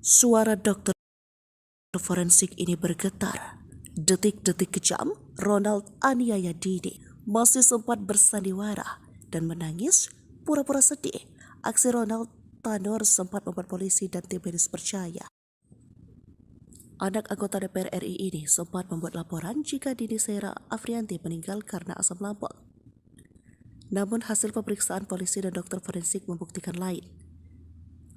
Suara dokter forensik ini bergetar. Detik-detik kejam, Ronald aniaya Dini masih sempat bersandiwara dan menangis pura-pura sedih. Aksi Ronald Tanur sempat membuat polisi dan tim medis percaya. Anak anggota DPR RI ini sempat membuat laporan jika Dini Sera Afrianti meninggal karena asam lambung. Namun hasil pemeriksaan polisi dan dokter forensik membuktikan lain.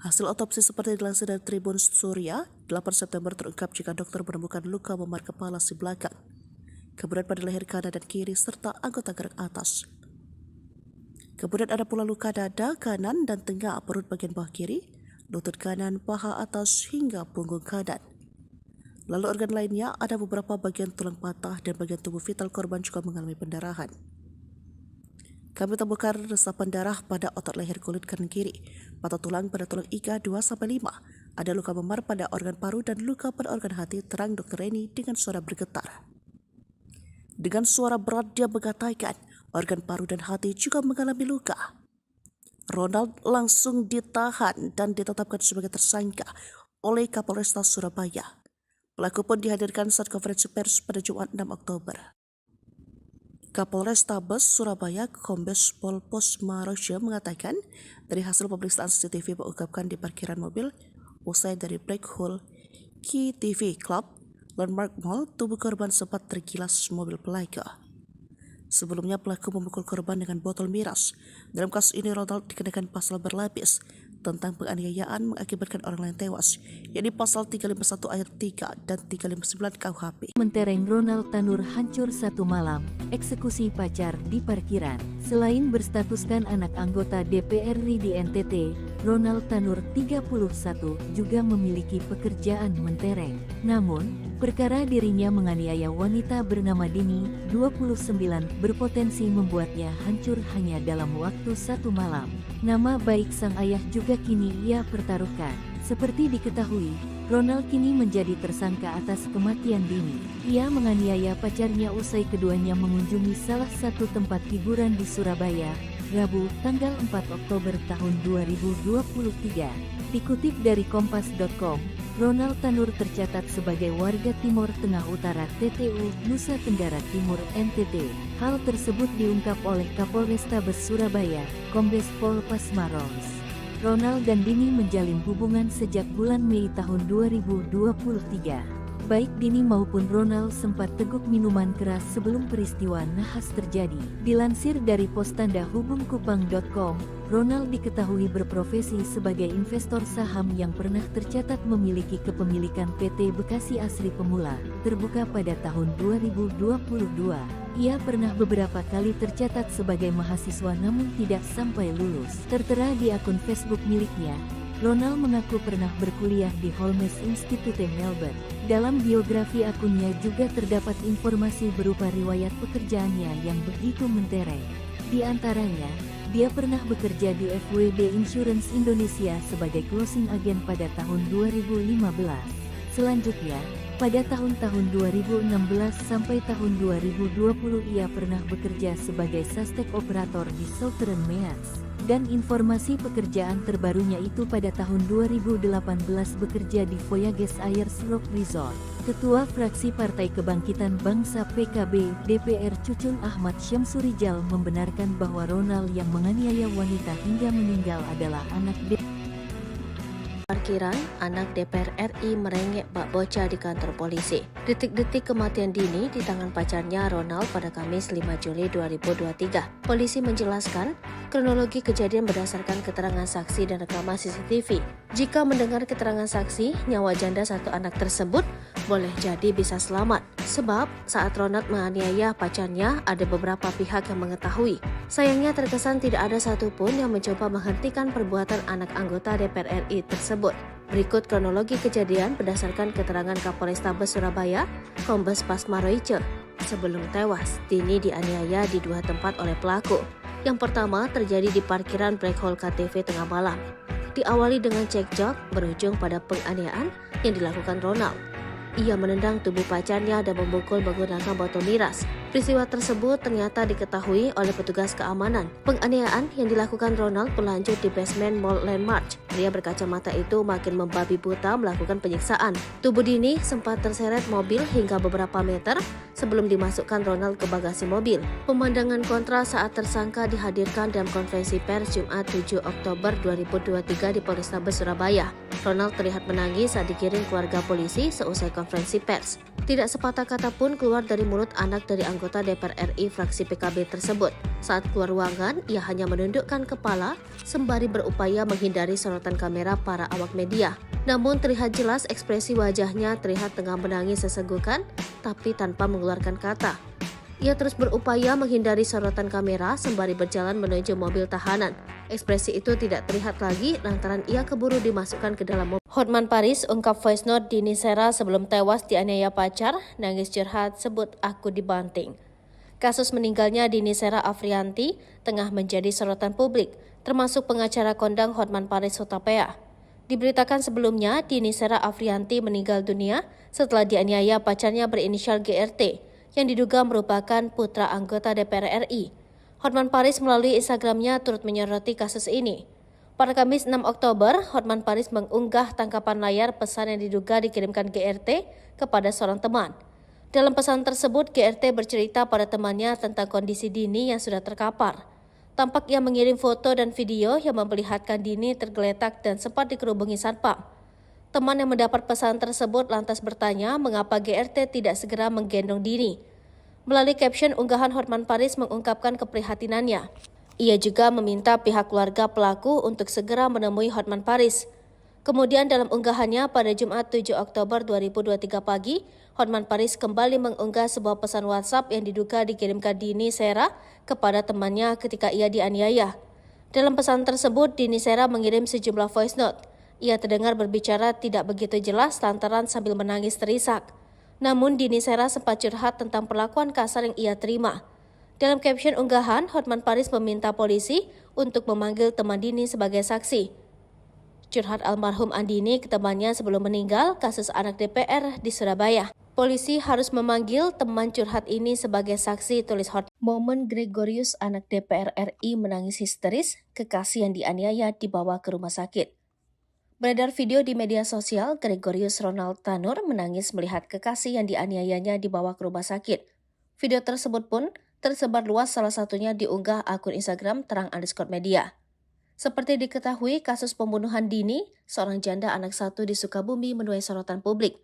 Hasil otopsi seperti dilansir dari Tribun Surya, 8 September terungkap jika dokter menemukan luka memar kepala si belakang, kemudian pada leher kanan dan kiri serta anggota gerak atas. Kemudian ada pula luka dada kanan dan tengah perut bagian bawah kiri, lutut kanan, paha atas hingga punggung kanan. Lalu organ lainnya ada beberapa bagian tulang patah dan bagian tubuh vital korban juga mengalami pendarahan. Kami temukan resapan darah pada otot leher kulit kanan kiri, patah tulang pada tulang iga 2-5, ada luka memar pada organ paru dan luka pada organ hati, terang Dr. Reni dengan suara bergetar. Dengan suara berat dia mengatakan organ paru dan hati juga mengalami luka. Ronald langsung ditahan dan ditetapkan sebagai tersangka oleh Kapolresta Surabaya. Pelaku pun dihadirkan saat konferensi pers pada Jumat 6 Oktober. Kapolrestabes Surabaya Kombes Pol Posmaroje mengatakan dari hasil pemeriksaan CCTV mengungkapkan di parkiran mobil usai dari Black Hole Key TV Club Landmark Mall, tubuh korban sempat tergilas mobil pelaku. Sebelumnya pelaku memukul korban dengan botol miras. Dalam kasus ini Ronald dikenakan pasal berlapis tentang penganiayaan mengakibatkan orang lain tewas, yakni pasal 351 ayat 3 dan 359 KUHP. Mentereng Ronald Tanur hancur satu malam, eksekusi pacar di parkiran. Selain berstatuskan anak anggota DPR RI di NTT, Ronald Tanur 31 juga memiliki pekerjaan mentereng. Namun, perkara dirinya menganiaya wanita bernama Dini, 29, berpotensi membuatnya hancur hanya dalam waktu satu malam. Nama baik sang ayah juga kini ia pertaruhkan. Seperti diketahui, Ronald kini menjadi tersangka atas kematian Dini. Ia menganiaya pacarnya usai keduanya mengunjungi salah satu tempat hiburan di Surabaya, Rabu, tanggal 4 Oktober tahun 2023. Dikutip dari Kompas.com, Ronald Tanur tercatat sebagai warga Timur Tengah Utara TTU, Nusa Tenggara Timur NTT. Hal tersebut diungkap oleh Kapolrestabes Surabaya, Kombes Pol Pasmaroje. Ronald dan Dini menjalin hubungan sejak bulan Mei tahun 2023. Baik Dini maupun Ronald sempat teguk minuman keras sebelum peristiwa nahas terjadi. Dilansir dari Postanda Hubungkupang.com, Ronald diketahui berprofesi sebagai investor saham yang pernah tercatat memiliki kepemilikan PT Bekasi Asri Pemula, terbuka pada tahun 2022. Ia pernah beberapa kali tercatat sebagai mahasiswa namun tidak sampai lulus. Tertera di akun Facebook miliknya, Ronald mengaku pernah berkuliah di Holmes Institute Melbourne. Dalam biografi akunnya juga terdapat informasi berupa riwayat pekerjaannya yang begitu mentereng. Di antaranya, dia pernah bekerja di FWD Insurance Indonesia sebagai closing agent pada tahun 2015. Selanjutnya, pada tahun-tahun 2016 sampai tahun 2020 ia pernah bekerja sebagai suspek operator di Southern Meats. Dan informasi pekerjaan terbarunya itu pada tahun 2018 bekerja di Voyages Ayers Rock Resort. Ketua Fraksi Partai Kebangkitan Bangsa PKB DPR Cucun Ahmad Syamsurijal membenarkan bahwa Ronald yang menganiaya wanita hingga meninggal adalah anak Parkiran, anak DPR RI merengek bak bocah di kantor polisi. Detik-detik kematian Dini di tangan pacarnya Ronald pada Kamis 5 Juli 2023. Polisi menjelaskan, kronologi kejadian berdasarkan keterangan saksi dan rekaman CCTV. Jika mendengar keterangan saksi, nyawa janda satu anak tersebut boleh jadi bisa selamat. Sebab saat Ronald menganiaya pacarnya, ada beberapa pihak yang mengetahui. Sayangnya terkesan tidak ada satupun yang mencoba menghentikan perbuatan anak anggota DPR RI tersebut. Berikut kronologi kejadian berdasarkan keterangan Kapolrestabes Surabaya, Kombes Pasmaroje. Sebelum tewas, Dini dianiaya di dua tempat oleh pelaku. Yang pertama terjadi di parkiran Black Hole KTV tengah malam. Diawali dengan cekcok, berujung pada penganiayaan yang dilakukan Ronald. Ia menendang tubuh pacarnya dan memukul menggunakan botol miras. Peristiwa tersebut ternyata diketahui oleh petugas keamanan. Penganiayaan yang dilakukan Ronald berlanjut di basement Mall Landmark. Pria berkacamata itu makin membabi buta melakukan penyiksaan. Tubuh Dini sempat terseret mobil hingga beberapa meter sebelum dimasukkan Ronald ke bagasi mobil. Pemandangan kontra saat tersangka dihadirkan dalam konferensi pers Jumat 7 Oktober 2023 di Polrestabes Surabaya. Ronald terlihat menangis saat digiring keluarga polisi seusai konferensi pers. Tidak sepatah kata pun keluar dari mulut anak dari anggota DPR RI fraksi PKB tersebut. Saat keluar ruangan, ia hanya menundukkan kepala sembari berupaya menghindari sorotan kamera para awak media. Namun terlihat jelas ekspresi wajahnya terlihat tengah menangis sesenggukan, tapi tanpa mengeluarkan kata. Ia terus berupaya menghindari sorotan kamera sembari berjalan menuju mobil tahanan. Ekspresi itu tidak terlihat lagi lantaran ia keburu dimasukkan ke dalam mobil. Hotman Paris ungkap voice note Dini Sera sebelum tewas dianiaya pacar, nangis curhat sebut aku dibanting. Kasus meninggalnya Dini Sera Afrianti tengah menjadi sorotan publik, termasuk pengacara kondang Hotman Paris Hutapea. Diberitakan sebelumnya, Dini Sera Afrianti meninggal dunia setelah dianiaya pacarnya berinisial GRT, yang diduga merupakan putra anggota DPR RI. Hotman Paris melalui Instagramnya turut menyoroti kasus ini. Pada Kamis 6 Oktober, Hotman Paris mengunggah tangkapan layar pesan yang diduga dikirimkan GRT kepada seorang teman. Dalam pesan tersebut, GRT bercerita pada temannya tentang kondisi Dini yang sudah terkapar. Tampak ia mengirim foto dan video yang memperlihatkan Dini tergeletak dan sempat dikerubungi satpam. Teman yang mendapat pesan tersebut lantas bertanya mengapa GRT tidak segera menggendong Dini. Melalui caption unggahan, Hotman Paris mengungkapkan keprihatinannya. Ia juga meminta pihak keluarga pelaku untuk segera menemui Hotman Paris. Kemudian dalam unggahannya pada Jumat 7 Oktober 2023 pagi, Hotman Paris kembali mengunggah sebuah pesan WhatsApp yang diduga dikirimkan Dini Sera kepada temannya ketika ia dianiaya. Dalam pesan tersebut, Dini Sera mengirim sejumlah voice note. Ia terdengar berbicara tidak begitu jelas lantaran sambil menangis terisak. Namun Dini Sera sempat curhat tentang perlakuan kasar yang ia terima. Dalam caption unggahan, Hotman Paris meminta polisi untuk memanggil teman Dini sebagai saksi. Curhat almarhum Andini ke temannya sebelum meninggal kasus anak DPR di Surabaya. Polisi harus memanggil teman curhat ini sebagai saksi, tulis Hotman. Momen Gregorius anak DPR RI menangis histeris, kekasih yang dianiaya dibawa ke rumah sakit. Beredar video di media sosial, Gregorius Ronald Tanur menangis melihat kekasih yang dianiayanya dibawa ke rumah sakit. Video tersebut pun tersebar luas, salah satunya diunggah akun Instagram terang_media. Seperti diketahui, kasus pembunuhan Dini, seorang janda anak satu di Sukabumi, menuai sorotan publik.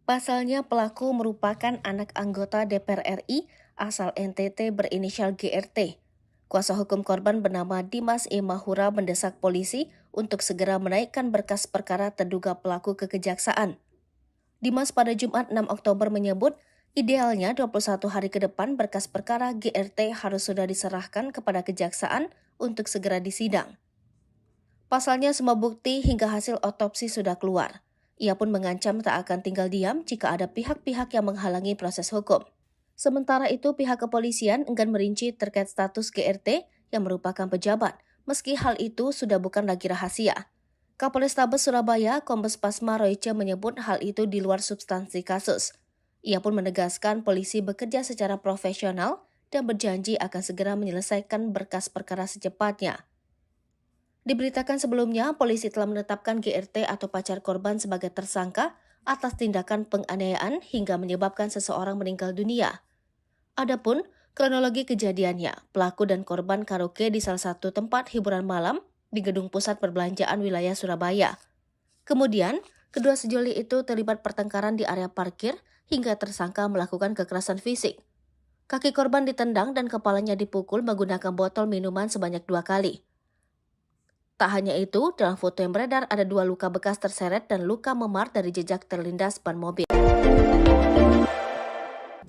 Pasalnya pelaku merupakan anak anggota DPR RI asal NTT berinisial GRT. Kuasa hukum korban bernama Dimas E. Mahura mendesak polisi untuk segera menaikkan berkas perkara terduga pelaku ke kejaksaan. Dimas pada Jumat 6 Oktober menyebut, idealnya 21 hari ke depan berkas perkara GRT harus sudah diserahkan kepada kejaksaan untuk segera disidang. Pasalnya semua bukti hingga hasil otopsi sudah keluar. Ia pun mengancam tak akan tinggal diam jika ada pihak-pihak yang menghalangi proses hukum. Sementara itu, pihak kepolisian enggan merinci terkait status GRT yang merupakan pejabat, meski hal itu sudah bukan lagi rahasia. Kapolrestabes Surabaya, Kombes Pasma Royce menyebut hal itu di luar substansi kasus. Ia pun menegaskan polisi bekerja secara profesional dan berjanji akan segera menyelesaikan berkas perkara secepatnya. Diberitakan sebelumnya, polisi telah menetapkan GRT atau pacar korban sebagai tersangka atas tindakan penganiayaan hingga menyebabkan seseorang meninggal dunia. Adapun kronologi kejadiannya, pelaku dan korban karaoke di salah satu tempat hiburan malam di Gedung Pusat Perbelanjaan wilayah Surabaya. Kemudian, kedua sejoli itu terlibat pertengkaran di area parkir hingga tersangka melakukan kekerasan fisik. Kaki korban ditendang dan kepalanya dipukul menggunakan botol minuman sebanyak 2 kali. Tak hanya itu, dalam foto yang beredar ada 2 luka bekas terseret dan luka memar dari jejak terlindas ban mobil.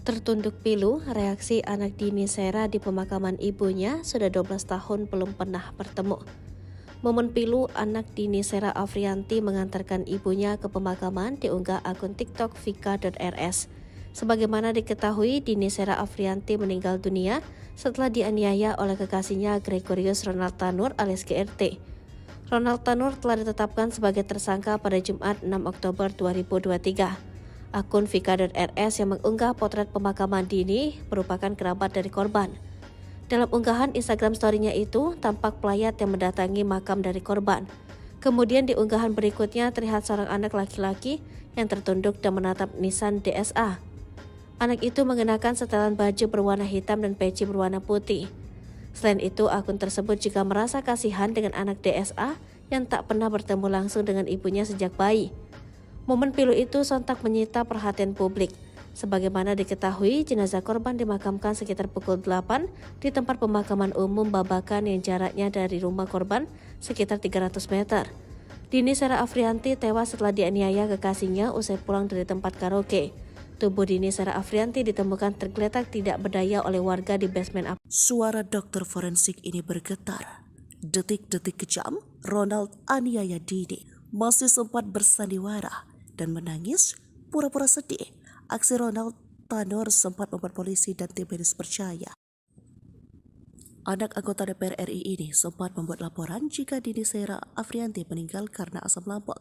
Tertunduk pilu, reaksi anak Dini Sera di pemakaman ibunya sudah 12 tahun belum pernah bertemu. Momen pilu anak Dini Sera Afrianti mengantarkan ibunya ke pemakaman diunggah akun TikTok vika.rs. Sebagaimana diketahui, Dini Sera Afrianti meninggal dunia setelah dianiaya oleh kekasihnya Gregorius Ronald Tanur alias GRT. Ronald Tanur telah ditetapkan sebagai tersangka pada Jumat 6 Oktober 2023. Akun Vika.rs yang mengunggah potret pemakaman Dini merupakan kerabat dari korban. Dalam unggahan Instagram story-nya itu, tampak pelayat yang mendatangi makam dari korban. Kemudian di unggahan berikutnya terlihat seorang anak laki-laki yang tertunduk dan menatap Nissan DSA. Anak itu mengenakan setelan baju berwarna hitam dan peci berwarna putih. Selain itu, akun tersebut juga merasa kasihan dengan anak DSA yang tak pernah bertemu langsung dengan ibunya sejak bayi. Momen pilu itu sontak menyita perhatian publik. Sebagaimana diketahui, jenazah korban dimakamkan sekitar pukul 8 di tempat pemakaman umum Babakan yang jaraknya dari rumah korban sekitar 300 meter. Dini Sera Afrianti tewas setelah dianiaya kekasihnya usai pulang dari tempat karaoke. Tubuh Dini Sera Afrianti ditemukan tergeletak tidak berdaya oleh warga di basement Suara dokter forensik ini bergetar. Detik-detik kejam, Ronald aniaya Dini masih sempat bersandiwara dan menangis pura-pura sedih. Aksi Ronald Tanur sempat membuat polisi dan tim medis percaya. Anak anggota DPR RI ini sempat membuat laporan jika Dini Sera Afrianti meninggal karena asam lambung.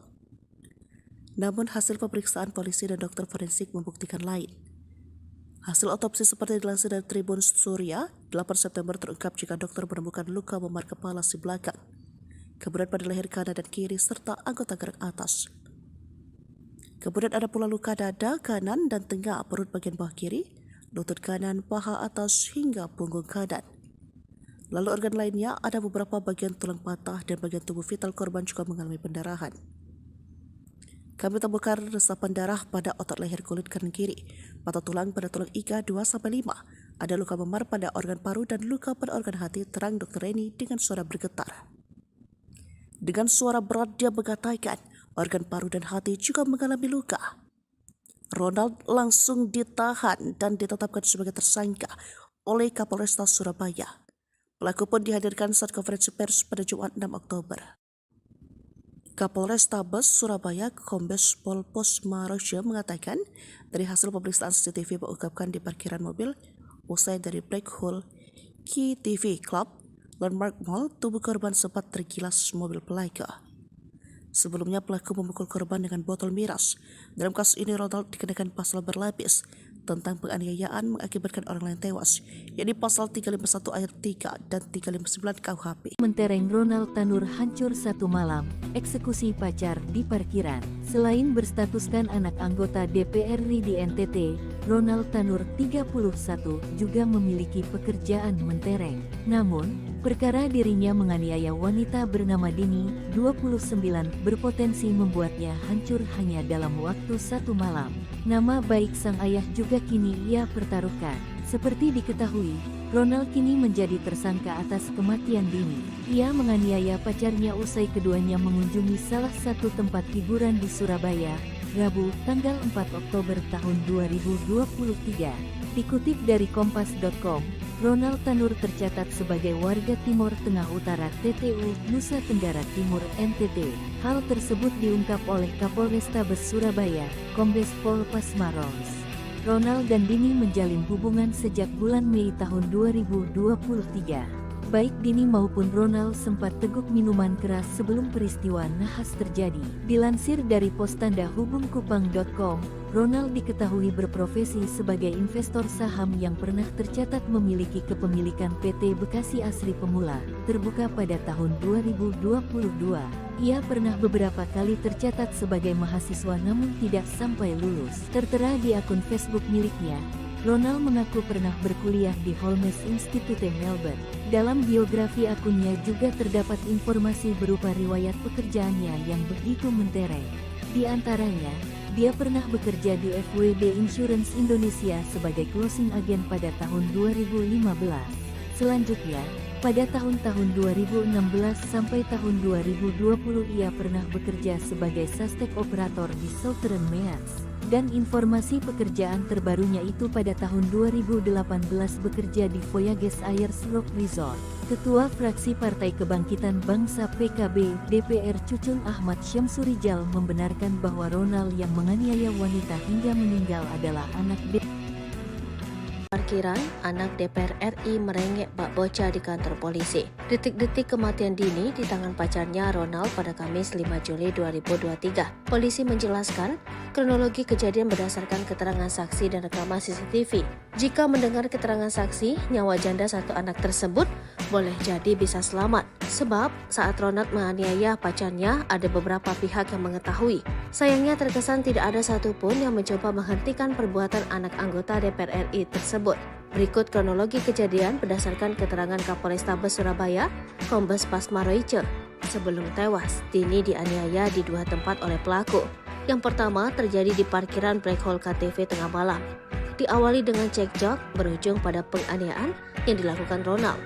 Namun hasil pemeriksaan polisi dan dokter forensik membuktikan lain. Hasil otopsi seperti dilansir dari Tribun Surya, 8 September terungkap jika dokter menemukan luka memar kepala si belakang, kemudian pada leher kanan dan kiri serta anggota gerak atas. Kemudian ada pula luka dada kanan dan tengah perut bagian bawah kiri, lutut kanan, paha atas hingga punggung kanan. Lalu organ lainnya ada beberapa bagian tulang patah dan bagian tubuh vital korban juga mengalami pendarahan. Kami temukan resapan darah pada otot leher kulit kanan kiri, patah tulang pada tulang iga 2-5, ada luka memar pada organ paru dan luka pada organ hati, terang Dr. Reni dengan suara bergetar. Dengan suara berat dia mengatakan organ paru dan hati juga mengalami luka. Ronald langsung ditahan dan ditetapkan sebagai tersangka oleh Kapolresta Surabaya. Pelaku pun dihadirkan saat konferensi pers pada Jumat 6 Oktober. Kapolrestabes Surabaya Kombes Pol Posmaroja mengatakan dari hasil pemeriksaan CCTV mengungkapkan di parkiran mobil usai dari Black Hole Key TV Club Landmark Mall, tubuh korban sempat tergilas mobil pelaku. Sebelumnya pelaku memukul korban dengan botol miras. Dalam kasus ini Ronald dikenakan pasal berlapis tentang penganiayaan mengakibatkan orang lain tewas, yakni pasal 351 ayat 3 dan 359 KUHP. Mentereng Ronald Tanur hancur satu malam, eksekusi pacar di parkiran. Selain berstatuskan anak anggota DPR RI di NTT, Ronald Tanur 31 juga memiliki pekerjaan mentereng. Namun, perkara dirinya menganiaya wanita bernama Dini, 29, berpotensi membuatnya hancur hanya dalam waktu satu malam. Nama baik sang ayah juga kini ia pertaruhkan. Seperti diketahui, Ronald kini menjadi tersangka atas kematian Dini. Ia menganiaya pacarnya usai keduanya mengunjungi salah satu tempat hiburan di Surabaya, Rabu, tanggal 4 Oktober tahun 2023. Dikutip dari Kompas.com, Ronald Tanur tercatat sebagai warga Timur Tengah Utara TTU, Nusa Tenggara Timur NTT. Hal tersebut diungkap oleh Kapolrestabes Surabaya, Kombes Pol Pasmaros. Ronald dan Dini menjalin hubungan sejak bulan Mei tahun 2023. Baik Dini maupun Ronald sempat teguk minuman keras sebelum peristiwa nahas terjadi. Dilansir dari pos tanda hubungkupang.com, Ronald diketahui berprofesi sebagai investor saham yang pernah tercatat memiliki kepemilikan PT Bekasi Asri Pemula, terbuka pada tahun 2022. Ia pernah beberapa kali tercatat sebagai mahasiswa namun tidak sampai lulus. Tertera di akun Facebook miliknya, Ronald mengaku pernah berkuliah di Holmes Institute Melbourne. Dalam biografi akunnya juga terdapat informasi berupa riwayat pekerjaannya yang begitu mentereng. Di antaranya, dia pernah bekerja di FWD Insurance Indonesia sebagai closing agent pada tahun 2015. Selanjutnya, pada tahun-tahun 2016 sampai tahun 2020 ia pernah bekerja sebagai suspek operator di Southern Meats. Dan informasi pekerjaan terbarunya itu pada tahun 2018 bekerja di Voyages Ayers Rock Resort. Ketua Fraksi Partai Kebangkitan Bangsa PKB DPR Cucun Ahmad Syamsurijal membenarkan bahwa Ronald yang menganiaya wanita hingga meninggal adalah anak Parkiran, anak DPR RI merengek bak bocah di kantor polisi. Detik-detik kematian Dini di tangan pacarnya Ronald pada Kamis 5 Juli 2023. Polisi menjelaskan, kronologi kejadian berdasarkan keterangan saksi dan rekaman CCTV. Jika mendengar keterangan saksi, nyawa janda satu anak tersebut boleh jadi bisa selamat. Sebab saat Ronald menganiaya pacarnya, ada beberapa pihak yang mengetahui. Sayangnya terkesan tidak ada satupun yang mencoba menghentikan perbuatan anak anggota DPR RI tersebut. Berikut kronologi kejadian berdasarkan keterangan Kapolrestabes Surabaya, Kombes Pasma Royce. Sebelum tewas, Dini dianiaya di dua tempat oleh pelaku. Yang pertama terjadi di parkiran Black Hole KTV tengah malam. Diawali dengan cekcok, berujung pada penganiayaan yang dilakukan Ronald.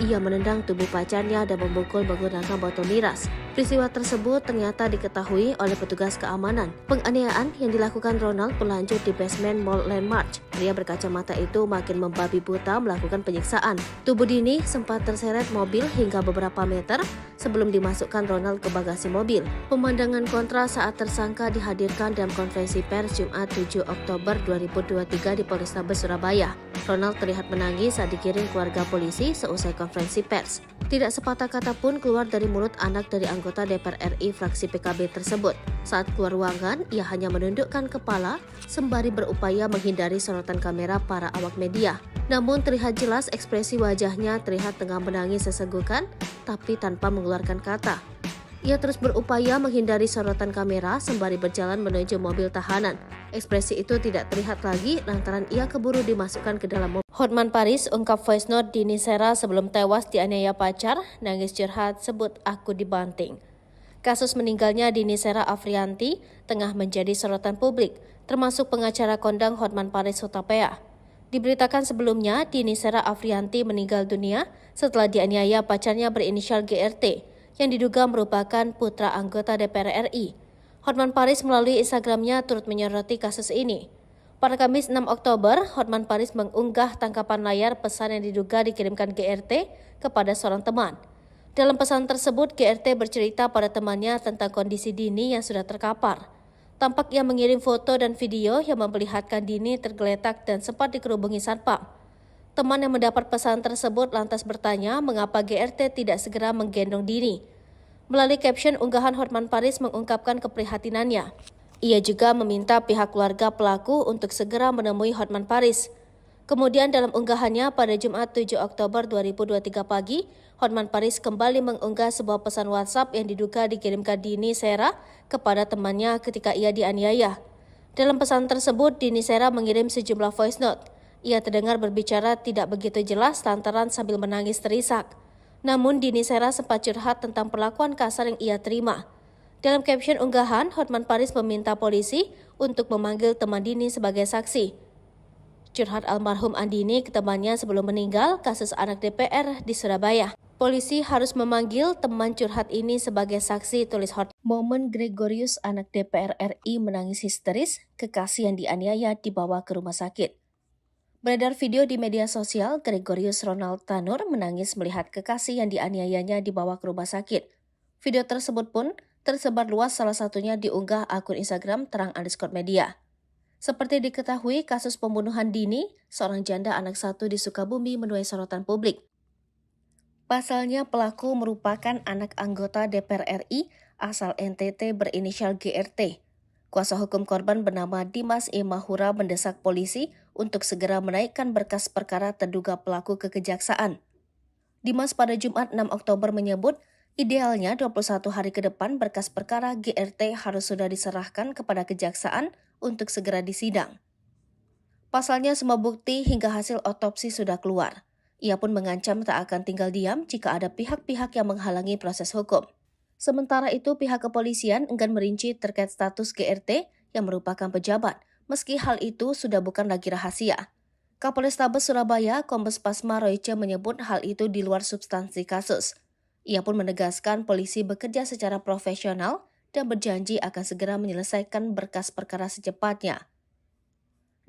Ia menendang tubuh pacarnya dan memukul menggunakan botol miras. Peristiwa tersebut ternyata diketahui oleh petugas keamanan. Penganiayaan yang dilakukan Ronald berlanjut di basement Mall Landmark. Pria berkacamata itu makin membabi buta melakukan penyiksaan. Tubuh Dini sempat terseret mobil hingga beberapa meter sebelum dimasukkan Ronald ke bagasi mobil. Pemandangan kontra saat tersangka dihadirkan dalam konferensi pers Jumat 7 Oktober 2023 di Polrestabes Surabaya. Ronald terlihat menangis saat dikirim keluarga polisi seusai konferensi pers. Tidak sepatah kata pun keluar dari mulut anak dari anggota DPR RI fraksi PKB tersebut. Saat keluar ruangan, ia hanya menundukkan kepala sembari berupaya menghindari sorotan kamera para awak media. Namun terlihat jelas ekspresi wajahnya terlihat tengah menangis sesenggukan, tapi tanpa mengeluarkan kata. Ia terus berupaya menghindari sorotan kamera sembari berjalan menuju mobil tahanan. Ekspresi itu tidak terlihat lagi lantaran ia keburu dimasukkan ke dalam mobil. Hotman Paris ungkap voice note Dini Sera sebelum tewas dianiaya pacar, nangis curhat sebut aku dibanting. Kasus meninggalnya Dini Sera Afrianti tengah menjadi sorotan publik, termasuk pengacara kondang Hotman Paris Hutapea. Diberitakan sebelumnya, Dini Sera Afrianti meninggal dunia setelah dianiaya pacarnya berinisial GRT, yang diduga merupakan putra anggota DPR RI. Hotman Paris melalui Instagramnya turut menyoroti kasus ini. Pada Kamis 6 Oktober, Hotman Paris mengunggah tangkapan layar pesan yang diduga dikirimkan GRT kepada seorang teman. Dalam pesan tersebut, GRT bercerita pada temannya tentang kondisi Dini yang sudah terkapar. Tampak ia mengirim foto dan video yang memperlihatkan Dini tergeletak dan sempat dikerubungi satpam. Teman yang mendapat pesan tersebut lantas bertanya mengapa GRT tidak segera menggendong Dini. Melalui caption unggahan, Hotman Paris mengungkapkan keprihatinannya. Ia juga meminta pihak keluarga pelaku untuk segera menemui Hotman Paris. Kemudian dalam unggahannya pada Jumat 7 Oktober 2023 pagi, Hotman Paris kembali mengunggah sebuah pesan WhatsApp yang diduga dikirimkan Dini Sera kepada temannya ketika ia dianiaya. Dalam pesan tersebut, Dini Sera mengirim sejumlah voice note. Ia terdengar berbicara tidak begitu jelas lantaran sambil menangis terisak. Namun Dini Sera sempat curhat tentang perlakuan kasar yang ia terima. Dalam caption unggahan, Hotman Paris meminta polisi untuk memanggil teman Dini sebagai saksi. Curhat almarhum Andini ke temannya sebelum meninggal kasus anak DPR di Surabaya. Polisi harus memanggil teman curhat ini sebagai saksi, tulis Hotman. Momen Gregorius anak DPR RI menangis histeris, kekasih yang dianiaya dibawa ke rumah sakit. Beredar video di media sosial, Gregorius Ronald Tanur menangis melihat kekasih yang dianiayanya dibawa ke rumah sakit. Video tersebut pun tersebar luas, salah satunya diunggah akun Instagram terang_media. Seperti diketahui, kasus pembunuhan Dini, seorang janda anak satu di Sukabumi, menuai sorotan publik. Pasalnya pelaku merupakan anak anggota DPR RI asal NTT berinisial GRT. Kuasa hukum korban bernama Dimas E. Mahura mendesak polisi untuk segera menaikkan berkas perkara terduga pelaku ke kejaksaan. Dimas pada Jumat 6 Oktober menyebut, idealnya 21 hari ke depan berkas perkara GRT harus sudah diserahkan kepada kejaksaan untuk segera disidang. Pasalnya semua bukti hingga hasil otopsi sudah keluar. Ia pun mengancam tak akan tinggal diam jika ada pihak-pihak yang menghalangi proses hukum. Sementara itu, pihak kepolisian enggan merinci terkait status GRT yang merupakan pejabat, meski hal itu sudah bukan lagi rahasia. Kapolrestabes Surabaya, Kombes Pasma Royce menyebut hal itu di luar substansi kasus. Ia pun menegaskan polisi bekerja secara profesional dan berjanji akan segera menyelesaikan berkas perkara secepatnya.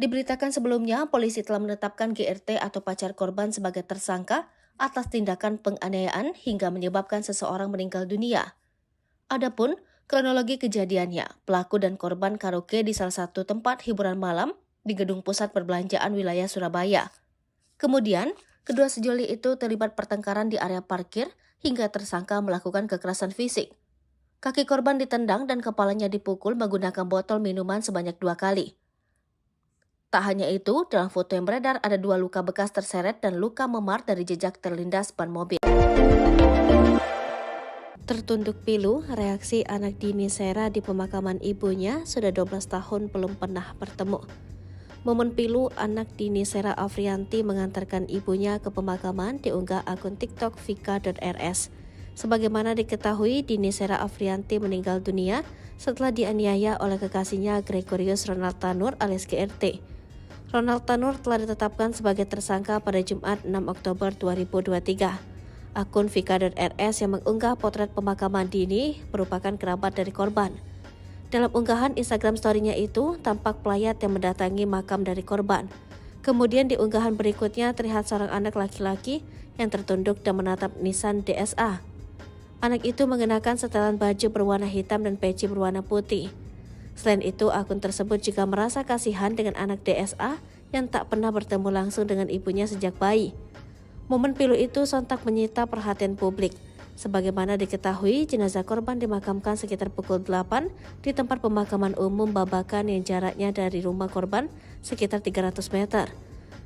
Diberitakan sebelumnya, polisi telah menetapkan GRT atau pacar korban sebagai tersangka atas tindakan penganiayaan hingga menyebabkan seseorang meninggal dunia. Adapun kronologi kejadiannya, pelaku dan korban karaoke di salah satu tempat hiburan malam di gedung pusat perbelanjaan wilayah Surabaya. Kemudian, kedua sejoli itu terlibat pertengkaran di area parkir hingga tersangka melakukan kekerasan fisik. Kaki korban ditendang dan kepalanya dipukul menggunakan botol minuman sebanyak 2 kali. Tak hanya itu, dalam foto yang beredar ada 2 luka bekas terseret dan luka memar dari jejak terlindas ban mobil. Tertunduk pilu, reaksi anak Dini Sera di pemakaman ibunya sudah 12 tahun belum pernah bertemu. Momen pilu anak Dini Sera Afrianti mengantarkan ibunya ke pemakaman diunggah akun TikTok vika.rs. Sebagaimana diketahui, Dini Sera Afrianti meninggal dunia setelah dianiaya oleh kekasihnya Gregorius Ronald Tanur alias GRT. Ronald Tanur telah ditetapkan sebagai tersangka pada Jumat 6 Oktober 2023. Akun vika.rs yang mengunggah potret pemakaman Dini merupakan kerabat dari korban. Dalam unggahan Instagram story-nya itu, tampak pelayat yang mendatangi makam dari korban. Kemudian di unggahan berikutnya terlihat seorang anak laki-laki yang tertunduk dan menatap nisan DSA. Anak itu mengenakan setelan baju berwarna hitam dan peci berwarna putih. Selain itu, akun tersebut juga merasa kasihan dengan anak DSA yang tak pernah bertemu langsung dengan ibunya sejak bayi. Momen pilu itu sontak menyita perhatian publik. Sebagaimana diketahui, jenazah korban dimakamkan sekitar pukul 8 di tempat pemakaman umum Babakan yang jaraknya dari rumah korban sekitar 300 meter.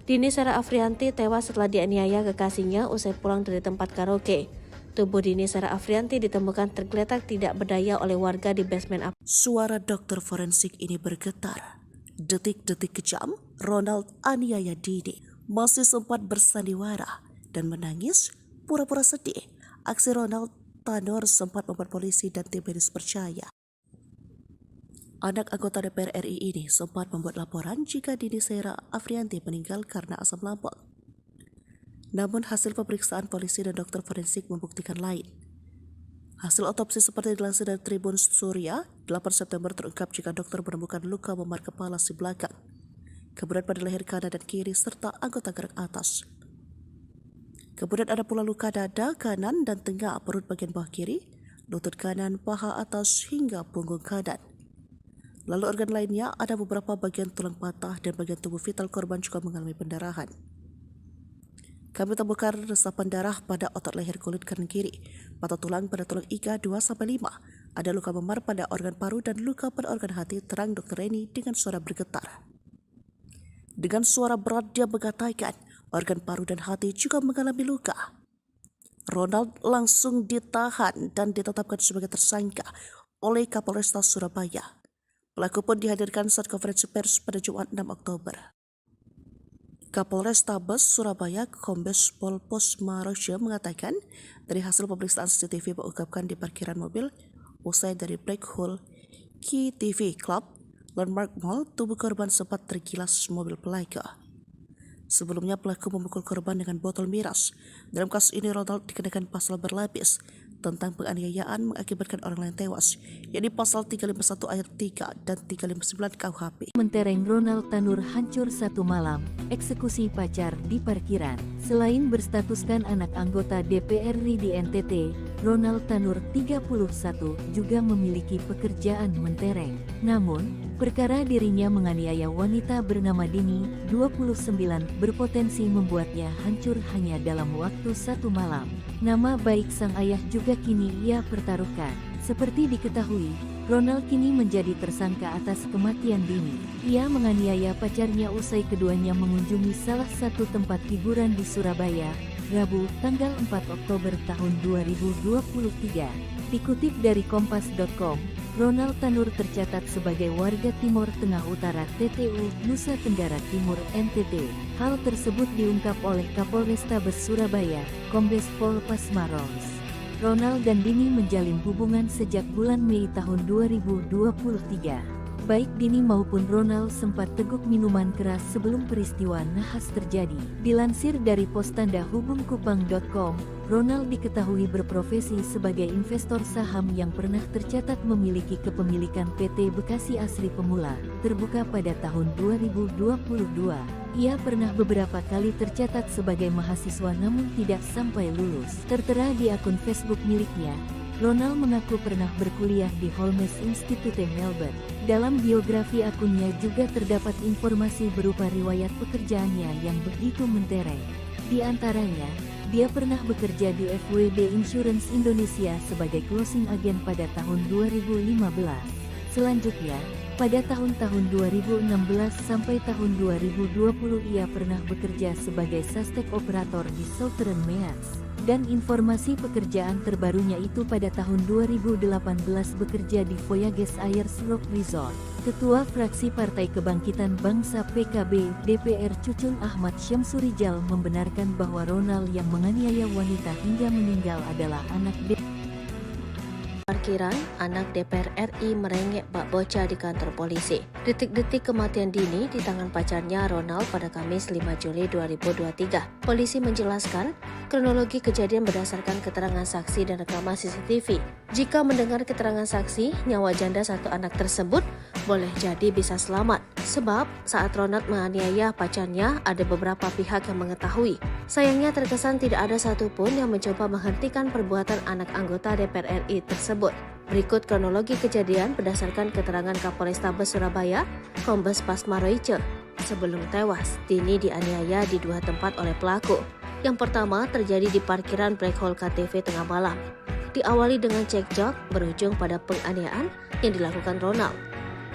Dini Sera Afrianti tewas setelah dianiaya kekasihnya usai pulang dari tempat karaoke. Tubuh Dini Sera Afrianti ditemukan tergeletak tidak berdaya oleh warga di basement apartemen. Suara dokter forensik ini bergetar. Detik-detik kejam, Ronald aniaya Dini masih sempat bersandiwara dan menangis pura-pura sedih. Aksi Ronald Tanur sempat membuat polisi dan tim medis percaya. Anak anggota DPR RI ini sempat membuat laporan jika Dini Sera Afrianti meninggal karena asam lambung. Namun hasil pemeriksaan polisi dan dokter forensik membuktikan lain. Hasil otopsi seperti dilansir dari Tribun Surya, 8 September terungkap jika dokter menemukan luka memar kepala si belakang, kemudian pada leher kanan dan kiri serta anggota gerak atas. Kemudian ada pula luka dada kanan dan tengah perut bagian bawah kiri, lutut kanan, paha atas hingga punggung kanan. Lalu organ lainnya ada beberapa bagian tulang patah dan bagian tubuh vital korban juga mengalami pendarahan. Kami temukan resapan darah pada otot leher kulit kanan kiri, patah tulang pada tulang iga 2-5, ada luka memar pada organ paru dan luka pada organ hati, terang Dr. Reni dengan suara bergetar. Dengan suara berat dia mengatakan organ paru dan hati juga mengalami luka. Ronald langsung ditahan dan ditetapkan sebagai tersangka oleh Kapolresta Surabaya. Pelaku pun dihadirkan saat konferensi pers pada Jumat 6 Oktober. Kapolrestabes Surabaya Kombes Pol Posmaroja mengatakan dari hasil pemeriksaan CCTV mengungkapkan di parkiran mobil usai dari Black Hole Key TV Club Landmark Mall, tubuh korban sempat tergilas mobil pelaku. Sebelumnya pelaku memukul korban dengan botol miras. Dalam kasus ini Ronald dikenakan pasal berlapis tentang penganiayaan mengakibatkan orang lain tewas, yakni pasal 351 ayat 3 dan 359 KUHP. Mentereng Ronald Tanur hancur satu malam, eksekusi pacar di parkiran. Selain berstatuskan anak anggota DPR RI di NTT, Ronald Tanur 31 juga memiliki pekerjaan mentereng. Namun, perkara dirinya menganiaya wanita bernama Dini, 29, berpotensi membuatnya hancur hanya dalam waktu satu malam. Nama baik sang ayah juga kini ia pertaruhkan. Seperti diketahui, Ronald kini menjadi tersangka atas kematian Dini. Ia menganiaya pacarnya usai keduanya mengunjungi salah satu tempat hiburan di Surabaya, Rabu, tanggal 4 Oktober tahun 2023. Dikutip dari kompas.com, Ronald Tanur tercatat sebagai warga Timur Tengah Utara TTU, Nusa Tenggara Timur NTT. Hal tersebut diungkap oleh Kapolrestabes Surabaya, Kombes Pol Pasmaros. Ronald dan Dini menjalin hubungan sejak bulan Mei tahun 2023. Baik Dini maupun Ronald sempat teguk minuman keras sebelum peristiwa nahas terjadi. Dilansir dari postandahubungkupang.com, Ronald diketahui berprofesi sebagai investor saham yang pernah tercatat memiliki kepemilikan PT Bekasi Asri Pemula, terbuka pada tahun 2022. Ia pernah beberapa kali tercatat sebagai mahasiswa namun tidak sampai lulus. Tertera di akun Facebook miliknya, Ronald mengaku pernah berkuliah di Holmes Institute Melbourne. Dalam biografi akunnya juga terdapat informasi berupa riwayat pekerjaannya yang begitu mentereng. Di antaranya, dia pernah bekerja di FWB Insurance Indonesia sebagai closing agent pada tahun 2015. Selanjutnya, pada tahun-tahun 2016 sampai tahun 2020 ia pernah bekerja sebagai suspek operator di Southern Meads. Dan informasi pekerjaan terbarunya itu pada tahun 2018 bekerja di Voyages Ayers Rock Resort. Ketua fraksi Partai Kebangkitan Bangsa PKB DPR Cucun Ahmad Syamsurijal membenarkan bahwa Ronald yang menganiaya wanita hingga meninggal adalah anak Parkiran, anak DPR RI merengek bak bocah di kantor polisi. Detik-detik kematian Dini di tangan pacarnya Ronald pada Kamis 5 Juli 2023. Polisi menjelaskan, kronologi kejadian berdasarkan keterangan saksi dan rekaman CCTV. Jika mendengar keterangan saksi, nyawa janda satu anak tersebut boleh jadi bisa selamat. Sebab saat Ronald menganiaya pacarnya, ada beberapa pihak yang mengetahui. Sayangnya terkesan tidak ada satupun yang mencoba menghentikan perbuatan anak anggota DPR RI tersebut. Berikut kronologi kejadian berdasarkan keterangan Kapolrestabes Surabaya, Kombes Pasma Roice. Sebelum tewas, Dini dianiaya di dua tempat oleh pelaku. Yang pertama terjadi di parkiran Black Hole KTV tengah malam. Diawali dengan cekcok, berujung pada penganiayaan yang dilakukan Ronald.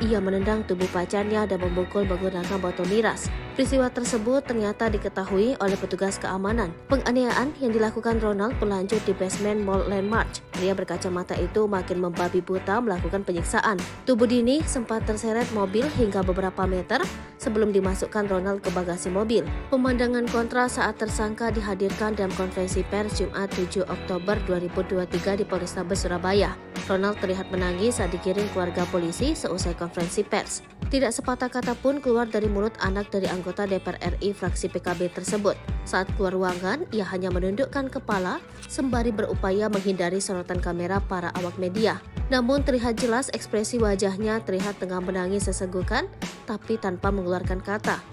Ia menendang tubuh pacarnya dan memukul menggunakan botol miras. Peristiwa tersebut ternyata diketahui oleh petugas keamanan. Penganiayaan yang dilakukan Ronald berlanjut di basement Mall Landmark. Pria berkacamata itu makin membabi buta melakukan penyiksaan. Tubuh Dini sempat terseret mobil hingga beberapa meter sebelum dimasukkan Ronald ke bagasi mobil. Pemandangan kontra saat tersangka dihadirkan dalam konferensi pers Jumat 7 Oktober 2023 di Polrestabes Surabaya. Ronald terlihat menangis saat digiring keluarga polisi seusai konferensi pers. Tidak sepatah kata pun keluar dari mulut anak dari anggota DPR RI fraksi PKB tersebut. Saat keluar ruangan, ia hanya menundukkan kepala sembari berupaya menghindari sorotan kamera para awak media. Namun terlihat jelas ekspresi wajahnya terlihat tengah menangis sesenggukan, tapi tanpa mengeluarkan kata.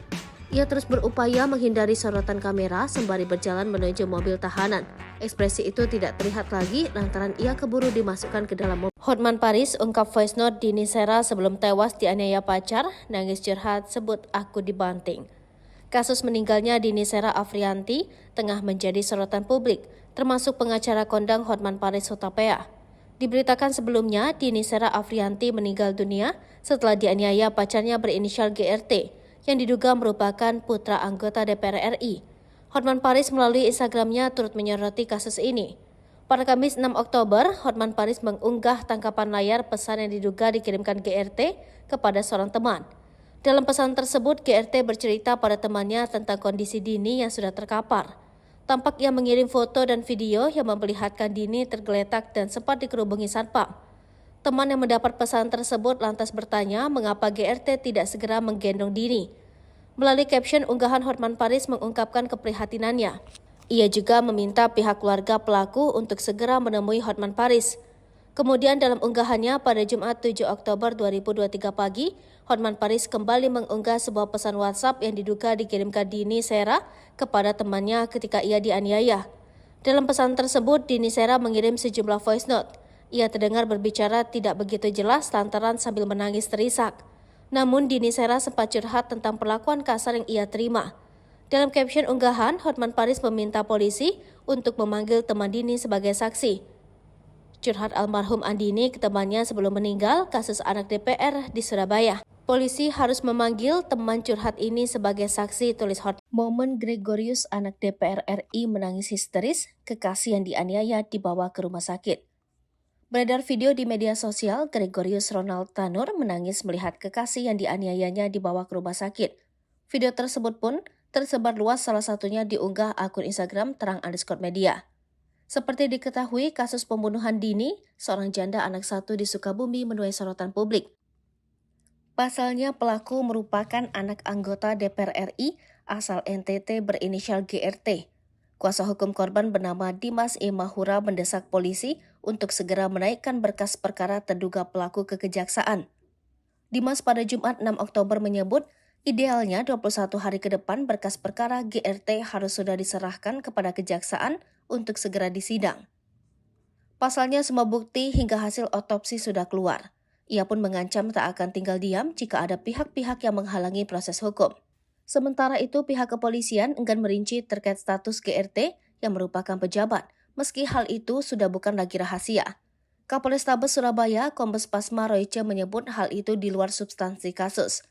Ia terus berupaya menghindari sorotan kamera sembari berjalan menuju mobil tahanan. Ekspresi itu tidak terlihat lagi lantaran ia keburu dimasukkan ke dalam mobil. Hotman Paris ungkap voice note Dini Sera sebelum tewas dianiaya pacar, nangis curhat sebut aku dibanting. Kasus meninggalnya Dini Sera Afrianti tengah menjadi sorotan publik, termasuk pengacara kondang Hotman Paris Hutapea. Diberitakan sebelumnya, Dini Sera Afrianti meninggal dunia setelah dianiaya pacarnya berinisial GRT, yang diduga merupakan putra anggota DPR RI. Hotman Paris melalui Instagramnya turut menyoroti kasus ini. Pada Kamis 6 Oktober, Hotman Paris mengunggah tangkapan layar pesan yang diduga dikirimkan GRT kepada seorang teman. Dalam pesan tersebut, GRT bercerita pada temannya tentang kondisi Dini yang sudah terkapar. Tampak ia mengirim foto dan video yang memperlihatkan Dini tergeletak dan sempat dikerubungi satpam. Teman yang mendapat pesan tersebut lantas bertanya mengapa GRT tidak segera menggendong Dini. Melalui caption unggahan, Hotman Paris mengungkapkan keprihatinannya. Ia juga meminta pihak keluarga pelaku untuk segera menemui Hotman Paris. Kemudian dalam unggahannya pada Jumat 7 Oktober 2023 pagi, Hotman Paris kembali mengunggah sebuah pesan WhatsApp yang diduga dikirimkan Dini Sera kepada temannya ketika ia dianiaya. Dalam pesan tersebut, Dini Sera mengirim sejumlah voice note. Ia terdengar berbicara tidak begitu jelas lantaran sambil menangis terisak. Namun Dini Sera sempat curhat tentang perlakuan kasar yang ia terima. Dalam caption unggahan, Hotman Paris meminta polisi untuk memanggil teman Dini sebagai saksi. Curhat almarhum Andini ke temannya sebelum meninggal kasus anak DPR di Surabaya. Polisi harus memanggil teman curhat ini sebagai saksi, tulis Hotman. Momen Gregorius anak DPR RI menangis histeris, kekasih yang dianiaya dibawa ke rumah sakit. Beredar video di media sosial, Gregorius Ronald Tanur menangis melihat kekasih yang dianiayanya dibawa ke rumah sakit. Video tersebut pun tersebar luas, salah satunya diunggah akun Instagram terang_media. Seperti diketahui, kasus pembunuhan Dini, seorang janda anak satu di Sukabumi, menuai sorotan publik. Pasalnya pelaku merupakan anak anggota DPR RI asal NTT berinisial GRT. Kuasa hukum korban bernama Dimas E. Mahura mendesak polisi untuk segera menaikkan berkas perkara terduga pelaku ke kejaksaan. Dimas pada Jumat 6 Oktober menyebut, idealnya 21 hari ke depan berkas perkara GRT harus sudah diserahkan kepada kejaksaan untuk segera disidang. Pasalnya semua bukti hingga hasil otopsi sudah keluar. Ia pun mengancam tak akan tinggal diam jika ada pihak-pihak yang menghalangi proses hukum. Sementara itu pihak kepolisian enggan merinci terkait status GRT yang merupakan pejabat, meski hal itu sudah bukan lagi rahasia. Kapolrestabes Surabaya, Kombes Pasma Royce menyebut hal itu di luar substansi kasus.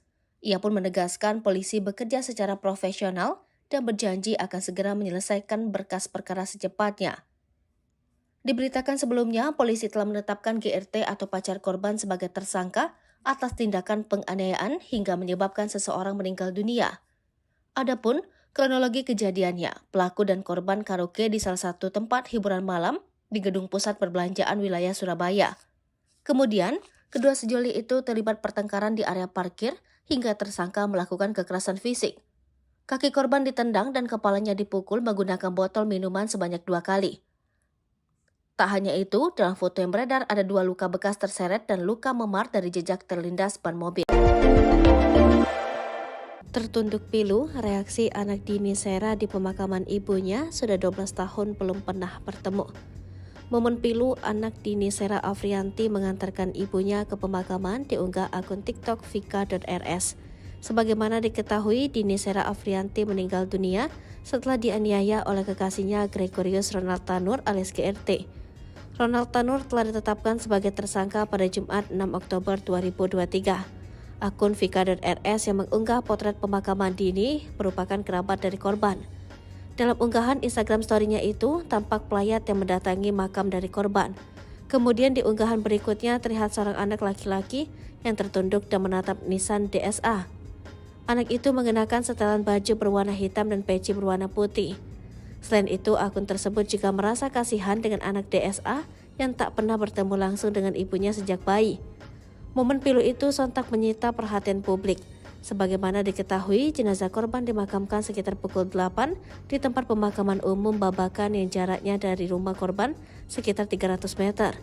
Ia pun menegaskan polisi bekerja secara profesional dan berjanji akan segera menyelesaikan berkas perkara secepatnya. Diberitakan sebelumnya, polisi telah menetapkan GRT atau pacar korban sebagai tersangka atas tindakan penganiayaan hingga menyebabkan seseorang meninggal dunia. Adapun kronologi kejadiannya, pelaku dan korban karaoke di salah satu tempat hiburan malam di Gedung Pusat Perbelanjaan wilayah Surabaya. Kemudian, kedua sejoli itu terlibat pertengkaran di area parkir hingga tersangka melakukan kekerasan fisik. Kaki korban ditendang dan kepalanya dipukul menggunakan botol minuman sebanyak 2 kali. Tak hanya itu, dalam foto yang beredar ada 2 luka bekas terseret dan luka memar dari jejak terlindas ban mobil. Tertunduk pilu, reaksi anak Dini Sera di pemakaman ibunya sudah 12 tahun belum pernah bertemu. Momen pilu anak Dini Sera Afrianti mengantarkan ibunya ke pemakaman diunggah akun TikTok vika.rs. Sebagaimana diketahui, Dini Sera Afrianti meninggal dunia setelah dianiaya oleh kekasihnya Gregorius Ronald Tanur alias GRT. Ronald Tanur telah ditetapkan sebagai tersangka pada Jumat 6 Oktober 2023. Akun vika.rs yang mengunggah potret pemakaman Dini merupakan kerabat dari korban. Dalam unggahan Instagram story-nya itu, tampak pelayat yang mendatangi makam dari korban. Kemudian di unggahan berikutnya terlihat seorang anak laki-laki yang tertunduk dan menatap nisan DSA. Anak itu mengenakan setelan baju berwarna hitam dan peci berwarna putih. Selain itu, akun tersebut juga merasa kasihan dengan anak DSA yang tak pernah bertemu langsung dengan ibunya sejak bayi. Momen pilu itu sontak menyita perhatian publik. Sebagaimana diketahui, jenazah korban dimakamkan sekitar pukul 8 di tempat pemakaman umum Babakan yang jaraknya dari rumah korban sekitar 300 meter.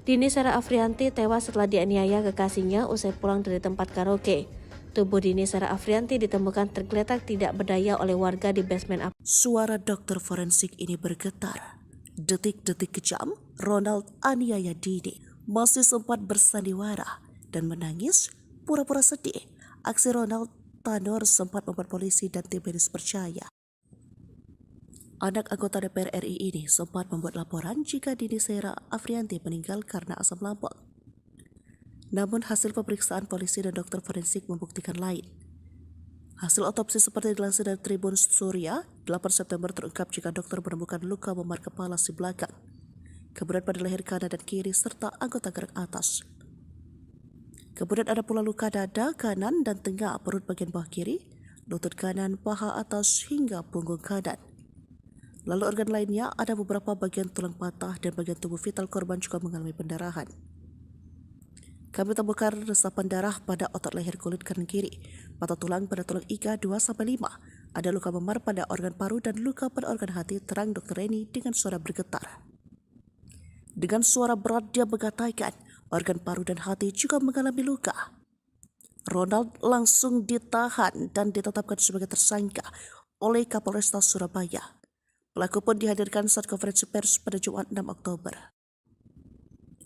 Dini Sera Afrianti tewas setelah dianiaya kekasihnya usai pulang dari tempat karaoke. Tubuh Dini Sera Afrianti ditemukan tergeletak tidak berdaya oleh warga di basement. Suara dokter forensik ini bergetar. Detik-detik kejam, Ronald aniaya Dini masih sempat bersandiwara dan menangis pura-pura sedih. Aksi Ronald Tanur sempat membuat polisi dan tim medis percaya. Anak anggota DPR RI ini sempat membuat laporan jika Dini Sera Afrianti meninggal karena asam lambung. Namun hasil pemeriksaan polisi dan dokter forensik membuktikan lain. Hasil otopsi seperti dilansir dari Tribun Surya, 8 September terungkap jika dokter menemukan luka memar kepala si belakang, kemudian pada leher kanan dan kiri serta anggota gerak atas. Kemudian ada pula luka dada kanan dan tengah perut bagian bawah kiri, lutut kanan, paha atas hingga punggung kanan. Lalu organ lainnya ada beberapa bagian tulang patah dan bagian tubuh vital korban juga mengalami pendarahan. Kami temukan resapan darah pada otot leher kulit kanan kiri, patah tulang pada tulang iga 2-5, ada luka memar pada organ paru dan luka pada organ hati, terang Dr. Reni dengan suara bergetar. Dengan suara berat dia mengatakan organ paru dan hati juga mengalami luka. Ronald langsung ditahan dan ditetapkan sebagai tersangka oleh Kapolresta Surabaya. Pelaku pun dihadirkan saat konferensi pers pada Jumat 6 Oktober.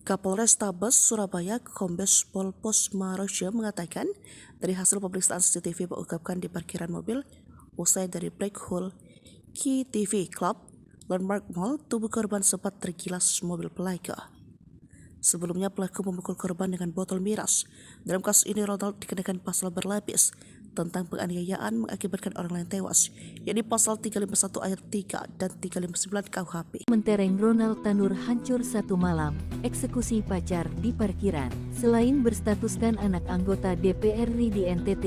Kapolrestabes Surabaya Kombes Pol Pasma Royce mengatakan dari hasil pemeriksaan CCTV mengungkapkan di parkiran mobil usai dari Black Hole Key TV Club Landmark Mall, tubuh korban sempat tergilas mobil pelaku. Sebelumnya pelaku memukul korban dengan botol miras. Dalam kasus ini Ronald dikenakan pasal berlapis tentang penganiayaan mengakibatkan orang lain tewas, yakni pasal 351 ayat 3 dan 359 KUHP. Mentereng Ronald Tanur hancur satu malam, eksekusi pacar di parkiran. Selain berstatuskan anak anggota DPR RI di NTT,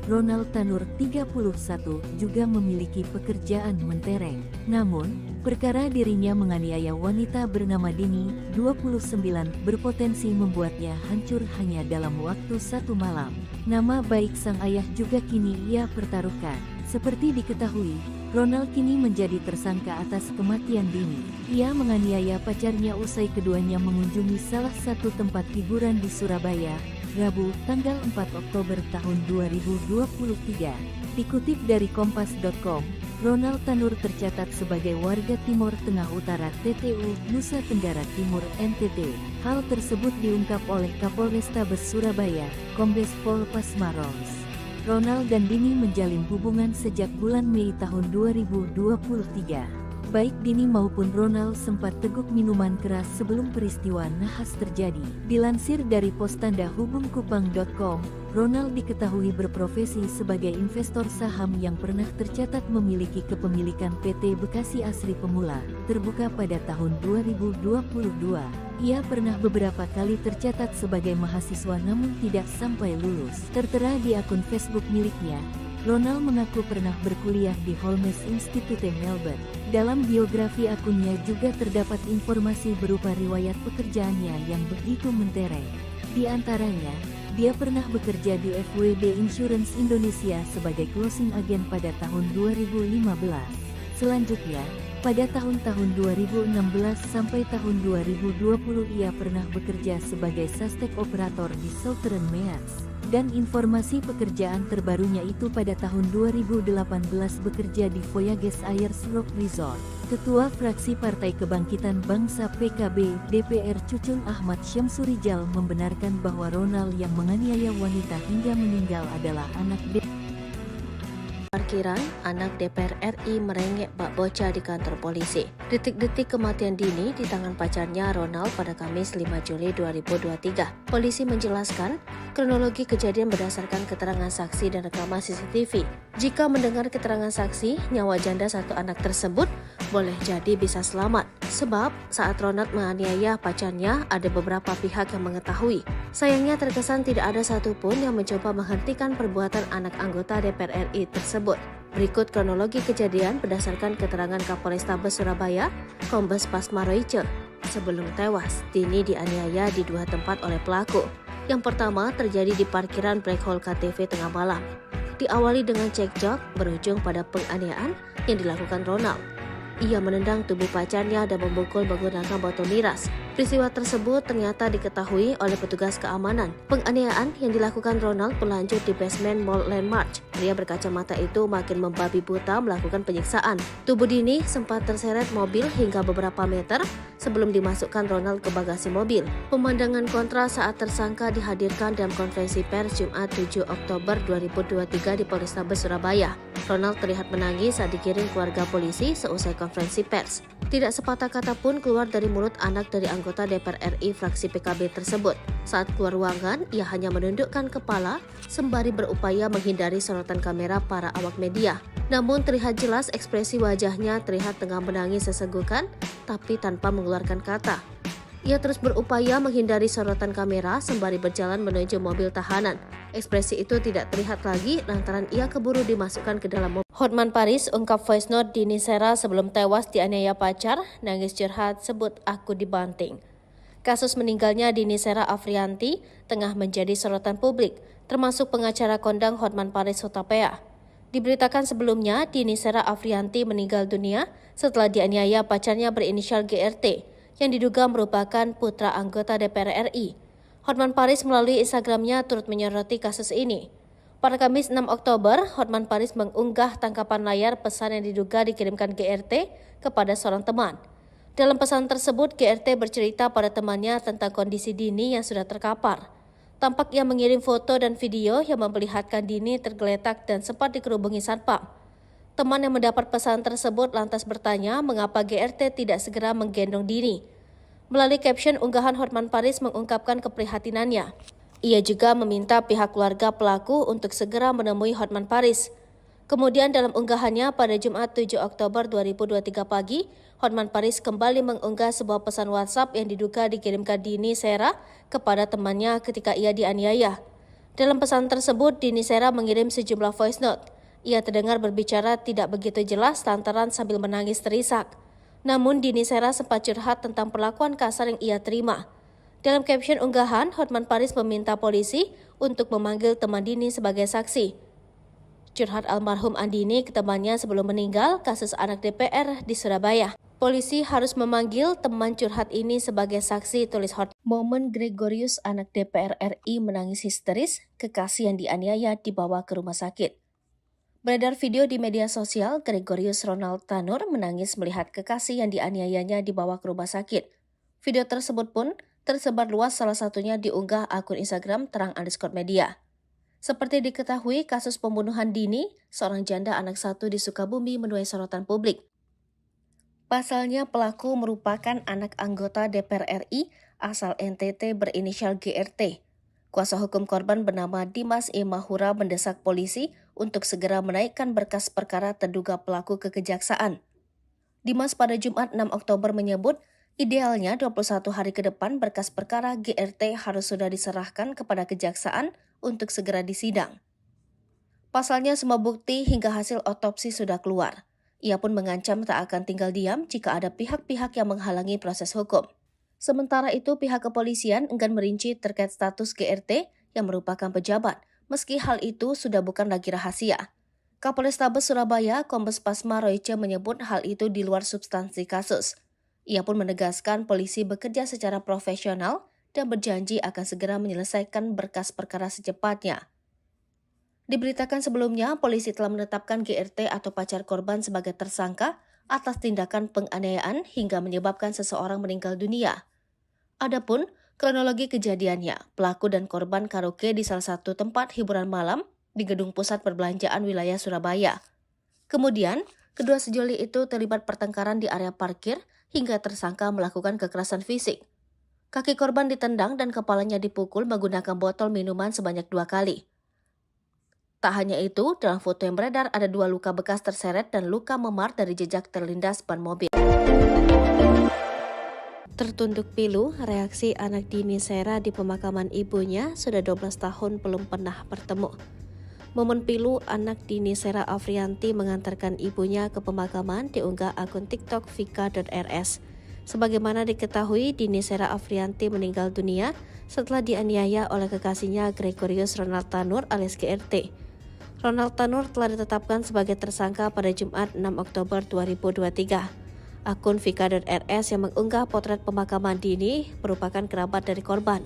Ronald Tanur 31 juga memiliki pekerjaan mentereng. Namun, perkara dirinya menganiaya wanita bernama Dini, 29, berpotensi membuatnya hancur hanya dalam waktu satu malam. Nama baik sang ayah juga kini ia pertaruhkan. Seperti diketahui, Ronald kini menjadi tersangka atas kematian Dini. Ia menganiaya pacarnya usai keduanya mengunjungi salah satu tempat hiburan di Surabaya, Rabu, tanggal 4 Oktober tahun 2023. Dikutip dari kompas.com, Ronald Tanur tercatat sebagai warga Timur Tengah Utara TTU, Nusa Tenggara Timur NTT. Hal tersebut diungkap oleh Kapolrestabes Surabaya, Kombes Pol Pasmaros. Ronald dan Dini menjalin hubungan sejak bulan Mei tahun 2023. Baik Dini maupun Ronald sempat teguk minuman keras sebelum peristiwa nahas terjadi. Dilansir dari Postanda Hubungkupang.com, Ronald diketahui berprofesi sebagai investor saham yang pernah tercatat memiliki kepemilikan PT Bekasi Asri Pemula, terbuka pada tahun 2022. Ia pernah beberapa kali tercatat sebagai mahasiswa namun tidak sampai lulus. Tertera di akun Facebook miliknya, Ronald mengaku pernah berkuliah di Holmes Institute Melbourne. Dalam biografi akunnya juga terdapat informasi berupa riwayat pekerjaannya yang begitu mentereng. Di antaranya, dia pernah bekerja di FWB Insurance Indonesia sebagai closing agent pada tahun 2015. Selanjutnya, pada tahun-tahun 2016 sampai tahun 2020 ia pernah bekerja sebagai suspek operator di Southern Meas. Dan informasi pekerjaan terbarunya itu pada tahun 2018 bekerja di Voyages Ayers Rock Resort. Ketua Fraksi Partai Kebangkitan Bangsa PKB DPR Cucun Ahmad Syamsurijal membenarkan bahwa Ronald yang menganiaya wanita hingga meninggal adalah anak Parkiran, anak DPR RI merengek bak bocah di kantor polisi. Detik-detik kematian Dini di tangan pacarnya Ronald pada Kamis 5 Juli 2023. Polisi menjelaskan kronologi kejadian berdasarkan keterangan saksi dan rekaman CCTV. Jika mendengar keterangan saksi, nyawa janda satu anak tersebut boleh jadi bisa selamat. Sebab saat Ronald menganiaya pacarnya, ada beberapa pihak yang mengetahui. Sayangnya terkesan tidak ada satupun yang mencoba menghentikan perbuatan anak anggota DPR RI tersebut. Berikut kronologi kejadian berdasarkan keterangan Kapolrestabes Surabaya, Kombes Pasmaroice. Sebelum tewas, Dini dianiaya di dua tempat oleh pelaku. Yang pertama terjadi di parkiran Black Hole KTV tengah malam. Diawali dengan cekcok, berujung pada penganiayaan yang dilakukan Ronald. Ia menendang tubuh pacarnya dan memukul menggunakan botol miras. Peristiwa tersebut ternyata diketahui oleh petugas keamanan. Penganiayaan yang dilakukan Ronald berlanjut di basement Mall Landmark. Pria berkacamata itu makin membabi buta melakukan penyiksaan. Tubuh Dini sempat terseret mobil hingga beberapa meter sebelum dimasukkan Ronald ke bagasi mobil. Pemandangan kontra saat tersangka dihadirkan dalam konferensi pers Jumat 7 Oktober 2023 di Polrestabes Surabaya. Ronald terlihat menangis saat dikirim keluarga polisi seusai konferensi pers. Tidak sepatah kata pun keluar dari mulut anak dari anggota DPR RI fraksi PKB tersebut. Saat keluar ruangan, ia hanya menundukkan kepala sembari berupaya menghindari sorotan kamera para awak media. Namun terlihat jelas ekspresi wajahnya terlihat tengah menangis sesenggukan, tapi tanpa mengeluarkan kata. Ia terus berupaya menghindari sorotan kamera sembari berjalan menuju mobil tahanan. Ekspresi itu tidak terlihat lagi lantaran ia keburu dimasukkan ke dalam mobil. Hotman Paris ungkap voice note Dini Sera sebelum tewas dianiaya pacar, nangis curhat sebut aku dibanting. Kasus meninggalnya Dini Sera Afrianti tengah menjadi sorotan publik, termasuk pengacara kondang Hotman Paris Hutapea. Diberitakan sebelumnya, Dini Sera Afrianti meninggal dunia setelah dianiaya pacarnya berinisial GRT, yang diduga merupakan putra anggota DPR RI. Hotman Paris melalui Instagramnya turut menyoroti kasus ini. Pada Kamis 6 Oktober, Hotman Paris mengunggah tangkapan layar pesan yang diduga dikirimkan GRT kepada seorang teman. Dalam pesan tersebut, GRT bercerita pada temannya tentang kondisi Dini yang sudah terkapar. Tampak ia mengirim foto dan video yang memperlihatkan Dini tergeletak dan sempat dikerubungi satpam. Teman yang mendapat pesan tersebut lantas bertanya mengapa GRT tidak segera menggendong Dini. Melalui caption unggahan, Hotman Paris mengungkapkan keprihatinannya. Ia juga meminta pihak keluarga pelaku untuk segera menemui Hotman Paris. Kemudian dalam unggahannya pada Jumat 7 Oktober 2023 pagi, Hotman Paris kembali mengunggah sebuah pesan WhatsApp yang diduga dikirimkan Dini Sera kepada temannya ketika ia dianiaya. Dalam pesan tersebut, Dini Sera mengirim sejumlah voice note. Ia terdengar berbicara tidak begitu jelas lantaran sambil menangis terisak. Namun Dini Sera sempat curhat tentang perlakuan kasar yang ia terima. Dalam caption unggahan, Hotman Paris meminta polisi untuk memanggil teman Dini sebagai saksi. Curhat almarhum Andini ke temannya sebelum meninggal kasus anak DPR di Surabaya. Polisi harus memanggil teman curhat ini sebagai saksi, tulis Hotman. Momen Gregorius anak DPR RI menangis histeris, kekasih yang dianiaya dibawa ke rumah sakit. Beredar video di media sosial, Gregorius Ronald Tanur menangis melihat kekasih yang dianiayanya dibawa ke rumah sakit. Video tersebut pun tersebar luas, salah satunya diunggah akun Instagram _media. Seperti diketahui, kasus pembunuhan dini seorang janda anak satu di Sukabumi menuai sorotan publik. Pasalnya pelaku merupakan anak anggota DPR RI asal NTT berinisial GRT. Kuasa hukum korban bernama Dimas E. Mahura mendesak polisi untuk segera menaikkan berkas perkara terduga pelaku ke kejaksaan. Dimas pada Jumat 6 Oktober menyebut, idealnya 21 hari ke depan berkas perkara GRT harus sudah diserahkan kepada kejaksaan untuk segera disidang. Pasalnya semua bukti hingga hasil otopsi sudah keluar. Ia pun mengancam tak akan tinggal diam jika ada pihak-pihak yang menghalangi proses hukum. Sementara itu, pihak kepolisian enggan merinci terkait status GRT yang merupakan pejabat, meski hal itu sudah bukan lagi rahasia. Kapolrestabes Surabaya, Kombes Pasma Royce menyebut hal itu di luar substansi kasus. Ia pun menegaskan polisi bekerja secara profesional dan berjanji akan segera menyelesaikan berkas perkara secepatnya. Diberitakan sebelumnya, polisi telah menetapkan GRT atau pacar korban sebagai tersangka atas tindakan penganiayaan hingga menyebabkan seseorang meninggal dunia. Adapun kronologi kejadiannya, pelaku dan korban karaoke di salah satu tempat hiburan malam di Gedung Pusat Perbelanjaan wilayah Surabaya. Kemudian, kedua sejoli itu terlibat pertengkaran di area parkir hingga tersangka melakukan kekerasan fisik. Kaki korban ditendang dan kepalanya dipukul menggunakan botol minuman sebanyak 2 kali. Tak hanya itu, dalam foto yang beredar ada 2 luka bekas terseret dan luka memar dari jejak terlindas ban mobil. Tertunduk pilu, reaksi anak Dini Sera di pemakaman ibunya sudah 12 tahun belum pernah bertemu. Momen pilu anak Dini Sera Afrianti mengantarkan ibunya ke pemakaman diunggah akun TikTok vika.rs. Sebagaimana diketahui, Dini Sera Afrianti meninggal dunia setelah dianiaya oleh kekasihnya Gregorius Ronald Tanur alias GRT. Ronald Tanur telah ditetapkan sebagai tersangka pada Jumat 6 Oktober 2023. Akun vika.rs yang mengunggah potret pemakaman Dini merupakan kerabat dari korban.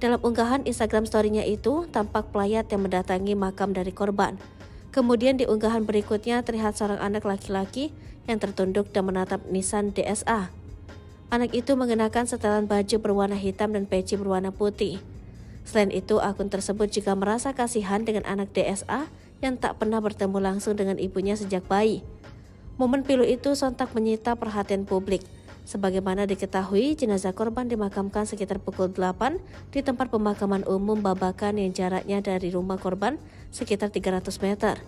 Dalam unggahan Instagram story-nya itu, tampak pelayat yang mendatangi makam dari korban. Kemudian di unggahan berikutnya terlihat seorang anak laki-laki yang tertunduk dan menatap Nissan DSA. Anak itu mengenakan setelan baju berwarna hitam dan peci berwarna putih. Selain itu, akun tersebut juga merasa kasihan dengan anak DSA yang tak pernah bertemu langsung dengan ibunya sejak bayi. Momen pilu itu sontak menyita perhatian publik. Sebagaimana diketahui, jenazah korban dimakamkan sekitar pukul 8 di tempat pemakaman umum Babakan yang jaraknya dari rumah korban sekitar 300 meter.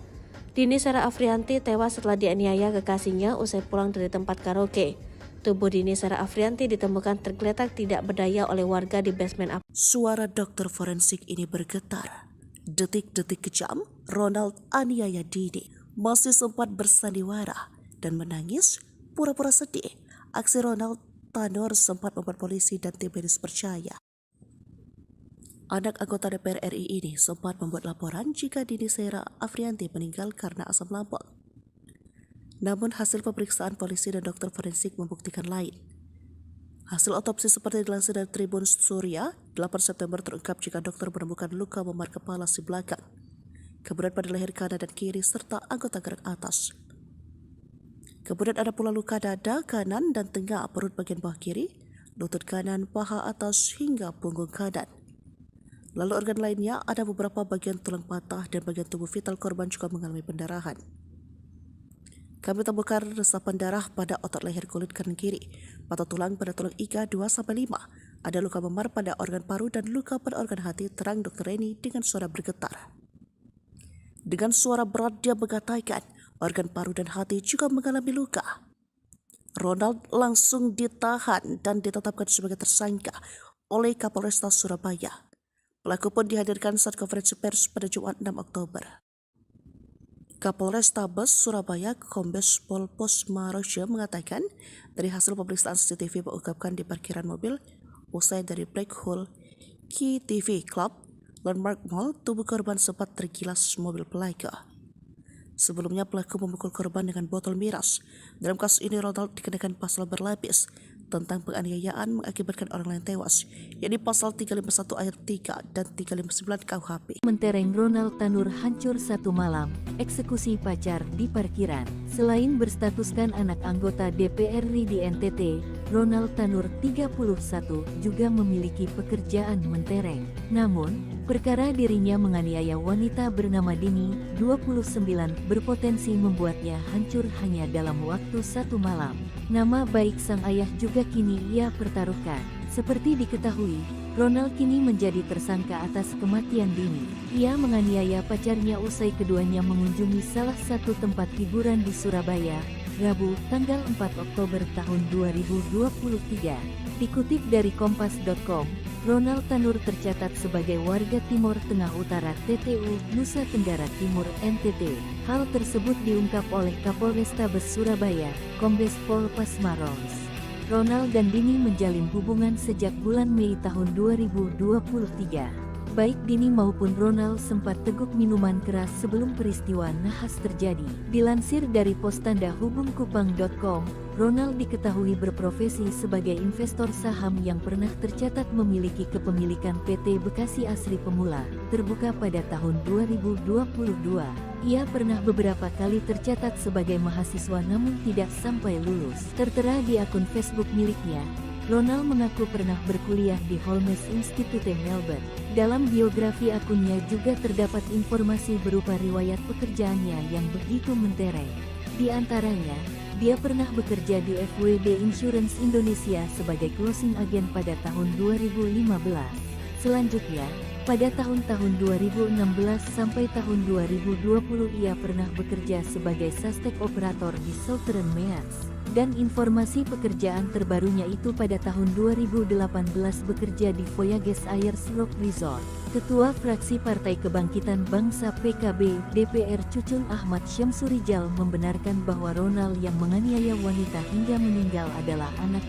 Dini Sera Afrianti tewas setelah dianiaya kekasihnya usai pulang dari tempat karaoke. Tubuh Dini Sera Afrianti ditemukan tergeletak tidak berdaya oleh warga di basement apartemen. Suara dokter forensik ini bergetar. Detik-detik kejam, Ronald aniaya Dini masih sempat bersandiwara dan menangis pura-pura sedih. Aksi Ronald Tanur sempat membuat polisi dan tim medis percaya. Anak anggota DPR RI ini sempat membuat laporan jika Dini Sera Afrianti meninggal karena asam lambung. Namun hasil pemeriksaan polisi dan dokter forensik membuktikan lain. Hasil otopsi seperti dilansir dari Tribun Surya, 8 September terungkap jika dokter menemukan luka memar kepala si belakang, kemudian pada leher kanan dan kiri serta anggota gerak atas. Kemudian ada pula luka dada kanan dan tengah perut bagian bawah kiri, lutut kanan, paha atas hingga punggung kanan. Lalu organ lainnya ada beberapa bagian tulang patah dan bagian tubuh vital korban juga mengalami pendarahan. Kami temukan resapan darah pada otot leher kulit kanan kiri, patah tulang pada tulang iga 2-5, ada luka memar pada organ paru dan luka pada organ hati, terang Dr. Reni dengan suara bergetar. Dengan suara berat dia mengatakan organ paru dan hati juga mengalami luka. Ronald langsung ditahan dan ditetapkan sebagai tersangka oleh Kapolrestabes Surabaya. Pelaku pun dihadirkan saat konferensi pers pada Jumat 6 Oktober. Kapolrestabes Surabaya Kombes Pol Pasma Royce mengatakan dari hasil pemeriksaan CCTV mengungkapkan di parkiran mobil usai dari Black Hole Key TV Club Landmark Mall, tubuh korban sempat tergilas mobil pelaku. Sebelumnya pelaku memukul korban dengan botol miras. Dalam kasus ini Ronald dikenakan pasal berlapis, tentang penganiayaan mengakibatkan orang lain tewas, yakni pasal 351 ayat 3 dan 359 KUHP. Mentereng Ronald Tanur hancur satu malam, eksekusi pacar di parkiran. Selain berstatuskan anak anggota DPR RI di NTT, Ronald Tanur 31 juga memiliki pekerjaan mentereng. Namun, perkara dirinya menganiaya wanita bernama Dini, 29, berpotensi membuatnya hancur hanya dalam waktu satu malam. Nama baik sang ayah juga kini ia pertaruhkan. Seperti diketahui, Ronald kini menjadi tersangka atas kematian Dini. Ia menganiaya pacarnya usai keduanya mengunjungi salah satu tempat hiburan di Surabaya, Rabu, tanggal 4 Oktober tahun 2023. Dikutip dari kompas.com, Ronald Tanur tercatat sebagai warga Timur Tengah Utara TTU, Nusa Tenggara Timur NTT. Hal tersebut diungkap oleh Kapolrestabes Surabaya, Kombes Pol Pasmaros. Ronald dan Dini menjalin hubungan sejak bulan Mei tahun 2023. Baik Dini maupun Ronald sempat teguk minuman keras sebelum peristiwa nahas terjadi. Dilansir dari postandahubungkupang.com, Ronald diketahui berprofesi sebagai investor saham yang pernah tercatat memiliki kepemilikan PT Bekasi Asri Pemula, terbuka pada tahun 2022. Ia pernah beberapa kali tercatat sebagai mahasiswa namun tidak sampai lulus. Tertera di akun Facebook miliknya, Ronald mengaku pernah berkuliah di Holmes Institute Melbourne. Dalam biografi akunnya juga terdapat informasi berupa riwayat pekerjaannya yang begitu mentereng. Di antaranya, dia pernah bekerja di FWD Insurance Indonesia sebagai closing agent pada tahun 2015. Selanjutnya, pada tahun-tahun 2016 sampai tahun 2020 ia pernah bekerja sebagai suspek operator di Southern Meats. Dan informasi pekerjaan terbarunya itu pada tahun 2018 bekerja di Voyages Air Slope Resort. Ketua Fraksi Partai Kebangkitan Bangsa PKB DPR Cucun Ahmad Syamsurijal membenarkan bahwa Ronald yang menganiaya wanita hingga meninggal adalah anak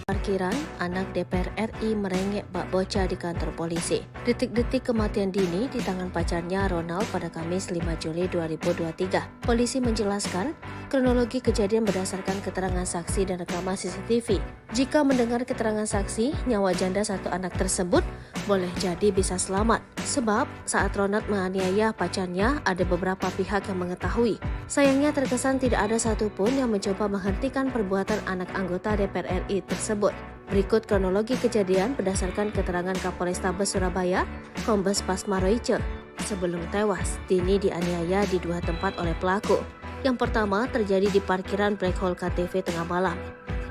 Parkiran, anak DPR RI merengek bak bocah di kantor polisi. Detik-detik kematian Dini di tangan pacarnya Ronald pada Kamis 5 Juli 2023. Polisi menjelaskan, kronologi kejadian berdasarkan keterangan saksi dan rekaman CCTV. Jika mendengar keterangan saksi, nyawa janda satu anak tersebut boleh jadi bisa selamat. Sebab saat Ronald menganiaya pacarnya, ada beberapa pihak yang mengetahui. Sayangnya terkesan tidak ada satupun yang mencoba menghentikan perbuatan anak anggota DPR RI tersebut. Berikut kronologi kejadian berdasarkan keterangan Kapolrestabes Surabaya, Kombes Pasmaroice. Sebelum tewas, Dini dianiaya di dua tempat oleh pelaku. Yang pertama terjadi di parkiran Black Hole KTV tengah malam.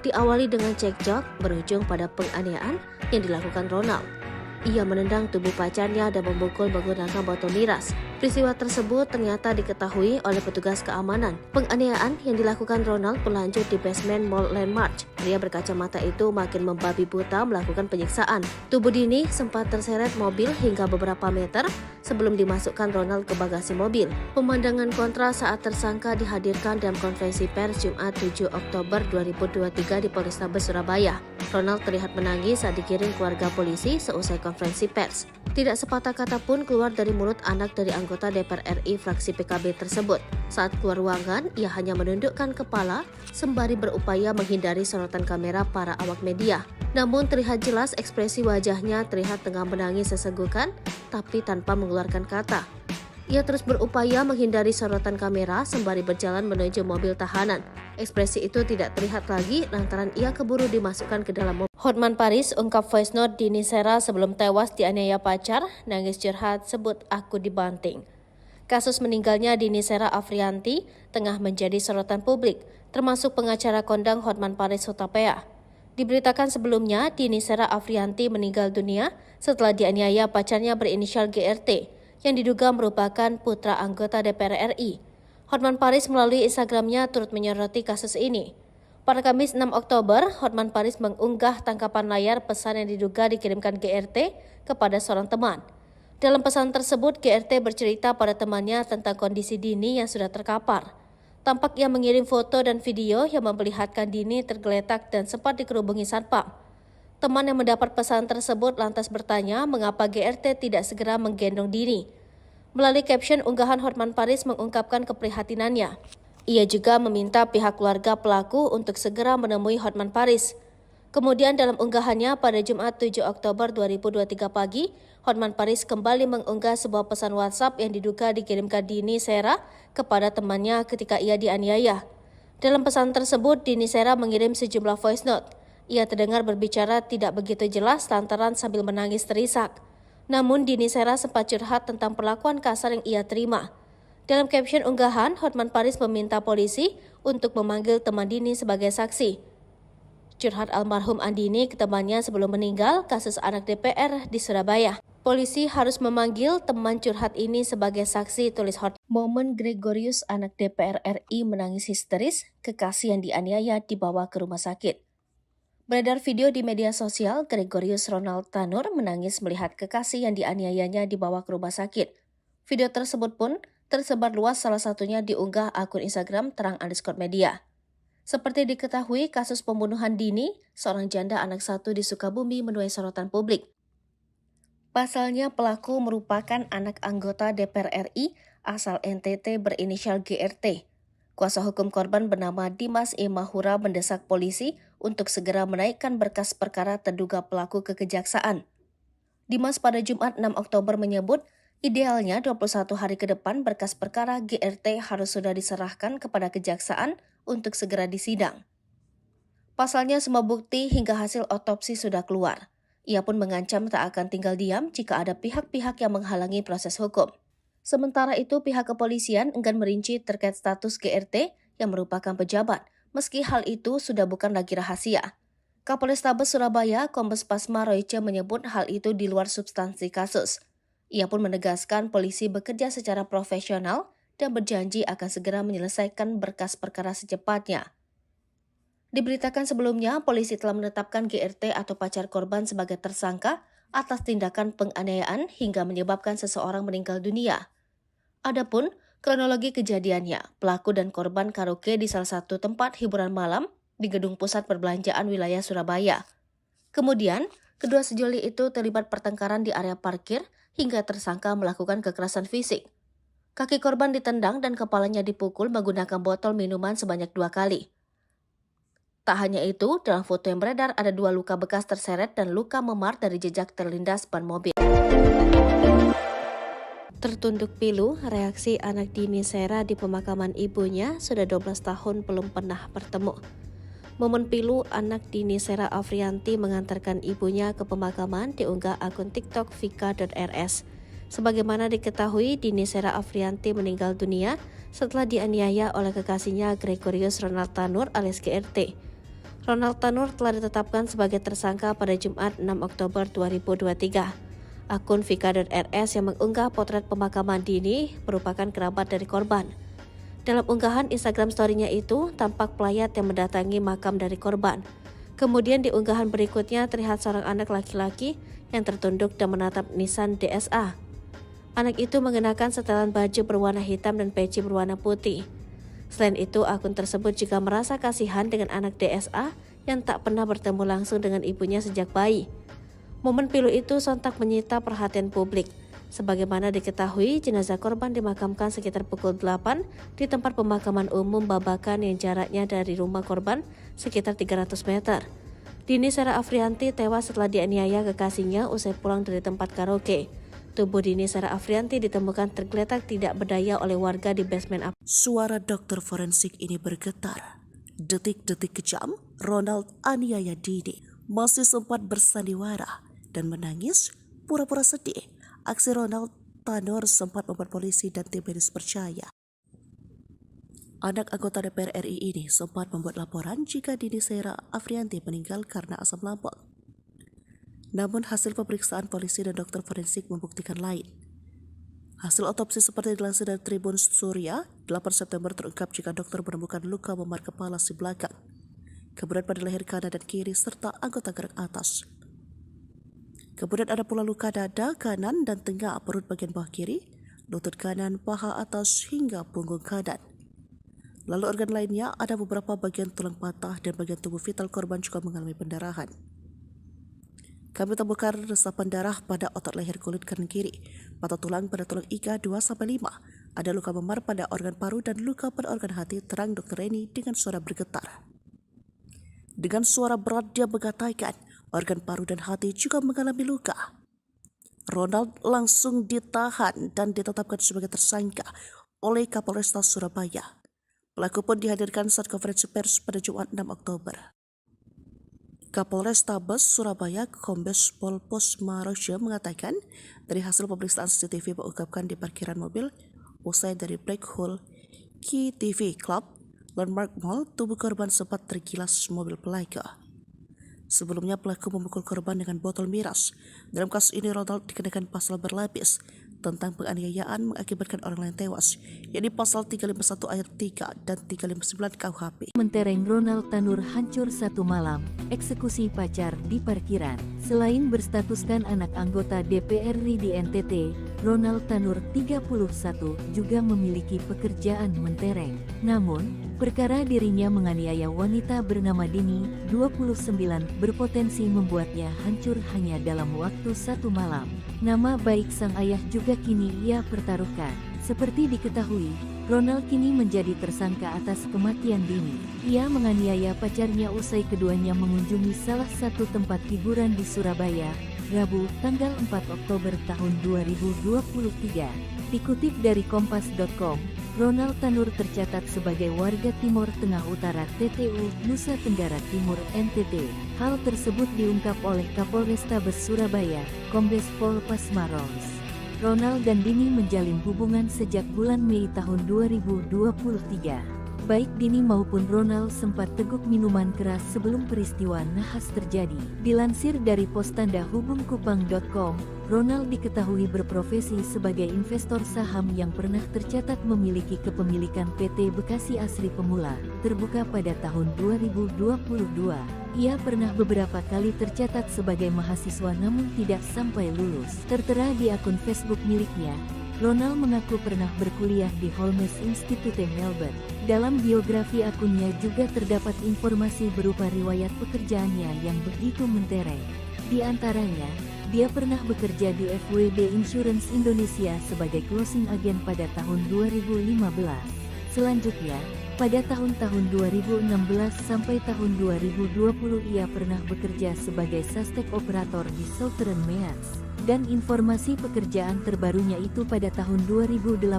Diawali dengan cekcok, berujung pada penganiayaan yang dilakukan Ronald. Ia menendang tubuh pacarnya dan memukul menggunakan botol miras. Peristiwa tersebut ternyata diketahui oleh petugas keamanan. Penganiayaan yang dilakukan Ronald berlanjut di basement Mall Landmark. Pria berkacamata itu makin membabi buta melakukan penyiksaan. Tubuh Dini sempat terseret mobil hingga beberapa meter sebelum dimasukkan Ronald ke bagasi mobil. Pemandangan kontra saat tersangka dihadirkan dalam konferensi pers Jumat 7 Oktober 2023 di Polrestabes Surabaya. Ronald terlihat menangis saat dikirim keluarga polisi seusai konferensi pers. Tidak sepatah kata pun keluar dari mulut anak dari anggota DPR RI fraksi PKB tersebut. Saat keluar ruangan, ia hanya menundukkan kepala sembari berupaya menghindari sorotan kamera para awak media. Namun terlihat jelas ekspresi wajahnya terlihat tengah menangis sesenggukan, tapi tanpa mengeluarkan kata. Ia terus berupaya menghindari sorotan kamera sembari berjalan menuju mobil tahanan. Ekspresi itu tidak terlihat lagi lantaran ia keburu dimasukkan ke dalam mobil. Hotman Paris ungkap voice note Dini Sera sebelum tewas dianiaya pacar, nangis curhat sebut aku dibanting. Kasus meninggalnya Dini Sera Afrianti tengah menjadi sorotan publik, termasuk pengacara kondang Hotman Paris Hutapea. Diberitakan sebelumnya, Dini Sera Afrianti meninggal dunia setelah dianiaya pacarnya berinisial GRT, yang diduga merupakan putra anggota DPR RI. Hotman Paris melalui Instagramnya turut menyoroti kasus ini. Pada Kamis 6 Oktober, Hotman Paris mengunggah tangkapan layar pesan yang diduga dikirimkan GRT kepada seorang teman. Dalam pesan tersebut, GRT bercerita pada temannya tentang kondisi Dini yang sudah terkapar. Tampak ia mengirim foto dan video yang memperlihatkan Dini tergeletak dan sempat dikerubungi satpam. Teman yang mendapat pesan tersebut lantas bertanya mengapa GRT tidak segera menggendong Dini. Melalui caption unggahan Hotman Paris mengungkapkan keprihatinannya. Ia juga meminta pihak keluarga pelaku untuk segera menemui Hotman Paris. Kemudian dalam unggahannya pada Jumat 7 Oktober 2023 pagi, Hotman Paris kembali mengunggah sebuah pesan WhatsApp yang diduga dikirimkan Dini Sera kepada temannya ketika ia dianiaya. Dalam pesan tersebut, Dini Sera mengirim sejumlah voice note. Ia terdengar berbicara tidak begitu jelas lantaran sambil menangis terisak. Namun Dini Sera sempat curhat tentang perlakuan kasar yang ia terima. Dalam caption unggahan, Hotman Paris meminta polisi untuk memanggil teman Dini sebagai saksi. Curhat almarhum Andini ke temannya sebelum meninggal kasus anak DPR di Surabaya. Polisi harus memanggil teman curhat ini sebagai saksi, tulis Hotman. Momen Gregorius anak DPR RI menangis histeris, kekasih yang dianiaya dibawa ke rumah sakit. Beredar video di media sosial, Gregorius Ronald Tanur menangis melihat kekasih yang dianiayanya dibawa ke rumah sakit. Video tersebut pun tersebar luas, salah satunya diunggah akun Instagram terang_media. Seperti diketahui, kasus pembunuhan Dini, seorang janda anak satu di Sukabumi, menuai sorotan publik. Pasalnya pelaku merupakan anak anggota DPR RI asal NTT berinisial GRT. Kuasa hukum korban bernama Dimas E. Mahura mendesak polisi untuk segera menaikkan berkas perkara terduga pelaku ke kejaksaan. Dimas pada Jumat 6 Oktober menyebut, idealnya 21 hari ke depan berkas perkara GRT harus sudah diserahkan kepada kejaksaan untuk segera disidang. Pasalnya semua bukti hingga hasil otopsi sudah keluar. Ia pun mengancam tak akan tinggal diam jika ada pihak-pihak yang menghalangi proses hukum. Sementara itu pihak kepolisian enggan merinci terkait status GRT yang merupakan pejabat, meski hal itu sudah bukan lagi rahasia. Kapolrestabes Surabaya, Kombes Pasma Royce menyebut hal itu di luar substansi kasus. Ia pun menegaskan polisi bekerja secara profesional dan berjanji akan segera menyelesaikan berkas perkara secepatnya. Diberitakan sebelumnya, polisi telah menetapkan GRT atau pacar korban sebagai tersangka atas tindakan penganiayaan hingga menyebabkan seseorang meninggal dunia. Adapun kronologi kejadiannya, pelaku dan korban karaoke di salah satu tempat hiburan malam di gedung pusat perbelanjaan wilayah Surabaya. Kemudian, kedua sejoli itu terlibat pertengkaran di area parkir hingga tersangka melakukan kekerasan fisik. Kaki korban ditendang dan kepalanya dipukul menggunakan botol minuman sebanyak 2 kali. Tak hanya itu, dalam foto yang beredar ada 2 luka bekas terseret dan luka memar dari jejak terlindas ban mobil. Tertunduk pilu, reaksi anak Dini Sera di pemakaman ibunya sudah 12 tahun belum pernah bertemu. Momen pilu anak Dini Sera Afrianti mengantarkan ibunya ke pemakaman diunggah akun TikTok vika.rs. Sebagaimana diketahui, Dini Sera Afrianti meninggal dunia setelah dianiaya oleh kekasihnya Gregorius Ronald Tanur alias GRT. Ronald Tanur telah ditetapkan sebagai tersangka pada Jumat 6 Oktober 2023. Akun vika.rs yang mengunggah potret pemakaman Dini merupakan kerabat dari korban. Dalam unggahan Instagram story-nya itu, tampak pelayat yang mendatangi makam dari korban. Kemudian di unggahan berikutnya terlihat seorang anak laki-laki yang tertunduk dan menatap Nissan DSA. Anak itu mengenakan setelan baju berwarna hitam dan peci berwarna putih. Selain itu, akun tersebut juga merasa kasihan dengan anak DSA yang tak pernah bertemu langsung dengan ibunya sejak bayi. Momen pilu itu sontak menyita perhatian publik. Sebagaimana diketahui, jenazah korban dimakamkan sekitar pukul 8 di tempat pemakaman umum Babakan yang jaraknya dari rumah korban sekitar 300 meter. Dini Sera Afrianti tewas setelah dianiaya kekasihnya usai pulang dari tempat karaoke. Tubuh Dini Sera Afrianti ditemukan tergeletak tidak berdaya oleh warga di basement apartemen. Suara dokter forensik ini bergetar. Detik-detik kejam, Ronald aniaya Dini masih sempat bersandiwara dan menangis pura-pura sedih. Aksi Ronald Tanur sempat membuat polisi dan tim medis percaya. Anak anggota DPR RI ini sempat membuat laporan jika Dini Sera Afrianti meninggal karena asam lambung. Namun hasil pemeriksaan polisi dan dokter forensik membuktikan lain. Hasil otopsi seperti dilansir dari Tribun Surya, 8 September terungkap jika dokter menemukan luka memar kepala si belakang, kemudian pada leher kanan dan kiri serta anggota gerak atas. Kemudian ada pula luka dada kanan dan tengah perut bagian bawah kiri, lutut kanan, paha atas hingga punggung kanan. Lalu organ lainnya ada beberapa bagian tulang patah dan bagian tubuh vital korban juga mengalami pendarahan. Kami temukan resapan darah pada otot leher kulit kanan kiri, patah tulang pada tulang iga 2-5, Ada luka memar pada organ paru dan luka pada organ hati, terang Dr. Reni dengan suara bergetar. Dengan suara berat dia mengatakan organ paru dan hati juga mengalami luka. Ronald langsung ditahan dan ditetapkan sebagai tersangka oleh Kapolresta Surabaya. Pelaku pun dihadirkan saat konferensi pers pada Jumat 6 Oktober. Kapolrestabes Surabaya Kombes Pol Posmarojo mengatakan dari hasil pemeriksaan CCTV mengungkapkan di parkiran mobil usai dari Black Hole KTV Club Landmark Mall, tubuh korban sempat tergilas mobil pelaku. Sebelumnya pelaku memukul korban dengan botol miras. Dalam kasus ini Ronald dikenakan pasal berlapis tentang penganiayaan mengakibatkan orang lain tewas, yakni pasal 351 ayat 3 dan 359 KUHP. Mentereng Ronald Tanur hancur satu malam, eksekusi pacar di parkiran. Selain berstatuskan anak anggota DPR RI di NTT, Ronald Tanur 31 juga memiliki pekerjaan mentereng. Namun, perkara dirinya menganiaya wanita bernama Dini, 29, berpotensi membuatnya hancur hanya dalam waktu satu malam. Nama baik sang ayah juga kini ia pertaruhkan. Seperti diketahui, Ronald kini menjadi tersangka atas kematian Dini. Ia menganiaya pacarnya usai keduanya mengunjungi salah satu tempat hiburan di Surabaya, Rabu, tanggal 4 Oktober tahun 2023. Dikutip dari kompas.com, Ronald Tanur tercatat sebagai warga Timur Tengah Utara TTU, Nusa Tenggara Timur NTT. Hal tersebut diungkap oleh Kapolrestabes Surabaya, Kombes Pol Pasmarojo. Ronald dan Dini menjalin hubungan sejak bulan Mei tahun 2023. Baik Dini maupun Ronald sempat teguk minuman keras sebelum peristiwa nahas terjadi. Dilansir dari postandahubungkupang.com, Ronald diketahui berprofesi sebagai investor saham yang pernah tercatat memiliki kepemilikan PT Bekasi Asri Pemula, terbuka pada tahun 2022. Ia pernah beberapa kali tercatat sebagai mahasiswa namun tidak sampai lulus. Tertera di akun Facebook miliknya, Ronald mengaku pernah berkuliah di Holmes Institute Melbourne. Dalam biografi akunnya juga terdapat informasi berupa riwayat pekerjaannya yang begitu mentereng. Di antaranya, dia pernah bekerja di FWD Insurance Indonesia sebagai closing agent pada tahun 2015. Selanjutnya, pada tahun-tahun 2016 sampai tahun 2020 ia pernah bekerja sebagai suspek operator di Southern Meats. Dan informasi pekerjaan terbarunya itu pada tahun 2018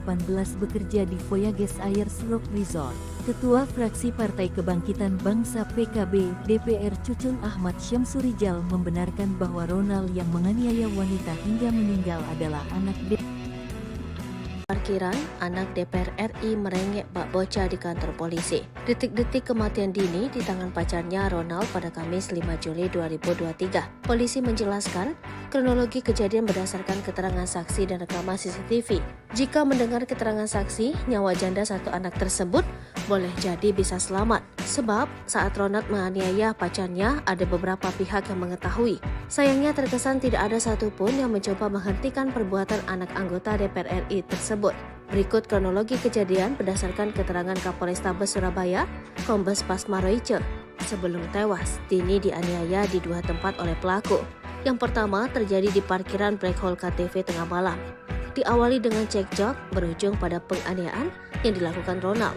bekerja di Voyages Ayers Rock Resort. Ketua Fraksi Partai Kebangkitan Bangsa PKB DPR Cucun Ahmad Syamsurijal membenarkan bahwa Ronald yang menganiaya wanita hingga meninggal adalah anak Parkiran, anak DPR RI merengek bak bocah di kantor polisi. Detik-detik kematian Dini di tangan pacarnya Ronald pada Kamis 5 Juli 2023. Polisi menjelaskan kronologi kejadian berdasarkan keterangan saksi dan rekaman CCTV. Jika mendengar keterangan saksi, nyawa janda satu anak tersebut boleh jadi bisa selamat. Sebab saat Ronald menganiaya pacarnya, ada beberapa pihak yang mengetahui. Sayangnya terkesan tidak ada satupun yang mencoba menghentikan perbuatan anak anggota DPR RI tersebut. Berikut kronologi kejadian berdasarkan keterangan Kapolrestabes Surabaya, Kombes Pasmarojo. Sebelum tewas, Dini dianiaya di dua tempat oleh pelaku. Yang pertama terjadi di parkiran Black Hole KTV tengah malam. Diawali dengan cekcok berujung pada penganiayaan yang dilakukan Ronald.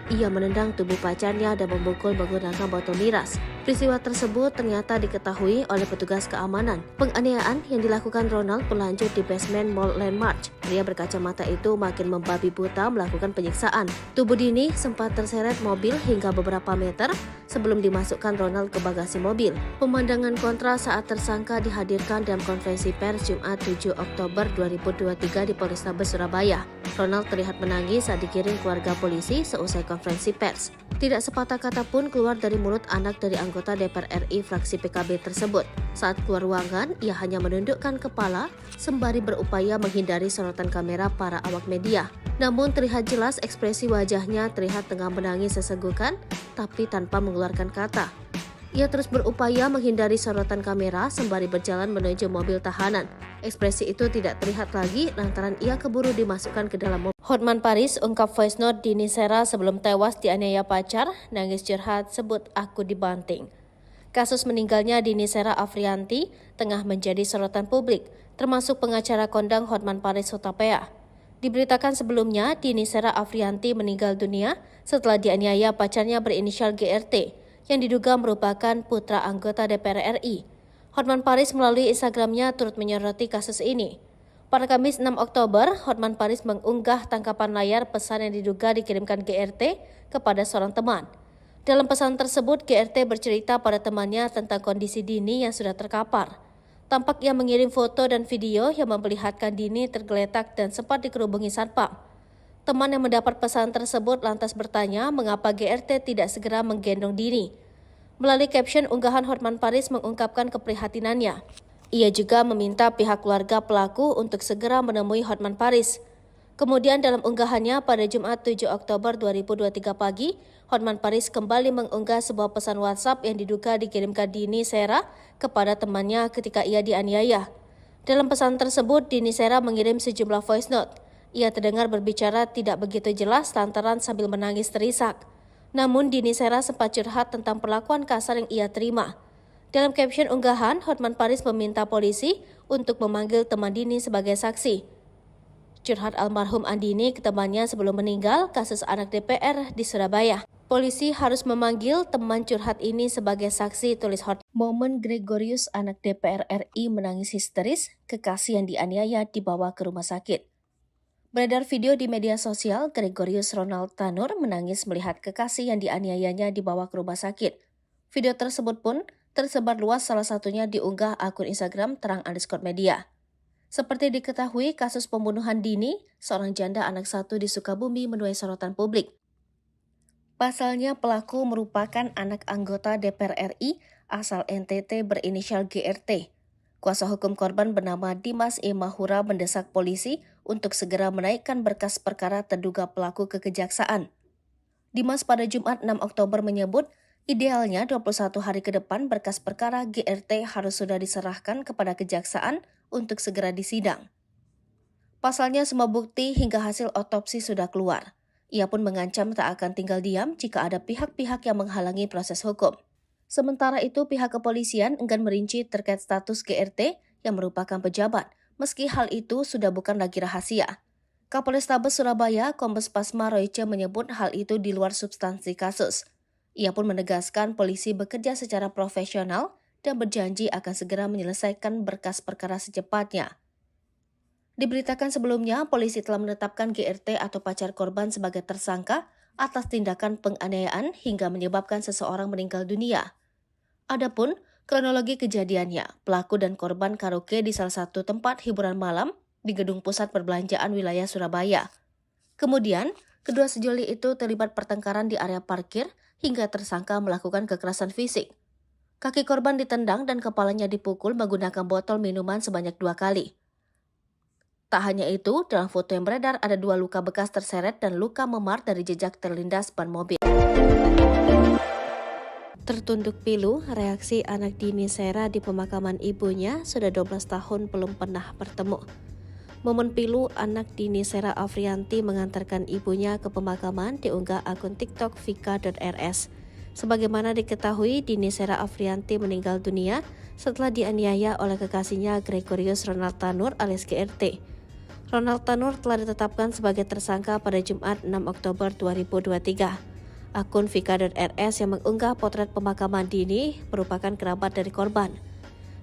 Ia menendang tubuh pacarnya dan memukul menggunakan botol miras. Peristiwa tersebut ternyata diketahui oleh petugas keamanan. Penganiayaan yang dilakukan Ronald berlanjut di basement Mall Landmark. Pria berkacamata itu makin membabi buta melakukan penyiksaan. Tubuh Dini sempat terseret mobil hingga beberapa meter sebelum dimasukkan Ronald ke bagasi mobil. Pemandangan kontra saat tersangka dihadirkan dalam konferensi pers Jumat 7 Oktober 2023 di Polrestabes Surabaya. Ronald terlihat menangis saat digiring keluarga polisi seusai konferensi pers. Tidak sepatah kata pun keluar dari mulut anak dari anggota DPR RI fraksi PKB tersebut. Saat keluar ruangan, ia hanya menundukkan kepala sembari berupaya menghindari sorotan kamera para awak media. Namun terlihat jelas ekspresi wajahnya terlihat tengah menangis sesenggukan, tapi tanpa mengeluarkan kata. Ia terus berupaya menghindari sorotan kamera sembari berjalan menuju mobil tahanan. Ekspresi itu tidak terlihat lagi lantaran ia keburu dimasukkan ke dalam mobil. Hotman Paris ungkap voice note Dini Sera sebelum tewas dianiaya pacar, nangis curhat sebut aku dibanting. Kasus meninggalnya Dini Sera Afrianti tengah menjadi sorotan publik, termasuk pengacara kondang Hotman Paris Hutapea. Diberitakan sebelumnya, Dini Sera Afrianti meninggal dunia setelah dianiaya pacarnya berinisial GRT yang diduga merupakan putra anggota DPR RI. Hotman Paris melalui Instagramnya turut menyoroti kasus ini. Pada Kamis 6 Oktober, Hotman Paris mengunggah tangkapan layar pesan yang diduga dikirimkan GRT kepada seorang teman. Dalam pesan tersebut, GRT bercerita pada temannya tentang kondisi Dini yang sudah terkapar. Tampak ia mengirim foto dan video yang memperlihatkan Dini tergeletak dan sempat dikerubungi satpam. Teman yang mendapat pesan tersebut lantas bertanya mengapa GRT tidak segera menggendong Dini. Melalui caption unggahan, Hotman Paris mengungkapkan keprihatinannya. Ia juga meminta pihak keluarga pelaku untuk segera menemui Hotman Paris. Kemudian dalam unggahannya pada Jumat 7 Oktober 2023 pagi, Hotman Paris kembali mengunggah sebuah pesan WhatsApp yang diduga dikirimkan Dini Sera kepada temannya ketika ia dianiaya. Dalam pesan tersebut, Dini Sera mengirim sejumlah voice note. Ia terdengar berbicara tidak begitu jelas lantaran sambil menangis terisak. Namun Dini Sera sempat curhat tentang perlakuan kasar yang ia terima. Dalam caption unggahan, Hotman Paris meminta polisi untuk memanggil teman Dini sebagai saksi. Curhat almarhum Andini ke temannya sebelum meninggal kasus anak DPR di Surabaya. Polisi harus memanggil teman curhat ini sebagai saksi, tulis Hotman. Momen Gregorius anak DPR RI menangis histeris, kekasih yang dianiaya dibawa ke rumah sakit. Beredar video di media sosial, Gregorius Ronald Tanur menangis melihat kekasih yang dianiayanya dibawa ke rumah sakit. Video tersebut pun tersebar luas, salah satunya diunggah akun Instagram terang_media. Seperti diketahui, kasus pembunuhan Dini, seorang janda anak satu di Sukabumi, menuai sorotan publik. Pasalnya pelaku merupakan anak anggota DPR RI asal NTT berinisial GRT. Kuasa hukum korban bernama Dimas E. Mahura mendesak polisi untuk segera menaikkan berkas perkara terduga pelaku ke kejaksaan. Dimas pada Jumat 6 Oktober menyebut, idealnya 21 hari ke depan berkas perkara GRT harus sudah diserahkan kepada kejaksaan untuk segera disidang. Pasalnya semua bukti hingga hasil otopsi sudah keluar. Ia pun mengancam tak akan tinggal diam jika ada pihak-pihak yang menghalangi proses hukum. Sementara itu pihak kepolisian enggan merinci terkait status GRT yang merupakan pejabat, meski hal itu sudah bukan lagi rahasia. Kapolrestabes Surabaya, Kombes Pasma Royce menyebut hal itu di luar substansi kasus. Ia pun menegaskan polisi bekerja secara profesional dan berjanji akan segera menyelesaikan berkas perkara secepatnya. Diberitakan sebelumnya, polisi telah menetapkan GRT atau pacar korban sebagai tersangka atas tindakan penganiayaan hingga menyebabkan seseorang meninggal dunia. Adapun kronologi kejadiannya, pelaku dan korban karaoke di salah satu tempat hiburan malam di gedung pusat perbelanjaan wilayah Surabaya. Kemudian, kedua sejoli itu terlibat pertengkaran di area parkir hingga tersangka melakukan kekerasan fisik. Kaki korban ditendang dan kepalanya dipukul menggunakan botol minuman sebanyak 2 kali. Tak hanya itu, dalam foto yang beredar ada 2 luka bekas terseret dan luka memar dari jejak terlindas ban mobil. Tertunduk pilu, reaksi anak Dini Sera di pemakaman ibunya sudah 12 tahun belum pernah bertemu. Momen pilu anak Dini Sera Afrianti mengantarkan ibunya ke pemakaman diunggah akun TikTok vika.rs. Sebagaimana diketahui, Dini Sera Afrianti meninggal dunia setelah dianiaya oleh kekasihnya Gregorius Ronald Tanur alias GRT. Ronald Tanur telah ditetapkan sebagai tersangka pada Jumat 6 Oktober 2023. Akun vika.rs yang mengunggah potret pemakaman Dini merupakan kerabat dari korban.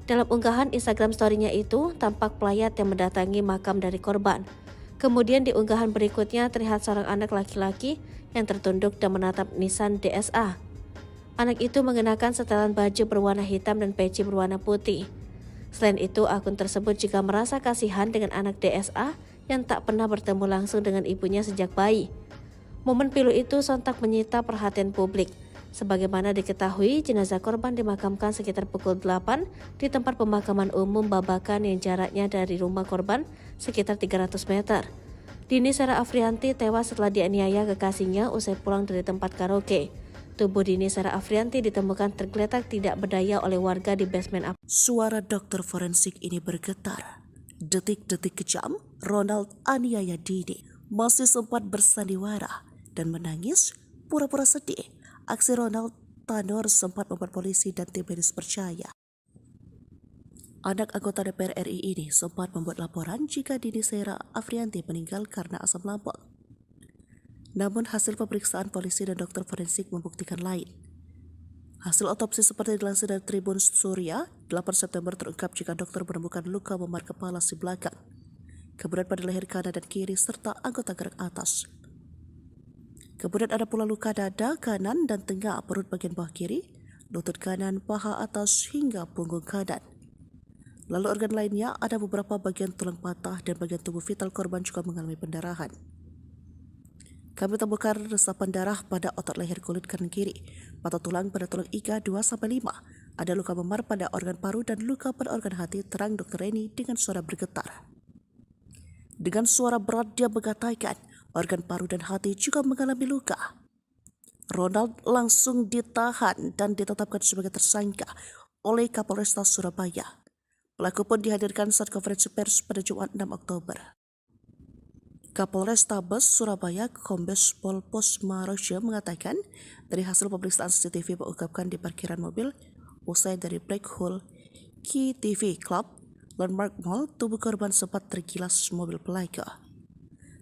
Dalam unggahan Instagram story-nya itu, tampak pelayat yang mendatangi makam dari korban. Kemudian di unggahan berikutnya terlihat seorang anak laki-laki yang tertunduk dan menatap nisan DSA. Anak itu mengenakan setelan baju berwarna hitam dan peci berwarna putih. Selain itu, akun tersebut juga merasa kasihan dengan anak DSA yang tak pernah bertemu langsung dengan ibunya sejak bayi. Momen pilu itu sontak menyita perhatian publik. Sebagaimana diketahui, jenazah korban dimakamkan sekitar pukul 8 di tempat pemakaman umum Babakan yang jaraknya dari rumah korban sekitar 300 meter. Dini Sera Afrianti tewas setelah dianiaya kekasihnya usai pulang dari tempat karaoke. Tubuh Dini Sera Afrianti ditemukan tergeletak tidak berdaya oleh warga di basement apartemen. Suara dokter forensik ini bergetar. Detik-detik kejam, Ronald aniaya Dini masih sempat bersandiwara dan menangis pura-pura sedih. Aksi Ronald Tanur sempat membuat polisi dan tim medis percaya Anak anggota DPR RI ini sempat membuat laporan jika Dini Sera Afrianti meninggal karena asam lambung. Namun hasil pemeriksaan polisi dan dokter forensik membuktikan lain. Hasil otopsi seperti dilansir dari Tribun Surya, 8 September terungkap jika dokter menemukan luka memar kepala si belakang, kemudian pada leher kanan dan kiri serta anggota gerak atas. Kemudian ada pula luka dada kanan dan tengah perut bagian bawah kiri, lutut kanan, paha atas hingga punggung kanan. Lalu organ lainnya ada beberapa bagian tulang patah dan bagian tubuh vital korban juga mengalami pendarahan. Kami temukan resapan darah pada otot leher kulit kanan kiri, patah tulang pada tulang iga 2-5, ada luka memar pada organ paru dan luka pada organ hati, terang Dr. Reni dengan suara bergetar. Dengan suara berat dia mengatakan organ paru dan hati juga mengalami luka. Ronald langsung ditahan dan ditetapkan sebagai tersangka oleh Kapolresta Surabaya. Pelaku pun dihadirkan saat konferensi pers pada Jumat 6 Oktober. Kapolrestabes Surabaya Kombes Pol Posmaroja mengatakan dari hasil pemeriksaan CCTV mengungkapkan di parkiran mobil usai dari Black Hole KTV Club Landmark Mall, tubuh korban sempat tergilas mobil pelaku.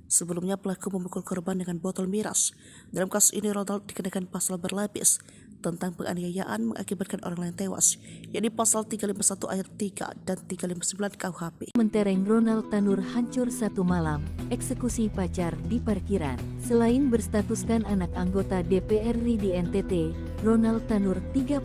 Sebelumnya pelaku memukul korban dengan botol miras. Dalam kasus ini Ronald dikenakan pasal berlapis tentang penganiayaan mengakibatkan orang lain tewas, yakni pasal 351 ayat 3 dan 359 KUHP. Mentereng Ronald Tanur hancur satu malam, eksekusi pacar di parkiran. Selain berstatuskan anak anggota DPR RI di NTT, Ronald Tanur 31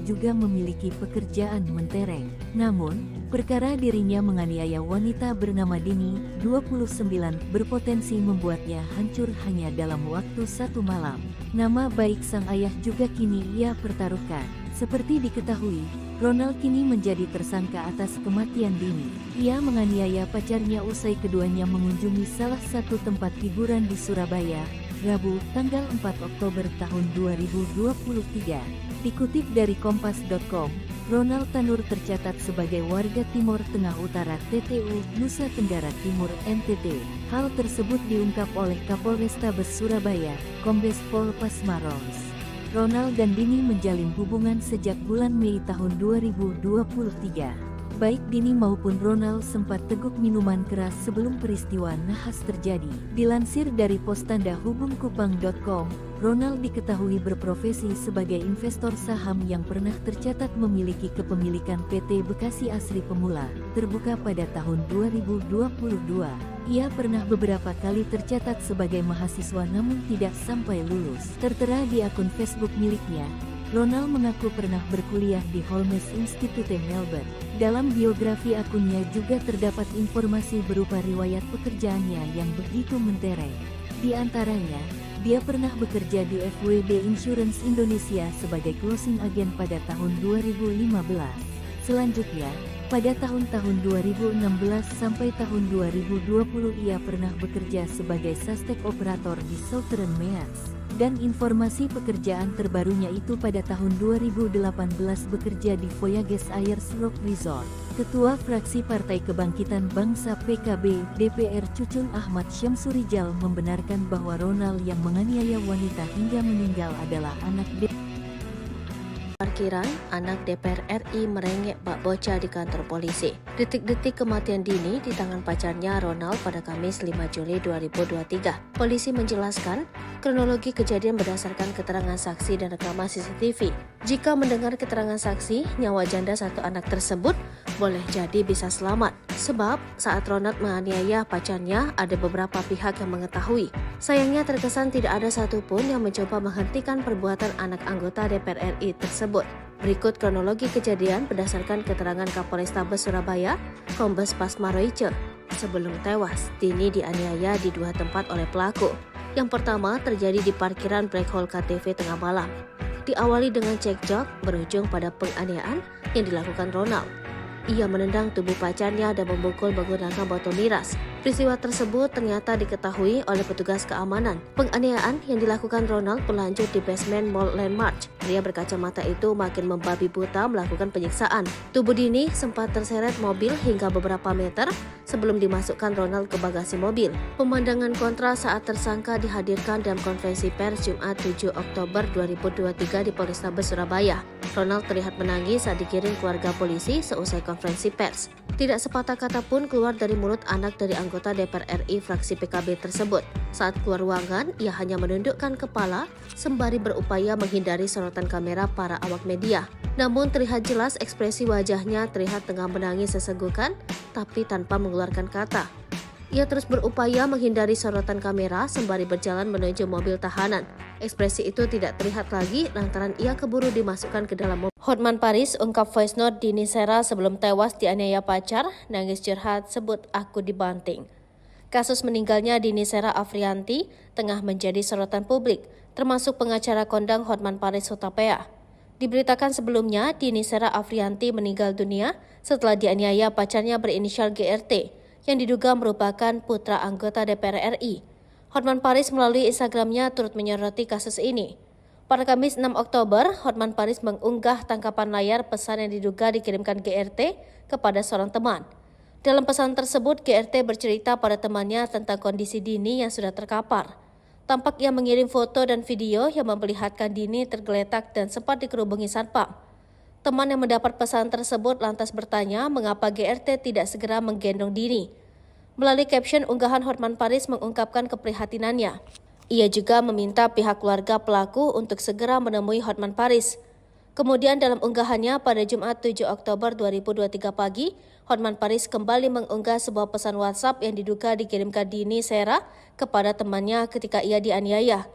juga memiliki pekerjaan mentereng. Namun, perkara dirinya menganiaya wanita bernama Dini, 29, berpotensi membuatnya hancur hanya dalam waktu satu malam. Nama baik sang ayah juga kini ia pertaruhkan. Seperti diketahui, Ronald kini menjadi tersangka atas kematian Dini. Ia menganiaya pacarnya usai keduanya mengunjungi salah satu tempat hiburan di Surabaya, Rabu, tanggal 4 Oktober tahun 2023. Dikutip dari Kompas.com, Ronald Tanur tercatat sebagai warga Timur Tengah Utara TTU, Nusa Tenggara Timur NTT. Hal tersebut diungkap oleh Kapolrestabes Surabaya, Kombes Pol Pasmaros. Ronald dan Dini menjalin hubungan sejak bulan Mei tahun 2023. Baik Dini maupun Ronald sempat teguk minuman keras sebelum peristiwa nahas terjadi. Dilansir dari Postanda Hubungkupang.com, Ronald diketahui berprofesi sebagai investor saham yang pernah tercatat memiliki kepemilikan PT Bekasi Asri Pemula, terbuka pada tahun 2022. Ia pernah beberapa kali tercatat sebagai mahasiswa namun tidak sampai lulus. Tertera di akun Facebook miliknya, Ronald mengaku pernah berkuliah di Holmes Institute Melbourne. Dalam biografi akunnya juga terdapat informasi berupa riwayat pekerjaannya yang begitu mentereng. Di antaranya, dia pernah bekerja di FWD Insurance Indonesia sebagai closing agent pada tahun 2015. Selanjutnya, pada tahun-tahun 2016 sampai tahun 2020 ia pernah bekerja sebagai suspek operator di Southern Meats. Dan informasi pekerjaan terbarunya itu pada tahun 2018 bekerja di Voyages Ayers Rock Resort. Ketua Fraksi Partai Kebangkitan Bangsa PKB DPR Cucun Ahmad Syamsurijal membenarkan bahwa Ronald yang menganiaya wanita hingga meninggal adalah anak Parkiran, anak DPR RI merengek bak bocah di kantor polisi. Detik-detik kematian Dini di tangan pacarnya Ronald pada Kamis 5 Juli 2023. Polisi menjelaskan kronologi kejadian berdasarkan keterangan saksi dan rekaman CCTV. Jika mendengar keterangan saksi, nyawa janda satu anak tersebut boleh jadi bisa selamat. Sebab saat Ronald menganiaya pacarnya ada beberapa pihak yang mengetahui. Sayangnya terkesan tidak ada satupun yang mencoba menghentikan perbuatan anak anggota DPR RI tersebut. Berikut kronologi kejadian berdasarkan keterangan Kapolrestabes Surabaya, Kombes Pasmaroice. Sebelum tewas, Dini dianiaya di dua tempat oleh pelaku. Yang pertama terjadi di parkiran Black Hole KTV tengah malam. Diawali dengan cekcok berujung pada penganiayaan yang dilakukan Ronald. Ia menendang tubuh pacarnya dan memukul menggunakan botol miras. Peristiwa tersebut ternyata diketahui oleh petugas keamanan. Penganiayaan yang dilakukan Ronald berlanjut di basement Mall Landmark. Pria berkacamata itu makin membabi buta melakukan penyiksaan. Tubuh Dini sempat terseret mobil hingga beberapa meter sebelum dimasukkan Ronald ke bagasi mobil. Pemandangan kontra saat tersangka dihadirkan dalam konferensi pers Jumat 7 Oktober 2023 di Polrestabes Surabaya. Ronald terlihat menangis saat digiring keluarga polisi seusai konferensi pers. Tidak sepatah kata pun keluar dari mulut anak dari anggota DPR RI fraksi PKB tersebut. Saat keluar ruangan, ia hanya menundukkan kepala sembari berupaya menghindari sorotan kamera para awak media. Namun terlihat jelas ekspresi wajahnya terlihat tengah menangis sesenggukan, tapi tanpa mengeluarkan kata. Ia terus berupaya menghindari sorotan kamera sembari berjalan menuju mobil tahanan. Ekspresi itu tidak terlihat lagi lantaran ia keburu dimasukkan ke dalam mobil. Hotman Paris ungkap voice note Dini Sera sebelum tewas dianiaya pacar, nangis curhat sebut aku dibanting. Kasus meninggalnya Dini Sera Afrianti tengah menjadi sorotan publik, termasuk pengacara kondang Hotman Paris Hutapea. Diberitakan sebelumnya, Dini Sera Afrianti meninggal dunia setelah dianiaya pacarnya berinisial GRT, yang diduga merupakan putra anggota DPR RI. Hotman Paris melalui Instagramnya turut menyoroti kasus ini. Pada Kamis 6 Oktober, Hotman Paris mengunggah tangkapan layar pesan yang diduga dikirimkan GRT kepada seorang teman. Dalam pesan tersebut, GRT bercerita pada temannya tentang kondisi Dini yang sudah terkapar. Tampak ia mengirim foto dan video yang memperlihatkan Dini tergeletak dan sempat dikerubungi satpam. Teman yang mendapat pesan tersebut lantas bertanya mengapa GRT tidak segera menggendong Dini. Melalui caption unggahan, Hotman Paris mengungkapkan keprihatinannya. Ia juga meminta pihak keluarga pelaku untuk segera menemui Hotman Paris. Kemudian dalam unggahannya pada Jumat 7 Oktober 2023 pagi, Hotman Paris kembali mengunggah sebuah pesan WhatsApp yang diduga dikirimkan Dini Sera kepada temannya ketika ia dianiaya.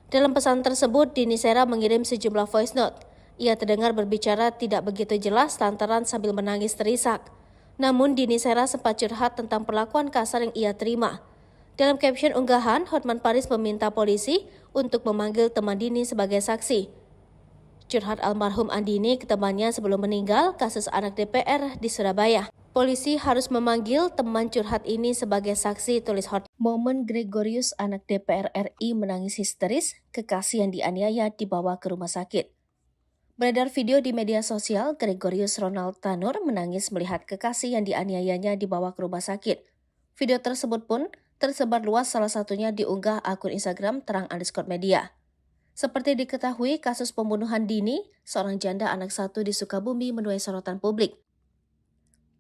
Dalam pesan tersebut, Dini Sera mengirim sejumlah voice note. Ia terdengar berbicara tidak begitu jelas lantaran sambil menangis terisak. Namun Dini Sera sempat curhat tentang perlakuan kasar yang ia terima. Dalam caption unggahan, Hotman Paris meminta polisi untuk memanggil teman Dini sebagai saksi. Curhat almarhum Andini ke temannya sebelum meninggal kasus anak DPR di Surabaya. Polisi harus memanggil teman curhat ini sebagai saksi, tulis Hotman. Momen Gregorius anak DPR RI menangis histeris, kekasih yang dianiaya dibawa ke rumah sakit. Beredar video di media sosial, Gregorius Ronald Tanur menangis melihat kekasih yang dianiayanya dibawa ke rumah sakit. Video tersebut pun tersebar luas, salah satunya diunggah akun Instagram terang_media. Seperti diketahui, kasus pembunuhan Dini, seorang janda anak satu di Sukabumi, menuai sorotan publik.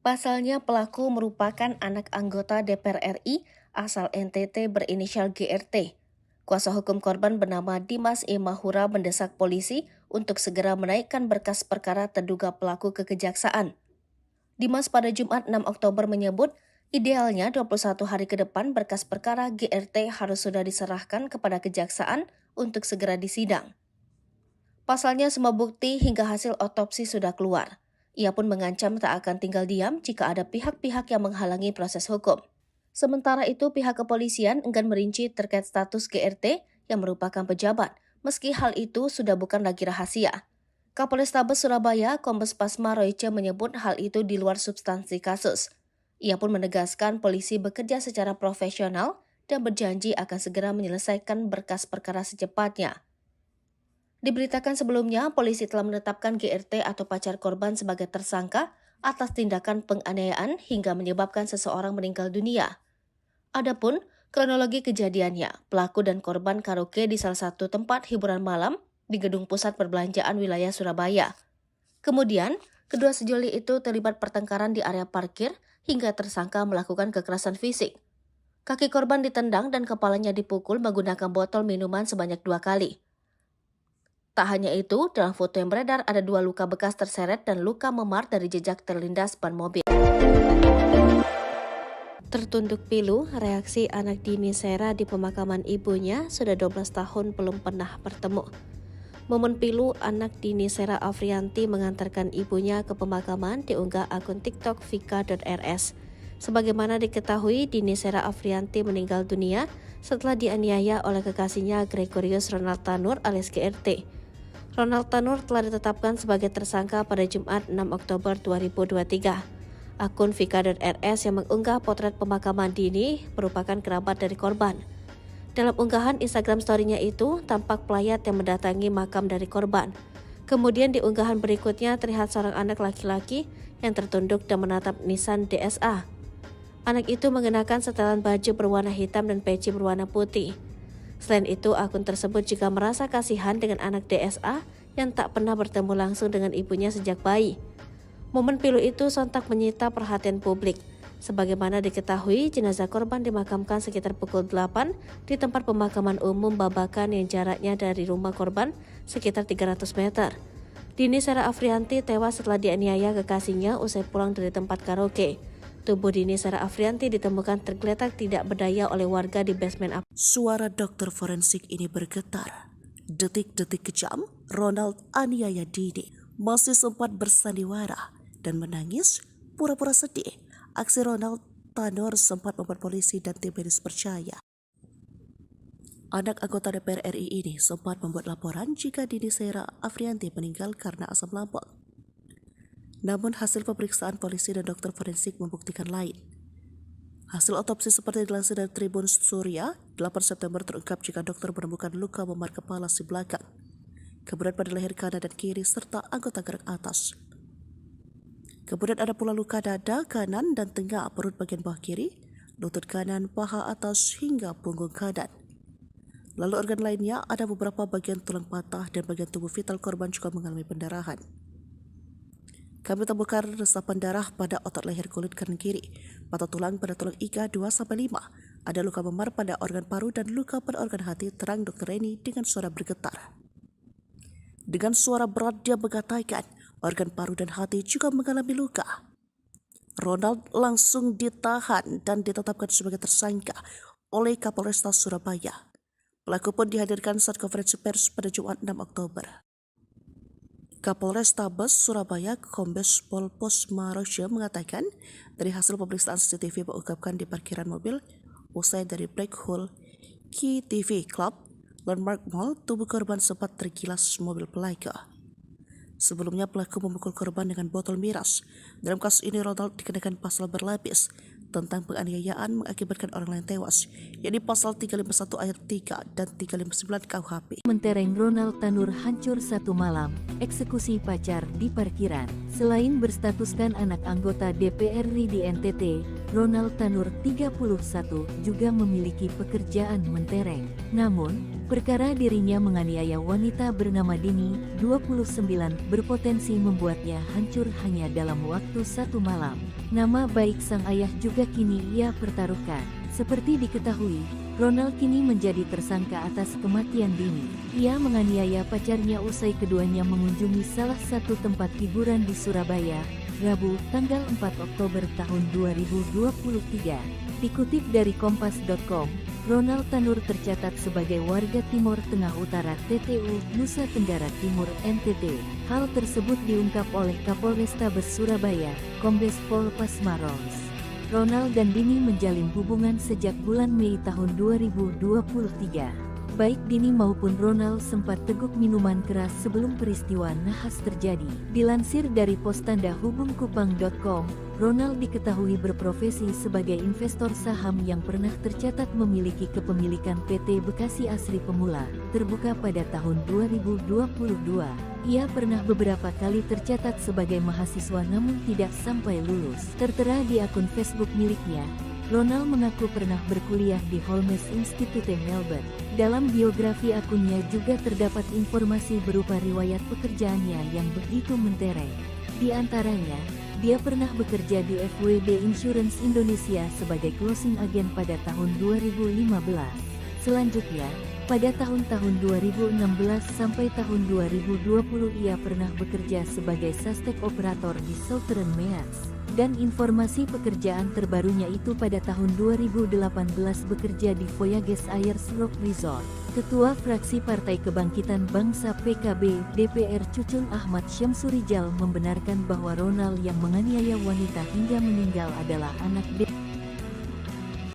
Pasalnya pelaku merupakan anak anggota DPR RI asal NTT berinisial GRT. Kuasa hukum korban bernama Dimas E. Mahura mendesak polisi untuk segera menaikkan berkas perkara terduga pelaku ke kejaksaan. Dimas pada Jumat 6 Oktober menyebut, idealnya 21 hari ke depan berkas perkara GRT harus sudah diserahkan kepada kejaksaan untuk segera disidang. Pasalnya semua bukti hingga hasil otopsi sudah keluar. Ia pun mengancam tak akan tinggal diam jika ada pihak-pihak yang menghalangi proses hukum. Sementara itu pihak kepolisian enggan merinci terkait status GRT yang merupakan pejabat, meski hal itu sudah bukan lagi rahasia. Kapolrestabes Surabaya, Kombes Pasma Royce menyebut hal itu di luar substansi kasus. Ia pun menegaskan polisi bekerja secara profesional dan berjanji akan segera menyelesaikan berkas perkara secepatnya. Diberitakan sebelumnya, polisi telah menetapkan GRT atau pacar korban sebagai tersangka atas tindakan penganiayaan hingga menyebabkan seseorang meninggal dunia. Adapun kronologi kejadiannya, pelaku dan korban karaoke di salah satu tempat hiburan malam di gedung pusat perbelanjaan wilayah Surabaya. Kemudian, kedua sejoli itu terlibat pertengkaran di area parkir hingga tersangka melakukan kekerasan fisik. Kaki korban ditendang dan kepalanya dipukul menggunakan botol minuman sebanyak 2 kali. Tak hanya itu, dalam foto yang beredar ada 2 luka bekas terseret dan luka memar dari jejak terlindas ban mobil. Tertunduk pilu, reaksi anak Dini Sera di pemakaman ibunya sudah 12 tahun belum pernah bertemu. Momen pilu anak Dini Sera Afrianti mengantarkan ibunya ke pemakaman diunggah akun TikTok vika.rs. Sebagaimana diketahui, Dini Sera Afrianti meninggal dunia setelah dianiaya oleh kekasihnya Gregorius Ronald Tanur alias GRT. Ronald Tanur telah ditetapkan sebagai tersangka pada Jumat 6 Oktober 2023. Akun Vika.rs yang mengunggah potret pemakaman Dini merupakan kerabat dari korban. Dalam unggahan Instagram story-nya itu, tampak pelayat yang mendatangi makam dari korban. Kemudian di unggahan berikutnya terlihat seorang anak laki-laki yang tertunduk dan menatap nisan DSA. Anak itu mengenakan setelan baju berwarna hitam dan peci berwarna putih. Selain itu, akun tersebut juga merasa kasihan dengan anak DSA yang tak pernah bertemu langsung dengan ibunya sejak bayi. Momen pilu itu sontak menyita perhatian publik. Sebagaimana diketahui, jenazah korban dimakamkan sekitar pukul 8 di tempat pemakaman umum Babakan yang jaraknya dari rumah korban sekitar 300 meter. Dini Sara Afrianti tewas setelah dianiaya kekasihnya usai pulang dari tempat karaoke. Tubuh Dini Sara Afrianti ditemukan tergeletak tidak berdaya oleh warga di basement apartemen. Suara dokter forensik ini bergetar. Detik-detik kejam, Ronald aniaya Dini masih sempat bersandiwara dan menangis pura-pura sedih. Aksi Ronald Tanur sempat membuat polisi dan tim medis percaya. Anak anggota DPR RI ini sempat membuat laporan jika Dini Sara Afrianti meninggal karena asam lambung. Namun hasil pemeriksaan polisi dan dokter forensik membuktikan lain. Hasil otopsi seperti dilansir dari Tribun Surya, 8 September terungkap jika dokter menemukan luka memar kepala si belakang, kemudian pada leher kanan dan kiri serta anggota gerak atas. Kemudian ada pula luka dada kanan dan tengah perut bagian bawah kiri, lutut kanan, paha atas hingga punggung kanan. Lalu organ lainnya ada beberapa bagian tulang patah dan bagian tubuh vital korban juga mengalami pendarahan. Kami temukan resapan darah pada otot leher kulit kanan kiri, patah tulang pada tulang iga 2-5, ada luka memar pada organ paru dan luka pada organ hati, terang Dr. Reni dengan suara bergetar. Dengan suara berat dia mengatakan organ paru dan hati juga mengalami luka. Ronald langsung ditahan dan ditetapkan sebagai tersangka oleh Kapolresta Surabaya. Pelaku pun dihadirkan saat konferensi pers pada Jumat 6 Oktober. Kapolrestabes Surabaya Kombes Pol Posma Rosya mengatakan dari hasil pemeriksaan CCTV mengungkapkan di parkiran mobil usai dari Black Hole Key TV Club Landmark Mall, tubuh korban sempat tergilas mobil pelaku. Sebelumnya pelaku memukul korban dengan botol miras. Dalam kasus ini Ronald dikenakan pasal berlapis tentang penganiayaan mengakibatkan orang lain tewas, yakni pasal 351 ayat 3 dan 359 KUHP. Mentereng Ronald Tanur hancur satu malam, eksekusi pacar di parkiran. Selain berstatuskan anak anggota DPR RI di NTT, Ronald Tanur 31 juga memiliki pekerjaan mentereng. Namun, perkara dirinya menganiaya wanita bernama Dini, 29, berpotensi membuatnya hancur hanya dalam waktu satu malam. Nama baik sang ayah juga kini ia pertaruhkan. Seperti diketahui, Ronald kini menjadi tersangka atas kematian Dini. Ia menganiaya pacarnya usai keduanya mengunjungi salah satu tempat hiburan di Surabaya, Rabu, tanggal 4 Oktober tahun 2023. Dikutip dari Kompas.com, Ronald Tanur tercatat sebagai warga Timur Tengah Utara TTU, Nusa Tenggara Timur NTT. Hal tersebut diungkap oleh Kapolrestabes Surabaya, Kombes Pol Posma Rosya. Ronald dan Dini menjalin hubungan sejak bulan Mei tahun 2023. Baik Dini maupun Ronald sempat teguk minuman keras sebelum peristiwa nahas terjadi. Dilansir dari postandahubungkupang.com, Ronald diketahui berprofesi sebagai investor saham yang pernah tercatat memiliki kepemilikan PT Bekasi Asri Pemula, terbuka pada tahun 2022. Ia pernah beberapa kali tercatat sebagai mahasiswa namun tidak sampai lulus. Tertera di akun Facebook miliknya, Ronald mengaku pernah berkuliah di Holmes Institute Melbourne. Dalam biografi akunnya juga terdapat informasi berupa riwayat pekerjaannya yang begitu mentereng. Di antaranya, dia pernah bekerja di FWD Insurance Indonesia sebagai closing agent pada tahun 2015. Selanjutnya, pada tahun-tahun 2016 sampai tahun 2020 ia pernah bekerja sebagai suspek operator di Southern Meas. Dan informasi pekerjaan terbarunya itu pada tahun 2018 bekerja di Voyages Air Resort. Ketua fraksi Partai Kebangkitan Bangsa PKB DPR Cucun Ahmad Syamsurijal membenarkan bahwa Ronald yang menganiaya wanita hingga meninggal adalah anak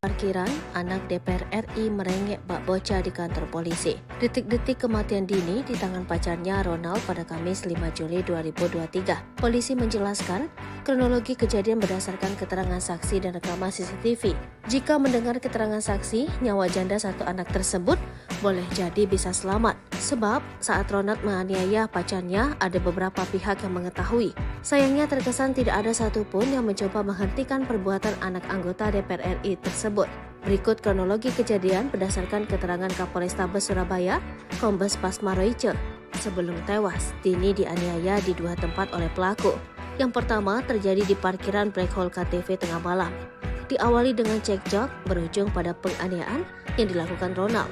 parkiran, anak DPR RI merengek bak bocah di kantor polisi. Detik-detik kematian Dini di tangan pacarnya Ronald pada Kamis 5 Juli 2023. Polisi menjelaskan kronologi kejadian berdasarkan keterangan saksi dan rekaman CCTV. Jika mendengar keterangan saksi, nyawa janda satu anak tersebut boleh jadi bisa selamat. Sebab saat Ronald menganiaya pacarnya, ada beberapa pihak yang mengetahui. Sayangnya terkesan tidak ada satupun yang mencoba menghentikan perbuatan anak anggota DPR RI tersebut. Berikut kronologi kejadian berdasarkan keterangan Kapolrestabes Surabaya, Kombes Pasma Royce. Sebelum tewas, Dini dianiaya di dua tempat oleh pelaku. Yang pertama terjadi di parkiran Black Hole KTV tengah malam. Diawali dengan cekcok, berujung pada penganiayaan yang dilakukan Ronald.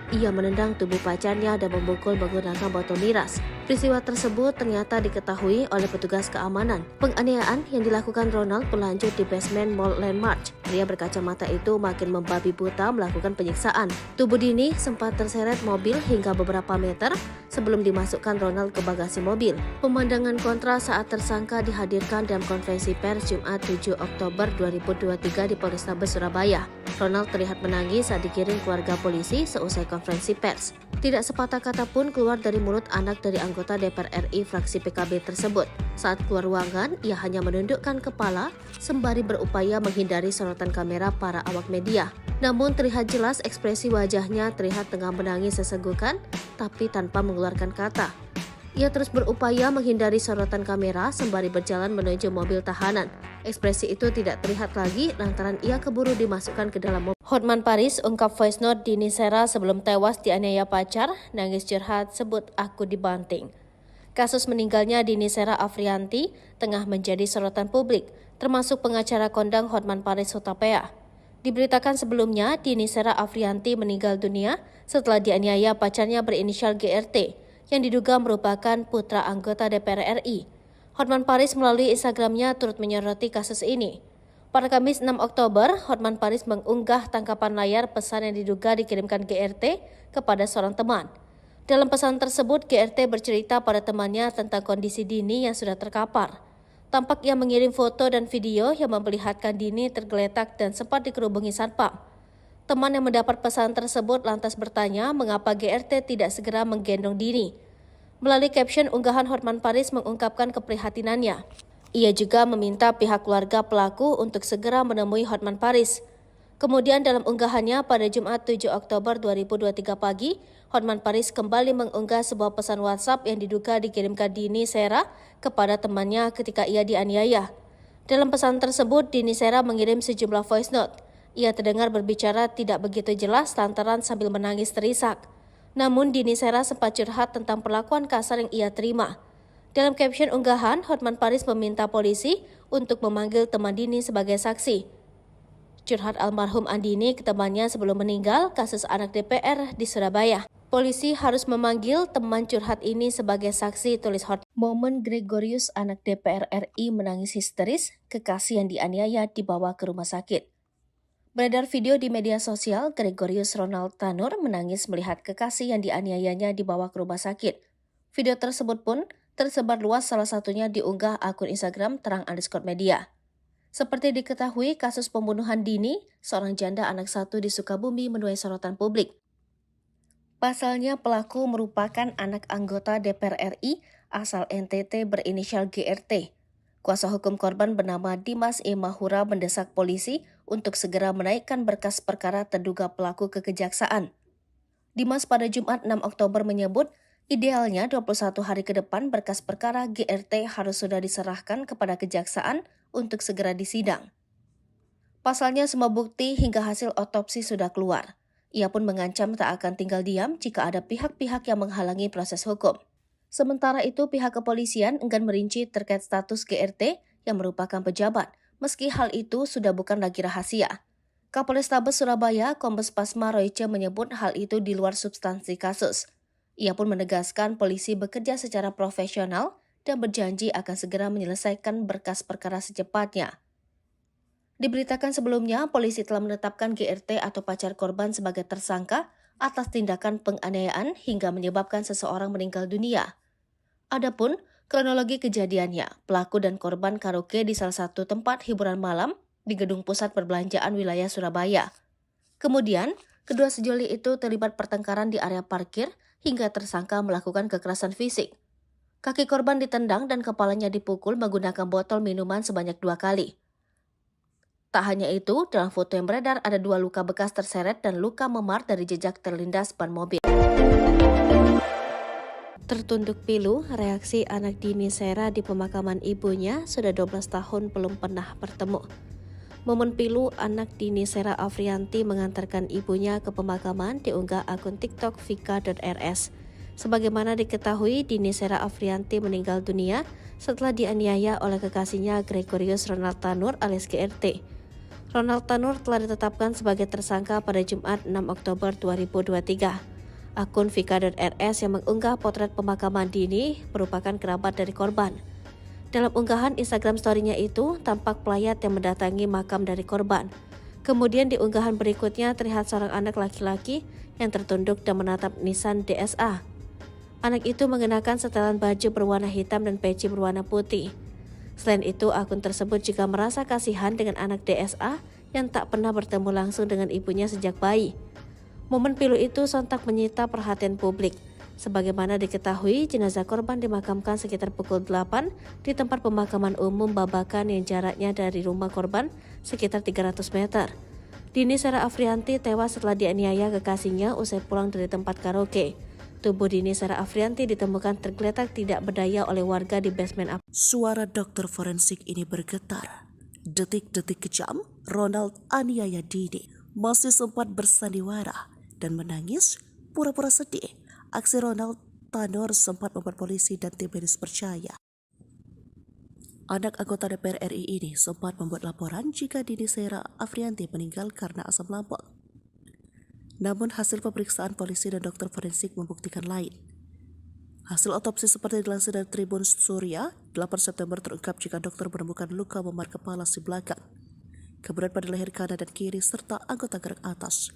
Ia menendang tubuh pacarnya dan memukul menggunakan botol miras. Peristiwa tersebut ternyata diketahui oleh petugas keamanan. Penganiayaan yang dilakukan Ronald berlanjut di basement Mall Landmark. Pria berkacamata itu makin membabi buta melakukan penyiksaan. Tubuh Dini sempat terseret mobil hingga beberapa meter sebelum dimasukkan Ronald ke bagasi mobil. Pemandangan kontra saat tersangka dihadirkan dalam konferensi pers Jumat 7 Oktober 2023 di Polrestabes Surabaya. Ronald terlihat menangis saat digiring keluarga polisi seusai konferensi pers. Tidak sepatah kata pun keluar dari mulut anak dari anggota DPR RI fraksi PKB tersebut. Saat keluar ruangan, ia hanya menundukkan kepala sembari berupaya menghindari sorotan kamera para awak media. Namun terlihat jelas ekspresi wajahnya terlihat tengah menangis sesenggukan, tapi tanpa mengeluarkan kata. Ia terus berupaya menghindari sorotan kamera sembari berjalan menuju mobil tahanan. Ekspresi itu tidak terlihat lagi lantaran ia keburu dimasukkan ke dalam mobil. Hotman Paris ungkap voice note Dini Sera sebelum tewas dianiaya pacar, nangis curhat sebut aku dibanting. Kasus meninggalnya Dini Sera Afrianti tengah menjadi sorotan publik, termasuk pengacara kondang Hotman Paris Hutapea. Diberitakan sebelumnya, Dini Sera Afrianti meninggal dunia setelah dianiaya pacarnya berinisial GRT, yang diduga merupakan putra anggota DPR RI. Hotman Paris melalui Instagramnya turut menyoroti kasus ini. Pada Kamis 6 Oktober, Hotman Paris mengunggah tangkapan layar pesan yang diduga dikirimkan GRT kepada seorang teman. Dalam pesan tersebut, GRT bercerita pada temannya tentang kondisi Dini yang sudah terkapar. Tampak ia mengirim foto dan video yang memperlihatkan Dini tergeletak dan sempat dikerubungi satpam. Teman yang mendapat pesan tersebut lantas bertanya mengapa GRT tidak segera menggendong Dini. Melalui caption unggahan, Hotman Paris mengungkapkan keprihatinannya. Ia juga meminta pihak keluarga pelaku untuk segera menemui Hotman Paris. Kemudian dalam unggahannya pada Jumat 7 Oktober 2023 pagi, Hotman Paris kembali mengunggah sebuah pesan WhatsApp yang diduga dikirimkan Dini Sera kepada temannya ketika ia dianiaya. Dalam pesan tersebut, Dini Sera mengirim sejumlah voice note. Ia terdengar berbicara tidak begitu jelas lantaran sambil menangis terisak. Namun Dini Sera sempat curhat tentang perlakuan kasar yang ia terima. Dalam caption unggahan, Hotman Paris meminta polisi untuk memanggil teman Dini sebagai saksi. Curhat almarhum Andini ke temannya sebelum meninggal kasus anak DPR di Surabaya. Polisi harus memanggil teman curhat ini sebagai saksi, tulis Hotman. Momen Gregorius anak DPR RI menangis histeris, kekasih yang dianiaya dibawa ke rumah sakit. Beredar video di media sosial, Gregorius Ronald Tanur menangis melihat kekasih yang dianiayanya dibawa ke rumah sakit. Video tersebut pun tersebar luas, salah satunya diunggah akun Instagram terang_media. Seperti diketahui, kasus pembunuhan Dini, seorang janda anak satu di Sukabumi, menuai sorotan publik. Pasalnya pelaku merupakan anak anggota DPR RI asal NTT berinisial GRT. Kuasa hukum korban bernama Dimas E. Mahura mendesak polisi untuk segera menaikkan berkas perkara terduga pelaku ke kejaksaan. Dimas pada Jumat 6 Oktober menyebut, idealnya 21 hari ke depan berkas perkara GRT harus sudah diserahkan kepada kejaksaan untuk segera disidang. Pasalnya semua bukti hingga hasil otopsi sudah keluar. Ia pun mengancam tak akan tinggal diam jika ada pihak-pihak yang menghalangi proses hukum. Sementara itu, pihak kepolisian enggan merinci terkait status GRT yang merupakan pejabat, meski hal itu sudah bukan lagi rahasia. Kapolrestabes Surabaya, Kombes Pasma Royce menyebut hal itu di luar substansi kasus. Ia pun menegaskan polisi bekerja secara profesional dan berjanji akan segera menyelesaikan berkas perkara secepatnya. Diberitakan sebelumnya, polisi telah menetapkan GRT atau pacar korban sebagai tersangka atas tindakan penganiayaan hingga menyebabkan seseorang meninggal dunia. Adapun kronologi kejadiannya, pelaku dan korban karaoke di salah satu tempat hiburan malam di gedung pusat perbelanjaan wilayah Surabaya. Kemudian, kedua sejoli itu terlibat pertengkaran di area parkir hingga tersangka melakukan kekerasan fisik. Kaki korban ditendang dan kepalanya dipukul menggunakan botol minuman sebanyak 2 kali. Tak hanya itu, dalam foto yang beredar ada 2 luka bekas terseret dan luka memar dari jejak terlindas ban mobil. Tertunduk pilu, reaksi anak Dini Sera di pemakaman ibunya sudah 12 tahun belum pernah bertemu. Momen pilu anak Dini Sera Afrianti mengantarkan ibunya ke pemakaman diunggah akun TikTok vika.rs. Sebagaimana diketahui, Dini Sera Afrianti meninggal dunia setelah dianiaya oleh kekasihnya Gregorius Ronald Tanur alias GRT. Ronald Tanur telah ditetapkan sebagai tersangka pada Jumat 6 Oktober 2023. Akun vika.rs yang mengunggah potret pemakaman Dini merupakan kerabat dari korban. Dalam unggahan Instagram story-nya itu, tampak pelayat yang mendatangi makam dari korban. Kemudian di unggahan berikutnya terlihat seorang anak laki-laki yang tertunduk dan menatap nisan DSA. Anak itu mengenakan setelan baju berwarna hitam dan peci berwarna putih. Selain itu, akun tersebut juga merasa kasihan dengan anak DSA yang tak pernah bertemu langsung dengan ibunya sejak bayi. Momen pilu itu sontak menyita perhatian publik. Sebagaimana diketahui, jenazah korban dimakamkan sekitar pukul 8 di tempat pemakaman umum Babakan yang jaraknya dari rumah korban sekitar 300 meter. Dini Sera Afrianti tewas setelah dianiaya kekasihnya usai pulang dari tempat karaoke. Tubuh Dini Sera Afrianti ditemukan tergeletak tidak berdaya oleh warga di basement. Suara dokter forensik ini bergetar. Detik-detik kejam, Ronald aniaya Dini masih sempat bersandiwara dan menangis pura-pura sedih. Aksi Ronald Tanur sempat membuat polisi dan tim medis percaya. Anak anggota DPR RI ini sempat membuat laporan jika Dini Sera Afrianti meninggal karena asam lambung. Namun hasil pemeriksaan polisi dan dokter forensik membuktikan lain. Hasil otopsi seperti dilansir dari Tribun Surya, 8 September terungkap jika dokter menemukan luka memar kepala si belakang, kemudian pada leher kanan dan kiri serta anggota gerak atas.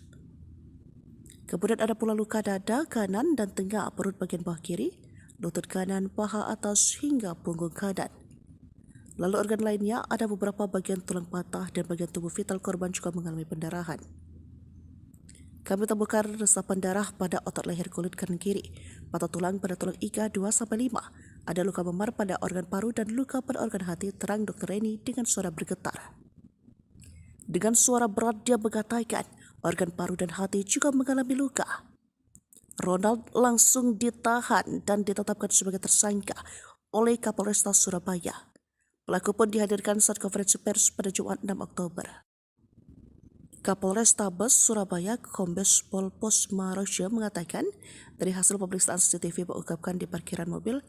Kemudian ada pula luka dada kanan dan tengah perut bagian bawah kiri, lutut kanan, paha atas hingga punggung kanan. Lalu organ lainnya ada beberapa bagian tulang patah dan bagian tubuh vital korban juga mengalami pendarahan. Kami temukan resapan darah pada otot leher kulit kanan kiri, patah tulang pada tulang iga 2-5, ada luka memar pada organ paru dan luka pada organ hati, terang Dr. Reni dengan suara bergetar. Dengan suara berat dia mengatakan, organ paru dan hati juga mengalami luka. Ronald langsung ditahan dan ditetapkan sebagai tersangka oleh Kapolresta Surabaya. Pelaku pun dihadirkan saat konferensi pers pada Jumat 6 Oktober. Kapolrestabes Surabaya Kombes Pol Posma Rosya mengatakan dari hasil pemeriksaan CCTV mengungkapkan di parkiran mobil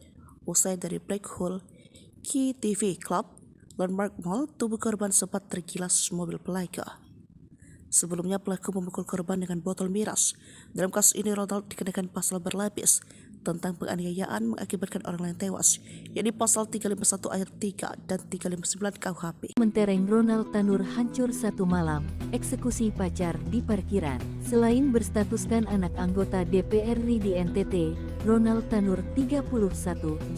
usai dari Black Hole Key TV Club Landmark Mall, tubuh korban sempat tergilas mobil pelaku. Sebelumnya pelaku memukul korban dengan botol miras. Dalam kasus ini Ronald dikenakan pasal berlapis tentang penganiayaan mengakibatkan orang lain tewas, yakni pasal 351 ayat 3 dan 359 KUHP. Mentereng Ronald Tanur hancur satu malam, eksekusi pacar di parkiran. Selain berstatuskan anak anggota DPR RI di NTT, Ronald Tanur 31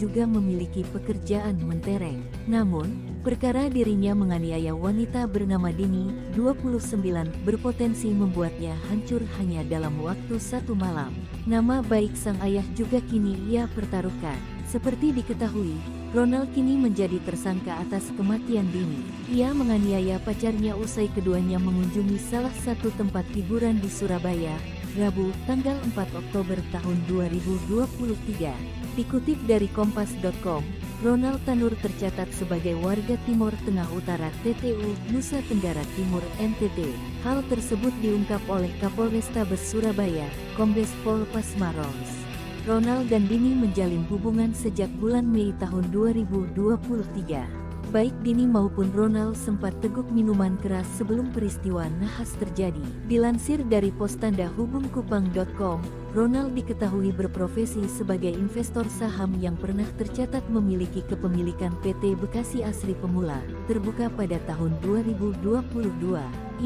juga memiliki pekerjaan mentereng. Namun, perkara dirinya menganiaya wanita bernama Dini, 29, berpotensi membuatnya hancur hanya dalam waktu satu malam. Nama baik sang ayah juga kini ia pertaruhkan. Seperti diketahui, Ronald kini menjadi tersangka atas kematian Dini. Ia menganiaya pacarnya usai keduanya mengunjungi salah satu tempat hiburan di Surabaya, Rabu, tanggal 4 Oktober tahun 2023. Dikutip dari kompas.com, Ronald Tanur tercatat sebagai warga Timur Tengah Utara TTU, Nusa Tenggara Timur NTT. Hal tersebut diungkap oleh Kapolrestabes Surabaya, Kombes Pol Posma Rosya. Ronald dan Dini menjalin hubungan sejak bulan Mei tahun 2023. Baik Dini maupun Ronald sempat teguk minuman keras sebelum peristiwa nahas terjadi. Dilansir dari postandahubungkupang.com, Ronald diketahui berprofesi sebagai investor saham yang pernah tercatat memiliki kepemilikan PT Bekasi Asri Pemula, terbuka pada tahun 2022.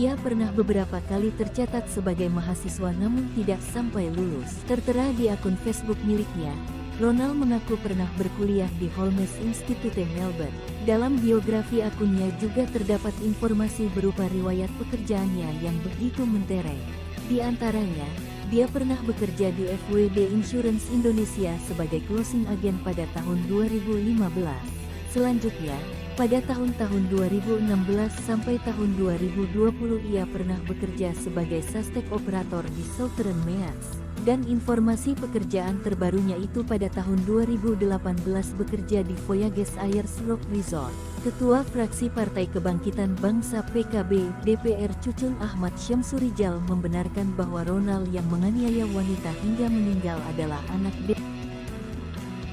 Ia pernah beberapa kali tercatat sebagai mahasiswa namun tidak sampai lulus. Tertera di akun Facebook miliknya, Ronald mengaku pernah berkuliah di Holmes Institute Melbourne. Dalam biografi akunnya juga terdapat informasi berupa riwayat pekerjaannya yang begitu mentereng. Di antaranya, dia pernah bekerja di FWD Insurance Indonesia sebagai closing agent pada tahun 2015. Selanjutnya, pada tahun-tahun 2016 sampai tahun 2020 ia pernah bekerja sebagai suspek operator di Southern Meas. Dan informasi pekerjaan terbarunya itu pada tahun 2018 bekerja di Voyages Ayers Rock Resort. Ketua Fraksi Partai Kebangkitan Bangsa PKB DPR Cucun Ahmad Syamsurijal membenarkan bahwa Ronald yang menganiaya wanita hingga meninggal adalah anak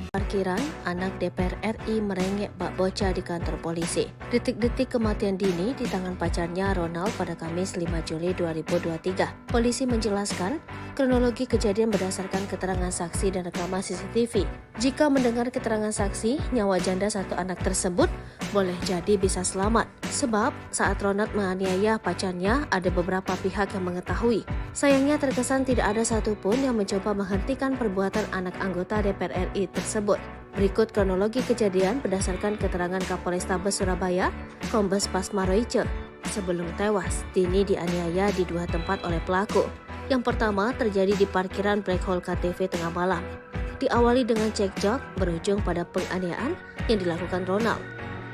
Parkiran, anak DPR RI merengek bak bocah di kantor polisi. Detik-detik kematian Dini di tangan pacarnya Ronald pada Kamis 5 Juli 2023. Polisi menjelaskan, kronologi kejadian berdasarkan keterangan saksi dan rekaman CCTV. Jika mendengar keterangan saksi, nyawa janda satu anak tersebut boleh jadi bisa selamat. Sebab saat Ronald menganiaya pacarnya, ada beberapa pihak yang mengetahui. Sayangnya terkesan tidak ada satupun yang mencoba menghentikan perbuatan anak anggota DPR RI tersebut. Berikut kronologi kejadian berdasarkan keterangan Kapolrestabes Surabaya, Kombes Pasma Roice. Sebelum tewas, Dini dianiaya di dua tempat oleh pelaku. Yang pertama terjadi di parkiran Black Hole KTV tengah malam. Diawali dengan cekcok berujung pada penganiayaan yang dilakukan Ronald.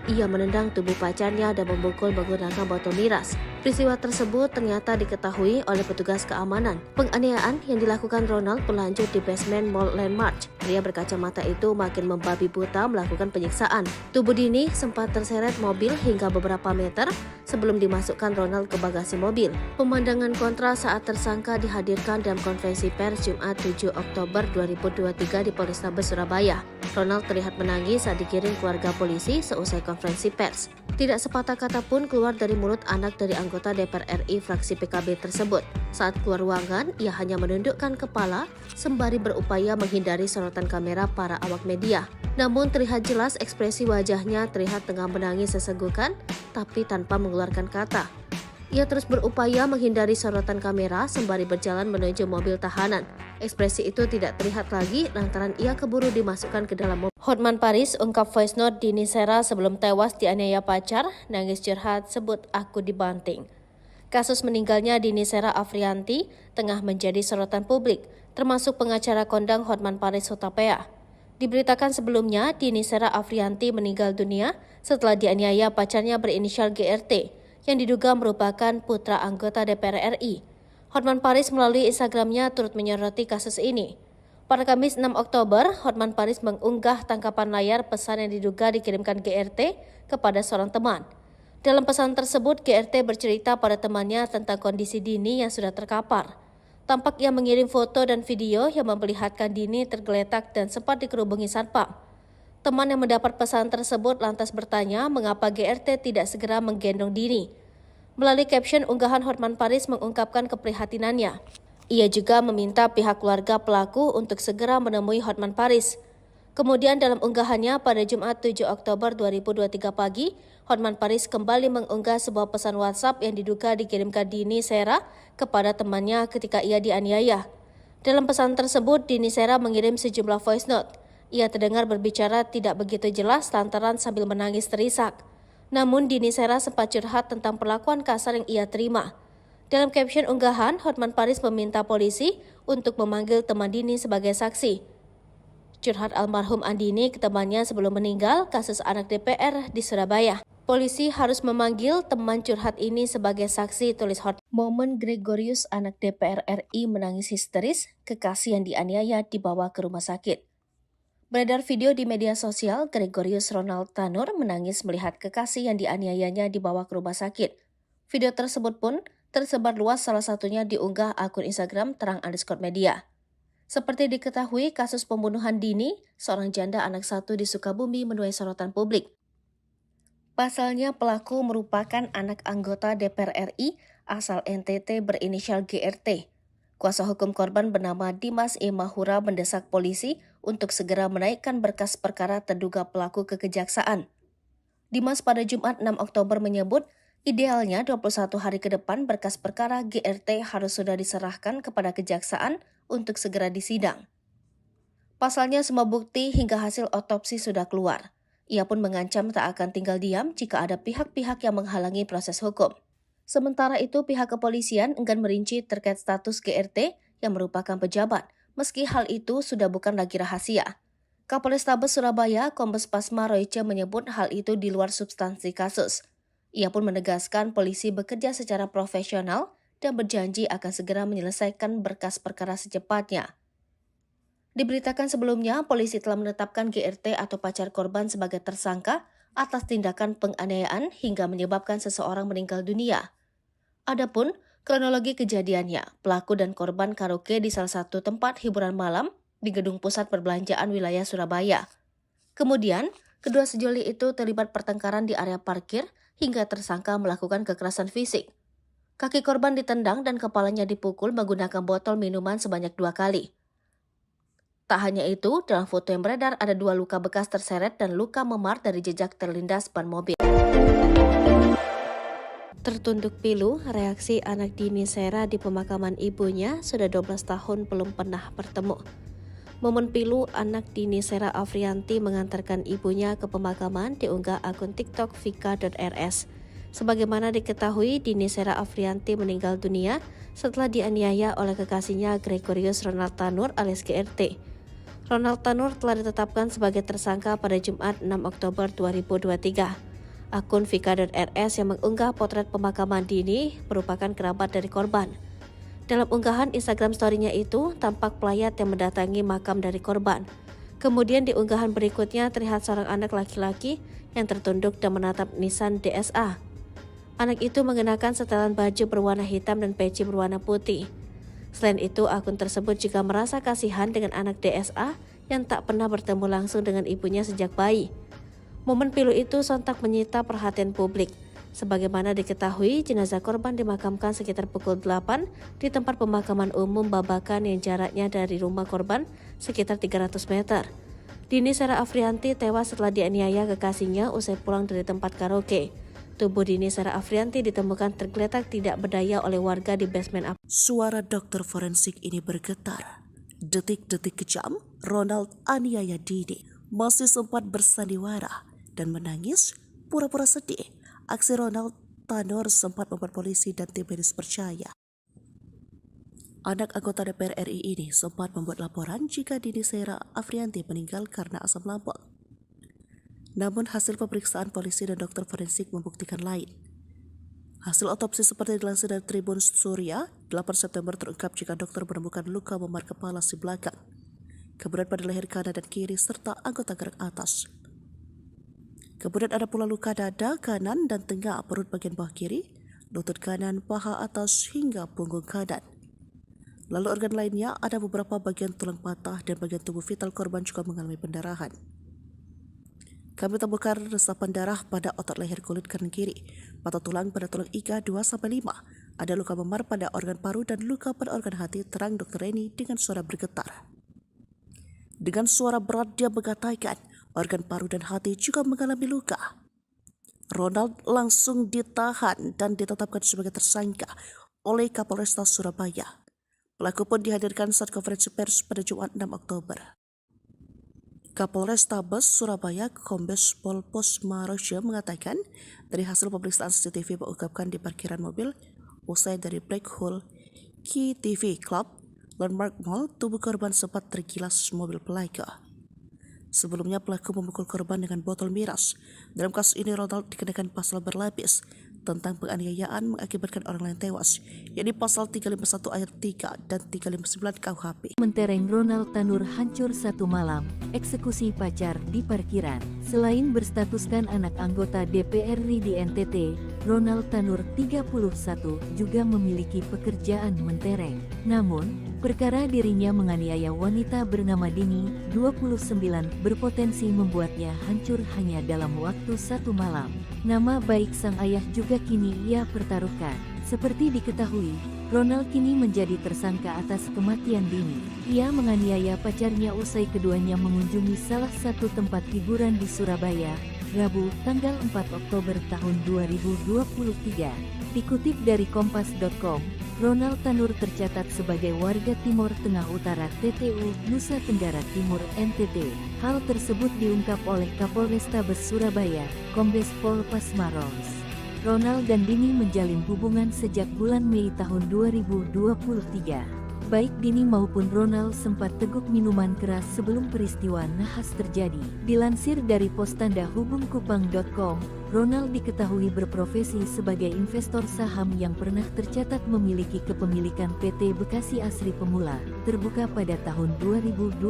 Ia menendang tubuh pacarnya dan memukul menggunakan botol miras. Peristiwa tersebut ternyata diketahui oleh petugas keamanan. Penganiayaan yang dilakukan Ronald berlanjut di basement Mall Landmark. Pria berkacamata itu makin membabi buta melakukan penyiksaan. Tubuh Dini sempat terseret mobil hingga beberapa meter sebelum dimasukkan Ronald ke bagasi mobil. Pemandangan kontra saat tersangka dihadirkan dalam konferensi pers Jumat 7 Oktober 2023 di Polrestabes Surabaya. Ronald terlihat menangis saat digiring keluarga polisi seusai konferensi pers. Tidak sepatah kata pun keluar dari mulut anak dari anggota DPR RI fraksi PKB tersebut. Saat keluar ruangan, ia hanya menundukkan kepala sembari berupaya menghindari sorotan kamera para awak media. Namun terlihat jelas ekspresi wajahnya terlihat tengah menangis sesenggukan, tapi tanpa mengeluarkan kata. Ia terus berupaya menghindari sorotan kamera sembari berjalan menuju mobil tahanan. Ekspresi itu tidak terlihat lagi lantaran ia keburu dimasukkan ke dalam mobil. Hotman Paris ungkap voice note Dini Sera sebelum tewas dianiaya pacar, nangis curhat sebut aku dibanting. Kasus meninggalnya Dini Sera Afrianti tengah menjadi sorotan publik, termasuk pengacara kondang Hotman Paris Hutapea. Diberitakan sebelumnya, Dini Sera Afrianti meninggal dunia setelah dianiaya pacarnya berinisial GRT, yang diduga merupakan putra anggota DPR RI. Hotman Paris melalui Instagramnya turut menyoroti kasus ini. Pada Kamis 6 Oktober, Hotman Paris mengunggah tangkapan layar pesan yang diduga dikirimkan GRT kepada seorang teman. Dalam pesan tersebut, GRT bercerita pada temannya tentang kondisi Dini yang sudah terkapar. Tampak ia mengirim foto dan video yang memperlihatkan Dini tergeletak dan sempat dikerubungi satpam. Teman yang mendapat pesan tersebut lantas bertanya mengapa GRT tidak segera menggendong Dini. Melalui caption unggahan, Hotman Paris mengungkapkan keprihatinannya. Ia juga meminta pihak keluarga pelaku untuk segera menemui Hotman Paris. Kemudian dalam unggahannya pada Jumat 7 Oktober 2023 pagi, Hotman Paris kembali mengunggah sebuah pesan WhatsApp yang diduga dikirimkan Dini Sera kepada temannya ketika ia dianiaya. Dalam pesan tersebut, Dini Sera mengirim sejumlah voice note. Ia terdengar berbicara tidak begitu jelas lantaran sambil menangis terisak. Namun Dini Sera sempat curhat tentang perlakuan kasar yang ia terima. Dalam caption unggahan, Hotman Paris meminta polisi untuk memanggil teman Dini sebagai saksi. Curhat almarhum Andini ke temannya sebelum meninggal kasus anak DPR di Surabaya. Polisi harus memanggil teman curhat ini sebagai saksi, tulis Hotman. Momen Gregorius anak DPR RI menangis histeris, kekasih yang dianiaya dibawa ke rumah sakit. Beredar video di media sosial, Gregorius Ronald Tanur menangis melihat kekasih yang dianiayanya dibawa ke rumah sakit. Video tersebut pun tersebar luas, salah satunya diunggah akun Instagram terang_media. Seperti diketahui, kasus pembunuhan Dini, seorang janda anak satu di Sukabumi, menuai sorotan publik. Pasalnya pelaku merupakan anak anggota DPR RI asal NTT berinisial GRT. Kuasa hukum korban bernama Dimas E. Mahura mendesak polisi untuk segera menaikkan berkas perkara terduga pelaku ke kejaksaan. Dimas pada Jumat 6 Oktober menyebut, idealnya 21 hari ke depan berkas perkara GRT harus sudah diserahkan kepada kejaksaan untuk segera disidang. Pasalnya semua bukti hingga hasil otopsi sudah keluar. Ia pun mengancam tak akan tinggal diam jika ada pihak-pihak yang menghalangi proses hukum. Sementara itu, pihak kepolisian enggan merinci terkait status GRT yang merupakan pejabat, meski hal itu sudah bukan lagi rahasia. Kapolrestabes Surabaya, Kombes Pasma Royce menyebut hal itu di luar substansi kasus. Ia pun menegaskan polisi bekerja secara profesional dan berjanji akan segera menyelesaikan berkas perkara secepatnya. Diberitakan sebelumnya, polisi telah menetapkan GRT atau pacar korban sebagai tersangka atas tindakan penganiayaan hingga menyebabkan seseorang meninggal dunia. Adapun kronologi kejadiannya, pelaku dan korban karaoke di salah satu tempat hiburan malam di gedung pusat perbelanjaan wilayah Surabaya. Kemudian, kedua sejoli itu terlibat pertengkaran di area parkir hingga tersangka melakukan kekerasan fisik. Kaki korban ditendang dan kepalanya dipukul menggunakan botol minuman sebanyak 2 kali. Tak hanya itu, dalam foto yang beredar ada 2 luka bekas terseret dan luka memar dari jejak terlindas ban mobil. Tertunduk pilu, reaksi anak Dini Sera di pemakaman ibunya sudah 12 tahun belum pernah bertemu. Momen pilu anak Dini Sera Afrianti mengantarkan ibunya ke pemakaman diunggah akun TikTok vika.rs. Sebagaimana diketahui, Dini Sera Afrianti meninggal dunia setelah dianiaya oleh kekasihnya Gregorius Ronald Tanur alias GRT. Ronald Tanur telah ditetapkan sebagai tersangka pada Jumat 6 Oktober 2023. Akun vika.rs yang mengunggah potret pemakaman Dini merupakan kerabat dari korban. Dalam unggahan Instagram story-nya itu, tampak pelayat yang mendatangi makam dari korban. Kemudian di unggahan berikutnya terlihat seorang anak laki-laki yang tertunduk dan menatap nisan DSA. Anak itu mengenakan setelan baju berwarna hitam dan peci berwarna putih. Selain itu, akun tersebut juga merasa kasihan dengan anak DSA yang tak pernah bertemu langsung dengan ibunya sejak bayi. Momen pilu itu sontak menyita perhatian publik. Sebagaimana diketahui, jenazah korban dimakamkan sekitar pukul 8 di tempat pemakaman umum Babakan yang jaraknya dari rumah korban sekitar 300 meter. Dini Sera Afrianti tewas setelah dianiaya kekasihnya usai pulang dari tempat karaoke. Tubuh Dini Sera Afrianti ditemukan tergeletak tidak berdaya oleh warga di basement. Suara dokter forensik ini bergetar. Detik-detik kejam, Ronald aniaya Dini masih sempat bersandiwara dan menangis pura-pura sedih. Aksi Ronald Tanur sempat membuat polisi dan tim medis percaya. Anak anggota DPR RI ini sempat membuat laporan jika Dini Sera Afrianti meninggal karena asam lambung. Namun hasil pemeriksaan polisi dan dokter forensik membuktikan lain. Hasil otopsi seperti dilansir dari Tribun Surya, 8 September terungkap jika dokter menemukan luka memar kepala si belakang, kemudian pada leher kanan dan kiri serta anggota gerak atas. Kemudian ada pula luka dada kanan dan tengah perut bagian bawah kiri, lutut kanan, paha atas hingga punggung kanan. Lalu organ lainnya ada beberapa bagian tulang patah dan bagian tubuh vital korban juga mengalami pendarahan. Kami temukan resapan darah pada otot leher kulit kanan kiri, patah tulang pada tulang iga 2-5, ada luka memar pada organ paru dan luka pada organ hati, terang Dr. Reni dengan suara bergetar. Dengan suara berat dia mengatakan, organ paru dan hati juga mengalami luka. Ronald langsung ditahan dan ditetapkan sebagai tersangka oleh Kapolrestabes Surabaya. Pelaku pun dihadirkan saat konferensi pers pada Jumat 6 Oktober. Kapolrestabes Surabaya Kombes Pol Pasma Royce mengatakan dari hasil pemeriksaan CCTV mengungkapkan di parkiran mobil usai dari Black Hole Key TV Club Landmark Mall, tubuh korban sempat tergilas mobil pelaku. Sebelumnya pelaku memukul korban dengan botol miras. Dalam kasus ini Ronald dikenakan pasal berlapis tentang penganiayaan mengakibatkan orang lain tewas, yakni pasal 351 ayat 3 dan 359 KUHP. Mentereng Ronald Tanur hancur satu malam, eksekusi pacar di parkiran. Selain berstatuskan anak anggota DPR RI di NTT, Ronald Tanur 31 juga memiliki pekerjaan mentereng. Namun, perkara dirinya menganiaya wanita bernama Dini, 29, berpotensi membuatnya hancur hanya dalam waktu satu malam. Nama baik sang ayah juga kini ia pertaruhkan. Seperti diketahui, Ronald kini menjadi tersangka atas kematian Dini. Ia menganiaya pacarnya usai keduanya mengunjungi salah satu tempat hiburan di Surabaya, Rabu, tanggal 4 Oktober tahun 2023. Dikutip dari Kompas.com, Ronald Tanur tercatat sebagai warga Timur Tengah Utara TTU, Nusa Tenggara Timur NTT. Hal tersebut diungkap oleh Kapolrestabes Surabaya, Kombes Pol Pasmaros. Ronald dan Dini menjalin hubungan sejak bulan Mei tahun 2023. Baik Dini maupun Ronald sempat teguk minuman keras sebelum peristiwa nahas terjadi. Dilansir dari postandahubungkupang.com, Ronald diketahui berprofesi sebagai investor saham yang pernah tercatat memiliki kepemilikan PT Bekasi Asri Pemula, terbuka pada tahun 2022.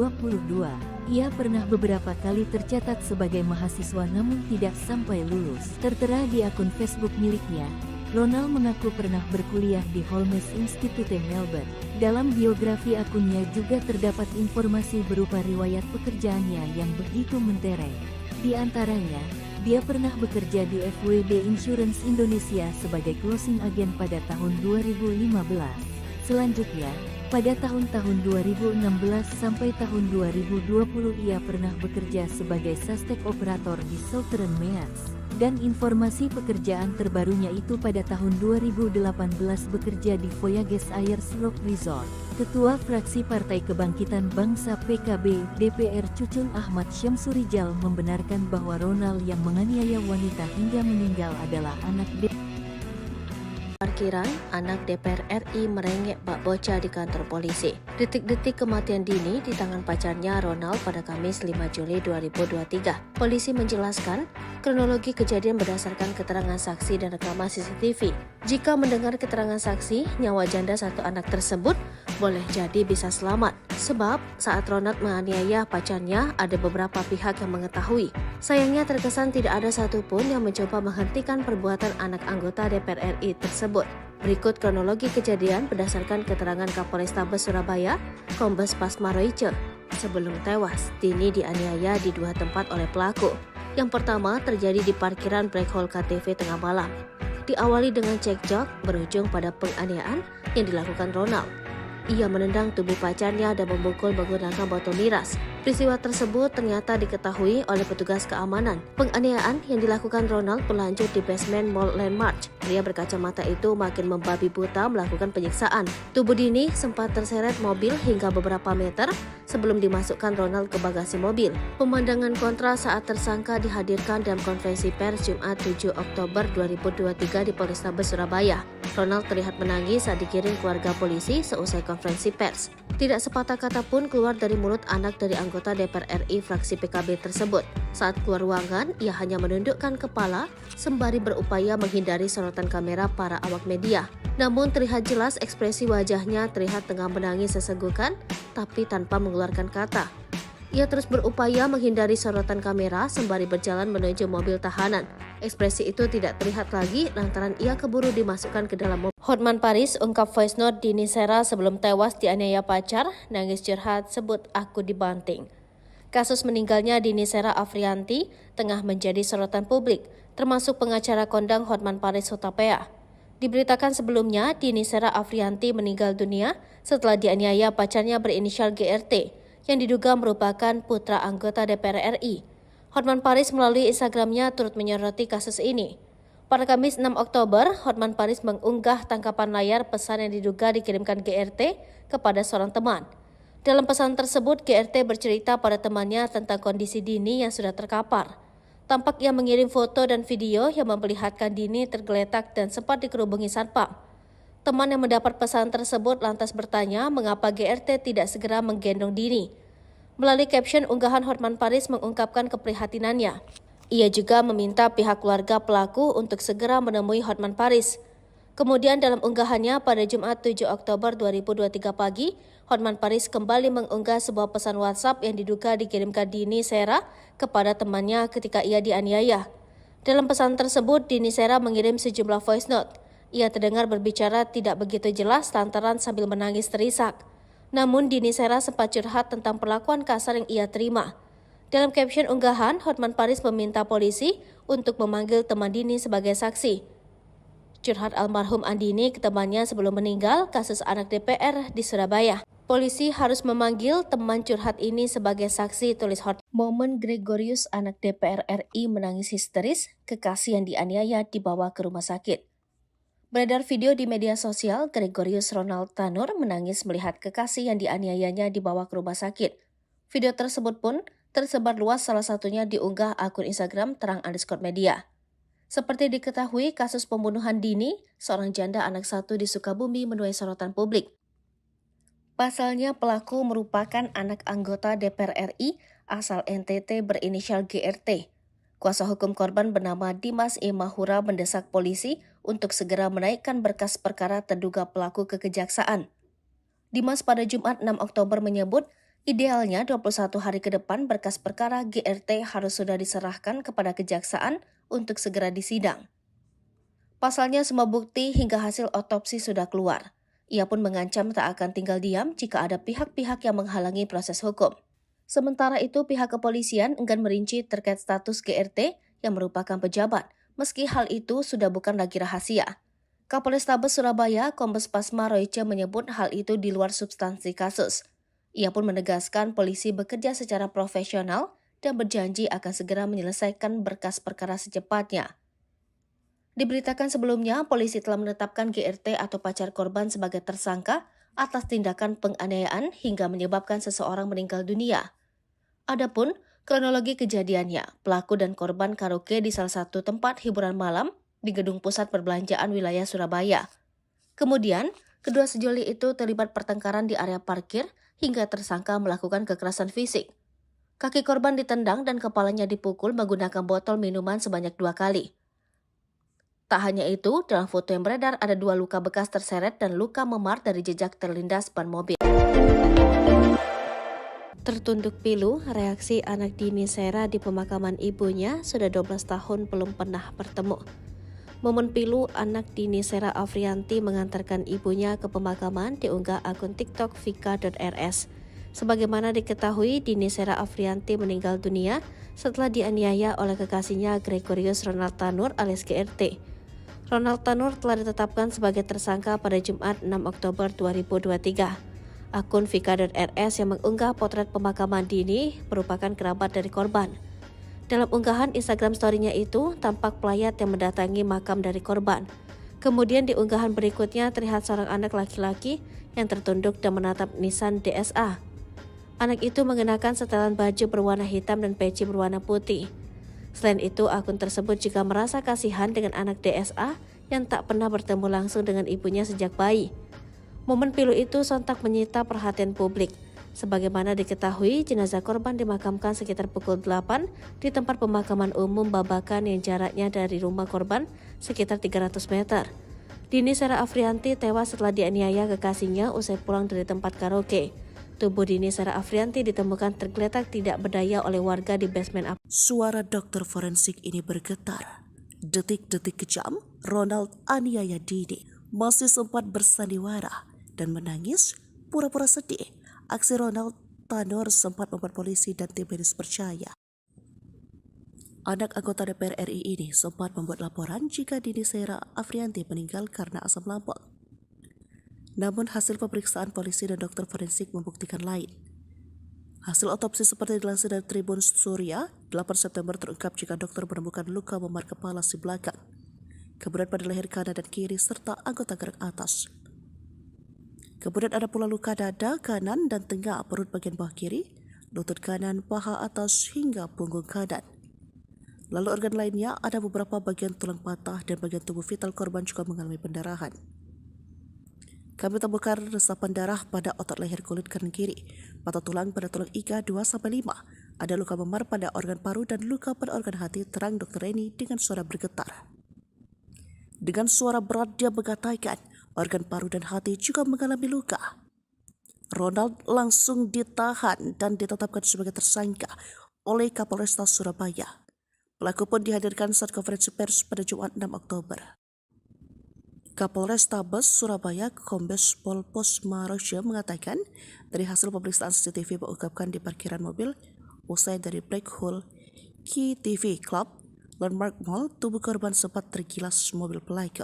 Ia pernah beberapa kali tercatat sebagai mahasiswa namun tidak sampai lulus. Tertera di akun Facebook miliknya, Ronald mengaku pernah berkuliah di Holmes Institute Melbourne. Dalam biografi akunnya juga terdapat informasi berupa riwayat pekerjaannya yang begitu mentereng. Di antaranya, dia pernah bekerja di FWD Insurance Indonesia sebagai closing agent pada tahun 2015. Selanjutnya, pada tahun-tahun 2016 sampai tahun 2020 ia pernah bekerja sebagai suspek operator di Southern Meats. Dan informasi pekerjaan terbarunya itu pada tahun 2018 bekerja di Voyages Ayers Rock Resort. Ketua Fraksi Partai Kebangkitan Bangsa PKB DPR Cucun Ahmad Syamsurijal membenarkan bahwa Ronald yang menganiaya wanita hingga meninggal adalah anak Parkiran, anak DPR RI merengek bak bocah di kantor polisi. Detik-detik kematian Dini di tangan pacarnya Ronald pada Kamis 5 Juli 2023. Polisi menjelaskan, kronologi kejadian berdasarkan keterangan saksi dan rekaman CCTV. Jika mendengar keterangan saksi, nyawa janda satu anak tersebut boleh jadi bisa selamat. Sebab saat Ronald menganiaya pacarnya, ada beberapa pihak yang mengetahui. Sayangnya terkesan tidak ada satupun yang mencoba menghentikan perbuatan anak anggota DPR RI tersebut. Berikut kronologi kejadian berdasarkan keterangan Kapolrestabes Surabaya, Kombes Pasmaroice. Sebelum tewas, Dini dianiaya di dua tempat oleh pelaku. Yang pertama terjadi di parkiran Black Hole KTV tengah malam. Diawali dengan cekcok berujung pada penganiayaan yang dilakukan Ronald. Ia menendang tubuh pacarnya dan memukul menggunakan botol miras. Peristiwa tersebut ternyata diketahui oleh petugas keamanan. Penganiayaan yang dilakukan Ronald berlanjut di basement Mall Landmark. Pria berkacamata itu makin membabi buta melakukan penyiksaan. Tubuh Dini sempat terseret mobil hingga beberapa meter sebelum dimasukkan Ronald ke bagasi mobil. Pemandangan kontra saat tersangka dihadirkan dalam konferensi pers Jumat 7 Oktober 2023 di Polrestabes Surabaya. Ronald terlihat menangis saat dikirim keluarga polisi seusai konferensi pers. Tidak sepatah kata pun keluar dari mulut anak dari anggota DPR RI fraksi PKB tersebut. Saat keluar ruangan, ia hanya menundukkan kepala sembari berupaya menghindari sorotan kamera para awak media. Namun terlihat jelas ekspresi wajahnya terlihat tengah menangis sesenggukan, tapi tanpa mengeluarkan kata. Ia terus berupaya menghindari sorotan kamera sembari berjalan menuju mobil tahanan. Ekspresi itu tidak terlihat lagi lantaran ia keburu dimasukkan ke dalam mobil. Hotman Paris ungkap voice note Dini Sera sebelum tewas dianiaya pacar, nangis curhat sebut aku dibanting. Kasus meninggalnya Dini Sera Afrianti tengah menjadi sorotan publik, termasuk pengacara kondang Hotman Paris Hutapea. Diberitakan sebelumnya, Dini Sera Afrianti meninggal dunia setelah dianiaya pacarnya berinisial GRT, yang diduga merupakan putra anggota DPR RI. Hotman Paris melalui Instagramnya turut menyoroti kasus ini. Pada Kamis 6 Oktober, Hotman Paris mengunggah tangkapan layar pesan yang diduga dikirimkan GRT kepada seorang teman. Dalam pesan tersebut, GRT bercerita pada temannya tentang kondisi Dini yang sudah terkapar. Tampak ia mengirim foto dan video yang memperlihatkan Dini tergeletak dan sempat dikerubungi satpam. Teman yang mendapat pesan tersebut lantas bertanya mengapa GRT tidak segera menggendong Dini. Melalui caption unggahan, Hotman Paris mengungkapkan keprihatinannya. Ia juga meminta pihak keluarga pelaku untuk segera menemui Hotman Paris. Kemudian dalam unggahannya pada Jumat 7 Oktober 2023 pagi, Hotman Paris kembali mengunggah sebuah pesan WhatsApp yang diduga dikirimkan Dini Sera kepada temannya ketika ia dianiaya. Dalam pesan tersebut, Dini Sera mengirim sejumlah voice note. Ia terdengar berbicara tidak begitu jelas lantaran sambil menangis terisak. Namun Dini Sera sempat curhat tentang perlakuan kasar yang ia terima. Dalam caption unggahan, Hotman Paris meminta polisi untuk memanggil teman Dini sebagai saksi. Curhat almarhum Andini ke temannya sebelum meninggal kasus anak DPR di Surabaya. Polisi harus memanggil teman curhat ini sebagai saksi, tulis Hotman. Momen Gregorius anak DPR RI menangis histeris, kekasih yang dianiaya dibawa ke rumah sakit. Beredar video di media sosial, Gregorius Ronald Tanur menangis melihat kekasih yang dianiayanya dibawa ke rumah sakit. Video tersebut pun tersebar luas, salah satunya diunggah akun Instagram _media. Seperti diketahui, kasus pembunuhan dini seorang janda anak satu di Sukabumi menuai sorotan publik. Pasalnya, pelaku merupakan anak anggota DPR RI asal NTT berinisial GRT. Kuasa hukum korban bernama Dimas Imahura mendesak polisi untuk segera menaikkan berkas perkara terduga pelaku ke kejaksaan. Dimas pada Jumat 6 Oktober menyebut, idealnya 21 hari ke depan berkas perkara GRT harus sudah diserahkan kepada kejaksaan untuk segera disidang. Pasalnya, semua bukti hingga hasil otopsi sudah keluar. Ia pun mengancam tak akan tinggal diam jika ada pihak-pihak yang menghalangi proses hukum. Sementara itu, pihak kepolisian enggan merinci terkait status GRT yang merupakan pejabat, meski hal itu sudah bukan lagi rahasia. Kapolrestabes Surabaya, Kombes Pasma Royce menyebut hal itu di luar substansi kasus. Ia pun menegaskan polisi bekerja secara profesional dan berjanji akan segera menyelesaikan berkas perkara secepatnya. Diberitakan sebelumnya, polisi telah menetapkan GRT atau pacar korban sebagai tersangka atas tindakan penganiayaan hingga menyebabkan seseorang meninggal dunia. Adapun kronologi kejadiannya, pelaku dan korban karaoke di salah satu tempat hiburan malam di gedung pusat perbelanjaan wilayah Surabaya. Kemudian, kedua sejoli itu terlibat pertengkaran di area parkir hingga tersangka melakukan kekerasan fisik. Kaki korban ditendang dan kepalanya dipukul menggunakan botol minuman sebanyak 2 kali. Tak hanya itu, dalam foto yang beredar ada 2 luka bekas terseret dan luka memar dari jejak terlindas ban mobil. Tertunduk pilu, reaksi anak Dini Sera di pemakaman ibunya sudah 12 tahun belum pernah bertemu. Momen pilu anak Dini Sera Afrianti mengantarkan ibunya ke pemakaman diunggah akun TikTok vika.rs. Sebagaimana diketahui, Dini Sera Afrianti meninggal dunia setelah dianiaya oleh kekasihnya Gregorius Ronald Tanur alias GRT. Ronald Tanur telah ditetapkan sebagai tersangka pada Jumat 6 Oktober 2023. Akun vika.rs yang mengunggah potret pemakaman Dini merupakan kerabat dari korban. Dalam unggahan Instagram story-nya itu, tampak pelayat yang mendatangi makam dari korban. Kemudian di unggahan berikutnya terlihat seorang anak laki-laki yang tertunduk dan menatap nisan DSA. Anak itu mengenakan setelan baju berwarna hitam dan peci berwarna putih. Selain itu, akun tersebut juga merasa kasihan dengan anak DSA yang tak pernah bertemu langsung dengan ibunya sejak bayi. Momen pilu itu sontak menyita perhatian publik. Sebagaimana diketahui, jenazah korban dimakamkan sekitar pukul 8 di tempat pemakaman umum Babakan yang jaraknya dari rumah korban sekitar 300 meter. Dini Sera Afrianti tewas setelah dianiaya kekasihnya usai pulang dari tempat karaoke. Tubuh Dini Sera Afrianti ditemukan tergeletak tidak berdaya oleh warga di basement Suara dokter forensik ini bergetar. Detik-detik kejam, Ronald aniaya Dini masih sempat bersandiwara dan menangis pura-pura sedih. Aksi Ronald Tanur sempat membuat polisi dan tim medis percaya. Anak anggota DPR RI ini sempat membuat laporan jika Dini Sera Afrianti meninggal karena asam lambung. Namun hasil pemeriksaan polisi dan dokter forensik membuktikan lain. Hasil otopsi seperti dilansir dari Tribun Surya, 8 September terungkap jika dokter menemukan luka memar kepala si belakang, kemudian pada leher kanan dan kiri serta anggota gerak atas. Kemudian ada pula luka dada kanan dan tengah perut bagian bawah kiri, lutut kanan, paha atas hingga punggung kanan. Lalu organ lainnya ada beberapa bagian tulang patah dan bagian tubuh vital korban juga mengalami pendarahan. Kami temukan resapan darah pada otot leher kulit kanan kiri, patah tulang pada tulang iga 2-5, ada luka memar pada organ paru dan luka pada organ hati, terang Dr. Reni dengan suara bergetar. Dengan suara berat dia mengatakan organ paru dan hati juga mengalami luka. Ronald langsung ditahan dan ditetapkan sebagai tersangka oleh Kapolresta Surabaya. Pelaku pun dihadirkan saat konferensi pers pada Jumat 6 Oktober. Kapolrestabes Surabaya Kombes Pol Pasma Royce mengatakan dari hasil pemeriksaan CCTV mengungkapkan di parkiran mobil usai dari Black Hole Key TV Club Landmark Mall, tubuh korban sempat tergilas mobil pelaku.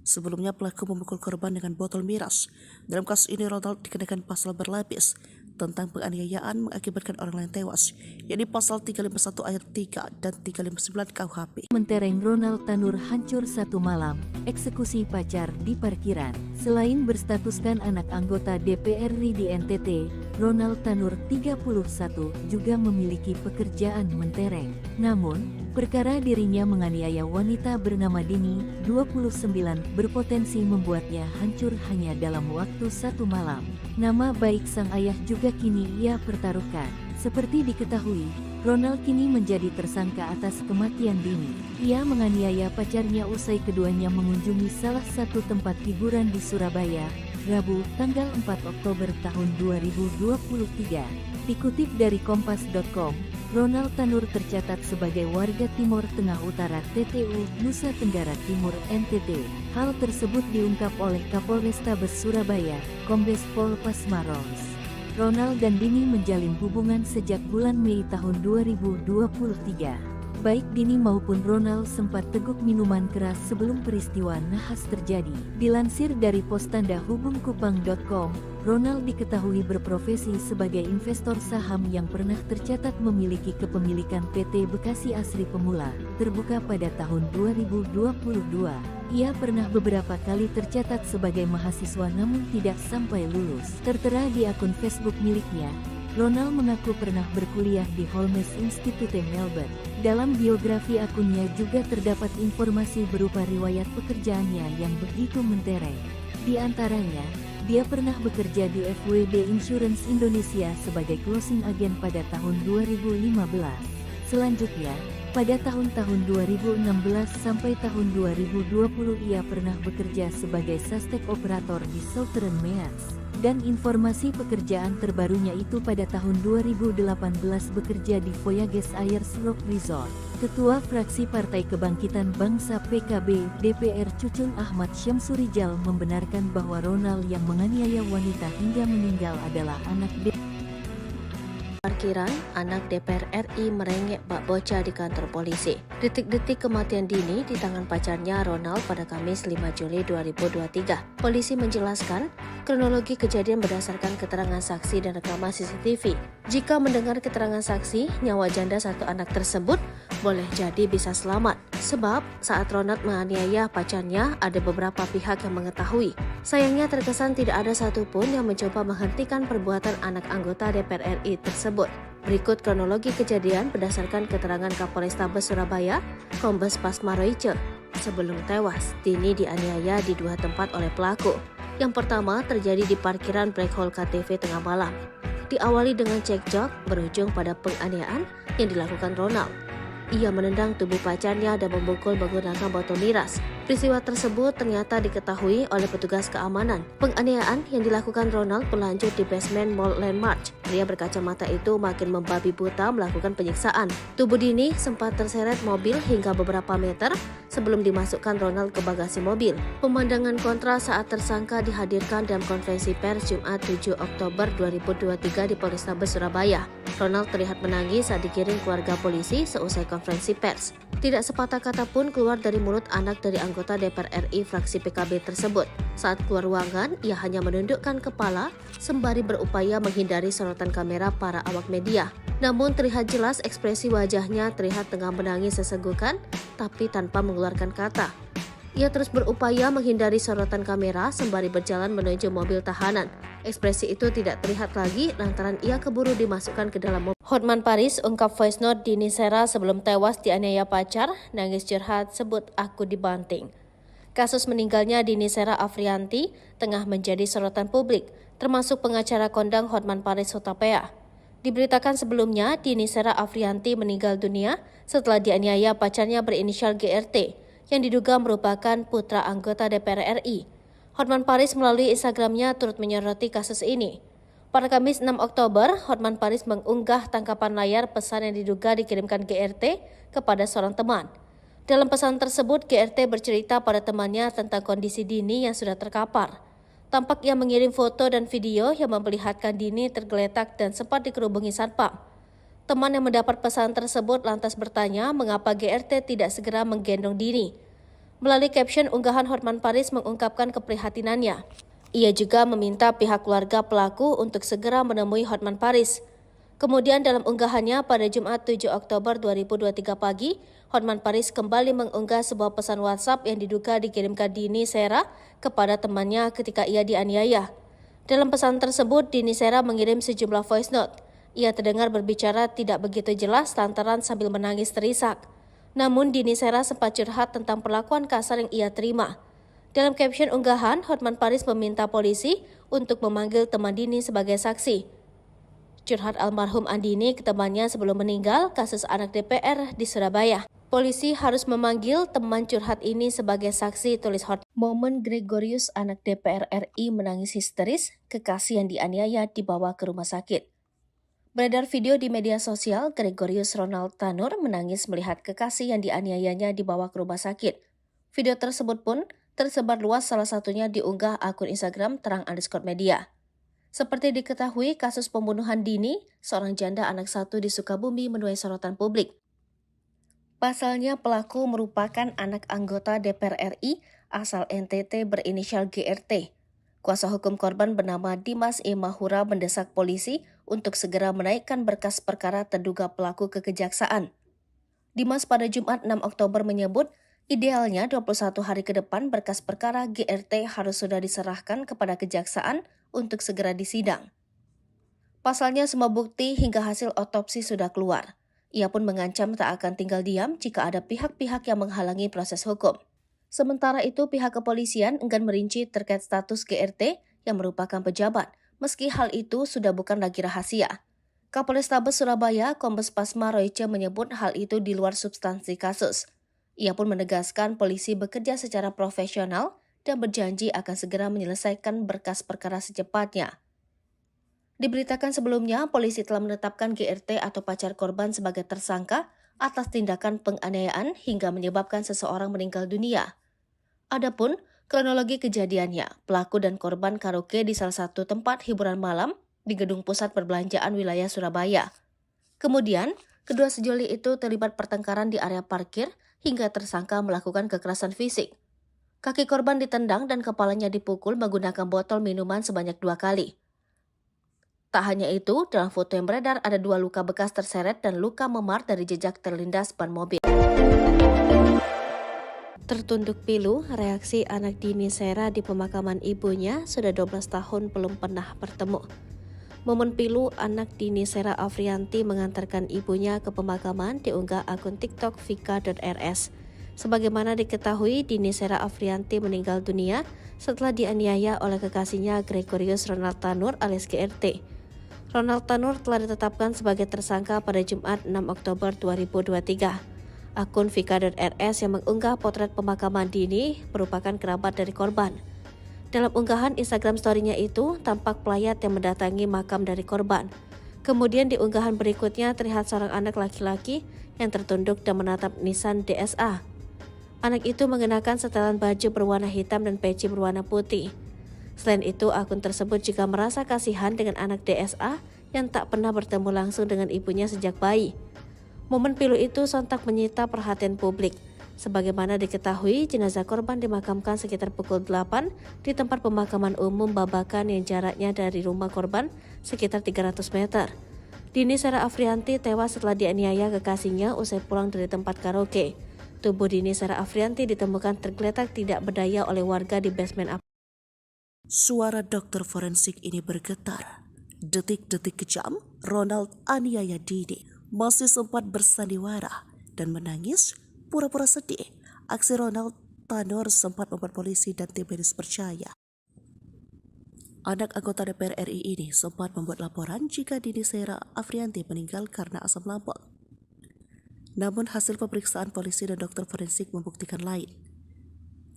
Sebelumnya pelaku memukul korban dengan botol miras. Dalam kasus ini Ronald dikenakan pasal berlapis, tentang penganiayaan mengakibatkan orang lain tewas, yakni pasal 351 ayat 3 dan 359 KUHP. Mentereng Ronald Tanur hancur satu malam, eksekusi pacar di parkiran. Selain berstatuskan anak anggota DPR RI di NTT, Ronald Tanur 31 juga memiliki pekerjaan mentereng. Namun, perkara dirinya menganiaya wanita bernama Dini, 29, berpotensi membuatnya hancur hanya dalam waktu satu malam. Nama baik sang ayah juga kini ia pertaruhkan. Seperti diketahui, Ronald kini menjadi tersangka atas kematian Dini. Ia menganiaya pacarnya usai keduanya mengunjungi salah satu tempat hiburan di Surabaya, Rabu, tanggal 4 Oktober tahun 2023. Dikutip dari Kompas.com, Ronald Tanur tercatat sebagai warga Timur Tengah Utara TTU, Nusa Tenggara Timur NTT. Hal tersebut diungkap oleh Kapolrestabes Surabaya, Kombes Pol Pasmarons. Ronald dan Dini menjalin hubungan sejak bulan Mei tahun 2023. Baik Dini maupun Ronald sempat teguk minuman keras sebelum peristiwa nahas terjadi. Dilansir dari pos tanda hubungkupang.com, Ronald diketahui berprofesi sebagai investor saham yang pernah tercatat memiliki kepemilikan PT Bekasi Asri Pemula, terbuka pada tahun 2022. Ia pernah beberapa kali tercatat sebagai mahasiswa namun tidak sampai lulus. Tertera di akun Facebook miliknya, Ronald mengaku pernah berkuliah di Holmes Institute Melbourne. Dalam biografi akunnya juga terdapat informasi berupa riwayat pekerjaannya yang begitu mentereng. Di antaranya, dia pernah bekerja di FWD Insurance Indonesia sebagai closing agent pada tahun 2015. Selanjutnya, pada tahun-tahun 2016 sampai tahun 2020 ia pernah bekerja sebagai sustek operator di Southern Mears. Dan informasi pekerjaan terbarunya itu pada tahun 2018 bekerja di Voyages Ayers Rock Resort. Ketua Fraksi Partai Kebangkitan Bangsa PKB DPR Cucun Ahmad Syamsurijal membenarkan bahwa Ronald yang menganiaya wanita hingga meninggal adalah anak Parkiran, anak DPR RI merengek bak bocah di kantor polisi. Detik-detik kematian Dini di tangan pacarnya Ronald pada Kamis 5 Juli 2023. Polisi menjelaskan, kronologi kejadian berdasarkan keterangan saksi dan rekaman CCTV. Jika mendengar keterangan saksi, nyawa janda satu anak tersebut boleh jadi bisa selamat. Sebab saat Ronald menganiaya pacarnya, ada beberapa pihak yang mengetahui. Sayangnya terkesan tidak ada satupun yang mencoba menghentikan perbuatan anak anggota DPR RI tersebut. Berikut kronologi kejadian berdasarkan keterangan Kapolrestabes Surabaya, Kombes Pasmarons. Sebelum tewas, Dini dianiaya di dua tempat oleh pelaku. Yang pertama terjadi di parkiran Black Hole KTV tengah malam. Diawali dengan cekcok berujung pada penganiayaan yang dilakukan Ronald. Ia menendang tubuh pacarnya dan memukul menggunakan botol miras. Peristiwa tersebut ternyata diketahui oleh petugas keamanan. Penganiayaan yang dilakukan Ronald berlanjut di basement Mall Landmark. Pria berkacamata itu makin membabi buta melakukan penyiksaan. Tubuh Dini sempat terseret mobil hingga beberapa meter sebelum dimasukkan Ronald ke bagasi mobil. Pemandangan kontra saat tersangka dihadirkan dalam konferensi pers Jumat 7 Oktober 2023 di Polrestabes Surabaya. Ronald terlihat menangis saat digiring keluarga polisi seusai konferensi pers. Tidak sepatah kata pun keluar dari mulut anak dari anggota DPR RI fraksi PKB tersebut. Saat keluar ruangan, ia hanya menundukkan kepala sembari berupaya menghindari sorotan kamera para awak media. Namun terlihat jelas ekspresi wajahnya terlihat tengah menangis sesenggukan, tapi tanpa mengeluarkan kata. Ia terus berupaya menghindari sorotan kamera sembari berjalan menuju mobil tahanan. Ekspresi itu tidak terlihat lagi lantaran ia keburu dimasukkan ke dalam mobil. Hotman Paris ungkap voice note Dini Sera sebelum tewas dianiaya pacar, nangis curhat sebut aku dibanting. Kasus meninggalnya Dini Sera Afrianti tengah menjadi sorotan publik, termasuk pengacara kondang Hotman Paris Hutapea. Diberitakan sebelumnya, Dini Sera Afrianti meninggal dunia setelah dianiaya pacarnya berinisial GRT, yang diduga merupakan putra anggota DPR RI. Hotman Paris melalui Instagramnya turut menyoroti kasus ini. Pada Kamis 6 Oktober, Hotman Paris mengunggah tangkapan layar pesan yang diduga dikirimkan GRT kepada seorang teman. Dalam pesan tersebut, GRT bercerita pada temannya tentang kondisi Dini yang sudah terkapar. Tampak ia mengirim foto dan video yang memperlihatkan Dini tergeletak dan sempat dikerubungi satpam. Teman yang mendapat pesan tersebut lantas bertanya mengapa GRT tidak segera menggendong Dini. Melalui caption unggahan Hotman Paris mengungkapkan keprihatinannya. Ia juga meminta pihak keluarga pelaku untuk segera menemui Hotman Paris. Kemudian dalam unggahannya pada Jumat 7 Oktober 2023 pagi, Hotman Paris kembali mengunggah sebuah pesan WhatsApp yang diduga dikirimkan Dini Sera kepada temannya ketika ia dianiaya. Dalam pesan tersebut, Dini Sera mengirim sejumlah voice note. Ia terdengar berbicara tidak begitu jelas lantaran sambil menangis terisak. Namun Dini Sera sempat curhat tentang perlakuan kasar yang ia terima. Dalam caption unggahan, Hotman Paris meminta polisi untuk memanggil teman Dini sebagai saksi. Curhat almarhum Andini ke temannya sebelum meninggal kasus anak DPR di Surabaya. Polisi harus memanggil teman curhat ini sebagai saksi, tulis Hotman. Momen Gregorius anak DPR RI menangis histeris, kekasih yang dianiaya dibawa ke rumah sakit. Beredar video di media sosial, Gregorius Ronald Tanur menangis melihat kekasih yang dianiayanya dibawa ke rumah sakit. Video tersebut pun tersebar luas, salah satunya diunggah akun Instagram terang_media. Seperti diketahui, kasus pembunuhan Dini, seorang janda anak satu di Sukabumi, menuai sorotan publik. Pasalnya, pelaku merupakan anak anggota DPR RI asal NTT berinisial GRT. Kuasa hukum korban bernama Dimas E. Mahura mendesak polisi untuk segera menaikkan berkas perkara terduga pelaku ke kejaksaan. Dimas pada Jumat 6 Oktober menyebut, idealnya 21 hari ke depan berkas perkara GRT harus sudah diserahkan kepada kejaksaan untuk segera disidang. Pasalnya semua bukti hingga hasil otopsi sudah keluar. Ia pun mengancam tak akan tinggal diam jika ada pihak-pihak yang menghalangi proses hukum. Sementara itu pihak kepolisian enggan merinci terkait status GRT yang merupakan pejabat, meski hal itu sudah bukan lagi rahasia. Kapolrestabes Surabaya, Kombes Pasma Royce menyebut hal itu di luar substansi kasus. Ia pun menegaskan polisi bekerja secara profesional dan berjanji akan segera menyelesaikan berkas perkara secepatnya. Diberitakan sebelumnya, polisi telah menetapkan GRT atau pacar korban sebagai tersangka atas tindakan penganiayaan hingga menyebabkan seseorang meninggal dunia. Adapun kronologi kejadiannya, pelaku dan korban karaoke di salah satu tempat hiburan malam di Gedung Pusat Perbelanjaan wilayah Surabaya. Kemudian, kedua sejoli itu terlibat pertengkaran di area parkir hingga tersangka melakukan kekerasan fisik. Kaki korban ditendang dan kepalanya dipukul menggunakan botol minuman sebanyak 2 kali. Tak hanya itu, dalam foto yang beredar ada 2 luka bekas terseret dan luka memar dari jejak terlindas ban mobil. Tertunduk pilu, reaksi anak Dini Sera di pemakaman ibunya sudah 12 tahun belum pernah bertemu. Momen pilu anak Dini Sera Afrianti mengantarkan ibunya ke pemakaman diunggah akun TikTok vika.rs. Sebagaimana diketahui, Dini Sera Afrianti meninggal dunia setelah dianiaya oleh kekasihnya Gregorius Ronald Tanur alias GRT. Ronald Tanur telah ditetapkan sebagai tersangka pada Jumat 6 Oktober 2023. Akun vika.rs yang mengunggah potret pemakaman Dini merupakan kerabat dari korban. Dalam unggahan Instagram story-nya itu, tampak pelayat yang mendatangi makam dari korban. Kemudian di unggahan berikutnya terlihat seorang anak laki-laki yang tertunduk dan menatap nisan DSA. Anak itu mengenakan setelan baju berwarna hitam dan peci berwarna putih. Selain itu, akun tersebut juga merasa kasihan dengan anak DSA yang tak pernah bertemu langsung dengan ibunya sejak bayi. Momen pilu itu sontak menyita perhatian publik. Sebagaimana diketahui, jenazah korban dimakamkan sekitar pukul 8 di tempat pemakaman umum Babakan yang jaraknya dari rumah korban sekitar 300 meter. Dini Sera Afrianti tewas setelah dianiaya kekasihnya usai pulang dari tempat karaoke. Tubuh Dini Sera Afrianti ditemukan tergeletak tidak berdaya oleh warga di basement. Suara dokter forensik ini bergetar. Detik-detik kejam, Ronald aniaya Dini masih sempat bersandiwara dan menangis pura-pura sedih. Aksi Ronald Tanur sempat membuat polisi dan tim medis percaya. Anak anggota DPR RI ini sempat membuat laporan jika Dini Sera Afrianti meninggal karena asam lambung. Namun hasil pemeriksaan polisi dan dokter forensik membuktikan lain.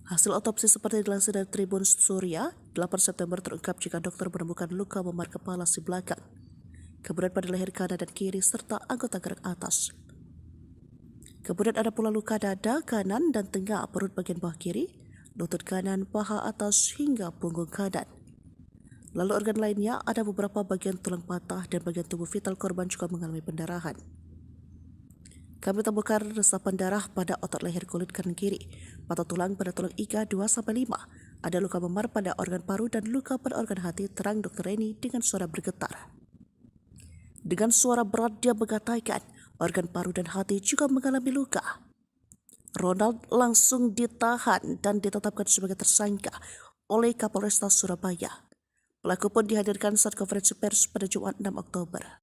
Hasil otopsi seperti dilansir dari Tribun Surya, 8 September terungkap jika dokter menemukan luka memar kepala si belakang, kemudian pada leher kanan dan kiri serta anggota gerak atas. Kemudian ada pula luka dada kanan dan tengah perut bagian bawah kiri, lutut kanan, paha atas hingga punggung kanan. Lalu organ lainnya ada beberapa bagian tulang patah dan bagian tubuh vital korban juga mengalami pendarahan. Kami temukan resapan darah pada otot leher kulit kanan kiri, patah tulang pada tulang iga 2-5, Ada luka memar pada organ paru dan luka pada organ hati, terang Dr. Reni dengan suara bergetar. Dengan suara berat dia mengatakan organ paru dan hati juga mengalami luka. Ronald langsung ditahan dan ditetapkan sebagai tersangka oleh Kapolresta Surabaya. Pelaku pun dihadirkan saat konferensi pers pada Jumat 6 Oktober.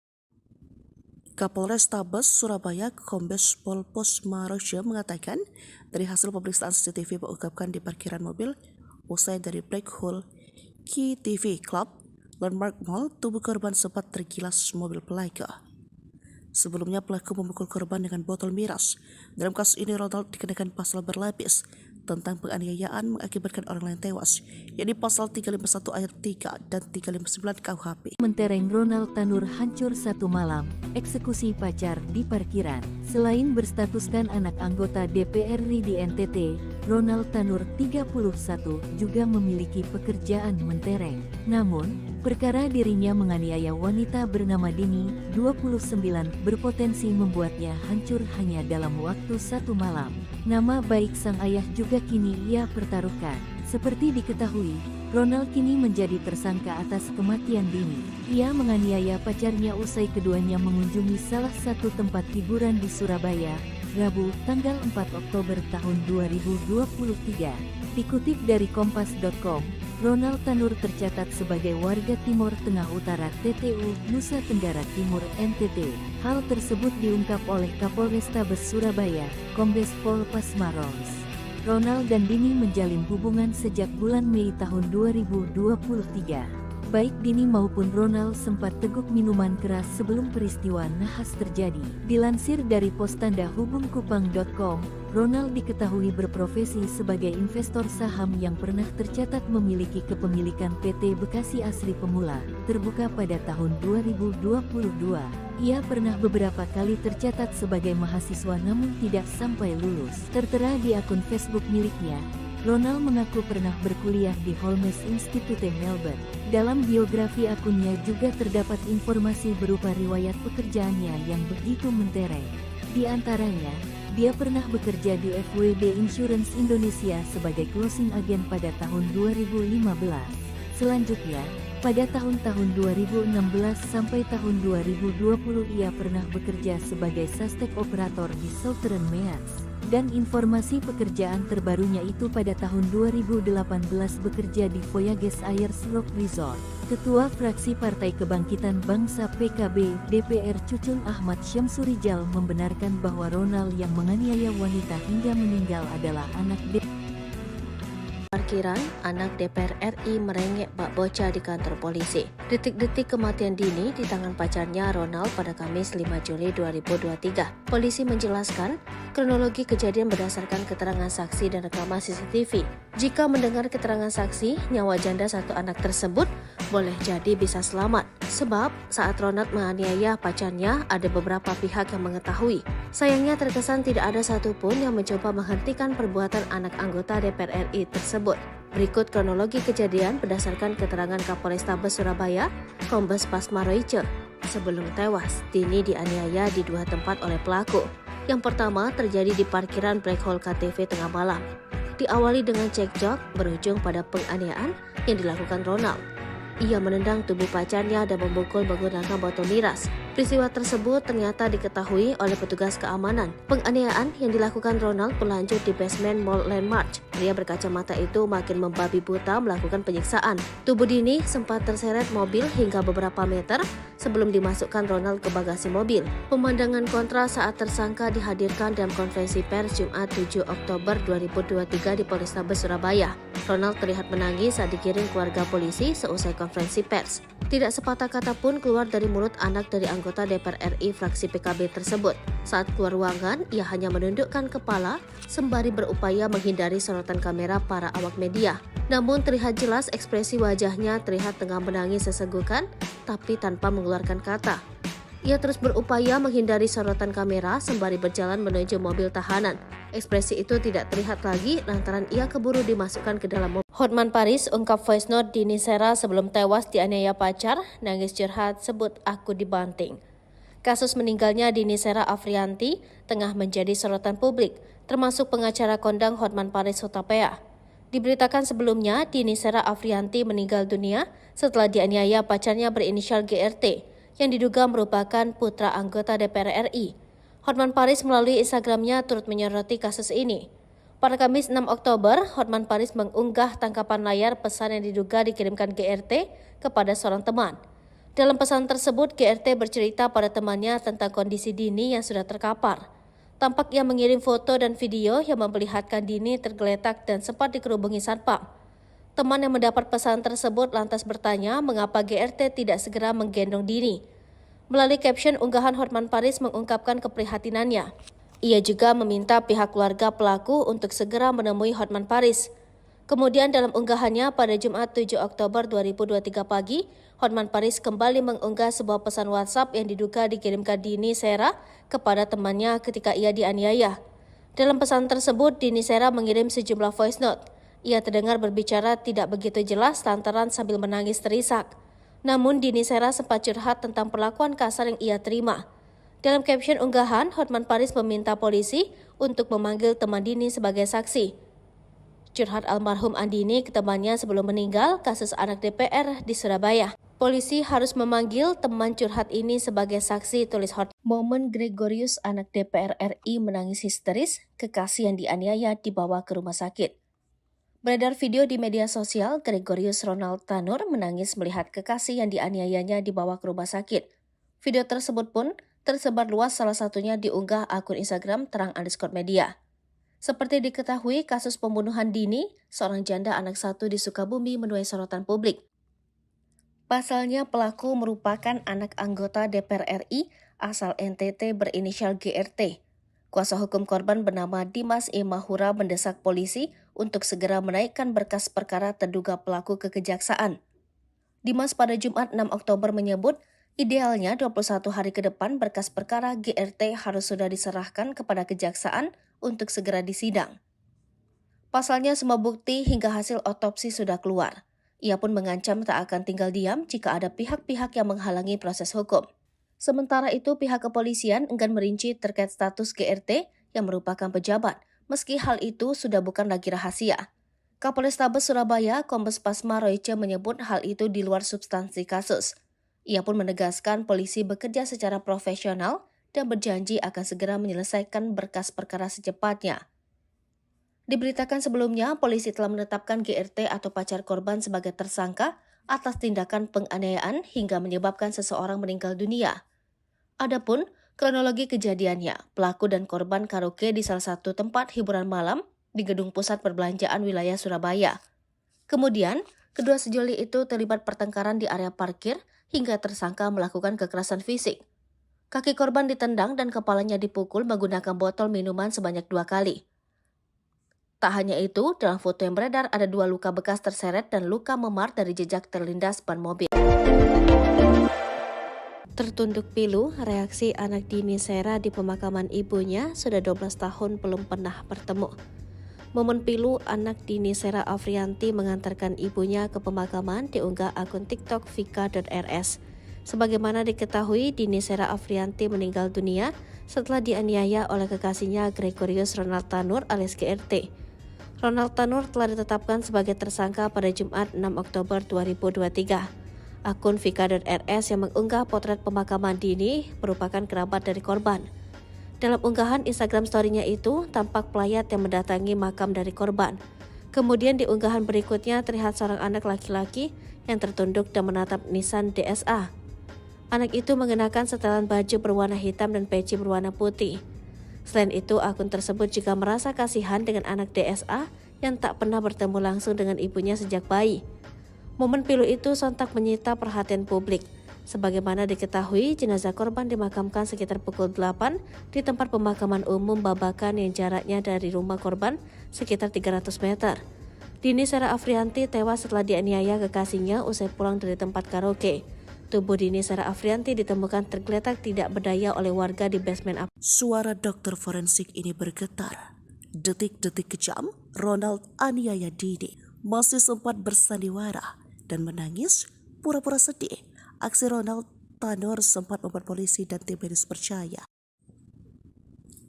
Kapolrestabes Surabaya Kombes Pol Posmaroja mengatakan dari hasil pemeriksaan CCTV mengungkapkan di parkiran mobil usai dari Black Hole Key TV Club Landmark Mall, tubuh korban sempat tergilas mobil pelaku. Sebelumnya pelaku memukul korban dengan botol miras. Dalam kasus ini Ronald dikenakan pasal berlapis tentang penganiayaan mengakibatkan orang lain tewas, yakni pasal 351 ayat 3 dan 359 KUHP. Mentereng Ronald Tanur hancur satu malam, eksekusi pacar di parkiran. Selain berstatuskan anak anggota DPR RI di NTT, Ronald Tanur 31 juga memiliki pekerjaan mentereng. Namun, perkara dirinya menganiaya wanita bernama Dini, 29, berpotensi membuatnya hancur hanya dalam waktu satu malam. Nama baik sang ayah juga kini ia pertaruhkan. Seperti diketahui, Ronald kini menjadi tersangka atas kematian Dini. Ia menganiaya pacarnya usai keduanya mengunjungi salah satu tempat hiburan di Surabaya, Rabu, tanggal 4 Oktober tahun 2023. Dikutip dari kompas.com, Ronald Tanur tercatat sebagai warga Timur Tengah Utara TTU, Nusa Tenggara Timur NTT. Hal tersebut diungkap oleh Kapolrestabes Surabaya, Kombes Pol Pasmaros. Ronald dan Dini menjalin hubungan sejak bulan Mei tahun 2023. Baik Dini maupun Ronald sempat teguk minuman keras sebelum peristiwa nahas terjadi. Dilansir dari postandahubungkupang.com, Ronald diketahui berprofesi sebagai investor saham yang pernah tercatat memiliki kepemilikan PT Bekasi Asri Pemula, terbuka pada tahun 2022. Ia pernah beberapa kali tercatat sebagai mahasiswa namun tidak sampai lulus. Tertera di akun Facebook miliknya, Ronald mengaku pernah berkuliah di Holmes Institute Melbourne. Dalam biografi akunnya juga terdapat informasi berupa riwayat pekerjaannya yang begitu mentereng. Di antaranya, dia pernah bekerja di FWD Insurance Indonesia sebagai closing agent pada tahun 2015. Selanjutnya, pada tahun-tahun 2016 sampai tahun 2020 ia pernah bekerja sebagai suspek operator di Southern Mears. Dan informasi pekerjaan terbarunya itu pada tahun 2018 bekerja di Voyages Ayers Rock Resort. Ketua Fraksi Partai Kebangkitan Bangsa PKB DPR Cucun Ahmad Syamsurijal membenarkan bahwa Ronald yang menganiaya wanita hingga meninggal adalah anak Parkiran, anak DPR RI merengek bak bocah di kantor polisi. Detik-detik kematian Dini di tangan pacarnya Ronald pada Kamis 5 Juli 2023. Polisi menjelaskan, kronologi kejadian berdasarkan keterangan saksi dan rekaman CCTV. Jika mendengar keterangan saksi, nyawa janda satu anak tersebut boleh jadi bisa selamat. Sebab saat Ronald menganiaya pacarnya, ada beberapa pihak yang mengetahui. Sayangnya terkesan tidak ada satupun yang mencoba menghentikan perbuatan anak anggota DPR RI tersebut. Berikut kronologi kejadian berdasarkan keterangan Kapolrestabes Surabaya, Kombes Pasmaroja. Sebelum tewas, Dini dianiaya di dua tempat oleh pelaku. Yang pertama terjadi di parkiran Black Hole KTV tengah malam. Diawali dengan cekcok berujung pada penganiayaan yang dilakukan Ronald. Ia menendang tubuh pacarnya dan memukul menggunakan botol miras. Peristiwa tersebut ternyata diketahui oleh petugas keamanan. Penganiayaan yang dilakukan Ronald berlanjut di basement Mall Landmark. Pria berkacamata itu makin membabi buta melakukan penyiksaan. Tubuh Dini sempat terseret mobil hingga beberapa meter sebelum dimasukkan Ronald ke bagasi mobil. Pemandangan kontra saat tersangka dihadirkan dalam konferensi pers Jumat 7 Oktober 2023 di Polrestabes Surabaya. Ronald terlihat menangis saat digiring keluarga polisi seusai konferensi pers. Tidak sepatah kata pun keluar dari mulut anak dari anggota DPR RI fraksi PKB tersebut. Saat keluar ruangan, ia hanya menundukkan kepala sembari berupaya menghindari sorotan kamera para awak media. Namun terlihat jelas ekspresi wajahnya terlihat tengah menangis sesenggukan, tapi tanpa mengeluarkan kata. Ia terus berupaya menghindari sorotan kamera sembari berjalan menuju mobil tahanan. Ekspresi itu tidak terlihat lagi lantaran ia keburu dimasukkan ke dalam mobil. Hotman Paris ungkap voice note Dini Sera sebelum tewas dianiaya pacar, nangis curhat sebut aku dibanting. Kasus meninggalnya Dini Sera Afrianti tengah menjadi sorotan publik, termasuk pengacara kondang Hotman Paris Hutapea. Diberitakan sebelumnya, Dini Sera Afrianti meninggal dunia setelah dianiaya pacarnya berinisial GRT yang diduga merupakan putra anggota DPR RI. Hotman Paris melalui Instagramnya turut menyoroti kasus ini. Pada Kamis 6 Oktober, Hotman Paris mengunggah tangkapan layar pesan yang diduga dikirimkan GRT kepada seorang teman. Dalam pesan tersebut, GRT bercerita pada temannya tentang kondisi Dini yang sudah terkapar. Tampak ia mengirim foto dan video yang memperlihatkan Dini tergeletak dan sempat dikerubungi satpam. Teman yang mendapat pesan tersebut lantas bertanya mengapa GRT tidak segera menggendong Dini. Melalui caption unggahan, Hotman Paris mengungkapkan keprihatinannya. Ia juga meminta pihak keluarga pelaku untuk segera menemui Hotman Paris. Kemudian dalam unggahannya pada Jumat 7 Oktober 2023 pagi, Hotman Paris kembali mengunggah sebuah pesan WhatsApp yang diduga dikirimkan Dini Sera kepada temannya ketika ia dianiaya. Dalam pesan tersebut, Dini Sera mengirim sejumlah voice note. Ia terdengar berbicara tidak begitu jelas lantaran sambil menangis terisak. Namun Dini Sera sempat curhat tentang perlakuan kasar yang ia terima. Dalam caption unggahan, Hotman Paris meminta polisi untuk memanggil teman Dini sebagai saksi. Curhat almarhum Andini ke temannya sebelum meninggal kasus anak DPR di Surabaya. Polisi harus memanggil teman curhat ini sebagai saksi, tulis Hot. Momen Gregorius anak DPR RI menangis histeris, kekasih yang dianiaya dibawa ke rumah sakit. Beredar video di media sosial, Gregorius Ronald Tanur menangis melihat kekasih yang dianiayanya dibawa ke rumah sakit. Video tersebut pun tersebar luas, salah satunya diunggah akun Instagram terang_media. Seperti diketahui, kasus pembunuhan Dini, seorang janda anak satu di Sukabumi, menuai sorotan publik. Pasalnya, pelaku merupakan anak anggota DPR RI asal NTT berinisial GRT. Kuasa hukum korban bernama Dimas E. Mahura mendesak polisi untuk segera menaikkan berkas perkara terduga pelaku ke kejaksaan. Dimas pada Jumat 6 Oktober menyebut, idealnya 21 hari ke depan berkas perkara GRT harus sudah diserahkan kepada kejaksaan untuk segera disidang. Pasalnya semua bukti hingga hasil otopsi sudah keluar. Ia pun mengancam tak akan tinggal diam jika ada pihak-pihak yang menghalangi proses hukum. Sementara itu pihak kepolisian enggan merinci terkait status GRT yang merupakan pejabat, meski hal itu sudah bukan lagi rahasia. Kapolrestabes Surabaya, Kombes Pasma Royce menyebut hal itu di luar substansi kasus. Ia pun menegaskan polisi bekerja secara profesional dan berjanji akan segera menyelesaikan berkas perkara secepatnya. Diberitakan sebelumnya, polisi telah menetapkan GRT atau pacar korban sebagai tersangka atas tindakan penganiayaan hingga menyebabkan seseorang meninggal dunia. Adapun kronologi kejadiannya, pelaku dan korban karaoke di salah satu tempat hiburan malam di Gedung Pusat Perbelanjaan wilayah Surabaya. Kemudian, kedua sejoli itu terlibat pertengkaran di area parkir hingga tersangka melakukan kekerasan fisik. Kaki korban ditendang dan kepalanya dipukul menggunakan botol minuman sebanyak 2 kali. Tak hanya itu, dalam foto yang beredar ada 2 luka bekas terseret dan luka memar dari jejak terlindas ban mobil. Tertunduk pilu, reaksi anak Dini Sera di pemakaman ibunya sudah 12 tahun belum pernah bertemu. Momen pilu anak Dini Sera Afrianti mengantarkan ibunya ke pemakaman diunggah akun TikTok vika.rs. Sebagaimana diketahui, Dini Sera Afrianti meninggal dunia setelah dianiaya oleh kekasihnya Gregorius Ronald Tanur alias GRT. Ronald Tanur telah ditetapkan sebagai tersangka pada Jumat 6 Oktober 2023. Akun vika.rs yang mengunggah potret pemakaman Dini merupakan kerabat dari korban. Dalam unggahan Instagram story-nya itu, tampak pelayat yang mendatangi makam dari korban. Kemudian di unggahan berikutnya terlihat seorang anak laki-laki yang tertunduk dan menatap nisan DSA. Anak itu mengenakan setelan baju berwarna hitam dan peci berwarna putih. Selain itu, akun tersebut juga merasa kasihan dengan anak DSA yang tak pernah bertemu langsung dengan ibunya sejak bayi. Momen pilu itu sontak menyita perhatian publik. Sebagaimana diketahui, jenazah korban dimakamkan sekitar pukul 8 di tempat pemakaman umum Babakan yang jaraknya dari rumah korban sekitar 300 meter. Dini Sera Afrianti tewas setelah dianiaya kekasihnya usai pulang dari tempat karaoke. Tubuh Dini Sera Afrianti ditemukan tergeletak tidak berdaya oleh warga di basement. Suara dokter forensik ini bergetar. Detik-detik kejam, Ronald aniaya Dini masih sempat bersandiwara dan menangis pura-pura sedih. Aksi Ronald Tanur sempat membuat polisi dan tim medis percaya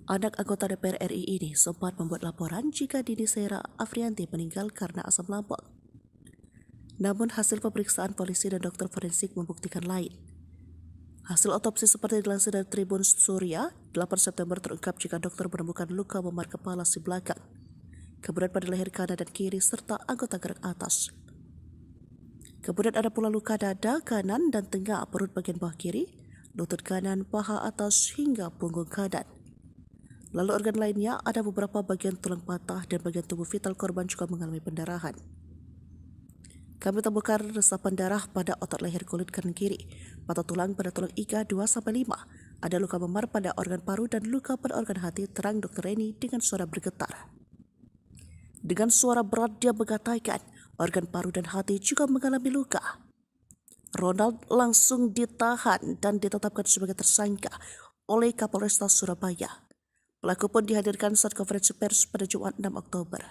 Anak anggota DPR RI ini sempat membuat laporan jika Dini Sera Afrianti meninggal karena asam lambung. Namun hasil pemeriksaan polisi dan dokter forensik membuktikan lain. Hasil otopsi seperti dilansir dari Tribun Surya, 8 September terungkap jika dokter menemukan luka memar kepala si belakang, kemudian pada leher kanan dan kiri serta anggota gerak atas. Kemudian ada pula luka dada kanan dan tengah perut bagian bawah kiri, lutut kanan, paha atas hingga punggung kanan. Lalu organ lainnya ada beberapa bagian tulang patah dan bagian tubuh vital korban juga mengalami pendarahan. Kami temukan resapan darah pada otot leher kulit kanan kiri, patah tulang pada tulang iga 2-5, ada luka memar pada organ paru dan luka pada organ hati, terang Dr. Reni dengan suara bergetar. Dengan suara berat dia mengatakan organ paru dan hati juga mengalami luka. Ronald langsung ditahan dan ditetapkan sebagai tersangka oleh Kapolresta Surabaya. Pelaku pun dihadirkan saat konferensi pers pada Jumat 6 Oktober.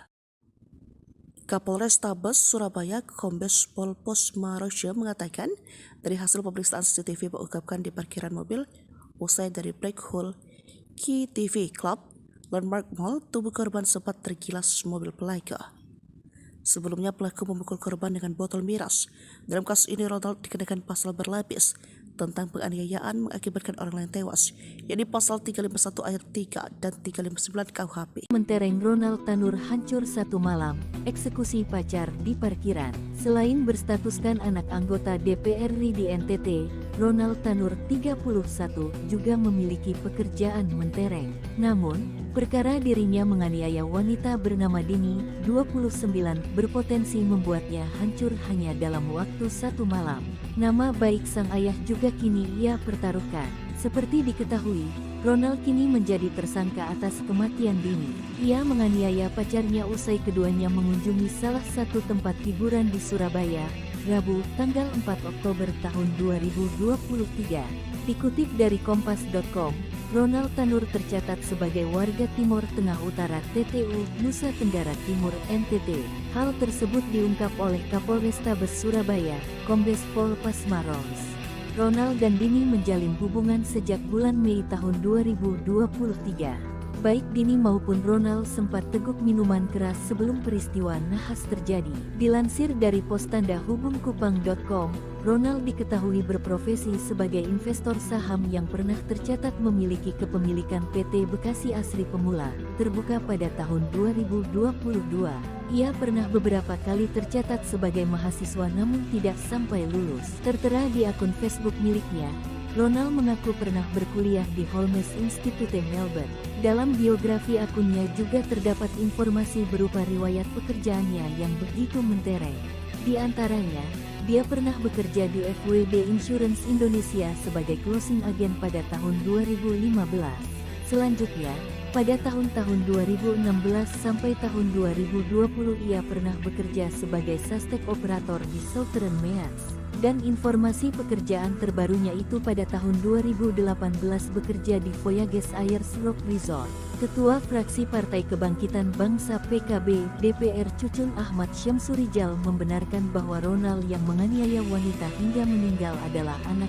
Kapolrestabes Surabaya Kombes Pol Posmaroja mengatakan dari hasil pemeriksaan CCTV mengungkapkan di parkiran mobil usai dari Black Hole Key TV Club Landmark Mall, tubuh korban sempat tergilas mobil pelaku. Sebelumnya pelaku memukul korban dengan botol miras. Dalam kasus ini Ronald dikenakan pasal berlapis tentang penganiayaan mengakibatkan orang lain tewas, yakni pasal 351 ayat 3 dan 359 KUHP. Mentereng Ronald Tanur hancur satu malam, eksekusi pacar di parkiran. Selain berstatuskan anak anggota DPR RI di NTT, Ronald Tanur 31 juga memiliki pekerjaan mentereng. Namun, perkara dirinya menganiaya wanita bernama Dini, 29, berpotensi membuatnya hancur hanya dalam waktu satu malam. Nama baik sang ayah juga kini ia pertaruhkan. Seperti diketahui, Ronald kini menjadi tersangka atas kematian Dini. Ia menganiaya pacarnya usai keduanya mengunjungi salah satu tempat hiburan di Surabaya, Rabu, tanggal 4 Oktober tahun 2023. Dikutip dari Kompas.com, Ronald Tanur tercatat sebagai warga Timur Tengah Utara TTU, Nusa Tenggara Timur NTT. Hal tersebut diungkap oleh Kapolrestabes Surabaya, Kombes Pol Pasmaros. Ronald dan Dini menjalin hubungan sejak bulan Mei tahun 2023. Baik Dini maupun Ronald sempat teguk minuman keras sebelum peristiwa nahas terjadi. Dilansir dari postandahubungkupang.com, Ronald diketahui berprofesi sebagai investor saham yang pernah tercatat memiliki kepemilikan PT Bekasi Asri Pemula, terbuka pada tahun 2022. Ia pernah beberapa kali tercatat sebagai mahasiswa namun tidak sampai lulus. Tertera di akun Facebook miliknya, Ronald mengaku pernah berkuliah di Holmes Institute Melbourne. Dalam biografi akunnya juga terdapat informasi berupa riwayat pekerjaannya yang begitu mentereng. Di antaranya, dia pernah bekerja di FWD Insurance Indonesia sebagai closing agent pada tahun 2015. Selanjutnya, pada tahun-tahun 2016 sampai tahun 2020 ia pernah bekerja sebagai suspek operator di Southern Mears. Dan informasi pekerjaan terbarunya itu pada tahun 2018 bekerja di Voyages Ayers Rock Resort. Ketua Fraksi Partai Kebangkitan Bangsa PKB DPR Cucun Ahmad Syamsurijal membenarkan bahwa Ronald yang menganiaya wanita hingga meninggal adalah anak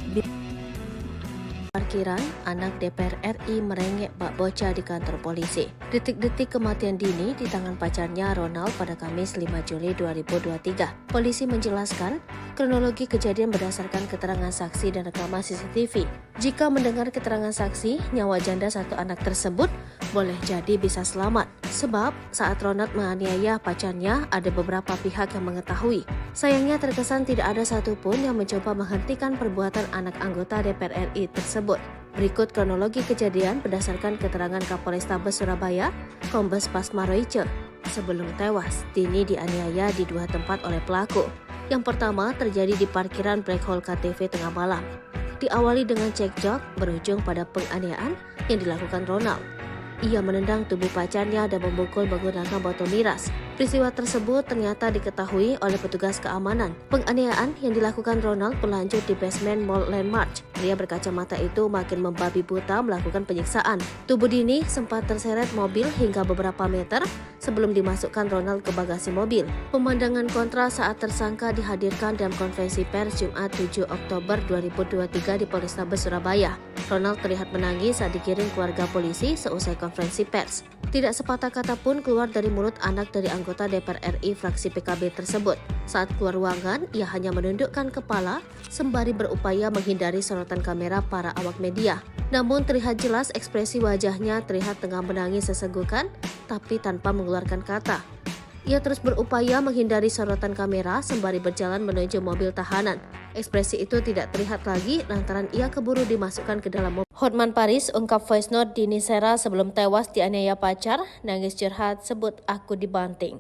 Parkiran, anak DPR RI merengek bak bocah di kantor polisi. Detik-detik kematian Dini di tangan pacarnya Ronald pada Kamis 5 Juli 2023. Polisi menjelaskan, kronologi kejadian berdasarkan keterangan saksi dan rekaman CCTV. Jika mendengar keterangan saksi, nyawa janda satu anak tersebut boleh jadi bisa selamat. Sebab saat Ronald menganiaya pacarnya, ada beberapa pihak yang mengetahui. Sayangnya terkesan tidak ada satupun yang mencoba menghentikan perbuatan anak anggota DPR RI tersebut. Berikut kronologi kejadian berdasarkan keterangan Kapolrestabes Surabaya, Kombes Pasmaroja. Sebelum tewas, Dini dianiaya di dua tempat oleh pelaku. Yang pertama terjadi di parkiran Black Hole KTV tengah malam. Diawali dengan cekcok berujung pada penganiayaan yang dilakukan Ronald. Ia menendang tubuh pacarnya dan memukul menggunakan botol miras. Peristiwa tersebut ternyata diketahui oleh petugas keamanan. Penganiayaan yang dilakukan Ronald berlanjut di basement Mall Landmark. Pria berkacamata itu makin membabi buta melakukan penyiksaan. Tubuh Dini sempat terseret mobil hingga beberapa meter sebelum dimasukkan Ronald ke bagasi mobil. Pemandangan kontra saat tersangka dihadirkan dalam konferensi pers Jumat 7 Oktober 2023 di Polrestabes Surabaya. Ronald terlihat menangis saat digiring keluarga polisi seusai konferensi pers. Tidak sepatah kata pun keluar dari mulut anak dari anggota DPR RI fraksi PKB tersebut. Saat keluar ruangan, ia hanya menundukkan kepala sembari berupaya menghindari sorotan kamera para awak media. Namun terlihat jelas ekspresi wajahnya terlihat tengah menangis sesenggukan, tapi tanpa mengeluarkan kata. Ia terus berupaya menghindari sorotan kamera sembari berjalan menuju mobil tahanan. Ekspresi itu tidak terlihat lagi lantaran ia keburu dimasukkan ke dalam mobil. Hotman Paris ungkap voice note Dini Sera sebelum tewas dianiaya pacar, nangis curhat sebut aku dibanting.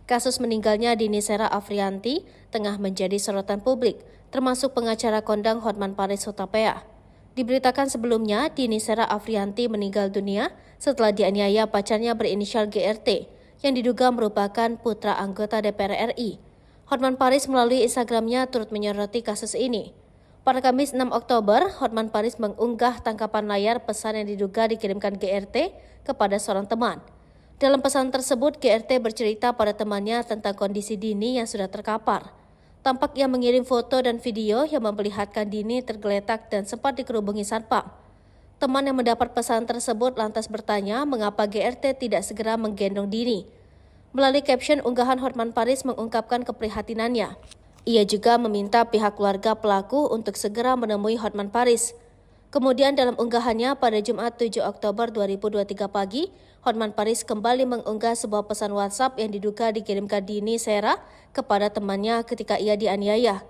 Kasus meninggalnya Dini Sera Afrianti tengah menjadi sorotan publik, termasuk pengacara kondang Hotman Paris Hutapea. Diberitakan sebelumnya, Dini Sera Afrianti meninggal dunia setelah dianiaya pacarnya berinisial GRT, yang diduga merupakan putra anggota DPR RI. Hotman Paris melalui Instagramnya turut menyoroti kasus ini. Pada Kamis 6 Oktober, Hotman Paris mengunggah tangkapan layar pesan yang diduga dikirimkan GRT kepada seorang teman. Dalam pesan tersebut, GRT bercerita pada temannya tentang kondisi Dini yang sudah terkapar. Tampak ia mengirim foto dan video yang memperlihatkan Dini tergeletak dan sempat dikerubungi satpam. Teman yang mendapat pesan tersebut lantas bertanya mengapa GRT tidak segera menggendong Dini. Melalui caption unggahan, Hotman Paris mengungkapkan keprihatinannya. Ia juga meminta pihak keluarga pelaku untuk segera menemui Hotman Paris. Kemudian dalam unggahannya pada Jumat 7 Oktober 2023 pagi, Hotman Paris kembali mengunggah sebuah pesan WhatsApp yang diduga dikirimkan Dini Sera kepada temannya ketika ia dianiaya.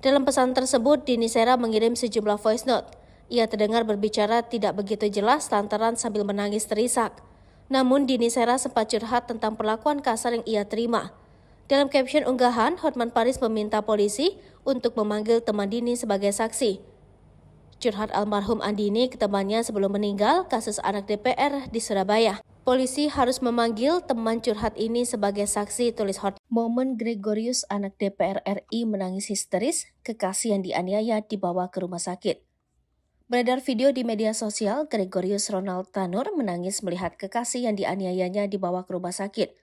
Dalam pesan tersebut, Dini Sera mengirim sejumlah voice note. Ia terdengar berbicara tidak begitu jelas lantaran sambil menangis terisak. Namun Dini Sera sempat curhat tentang perlakuan kasar yang ia terima. Dalam caption unggahan, Hotman Paris meminta polisi untuk memanggil teman Dini sebagai saksi. Curhat almarhum Andini ke temannya sebelum meninggal kasus anak DPR di Surabaya. Polisi harus memanggil teman curhat ini sebagai saksi, tulis Hotman. Momen Gregorius anak DPR RI menangis histeris, kekasih yang dianiaya dibawa ke rumah sakit. Beredar video di media sosial, Gregorius Ronald Tanur menangis melihat kekasih yang dianiayanya dibawa ke rumah sakit.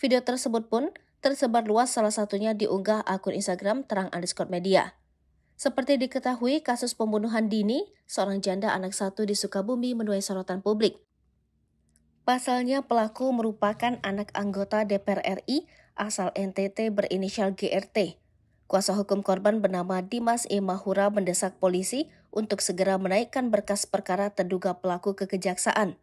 Video tersebut pun tersebar luas, salah satunya diunggah akun Instagram terang_media. Seperti diketahui, kasus pembunuhan Dini, seorang janda anak satu di Sukabumi, menuai sorotan publik. Pasalnya pelaku merupakan anak anggota DPR RI asal NTT berinisial GRT. Kuasa hukum korban bernama Dimas E. Mahura mendesak polisi untuk segera menaikkan berkas perkara terduga pelaku ke kejaksaan.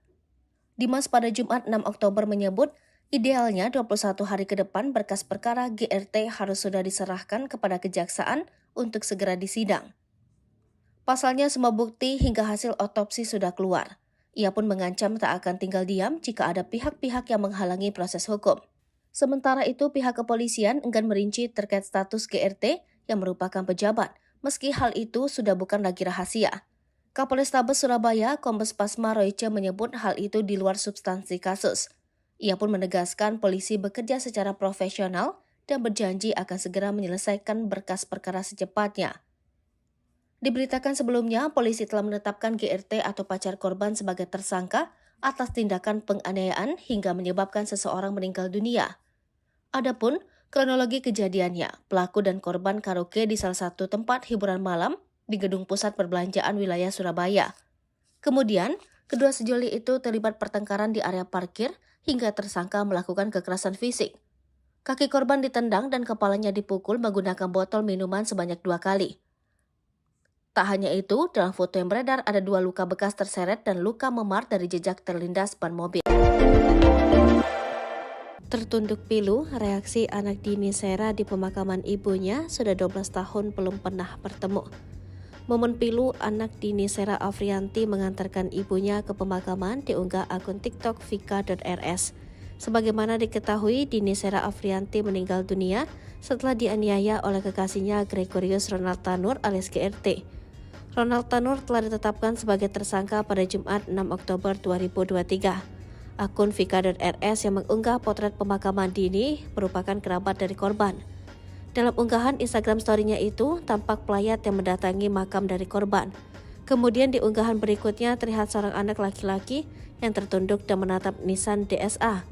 Dimas pada Jumat 6 Oktober menyebut, idealnya 21 hari ke depan berkas perkara GRT harus sudah diserahkan kepada kejaksaan untuk segera disidang. Pasalnya semua bukti hingga hasil otopsi sudah keluar. Ia pun mengancam tak akan tinggal diam jika ada pihak-pihak yang menghalangi proses hukum. Sementara itu, pihak kepolisian enggan merinci terkait status GRT yang merupakan pejabat, meski hal itu sudah bukan lagi rahasia. Kapolrestabes Surabaya, Kombes Pasma Royce menyebut hal itu di luar substansi kasus. Ia pun menegaskan polisi bekerja secara profesional dan berjanji akan segera menyelesaikan berkas perkara secepatnya. Diberitakan sebelumnya, polisi telah menetapkan GRT atau pacar korban sebagai tersangka atas tindakan penganiayaan hingga menyebabkan seseorang meninggal dunia. Adapun kronologi kejadiannya, pelaku dan korban karaoke di salah satu tempat hiburan malam di gedung pusat perbelanjaan wilayah Surabaya. Kemudian, kedua sejoli itu terlibat pertengkaran di area parkir hingga tersangka melakukan kekerasan fisik. Kaki korban ditendang dan kepalanya dipukul menggunakan botol minuman sebanyak 2 kali. Tak hanya itu, dalam foto yang beredar ada 2 luka bekas terseret dan luka memar dari jejak terlindas ban mobil. Tertunduk pilu, reaksi anak Dini Sera di pemakaman ibunya sudah 12 tahun belum pernah bertemu. Momen pilu anak Dini Sera Afrianti mengantarkan ibunya ke pemakaman diunggah akun TikTok vika.rs. Sebagaimana diketahui, Dini Sera Afrianti meninggal dunia setelah dianiaya oleh kekasihnya Gregorius Ronald Tanur alias GRT. Ronald Tanur telah ditetapkan sebagai tersangka pada Jumat 6 Oktober 2023. Akun Vika.rs yang mengunggah potret pemakaman Dini merupakan kerabat dari korban. Dalam unggahan Instagram story-nya itu, tampak pelayat yang mendatangi makam dari korban. Kemudian di unggahan berikutnya terlihat seorang anak laki-laki yang tertunduk dan menatap nisan DSA.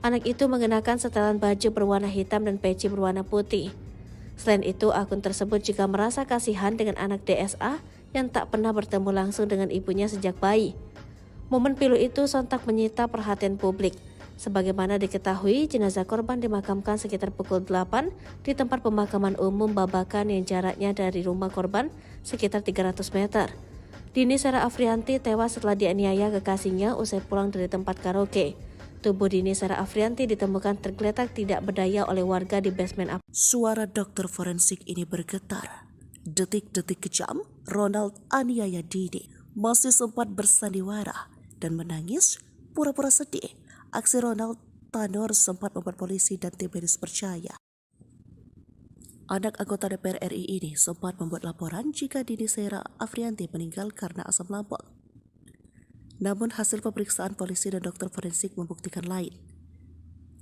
Anak itu mengenakan setelan baju berwarna hitam dan peci berwarna putih. Selain itu, akun tersebut juga merasa kasihan dengan anak DSA yang tak pernah bertemu langsung dengan ibunya sejak bayi. Momen pilu itu sontak menyita perhatian publik. Sebagaimana diketahui, jenazah korban dimakamkan sekitar pukul 8 di tempat pemakaman umum Babakan yang jaraknya dari rumah korban sekitar 300 meter. Dini Sera Afrianti tewas setelah dianiaya kekasihnya usai pulang dari tempat karaoke. Tubuh Dini Sera Afrianti ditemukan tergeletak tidak berdaya oleh warga di basement Suara dokter forensik ini bergetar. Detik-detik kejam, Ronald aniaya Dini masih sempat bersandiwara dan menangis pura-pura sedih. Aksi Ronald Tanur sempat membuat polisi dan tim medis percaya. Anak anggota DPR RI ini sempat membuat laporan jika Dini Sera Afrianti meninggal karena asam lambung. Namun hasil pemeriksaan polisi dan dokter forensik membuktikan lain.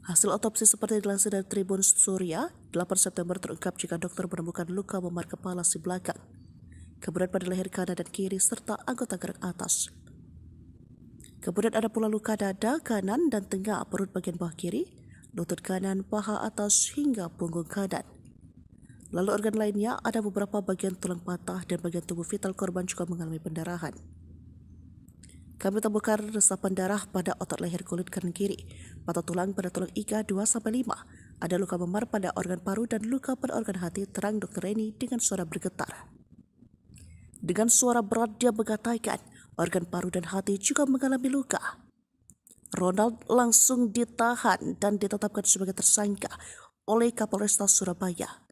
Hasil otopsi seperti dilansir dari Tribun Surya, 8 September terungkap jika dokter menemukan luka memar kepala si belakang, kemudian pada leher kanan dan kiri serta anggota gerak atas. Kemudian ada pula luka dada kanan dan tengah perut bagian bawah kiri, lutut kanan, paha atas hingga punggung kanan. Lalu organ lainnya ada beberapa bagian tulang patah dan bagian tubuh vital korban juga mengalami pendarahan. Kami temukan resapan darah pada otot leher kulit kanan kiri, patah tulang pada tulang iga 2-5, ada luka memar pada organ paru dan luka pada organ hati, terang Dr. Reni dengan suara bergetar. Dengan suara berat dia mengatakan, organ paru dan hati juga mengalami luka. Ronald langsung ditahan dan ditetapkan sebagai tersangka oleh Kapolresta Surabaya.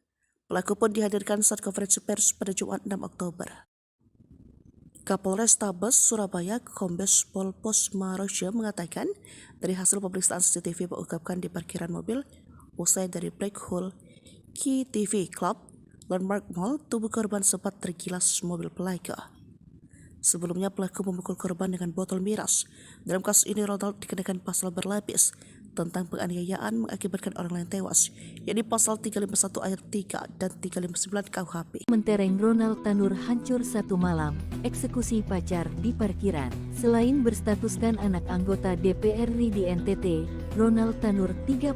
Pelaku pun dihadirkan saat konferensi pers pada Jumat 6 Oktober. Kapolrestabes Surabaya Kombes Pol Posmaroja mengatakan dari hasil pemeriksaan CCTV mengungkapkan di parkiran mobil usai dari Black Hole Key TV Club Landmark Mall, tubuh korban sempat tergilas mobil pelaku. Sebelumnya pelaku memukul korban dengan botol miras. Dalam kasus ini Ronald dikenakan pasal berlapis tentang penganiayaan mengakibatkan orang lain tewas, yakni pasal 351 ayat 3 dan 359 KUHP. Mentereng Ronald Tanur hancur satu malam, eksekusi pacar di parkiran. Selain berstatuskan anak anggota DPR RI di NTT, Ronald Tanur 31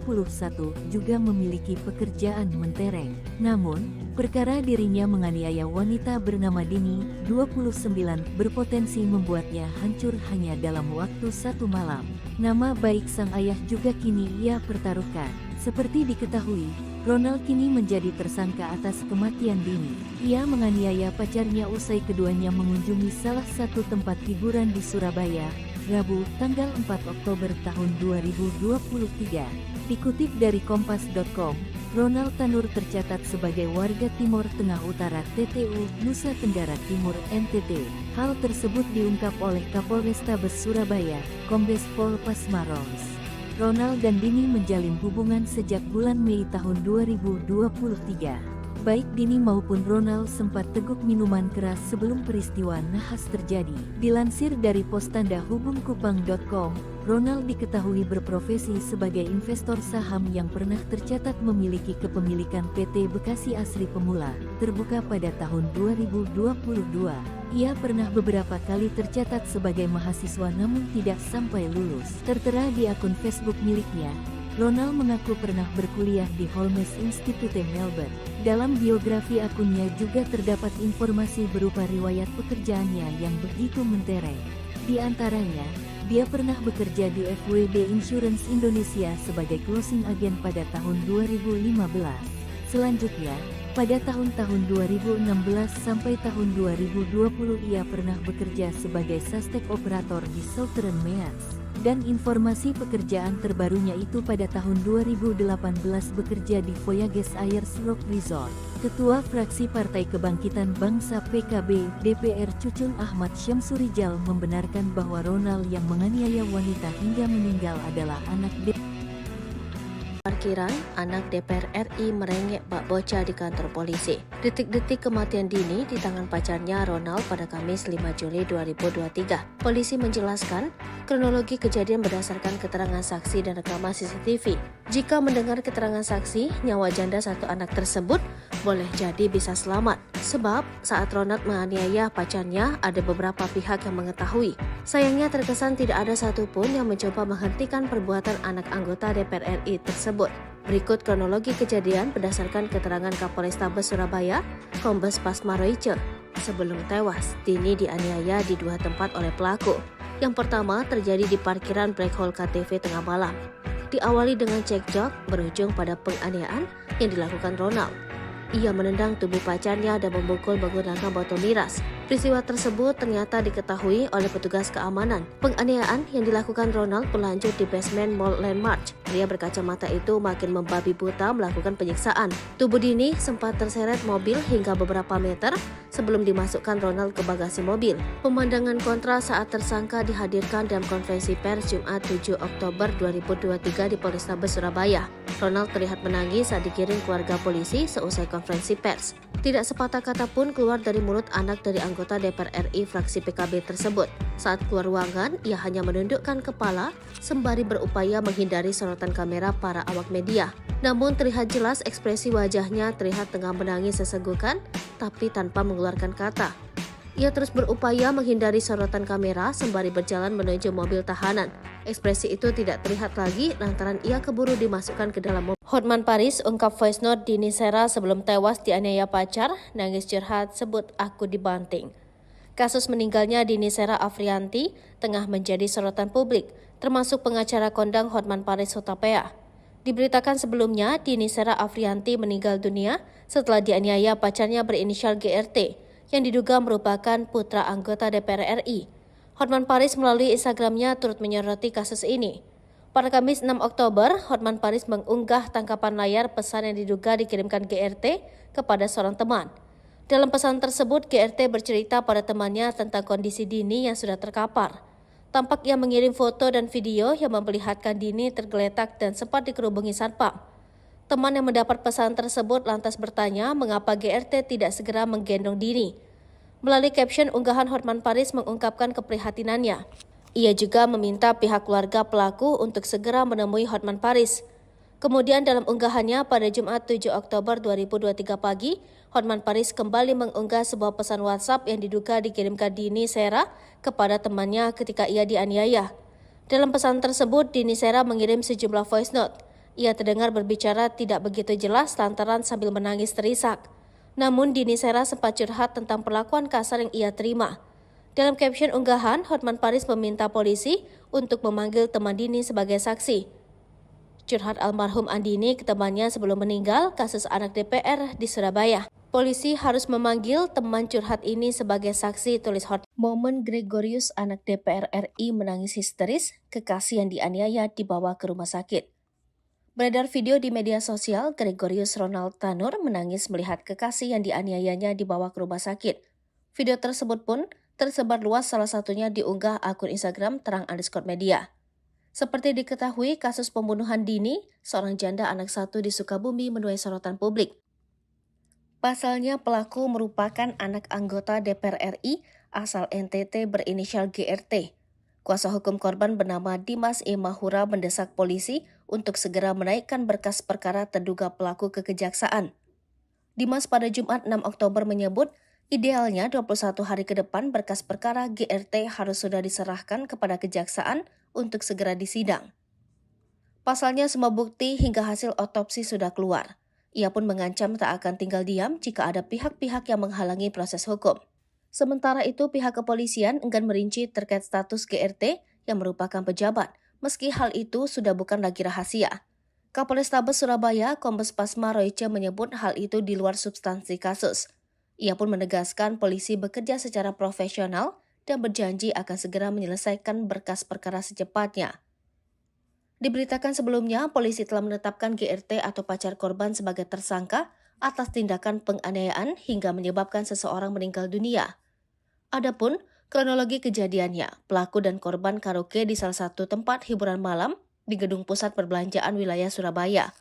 juga memiliki pekerjaan mentereng. Namun, perkara dirinya menganiaya wanita bernama Dini, 29, berpotensi membuatnya hancur hanya dalam waktu satu malam. Nama baik sang ayah juga kini ia pertaruhkan. Seperti diketahui, Ronald kini menjadi tersangka atas kematian Dini. Ia menganiaya pacarnya usai keduanya mengunjungi salah satu tempat hiburan di Surabaya, Rabu, tanggal 4 Oktober tahun 2023. Dikutip dari Kompas.com, Ronald Tanur tercatat sebagai warga Timur Tengah Utara TTU, Nusa Tenggara Timur NTT. Hal tersebut diungkap oleh Kapolrestabes Surabaya, Kombes Pol Pasmaros. Ronald dan Dini menjalin hubungan sejak bulan Mei tahun 2023. Baik Dini maupun Ronald sempat teguk minuman keras sebelum peristiwa nahas terjadi. Dilansir dari postandahubungkupang.com, Ronald diketahui berprofesi sebagai investor saham yang pernah tercatat memiliki kepemilikan PT Bekasi Asri Pemula, terbuka pada tahun 2022. Ia pernah beberapa kali tercatat sebagai mahasiswa namun tidak sampai lulus. Tertera di akun Facebook miliknya, Ronald mengaku pernah berkuliah di Holmes Institute Melbourne. Dalam biografi akunnya juga terdapat informasi berupa riwayat pekerjaannya yang begitu mentereng. Di antaranya, dia pernah bekerja di FWD Insurance Indonesia sebagai closing agent pada tahun 2015. Selanjutnya, pada tahun-tahun 2016 sampai tahun 2020 ia pernah bekerja sebagai sustek operator di Southern Meas. Dan informasi pekerjaan terbarunya itu pada tahun 2018 bekerja di Voyages Ayers Rock Resort. Ketua fraksi Partai Kebangkitan Bangsa PKB DPR Cucun Ahmad Syamsurijal membenarkan bahwa Ronald yang menganiaya wanita hingga meninggal adalah anak Parkiran, anak DPR RI merengek bak bocah di kantor polisi. Detik-detik kematian Dini di tangan pacarnya Ronald pada Kamis 5 Juli 2023. Polisi menjelaskan, kronologi kejadian berdasarkan keterangan saksi dan rekaman CCTV. Jika mendengar keterangan saksi, nyawa janda satu anak tersebut boleh jadi bisa selamat. Sebab saat Ronald menganiaya pacarnya, ada beberapa pihak yang mengetahui. Sayangnya terkesan tidak ada satupun yang mencoba menghentikan perbuatan anak anggota DPR RI tersebut. Berikut kronologi kejadian berdasarkan keterangan Kapolrestabes Surabaya, Kombes Pasma Royce. Sebelum tewas, Dini dianiaya di dua tempat oleh pelaku. Yang pertama terjadi di parkiran Black Hole KTV tengah malam. Diawali dengan cekcok berujung pada penganiayaan yang dilakukan Ronald. Ia menendang tubuh pacarnya dan memukul menggunakan botol miras. Peristiwa tersebut ternyata diketahui oleh petugas keamanan. Penganiayaan yang dilakukan Ronald berlanjut di basement Mall Landmark. Pria berkacamata itu makin membabi buta melakukan penyiksaan. Tubuh Dini sempat terseret mobil hingga beberapa meter sebelum dimasukkan Ronald ke bagasi mobil. Pemandangan kontra saat tersangka dihadirkan dalam konferensi pers Jumat 7 Oktober 2023 di Polrestabes Surabaya. Ronald terlihat menangis saat digiring keluarga polisi seusai konferensi pers. Tidak sepatah kata pun keluar dari mulut anak dari anggota DPR RI fraksi PKB tersebut. Saat keluar ruangan, ia hanya menundukkan kepala sembari berupaya menghindari sorotan kamera para awak media. Namun terlihat jelas ekspresi wajahnya terlihat tengah menangis sesenggukan, tapi tanpa mengeluarkan kata. Ia terus berupaya menghindari sorotan kamera sembari berjalan menuju mobil tahanan. Ekspresi itu tidak terlihat lagi lantaran ia keburu dimasukkan ke dalam mobil. Hotman Paris ungkap voice note Dini Sera sebelum tewas dianiaya pacar, nangis curhat sebut aku dibanting. Kasus meninggalnya Dini Sera Afrianti tengah menjadi sorotan publik, termasuk pengacara kondang Hotman Paris Hutapea. Diberitakan sebelumnya, Dini Sera Afrianti meninggal dunia setelah dianiaya pacarnya berinisial GRT, yang diduga merupakan putra anggota DPR RI. Hotman Paris melalui Instagramnya turut menyoroti kasus ini. Pada Kamis 6 Oktober, Hotman Paris mengunggah tangkapan layar pesan yang diduga dikirimkan GRT kepada seorang teman. Dalam pesan tersebut, GRT bercerita pada temannya tentang kondisi Dini yang sudah terkapar. Tampak ia mengirim foto dan video yang memperlihatkan Dini tergeletak dan sempat dikerubungi satpam. Teman yang mendapat pesan tersebut lantas bertanya mengapa GRT tidak segera menggendong Dini. Melalui caption unggahan, Hotman Paris mengungkapkan keprihatinannya. Ia juga meminta pihak keluarga pelaku untuk segera menemui Hotman Paris. Kemudian dalam unggahannya pada Jumat 7 Oktober 2023 pagi, Hotman Paris kembali mengunggah sebuah pesan WhatsApp yang diduga dikirimkan Dini Sera kepada temannya ketika ia dianiaya. Dalam pesan tersebut, Dini Sera mengirim sejumlah voice note. Ia terdengar berbicara tidak begitu jelas lantaran sambil menangis terisak. Namun Dini Sera sempat curhat tentang perlakuan kasar yang ia terima. Dalam caption unggahan, Hotman Paris meminta polisi untuk memanggil teman Dini sebagai saksi. Curhat almarhum Andini ke temannya sebelum meninggal kasus anak DPR di Surabaya. Polisi harus memanggil teman curhat ini sebagai saksi, tulis Hotman. Momen Gregorius anak DPR RI menangis histeris, kekasih yang dianiaya dibawa ke rumah sakit. Beredar video di media sosial, Gregorius Ronald Tanur menangis melihat kekasih yang dianiayanya dibawa ke rumah sakit. Video tersebut pun tersebar luas, salah satunya diunggah akun Instagram terang_media. Seperti diketahui, kasus pembunuhan Dini, seorang janda anak satu di Sukabumi, menuai sorotan publik. Pasalnya pelaku merupakan anak anggota DPR RI asal NTT berinisial GRT. Kuasa hukum korban bernama Dimas Imahura mendesak polisi untuk segera menaikkan berkas perkara terduga pelaku ke kejaksaan. Dimas pada Jumat 6 Oktober menyebut, idealnya 21 hari ke depan berkas perkara GRT harus sudah diserahkan kepada kejaksaan untuk segera disidang. Pasalnya semua bukti hingga hasil otopsi sudah keluar. Ia pun mengancam tak akan tinggal diam jika ada pihak-pihak yang menghalangi proses hukum. Sementara itu, pihak kepolisian enggan merinci terkait status GRT yang merupakan pejabat, meski hal itu sudah bukan lagi rahasia. Kapolrestabes Surabaya, Kombes Pasma Royce menyebut hal itu di luar substansi kasus. Ia pun menegaskan polisi bekerja secara profesional dan berjanji akan segera menyelesaikan berkas perkara secepatnya. Diberitakan sebelumnya, polisi telah menetapkan GRT atau pacar korban sebagai tersangka atas tindakan penganiayaan hingga menyebabkan seseorang meninggal dunia. Adapun kronologi kejadiannya, pelaku dan korban karaoke di salah satu tempat hiburan malam di gedung pusat perbelanjaan wilayah Surabaya.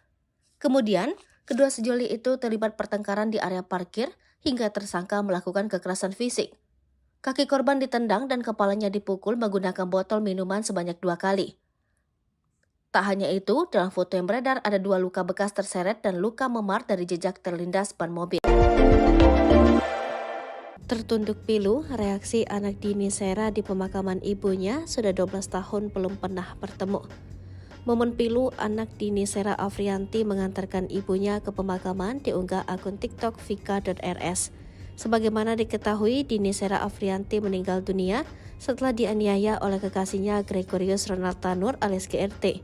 Kemudian, kedua sejoli itu terlibat pertengkaran di area parkir hingga tersangka melakukan kekerasan fisik. Kaki korban ditendang dan kepalanya dipukul menggunakan botol minuman sebanyak 2 kali. Tak hanya itu, dalam foto yang beredar ada 2 luka bekas terseret dan luka memar dari jejak terlindas ban mobil. Tertunduk pilu, reaksi anak Dini Sera di pemakaman ibunya sudah 12 tahun belum pernah bertemu. Momen pilu anak Dini Sera Afrianti mengantarkan ibunya ke pemakaman diunggah akun TikTok Vika.rs. Sebagaimana diketahui, Dini Sera Afrianti meninggal dunia setelah dianiaya oleh kekasihnya Gregorius Ronald Tanur alias GRT.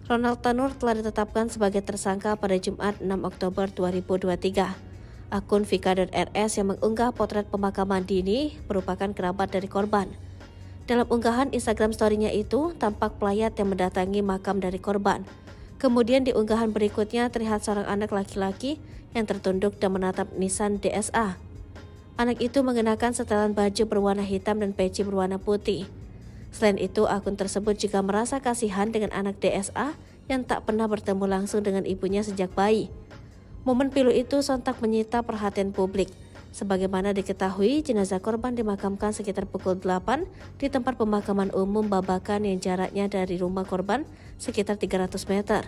Ronald Tanur telah ditetapkan sebagai tersangka pada Jumat 6 Oktober 2023. Akun Vika.rs yang mengunggah potret pemakaman Dini merupakan kerabat dari korban. Dalam unggahan Instagram story-nya itu, tampak pelayat yang mendatangi makam dari korban. Kemudian di unggahan berikutnya terlihat seorang anak laki-laki yang tertunduk dan menatap nisan DSA. Anak itu mengenakan setelan baju berwarna hitam dan peci berwarna putih. Selain itu, akun tersebut juga merasa kasihan dengan anak DSA yang tak pernah bertemu langsung dengan ibunya sejak bayi. Momen pilu itu sontak menyita perhatian publik. Sebagaimana diketahui, jenazah korban dimakamkan sekitar pukul 8 di tempat pemakaman umum Babakan yang jaraknya dari rumah korban sekitar 300 meter.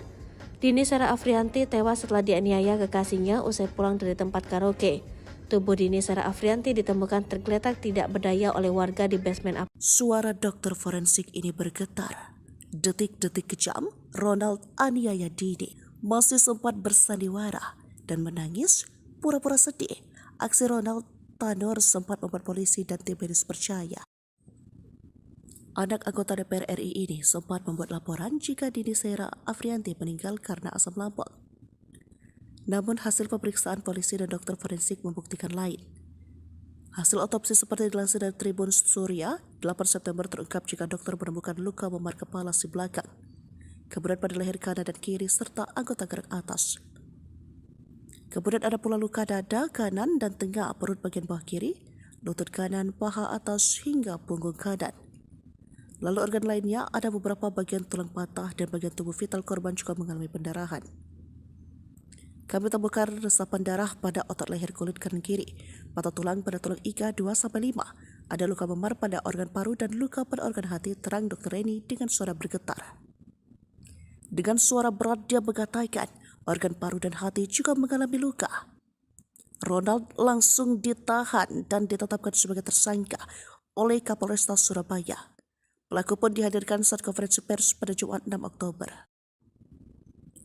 Dini Sera Afrianti tewas setelah dianiaya kekasihnya usai pulang dari tempat karaoke. Tubuh Dini Sera Afrianti ditemukan tergeletak tidak berdaya oleh warga di basement Suara dokter forensik ini bergetar. Detik-detik kejam, Ronald aniaya Dini masih sempat bersandiwara dan menangis pura-pura sedih. Aksi Ronald Tanur sempat membuat polisi dan tim medis percaya. Anak anggota DPR RI ini sempat membuat laporan jika Dini Sera Afrianti meninggal karena asam lambung. Namun hasil pemeriksaan polisi dan dokter forensik membuktikan lain. Hasil otopsi seperti dilansir dari Tribun Surya, 8 September terungkap jika dokter menemukan luka memar kepala si belakang, kemudian pada leher kanan dan kiri serta anggota gerak atas. Kemudian ada pula luka dada kanan dan tengah perut bagian bawah kiri, lutut kanan, paha atas hingga punggung kanan. Lalu organ lainnya ada beberapa bagian tulang patah dan bagian tubuh vital korban juga mengalami pendarahan. Kami temukan resapan darah pada otot leher kulit kanan kiri, patah tulang pada tulang iga 2-5, ada luka memar pada organ paru dan luka pada organ hati, terang Dr. Reni dengan suara bergetar. Dengan suara berat dia mengatakan, organ paru dan hati juga mengalami luka. Ronald langsung ditahan dan ditetapkan sebagai tersangka oleh Kapolresta Surabaya. Pelaku pun dihadirkan saat konferensi pers pada Jumat 6 Oktober.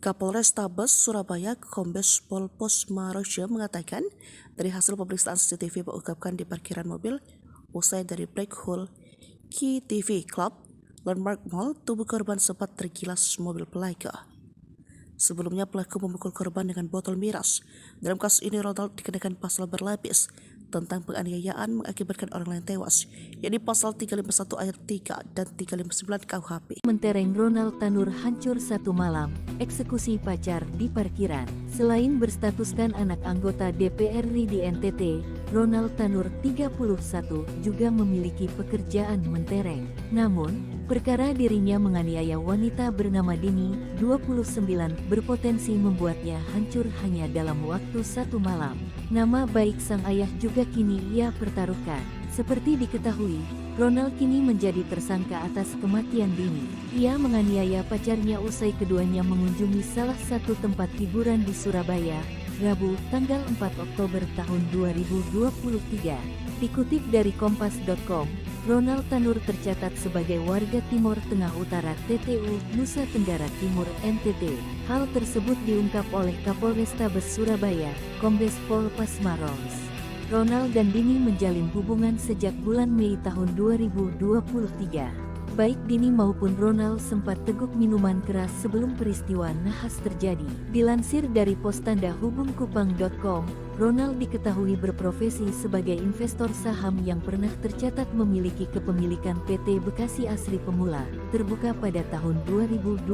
Kapolrestabes Surabaya Kombes Pol Posmaroja mengatakan dari hasil pemeriksaan CCTV mengungkapkan di parkiran mobil usai dari Black Hole Key TV Club Landmark Mall, tubuh korban sempat tergilas mobil pelaku. Sebelumnya pelaku memukul korban dengan botol miras. Dalam kasus ini Ronald dikenakan pasal berlapis tentang penganiayaan mengakibatkan orang lain tewas, yakni pasal 351 ayat 3 dan 359 KUHP. Mentereng Ronald Tanur hancur satu malam, eksekusi pacar di parkiran. Selain berstatuskan anak anggota DPR RI di NTT, Ronald Tanur 31 juga memiliki pekerjaan mentereng. Namun, perkara dirinya menganiaya wanita bernama Dini, 29, berpotensi membuatnya hancur hanya dalam waktu satu malam. Nama baik sang ayah juga kini ia pertaruhkan. Seperti diketahui, Ronald kini menjadi tersangka atas kematian Dini. Ia menganiaya pacarnya usai keduanya mengunjungi salah satu tempat hiburan di Surabaya, Rabu, tanggal 4 Oktober tahun 2023. Dikutip dari Kompas.com, Ronald Tanur tercatat sebagai warga Timur Tengah Utara TTU, Nusa Tenggara Timur NTT. Hal tersebut diungkap oleh Kapolrestabes Surabaya, Kombes Pol Pasmaros. Ronald dan Dini menjalin hubungan sejak bulan Mei tahun 2023. Baik Dini maupun Ronald sempat teguk minuman keras sebelum peristiwa nahas terjadi. Dilansir dari postandahubungkupang.com, Ronald diketahui berprofesi sebagai investor saham yang pernah tercatat memiliki kepemilikan PT Bekasi Asri Pemula, terbuka pada tahun 2022.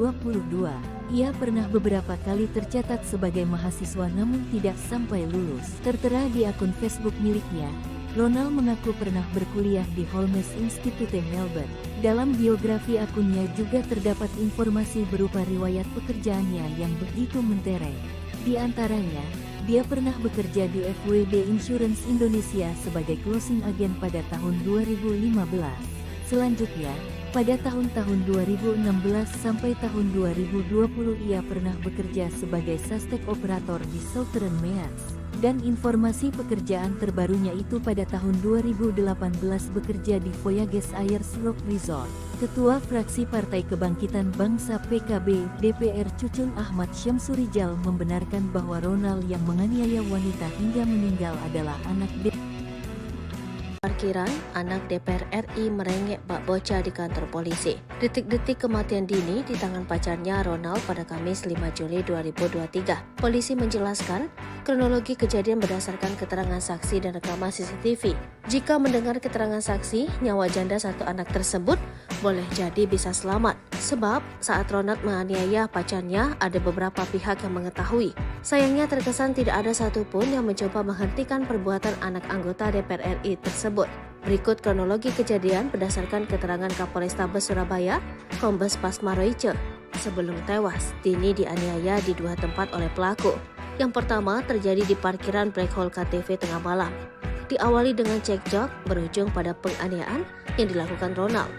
Ia pernah beberapa kali tercatat sebagai mahasiswa namun tidak sampai lulus. Tertera di akun Facebook miliknya, Ronald mengaku pernah berkuliah di Holmes Institute Melbourne. Dalam biografi akunnya juga terdapat informasi berupa riwayat pekerjaannya yang begitu mentereng. Di antaranya, dia pernah bekerja di FWD Insurance Indonesia sebagai closing agent pada tahun 2015. Selanjutnya, pada tahun-tahun 2016 sampai tahun 2020 ia pernah bekerja sebagai suspek operator di Southern Mears. Dan informasi pekerjaan terbarunya itu pada tahun 2018 bekerja di Voyages Ayers Rock Resort. Ketua fraksi Partai Kebangkitan Bangsa PKB DPR Cucun Ahmad Syamsurijal membenarkan bahwa Ronald yang menganiaya wanita hingga meninggal adalah anak Parkiran, anak DPR RI merengek bak bocah di kantor polisi. Detik-detik kematian Dini di tangan pacarnya Ronald pada Kamis 5 Juli 2023. Polisi menjelaskan, kronologi kejadian berdasarkan keterangan saksi dan rekaman CCTV. Jika mendengar keterangan saksi, nyawa janda satu anak tersebut boleh jadi bisa selamat. Sebab saat Ronald menganiaya pacarnya, ada beberapa pihak yang mengetahui. Sayangnya terkesan tidak ada satupun yang mencoba menghentikan perbuatan anak anggota DPR RI tersebut. Berikut kronologi kejadian berdasarkan keterangan Kapolrestabes Surabaya, Kombes Pasmaroice. Sebelum tewas, Dini dianiaya di dua tempat oleh pelaku. Yang pertama terjadi di parkiran Black Hole KTV tengah malam. Diawali dengan cekcok berujung pada penganiayaan yang dilakukan Ronald.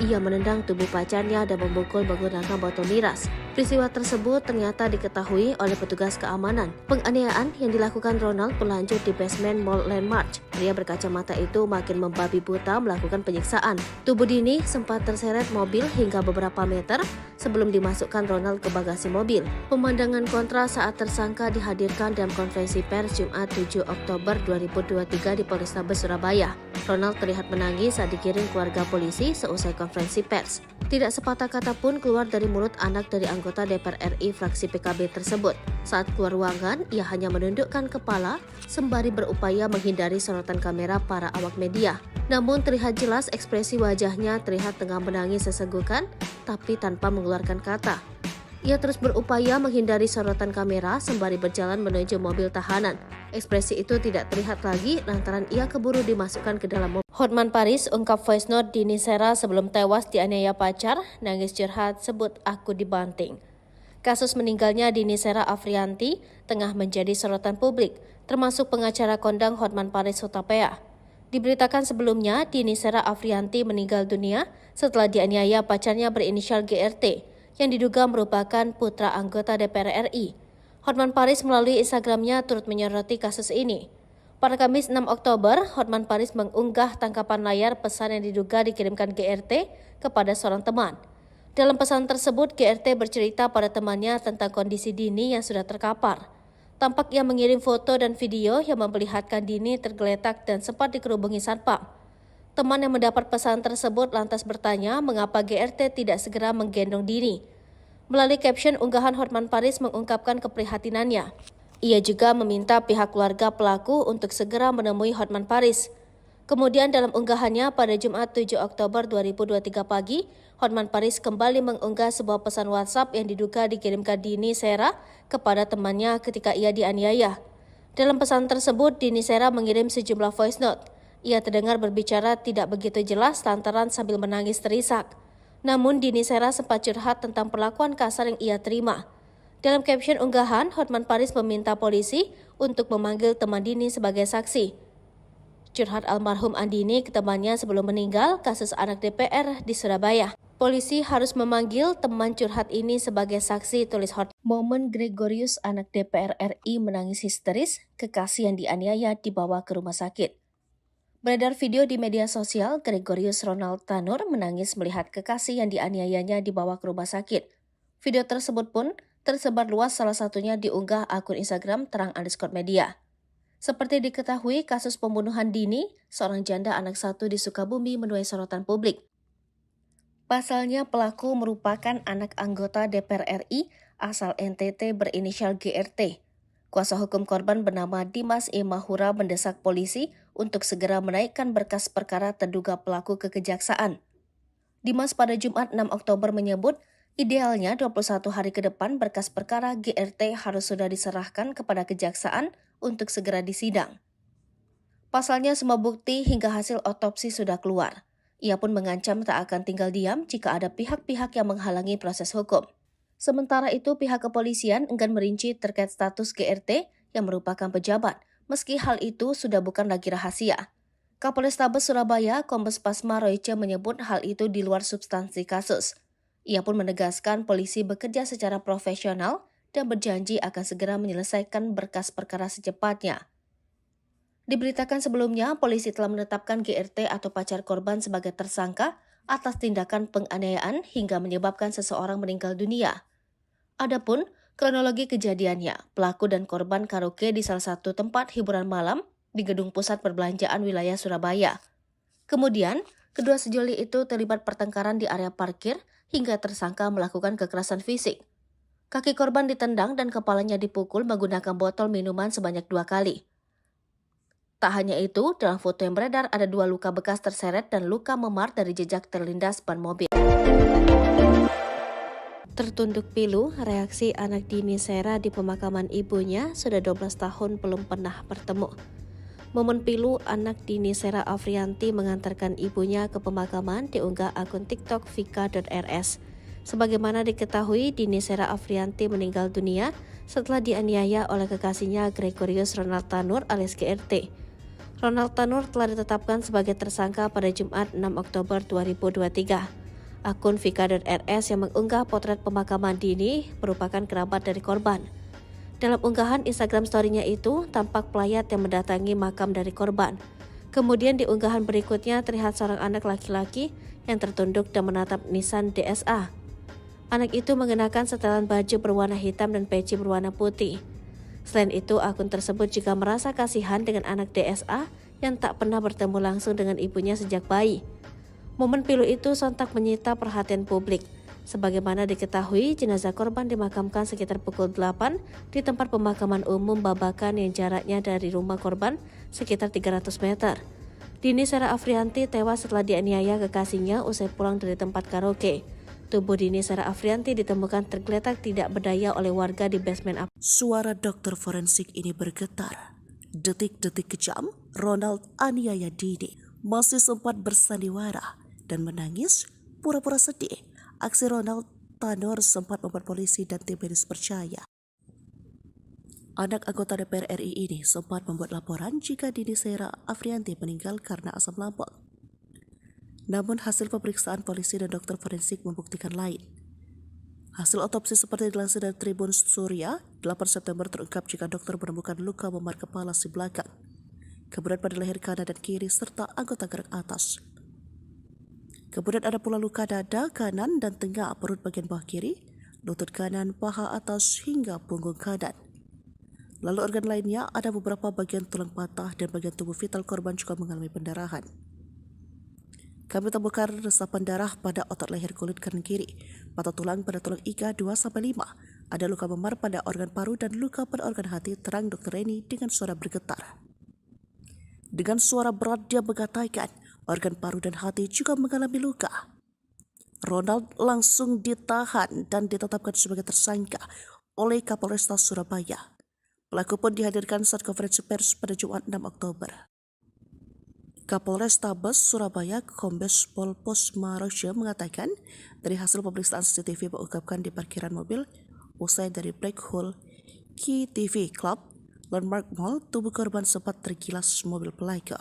Ia menendang tubuh pacarnya dan memukul menggunakan botol miras. Peristiwa tersebut ternyata diketahui oleh petugas keamanan. Penganiayaan yang dilakukan Ronald berlanjut di basement Mall Landmark. Pria berkacamata itu makin membabi buta melakukan penyiksaan. Tubuh Dini sempat terseret mobil hingga beberapa meter sebelum dimasukkan Ronald ke bagasi mobil. Pemandangan kontra saat tersangka dihadirkan dalam konferensi pers Jumat 7 Oktober 2023 di Polrestabes Surabaya. Ronald terlihat menangis saat dikirim keluarga polisi seusai konferensi pers. Tidak sepatah kata pun keluar dari mulut anak dari anggota DPR RI fraksi PKB tersebut. Saat keluar ruangan, ia hanya menundukkan kepala sembari berupaya menghindari sorotan kamera para awak media. Namun terlihat jelas ekspresi wajahnya terlihat tengah menangis sesenggukan, tapi tanpa mengeluarkan kata. Ia terus berupaya menghindari sorotan kamera sembari berjalan menuju mobil tahanan. Ekspresi itu tidak terlihat lagi lantaran ia keburu dimasukkan ke dalam mobil. Hotman Paris ungkap voice note Dini Sera sebelum tewas dianiaya pacar, nangis curhat sebut aku dibanting. Kasus meninggalnya Dini Sera Afrianti tengah menjadi sorotan publik, termasuk pengacara kondang Hotman Paris Hutapea. Diberitakan sebelumnya, Dini Sera Afrianti meninggal dunia setelah dianiaya pacarnya berinisial GRT, yang diduga merupakan putra anggota DPR RI. Hotman Paris melalui Instagramnya turut menyoroti kasus ini. Pada Kamis 6 Oktober, Hotman Paris mengunggah tangkapan layar pesan yang diduga dikirimkan GRT kepada seorang teman. Dalam pesan tersebut, GRT bercerita pada temannya tentang kondisi Dini yang sudah terkapar. Tampak ia mengirim foto dan video yang memperlihatkan Dini tergeletak dan sempat dikerubungi satpam. Teman yang mendapat pesan tersebut lantas bertanya mengapa GRT tidak segera menggendong Dini. Melalui caption unggahan, Hotman Paris mengungkapkan keprihatinannya. Ia juga meminta pihak keluarga pelaku untuk segera menemui Hotman Paris. Kemudian dalam unggahannya pada Jumat 7 Oktober 2023 pagi, Hotman Paris kembali mengunggah sebuah pesan WhatsApp yang diduga dikirimkan Dini Sera kepada temannya ketika ia dianiaya. Dalam pesan tersebut, Dini Sera mengirim sejumlah voice note. Ia terdengar berbicara tidak begitu jelas lantaran sambil menangis terisak. Namun Dini Sera sempat curhat tentang perlakuan kasar yang ia terima. Dalam caption unggahan, Hotman Paris meminta polisi untuk memanggil teman Dini sebagai saksi. Curhat almarhum Andini ke temannya sebelum meninggal kasus anak DPR di Surabaya. Polisi harus memanggil teman curhat ini sebagai saksi, tulis Hotman. Momen Gregorius anak DPR RI menangis histeris, kekasih yang dianiaya dibawa ke rumah sakit. Beredar video di media sosial, Gregorius Ronald Tanur menangis melihat kekasih yang dianiayanya dibawa ke rumah sakit. Video tersebut pun tersebar luas, salah satunya diunggah akun Instagram terang_media. Seperti diketahui, kasus pembunuhan Dini, seorang janda anak satu di Sukabumi, menuai sorotan publik. Pasalnya pelaku merupakan anak anggota DPR RI asal NTT berinisial GRT. Kuasa hukum korban bernama Dimas E. Mahura mendesak polisi untuk segera menaikkan berkas perkara terduga pelaku ke kejaksaan. Dimas pada Jumat 6 Oktober menyebut, idealnya 21 hari ke depan berkas perkara GRT harus sudah diserahkan kepada kejaksaan untuk segera disidang. Pasalnya semua bukti hingga hasil otopsi sudah keluar. Ia pun mengancam tak akan tinggal diam jika ada pihak-pihak yang menghalangi proses hukum. Sementara itu, pihak kepolisian enggan merinci terkait status GRT yang merupakan pejabat, meski hal itu sudah bukan lagi rahasia. Kapolrestabes Surabaya, Kombes Pasma Royce menyebut hal itu di luar substansi kasus. Ia pun menegaskan polisi bekerja secara profesional dan berjanji akan segera menyelesaikan berkas perkara secepatnya. Diberitakan sebelumnya, polisi telah menetapkan GRT atau pacar korban sebagai tersangka atas tindakan penganiayaan hingga menyebabkan seseorang meninggal dunia. Adapun kronologi kejadiannya, pelaku dan korban karaoke di salah satu tempat hiburan malam di gedung pusat perbelanjaan wilayah Surabaya. Kemudian, kedua sejoli itu terlibat pertengkaran di area parkir hingga tersangka melakukan kekerasan fisik. Kaki korban ditendang dan kepalanya dipukul menggunakan botol minuman sebanyak 2 kali. Tak hanya itu, dalam foto yang beredar ada 2 luka bekas terseret dan luka memar dari jejak terlindas ban mobil. Tertunduk pilu, reaksi anak Dini Sera di pemakaman ibunya sudah 12 tahun belum pernah bertemu. Momen pilu anak Dini Sera Afrianti mengantarkan ibunya ke pemakaman diunggah akun TikTok vika.rs. Sebagaimana diketahui, Dini Sera Afrianti meninggal dunia setelah dianiaya oleh kekasihnya Gregorius Ronald Tanur alias GRT. Ronald Tanur telah ditetapkan sebagai tersangka pada Jumat 6 Oktober 2023. Akun vika.rs yang mengunggah potret pemakaman Dini merupakan kerabat dari korban. Dalam unggahan Instagram story-nya itu, tampak pelayat yang mendatangi makam dari korban. Kemudian di unggahan berikutnya terlihat seorang anak laki-laki yang tertunduk dan menatap nisan DSA. Anak itu mengenakan setelan baju berwarna hitam dan peci berwarna putih. Selain itu, akun tersebut juga merasa kasihan dengan anak DSA yang tak pernah bertemu langsung dengan ibunya sejak bayi. Momen pilu itu sontak menyita perhatian publik. Sebagaimana diketahui, jenazah korban dimakamkan sekitar pukul 8 di tempat pemakaman umum Babakan yang jaraknya dari rumah korban sekitar 300 meter. Dini Sera Afrianti tewas setelah dianiaya kekasihnya usai pulang dari tempat karaoke. Tubuh Dini Sera Afrianti ditemukan tergeletak tidak berdaya oleh warga di basement apartemen. Suara dokter forensik ini bergetar. Detik-detik kejam, Ronald aniaya Dini masih sempat bersandiwara dan menangis pura-pura sedih. Aksi Ronald Tanur sempat membuat polisi dan tim medis percaya. Anak anggota DPR RI ini sempat membuat laporan jika Dini Sera Afrianti meninggal karena asam lambung. Namun hasil pemeriksaan polisi dan dokter forensik membuktikan lain. Hasil otopsi seperti dilansir dari Tribun Surya, 8 September terungkap jika dokter menemukan luka memar kepala si belakang, kemudian pada leher kanan dan kiri serta anggota gerak atas. Kemudian ada pula luka dada kanan dan tengah perut bagian bawah kiri, lutut kanan, paha atas hingga punggung kanan. Lalu organ lainnya ada beberapa bagian tulang patah dan bagian tubuh vital korban juga mengalami pendarahan. Kami temukan resapan darah pada otot leher kulit kanan kiri, patah tulang pada tulang iga 2-5, ada luka memar pada organ paru dan luka pada organ hati, terang Dr. Reni dengan suara bergetar. Dengan suara berat dia mengatakan organ paru dan hati juga mengalami luka. Ronald langsung ditahan dan ditetapkan sebagai tersangka oleh Kapolresta Surabaya. Pelaku pun dihadirkan saat konferensi pers pada Jumat 6 Oktober. Kapolrestabes Surabaya Kombes Pol Pasma Royce mengatakan dari hasil pemeriksaan CCTV mengungkapkan di parkiran mobil usai dari Black Hole Key TV Club Landmark Mall, tubuh korban sempat tergilas mobil pelaku.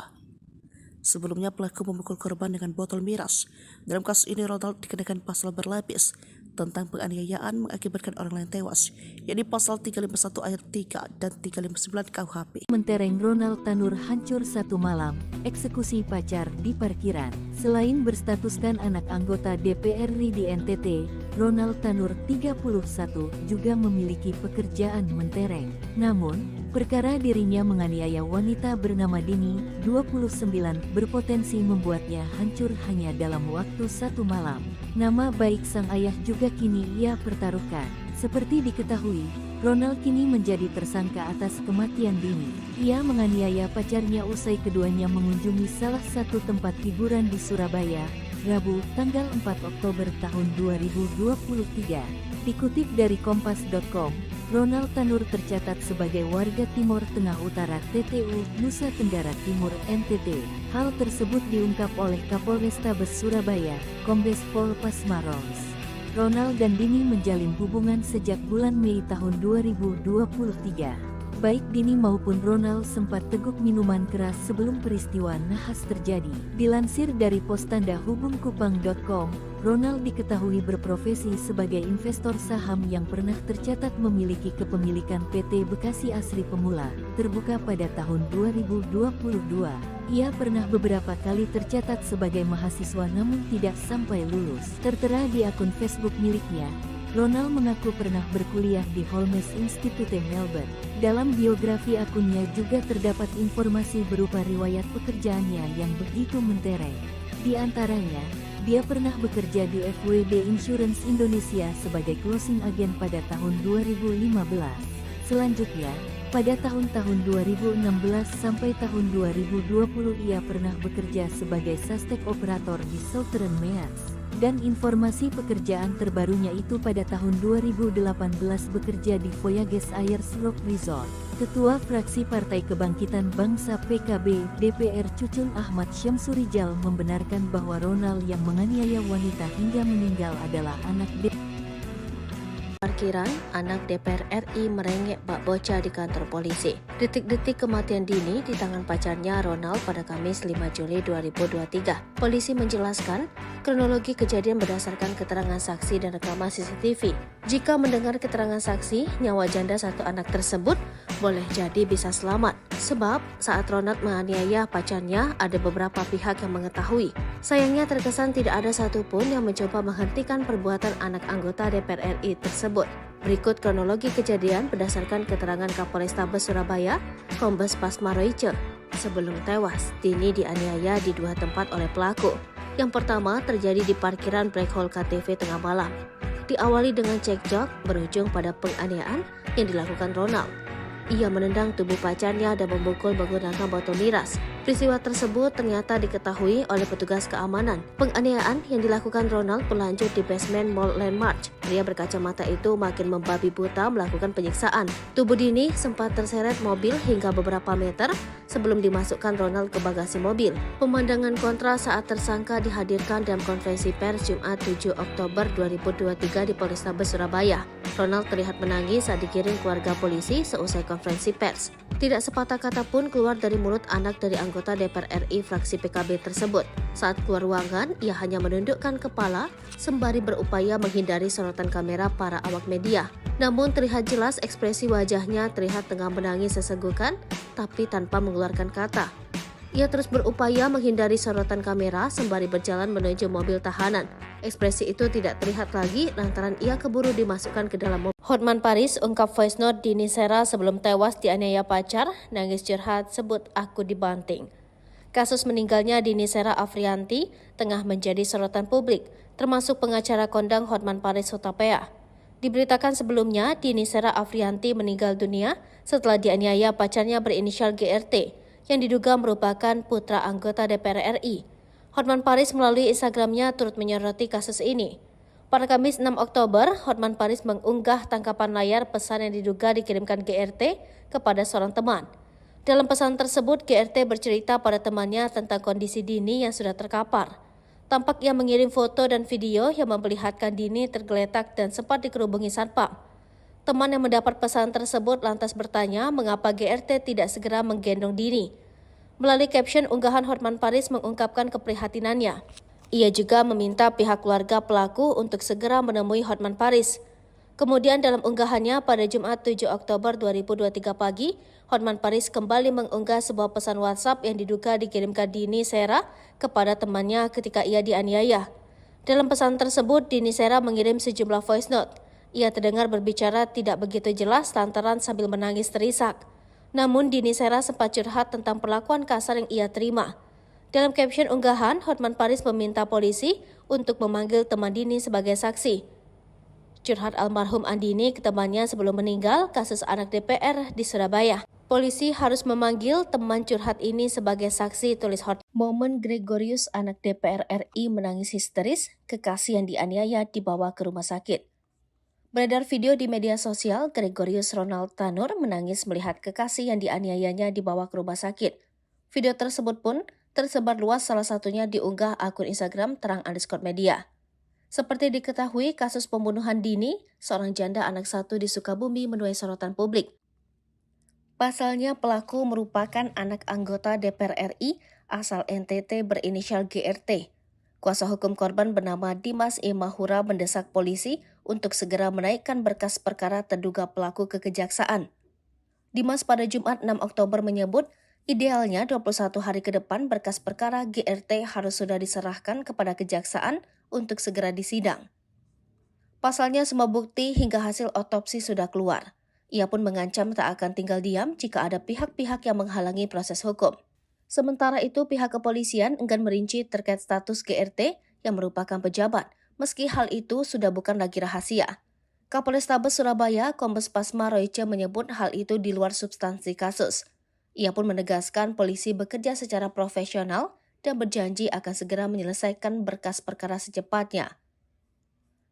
Sebelumnya pelaku memukul korban dengan botol miras. Dalam kasus ini Ronald dikenakan pasal berlapis tentang penganiayaan mengakibatkan orang lain tewas, yakni pasal 351 ayat 3 dan 359 KUHP. Mentereng Ronald Tanur hancur satu malam, eksekusi pacar di parkiran. Selain berstatuskan anak anggota DPR RI di NTT, Ronald Tanur 31 juga memiliki pekerjaan mentereng. Namun, perkara dirinya menganiaya wanita bernama Dini, 29, berpotensi membuatnya hancur hanya dalam waktu satu malam. Nama baik sang ayah juga kini ia pertaruhkan. Seperti diketahui, Ronald kini menjadi tersangka atas kematian Dini. Ia menganiaya pacarnya usai keduanya mengunjungi salah satu tempat hiburan di Surabaya, Rabu, tanggal 4 Oktober tahun 2023. Dikutip dari kompas.com, Ronald Tanur tercatat sebagai warga Timor Tengah Utara TTU, Nusa Tenggara Timur NTT. Hal tersebut diungkap oleh Kapolrestabes Surabaya, Kombes Pol Pasmaros. Ronald dan Dini menjalin hubungan sejak bulan Mei tahun 2023. Baik Dini maupun Ronald sempat teguk minuman keras sebelum peristiwa nahas terjadi. Dilansir dari pos tanda hubungkupang.com, Ronald diketahui berprofesi sebagai investor saham yang pernah tercatat memiliki kepemilikan PT Bekasi Asri Pemula, terbuka pada tahun 2022. Ia pernah beberapa kali tercatat sebagai mahasiswa namun tidak sampai lulus. Tertera di akun Facebook miliknya, Ronald mengaku pernah berkuliah di Holmes Institute Melbourne. Dalam biografi akunnya juga terdapat informasi berupa riwayat pekerjaannya yang begitu mentereng. Di antaranya, dia pernah bekerja di FWD Insurance Indonesia sebagai closing agent pada tahun 2015. Selanjutnya, pada tahun-tahun 2016 sampai tahun 2020 ia pernah bekerja sebagai suspek operator di Southern Meas. Dan informasi pekerjaan terbarunya itu pada tahun 2018 bekerja di Voyages Ayers Rock Resort. Ketua Fraksi Partai Kebangkitan Bangsa PKB DPR Cucun Ahmad Syamsurijal membenarkan bahwa Ronald yang menganiaya wanita hingga meninggal adalah anak Parkiran, anak DPR RI merengek bak bocah di kantor polisi. Detik-detik kematian Dini di tangan pacarnya Ronald pada Kamis 5 Juli 2023. Polisi menjelaskan, kronologi kejadian berdasarkan keterangan saksi dan rekaman CCTV. Jika mendengar keterangan saksi, nyawa janda satu anak tersebut boleh jadi bisa selamat. Sebab saat Ronald menganiaya pacarnya, ada beberapa pihak yang mengetahui. Sayangnya terkesan tidak ada satupun yang mencoba menghentikan perbuatan anak anggota DPR RI tersebut. Berikut kronologi kejadian berdasarkan keterangan Kapolrestabes Surabaya, Kombes Pasmaros. Sebelum tewas, Dini dianiaya di dua tempat oleh pelaku. Yang pertama terjadi di parkiran Black Hole KTV tengah malam. Diawali dengan cekcok, berujung pada penganiayaan yang dilakukan Ronald. Ia menendang tubuh pacarnya dan memukul menggunakan botol miras. Peristiwa tersebut ternyata diketahui oleh petugas keamanan. Penganiayaan yang dilakukan Ronald berlanjut di basement Mall Landmark. Pria berkacamata itu makin membabi buta melakukan penyiksaan. Tubuh Dini sempat terseret mobil hingga beberapa meter sebelum dimasukkan Ronald ke bagasi mobil. Pemandangan kontra saat tersangka dihadirkan dalam konferensi pers Jumat 7 Oktober 2023 di Polrestabes Surabaya. Ronald terlihat menangis saat digiring keluarga polisi seusai konferensi pers. Tidak sepatah kata pun keluar dari mulut anak dari anggota DPR RI fraksi PKB tersebut. Saat keluar ruangan, ia hanya menundukkan kepala sembari berupaya menghindari sorotan kamera para awak media. Namun terlihat jelas ekspresi wajahnya terlihat tengah menangis sesenggukan, tapi tanpa mengeluarkan kata. Ia terus berupaya menghindari sorotan kamera sembari berjalan menuju mobil tahanan. Ekspresi itu tidak terlihat lagi lantaran ia keburu dimasukkan ke dalam mobil. Hotman Paris ungkap voice note Dini Sera sebelum tewas dianiaya pacar, nangis curhat sebut aku dibanting. Kasus meninggalnya Dini Sera Afrianti tengah menjadi sorotan publik, termasuk pengacara kondang Hotman Paris Hutapea. Diberitakan sebelumnya, Dini Sera Afrianti meninggal dunia setelah dianiaya pacarnya berinisial GRT, yang diduga merupakan putra anggota DPR RI. Hotman Paris melalui Instagramnya turut menyoroti kasus ini. Pada Kamis 6 Oktober, Hotman Paris mengunggah tangkapan layar pesan yang diduga dikirimkan GRT kepada seorang teman. Dalam pesan tersebut, GRT bercerita pada temannya tentang kondisi Dini yang sudah terkapar. Tampak ia mengirim foto dan video yang memperlihatkan Dini tergeletak dan sempat dikerubungi satpam. Teman yang mendapat pesan tersebut lantas bertanya mengapa GRT tidak segera menggendong Dini. Melalui caption unggahan, Hotman Paris mengungkapkan keprihatinannya. Ia juga meminta pihak keluarga pelaku untuk segera menemui Hotman Paris. Kemudian dalam unggahannya pada Jumat 7 Oktober 2023 pagi, Hotman Paris kembali mengunggah sebuah pesan WhatsApp yang diduga dikirimkan Dini Sera kepada temannya ketika ia dianiaya. Dalam pesan tersebut, Dini Sera mengirim sejumlah voice note. Ia terdengar berbicara tidak begitu jelas lantaran sambil menangis terisak. Namun Dini Sera sempat curhat tentang perlakuan kasar yang ia terima. Dalam caption unggahan, Hotman Paris meminta polisi untuk memanggil teman Dini sebagai saksi. Curhat almarhum Andini ke temannya sebelum meninggal kasus anak DPR di Surabaya. Polisi harus memanggil teman curhat ini sebagai saksi, tulis Hot. Momen Gregorius, anak DPR RI, menangis histeris, kekasih yang dianiaya dibawa ke rumah sakit. Beredar video di media sosial, Gregorius Ronald Tanur menangis melihat kekasih yang dianiayanya dibawa ke rumah sakit. Video tersebut pun tersebar luas, salah satunya diunggah akun Instagram terang_media. Seperti diketahui, kasus pembunuhan dini seorang janda anak satu di Sukabumi menuai sorotan publik. Pasalnya, pelaku merupakan anak anggota DPR RI asal NTT berinisial GRT. Kuasa hukum korban bernama Dimas E. Mahura mendesak polisi untuk segera menaikkan berkas perkara terduga pelaku ke kejaksaan. Dimas pada Jumat 6 Oktober menyebut, idealnya 21 hari ke depan berkas perkara GRT harus sudah diserahkan kepada kejaksaan untuk segera disidang. Pasalnya, semua bukti hingga hasil otopsi sudah keluar. Ia pun mengancam tak akan tinggal diam jika ada pihak-pihak yang menghalangi proses hukum. Sementara itu, pihak kepolisian enggan merinci terkait status GRT yang merupakan pejabat, meski hal itu sudah bukan lagi rahasia. Kapolrestabes Surabaya, Kombes Pasma Royce menyebut hal itu di luar substansi kasus. Ia pun menegaskan polisi bekerja secara profesional dan berjanji akan segera menyelesaikan berkas perkara secepatnya.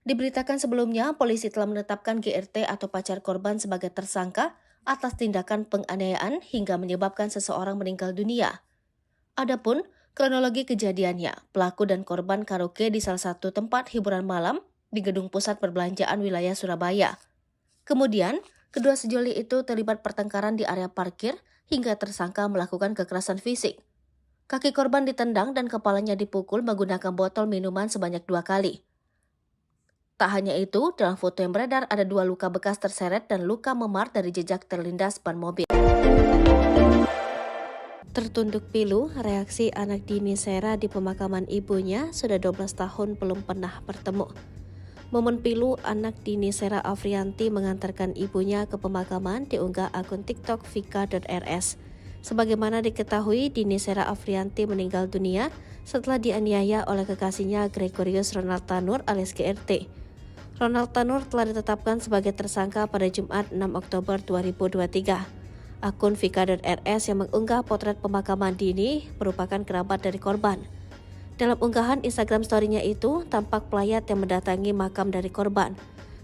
Diberitakan sebelumnya, polisi telah menetapkan GRT atau pacar korban sebagai tersangka atas tindakan penganiayaan hingga menyebabkan seseorang meninggal dunia. Adapun kronologi kejadiannya, pelaku dan korban karaoke di salah satu tempat hiburan malam di Gedung Pusat Perbelanjaan wilayah Surabaya. Kemudian, kedua sejoli itu terlibat pertengkaran di area parkir hingga tersangka melakukan kekerasan fisik. Kaki korban ditendang dan kepalanya dipukul menggunakan botol minuman sebanyak 2 kali. Tak hanya itu, dalam foto yang beredar ada 2 luka bekas terseret dan luka memar dari jejak terlindas ban mobil. Tertunduk pilu, reaksi anak Dini Sera di pemakaman ibunya, sudah 12 tahun belum pernah bertemu. Momen pilu anak Dini Sera Afrianti mengantarkan ibunya ke pemakaman diunggah akun TikTok vika.rs. Sebagaimana diketahui, Dini Sera Afrianti meninggal dunia setelah dianiaya oleh kekasihnya Gregorius Ronald Tanur alias GRT. Ronald Tanur telah ditetapkan sebagai tersangka pada Jumat 6 Oktober 2023. Akun vika.rs yang mengunggah potret pemakaman Dini merupakan kerabat dari korban. Dalam unggahan Instagram story-nya itu, tampak pelayat yang mendatangi makam dari korban.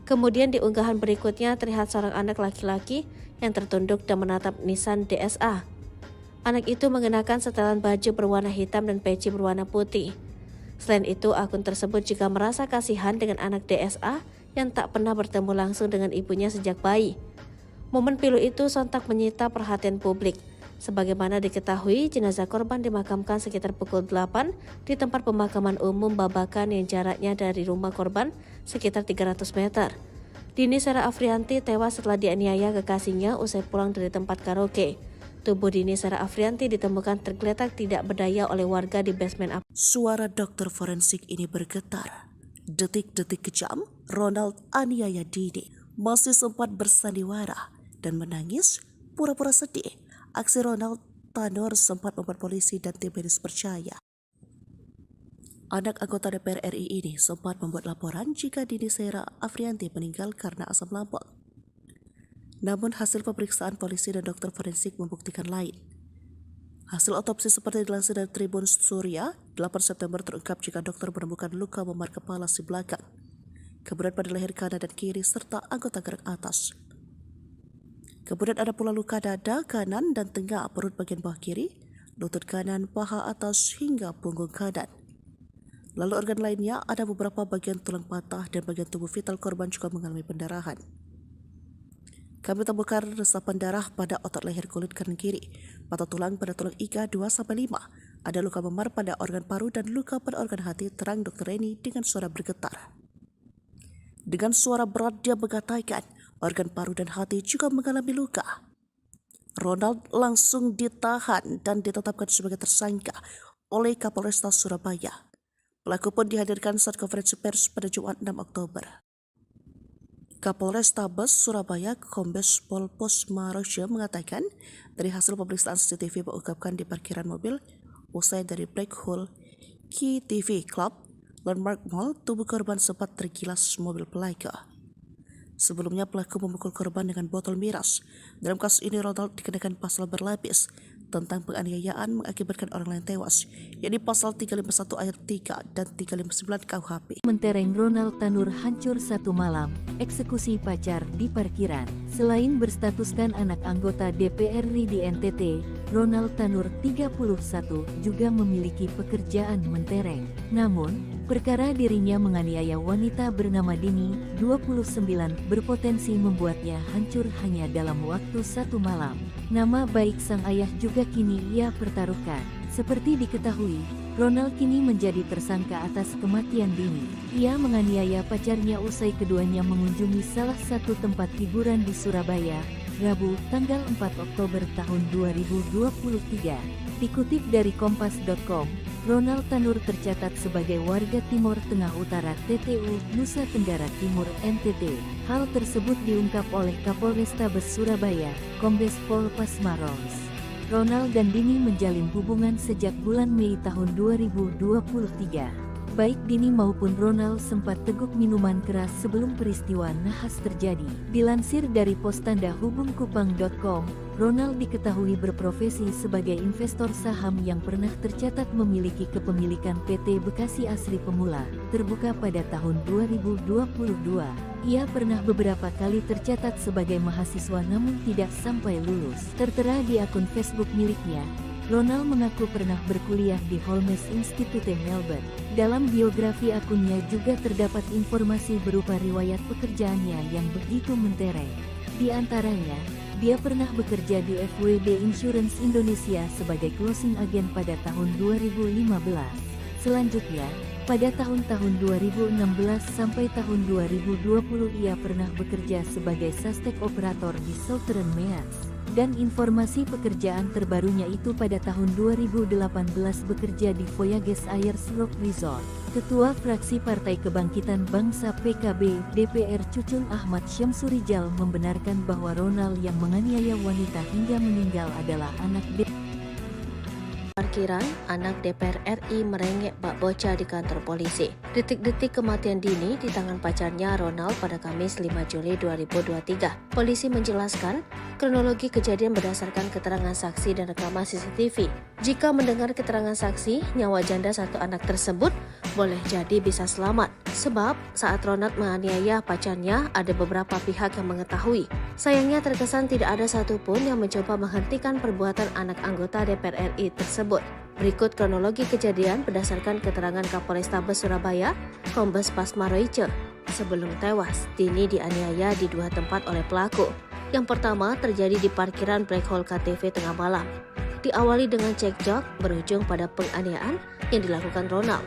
Kemudian di unggahan berikutnya terlihat seorang anak laki-laki yang tertunduk dan menatap nisan DSA. Anak itu mengenakan setelan baju berwarna hitam dan peci berwarna putih. Selain itu, akun tersebut juga merasa kasihan dengan anak DSA yang tak pernah bertemu langsung dengan ibunya sejak bayi. Momen pilu itu sontak menyita perhatian publik. Sebagaimana diketahui, jenazah korban dimakamkan sekitar pukul 8 di tempat pemakaman umum Babakan yang jaraknya dari rumah korban sekitar 300 meter. Dini Sera Afrianti tewas setelah dianiaya kekasihnya usai pulang dari tempat karaoke. Tubuh Dini Sera Afrianti ditemukan tergeletak tidak berdaya oleh warga di basement. Suara dokter forensik ini bergetar. Detik-detik kejam, Ronald aniaya Dini masih sempat bersandiwara dan menangis pura-pura sedih. Aksi Ronald Tanur sempat membuat polisi dan tim medis percaya. Anak anggota DPR RI ini sempat membuat laporan jika Dini Sera Afrianti meninggal karena asam lambung. Namun hasil pemeriksaan polisi dan dokter forensik membuktikan lain. Hasil otopsi seperti dilansir dari Tribun Surya, 8 September terungkap jika dokter menemukan luka memar kepala si belakang, kemudian pada leher kanan dan kiri serta anggota gerak atas. Kemudian ada pula luka dada kanan dan tengah, perut bagian bawah kiri, lutut kanan, paha atas hingga punggung kanan. Lalu organ lainnya ada beberapa bagian tulang patah dan bagian tubuh vital korban juga mengalami pendarahan. Kami temukan resapan darah pada otot leher kulit kanan kiri, patah tulang pada tulang iga 2-5, ada luka memar pada organ paru dan luka pada organ hati, terang Dr. Reni dengan suara bergetar. Dengan suara berat dia mengatakan organ paru dan hati juga mengalami luka. Ronald langsung ditahan dan ditetapkan sebagai tersangka oleh Kapolresta Surabaya. Pelaku pun dihadirkan saat konferensi pers pada Jumat 6 Oktober. Kapolrestabes Surabaya Kombes Pol Pasma Royce mengatakan dari hasil pemeriksaan CCTV mengungkapkan di parkiran mobil usai dari Black Hole Key TV Club Landmark Mall, tubuh korban sempat tergilas mobil pelaku. Sebelumnya pelaku memukul korban dengan botol miras. Dalam kasus ini Ronald dikenakan pasal berlapis tentang penganiayaan mengakibatkan orang lain tewas, yakni pasal 351 ayat 3 dan 359 KUHP. Mentereng Ronald Tanur hancur satu malam, eksekusi pacar di parkiran. Selain berstatuskan anak anggota DPR RI di NTT, Ronald Tanur 31 juga memiliki pekerjaan mentereng. Namun, perkara dirinya menganiaya wanita bernama Dini, 29, berpotensi membuatnya hancur hanya dalam waktu satu malam. Nama baik sang ayah juga kini ia pertaruhkan. Seperti diketahui, Ronald kini menjadi tersangka atas kematian Dini. Ia menganiaya pacarnya usai keduanya mengunjungi salah satu tempat hiburan di Surabaya, Rabu, tanggal 4 Oktober tahun 2023. Dikutip dari kompas.com, Ronald Tanur tercatat sebagai warga Timur Tengah Utara TTU, Nusa Tenggara Timur NTT. Hal tersebut diungkap oleh Kapolrestabes Surabaya, Kombes Pol Pasmaros. Ronald dan Dini menjalin hubungan sejak bulan Mei tahun 2023. Baik Dini maupun Ronald sempat teguk minuman keras sebelum peristiwa nahas terjadi. Dilansir dari postandahubungkupang.com, Ronald diketahui berprofesi sebagai investor saham yang pernah tercatat memiliki kepemilikan PT Bekasi Asri Pemula, terbuka pada tahun 2022. Ia pernah beberapa kali tercatat sebagai mahasiswa namun tidak sampai lulus. Tertera di akun Facebook miliknya, Ronald mengaku pernah berkuliah di Holmes Institute Melbourne. Dalam biografi akunnya juga terdapat informasi berupa riwayat pekerjaannya yang begitu mentereng. Di antaranya, dia pernah bekerja di FWD Insurance Indonesia sebagai closing agent pada tahun 2015. Selanjutnya, pada tahun-tahun 2016 sampai tahun 2020 ia pernah bekerja sebagai suspek operator di Southern Meats. Dan informasi pekerjaan terbarunya itu pada tahun 2018 bekerja di Voyages Air Slope Resort. Ketua Fraksi Partai Kebangkitan Bangsa PKB DPR Cucun Ahmad Syamsurijal membenarkan bahwa Ronald yang menganiaya wanita hingga meninggal adalah anak Parkiran, anak DPR RI merengek bak bocah di kantor polisi. Detik-detik kematian Dini di tangan pacarnya Ronald pada Kamis 5 Juli 2023. Polisi menjelaskan, kronologi kejadian berdasarkan keterangan saksi dan rekaman CCTV. Jika mendengar keterangan saksi, nyawa janda satu anak tersebut boleh jadi bisa selamat. Sebab saat Ronald menganiaya pacarnya, ada beberapa pihak yang mengetahui. Sayangnya terkesan tidak ada satupun yang mencoba menghentikan perbuatan anak anggota DPR RI tersebut. Berikut kronologi kejadian berdasarkan keterangan Kapolrestabes Surabaya, Kombes Pasmaroice. Sebelum tewas, Dini dianiaya di dua tempat oleh pelaku. Yang pertama terjadi di parkiran Black Hole KTV tengah malam. Diawali dengan cekcok, berujung pada penganiayaan yang dilakukan Ronald.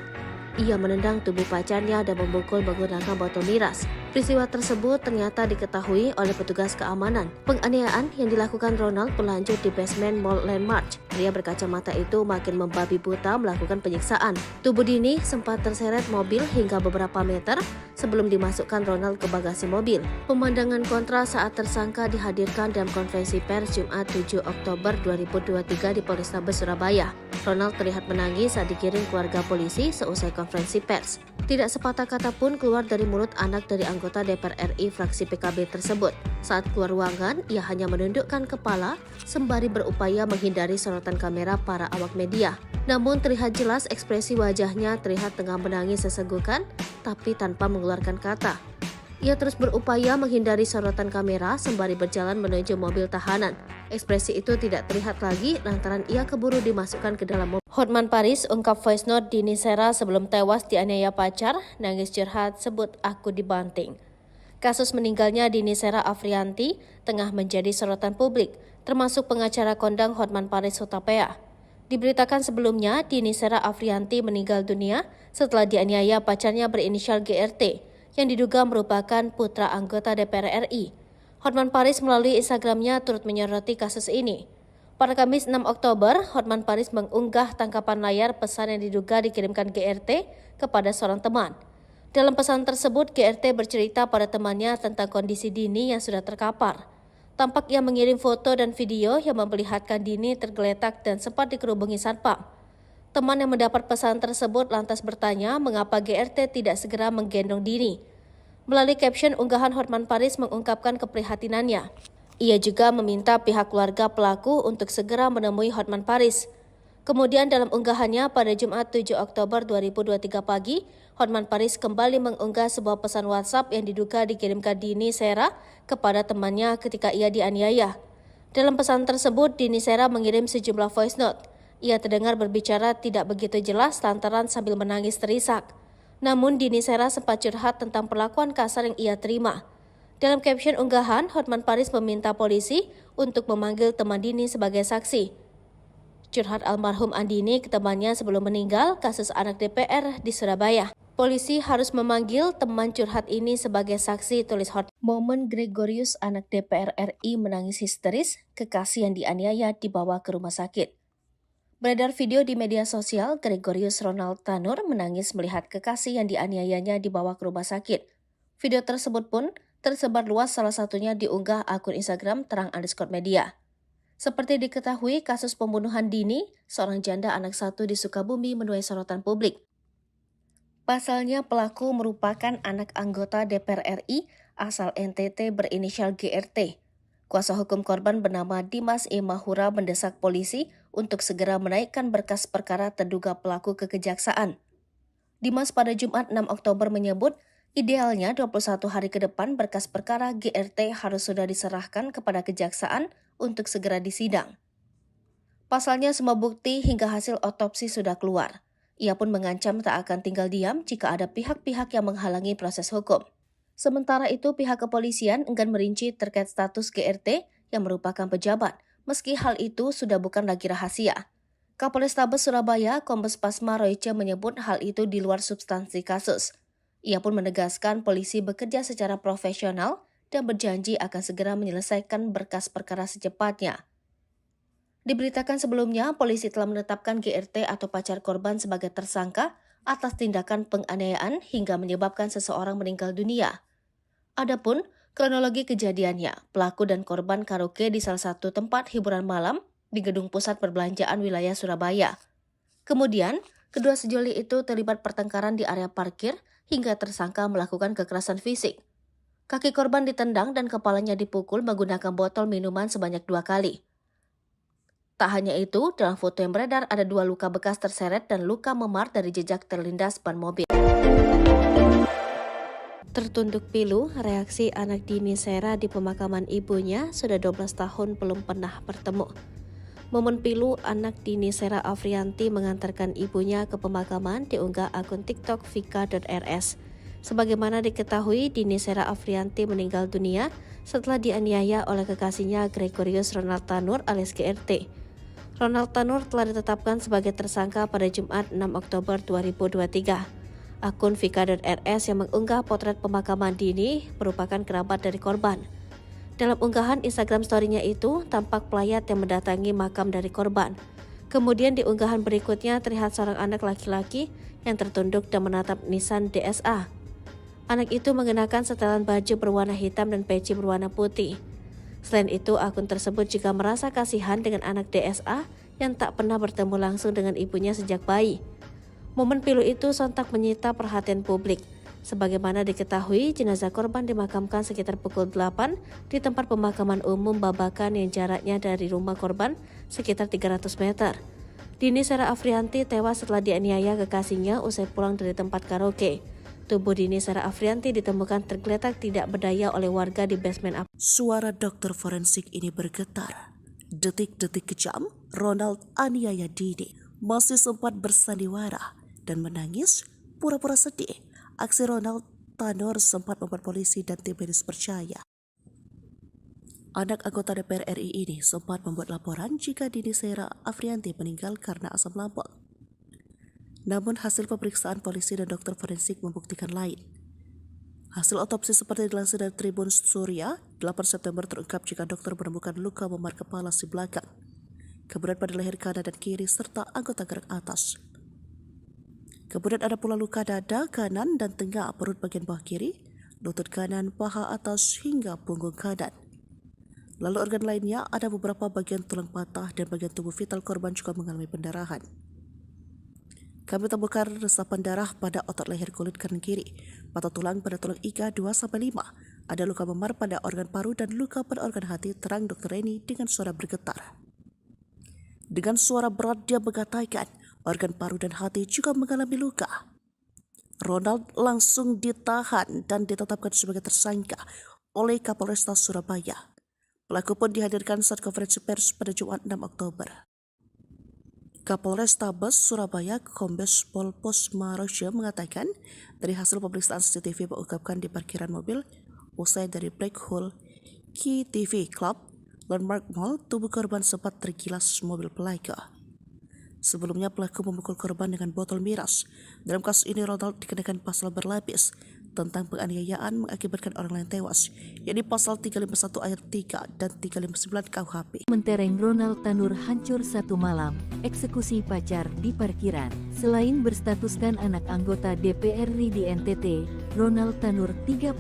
Ia menendang tubuh pacarnya dan memukul menggunakan botol miras. Peristiwa tersebut ternyata diketahui oleh petugas keamanan. Penganiayaan yang dilakukan Ronald berlanjut di basement Mall Landmark. Pria berkacamata itu makin membabi buta melakukan penyiksaan. Tubuh Dini sempat terseret mobil hingga beberapa meter sebelum dimasukkan Ronald ke bagasi mobil. Pemandangan kontra saat tersangka dihadirkan dalam konferensi pers Jumat 7 Oktober 2023 di Polrestabes Surabaya. Ronald terlihat menangis saat digiring keluarga polisi seusai konferensi pers. Tidak sepatah kata pun keluar dari mulut anak dari anggota DPR RI fraksi PKB tersebut. Saat keluar ruangan, ia hanya menundukkan kepala sembari berupaya menghindari sorotan kamera para awak media. Namun terlihat jelas ekspresi wajahnya terlihat tengah menangis sesenggukan, tapi tanpa mengeluarkan kata. Ia terus berupaya menghindari sorotan kamera sembari berjalan menuju mobil tahanan. Ekspresi itu tidak terlihat lagi lantaran ia keburu dimasukkan ke dalam mobil. Hotman Paris ungkap voice note Dini Sera sebelum tewas dianiaya pacar, nangis curhat sebut aku dibanting. Kasus meninggalnya Dini Sera Afrianti tengah menjadi sorotan publik, termasuk pengacara kondang Hotman Paris Hutapea. Diberitakan sebelumnya, Dini Sera Afrianti meninggal dunia setelah dianiaya pacarnya berinisial GRT, yang diduga merupakan putra anggota DPR RI. Hotman Paris melalui Instagramnya turut menyoroti kasus ini. Pada Kamis 6 Oktober, Hotman Paris mengunggah tangkapan layar pesan yang diduga dikirimkan GRT kepada seorang teman. Dalam pesan tersebut, GRT bercerita pada temannya tentang kondisi Dini yang sudah terkapar. Tampak ia mengirim foto dan video yang memperlihatkan Dini tergeletak dan sempat dikerubungi satpam. Teman yang mendapat pesan tersebut lantas bertanya mengapa GRT tidak segera menggendong Dini. Melalui caption unggahan, Hotman Paris mengungkapkan keprihatinannya. Ia juga meminta pihak keluarga pelaku untuk segera menemui Hotman Paris. Kemudian dalam unggahannya pada Jumat 7 Oktober 2023 pagi, Hotman Paris kembali mengunggah sebuah pesan WhatsApp yang diduga dikirimkan Dini Sera kepada temannya ketika ia dianiaya. Dalam pesan tersebut, Dini Sera mengirim sejumlah voice note. Ia terdengar berbicara tidak begitu jelas lantaran sambil menangis terisak. Namun Dini Sera sempat curhat tentang perlakuan kasar yang ia terima. Dalam caption unggahan, Hotman Paris meminta polisi untuk memanggil teman Dini sebagai saksi. Curhat almarhum Andini ke temannya sebelum meninggal kasus anak DPR di Surabaya. Polisi harus memanggil teman curhat ini sebagai saksi, tulis Hotman. Momen Gregorius anak DPR RI menangis histeris, kekasih yang dianiaya dibawa ke rumah sakit. Beredar video di media sosial, Gregorius Ronald Tanur menangis melihat kekasih yang dianiayanya dibawa ke rumah sakit. Video tersebut pun tersebar luas, salah satunya diunggah akun Instagram terang_media. Seperti diketahui, kasus pembunuhan Dini, seorang janda anak satu di Sukabumi, menuai sorotan publik. Pasalnya pelaku merupakan anak anggota DPR RI asal NTT berinisial GRT. Kuasa hukum korban bernama Dimas E. Mahura mendesak polisi untuk segera menaikkan berkas perkara terduga pelaku ke kejaksaan. Dimas pada Jumat 6 Oktober menyebut, idealnya 21 hari ke depan berkas perkara GRT harus sudah diserahkan kepada kejaksaan untuk segera disidang. Pasalnya semua bukti hingga hasil otopsi sudah keluar. Ia pun mengancam tak akan tinggal diam jika ada pihak-pihak yang menghalangi proses hukum. Sementara itu, pihak kepolisian enggan merinci terkait status GRT yang merupakan pejabat, meski hal itu sudah bukan lagi rahasia. Kapolrestabes Surabaya, Kombes Pasma Royce menyebut hal itu di luar substansi kasus. Ia pun menegaskan polisi bekerja secara profesional dan berjanji akan segera menyelesaikan berkas perkara secepatnya. Diberitakan sebelumnya, polisi telah menetapkan GRT atau pacar korban sebagai tersangka atas tindakan penganiayaan hingga menyebabkan seseorang meninggal dunia. Adapun kronologi kejadiannya, pelaku dan korban karaoke di salah satu tempat hiburan malam di Gedung Pusat Perbelanjaan wilayah Surabaya. Kemudian, kedua sejoli itu terlibat pertengkaran di area parkir hingga tersangka melakukan kekerasan fisik. Kaki korban ditendang dan kepalanya dipukul menggunakan botol minuman sebanyak 2 kali. Tak hanya itu, dalam foto yang beredar ada 2 luka bekas terseret dan luka memar dari jejak terlindas ban mobil. Tertunduk pilu, reaksi anak Dini Sera di pemakaman ibunya, sudah 12 tahun belum pernah bertemu. Momen pilu anak Dini Sera Afrianti mengantarkan ibunya ke pemakaman diunggah akun TikTok vika.rs. Sebagaimana diketahui, Dini Sera Afrianti meninggal dunia setelah dianiaya oleh kekasihnya Gregorius Ronald Tanur alias GRT. Ronald Tanur telah ditetapkan sebagai tersangka pada Jumat 6 Oktober 2023. Akun vika.rs yang mengunggah potret pemakaman Dini merupakan kerabat dari korban. Dalam unggahan Instagram story-nya itu, tampak pelayat yang mendatangi makam dari korban. Kemudian di unggahan berikutnya terlihat seorang anak laki-laki yang tertunduk dan menatap nisan DSA. Anak itu mengenakan setelan baju berwarna hitam dan peci berwarna putih. Selain itu, akun tersebut juga merasa kasihan dengan anak DSA yang tak pernah bertemu langsung dengan ibunya sejak bayi. Momen pilu itu sontak menyita perhatian publik. Sebagaimana diketahui, jenazah korban dimakamkan sekitar pukul 8 di tempat pemakaman umum Babakan yang jaraknya dari rumah korban sekitar 300 meter. Dini Sera Afrianti tewas setelah dianiaya kekasihnya usai pulang dari tempat karaoke. Tubuh Dini Sera Afrianti ditemukan tergeletak tidak berdaya oleh warga di basement. Suara dokter forensik ini bergetar. Detik-detik kejam, Ronald aniaya Dini masih sempat bersandiwara dan menangis pura-pura sedih. Aksi Ronald Tanur sempat membuat polisi dan tim medis percaya. Anak anggota DPR RI ini sempat membuat laporan jika Dini Sera Afrianti meninggal karena asam lambung. Namun hasil pemeriksaan polisi dan dokter forensik membuktikan lain. Hasil otopsi seperti dilansir dari Tribun Surya, 8 September terungkap jika dokter menemukan luka memar kepala si belakang, kemudian pada leher kanan dan kiri serta anggota gerak atas. Kemudian ada pula luka dada kanan dan tengah perut bagian bawah kiri, lutut kanan, paha atas hingga punggung kanan. Lalu organ lainnya ada beberapa bagian tulang patah dan bagian tubuh vital korban juga mengalami pendarahan. Kami temukan resapan darah pada otot leher kulit kanan kiri, patah tulang pada tulang iga 2-5, ada luka memar pada organ paru dan luka pada organ hati, terang Dr. Reni dengan suara bergetar. Dengan suara berat dia mengatakan organ paru dan hati juga mengalami luka. Ronald langsung ditahan dan ditetapkan sebagai tersangka oleh Kapolresta Surabaya. Pelaku pun dihadirkan saat konferensi pers pada Jumat 6 Oktober. Kapolrestabes Surabaya Kombes Pol Posmaroja mengatakan dari hasil pemeriksaan CCTV mengungkapkan di parkiran mobil usai dari Black Hole Key TV Club Landmark Mall, tubuh korban sempat tergilas mobil pelaku. Sebelumnya pelaku memukul korban dengan botol miras. Dalam kasus ini Ronald dikenakan pasal berlapis tentang penganiayaan mengakibatkan orang lain tewas, yakni pasal 351 ayat 3 dan 359 KUHP. Mentereng Ronald Tanur hancur satu malam, eksekusi pacar di parkiran. Selain berstatuskan anak anggota DPR RI di NTT, Ronald Tanur 31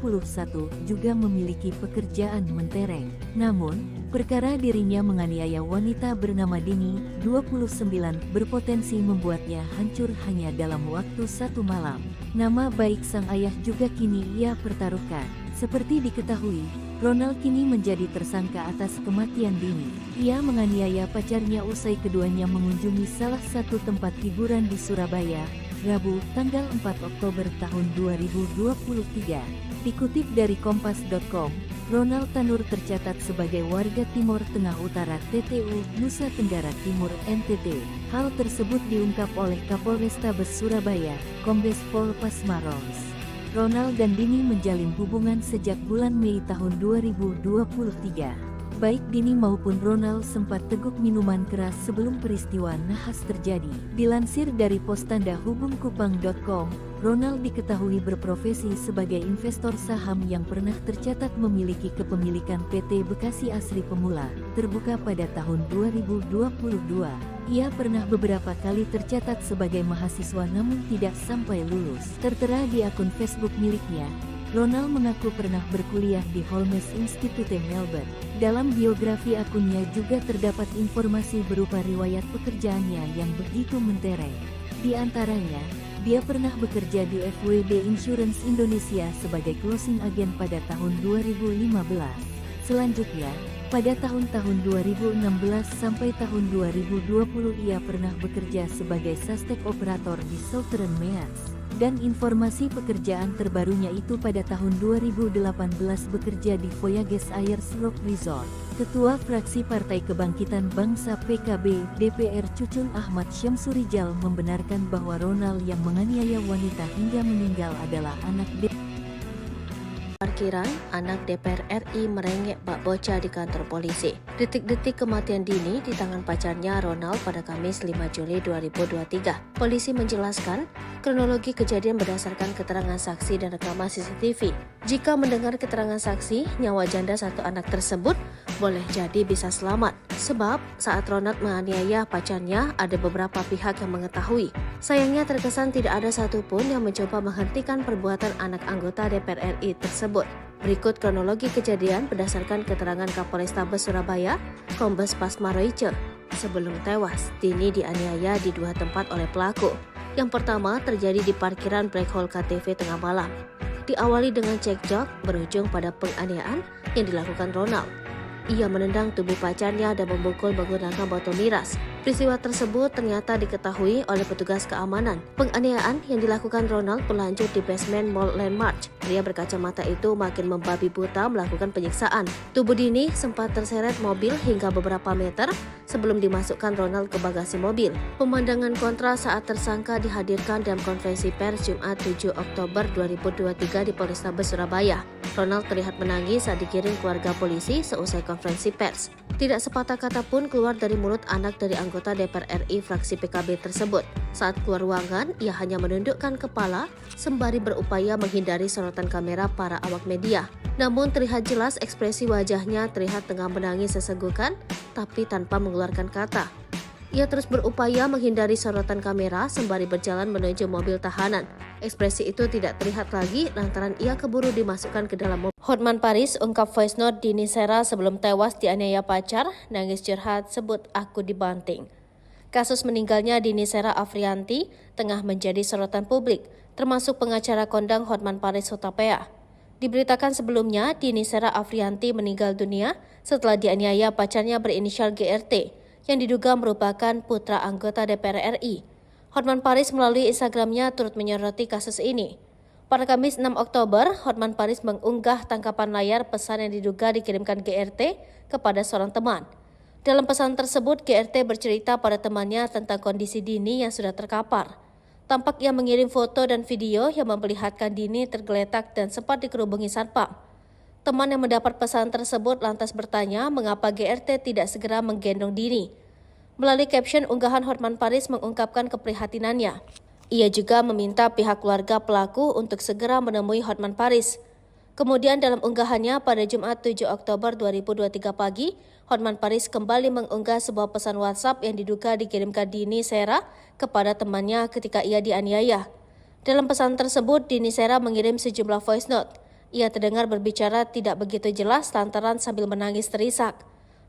juga memiliki pekerjaan mentereng. Namun, perkara dirinya menganiaya wanita bernama Dini, 29, berpotensi membuatnya hancur hanya dalam waktu satu malam. Nama baik sang ayah juga kini ia pertaruhkan. Seperti diketahui, Ronald kini menjadi tersangka atas kematian Dini. Ia menganiaya pacarnya usai keduanya mengunjungi salah satu tempat hiburan di Surabaya, Rabu, tanggal 4 Oktober tahun 2023. Dikutip dari kompas.com, Ronald Tanur tercatat sebagai warga Timur Tengah Utara TTU, Nusa Tenggara Timur NTT. Hal tersebut diungkap oleh Kapolrestabes Surabaya, Kombes Pol Pasmaros. Ronald dan Dini menjalin hubungan sejak bulan Mei tahun 2023. Baik Dini maupun Ronald sempat teguk minuman keras sebelum peristiwa nahas terjadi. Dilansir dari postandahubungkupang.com, Ronald diketahui berprofesi sebagai investor saham yang pernah tercatat memiliki kepemilikan PT Bekasi Asri Pemula, terbuka pada tahun 2022. Ia pernah beberapa kali tercatat sebagai mahasiswa namun tidak sampai lulus. Tertera di akun Facebook miliknya, Ronald mengaku pernah berkuliah di Holmes Institute Melbourne. Dalam biografi akunnya juga terdapat informasi berupa riwayat pekerjaannya yang begitu mentereng. Di antaranya, dia pernah bekerja di FWD Insurance Indonesia sebagai closing agent pada tahun 2015. Selanjutnya, pada tahun-tahun 2016 sampai tahun 2020 ia pernah bekerja sebagai suspek operator di Southern Meats. Dan informasi pekerjaan terbarunya itu pada tahun 2018 bekerja di Voyages Air Slope Resort. Ketua Fraksi Partai Kebangkitan Bangsa PKB DPR Cucun Ahmad Syamsurijal membenarkan bahwa Ronald yang menganiaya wanita hingga meninggal adalah anak Parkiran, anak DPR RI merengek bak bocah di kantor polisi. Detik-detik kematian Dini di tangan pacarnya Ronald pada Kamis 5 Juli 2023. Polisi menjelaskan kronologi kejadian berdasarkan keterangan saksi dan rekaman CCTV. Jika mendengar keterangan saksi, nyawa janda satu anak tersebut boleh jadi bisa selamat. Sebab saat Ronald menganiaya pacarnya, ada beberapa pihak yang mengetahui. Sayangnya terkesan tidak ada satupun yang mencoba menghentikan perbuatan anak anggota DPR RI tersebut. Berikut kronologi kejadian berdasarkan keterangan Kapolrestabes Surabaya, Kombes Pasmaroja. Sebelum tewas, Dini dianiaya di dua tempat oleh pelaku. Yang pertama terjadi di parkiran Black Hole KTV tengah malam. Diawali dengan cekcok, berujung pada penganiayaan yang dilakukan Ronald. Ia menendang tubuh pacarnya dan memukul menggunakan botol miras. Peristiwa tersebut ternyata diketahui oleh petugas keamanan. Penganiayaan yang dilakukan Ronald berlanjut di basement Mall Landmark. Pria berkacamata itu makin membabi buta melakukan penyiksaan. Tubuh Dini sempat terseret mobil hingga beberapa meter sebelum dimasukkan Ronald ke bagasi mobil. Pemandangan kontra saat tersangka dihadirkan dalam konferensi pers Jumat 7 Oktober 2023 di Polrestabes Surabaya. Ronald terlihat menangis saat dikirim keluarga polisi seusai konferensi pers. Tidak sepatah kata pun keluar dari mulut anak dari anggota DPR RI fraksi PKB tersebut. Saat keluar ruangan, ia hanya menundukkan kepala sembari berupaya menghindari sorotan kamera para awak media. Namun terlihat jelas ekspresi wajahnya terlihat tengah menangis sesenggukan, tapi tanpa mengeluarkan kata. Ia terus berupaya menghindari sorotan kamera sembari berjalan menuju mobil tahanan. Ekspresi itu tidak terlihat lagi lantaran ia keburu dimasukkan ke dalam mobil. Hotman Paris ungkap voice note Dini Sera sebelum tewas dianiaya pacar, nangis curhat sebut aku dibanting. Kasus meninggalnya Dini Sera Afrianti tengah menjadi sorotan publik, termasuk pengacara kondang Hotman Paris Hutapea. Diberitakan sebelumnya, Dini Sera Afrianti meninggal dunia setelah dianiaya pacarnya berinisial GRT, yang diduga merupakan putra anggota DPR RI. Hotman Paris melalui Instagramnya turut menyoroti kasus ini. Pada Kamis 6 Oktober, Hotman Paris mengunggah tangkapan layar pesan yang diduga dikirimkan GRT kepada seorang teman. Dalam pesan tersebut, GRT bercerita pada temannya tentang kondisi Dini yang sudah terkapar. Tampak ia mengirim foto dan video yang memperlihatkan Dini tergeletak dan sempat dikerubungi satpam. Teman yang mendapat pesan tersebut lantas bertanya mengapa GRT tidak segera menggendong Dini. Melalui caption unggahan, Hotman Paris mengungkapkan keprihatinannya. Ia juga meminta pihak keluarga pelaku untuk segera menemui Hotman Paris. Kemudian dalam unggahannya pada Jumat 7 Oktober 2023 pagi, Hotman Paris kembali mengunggah sebuah pesan WhatsApp yang diduga dikirimkan Dini Sera kepada temannya ketika ia dianiaya. Dalam pesan tersebut, Dini Sera mengirim sejumlah voice note. Ia terdengar berbicara tidak begitu jelas lantaran sambil menangis terisak.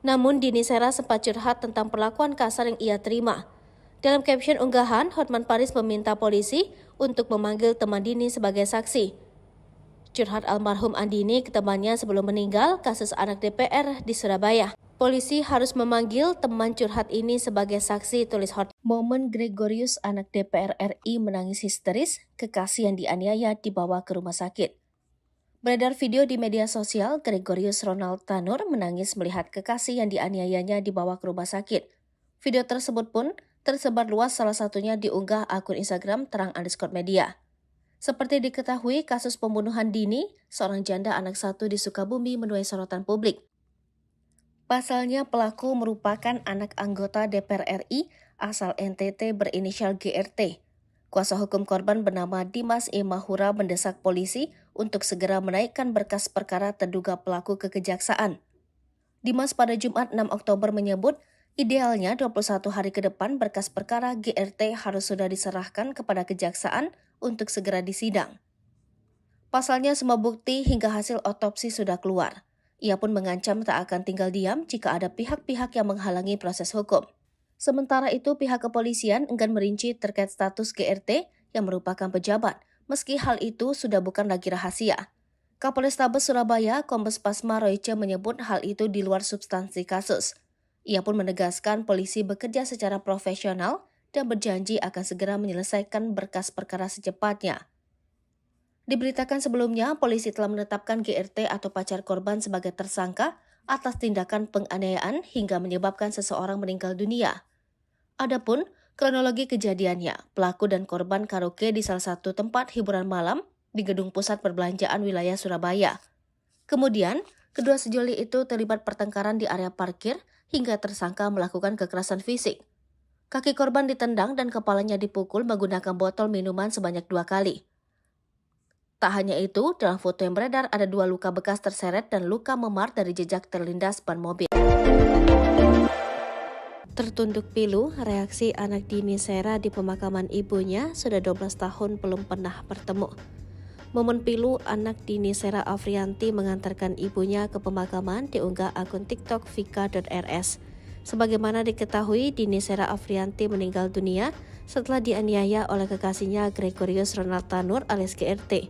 Namun Dini Sera sempat curhat tentang perlakuan kasar yang ia terima. Dalam caption unggahan, Hotman Paris meminta polisi untuk memanggil teman Dini sebagai saksi. Curhat almarhum Andini ke temannya sebelum meninggal kasus anak DPR di Surabaya. Polisi harus memanggil teman curhat ini sebagai saksi, tulis Hotman. Momen Gregorius anak DPR RI menangis histeris, kekasih yang dianiaya dibawa ke rumah sakit. Beredar video di media sosial, Gregorius Ronald Tanur menangis melihat kekasih yang dianiayanya dibawa ke rumah sakit. Video tersebut pun tersebar luas, salah satunya diunggah akun Instagram terang_media. Seperti diketahui, kasus pembunuhan Dini, seorang janda anak satu di Sukabumi, menuai sorotan publik. Pasalnya pelaku merupakan anak anggota DPR RI asal NTT berinisial GRT. Kuasa hukum korban bernama Dimas E. Mahura mendesak polisi untuk segera menaikkan berkas perkara terduga pelaku ke kejaksaan. Dimas pada Jumat 6 Oktober menyebut, idealnya 21 hari ke depan berkas perkara GRT harus sudah diserahkan kepada kejaksaan untuk segera disidang. Pasalnya semua bukti hingga hasil otopsi sudah keluar. Ia pun mengancam tak akan tinggal diam jika ada pihak-pihak yang menghalangi proses hukum. Sementara itu pihak kepolisian enggan merinci terkait status GRT yang merupakan pejabat, meski hal itu sudah bukan lagi rahasia. Kapolrestabes Surabaya, Kombes Pasma Royce menyebut hal itu di luar substansi kasus. Ia pun menegaskan polisi bekerja secara profesional dan berjanji akan segera menyelesaikan berkas perkara secepatnya. Diberitakan sebelumnya, polisi telah menetapkan GRT atau pacar korban sebagai tersangka atas tindakan penganiayaan hingga menyebabkan seseorang meninggal dunia. Adapun kronologi kejadiannya, pelaku dan korban karaoke di salah satu tempat hiburan malam di Gedung Pusat Perbelanjaan wilayah Surabaya. Kemudian, kedua sejoli itu terlibat pertengkaran di area parkir hingga tersangka melakukan kekerasan fisik. Kaki korban ditendang dan kepalanya dipukul menggunakan botol minuman sebanyak 2 kali. Tak hanya itu, dalam foto yang beredar ada 2 luka bekas terseret dan luka memar dari jejak terlindas ban mobil. Tertunduk pilu, reaksi anak Dini Sera di pemakaman ibunya sudah 12 tahun belum pernah bertemu. Momen pilu anak Dini Sera Afrianti mengantarkan ibunya ke pemakaman diunggah akun TikTok vika.rs. Sebagaimana diketahui, Dini Sera Afrianti meninggal dunia setelah dianiaya oleh kekasihnya Gregorius Ronald Tanur alias GRT.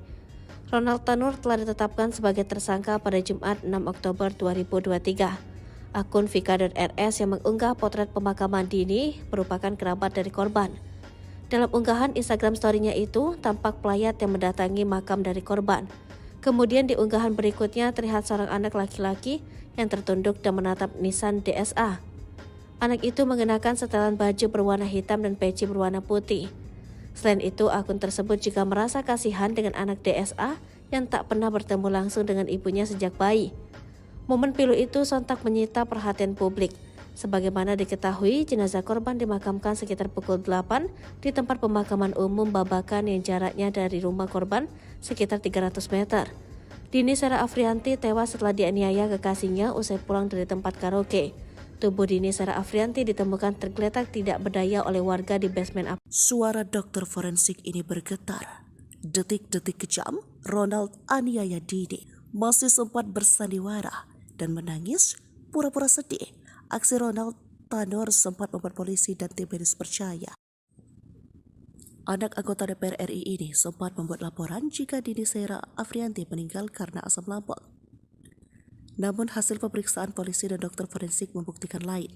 Ronald Tanur telah ditetapkan sebagai tersangka pada Jumat 6 Oktober 2023. Akun vika.rs yang mengunggah potret pemakaman Dini merupakan kerabat dari korban. Dalam unggahan Instagram story-nya itu, tampak pelayat yang mendatangi makam dari korban. Kemudian di unggahan berikutnya terlihat seorang anak laki-laki yang tertunduk dan menatap nisan DSA. Anak itu mengenakan setelan baju berwarna hitam dan peci berwarna putih. Selain itu, akun tersebut juga merasa kasihan dengan anak DSA yang tak pernah bertemu langsung dengan ibunya sejak bayi. Momen pilu itu sontak menyita perhatian publik. Sebagaimana diketahui, jenazah korban dimakamkan sekitar pukul 8 di tempat pemakaman umum Babakan yang jaraknya dari rumah korban sekitar 300 meter. Dini Sera Afrianti tewas setelah dianiaya kekasihnya usai pulang dari tempat karaoke. Tubuh Dini Sera Afrianti ditemukan tergeletak tidak berdaya oleh warga di basement apartemen. Suara dokter forensik ini bergetar. Detik-detik kejam, Ronald aniaya Dini masih sempat bersandiwara dan menangis pura-pura sedih. Aksi Ronald Tanur sempat membuat polisi dan tim medis percaya. Anak anggota DPR RI ini sempat membuat laporan jika Dini Sera Afrianti meninggal karena asam lambung. Namun hasil pemeriksaan polisi dan dokter forensik membuktikan lain.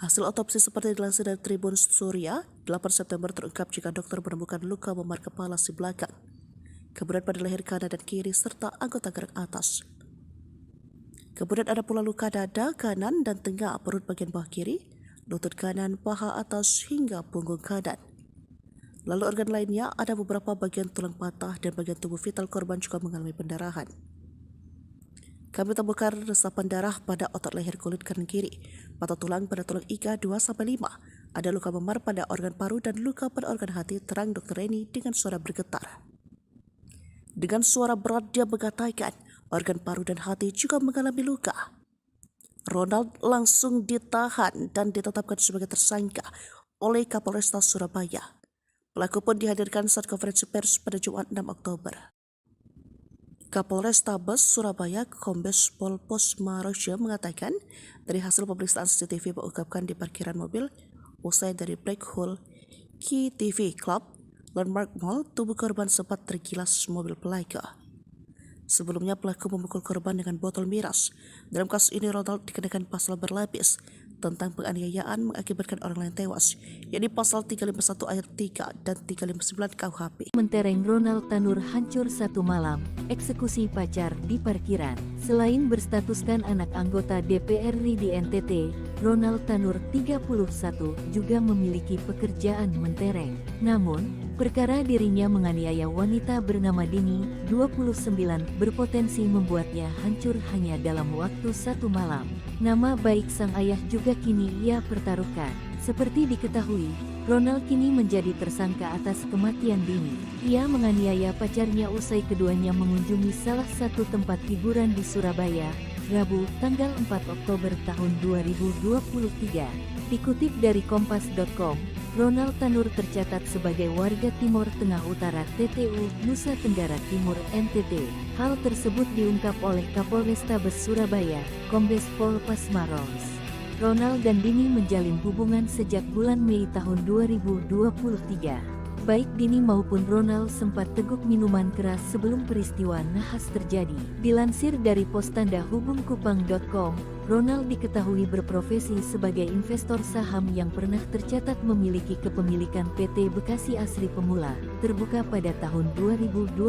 Hasil otopsi seperti dilansir dari Tribun Surya, 8 September terungkap jika dokter menemukan luka memar kepala si belakang, kemudian pada leher kanan dan kiri serta anggota gerak atas. Kemudian ada pula luka dada kanan dan tengah perut bagian bawah kiri, lutut kanan, paha atas hingga punggung kanan. Lalu organ lainnya ada beberapa bagian tulang patah dan bagian tubuh vital korban juga mengalami pendarahan. Kami temukan resapan darah pada otot leher kulit kanan kiri, patah tulang pada tulang iga 2-5, ada luka memar pada organ paru dan luka pada organ hati, terang Dr. Reni dengan suara bergetar. Dengan suara berat dia mengatakan organ paru dan hati juga mengalami luka. Ronald langsung ditahan dan ditetapkan sebagai tersangka oleh Kapolresta Surabaya. Pelaku pun dihadirkan saat konferensi pers pada Jumat 6 Oktober. Kapolrestabes Surabaya Kombes Pol Posmarojo mengatakan dari hasil pemeriksaan CCTV mengungkapkan di parkiran mobil usai dari Black Hole Key TV Club Landmark Mall, tubuh korban sempat tergilas mobil pelaku. Sebelumnya pelaku memukul korban dengan botol miras. Dalam kasus ini Ronald dikenakan pasal berlapis tentang penganiayaan mengakibatkan orang lain tewas, yakni pasal 351 ayat 3 dan 359 KUHP. Mentereng Ronald Tanur hancur satu malam, eksekusi pacar di parkiran. Selain berstatuskan anak anggota DPR RI di NTT, Ronald Tanur 31 juga memiliki pekerjaan mentereng. Namun, perkara dirinya menganiaya wanita bernama Dini, 29, berpotensi membuatnya hancur hanya dalam waktu satu malam. Nama baik sang ayah juga kini ia pertaruhkan. Seperti diketahui, Ronald kini menjadi tersangka atas kematian Dini. Ia menganiaya pacarnya usai keduanya mengunjungi salah satu tempat hiburan di Surabaya, Rabu, tanggal 4 Oktober tahun 2023. Dikutip dari kompas.com, Ronald Tanur tercatat sebagai warga Timur Tengah Utara TTU, Nusa Tenggara Timur NTT. Hal tersebut diungkap oleh Kapolrestabes Surabaya, Kombes Pol Pasmaros. Ronald dan Dini menjalin hubungan sejak bulan Mei tahun 2023. Baik Dini maupun Ronald sempat teguk minuman keras sebelum peristiwa nahas terjadi. Dilansir dari postandahubungkupang.com, Ronald diketahui berprofesi sebagai investor saham yang pernah tercatat memiliki kepemilikan PT Bekasi Asri Pemula, terbuka pada tahun 2022.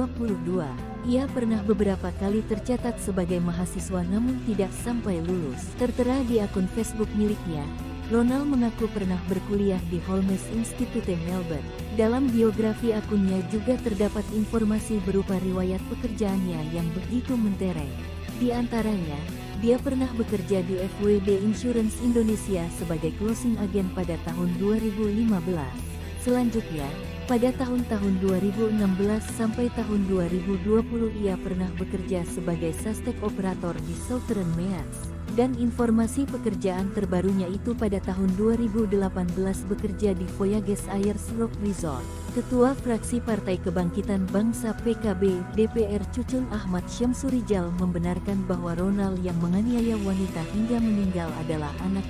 Ia pernah beberapa kali tercatat sebagai mahasiswa namun tidak sampai lulus. Tertera di akun Facebook miliknya, Ronald mengaku pernah berkuliah di Holmes Institute Melbourne. Dalam biografi akunnya juga terdapat informasi berupa riwayat pekerjaannya yang begitu mentereng. Di antaranya, dia pernah bekerja di FWD Insurance Indonesia sebagai closing agent pada tahun 2015. Selanjutnya, pada tahun-tahun 2016 sampai tahun 2020 ia pernah bekerja sebagai suspek operator di Southern Meats. Dan informasi pekerjaan terbarunya itu pada tahun 2018 bekerja di Voyages Ayers Rock Resort. Ketua Fraksi Partai Kebangkitan Bangsa PKB DPR Cucun Ahmad Syamsurijal membenarkan bahwa Ronald yang menganiaya wanita hingga meninggal adalah anak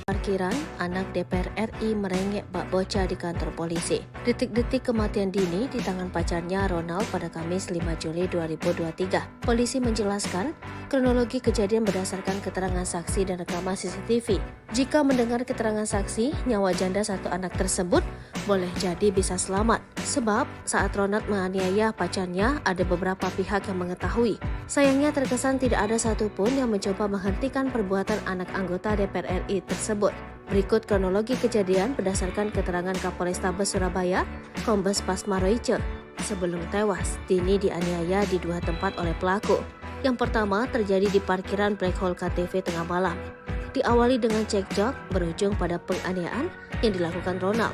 Parkiran, anak DPR RI merengek bak bocah di kantor polisi. Detik-detik kematian Dini di tangan pacarnya Ronald pada Kamis 5 Juli 2023. Polisi menjelaskan kronologi kejadian berdasarkan keterangan saksi dan rekaman CCTV. Jika mendengar keterangan saksi, nyawa janda satu anak tersebut boleh jadi bisa selamat. Sebab saat Ronald menganiaya pacarnya, ada beberapa pihak yang mengetahui. Sayangnya terkesan tidak ada satupun yang mencoba menghentikan perbuatan anak anggota DPR RI tersebut. Berikut kronologi kejadian berdasarkan keterangan Kapolrestabes Surabaya, Kombes Pasmarojo. Sebelum tewas, Dini dianiaya di dua tempat oleh pelaku. Yang pertama terjadi di parkiran Black Hole KTV tengah malam. Diawali dengan cekcok, berujung pada penganiayaan yang dilakukan Ronald.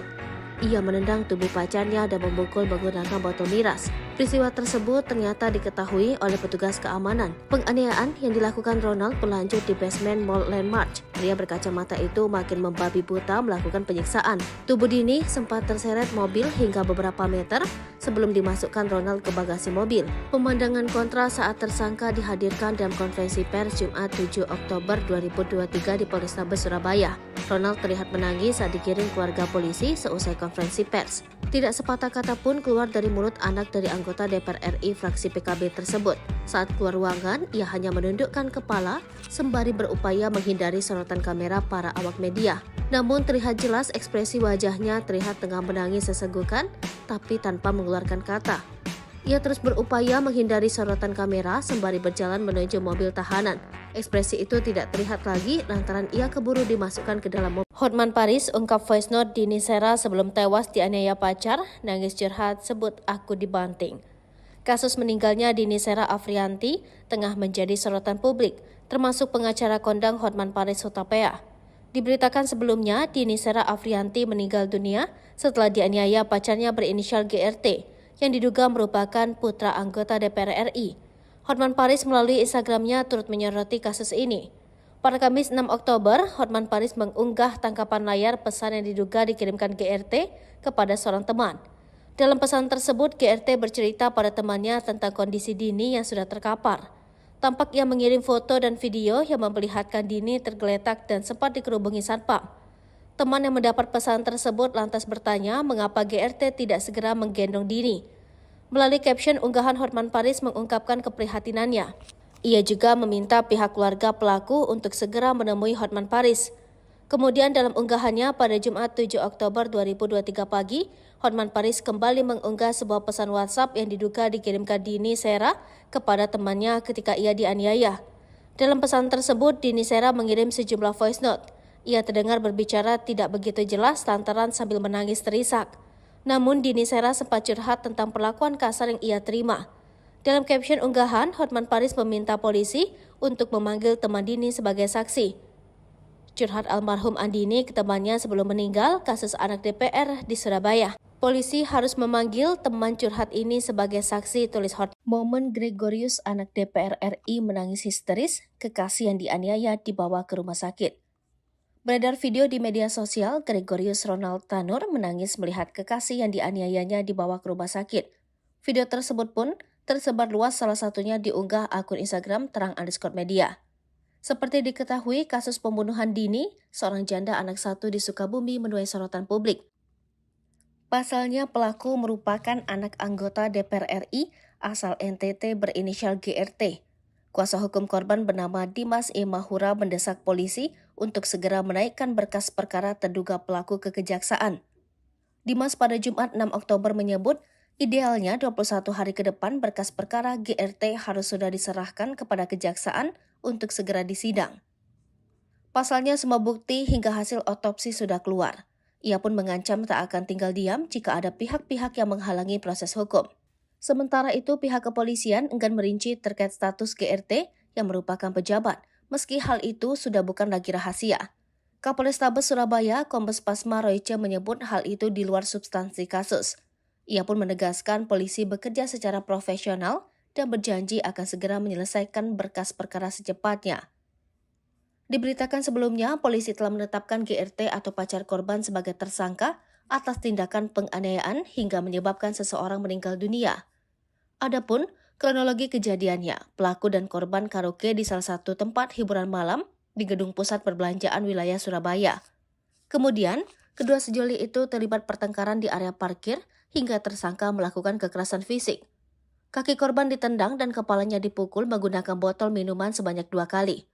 Ia menendang tubuh pacarnya dan memukul menggunakan botol miras. Peristiwa tersebut ternyata diketahui oleh petugas keamanan. Penganiayaan yang dilakukan Ronald berlanjut di basement Mall Landmark. Pria berkacamata itu makin membabi buta melakukan penyiksaan. Tubuh Dini sempat terseret mobil hingga beberapa meter sebelum dimasukkan Ronald ke bagasi mobil. Pemandangan kontra saat tersangka dihadirkan dalam konferensi pers Jumat 7 Oktober 2023 di Polrestabes Surabaya. Ronald terlihat menangis saat digiring keluarga polisi seusai konferensi pers. Tidak sepatah kata pun keluar dari mulut anak dari anggota DPR RI fraksi PKB tersebut. Saat keluar ruangan, ia hanya menundukkan kepala sembari berupaya menghindari sorotan kamera para awak media. Namun terlihat jelas ekspresi wajahnya terlihat tengah menangis sesenggukan, tapi tanpa mengeluarkan kata. Ia terus berupaya menghindari sorotan kamera sembari berjalan menuju mobil tahanan. Ekspresi itu tidak terlihat lagi lantaran ia keburu dimasukkan ke dalam mobil. Hotman Paris ungkap voice note Dini Sera sebelum tewas dianiaya pacar, nangis curhat sebut aku dibanting. Kasus meninggalnya Dini Sera Afrianti tengah menjadi sorotan publik, termasuk pengacara kondang Hotman Paris Hutapea. Diberitakan sebelumnya, Dini Sera Afrianti meninggal dunia setelah dianiaya pacarnya berinisial GRT, yang diduga merupakan putra anggota DPR RI. Hotman Paris melalui Instagramnya turut menyoroti kasus ini. Pada Kamis 6 Oktober, Hotman Paris mengunggah tangkapan layar pesan yang diduga dikirimkan GRT kepada seorang teman. Dalam pesan tersebut, GRT bercerita pada temannya tentang kondisi Dini yang sudah terkapar. Tampak ia mengirim foto dan video yang memperlihatkan Dini tergeletak dan sempat dikerubungi satpam. Teman yang mendapat pesan tersebut lantas bertanya mengapa GRT tidak segera menggendong Dini. Melalui caption unggahan, Hotman Paris mengungkapkan keprihatinannya. Ia juga meminta pihak keluarga pelaku untuk segera menemui Hotman Paris. Kemudian dalam unggahannya pada Jumat 7 Oktober 2023 pagi, Hotman Paris kembali mengunggah sebuah pesan WhatsApp yang diduga dikirimkan Dini Sera kepada temannya ketika ia dianiaya. Dalam pesan tersebut, Dini Sera mengirim sejumlah voice note. Ia terdengar berbicara tidak begitu jelas lantaran sambil menangis terisak. Namun Dini Sera sempat curhat tentang perlakuan kasar yang ia terima. Dalam caption unggahan, Hotman Paris meminta polisi untuk memanggil teman Dini sebagai saksi. Curhat almarhum Andini ke temannya sebelum meninggal kasus anak DPR di Surabaya. Polisi harus memanggil teman curhat ini sebagai saksi, tulis Hotman. Momen Gregorius anak DPR RI menangis histeris, kekasih yang dianiaya dibawa ke rumah sakit. Beredar video di media sosial, Gregorius Ronald Tanur menangis melihat kekasih yang dianiayanya dibawa ke rumah sakit. Video tersebut pun tersebar luas, salah satunya diunggah akun Instagram terang_media. Seperti diketahui, kasus pembunuhan Dini, seorang janda anak satu di Sukabumi, menuai sorotan publik. Pasalnya pelaku merupakan anak anggota DPR RI asal NTT berinisial GRT. Kuasa hukum korban bernama Dimas E. Mahura mendesak polisi untuk segera menaikkan berkas perkara terduga pelaku ke kejaksaan. Dimas pada Jumat 6 Oktober menyebut, idealnya 21 hari ke depan berkas perkara GRT harus sudah diserahkan kepada kejaksaan untuk segera disidang. Pasalnya semua bukti hingga hasil otopsi sudah keluar. Ia pun mengancam tak akan tinggal diam jika ada pihak-pihak yang menghalangi proses hukum. Sementara itu, pihak kepolisian enggan merinci terkait status GRT yang merupakan pejabat, meski hal itu sudah bukan lagi rahasia. Kapolrestabes Surabaya, Kombes Pasma Royce menyebut hal itu di luar substansi kasus. Ia pun menegaskan polisi bekerja secara profesional dan berjanji akan segera menyelesaikan berkas perkara secepatnya. Diberitakan sebelumnya, polisi telah menetapkan GRT atau pacar korban sebagai tersangka atas tindakan penganiayaan hingga menyebabkan seseorang meninggal dunia. Adapun kronologi kejadiannya, pelaku dan korban karaoke di salah satu tempat hiburan malam di gedung pusat perbelanjaan wilayah Surabaya. Kemudian, kedua sejoli itu terlibat pertengkaran di area parkir hingga tersangka melakukan kekerasan fisik. Kaki korban ditendang dan kepalanya dipukul menggunakan botol minuman sebanyak 2 kali.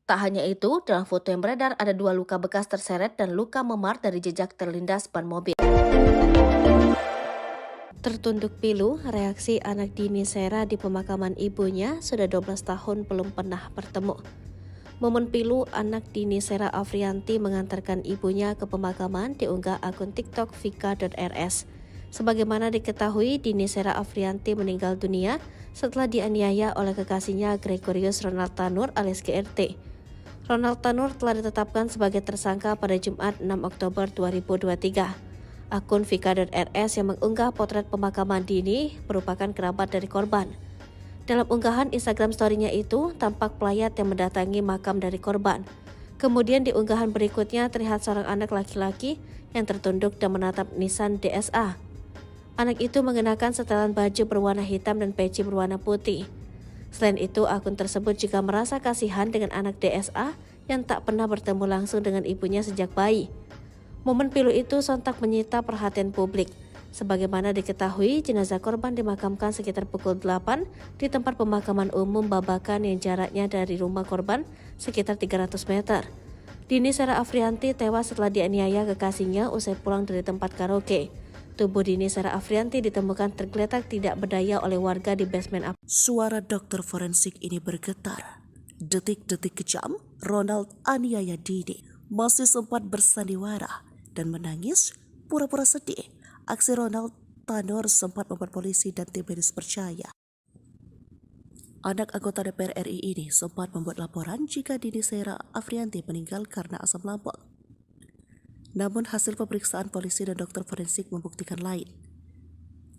Tak hanya itu, dalam foto yang beredar ada 2 luka bekas terseret dan luka memar dari jejak terlindas ban mobil. Tertunduk pilu, reaksi anak Dini Sera di pemakaman ibunya sudah 12 tahun belum pernah bertemu. Momen pilu anak Dini Sera Afrianti mengantarkan ibunya ke pemakaman diunggah akun TikTok vika.rs. Sebagaimana diketahui, Dini Sera Afrianti meninggal dunia setelah dianiaya oleh kekasihnya Gregorius Ronald Tanur alias GRT. Ronald Tanur telah ditetapkan sebagai tersangka pada Jumat 6 Oktober 2023. Akun Vika.rs yang mengunggah potret pemakaman Dini merupakan kerabat dari korban. Dalam unggahan Instagram story-nya itu, tampak pelayat yang mendatangi makam dari korban. Kemudian di unggahan berikutnya terlihat seorang anak laki-laki yang tertunduk dan menatap Nissan DSA. Anak itu mengenakan setelan baju berwarna hitam dan peci berwarna putih. Selain itu, akun tersebut juga merasa kasihan dengan anak DSA yang tak pernah bertemu langsung dengan ibunya sejak bayi. Momen pilu itu sontak menyita perhatian publik. Sebagaimana diketahui, jenazah korban dimakamkan sekitar pukul 8 di tempat pemakaman umum Babakan yang jaraknya dari rumah korban sekitar 300 meter. Dini Sera Afrianti tewas setelah dianiaya kekasihnya usai pulang dari tempat karaoke. Tubuh Dini Sera Afrianti ditemukan tergeletak tidak berdaya oleh warga di basement apartemen. Suara dokter forensik ini bergetar. Detik-detik kejam, Ronald aniaya Dini masih sempat bersandiwara dan menangis pura-pura sedih. Aksi Ronald Tanur sempat membuat polisi dan tim medis percaya. Anak anggota DPR RI ini sempat membuat laporan jika Dini Sera Afrianti meninggal karena asam lambung. Namun hasil pemeriksaan polisi dan dokter forensik membuktikan lain.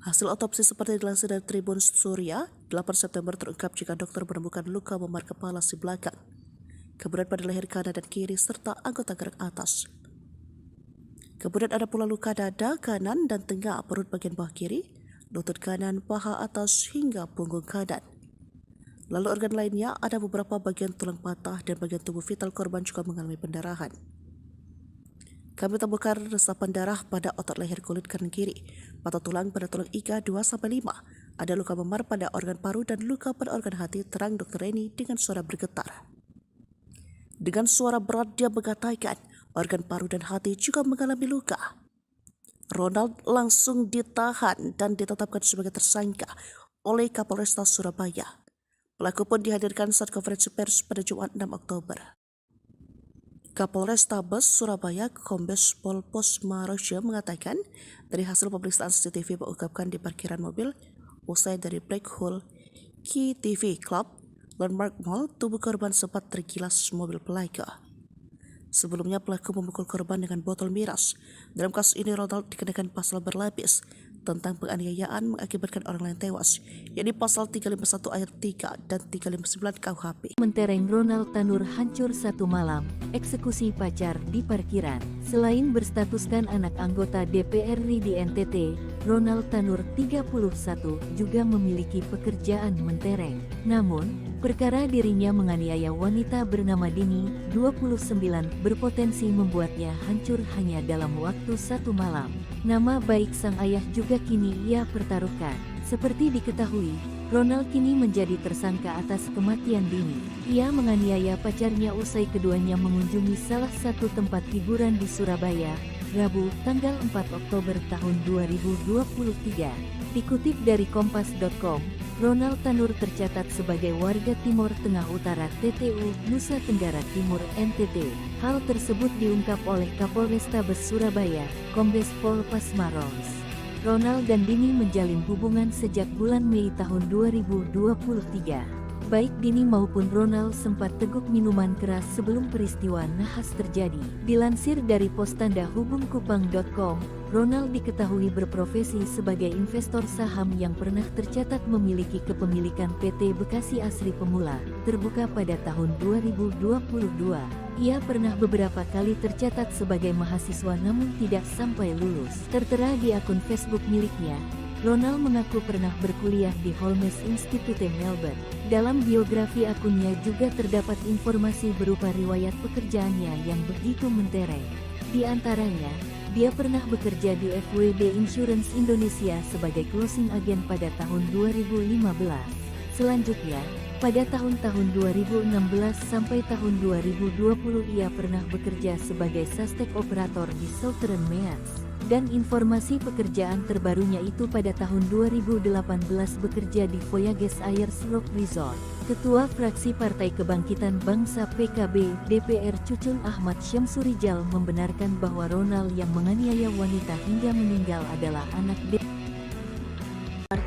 Hasil otopsi seperti dilansir dari Tribun Surya, 8 September terungkap jika dokter menemukan luka memar kepala si belakang, kemudian pada leher kanan dan kiri serta anggota gerak atas. Kemudian ada pula luka dada kanan dan tengah perut bagian bawah kiri, lutut kanan, paha atas hingga punggung kanan. Lalu organ lainnya ada beberapa bagian tulang patah dan bagian tubuh vital korban juga mengalami pendarahan. Kami temukan resapan darah pada otot leher kulit kanan kiri, patah tulang pada tulang iga 2-5, ada luka memar pada organ paru dan luka pada organ hati, terang Dr. Reni dengan suara bergetar. Dengan suara berat dia mengatakan organ paru dan hati juga mengalami luka. Ronald langsung ditahan dan ditetapkan sebagai tersangka oleh Kapolresta Surabaya. Pelaku pun dihadirkan saat konferensi pers pada Jumat 6 Oktober. Kapolrestabes Surabaya Kombes Pol Posma Rosya mengatakan dari hasil pemeriksaan CCTV mengungkapkan di parkiran mobil usai dari Black Hole Key TV Club Landmark Mall, tubuh korban sempat tergilas mobil pelaku. Sebelumnya pelaku memukul korban dengan botol miras. Dalam kasus ini Ronald dikenakan pasal berlapis tentang penganiayaan mengakibatkan orang lain tewas, yakni pasal 351 ayat 3 dan 359 KUHP. Mentereng Ronald Tanur hancur satu malam, eksekusi pacar di parkiran. Selain berstatuskan anak anggota DPR RI di NTT, Ronald Tanur 31 juga memiliki pekerjaan mentereng. Namun, perkara dirinya menganiaya wanita bernama Dini, 29, berpotensi membuatnya hancur hanya dalam waktu satu malam. Nama baik sang ayah juga kini ia pertaruhkan. Seperti diketahui, Ronald kini menjadi tersangka atas kematian Dini. Ia menganiaya pacarnya usai keduanya mengunjungi salah satu tempat hiburan di Surabaya, Rabu, tanggal 4 Oktober tahun 2023. Dikutip dari Kompas.com, Ronald Tanur tercatat sebagai warga Timur Tengah Utara TTU, Nusa Tenggara Timur NTT. Hal tersebut diungkap oleh Kapolrestabes Surabaya, Kombes Pol Posma Rosya. Ronald dan Dini menjalin hubungan sejak bulan Mei tahun 2023. Baik Dini maupun Ronald sempat teguk minuman keras sebelum peristiwa nahas terjadi. Dilansir dari postandahubungkupang.com, Ronald diketahui berprofesi sebagai investor saham yang pernah tercatat memiliki kepemilikan PT Bekasi Asri Pemula, terbuka pada tahun 2022. Ia pernah beberapa kali tercatat sebagai mahasiswa namun tidak sampai lulus. Tertera di akun Facebook miliknya, Ronald mengaku pernah berkuliah di Holmes Institute Melbourne. Dalam biografi akunnya juga terdapat informasi berupa riwayat pekerjaannya yang begitu mentereng. Di antaranya, dia pernah bekerja di FWD Insurance Indonesia sebagai closing agent pada tahun 2015. Selanjutnya, pada tahun-tahun 2016 sampai tahun 2020 ia pernah bekerja sebagai sastek operator di Southern Meats. Dan informasi pekerjaan terbarunya itu pada tahun 2018 bekerja di Voyages Ayers Rock Resort. Ketua Fraksi Partai Kebangkitan Bangsa PKB DPR Cucun Ahmad Syamsurijal membenarkan bahwa Ronald yang menganiaya wanita hingga meninggal adalah anak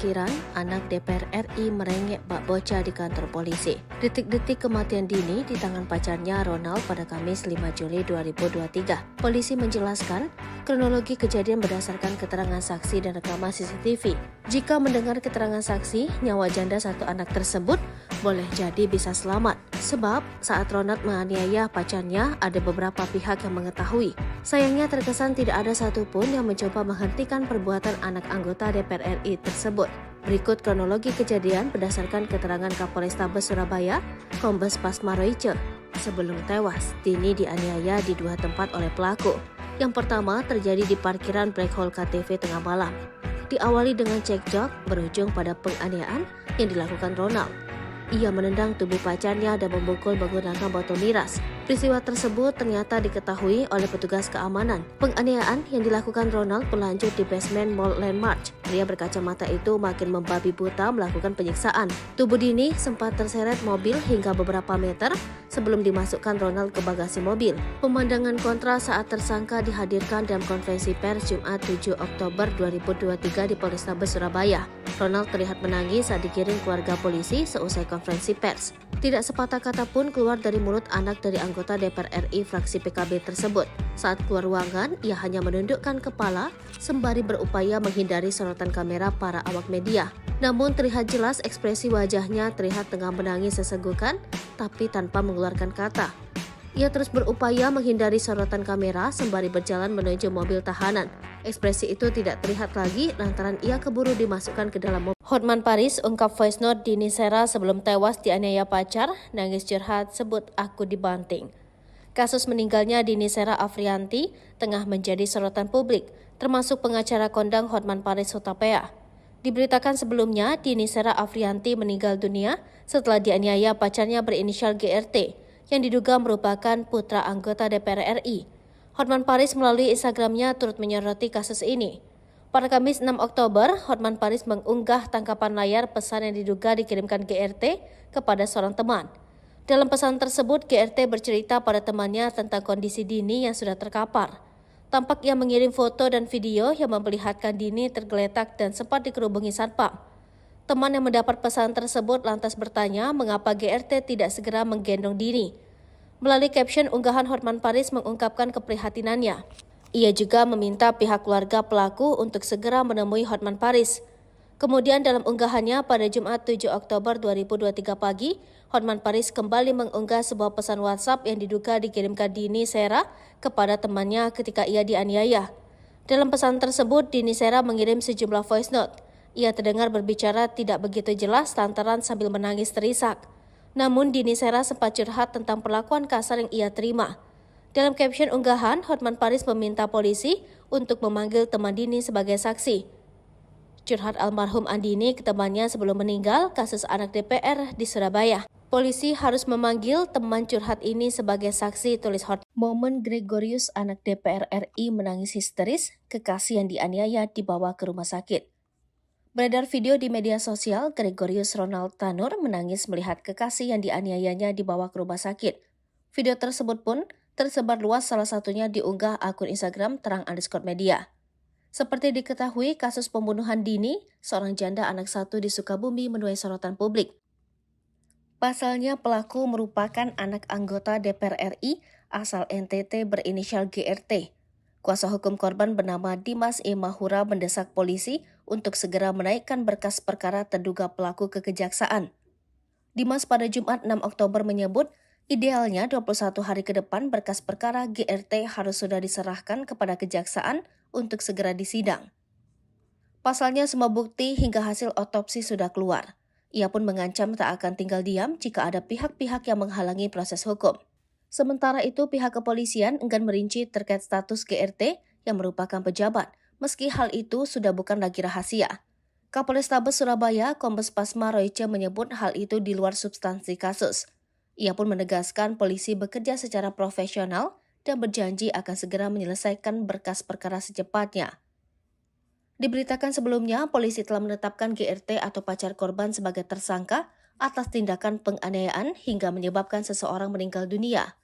Parkiran, anak DPR RI merengek bak bocah di kantor polisi. Detik-detik kematian Dini di tangan pacarnya Ronald pada Kamis 5 Juli 2023. Polisi menjelaskan kronologi kejadian berdasarkan keterangan saksi dan rekaman CCTV. Jika mendengar keterangan saksi, nyawa janda satu anak tersebut boleh jadi bisa selamat. Sebab saat Ronald menganiaya pacarnya, ada beberapa pihak yang mengetahui. Sayangnya terkesan tidak ada satupun yang mencoba menghentikan perbuatan anak anggota DPR RI tersebut. Berikut kronologi kejadian berdasarkan keterangan Kapolrestabes Surabaya, Kombes Pasma Royce. Sebelum tewas, Dini dianiaya di dua tempat oleh pelaku. Yang pertama terjadi di parkiran Black Hole KTV tengah malam. Diawali dengan cekcok, berujung pada penganiayaan yang dilakukan Ronald. Ia menendang tubuh pacarnya dan memukul menggunakan botol miras. Peristiwa tersebut ternyata diketahui oleh petugas keamanan. Penganiayaan yang dilakukan Ronald berlanjut di basement Mall Landmark. Pria berkacamata itu makin membabi buta melakukan penyiksaan. Tubuh Dini sempat terseret mobil hingga beberapa meter sebelum dimasukkan Ronald ke bagasi mobil. Pemandangan kontra saat tersangka dihadirkan dalam konferensi pers Jumat 7 Oktober 2023 di Polrestabes Surabaya. Ronald terlihat menangis saat digiring keluarga polisi seusai konferensi pers. Tidak sepatah kata pun keluar dari mulut anak dari anggota DPR RI fraksi PKB tersebut. Saat keluar ruangan, ia hanya menundukkan kepala sembari berupaya menghindari sorotan kamera para awak media. Namun terlihat jelas ekspresi wajahnya terlihat tengah menangis sesenggukan, tapi tanpa mengeluarkan kata. Ia terus berupaya menghindari sorotan kamera sembari berjalan menuju mobil tahanan. Ekspresi itu tidak terlihat lagi lantaran ia keburu dimasukkan ke dalam mobil. Hotman Paris ungkap voice note Dini Sera sebelum tewas dianiaya pacar, nangis curhat sebut aku dibanting. Kasus meninggalnya Dini Sera Afrianti tengah menjadi sorotan publik, termasuk pengacara kondang Hotman Paris Hutapea. Diberitakan sebelumnya, Dini Sera Afrianti meninggal dunia setelah dianiaya pacarnya berinisial GRT, yang diduga merupakan putra anggota DPR RI. Hotman Paris melalui Instagramnya turut menyoroti kasus ini. Pada Kamis 6 Oktober, Hotman Paris mengunggah tangkapan layar pesan yang diduga dikirimkan GRT kepada seorang teman. Dalam pesan tersebut, GRT bercerita pada temannya tentang kondisi Dini yang sudah terkapar. Tampak ia mengirim foto dan video yang memperlihatkan Dini tergeletak dan sempat dikerubungi satpam. Teman yang mendapat pesan tersebut lantas bertanya mengapa GRT tidak segera menggendong Dini. Melalui caption unggahan, Hotman Paris mengungkapkan keprihatinannya. Ia juga meminta pihak keluarga pelaku untuk segera menemui Hotman Paris. Kemudian dalam unggahannya pada Jumat 7 Oktober 2023 pagi, Hotman Paris kembali mengunggah sebuah pesan WhatsApp yang diduga dikirimkan Dini Sera kepada temannya ketika ia dianiaya. Dalam pesan tersebut, Dini Sera mengirim sejumlah voice note. Ia terdengar berbicara tidak begitu jelas lantaran sambil menangis terisak. Namun Dini Sera sempat curhat tentang perlakuan kasar yang ia terima. Dalam caption unggahan, Hotman Paris meminta polisi untuk memanggil teman Dini sebagai saksi. Curhat almarhum Andini ke temannya sebelum meninggal kasus anak DPR di Surabaya. Polisi harus memanggil teman curhat ini sebagai saksi, tulis Hotman. Momen Gregorius anak DPR RI menangis histeris, kekasih yang dianiaya dibawa ke rumah sakit. Beredar video di media sosial, Gregorius Ronald Tanur menangis melihat kekasih yang dianiayanya dibawa ke rumah sakit. Video tersebut pun tersebar luas, salah satunya diunggah akun Instagram terang_media. Seperti diketahui, kasus pembunuhan Dini, seorang janda anak satu di Sukabumi, menuai sorotan publik. Pasalnya pelaku merupakan anak anggota DPR RI asal NTT berinisial GRT. Kuasa hukum korban bernama Dimas E. Mahura mendesak polisi untuk segera menaikkan berkas perkara terduga pelaku ke kejaksaan. Dimas pada Jumat 6 Oktober menyebut, idealnya 21 hari ke depan berkas perkara GRT harus sudah diserahkan kepada kejaksaan untuk segera disidang. Pasalnya semua bukti hingga hasil otopsi sudah keluar. Ia pun mengancam tak akan tinggal diam jika ada pihak-pihak yang menghalangi proses hukum. Sementara itu, pihak kepolisian enggan merinci terkait status GRT yang merupakan pejabat, meski hal itu sudah bukan lagi rahasia. Kapolrestabes Surabaya, Kombes Pasma Royce menyebut hal itu di luar substansi kasus. Ia pun menegaskan polisi bekerja secara profesional dan berjanji akan segera menyelesaikan berkas perkara secepatnya. Diberitakan sebelumnya, polisi telah menetapkan GRT atau pacar korban sebagai tersangka atas tindakan penganiayaan hingga menyebabkan seseorang meninggal dunia.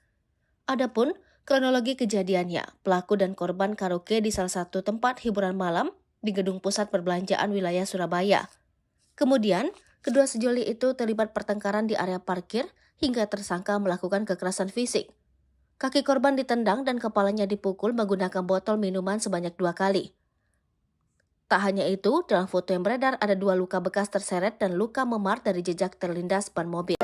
Adapun kronologi kejadiannya, pelaku dan korban karaoke di salah satu tempat hiburan malam di gedung pusat perbelanjaan wilayah Surabaya. Kemudian, kedua sejoli itu terlibat pertengkaran di area parkir hingga tersangka melakukan kekerasan fisik. Kaki korban ditendang dan kepalanya dipukul menggunakan botol minuman sebanyak 2 kali. Tak hanya itu, dalam foto yang beredar ada 2 luka bekas terseret dan luka memar dari jejak terlindas ban mobil.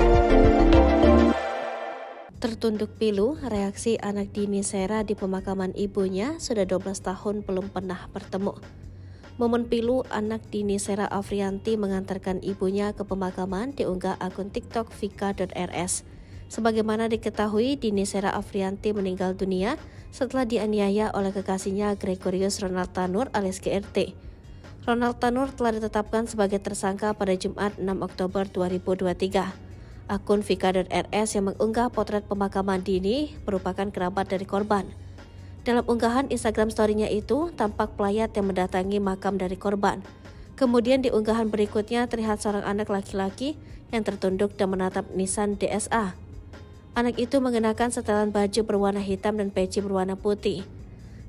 Tertunduk pilu, reaksi anak Dini Sera di pemakaman ibunya sudah 12 tahun belum pernah bertemu. Momen pilu anak Dini Sera Afrianti mengantarkan ibunya ke pemakaman diunggah akun TikTok vika.rs. Sebagaimana diketahui, Dini Sera Afrianti meninggal dunia setelah dianiaya oleh kekasihnya Gregorius Ronald Tanur alias GRT. Ronald Tanur telah ditetapkan sebagai tersangka pada Jumat 6 Oktober 2023. Akun vika.rs yang mengunggah potret pemakaman Dini merupakan kerabat dari korban. Dalam unggahan Instagram story-nya itu, tampak pelayat yang mendatangi makam dari korban. Kemudian di unggahan berikutnya terlihat seorang anak laki-laki yang tertunduk dan menatap Nissan DSA. Anak itu mengenakan setelan baju berwarna hitam dan peci berwarna putih.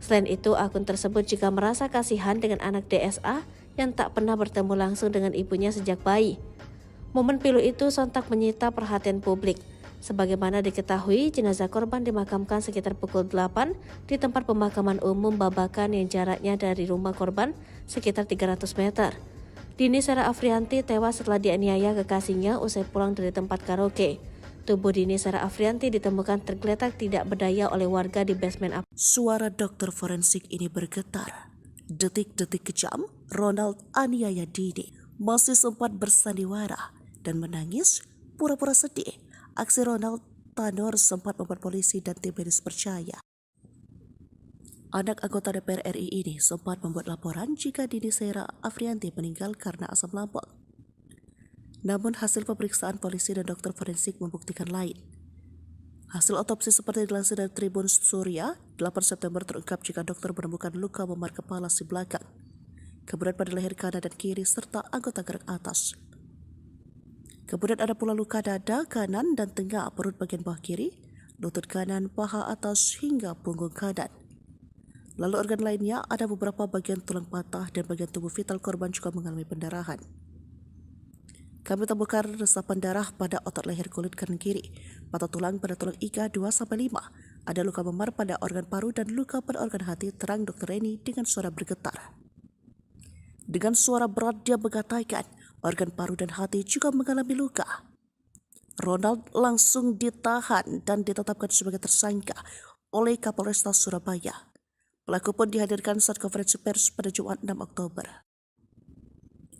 Selain itu, akun tersebut juga merasa kasihan dengan anak DSA yang tak pernah bertemu langsung dengan ibunya sejak bayi. Momen pilu itu sontak menyita perhatian publik. Sebagaimana diketahui, jenazah korban dimakamkan sekitar pukul 8 di tempat pemakaman umum Babakan yang jaraknya dari rumah korban sekitar 300 meter. Dini Sera Afrianti tewas setelah dianiaya kekasihnya usai pulang dari tempat karaoke. Tubuh Dini Sera Afrianti ditemukan tergeletak tidak berdaya oleh warga di basement Suara dokter forensik ini bergetar. Detik-detik kejam, Ronald aniaya Dini masih sempat bersandiwara dan menangis pura-pura sedih. Aksi Ronald Tanur sempat membuat polisi dan tim medis percaya. Anak anggota DPR RI ini sempat membuat laporan jika Dini Sera Afrianti meninggal karena asam lambung. Namun hasil pemeriksaan polisi dan dokter forensik membuktikan lain. Hasil otopsi seperti dilansir dari Tribun Surya, 8 September terungkap jika dokter menemukan luka memar kepala si belakang, kemudian pada leher kanan dan kiri serta anggota gerak atas. Kemudian ada pula luka dada kanan dan tengah perut bagian bawah kiri, lutut kanan, paha atas hingga punggung kanan. Lalu organ lainnya ada beberapa bagian tulang patah dan bagian tubuh vital korban juga mengalami pendarahan. Kami temukan resapan darah pada otot leher kulit kanan kiri, patah tulang pada tulang iga 2-5, ada luka memar pada organ paru dan luka pada organ hati, terang Dr. Reni dengan suara bergetar. Dengan suara berat dia mengatakan organ paru dan hati juga mengalami luka. Ronald langsung ditahan dan ditetapkan sebagai tersangka oleh Kapolresta Surabaya. Pelaku pun dihadirkan saat konferensi pers pada Jumat 6 Oktober.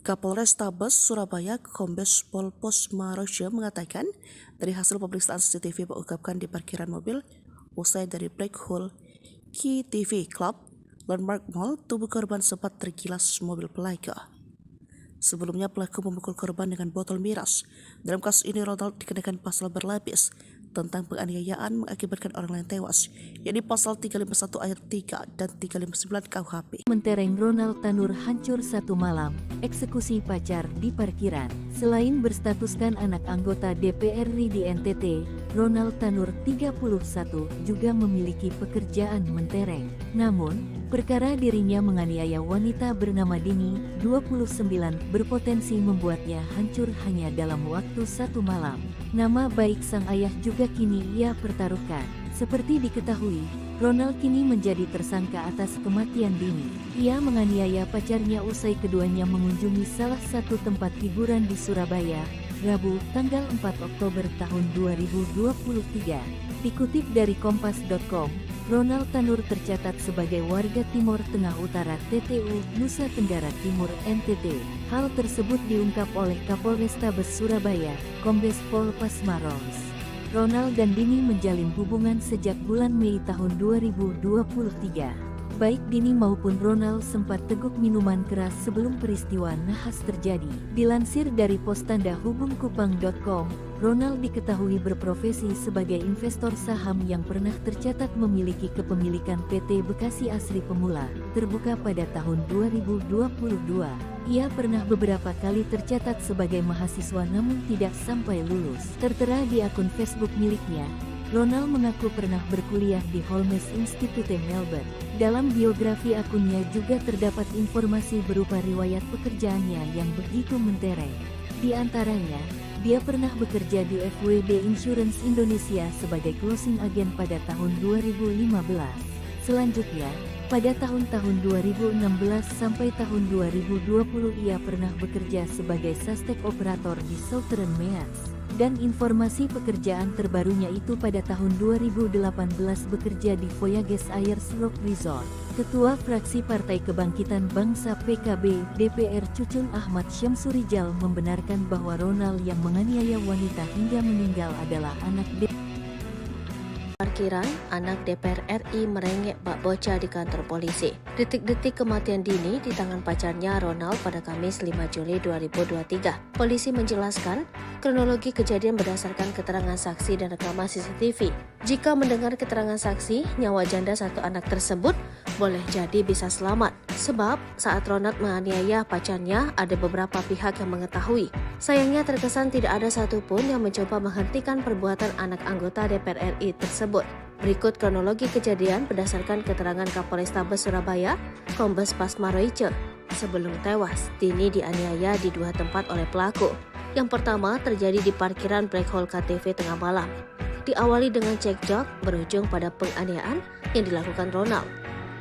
Kapolrestabes Surabaya Kombes Pol Posma Rosya mengatakan dari hasil pemeriksaan CCTV mengungkapkan di parkiran mobil usai dari Black Hole Key TV Club Landmark Mall, tubuh korban sempat tergilas mobil pelaku. Sebelumnya pelaku memukul korban dengan botol miras. Dalam kasus ini Ronald dikenakan pasal berlapis tentang penganiayaan mengakibatkan orang lain tewas, yakni pasal 351 ayat 3 dan 359 KUHP. Mentereng Ronald Tanur hancur satu malam, eksekusi pacar di parkiran. Selain berstatuskan anak anggota DPR RI di NTT, Ronald Tanur 31 juga memiliki pekerjaan mentereng. Namun, perkara dirinya menganiaya wanita bernama Dini, 29, berpotensi membuatnya hancur hanya dalam waktu satu malam. Nama baik sang ayah juga kini ia pertaruhkan. Seperti diketahui, Ronald kini menjadi tersangka atas kematian Dini. Ia menganiaya pacarnya usai keduanya mengunjungi salah satu tempat hiburan di Surabaya, Rabu, tanggal 4 Oktober tahun 2023. Dikutip dari kompas.com, Ronald Tanur tercatat sebagai warga Timur Tengah Utara TTU, Nusa Tenggara Timur NTT. Hal tersebut diungkap oleh Kapolrestabes Surabaya, Kombes Pol Posma Rosya. Ronald dan Dini menjalin hubungan sejak bulan Mei tahun 2023. Baik Dini maupun Ronald sempat teguk minuman keras sebelum peristiwa nahas terjadi. Dilansir dari postandahubungkupang.com, Ronald diketahui berprofesi sebagai investor saham yang pernah tercatat memiliki kepemilikan PT Bekasi Asri Pemula, terbuka pada tahun 2022. Ia pernah beberapa kali tercatat sebagai mahasiswa namun tidak sampai lulus. Tertera di akun Facebook miliknya, Ronald mengaku pernah berkuliah di Holmes Institute Melbourne. Dalam biografi akunnya juga terdapat informasi berupa riwayat pekerjaannya yang begitu mentereng. Di antaranya, dia pernah bekerja di FWD Insurance Indonesia sebagai closing agent pada tahun 2015. Selanjutnya, pada tahun-tahun 2016 sampai tahun 2020 ia pernah bekerja sebagai suspek operator di Southern Mears. Dan informasi pekerjaan terbarunya itu pada tahun 2018 bekerja di Voyages Ayers Rock Resort. Ketua fraksi Partai Kebangkitan Bangsa PKB DPR Cucun Ahmad Syamsurijal membenarkan bahwa Ronald yang menganiaya wanita hingga meninggal adalah anak Parkiran, anak DPR RI merengek bak bocah di kantor polisi. Detik-detik kematian Dini di tangan pacarnya Ronald pada Kamis 5 Juli 2023. Polisi menjelaskan kronologi kejadian berdasarkan keterangan saksi dan rekaman CCTV. Jika mendengar keterangan saksi, nyawa janda satu anak tersebut boleh jadi bisa selamat. Sebab saat Ronald menganiaya pacarnya, ada beberapa pihak yang mengetahui. Sayangnya terkesan tidak ada satupun yang mencoba menghentikan perbuatan anak anggota DPR RI tersebut. Berikut kronologi kejadian berdasarkan keterangan Kapolrestabes Surabaya, Kombes Pasma Roice. Sebelum tewas, Dini dianiaya di dua tempat oleh pelaku. Yang pertama terjadi di parkiran Black Hole KTV tengah malam. Diawali dengan cekcok berujung pada penganiayaan yang dilakukan Ronald.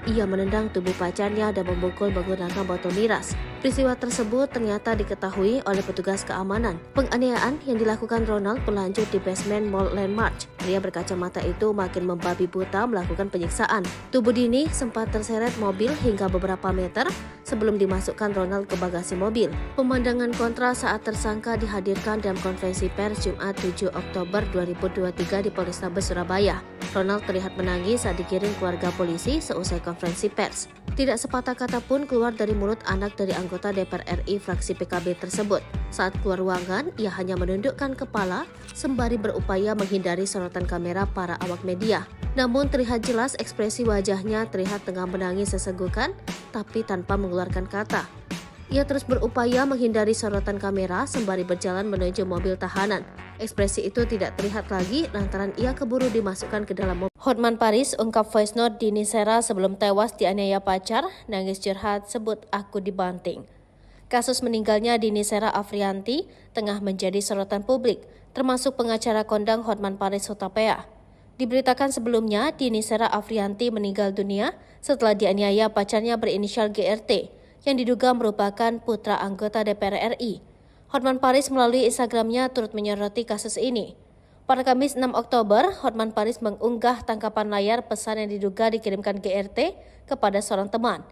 Ia menendang tubuh pacarnya dan memukul menggunakan botol miras. Peristiwa tersebut ternyata diketahui oleh petugas keamanan. Penganiayaan yang dilakukan Ronald berlanjut di basement Mall Landmark. Pria berkacamata itu makin membabi buta melakukan penyiksaan. Tubuh Dini sempat terseret mobil hingga beberapa meter sebelum dimasukkan Ronald ke bagasi mobil. Pemandangan kontra saat tersangka dihadirkan dalam konferensi pers Jumat 7 Oktober 2023 di Polrestabes Surabaya. Ronald terlihat menangis saat dikirim keluarga polisi seusai konferensi pers. Tidak sepatah kata pun keluar dari mulut anak dari anggota DPR RI fraksi PKB tersebut. Saat keluar ruangan, ia hanya menundukkan kepala sembari berupaya menghindari sorotan kamera para awak media. Namun terlihat jelas ekspresi wajahnya terlihat tengah menangis sesenggukan, tapi tanpa mengeluarkan kata. Ia terus berupaya menghindari sorotan kamera sembari berjalan menuju mobil tahanan. Ekspresi itu tidak terlihat lagi lantaran ia keburu dimasukkan ke dalam mobil. Hotman Paris ungkap voice note Dini Sera sebelum tewas dianiaya pacar, nangis curhat sebut aku dibanting. Kasus meninggalnya Dini Sera Afrianti tengah menjadi sorotan publik, termasuk pengacara kondang Hotman Paris Hutapea. Diberitakan sebelumnya, Dini Sera Afrianti meninggal dunia setelah dianiaya pacarnya berinisial GRT, yang diduga merupakan putra anggota DPR RI. Hotman Paris melalui Instagramnya turut menyoroti kasus ini. Pada Kamis 6 Oktober, Hotman Paris mengunggah tangkapan layar pesan yang diduga dikirimkan GRT kepada seorang teman.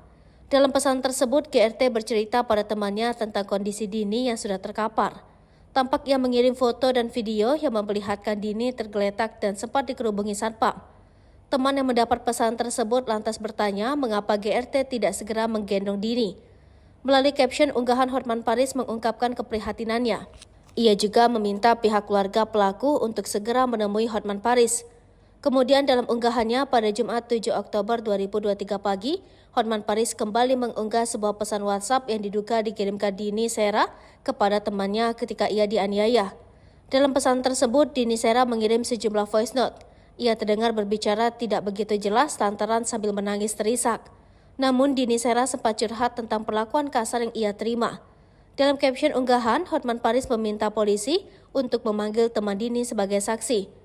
Dalam pesan tersebut, GRT bercerita pada temannya tentang kondisi Dini yang sudah terkapar. Tampak ia mengirim foto dan video yang memperlihatkan Dini tergeletak dan sempat dikerubungi satpam. Teman yang mendapat pesan tersebut lantas bertanya mengapa GRT tidak segera menggendong Dini. Melalui caption unggahan, Hotman Paris mengungkapkan keprihatinannya. Ia juga meminta pihak keluarga pelaku untuk segera menemui Hotman Paris. Kemudian dalam unggahannya pada Jumat 7 Oktober 2023 pagi, Hotman Paris kembali mengunggah sebuah pesan WhatsApp yang diduga dikirimkan Dini Sera kepada temannya ketika ia dianiaya. Dalam pesan tersebut, Dini Sera mengirim sejumlah voice note. Ia terdengar berbicara tidak begitu jelas lantaran sambil menangis terisak. Namun Dini Sera sempat curhat tentang perlakuan kasar yang ia terima. Dalam caption unggahan, Hotman Paris meminta polisi untuk memanggil teman Dini sebagai saksi.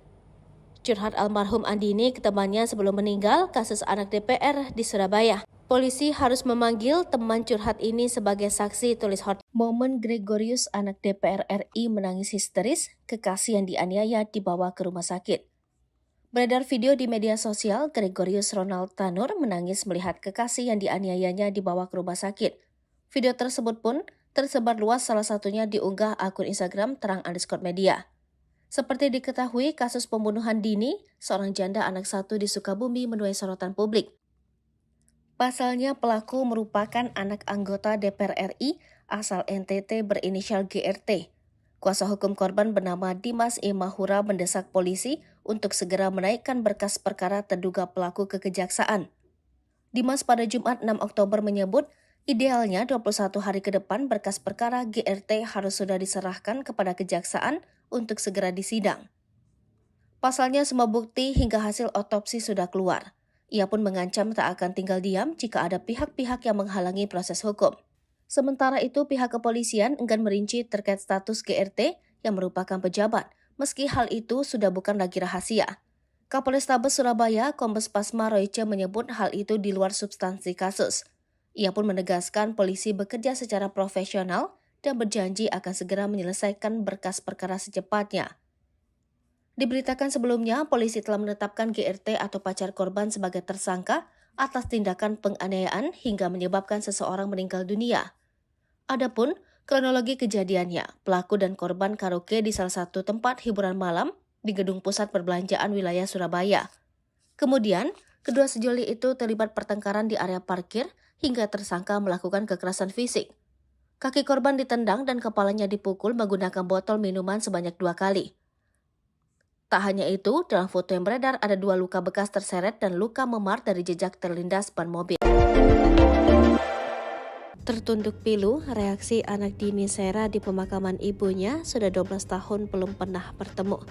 Curhat almarhum Andini ke temannya sebelum meninggal kasus anak DPR di Surabaya. Polisi harus memanggil teman curhat ini sebagai saksi, tulis Hotman. Momen Gregorius anak DPR RI menangis histeris, kekasih yang dianiaya dibawa ke rumah sakit. Beredar video di media sosial, Gregorius Ronald Tanur menangis melihat kekasih yang dianiayanya dibawa ke rumah sakit. Video tersebut pun tersebar luas, salah satunya diunggah akun Instagram terang_media. Seperti diketahui, kasus pembunuhan Dini, seorang janda anak satu di Sukabumi menuai sorotan publik. Pasalnya pelaku merupakan anak anggota DPR RI asal NTT berinisial GRT. Kuasa hukum korban bernama Dimas E. Mahura mendesak polisi untuk segera menaikkan berkas perkara terduga pelaku ke kejaksaan. Dimas pada Jumat 6 Oktober menyebut, idealnya 21 hari ke depan berkas perkara GRT harus sudah diserahkan kepada kejaksaan untuk segera disidang. Pasalnya semua bukti hingga hasil otopsi sudah keluar. Ia pun mengancam tak akan tinggal diam jika ada pihak-pihak yang menghalangi proses hukum. Sementara itu pihak kepolisian enggan merinci terkait status GRT yang merupakan pejabat, meski hal itu sudah bukan lagi rahasia. Kapolrestabes Surabaya, Kombes Pasma Royce menyebut hal itu di luar substansi kasus. Ia pun menegaskan polisi bekerja secara profesional dan berjanji akan segera menyelesaikan berkas perkara secepatnya. Diberitakan sebelumnya, polisi telah menetapkan GRT atau pacar korban sebagai tersangka atas tindakan penganiayaan hingga menyebabkan seseorang meninggal dunia. Adapun kronologi kejadiannya, pelaku dan korban karaoke di salah satu tempat hiburan malam di gedung pusat perbelanjaan wilayah Surabaya. Kemudian, kedua sejoli itu terlibat pertengkaran di area parkir hingga tersangka melakukan kekerasan fisik. Kaki korban ditendang dan kepalanya dipukul menggunakan botol minuman sebanyak 2 kali. Tak hanya itu, dalam foto yang beredar ada 2 luka bekas terseret dan luka memar dari jejak terlindas ban mobil. Tertunduk pilu, reaksi anak Dini Sera di pemakaman ibunya sudah 12 tahun belum pernah bertemu.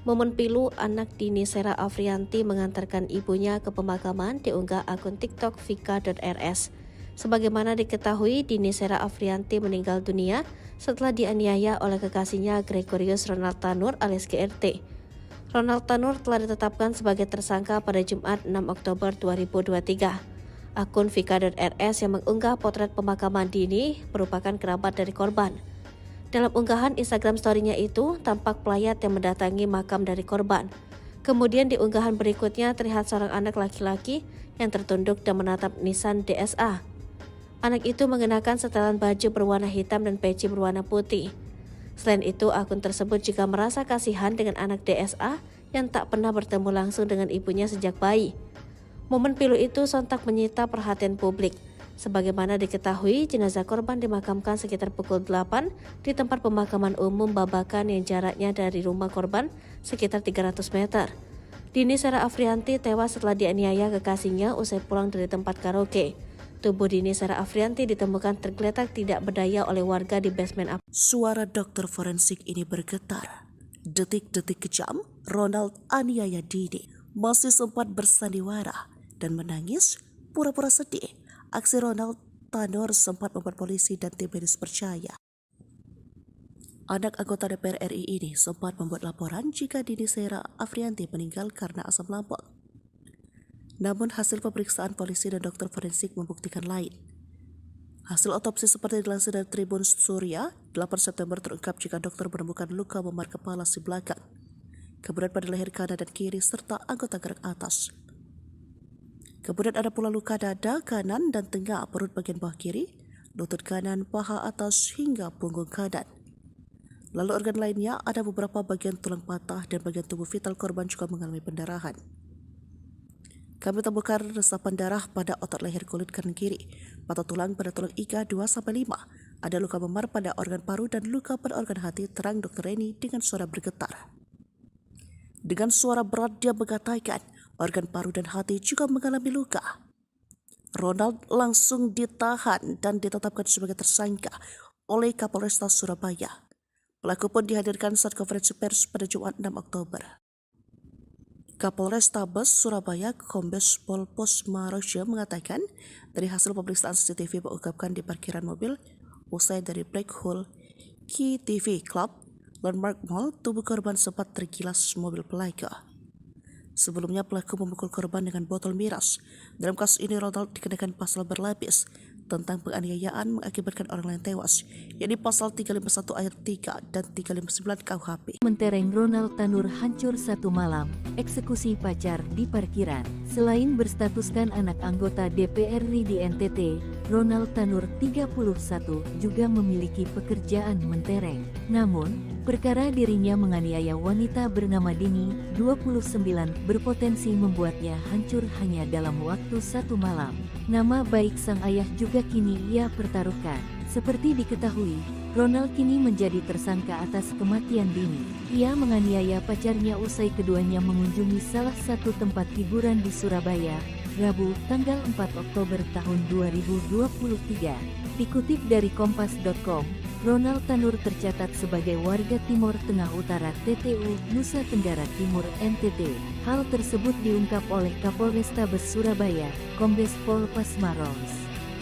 Momen pilu anak Dini Sera Afrianti mengantarkan ibunya ke pemakaman diunggah akun TikTok vika.rs. Sebagaimana diketahui, Dini Sera Afrianti meninggal dunia setelah dianiaya oleh kekasihnya Gregorius Ronald Tanur alias GRT. Ronald Tanur telah ditetapkan sebagai tersangka pada Jumat 6 Oktober 2023. Akun vika.rs yang mengunggah potret pemakaman Dini merupakan kerabat dari korban. Dalam unggahan Instagram story-nya itu, tampak pelayat yang mendatangi makam dari korban. Kemudian di unggahan berikutnya terlihat seorang anak laki-laki yang tertunduk dan menatap nisan DSA. Anak itu mengenakan setelan baju berwarna hitam dan peci berwarna putih. Selain itu, akun tersebut juga merasa kasihan dengan anak DSA yang tak pernah bertemu langsung dengan ibunya sejak bayi. Momen pilu itu sontak menyita perhatian publik. Sebagaimana diketahui, jenazah korban dimakamkan sekitar pukul 8 di tempat pemakaman umum Babakan yang jaraknya dari rumah korban sekitar 300 meter. Dini Sera Afrianti tewas setelah dianiaya kekasihnya usai pulang dari tempat karaoke. Tubuh Dini Sera Afrianti ditemukan tergeletak tidak berdaya oleh warga di basement Suara dokter forensik ini bergetar. Detik-detik kejam, Ronald aniaya Dini masih sempat bersandiwara dan menangis pura-pura sedih. Aksi Ronald Tanur sempat membuat polisi dan tim medis percaya. Anak anggota DPR RI ini sempat membuat laporan jika Dini Sera Afrianti meninggal karena asam lambung. Namun hasil pemeriksaan polisi dan dokter forensik membuktikan lain. Hasil otopsi seperti dilansir dari Tribun Surya, 8 September terungkap jika dokter menemukan luka memar kepala si belakang, kemudian pada leher kanan dan kiri serta anggota gerak atas. Kemudian ada pula luka dada kanan dan tengah perut bagian bawah kiri, lutut kanan, paha atas hingga punggung kanan. Lalu organ lainnya ada beberapa bagian tulang patah dan bagian tubuh vital korban juga mengalami pendarahan. Kami temukan resapan darah pada otot leher kulit kanan kiri, patah tulang pada tulang iga 2-5. Ada luka memar pada organ paru dan luka pada organ hati, terang Dr. Reni dengan suara bergetar. Dengan suara berat dia mengatakan organ paru dan hati juga mengalami luka. Ronald langsung ditahan dan ditetapkan sebagai tersangka oleh Kapolrestabes Surabaya. Pelaku pun dihadirkan saat konferensi pers pada Jumat 6 Oktober. Kapolrestabes Surabaya Kombes Pol Pasma Royce mengatakan dari hasil pemeriksaan CCTV mengungkapkan di parkiran mobil usai dari Black Hole Key TV Club Landmark Mall, tubuh korban sempat tergilas mobil pelaku. Sebelumnya pelaku memukul korban dengan botol miras. Dalam kasus ini Ronald dikenakan pasal berlapis tentang penganiayaan mengakibatkan orang lain tewas, yakni pasal 351 ayat 3 dan 359 KUHP. Mentereng Ronald Tanur hancur satu malam, eksekusi pacar di parkiran. Selain berstatuskan anak anggota DPR RI di NTT, Ronald Tanur 31 juga memiliki pekerjaan mentereng. Namun, perkara dirinya menganiaya wanita bernama Dini, 29, berpotensi membuatnya hancur hanya dalam waktu satu malam. Nama baik sang ayah juga kini ia pertaruhkan. Seperti diketahui, Ronald kini menjadi tersangka atas kematian Dini. Ia menganiaya pacarnya usai keduanya mengunjungi salah satu tempat hiburan di Surabaya, Rabu, tanggal 4 Oktober tahun 2023. Dikutip dari kompas.com, Ronald Tanur tercatat sebagai warga Timor Tengah Utara TTU, Nusa Tenggara Timur NTT. Hal tersebut diungkap oleh Kapolrestabes Surabaya, Kombes Pol Pasmaros.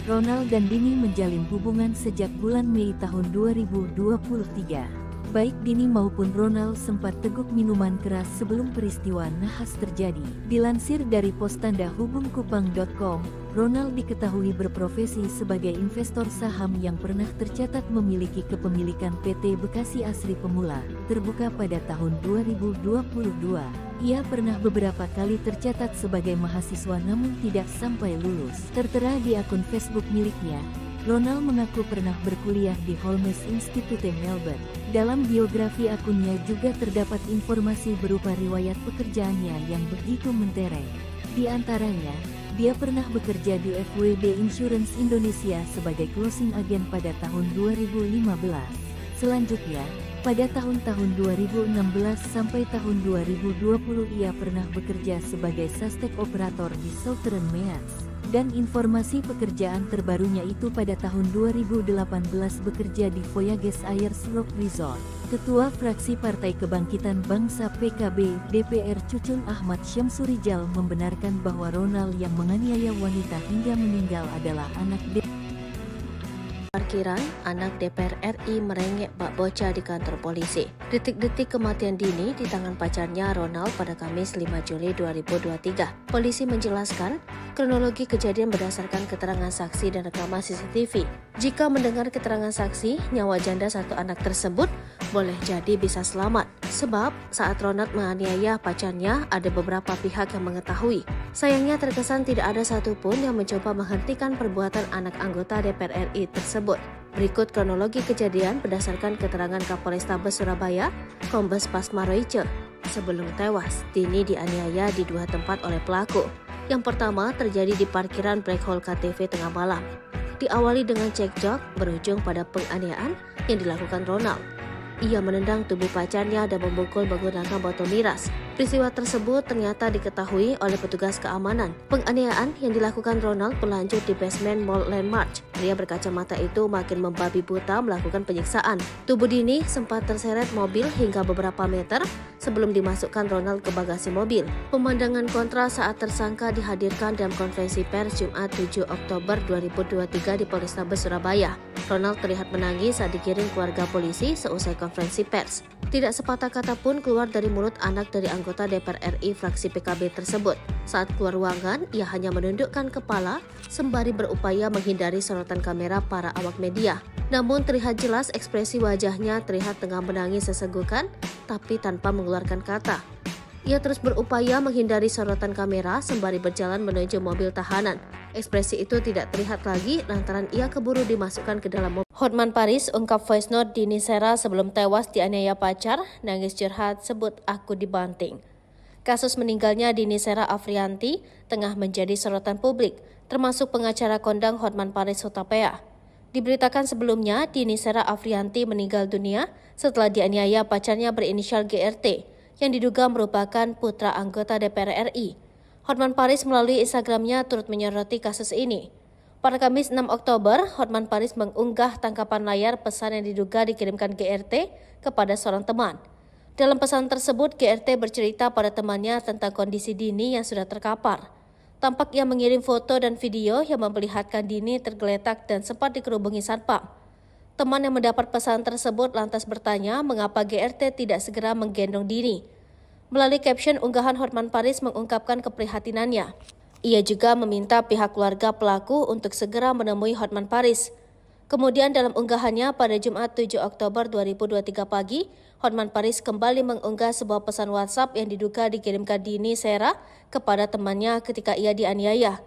Ronald dan Dini menjalin hubungan sejak bulan Mei tahun 2023. Baik Dini maupun Ronald sempat teguk minuman keras sebelum peristiwa nahas terjadi. Dilansir dari pos tanda hubungkupang.com, Ronald diketahui berprofesi sebagai investor saham yang pernah tercatat memiliki kepemilikan PT Bekasi Asri Pemula, terbuka pada tahun 2022. Ia pernah beberapa kali tercatat sebagai mahasiswa namun tidak sampai lulus. Tertera di akun Facebook miliknya, Ronald mengaku pernah berkuliah di Holmes Institute Melbourne. Dalam biografi akunnya juga terdapat informasi berupa riwayat pekerjaannya yang begitu mentereng. Di antaranya, dia pernah bekerja di FWD Insurance Indonesia sebagai closing agent pada tahun 2015. Selanjutnya, pada tahun-tahun 2016 sampai tahun 2020 ia pernah bekerja sebagai suspek operator di Southern Meas. Dan informasi pekerjaan terbarunya itu pada tahun 2018 bekerja di Voyages Ayers Rock Resort. Ketua Fraksi Partai Kebangkitan Bangsa PKB DPR Cucun Ahmad Syamsurijal membenarkan bahwa Ronald yang menganiaya wanita hingga meninggal adalah anak Parkiran, anak DPR RI merengek bak bocah di kantor polisi. Detik-detik kematian Dini di tangan pacarnya Ronald pada Kamis 5 Juli 2023. Polisi menjelaskan, kronologi kejadian berdasarkan keterangan saksi dan rekaman CCTV. Jika mendengar keterangan saksi, nyawa janda satu anak tersebut boleh jadi bisa selamat. Sebab saat Ronald menganiaya pacarnya, ada beberapa pihak yang mengetahui. Sayangnya terkesan tidak ada satupun yang mencoba menghentikan perbuatan anak anggota DPR RI tersebut. Berikut kronologi kejadian berdasarkan keterangan Kapolrestabes Surabaya, Kombes Pasmaroice. Sebelum tewas, Dini dianiaya di dua tempat oleh pelaku. Yang pertama terjadi di parkiran Black Hole KTV tengah malam. Diawali dengan cekcok berujung pada penganiayaan yang dilakukan Ronald. Ia menendang tubuh pacarnya dan memukul menggunakan botol miras. Peristiwa tersebut ternyata diketahui oleh petugas keamanan. Penganiayaan yang dilakukan Ronald berlanjut di basement Mall Landmark. Pria berkacamata itu makin membabi buta melakukan penyiksaan. Tubuh Dini sempat terseret mobil hingga beberapa meter sebelum dimasukkan Ronald ke bagasi mobil. Pemandangan kontra saat tersangka dihadirkan dalam konferensi pers Jumat 7 Oktober 2023 di Polrestabes Surabaya. Ronald terlihat menangis saat digiring keluarga polisi seusai konferensi pers. Tidak sepatah kata pun keluar dari mulut anak dari anggota DPR RI fraksi PKB tersebut. Saat keluar ruangan, ia hanya menundukkan kepala sembari berupaya menghindari sorotan kamera para awak media. Namun terlihat jelas ekspresi wajahnya terlihat tengah menangis sesenggukan, tapi tanpa mengeluarkan kata. Ia terus berupaya menghindari sorotan kamera sembari berjalan menuju mobil tahanan. Ekspresi itu tidak terlihat lagi lantaran ia keburu dimasukkan ke dalam mobil. Hotman Paris ungkap voice note Dini Sera sebelum tewas dianiaya pacar, nangis curhat sebut aku dibanting. Kasus meninggalnya Dini Sera Afrianti tengah menjadi sorotan publik, termasuk pengacara kondang Hotman Paris Hutapea. Diberitakan sebelumnya, Dini Sera Afrianti meninggal dunia setelah dianiaya pacarnya berinisial GRT, yang diduga merupakan putra anggota DPR RI. Hotman Paris melalui Instagramnya turut menyoroti kasus ini. Pada Kamis 6 Oktober, Hotman Paris mengunggah tangkapan layar pesan yang diduga dikirimkan GRT kepada seorang teman. Dalam pesan tersebut, GRT bercerita pada temannya tentang kondisi Dini yang sudah terkapar. Tampak ia mengirim foto dan video yang memperlihatkan Dini tergeletak dan sempat dikerubungi satpam. Teman yang mendapat pesan tersebut lantas bertanya mengapa GRT tidak segera menggendong Dini. Melalui caption unggahan, Hotman Paris mengungkapkan keprihatinannya. Ia juga meminta pihak keluarga pelaku untuk segera menemui Hotman Paris. Kemudian dalam unggahannya pada Jumat 7 Oktober 2023 pagi, Hotman Paris kembali mengunggah sebuah pesan WhatsApp yang diduga dikirimkan Dini Sera kepada temannya ketika ia dianiaya.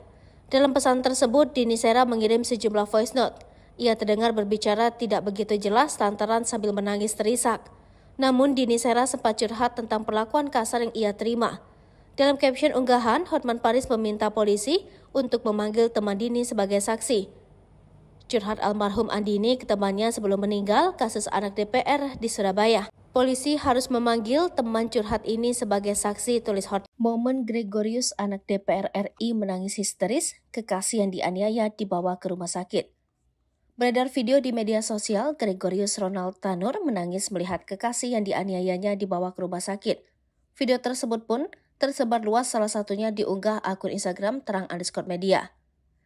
Dalam pesan tersebut, Dini Sera mengirim sejumlah voice note. Ia terdengar berbicara tidak begitu jelas lantaran sambil menangis terisak. Namun Dini Sera sempat curhat tentang perlakuan kasar yang ia terima. Dalam caption unggahan, Hotman Paris meminta polisi untuk memanggil teman Dini sebagai saksi. Curhat almarhum Andini ke temannya sebelum meninggal kasus anak DPR di Surabaya. Polisi harus memanggil teman curhat ini sebagai saksi, tulis Hot. Momen Gregorius, anak DPR RI, menangis histeris, kekasih yang dianiaya dibawa ke rumah sakit. Beredar video di media sosial, Gregorius Ronald Tanur menangis melihat kekasih yang dianiayanya dibawa ke rumah sakit. Video tersebut pun tersebar luas, salah satunya diunggah akun Instagram terang_media.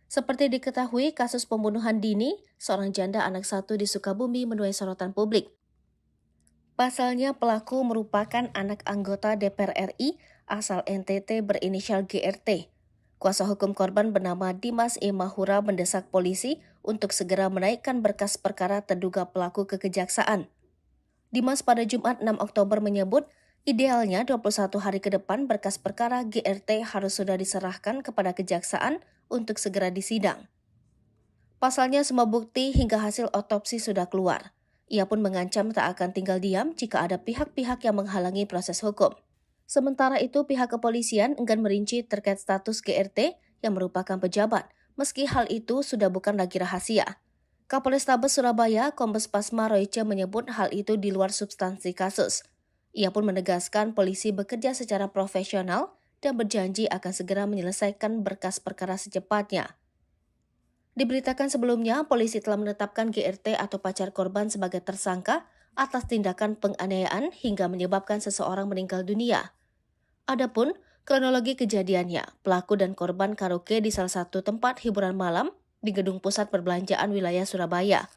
Seperti diketahui, kasus pembunuhan dini seorang janda anak satu di Sukabumi menuai sorotan publik. Pasalnya, pelaku merupakan anak anggota DPR RI asal NTT berinisial GRT. Kuasa hukum korban bernama Dimas E. Mahura mendesak polisi untuk segera menaikkan berkas perkara terduga pelaku ke kejaksaan. Dimas pada Jumat 6 Oktober menyebut, idealnya 21 hari ke depan berkas perkara GRT harus sudah diserahkan kepada kejaksaan untuk segera disidang. Pasalnya, semua bukti hingga hasil otopsi sudah keluar. Ia pun mengancam tak akan tinggal diam jika ada pihak-pihak yang menghalangi proses hukum. Sementara itu, pihak kepolisian enggan merinci terkait status GRT yang merupakan pejabat, meski hal itu sudah bukan lagi rahasia. Kapolrestabes Surabaya, Kombes Pasma Royce menyebut hal itu di luar substansi kasus. Ia pun menegaskan polisi bekerja secara profesional dan berjanji akan segera menyelesaikan berkas perkara secepatnya. Diberitakan sebelumnya, polisi telah menetapkan GRT atau pacar korban sebagai tersangka atas tindakan penganiayaan hingga menyebabkan seseorang meninggal dunia. Adapun kronologi kejadiannya, pelaku dan korban karaoke di salah satu tempat hiburan malam di gedung pusat perbelanjaan wilayah Surabaya.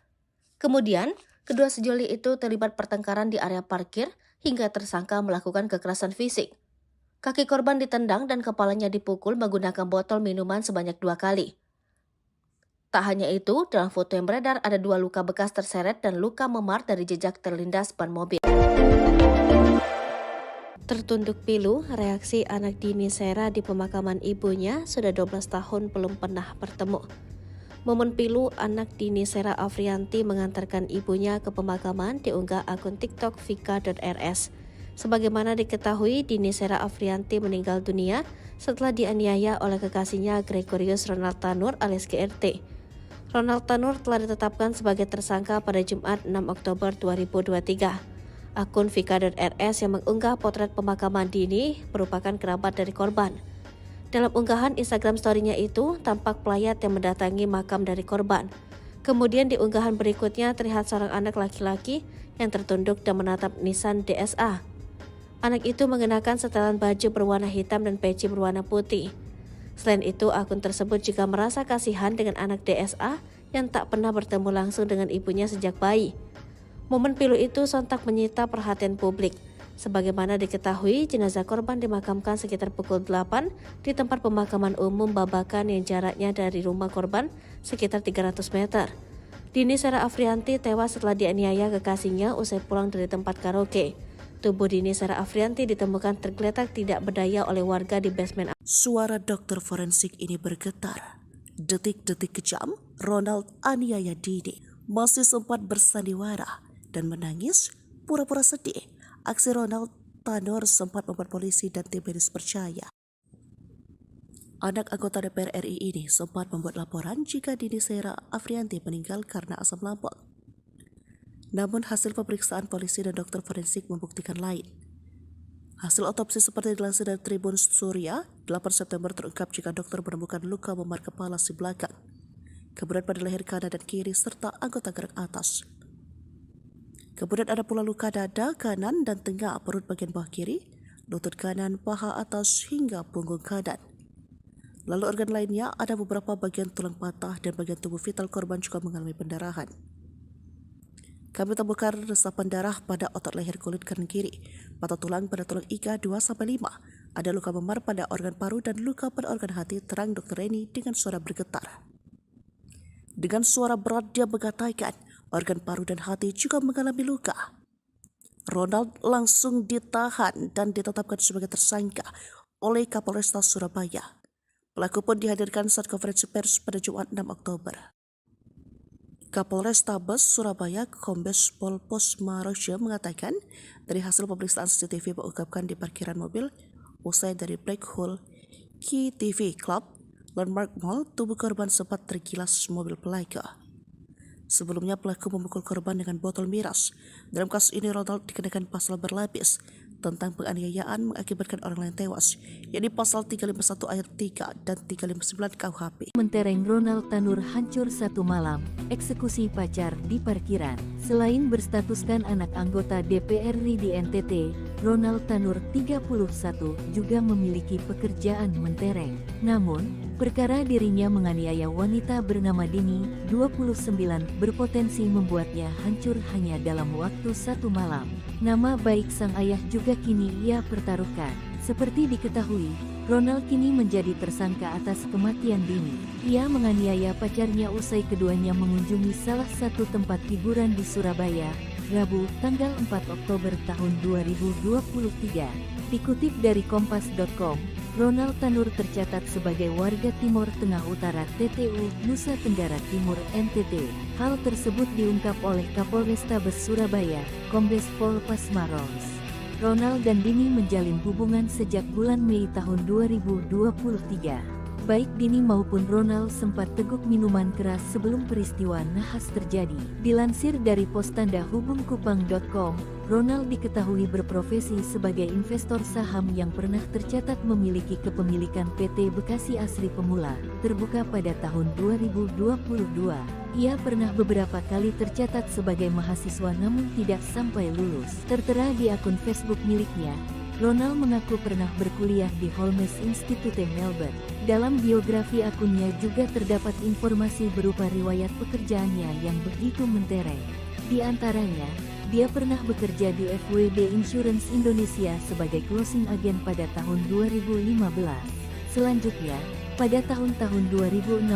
Kemudian, kedua sejoli itu terlibat pertengkaran di area parkir hingga tersangka melakukan kekerasan fisik. Kaki korban ditendang dan kepalanya dipukul menggunakan botol minuman sebanyak 2 kali. Tak hanya itu, dalam foto yang beredar ada 2 luka bekas terseret dan luka memar dari jejak terlindas ban mobil. Tertunduk pilu, reaksi anak Dini Sera di pemakaman ibunya, sudah 12 tahun belum pernah bertemu. Momen pilu anak Dini Sera Afrianti mengantarkan ibunya ke pemakaman diunggah akun TikTok vika.rs. Sebagaimana diketahui, Dini Sera Afrianti meninggal dunia setelah dianiaya oleh kekasihnya Gregorius Ronald Tanur alias GRT. Ronald Tanur telah ditetapkan sebagai tersangka pada Jumat 6 Oktober 2023. Akun vika.rs yang mengunggah potret pemakaman Dini merupakan kerabat dari korban. Dalam unggahan Instagram story-nya itu, tampak pelayat yang mendatangi makam dari korban. Kemudian di unggahan berikutnya terlihat seorang anak laki-laki yang tertunduk dan menatap nisan DSA. Anak itu mengenakan setelan baju berwarna hitam dan peci berwarna putih. Selain itu, akun tersebut juga merasa kasihan dengan anak DSA yang tak pernah bertemu langsung dengan ibunya sejak bayi. Momen pilu itu sontak menyita perhatian publik. Sebagaimana diketahui, jenazah korban dimakamkan sekitar pukul 8 di tempat pemakaman umum Babakan yang jaraknya dari rumah korban sekitar 300 meter. Dini Sera Afrianti tewas setelah dianiaya kekasihnya usai pulang dari tempat karaoke. Tubuh Dini Sera Afrianti ditemukan tergeletak tidak berdaya oleh warga di basement. Suara dokter forensik ini bergetar. Detik-detik kejam, Ronald aniaya Dini masih sempat bersandiwara dan menangis pura-pura sedih. Aksi Ronald Tanur sempat membuat polisi dan tim medis percaya. Anak anggota DPR RI ini sempat membuat laporan jika Dini Sera Afrianti meninggal karena asam lambung. Namun hasil pemeriksaan polisi dan dokter forensik membuktikan lain. Hasil otopsi seperti dilansir dari Tribun Surya, 8 September terungkap jika dokter menemukan luka memar kepala si belakang, kemudian pada leher kanan dan kiri serta anggota gerak atas. Kemudian ada pula luka dada kanan dan tengah perut bagian bawah kiri, lutut kanan, paha atas hingga punggung kanan. Lalu organ lainnya ada beberapa bagian tulang patah dan bagian tubuh vital korban juga mengalami pendarahan. Kami temukan resapan darah pada otot leher kulit kanan kiri, patah tulang pada tulang iga 2-5, ada luka memar pada organ paru dan luka pada organ hati, terang Dr. Reni dengan suara bergetar. Dengan suara berat dia mengatakan organ paru dan hati juga mengalami luka. Ronald langsung ditahan dan ditetapkan sebagai tersangka oleh Kapolresta Surabaya. Pelaku pun dihadirkan saat konferensi pers pada Jumat 6 Oktober. Kapolrestabes Surabaya Kombes Pol Pasma Royce mengatakan dari hasil pemeriksaan CCTV mengungkapkan di parkiran mobil usai dari Black Hole Key TV Club Landmark Mall, tubuh korban sempat tergilas mobil pelaku. Sebelumnya pelaku memukul korban dengan botol miras. Dalam kasus ini Ronald dikenakan pasal berlapis tentang penganiayaan mengakibatkan orang lain tewas, yakni pasal 351 ayat 3 dan 359 KUHP. Mentereng Ronald Tanur hancur satu malam, eksekusi pacar di parkiran. Selain berstatuskan anak anggota DPR RI di NTT, Ronald Tanur 31 juga memiliki pekerjaan mentereng. Namun, perkara dirinya menganiaya wanita bernama Dini, 29, berpotensi membuatnya hancur hanya dalam waktu satu malam. Nama baik sang ayah juga kini ia pertaruhkan. Seperti diketahui, Ronald kini menjadi tersangka atas kematian Dini. Ia menganiaya pacarnya usai keduanya mengunjungi salah satu tempat hiburan di Surabaya, Rabu, tanggal 4 Oktober tahun 2023. Dikutip dari kompas.com, Ronald Tanur tercatat sebagai warga Timur Tengah Utara TTU, Nusa Tenggara Timur NTT. Hal tersebut diungkap oleh Kapolrestabes Surabaya, Kombes Pol Pasmarons. Ronald dan Dini menjalin hubungan sejak bulan Mei tahun 2023. Baik Dini maupun Ronald sempat teguk minuman keras sebelum peristiwa nahas terjadi. Dilansir dari pos tanda hubungkupang.com, Ronald diketahui berprofesi sebagai investor saham yang pernah tercatat memiliki kepemilikan PT Bekasi Asri Pemula, terbuka pada tahun 2022. Ia pernah beberapa kali tercatat sebagai mahasiswa namun tidak sampai lulus. Tertera di akun Facebook miliknya, Ronald mengaku pernah berkuliah di Holmes Institute Melbourne. Dalam biografi akunnya juga terdapat informasi berupa riwayat pekerjaannya yang begitu mentereng. Di antaranya, dia pernah bekerja di FWD Insurance Indonesia sebagai closing agent pada tahun 2015. Selanjutnya, pada tahun-tahun 2016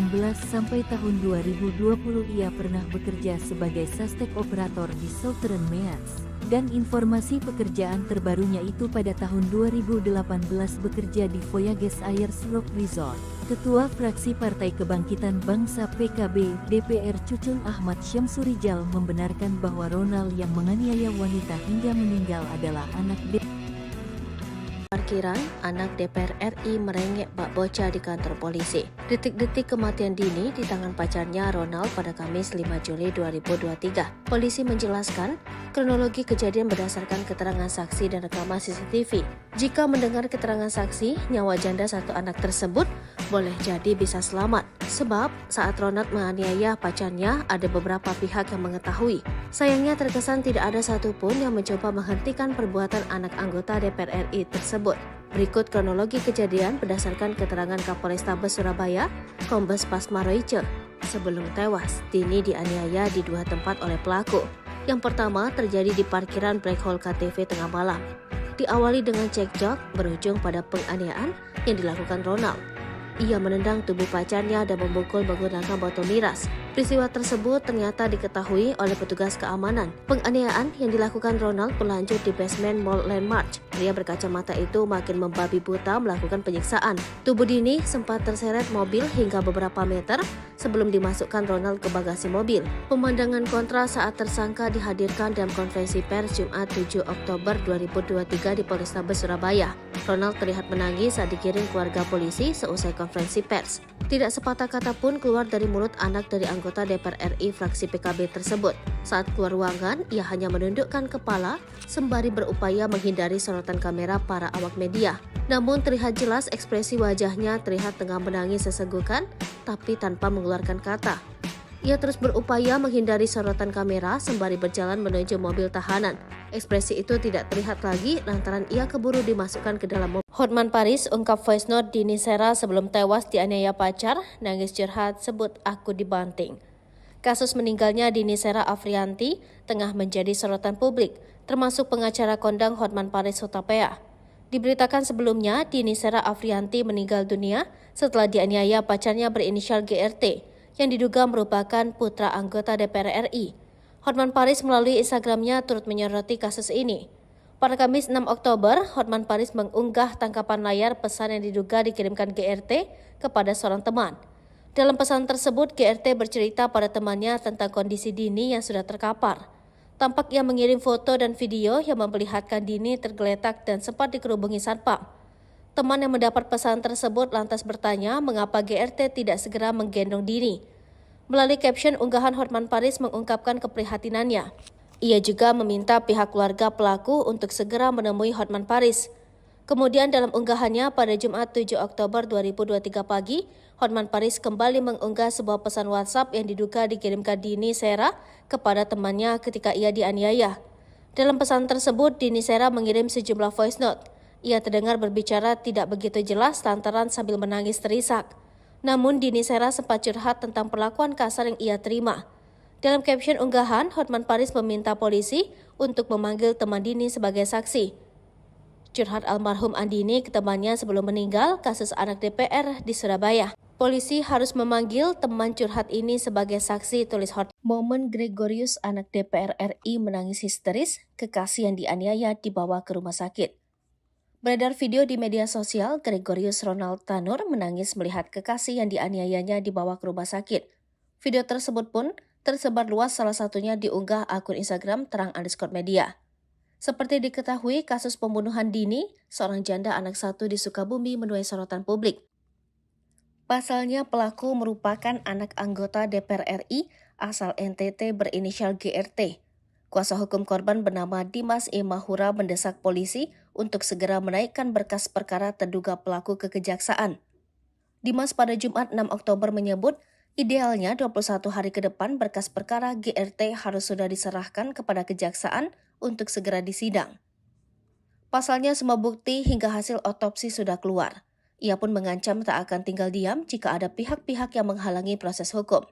sampai tahun 2020 ia pernah bekerja sebagai sustek operator di Southern Meats. Dan informasi pekerjaan terbarunya itu pada tahun 2018 bekerja di Voyages Ayers Rock Resort. Ketua Fraksi Partai Kebangkitan Bangsa PKB DPR Cucun Ahmad Syamsurijal membenarkan bahwa Ronald yang menganiaya wanita hingga meninggal adalah anak Parkiran, anak DPR RI merengek bak bocah di kantor polisi. Detik-detik kematian Dini di tangan pacarnya Ronald pada Kamis 5 Juli 2023. Polisi menjelaskan, kronologi kejadian berdasarkan keterangan saksi dan rekaman CCTV. Jika mendengar keterangan saksi, nyawa janda satu anak tersebut boleh jadi bisa selamat. Sebab saat Ronald menganiaya pacarnya, ada beberapa pihak yang mengetahui. Sayangnya terkesan tidak ada satupun yang mencoba menghentikan perbuatan anak anggota DPR RI tersebut. Berikut kronologi kejadian berdasarkan keterangan Kapolrestabes Surabaya, Kombes Pasmarons. Sebelum tewas, Dini dianiaya di dua tempat oleh pelaku. Yang pertama terjadi di parkiran Black Hole KTV tengah malam. Diawali dengan cekcok, berujung pada penganiayaan yang dilakukan Ronald. Ia menendang tubuh pacarnya dan memukul menggunakan botol miras. Peristiwa tersebut ternyata diketahui oleh petugas keamanan. Penganiayaan yang dilakukan Ronald berlanjut di basement Mall Landmark. Pria berkacamata itu makin membabi buta melakukan penyiksaan. Tubuh Dini sempat terseret mobil hingga beberapa meter sebelum dimasukkan Ronald ke bagasi mobil. Pemandangan kontra saat tersangka dihadirkan dalam konferensi pers Jumat 7 Oktober 2023 di Polrestabes Surabaya. Ronald terlihat menangis saat digiring keluarga polisi seusai konferensi pers. Tidak sepatah kata pun keluar dari mulut anak dari anggota DPR RI fraksi PKB tersebut. Saat keluar ruangan, ia hanya menundukkan kepala sembari berupaya menghindari sorotan kamera para awak media. Namun terlihat jelas ekspresi wajahnya terlihat tengah menangis sesenggukan, tapi tanpa mengeluarkan kata. Ia terus berupaya menghindari sorotan kamera sembari berjalan menuju mobil tahanan. Ekspresi itu tidak terlihat lagi lantaran ia keburu dimasukkan ke dalam mobil. Hotman Paris ungkap voice note Dini Sera sebelum tewas dianiaya pacar, nangis curhat sebut aku dibanting. Kasus meninggalnya Dini Sera Afrianti tengah menjadi sorotan publik, termasuk pengacara kondang Hotman Paris Hutapea. Diberitakan sebelumnya, Dini Sera Afrianti meninggal dunia setelah dianiaya pacarnya berinisial GRT, yang diduga merupakan putra anggota DPR RI. Hotman Paris melalui Instagramnya turut menyoroti kasus ini. Pada Kamis 6 Oktober, Hotman Paris mengunggah tangkapan layar pesan yang diduga dikirimkan GRT kepada seorang teman. Dalam pesan tersebut, GRT bercerita pada temannya tentang kondisi Dini yang sudah terkapar. Tampak ia mengirim foto dan video yang memperlihatkan Dini tergeletak dan sempat dikerubungi satpam. Teman yang mendapat pesan tersebut lantas bertanya mengapa GRT tidak segera menggendong Dini. Melalui caption unggahan, Hotman Paris mengungkapkan keprihatinannya. Ia juga meminta pihak keluarga pelaku untuk segera menemui Hotman Paris. Kemudian dalam unggahannya pada Jumat 7 Oktober 2023 pagi, Hotman Paris kembali mengunggah sebuah pesan WhatsApp yang diduga dikirimkan Dini Sera kepada temannya ketika ia dianiaya. Dalam pesan tersebut, Dini Sera mengirim sejumlah voice note. Ia terdengar berbicara tidak begitu jelas lantaran sambil menangis terisak. Namun Dini Sera sempat curhat tentang perlakuan kasar yang ia terima. Dalam caption unggahan, Hotman Paris meminta polisi untuk memanggil teman Dini sebagai saksi. Curhat almarhum Andini ke temannya sebelum meninggal kasus anak DPR di Surabaya. Polisi harus memanggil teman curhat ini sebagai saksi, tulis Hotman. Momen Gregorius anak DPR RI menangis histeris, kekasih yang dianiaya dibawa ke rumah sakit. Beredar video di media sosial, Gregorius Ronald Tanur menangis melihat kekasih yang dianiayanya dibawa ke rumah sakit. Video tersebut pun tersebar luas, salah satunya diunggah akun Instagram terang_media. Seperti diketahui, kasus pembunuhan Dini, seorang janda anak satu di Sukabumi, menuai sorotan publik. Pasalnya pelaku merupakan anak anggota DPR RI asal NTT berinisial GRT. Kuasa hukum korban bernama Dimas E. Mahura mendesak polisi untuk segera menaikkan berkas perkara terduga pelaku ke kejaksaan. Dimas pada Jumat 6 Oktober menyebut, idealnya 21 hari ke depan berkas perkara GRT harus sudah diserahkan kepada kejaksaan untuk segera disidang. Pasalnya semua bukti hingga hasil otopsi sudah keluar. Ia pun mengancam tak akan tinggal diam jika ada pihak-pihak yang menghalangi proses hukum.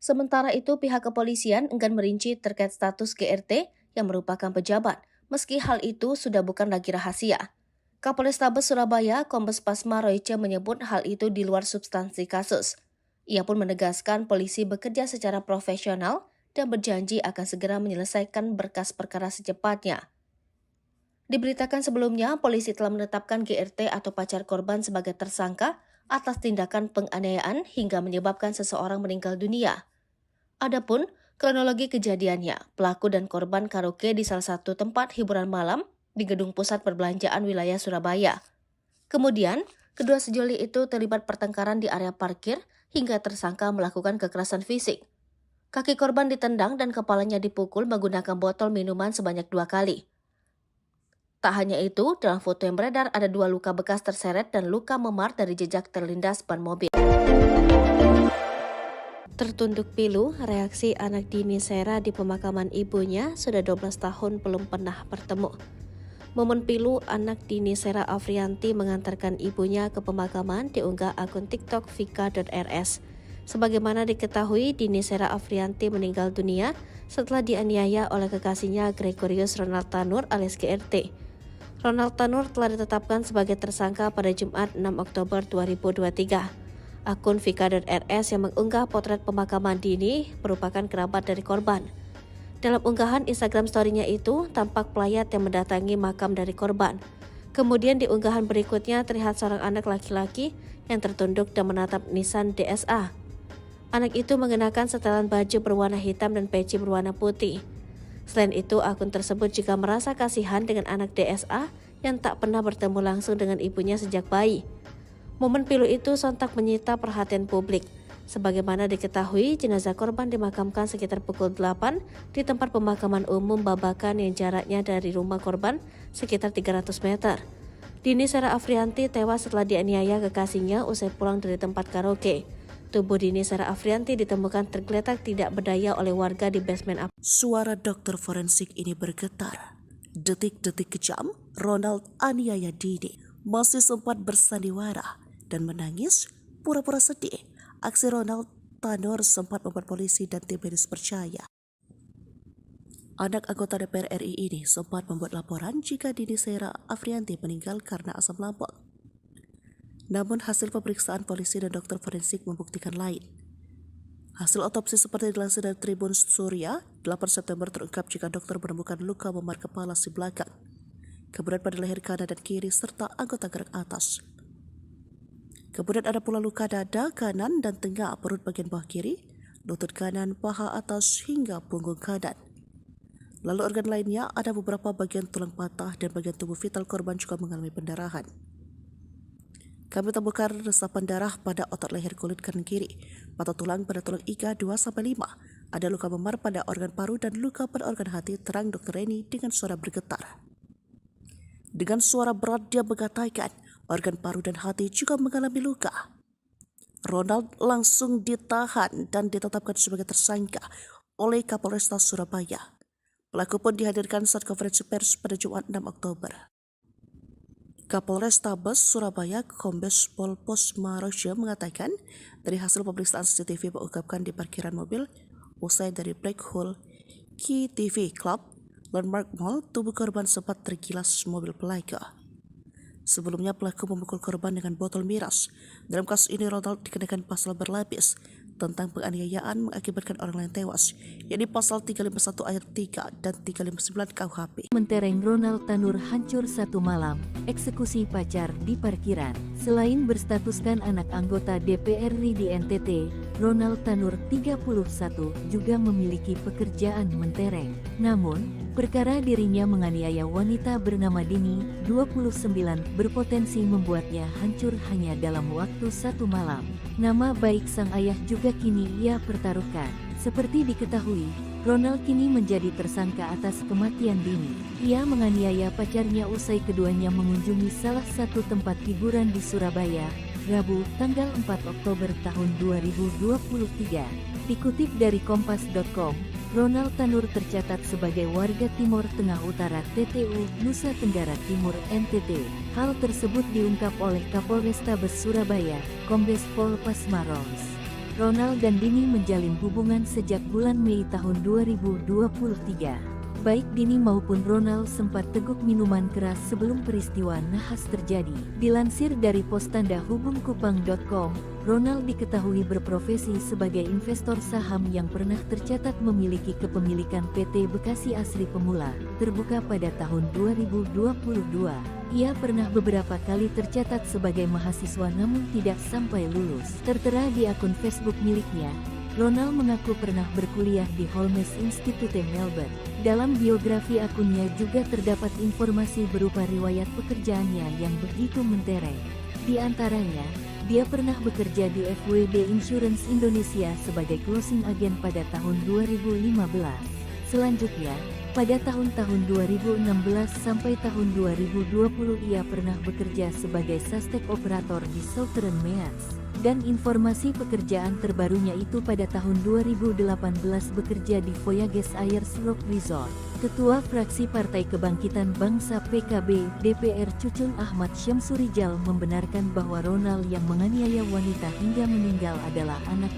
Sementara itu, pihak kepolisian enggan merinci terkait status GRT yang merupakan pejabat, meski hal itu sudah bukan lagi rahasia. Kapolrestabes Surabaya, Kombes Pasma Royce menyebut hal itu di luar substansi kasus. Ia pun menegaskan polisi bekerja secara profesional dan berjanji akan segera menyelesaikan berkas perkara secepatnya. Diberitakan sebelumnya, polisi telah menetapkan GRT atau pacar korban sebagai tersangka atas tindakan penganiayaan hingga menyebabkan seseorang meninggal dunia. Adapun kronologi kejadiannya, pelaku dan korban karaoke di salah satu tempat hiburan malam di Gedung Pusat Perbelanjaan wilayah Surabaya. Kemudian, kedua sejoli itu terlibat pertengkaran di area parkir hingga tersangka melakukan kekerasan fisik. Kaki korban ditendang dan kepalanya dipukul menggunakan botol minuman sebanyak 2 kali. Tak hanya itu, dalam foto yang beredar ada 2 luka bekas terseret dan luka memar dari jejak terlindas ban mobil. Tertunduk pilu, reaksi anak Dini Sera di pemakaman ibunya, sudah 12 tahun belum pernah bertemu. Momen pilu anak Dini Sera Afrianti mengantarkan ibunya ke pemakaman diunggah akun TikTok vika.rs. Sebagaimana diketahui, Dini Sera Afrianti meninggal dunia setelah dianiaya oleh kekasihnya Gregorius Ronald Tanur alias GRT. Ronald Tanur telah ditetapkan sebagai tersangka pada Jumat 6 Oktober 2023. Akun vika.rs yang mengunggah potret pemakaman Dini merupakan kerabat dari korban. Dalam unggahan Instagram story-nya itu, tampak pelayat yang mendatangi makam dari korban. Kemudian di unggahan berikutnya terlihat seorang anak laki-laki yang tertunduk dan menatap nisan DSA. Anak itu mengenakan setelan baju berwarna hitam dan peci berwarna putih. Selain itu, akun tersebut juga merasa kasihan dengan anak DSA yang tak pernah bertemu langsung dengan ibunya sejak bayi. Momen pilu itu sontak menyita perhatian publik. Sebagaimana diketahui, jenazah korban dimakamkan sekitar pukul 8 di tempat pemakaman umum Babakan yang jaraknya dari rumah korban sekitar 300 meter. Dini Sera Afrianti tewas setelah dianiaya kekasihnya usai pulang dari tempat karaoke. Tubuh Dini Sera Afrianti ditemukan tergeletak tidak berdaya oleh warga di basement. Suara dokter forensik ini bergetar. Detik-detik kejam, Ronald aniaya Dini masih sempat bersandiwara dan menangis pura-pura sedih. Aksi Ronald Tanur sempat membuat polisi dan tim medis percaya. Anak anggota DPR RI ini sempat membuat laporan jika Dini Sera Afrianti meninggal karena asam lambung. Namun hasil pemeriksaan polisi dan dokter forensik membuktikan lain. Hasil otopsi seperti dilansir dari Tribun Surya, 8 September terungkap jika dokter menemukan luka memar kepala si belakang, kemudian pada leher kanan dan kiri serta anggota gerak atas. Kemudian ada pula luka dada kanan dan tengah perut bagian bawah kiri, lutut kanan, paha atas hingga punggung kanan. Lalu organ lainnya ada beberapa bagian tulang patah dan bagian tubuh vital korban juga mengalami pendarahan. Kami temukan resapan darah pada otot leher kulit kanan kiri, patah tulang pada tulang iga 2-5, ada luka memar pada organ paru dan luka pada organ hati, terang Dr. Reni dengan suara bergetar. Dengan suara berat dia mengatakan organ paru dan hati juga mengalami luka. Ronald langsung ditahan dan ditetapkan sebagai tersangka oleh Kapolresta Surabaya. Pelaku pun dihadirkan saat konferensi pers pada Jumat 6 Oktober. Kapolrestabes Surabaya Kombes Pol Posmaroja mengatakan dari hasil pemeriksaan CCTV mengungkapkan di parkiran mobil usai dari Black Hole Key TV Club Landmark Mall, tubuh korban sempat tergilas mobil pelaku. Sebelumnya pelaku memukul korban dengan botol miras. Dalam kasus ini Ronald dikenakan pasal berlapis tentang penganiayaan mengakibatkan orang lain tewas, yakni pasal 351 ayat 3 dan 359 KUHP. Mentereng Ronald Tanur hancur satu malam, eksekusi pacar di parkiran. Selain berstatuskan anak anggota DPR RI di NTT, Ronald Tanur 31 juga memiliki pekerjaan mentereng. Namun, perkara dirinya menganiaya wanita bernama Dini, 29, berpotensi membuatnya hancur hanya dalam waktu satu malam. Nama baik sang ayah juga kini ia pertaruhkan. Seperti diketahui, Ronald kini menjadi tersangka atas kematian Dini. Ia menganiaya pacarnya usai keduanya mengunjungi salah satu tempat hiburan di Surabaya, Rabu, tanggal 4 Oktober tahun 2023. Dikutip dari kompas.com, Ronald Tanur tercatat sebagai warga Timur Tengah Utara TTU, Nusa Tenggara Timur NTT. Hal tersebut diungkap oleh Kapolrestabes Surabaya, Kombes Pol Pasmaros. Ronald dan Dini menjalin hubungan sejak bulan Mei tahun 2023. Baik Dini maupun Ronald sempat teguk minuman keras sebelum peristiwa nahas terjadi. Dilansir dari pos tanda hubungkupang.com, Ronald diketahui berprofesi sebagai investor saham yang pernah tercatat memiliki kepemilikan PT Bekasi Asri Pemula, terbuka pada tahun 2022. Ia pernah beberapa kali tercatat sebagai mahasiswa namun tidak sampai lulus. Tertera di akun Facebook miliknya, Ronald mengaku pernah berkuliah di Holmes Institute Melbourne. Dalam biografi akunnya juga terdapat informasi berupa riwayat pekerjaannya yang begitu mentereng. Di antaranya, dia pernah bekerja di FWD Insurance Indonesia sebagai closing agent pada tahun 2015. Selanjutnya, pada tahun-tahun 2016 sampai tahun 2020 ia pernah bekerja sebagai suspek operator di Southern Meats. Dan informasi pekerjaan terbarunya itu pada tahun 2018 bekerja di Voyages Ayers Rock Resort. Ketua Fraksi Partai Kebangkitan Bangsa PKB DPR Cucun Ahmad Syamsurijal membenarkan bahwa Ronald yang menganiaya wanita hingga meninggal adalah anak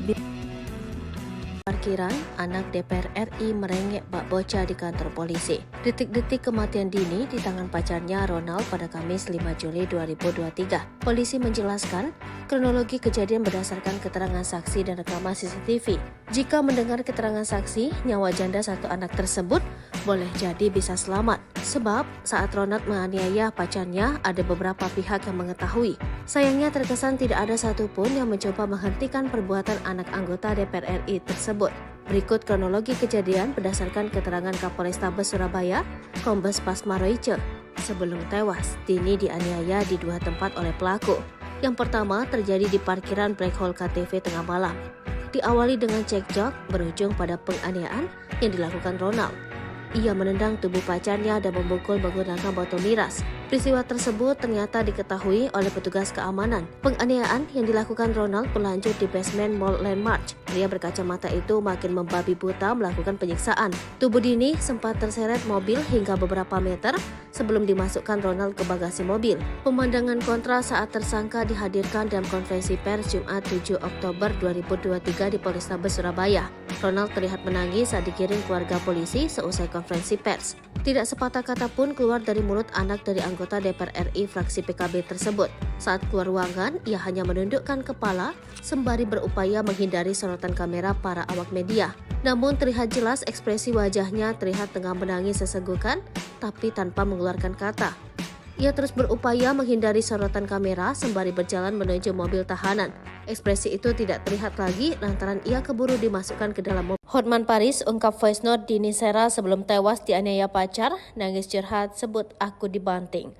Parkiran, anak DPR RI merengek bak bocah di kantor polisi. Detik-detik kematian Dini di tangan pacarnya Ronald pada Kamis 5 Juli 2023. Polisi menjelaskan, kronologi kejadian berdasarkan keterangan saksi dan rekaman CCTV. Jika mendengar keterangan saksi, nyawa janda satu anak tersebut boleh jadi bisa selamat. Sebab saat Ronald menganiaya pacarnya, ada beberapa pihak yang mengetahui. Sayangnya terkesan tidak ada satupun yang mencoba menghentikan perbuatan anak anggota DPR RI tersebut. Berikut kronologi kejadian berdasarkan keterangan Kapolrestabes Surabaya, Kombes Pasmaroja. Sebelum tewas, Dini dianiaya di dua tempat oleh pelaku. Yang pertama terjadi di parkiran Black Hole KTV tengah malam. Diawali dengan cekcok, berujung pada penganiayaan yang dilakukan Ronald. Ia menendang tubuh pacarnya dan memukul menggunakan botol miras. Peristiwa tersebut ternyata diketahui oleh petugas keamanan. Penganiayaan yang dilakukan Ronald berlanjut di basement Mall Landmark. Pria berkacamata itu makin membabi buta melakukan penyiksaan. Tubuh Dini sempat terseret mobil hingga beberapa meter sebelum dimasukkan Ronald ke bagasi mobil. Pemandangan kontra saat tersangka dihadirkan dalam konferensi pers Jumat 7 Oktober 2023 di Polrestabes Surabaya. Ronald terlihat menangis saat digiring keluarga polisi seusai konferensi pers. Tidak sepatah kata pun keluar dari mulut anak dari anggota DPR RI fraksi PKB tersebut. Saat keluar ruangan, ia hanya menundukkan kepala sembari berupaya menghindari sorotan kamera para awak media. Namun terlihat jelas ekspresi wajahnya terlihat tengah menangis sesenggukan, tapi tanpa mengeluarkan kata. Ia terus berupaya menghindari sorotan kamera sembari berjalan menuju mobil tahanan. Ekspresi itu tidak terlihat lagi lantaran ia keburu dimasukkan ke dalam mobil. Hotman Paris ungkap voice note Dini Sera sebelum tewas dianiaya pacar, nangis curhat sebut aku dibanting.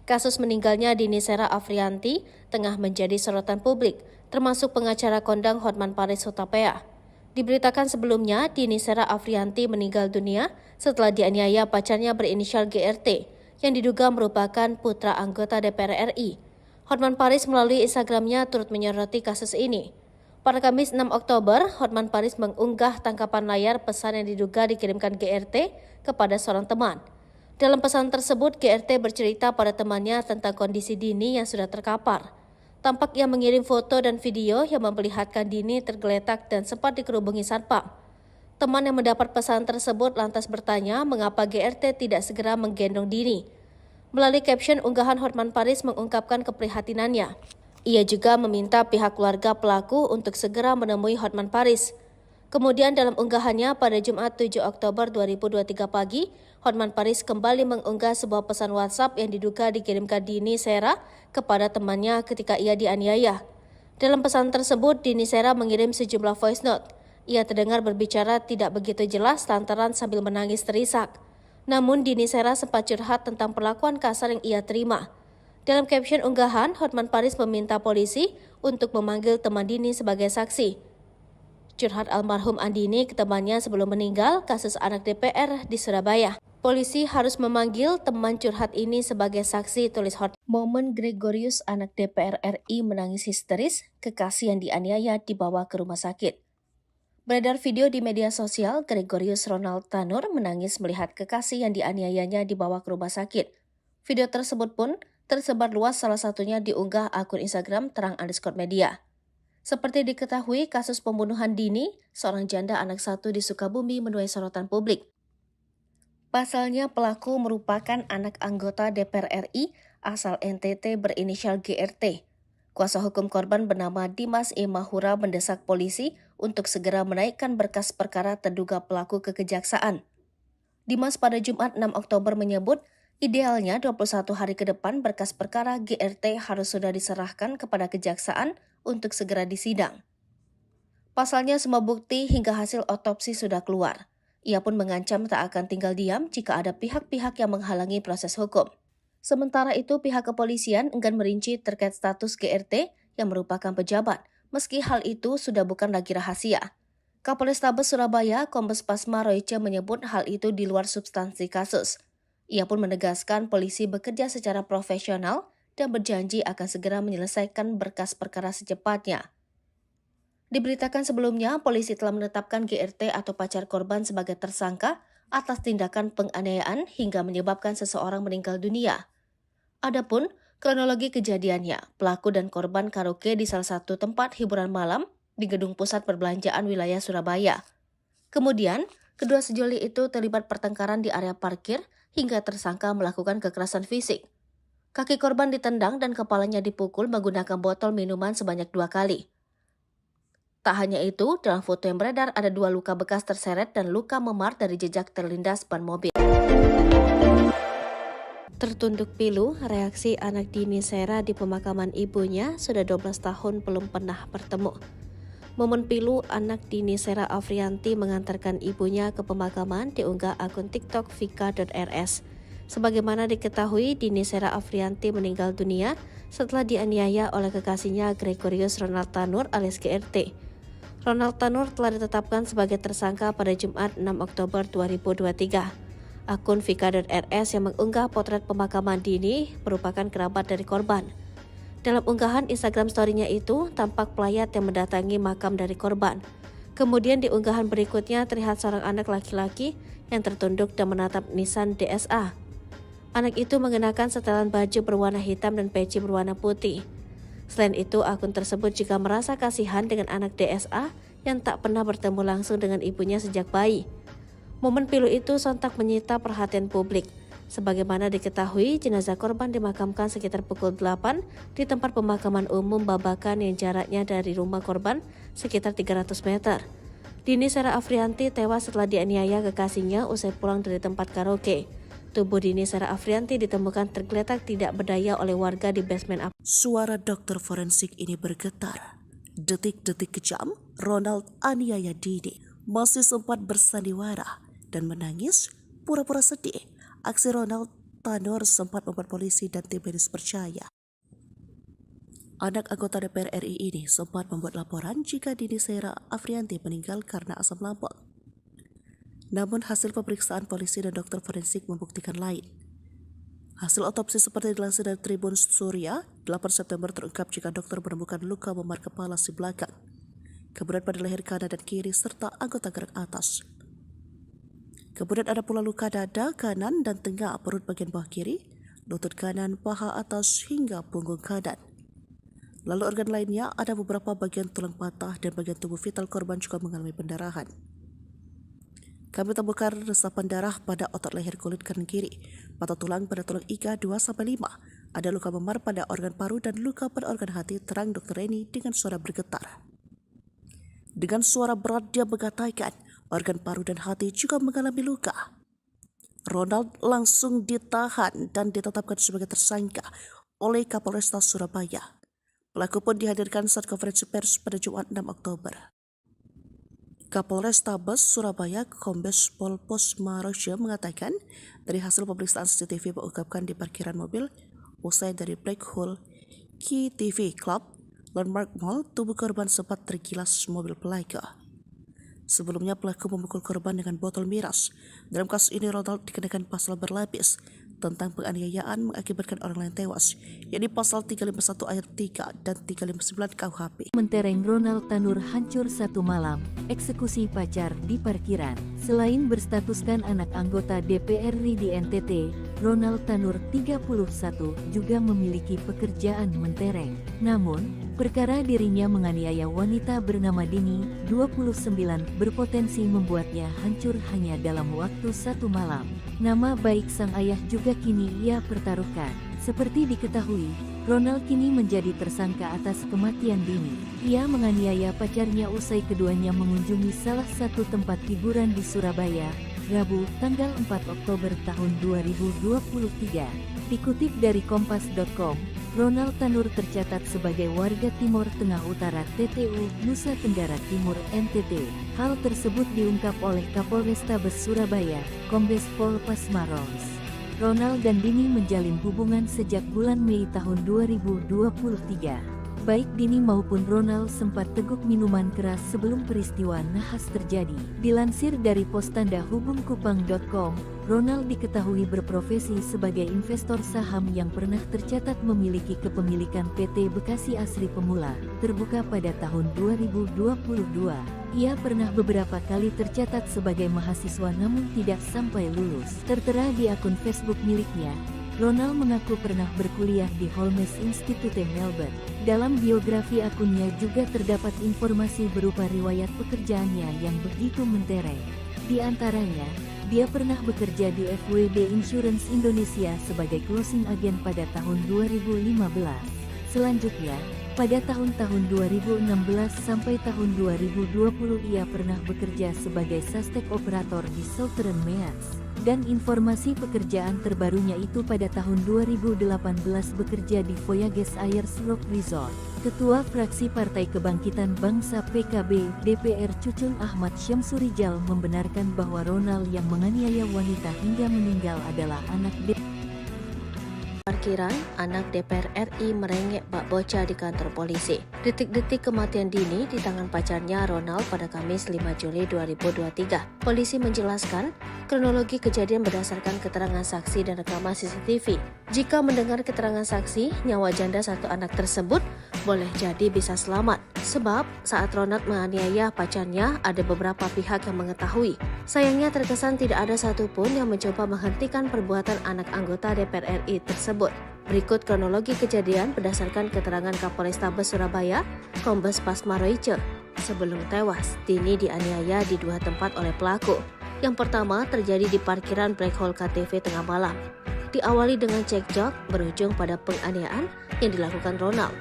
Kasus meninggalnya Dini Sera Afrianti tengah menjadi sorotan publik, termasuk pengacara kondang Hotman Paris Hutapea. Diberitakan sebelumnya, Dini Sera Afrianti meninggal dunia setelah dianiaya pacarnya berinisial GRT, yang diduga merupakan putra anggota DPR RI. Hotman Paris melalui Instagramnya turut menyoroti kasus ini. Pada Kamis 6 Oktober, Hotman Paris mengunggah tangkapan layar pesan yang diduga dikirimkan GRT kepada seorang teman. Dalam pesan tersebut, GRT bercerita pada temannya tentang kondisi Dini yang sudah terkapar. Tampak ia mengirim foto dan video yang memperlihatkan Dini tergeletak dan sempat dikerubungi satpam. Teman yang mendapat pesan tersebut lantas bertanya mengapa GRT tidak segera menggendong Dini. Melalui caption unggahan, Hotman Paris mengungkapkan keprihatinannya. Ia juga meminta pihak keluarga pelaku untuk segera menemui Hotman Paris. Kemudian dalam unggahannya pada Jumat 7 Oktober 2023 pagi, Hotman Paris kembali mengunggah sebuah pesan WhatsApp yang diduga dikirimkan Dini Sera kepada temannya ketika ia dianiaya. Dalam pesan tersebut, Dini Sera mengirim sejumlah voice note. Ia terdengar berbicara tidak begitu jelas lantaran sambil menangis terisak. Namun Dini Sera sempat curhat tentang perlakuan kasar yang ia terima. Dalam caption unggahan, Hotman Paris meminta polisi untuk memanggil teman Dini sebagai saksi. Curhat almarhum Andini ke temannya sebelum meninggal kasus anak DPR di Surabaya. Polisi harus memanggil teman curhat ini sebagai saksi, tulis Hotman. Momen Gregorius anak DPR RI menangis histeris, kekasih yang dianiaya dibawa ke rumah sakit. Beredar video di media sosial, Gregorius Ronald Tanur menangis melihat kekasih yang dianiayanya dibawa ke rumah sakit. Video tersebut pun tersebar luas, salah satunya diunggah akun Instagram terang_media. Seperti diketahui, kasus pembunuhan Dini, seorang janda anak satu di Sukabumi, menuai sorotan publik. Pasalnya, pelaku merupakan anak anggota DPR RI asal NTT berinisial GRT. Kuasa hukum korban bernama Dimas E. Mahura mendesak polisi untuk segera menaikkan berkas perkara terduga pelaku ke kejaksaan. Dimas pada Jumat 6 Oktober menyebut, idealnya 21 hari ke depan berkas perkara GRT harus sudah diserahkan kepada kejaksaan untuk segera disidang. Pasalnya semua bukti hingga hasil otopsi sudah keluar. Ia pun mengancam tak akan tinggal diam jika ada pihak-pihak yang menghalangi proses hukum. Sementara itu pihak kepolisian enggan merinci terkait status GRT yang merupakan pejabat, meski hal itu sudah bukan lagi rahasia. Kapolrestabes Surabaya, Kombes Pasma Royce menyebut hal itu di luar substansi kasus. Ia pun menegaskan polisi bekerja secara profesional dan berjanji akan segera menyelesaikan berkas perkara secepatnya. Diberitakan sebelumnya, polisi telah menetapkan GRT atau pacar korban sebagai tersangka atas tindakan penganiayaan hingga menyebabkan seseorang meninggal dunia. Adapun kronologi kejadiannya, pelaku dan korban karaoke di salah satu tempat hiburan malam di Gedung Pusat Perbelanjaan wilayah Surabaya. Kemudian, kedua sejoli itu terlibat pertengkaran di area parkir hingga tersangka melakukan kekerasan fisik. Kaki korban ditendang dan kepalanya dipukul menggunakan botol minuman sebanyak 2 kali. Tak hanya itu, dalam foto yang beredar ada 2 luka bekas terseret dan luka memar dari jejak terlindas ban mobil. Tertunduk pilu, reaksi anak Dini Sera di pemakaman ibunya sudah 12 tahun belum pernah bertemu. Momen pilu anak Dini Sera Afrianti mengantarkan ibunya ke pemakaman diunggah akun TikTok vika.rs. Sebagaimana diketahui, Dini Sera Afrianti meninggal dunia setelah dianiaya oleh kekasihnya Gregorius Ronald Tanur alias GRT. Ronald Tanur telah ditetapkan sebagai tersangka pada Jumat 6 Oktober 2023. Akun vika.rs yang mengunggah potret pemakaman Dini merupakan kerabat dari korban. Dalam unggahan Instagram story-nya itu, tampak pelayat yang mendatangi makam dari korban. Kemudian di unggahan berikutnya terlihat seorang anak laki-laki yang tertunduk dan menatap nisan DSA. Anak itu mengenakan setelan baju berwarna hitam dan peci berwarna putih. Selain itu, akun tersebut juga merasa kasihan dengan anak DSA yang tak pernah bertemu langsung dengan ibunya sejak bayi. Momen pilu itu sontak menyita perhatian publik. Sebagaimana diketahui, jenazah korban dimakamkan sekitar pukul 8 di tempat pemakaman umum Babakan yang jaraknya dari rumah korban sekitar 300 meter. Dini Sera Afrianti tewas setelah dianiaya kekasihnya usai pulang dari tempat karaoke. Tubuh Dini Sera Afrianti ditemukan tergeletak tidak berdaya oleh warga di basement. Suara dokter forensik ini bergetar. Detik-detik kejam, Ronald aniaya Dini masih sempat bersandiwara dan menangis pura-pura sedih. Aksi Ronald Tanur sempat membuat polisi dan tim medis percaya. Anak anggota DPR RI ini sempat membuat laporan jika Dini Sera Afrianti meninggal karena asam lambung. Namun hasil pemeriksaan polisi dan dokter forensik membuktikan lain. Hasil otopsi seperti dilansir dari Tribun Surya, 8 September terungkap jika dokter menemukan luka memar kepala si belakang, kemudian pada leher kanan dan kiri serta anggota gerak atas. Kemudian ada pula luka dada kanan dan tengah perut bagian bawah kiri, lutut kanan, paha atas hingga punggung kanan. Lalu organ lainnya ada beberapa bagian tulang patah dan bagian tubuh vital korban juga mengalami pendarahan. Kami temukan resapan darah pada otot leher kulit kanan kiri, patah tulang pada tulang iga 2-5, ada luka memar pada organ paru dan luka pada organ hati, terang Dr. Reni dengan suara bergetar. Dengan suara berat dia mengatakan organ paru dan hati juga mengalami luka. Ronald langsung ditahan dan ditetapkan sebagai tersangka oleh Kapolresta Surabaya. Pelaku pun dihadirkan saat konferensi pers pada Jumat 6 Oktober. Kapolrestabes Surabaya Kombes Pol Posmaroja mengatakan dari hasil pemeriksaan CCTV mengungkapkan di parkiran mobil usai dari Black Hole Key TV Club Landmark Mall, tubuh korban sempat tergilas mobil pelaku. Sebelumnya pelaku memukul korban dengan botol miras. Dalam kasus ini Ronald dikenakan pasal berlapis tentang penganiayaan mengakibatkan orang lain tewas, yakni pasal 351 ayat 3 dan 359 KUHP. Mentereng Ronald Tanur hancur satu malam, eksekusi pacar di parkiran. Selain berstatuskan anak anggota DPR RI di NTT, Ronald Tanur 31 juga memiliki pekerjaan mentereng. Namun, perkara dirinya menganiaya wanita bernama Dini, 29, berpotensi membuatnya hancur hanya dalam waktu satu malam. Nama baik sang ayah juga kini ia pertaruhkan. Seperti diketahui, Ronald kini menjadi tersangka atas kematian Dini. Ia menganiaya pacarnya usai keduanya mengunjungi salah satu tempat hiburan di Surabaya, Rabu, tanggal 4 Oktober tahun 2023. Dikutip dari Kompas.com, Ronald Tanur tercatat sebagai warga Timur Tengah Utara TTU, Nusa Tenggara Timur NTT. Hal tersebut diungkap oleh Kapolrestabes Surabaya, Kombes Pol Pasmaros. Ronald dan Dini menjalin hubungan sejak bulan Mei tahun 2023. Baik Dini maupun Ronald sempat teguk minuman keras sebelum peristiwa nahas terjadi. Dilansir dari postandahubungkupang.com, Ronald diketahui berprofesi sebagai investor saham yang pernah tercatat memiliki kepemilikan PT Bekasi Asri Pemula, terbuka pada tahun 2022. Ia pernah beberapa kali tercatat sebagai mahasiswa namun tidak sampai lulus. Tertera di akun Facebook miliknya, Ronald mengaku pernah berkuliah di Holmes Institute Melbourne. Dalam biografi akunnya juga terdapat informasi berupa riwayat pekerjaannya yang begitu mentereng. Di antaranya, dia pernah bekerja di FWD Insurance Indonesia sebagai closing agent pada tahun 2015. Selanjutnya, pada tahun-tahun 2016 sampai tahun 2020 ia pernah bekerja sebagai suspek operator di Southern Meats. Dan informasi pekerjaan terbarunya itu pada tahun 2018 bekerja di Voyages Ayers Rock Resort. Ketua Fraksi Partai Kebangkitan Bangsa PKB DPR Cucun Ahmad Syamsurijal membenarkan bahwa Ronald yang menganiaya wanita hingga meninggal adalah anak Parkiran, anak DPR RI merengek bak bocah di kantor polisi. Detik-detik kematian Dini di tangan pacarnya Ronald pada Kamis 5 Juli 2023. Polisi menjelaskan kronologi kejadian berdasarkan keterangan saksi dan rekaman CCTV. Jika mendengar keterangan saksi, nyawa janda satu anak tersebut boleh jadi bisa selamat. Sebab saat Ronald menganiaya pacarnya, ada beberapa pihak yang mengetahui. Sayangnya terkesan tidak ada satupun yang mencoba menghentikan perbuatan anak anggota DPR RI tersebut. Berikut kronologi kejadian berdasarkan keterangan Kapolrestabes Surabaya, Kombes Pasmaroja. Sebelum tewas, Dini dianiaya di dua tempat oleh pelaku. Yang pertama terjadi di parkiran Black Hole KTV tengah malam. Diawali dengan cekcok, berujung pada penganiayaan yang dilakukan Ronald.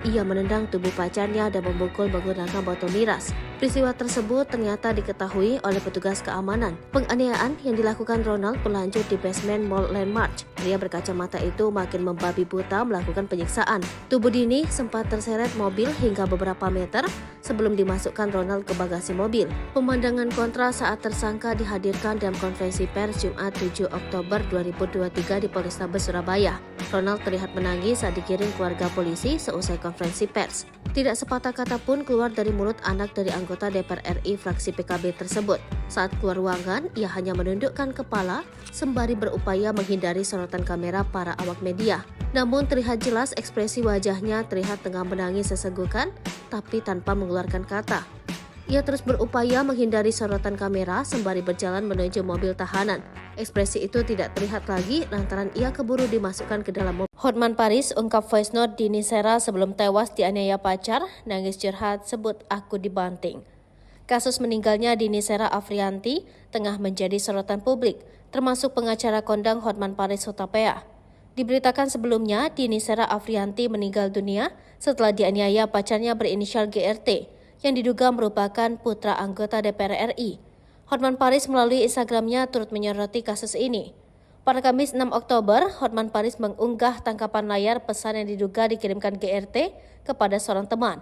Ia menendang tubuh pacarnya dan memukul menggunakan botol miras. Peristiwa tersebut ternyata diketahui oleh petugas keamanan. Penganiayaan yang dilakukan Ronald berlanjut di basement Mall Landmark. Pria berkacamata itu makin membabi buta melakukan penyiksaan. Tubuh Dini sempat terseret mobil hingga beberapa meter sebelum dimasukkan Ronald ke bagasi mobil. Pemandangan kontra saat tersangka dihadirkan dalam konferensi pers Jumat 7 Oktober 2023 di Polrestabes Surabaya. Ronald terlihat menangis saat dikirim keluarga polisi seusai konferensi pers. Tidak sepatah kata pun keluar dari mulut anak dari anggota DPR RI fraksi PKB tersebut. Saat keluar ruangan, ia hanya menundukkan kepala sembari berupaya menghindari sorotan kamera para awak media. Namun terlihat jelas ekspresi wajahnya terlihat tengah menangis sesenggukan, tapi tanpa mengeluarkan kata. Ia terus berupaya menghindari sorotan kamera sembari berjalan menuju mobil tahanan. Ekspresi itu tidak terlihat lagi lantaran ia keburu dimasukkan ke dalam mobil. Hotman Paris ungkap voice note Dini Sera sebelum tewas dianiaya pacar, nangis curhat sebut aku dibanting. Kasus meninggalnya Dini Sera Afrianti tengah menjadi sorotan publik, termasuk pengacara kondang Hotman Paris Hutapea. Diberitakan sebelumnya, Dini Sera Afrianti meninggal dunia setelah dianiaya pacarnya berinisial GRT, yang diduga merupakan putra anggota DPR RI. Hotman Paris melalui Instagramnya turut menyoroti kasus ini. Pada Kamis 6 Oktober, Hotman Paris mengunggah tangkapan layar pesan yang diduga dikirimkan GRT kepada seorang teman.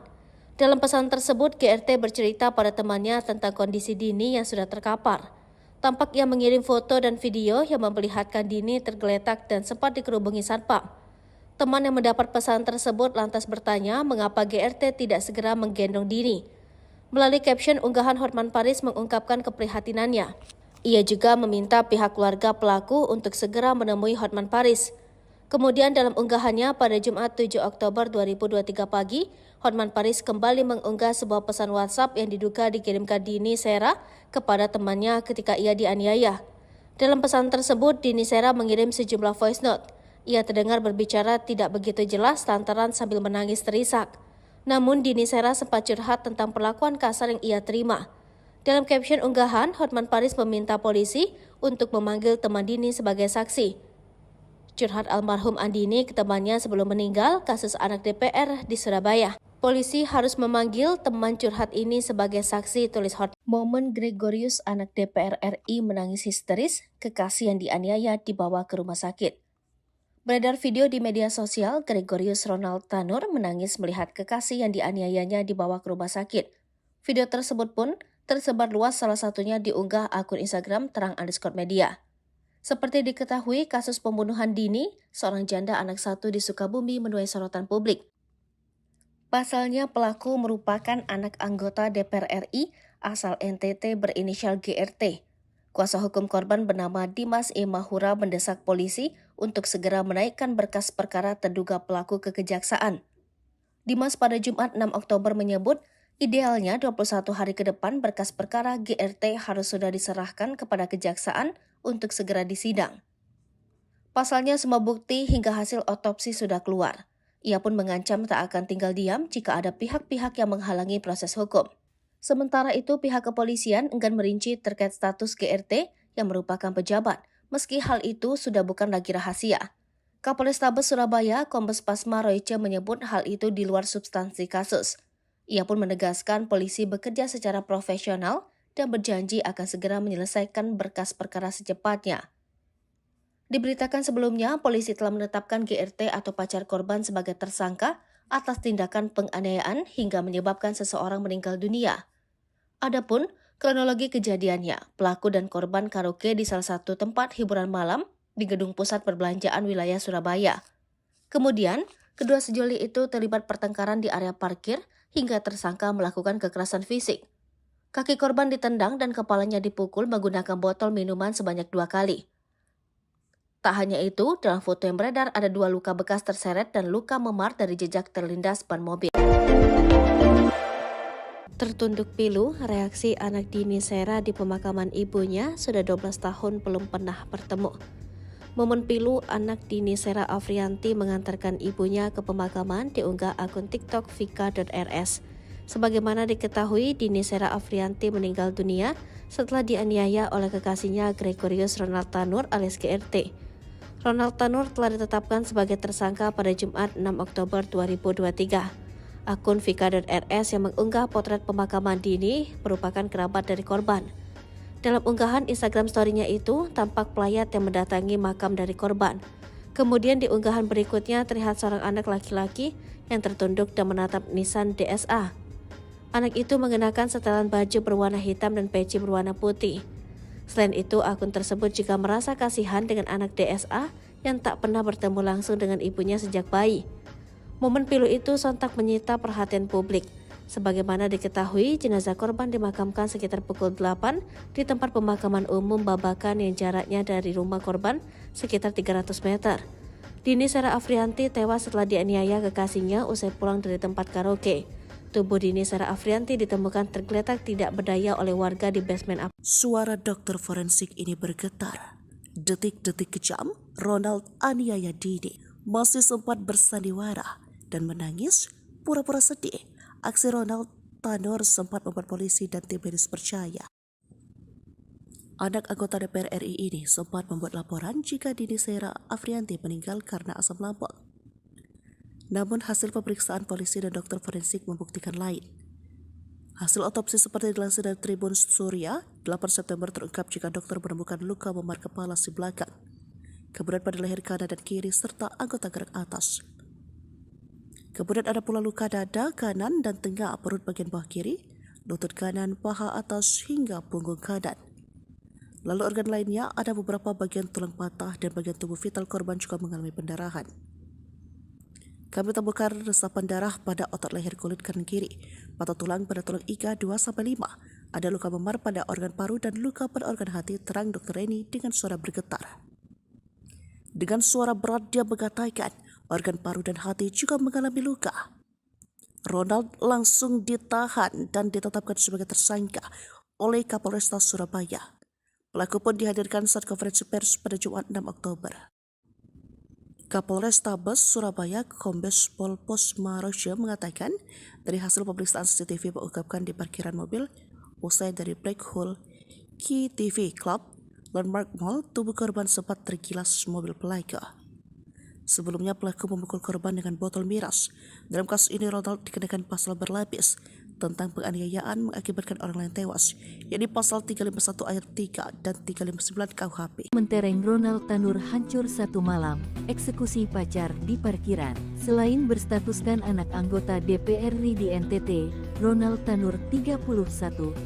Dalam pesan tersebut, GRT bercerita pada temannya tentang kondisi Dini yang sudah terkapar. Tampak ia mengirim foto dan video yang memperlihatkan Dini tergeletak dan sempat dikerubungi satpam. Teman yang mendapat pesan tersebut lantas bertanya mengapa GRT tidak segera menggendong Dini. Melalui caption unggahan, Hotman Paris mengungkapkan keprihatinannya. Ia juga meminta pihak keluarga pelaku untuk segera menemui Hotman Paris. Kemudian dalam unggahannya pada Jumat 7 Oktober 2023 pagi, Hotman Paris kembali mengunggah sebuah pesan WhatsApp yang diduga dikirimkan Dini Sera kepada temannya ketika ia dianiaya. Dalam pesan tersebut, Dini Sera mengirim sejumlah voice note. Ia terdengar berbicara tidak begitu jelas lantaran sambil menangis terisak. Namun Dini Sera sempat curhat tentang perlakuan kasar yang ia terima. Dalam caption unggahan, Hotman Paris meminta polisi untuk memanggil teman Dini sebagai saksi. Curhat almarhum Andini ke temannya sebelum meninggal kasus anak DPR di Surabaya. Polisi harus memanggil teman curhat ini sebagai saksi, tulis Hotman. Momen Gregorius anak DPR RI menangis histeris, kekasih yang dianiaya dibawa ke rumah sakit. Beredar video di media sosial, Gregorius Ronald Tanur menangis melihat kekasih yang dianiayanya dibawa ke rumah sakit. Video tersebut pun tersebar luas, salah satunya diunggah akun Instagram terang_media. Seperti diketahui, kasus pembunuhan Dini, seorang janda anak satu di Sukabumi, menuai sorotan publik. Pasalnya pelaku merupakan anak anggota DPR RI asal NTT berinisial GRT. Kuasa hukum korban bernama Dimas E. Mahura mendesak polisi untuk segera menaikkan berkas perkara terduga pelaku ke kejaksaan. Dimas pada Jumat 6 Oktober menyebut, idealnya 21 hari ke depan berkas perkara GRT harus sudah diserahkan kepada kejaksaan untuk segera disidang. Pasalnya semua bukti hingga hasil otopsi sudah keluar. Ia pun mengancam tak akan tinggal diam jika ada pihak-pihak yang menghalangi proses hukum. Sementara itu, pihak kepolisian enggan merinci terkait status GRT yang merupakan pejabat, meski hal itu sudah bukan lagi rahasia. Kapolrestabes Surabaya, Kombes Pasma Royce menyebut hal itu di luar substansi kasus. Ia pun menegaskan polisi bekerja secara profesional dan berjanji akan segera menyelesaikan berkas perkara secepatnya. Diberitakan sebelumnya, polisi telah menetapkan GRT atau pacar korban sebagai tersangka atas tindakan penganiayaan hingga menyebabkan seseorang meninggal dunia. Adapun kronologi kejadiannya, pelaku dan korban karaoke di salah satu tempat hiburan malam di Gedung Pusat Perbelanjaan wilayah Surabaya. Kemudian, kedua sejoli itu terlibat pertengkaran di area parkir hingga tersangka melakukan kekerasan fisik. Kaki korban ditendang dan kepalanya dipukul menggunakan botol minuman sebanyak 2 kali. Tak hanya itu, dalam foto yang beredar ada 2 luka bekas terseret dan luka memar dari jejak terlindas ban mobil. Tertunduk pilu, reaksi anak Dini Sera di pemakaman ibunya sudah 12 tahun belum pernah bertemu. Momen pilu anak Dini Sera Afrianti mengantarkan ibunya ke pemakaman diunggah akun TikTok vika.rs. Sebagaimana diketahui, Dini Sera Afrianti meninggal dunia setelah dianiaya oleh kekasihnya Gregorius Ronald Tanur alias GRT. Ronald Tanur telah ditetapkan sebagai tersangka pada Jumat 6 Oktober 2023. Akun Vika.rs yang mengunggah potret pemakaman Dini merupakan kerabat dari korban. Dalam unggahan Instagram story-nya itu, tampak pelayat yang mendatangi makam dari korban. Kemudian di unggahan berikutnya terlihat seorang anak laki-laki yang tertunduk dan menatap nisan DSA. Anak itu mengenakan setelan baju berwarna hitam dan peci berwarna putih. Selain itu, akun tersebut juga merasa kasihan dengan anak DSA yang tak pernah bertemu langsung dengan ibunya sejak bayi. Momen pilu itu sontak menyita perhatian publik. Sebagaimana diketahui, jenazah korban dimakamkan sekitar pukul 8 di tempat pemakaman umum Babakan yang jaraknya dari rumah korban sekitar 300 meter. Dini Sera Afrianti tewas setelah dianiaya kekasihnya usai pulang dari tempat karaoke. Tubuh Dini Sera Afrianti ditemukan tergeletak tidak berdaya oleh warga di basement Suara dokter forensik ini bergetar. Detik-detik kejam, Ronald aniaya Dini masih sempat bersandiwara dan menangis pura-pura sedih. Aksi Ronald Tanur sempat membuat polisi dan tim medis percaya. Anak anggota DPR RI ini sempat membuat laporan jika Dini Sera Afrianti meninggal karena asam lambung. Namun hasil pemeriksaan polisi dan dokter forensik membuktikan lain. Hasil otopsi seperti dilansir dari Tribun Surya, 8 September terungkap jika dokter menemukan luka memar kepala si belakang, kemudian pada leher kanan dan kiri serta anggota gerak atas. Kemudian ada pula luka dada kanan dan tengah perut bagian bawah kiri, lutut kanan, paha atas hingga punggung kanan. Lalu organ lainnya ada beberapa bagian tulang patah dan bagian tubuh vital korban juga mengalami pendarahan. Kami temukan resapan darah pada otot leher kulit kanan kiri, patah tulang pada tulang iga 2-5, ada luka memar pada organ paru dan luka pada organ hati, terang Dr. Reni dengan suara bergetar. Dengan suara berat dia mengatakan organ paru dan hati juga mengalami luka. Ronald langsung ditahan dan ditetapkan sebagai tersangka oleh Kapolresta Surabaya. Pelaku pun dihadirkan saat konferensi pers pada Jumat 6 Oktober. Kapolrestabes Surabaya Kombes Pol Posmarojo mengatakan dari hasil pemeriksaan CCTV mengungkapkan di parkiran mobil usai dari Black Hole Key TV Club Landmark Mall, tubuh korban sempat tergilas mobil pelaku. Sebelumnya pelaku memukul korban dengan botol miras. Dalam kasus ini Ronald dikenakan pasal berlapis tentang penganiayaan mengakibatkan orang lain tewas, yakni pasal 351 ayat 3 dan 359 KUHP. Mentereng Ronald Tanur hancur satu malam, eksekusi pacar di parkiran. Selain berstatuskan anak anggota DPR RI di NTT, Ronald Tanur 31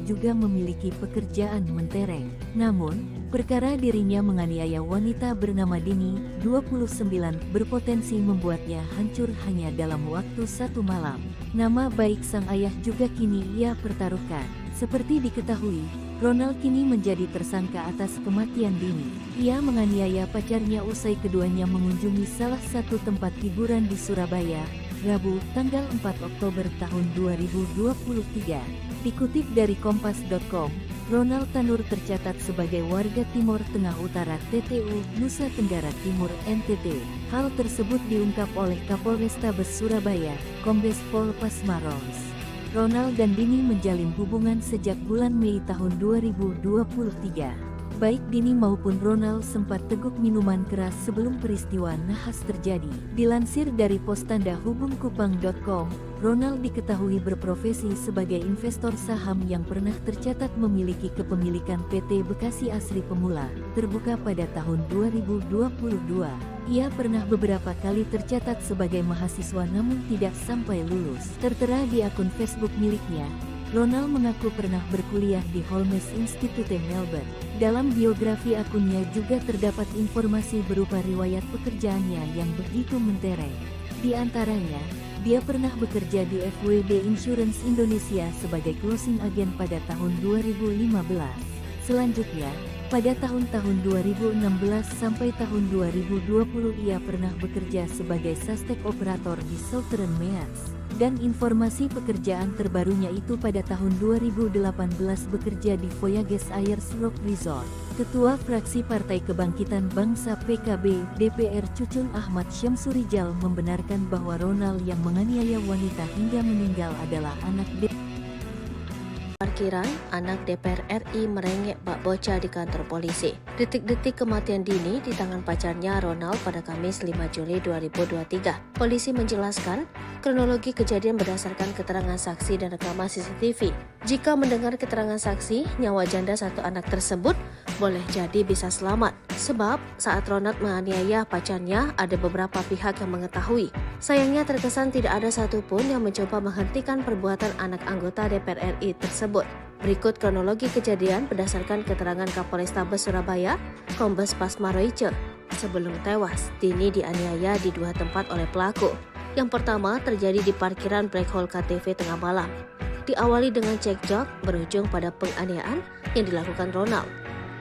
juga memiliki pekerjaan mentereng. Namun, perkara dirinya menganiaya wanita bernama Dini, 29, berpotensi membuatnya hancur hanya dalam waktu satu malam. Nama baik sang ayah juga kini ia pertaruhkan. Seperti diketahui, Ronald kini menjadi tersangka atas kematian Dini. Ia menganiaya pacarnya usai keduanya mengunjungi salah satu tempat hiburan di Surabaya, Rabu, tanggal 4 Oktober tahun 2023. Dikutip dari kompas.com, Ronald Tanur tercatat sebagai warga Timur Tengah Utara TTU, Nusa Tenggara Timur NTT. Hal tersebut diungkap oleh Kapolrestabes Surabaya, Kombes Pol Pasmaros. Ronald dan Dini menjalin hubungan sejak bulan Mei tahun 2023. Baik Dini maupun Ronald sempat teguk minuman keras sebelum peristiwa nahas terjadi. Dilansir dari postandahubungkupang.com, Ronald diketahui berprofesi sebagai investor saham yang pernah tercatat memiliki kepemilikan PT Bekasi Asri Pemula, terbuka pada tahun 2022. Ia pernah beberapa kali tercatat sebagai mahasiswa namun tidak sampai lulus. Tertera di akun Facebook miliknya, Ronald mengaku pernah berkuliah di Holmes Institute Melbourne. Dalam biografi akunnya juga terdapat informasi berupa riwayat pekerjaannya yang begitu mentereng. Di antaranya, dia pernah bekerja di FWD Insurance Indonesia sebagai closing agent pada tahun 2015. Selanjutnya, pada tahun-tahun 2016 sampai tahun 2020 ia pernah bekerja sebagai suspek operator di Southern Meats. Dan informasi pekerjaan terbarunya itu pada tahun 2018 bekerja di Voyages Ayers Rock Resort. Ketua Fraksi Partai Kebangkitan Bangsa PKB DPR Cucun Ahmad Syamsurijal membenarkan bahwa Ronald yang menganiaya wanita hingga meninggal adalah anak Parkiran, anak DPR RI merengek bak bocah di kantor polisi. Detik-detik kematian Dini di tangan pacarnya Ronald pada Kamis 5 Juli 2023. Polisi menjelaskan kronologi kejadian berdasarkan keterangan saksi dan rekaman CCTV. Jika mendengar keterangan saksi, nyawa janda satu anak tersebut boleh jadi bisa selamat. Sebab saat Ronald menganiaya pacarnya, ada beberapa pihak yang mengetahui. Sayangnya terkesan tidak ada satupun yang mencoba menghentikan perbuatan anak anggota DPR RI tersebut. Berikut kronologi kejadian berdasarkan keterangan Kapolrestabes Surabaya, Kombes Pasma Royce. Sebelum tewas, Dini dianiaya di dua tempat oleh pelaku. Yang pertama terjadi di parkiran Black Hole KTV tengah malam. Diawali dengan cekcok, berujung pada penganiayaan yang dilakukan Ronald.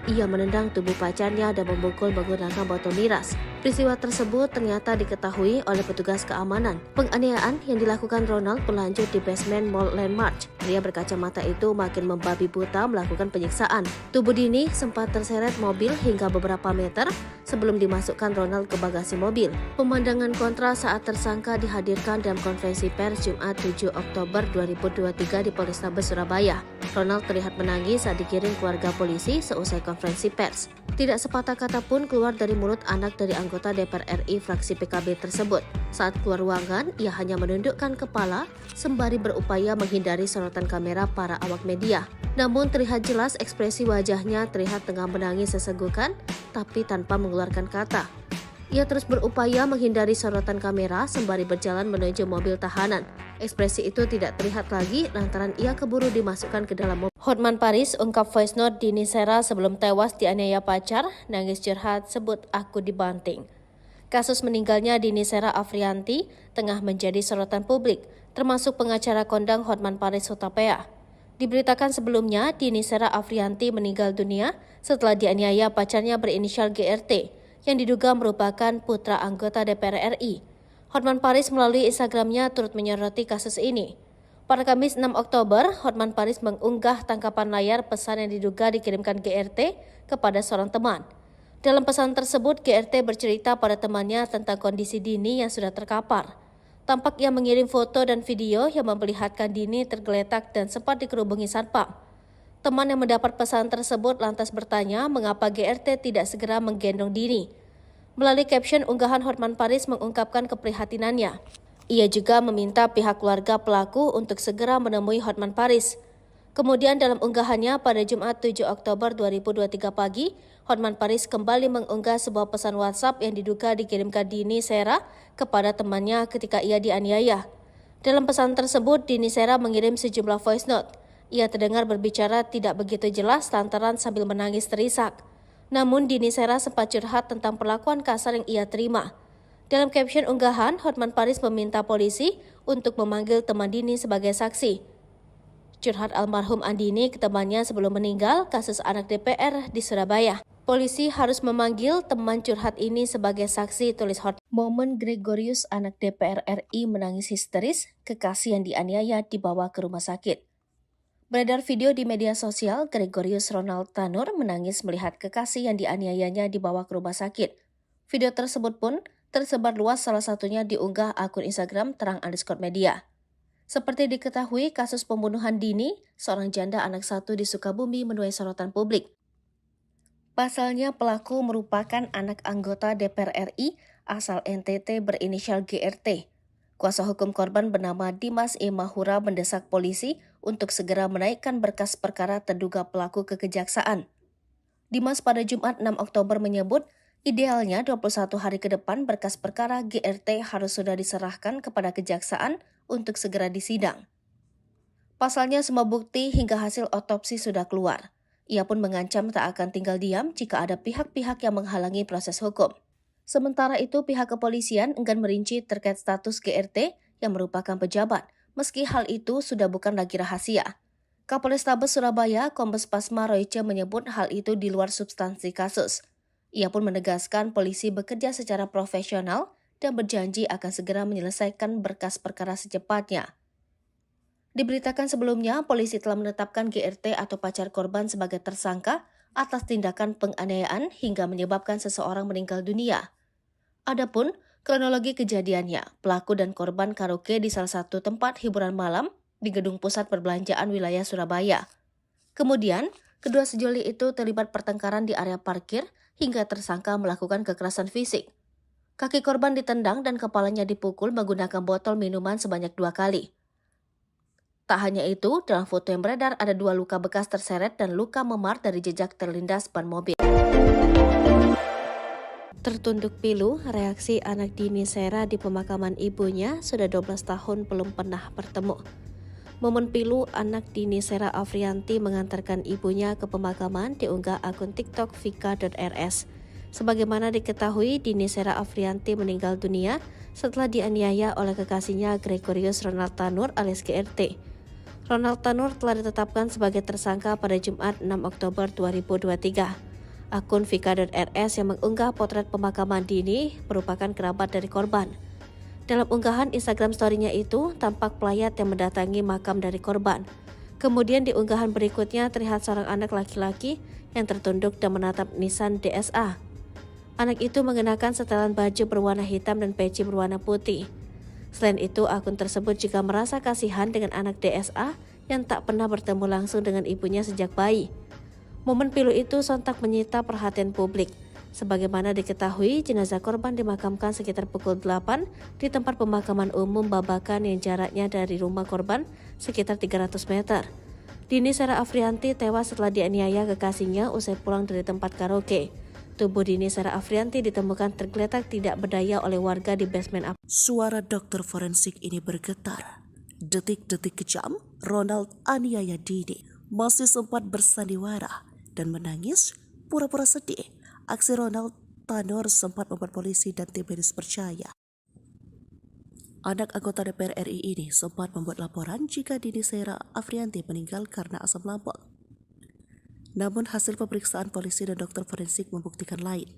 Ia menendang tubuh pacarnya dan memukul menggunakan botol miras. Peristiwa tersebut ternyata diketahui oleh petugas keamanan. Penganiayaan yang dilakukan Ronald berlanjut di basement Mall Landmark. Pria berkacamata itu makin membabi buta melakukan penyiksaan. Tubuh Dini sempat terseret mobil hingga beberapa meter sebelum dimasukkan Ronald ke bagasi mobil. Pemandangan kontra saat tersangka dihadirkan dalam konferensi pers Jumat 7 Oktober 2023 di Polrestabes Surabaya. Ronald terlihat menangis saat dikirim keluarga polisi seusai konferensi pers. Tidak sepatah kata pun keluar dari mulut anak dari anggota DPR RI fraksi PKB tersebut. Saat keluar ruangan, ia hanya menundukkan kepala sembari berupaya menghindari sorotan kamera para awak media. Namun terlihat jelas ekspresi wajahnya terlihat tengah menangis sesenggukan, tapi tanpa mengeluarkan kata. Ia terus berupaya menghindari sorotan kamera sembari berjalan menuju mobil tahanan. Ekspresi itu tidak terlihat lagi lantaran ia keburu dimasukkan ke dalam mobil. Hotman Paris ungkap voice note Dini Sera sebelum tewas dianiaya pacar, nangis curhat sebut aku dibanting. Kasus meninggalnya Dini Sera Afrianti tengah menjadi sorotan publik, termasuk pengacara kondang Hotman Paris Hutapea. Diberitakan sebelumnya, Dini Sera Afrianti meninggal dunia setelah dianiaya pacarnya berinisial GRT, yang diduga merupakan putra anggota DPR RI. Hotman Paris melalui Instagramnya turut menyoroti kasus ini. Pada Kamis 6 Oktober, Hotman Paris mengunggah tangkapan layar pesan yang diduga dikirimkan GRT kepada seorang teman. Dalam pesan tersebut, GRT bercerita pada temannya tentang kondisi Dini yang sudah terkapar. Tampak ia mengirim foto dan video yang memperlihatkan Dini tergeletak dan sempat dikerubungi satpam. Teman yang mendapat pesan tersebut lantas bertanya mengapa GRT tidak segera menggendong Dini. Melalui caption unggahan, Hotman Paris mengungkapkan keprihatinannya. Ia juga meminta pihak keluarga pelaku untuk segera menemui Hotman Paris. Kemudian dalam unggahannya pada Jumat 7 Oktober 2023 pagi, Hotman Paris kembali mengunggah sebuah pesan WhatsApp yang diduga dikirimkan Dini Sera kepada temannya ketika ia dianiaya. Dalam pesan tersebut, Dini Sera mengirim sejumlah voice note. Ia terdengar berbicara tidak begitu jelas lantaran sambil menangis terisak. Namun Dini Sera sempat curhat tentang perlakuan kasar yang ia terima. Dalam caption unggahan, Hotman Paris meminta polisi untuk memanggil teman Dini sebagai saksi. Curhat almarhum Andini ke temannya sebelum meninggal kasus anak DPR di Surabaya. Polisi harus memanggil teman curhat ini sebagai saksi, tulis Hotman. Momen Gregorius anak DPR RI menangis histeris, kekasih yang dianiaya dibawa ke rumah sakit. Beredar video di media sosial, Gregorius Ronald Tanur menangis melihat kekasih yang dianiayanya dibawa ke rumah sakit. Video tersebut pun tersebar luas, salah satunya diunggah akun Instagram terang_media. Seperti diketahui, kasus pembunuhan Dini, seorang janda anak satu di Sukabumi, menuai sorotan publik. Pasalnya pelaku merupakan anak anggota DPR RI asal NTT berinisial GRT. Kuasa hukum korban bernama Dimas E. Mahura mendesak polisi untuk segera menaikkan berkas perkara terduga pelaku ke kejaksaan. Dimas pada Jumat 6 Oktober menyebut, idealnya 21 hari ke depan berkas perkara GRT harus sudah diserahkan kepada kejaksaan untuk segera disidang. Pasalnya semua bukti hingga hasil otopsi sudah keluar. Ia pun mengancam tak akan tinggal diam jika ada pihak-pihak yang menghalangi proses hukum. Sementara itu, pihak kepolisian enggan merinci terkait status GRT yang merupakan pejabat, meski hal itu sudah bukan lagi rahasia. Kapolrestabes Surabaya, Kombes Pasma Royce menyebut hal itu di luar substansi kasus. Ia pun menegaskan polisi bekerja secara profesional dan berjanji akan segera menyelesaikan berkas perkara secepatnya. Diberitakan sebelumnya, polisi telah menetapkan GRT atau pacar korban sebagai tersangka atas tindakan penganiayaan hingga menyebabkan seseorang meninggal dunia. Adapun kronologi kejadiannya, pelaku dan korban karaoke di salah satu tempat hiburan malam di gedung pusat perbelanjaan wilayah Surabaya. Kemudian, kedua sejoli itu terlibat pertengkaran di area parkir hingga tersangka melakukan kekerasan fisik. Kaki korban ditendang dan kepalanya dipukul menggunakan botol minuman sebanyak 2 kali. Tak hanya itu, dalam foto yang beredar ada 2 luka bekas terseret dan luka memar dari jejak terlindas ban mobil. Tertunduk pilu, reaksi anak Dini Sera di pemakaman ibunya sudah 12 tahun belum pernah bertemu. Momen pilu anak Dini Sera Afrianti mengantarkan ibunya ke pemakaman diunggah akun TikTok vika.rs. Sebagaimana diketahui, Dini Sera Afrianti meninggal dunia setelah dianiaya oleh kekasihnya Gregorius Ronald Tanur alias GRT. Ronald Tanur telah ditetapkan sebagai tersangka pada Jumat 6 Oktober 2023. Akun vika.rs yang mengunggah potret pemakaman Dini merupakan kerabat dari korban. Dalam unggahan Instagram story-nya itu, tampak pelayat yang mendatangi makam dari korban. Kemudian di unggahan berikutnya terlihat seorang anak laki-laki yang tertunduk dan menatap Nissan DSA. Anak itu mengenakan setelan baju berwarna hitam dan peci berwarna putih. Selain itu, akun tersebut juga merasa kasihan dengan anak DSA yang tak pernah bertemu langsung dengan ibunya sejak bayi. Momen pilu itu sontak menyita perhatian publik. Sebagaimana diketahui, jenazah korban dimakamkan sekitar pukul 8 di tempat pemakaman umum Babakan yang jaraknya dari rumah korban sekitar 300 meter. Dini Sera Afrianti tewas setelah dianiaya kekasihnya usai pulang dari tempat karaoke. Tubuh Dini Sera Afrianti ditemukan tergeletak tidak berdaya oleh warga di basement apartemen. Suara dokter forensik ini bergetar. Detik-detik kejam, Ronald aniaya Dini masih sempat bersandiwara dan menangis pura-pura sedih. Aksi Ronald Tanur sempat membuat polisi dan tim medis percaya. Anak anggota DPR RI ini sempat membuat laporan jika Dini Sera Afrianti meninggal karena asam lambung. Namun hasil pemeriksaan polisi dan dokter forensik membuktikan lain.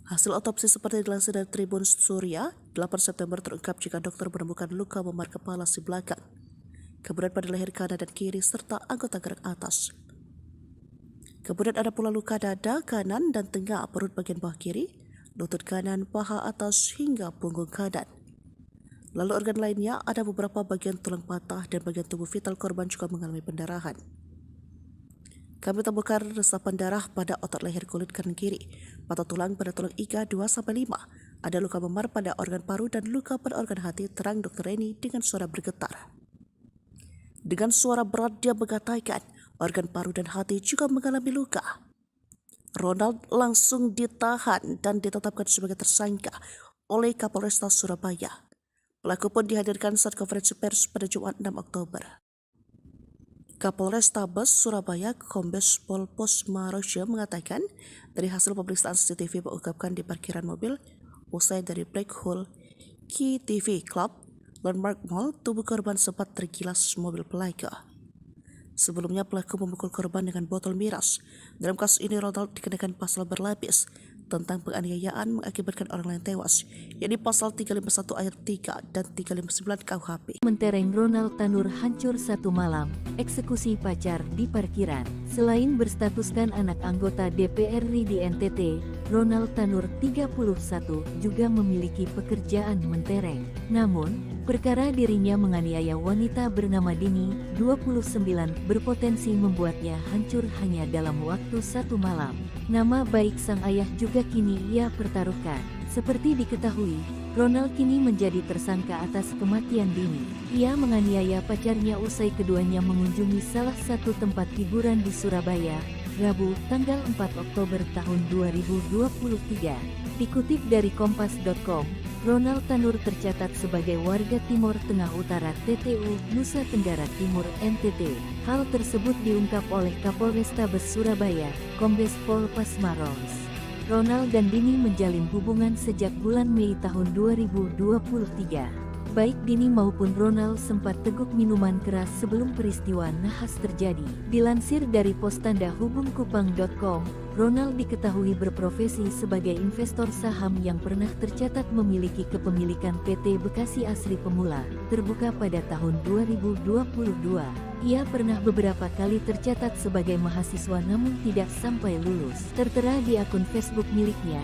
Hasil otopsi seperti dilansir dari Tribun Surya, 8 September terungkap jika dokter menemukan luka memar kepala si belakang, kemudian pada leher kanan dan kiri serta anggota gerak atas. Kemudian ada pula luka dada kanan dan tengah perut bagian bawah kiri, lutut kanan, paha atas hingga punggung kanan. Lalu organ lainnya ada beberapa bagian tulang patah dan bagian tubuh vital korban juga mengalami pendarahan. Kami temukan resapan darah pada otot leher kulit kanan kiri, patah tulang pada tulang iga 2-5, ada luka memar pada organ paru dan luka pada organ hati, terang Dr. Reni dengan suara bergetar. Dengan suara berat dia mengatakan organ paru dan hati juga mengalami luka. Ronald langsung ditahan dan ditetapkan sebagai tersangka oleh Kapolresta Surabaya. Pelaku pun dihadirkan saat konferensi pers pada Jumat 6 Oktober. Kapolrestabes Surabaya Kombes Pol Posma Rosya mengatakan dari hasil pemeriksaan CCTV mengungkapkan di parkiran mobil usai dari Black Hole Key TV Club Landmark Mall, tubuh korban sempat tergilas mobil pelaku. Sebelumnya pelaku memukul korban dengan botol miras. Dalam kasus ini Ronald dikenakan pasal berlapis tentang penganiayaan mengakibatkan orang lain tewas, yakni pasal 351 ayat 3 dan 359 KUHP. Mentereng Ronald Tanur hancur satu malam, eksekusi pacar di parkiran. Selain berstatuskan anak anggota DPR RI di NTT, Ronald Tanur 31 juga memiliki pekerjaan mentereng. Namun, perkara dirinya menganiaya wanita bernama Dini, 29, berpotensi membuatnya hancur hanya dalam waktu satu malam. Nama baik sang ayah juga kini ia pertaruhkan. Seperti diketahui, Ronald kini menjadi tersangka atas kematian Dini. Ia menganiaya pacarnya usai keduanya mengunjungi salah satu tempat hiburan di Surabaya, Rabu, tanggal 4 Oktober tahun 2023. Dikutip dari kompas.com, Ronald Tanur tercatat sebagai warga Timur Tengah Utara TTU, Nusa Tenggara Timur NTT. Hal tersebut diungkap oleh Kapolrestabes Surabaya, Kombes Pol Posma Rosya. Ronald dan Dini menjalin hubungan sejak bulan Mei tahun 2023. Baik Dini maupun Ronald sempat teguk minuman keras sebelum peristiwa nahas terjadi. Dilansir dari postandahubungkupang.com, Ronald diketahui berprofesi sebagai investor saham yang pernah tercatat memiliki kepemilikan PT Bekasi Asri Pemula, terbuka pada tahun 2022. Ia pernah beberapa kali tercatat sebagai mahasiswa namun tidak sampai lulus. Tertera di akun Facebook miliknya,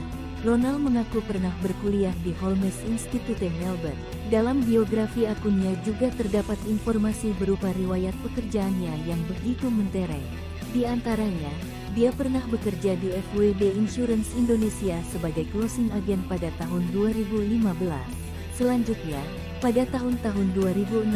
Ronald mengaku pernah berkuliah di Holmes Institute Melbourne. Dalam biografi akunnya juga terdapat informasi berupa riwayat pekerjaannya yang begitu mentereng. Di antaranya, dia pernah bekerja di FWD Insurance Indonesia sebagai closing agent pada tahun 2015. Selanjutnya, pada tahun-tahun 2016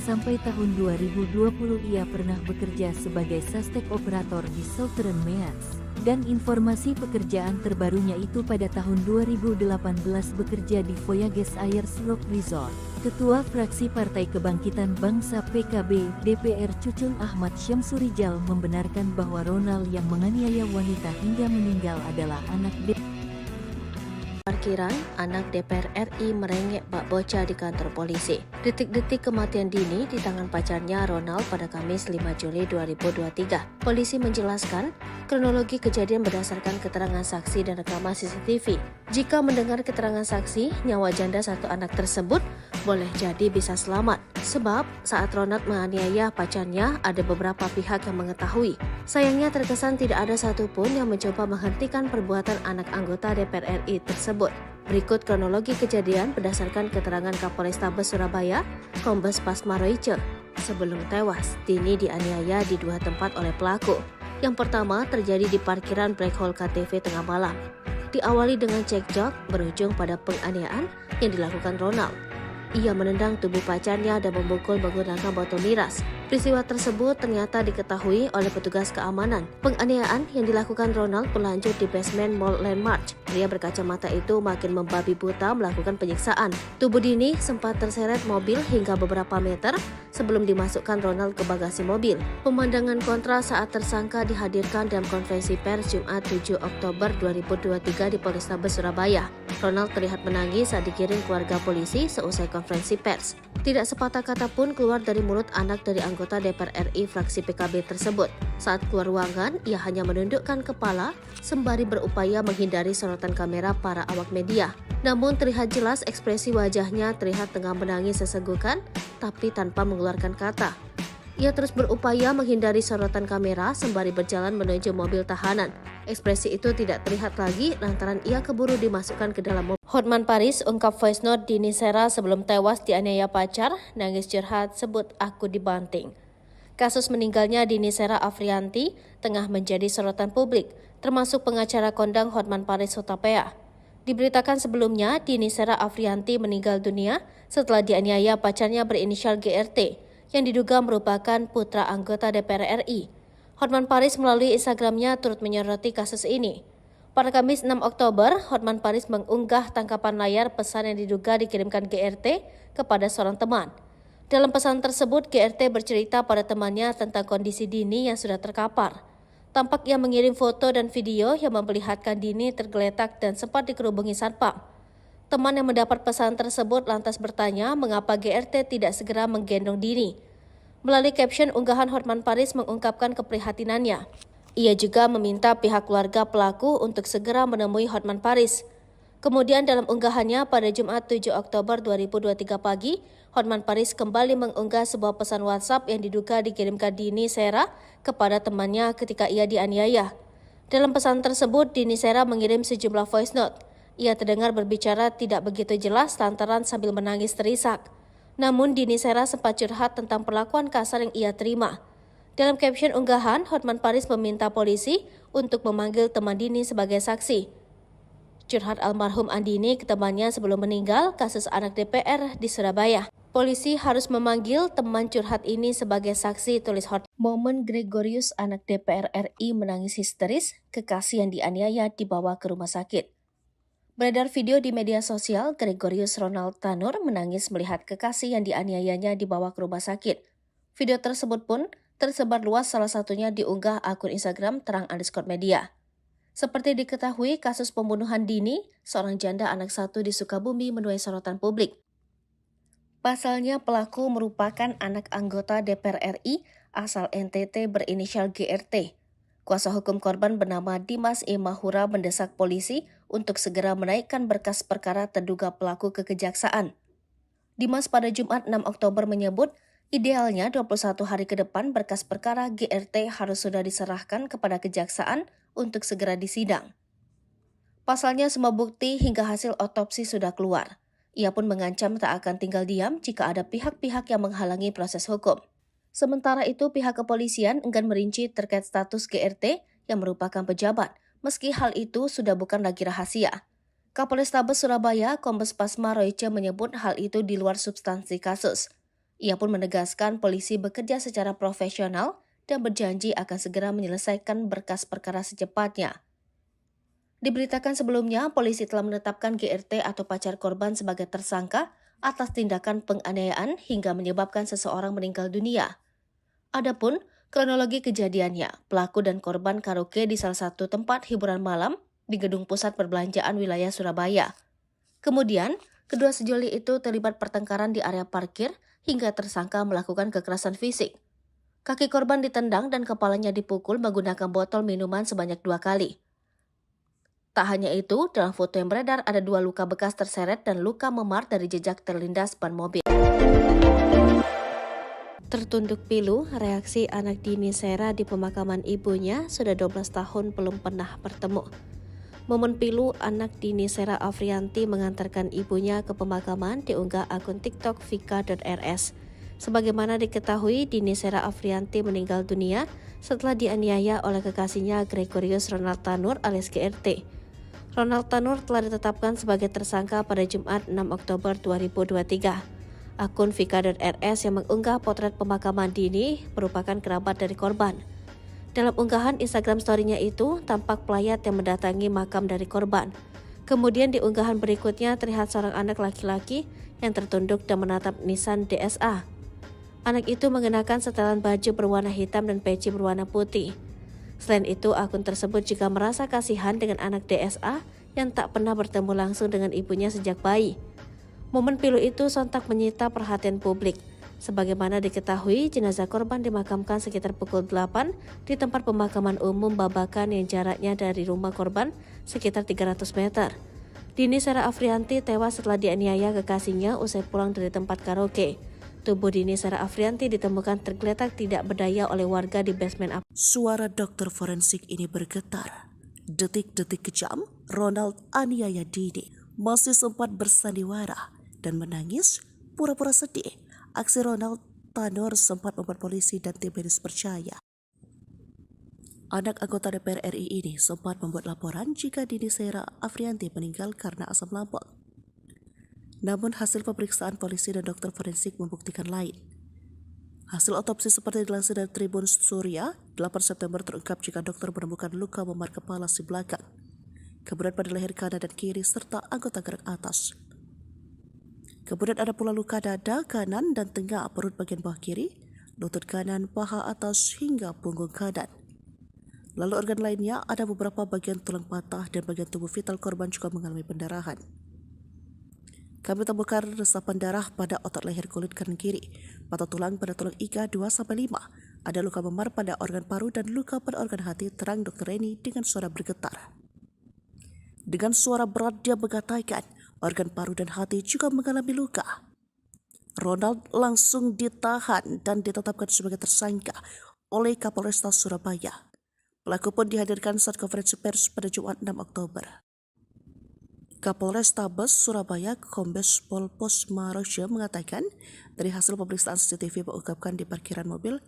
sampai tahun 2020 ia pernah bekerja sebagai suspek operator di Southern Meads. Dan informasi pekerjaan terbarunya itu pada tahun 2018 bekerja di Voyages Ayers Rock Resort. Ketua fraksi Partai Kebangkitan Bangsa PKB DPR Cucun Ahmad Syamsurijal membenarkan bahwa Ronald yang menganiaya wanita hingga meninggal adalah anak Parkiran, anak DPR RI merengek bak bocah di kantor polisi. Detik-detik kematian Dini di tangan pacarnya Ronald pada Kamis 5 Juli 2023. Polisi menjelaskan kronologi kejadian berdasarkan keterangan saksi dan rekaman CCTV. Jika mendengar keterangan saksi, nyawa janda satu anak tersebut boleh jadi bisa selamat. Sebab saat Ronald menganiaya pacarnya, ada beberapa pihak yang mengetahui. Sayangnya terkesan tidak ada satupun yang mencoba menghentikan perbuatan anak anggota DPR RI tersebut. Berikut kronologi kejadian berdasarkan keterangan Kapolrestabes Surabaya, Kombes Pasmaroice. Sebelum tewas, Dini dianiaya di dua tempat oleh pelaku. Yang pertama terjadi di parkiran Black Hole KTV tengah malam. Diawali dengan cekcok, berujung pada penganiayaan yang dilakukan Ronald. Ia menendang tubuh pacarnya dan memukul menggunakan botol miras. Peristiwa tersebut ternyata diketahui oleh petugas keamanan. Penganiayaan yang dilakukan Ronald berlanjut di basement Mall Landmark. Pria berkacamata itu makin membabi buta melakukan penyiksaan. Tubuh Dini sempat terseret mobil hingga beberapa meter sebelum dimasukkan Ronald ke bagasi mobil. Pemandangan kontra saat tersangka dihadirkan dalam konferensi pers Jumat 7 Oktober 2023 di Polrestabes Surabaya. Ronald terlihat menangis saat dikirim keluarga polisi seusai konferensi pers. Tidak sepatah kata pun keluar dari mulut anak dari anggota DPR RI fraksi PKB tersebut. Saat keluar ruangan, ia hanya menundukkan kepala sembari berupaya menghindari sorotan kamera para awak media. Namun terlihat jelas ekspresi wajahnya terlihat tengah menangis sesenggukan, tapi tanpa mengeluarkan kata. Ia terus berupaya menghindari sorotan kamera sembari berjalan menuju mobil tahanan. Ekspresi itu tidak terlihat lagi lantaran ia keburu dimasukkan ke dalam mobil. Hotman Paris ungkap voice note Dini Sera sebelum tewas dianiaya pacar, nangis curhat sebut aku dibanting. Kasus meninggalnya Dini Sera Afrianti tengah menjadi sorotan publik, termasuk pengacara kondang Hotman Paris Hutapea. Diberitakan sebelumnya, Dini Sera Afrianti meninggal dunia setelah dianiaya pacarnya berinisial GRT, yang diduga merupakan putra anggota DPR RI. Hotman Paris melalui Instagramnya turut menyoroti kasus ini. Pada Kamis 6 Oktober, Hotman Paris mengunggah tangkapan layar pesan yang diduga dikirimkan GRT kepada seorang teman. Dalam pesan tersebut, GRT bercerita pada temannya tentang kondisi Dini yang sudah terkapar. Tampak ia mengirim foto dan video yang memperlihatkan Dini tergeletak dan sempat dikerubungi satpam. Teman yang mendapat pesan tersebut lantas bertanya mengapa GRT tidak segera menggendong Dini. Melalui caption unggahan, Hotman Paris mengungkapkan keprihatinannya. Ia juga meminta pihak keluarga pelaku untuk segera menemui Hotman Paris. Kemudian dalam unggahannya pada Jumat 7 Oktober 2023 pagi, Hotman Paris kembali mengunggah sebuah pesan WhatsApp yang diduga dikirimkan Dini Sera kepada temannya ketika ia dianiaya. Dalam pesan tersebut, Dini Sera mengirim sejumlah voice note. Ia terdengar berbicara tidak begitu jelas lantaran sambil menangis terisak. Namun Dini Sera sempat curhat tentang perlakuan kasar yang ia terima. Dalam caption unggahan, Hotman Paris meminta polisi untuk memanggil teman Dini sebagai saksi. Curhat almarhum Andini ke temannya sebelum meninggal kasus anak DPR di Surabaya. Polisi harus memanggil teman curhat ini sebagai saksi, tulis Hotman. Momen Gregorius anak DPR RI menangis histeris, kekasih yang dianiaya dibawa ke rumah sakit. Beredar video di media sosial, Gregorius Ronald Tanur menangis melihat kekasih yang dianiayanya dibawa ke rumah sakit. Video tersebut pun tersebar luas, salah satunya diunggah akun Instagram terang_media. Seperti diketahui, kasus pembunuhan Dini, seorang janda anak satu di Sukabumi, menuai sorotan publik. Pasalnya pelaku merupakan anak anggota DPR RI asal NTT berinisial GRT. Kuasa hukum korban bernama Dimas E. Mahura mendesak polisi untuk segera menaikkan berkas perkara terduga pelaku ke kejaksaan. Dimas pada Jumat 6 Oktober menyebut, idealnya 21 hari ke depan berkas perkara GRT harus sudah diserahkan kepada kejaksaan untuk segera disidang. Pasalnya semua bukti hingga hasil otopsi sudah keluar. Ia pun mengancam tak akan tinggal diam jika ada pihak-pihak yang menghalangi proses hukum. Sementara itu, pihak kepolisian enggan merinci terkait status GRT yang merupakan pejabat, meski hal itu sudah bukan lagi rahasia. Kapolrestabes Surabaya, Kombes Pasma Royce menyebut hal itu di luar substansi kasus. Ia pun menegaskan polisi bekerja secara profesional dan berjanji akan segera menyelesaikan berkas perkara secepatnya. Diberitakan sebelumnya, polisi telah menetapkan GRT atau pacar korban sebagai tersangka atas tindakan penganiayaan hingga menyebabkan seseorang meninggal dunia. Adapun kronologi kejadiannya, pelaku dan korban karaoke di salah satu tempat hiburan malam di gedung pusat perbelanjaan wilayah Surabaya. Kemudian, kedua sejoli itu terlibat pertengkaran di area parkir hingga tersangka melakukan kekerasan fisik. Kaki korban ditendang dan kepalanya dipukul menggunakan botol minuman sebanyak 2 kali. Tak hanya itu, dalam foto yang beredar ada 2 luka bekas terseret dan luka memar dari jejak terlindas ban mobil. Tertunduk pilu, reaksi anak Dini Sera di pemakaman ibunya sudah 12 tahun belum pernah bertemu. Momen pilu anak Dini Sera Afrianti mengantarkan ibunya ke pemakaman diunggah akun TikTok vika.rs. Sebagaimana diketahui, Dini Sera Afrianti meninggal dunia setelah dianiaya oleh kekasihnya Gregorius Ronald Tanur alias GRT. Ronald Tanur telah ditetapkan sebagai tersangka pada Jumat 6 Oktober 2023. Akun vika.rs yang mengunggah potret pemakaman Dini merupakan kerabat dari korban. Dalam unggahan Instagram story-nya itu, tampak pelayat yang mendatangi makam dari korban. Kemudian di unggahan berikutnya terlihat seorang anak laki-laki yang tertunduk dan menatap Nissan DSA. Anak itu mengenakan setelan baju berwarna hitam dan peci berwarna putih. Selain itu, akun tersebut juga merasa kasihan dengan anak DSA yang tak pernah bertemu langsung dengan ibunya sejak bayi. Momen pilu itu sontak menyita perhatian publik. Sebagaimana diketahui, jenazah korban dimakamkan sekitar pukul 8 di tempat pemakaman umum Babakan yang jaraknya dari rumah korban sekitar 300 meter. Dini Sera Afrianti tewas setelah dianiaya kekasihnya usai pulang dari tempat karaoke. Tubuh Dini Sera Afrianti ditemukan tergeletak tidak berdaya oleh warga di basement apartemen. Suara dokter forensik ini bergetar. Detik-detik kejam, Ronald aniaya Dini masih sempat bersandiwara dan menangis pura-pura sedih. Aksi Ronald Tanur sempat membuat polisi dan tim medis percaya. Anak anggota DPR RI ini sempat membuat laporan jika Dini Sera Afrianti meninggal karena asam lambung. Namun hasil pemeriksaan polisi dan dokter forensik membuktikan lain. Hasil otopsi seperti dilansir dari Tribun Surya, 8 September terungkap jika dokter menemukan luka memar kepala si belakang, kemudian pada leher kanan dan kiri serta anggota gerak atas. Kemudian ada pula luka dada kanan dan tengah perut bagian bawah kiri, lutut kanan, paha atas hingga punggung kanan. Lalu organ lainnya ada beberapa bagian tulang patah dan bagian tubuh vital korban juga mengalami pendarahan. Kami temukan resapan darah pada otot leher kulit kanan kiri, patah tulang pada tulang iga 2-5, ada luka memar pada organ paru dan luka pada organ hati, terang Dr. Reni dengan suara bergetar. Dengan suara berat dia mengatakan organ paru dan hati juga mengalami luka. Ronald langsung ditahan dan ditetapkan sebagai tersangka oleh Kapolrestabes Surabaya. Pelaku pun dihadirkan saat konferensi pers pada Jumat 6 Oktober. Kapolrestabes Surabaya Kombes Pol Pasma Royce mengatakan dari hasil pemeriksaan CCTV mengungkapkan di parkiran mobil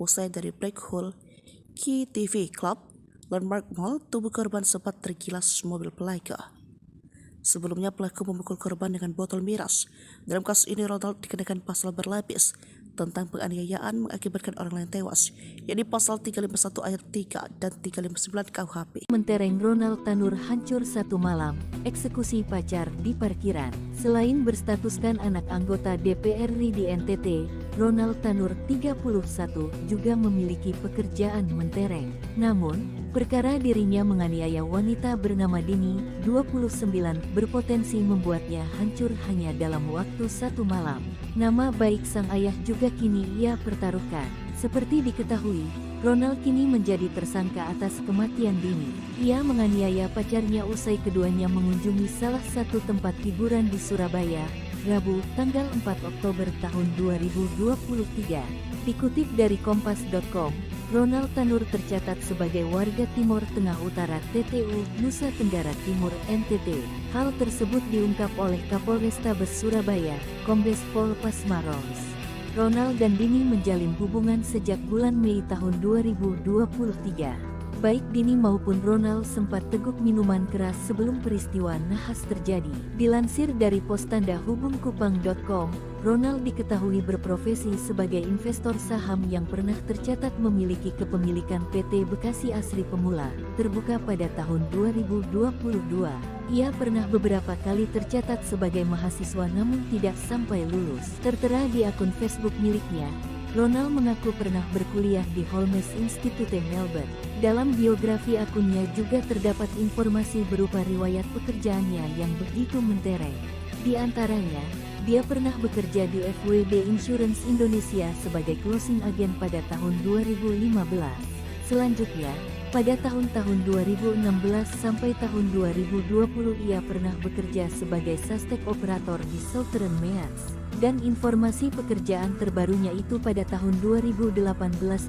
usai dari Black Hole KTV Club Landmark Mall, tubuh korban sempat tergilas mobil pelaku. Sebelumnya pelaku memukul korban dengan botol miras. Dalam kasus ini Ronald dikenakan pasal berlapis tentang penganiayaan mengakibatkan orang lain tewas, yakni pasal 351 ayat 3 dan 359 KUHP. Mentereng Ronald Tanur hancur satu malam, eksekusi pacar di parkiran. Selain berstatuskan anak anggota DPR RI di NTT, Ronald Tanur 31 juga memiliki pekerjaan mentereng. Namun, perkara dirinya menganiaya wanita bernama Dini, 29, berpotensi membuatnya hancur hanya dalam waktu satu malam. Nama baik sang ayah juga kini ia pertaruhkan. Seperti diketahui, Ronald kini menjadi tersangka atas kematian Dini. Ia menganiaya pacarnya usai keduanya mengunjungi salah satu tempat hiburan di Surabaya, Rabu, tanggal 4 Oktober tahun 2023. Dikutip dari kompas.com, Ronald Tanur tercatat sebagai warga Timor Tengah Utara TTU, Nusa Tenggara Timur NTT. Hal tersebut diungkap oleh Kapolrestabes Surabaya, Kombes Pol Pasmaros. Ronald dan Dini menjalin hubungan sejak bulan Mei tahun 2023. Baik Dini maupun Ronald sempat teguk minuman keras sebelum peristiwa nahas terjadi. Dilansir dari Postanda Hubungkupang.com, Ronald diketahui berprofesi sebagai investor saham yang pernah tercatat memiliki kepemilikan PT Bekasi Asri Pemula, terbuka pada tahun 2022. Ia pernah beberapa kali tercatat sebagai mahasiswa namun tidak sampai lulus. Tertera di akun Facebook miliknya, Ronald mengaku pernah berkuliah di Holmes Institute Melbourne. Dalam biografi akunnya juga terdapat informasi berupa riwayat pekerjaannya yang begitu mentereng. Di antaranya, dia pernah bekerja di FWD Insurance Indonesia sebagai closing agent pada tahun 2015. Selanjutnya, pada tahun-tahun 2016 sampai tahun 2020 ia pernah bekerja sebagai suspek operator di Southern Meats. Dan informasi pekerjaan terbarunya itu pada tahun 2018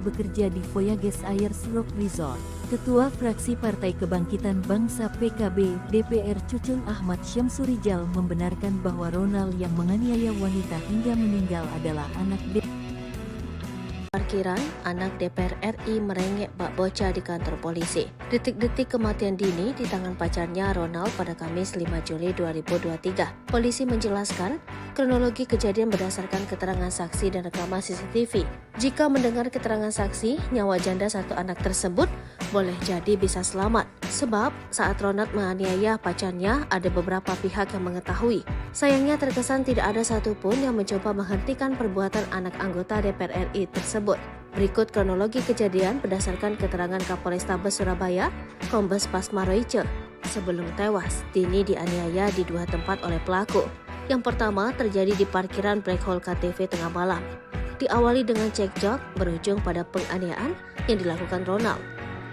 bekerja di Voyages Ayers Rock Resort. Ketua Fraksi Partai Kebangkitan Bangsa PKB DPR Cucun Ahmad Syamsurijal membenarkan bahwa Ronald yang menganiaya wanita hingga meninggal adalah anak Parkiran, anak DPR RI merengek bak bocah di kantor polisi. Detik-detik kematian Dini di tangan pacarnya Ronald pada Kamis 5 Juli 2023. Polisi menjelaskan kronologi kejadian berdasarkan keterangan saksi dan rekaman CCTV. Jika mendengar keterangan saksi, nyawa janda satu anak tersebut boleh jadi bisa selamat. Sebab saat Ronald menganiaya pacarnya, ada beberapa pihak yang mengetahui. Sayangnya terkesan tidak ada satupun yang mencoba menghentikan perbuatan anak anggota DPR RI tersebut. Berikut kronologi kejadian berdasarkan keterangan Kapolrestabes Surabaya, Kombes Pasmaroice. Sebelum tewas, Dini dianiaya di dua tempat oleh pelaku. Yang pertama terjadi di parkiran Black Hole KTV tengah malam. Diawali dengan cekcok berujung pada penganiayaan yang dilakukan Ronald.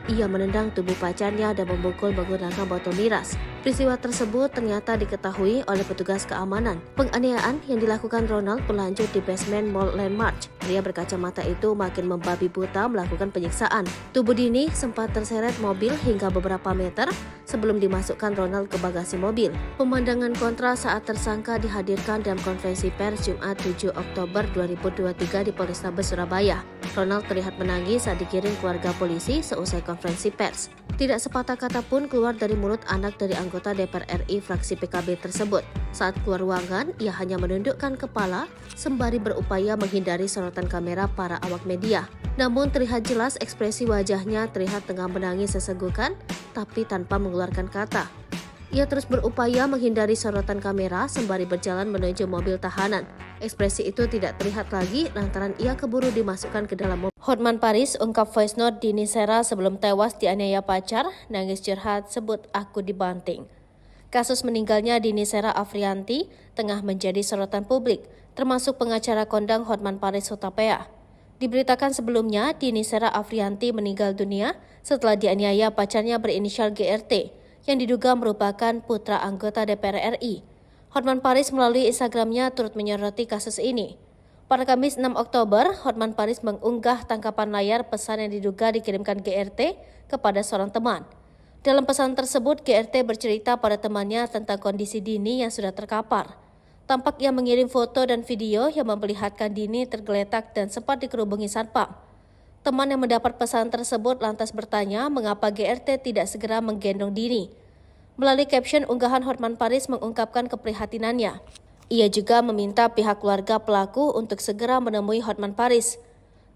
Ia menendang tubuh pacarnya dan memukul menggunakan botol miras. Peristiwa tersebut ternyata diketahui oleh petugas keamanan. Penganiayaan yang dilakukan Ronald berlanjut di basement Mall Landmark. Pria berkacamata itu makin membabi buta melakukan penyiksaan. Tubuh Dini sempat terseret mobil hingga beberapa meter sebelum dimasukkan Ronald ke bagasi mobil. Pemandangan kontra saat tersangka dihadirkan dalam konferensi pers Jumat 7 Oktober 2023 di Polrestabes Surabaya. Ronald terlihat menangis saat digiring keluarga polisi seusai konferensi pers. Tidak sepatah kata pun keluar dari mulut anak dari anggota DPR RI fraksi PKB tersebut. Saat keluar ruangan, ia hanya menundukkan kepala sembari berupaya menghindari sorotan kamera para awak media. Namun terlihat jelas ekspresi wajahnya terlihat tengah menangis sesenggukan, tapi tanpa mengeluarkan kata. Ia terus berupaya menghindari sorotan kamera sembari berjalan menuju mobil tahanan. Ekspresi itu tidak terlihat lagi lantaran ia keburu dimasukkan ke dalam mobil. Hotman Paris ungkap voice note Dini Sera sebelum tewas dianiaya pacar, nangis curhat sebut aku dibanting. Kasus meninggalnya Dini Sera Afrianti tengah menjadi sorotan publik, termasuk pengacara kondang Hotman Paris Hutapea. Diberitakan sebelumnya, Dini Sera Afrianti meninggal dunia setelah dianiaya pacarnya berinisial GRT, yang diduga merupakan putra anggota DPR RI. Hotman Paris melalui Instagramnya turut menyoroti kasus ini. Pada Kamis 6 Oktober, Hotman Paris mengunggah tangkapan layar pesan yang diduga dikirimkan GRT kepada seorang teman. Dalam pesan tersebut, GRT bercerita pada temannya tentang kondisi Dini yang sudah terkapar. Tampak ia mengirim foto dan video yang memperlihatkan Dini tergeletak dan sempat dikerubungi satpam. Teman yang mendapat pesan tersebut lantas bertanya mengapa GRT tidak segera menggendong Dini. Melalui caption unggahan, Hotman Paris mengungkapkan keprihatinannya. Ia juga meminta pihak keluarga pelaku untuk segera menemui Hotman Paris.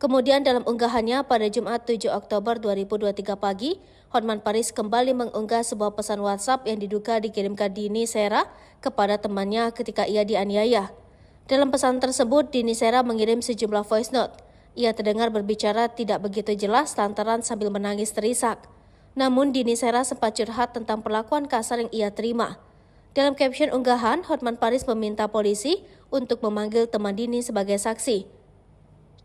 Kemudian dalam unggahannya pada Jumat 7 Oktober 2023 pagi, Hotman Paris kembali mengunggah sebuah pesan WhatsApp yang diduga dikirimkan Dini Sera kepada temannya ketika ia dianiaya. Dalam pesan tersebut, Dini Sera mengirim sejumlah voice note. Ia terdengar berbicara tidak begitu jelas lantaran sambil menangis terisak. Namun Dini Sera sempat curhat tentang perlakuan kasar yang ia terima. Dalam caption unggahan, Hotman Paris meminta polisi untuk memanggil teman Dini sebagai saksi.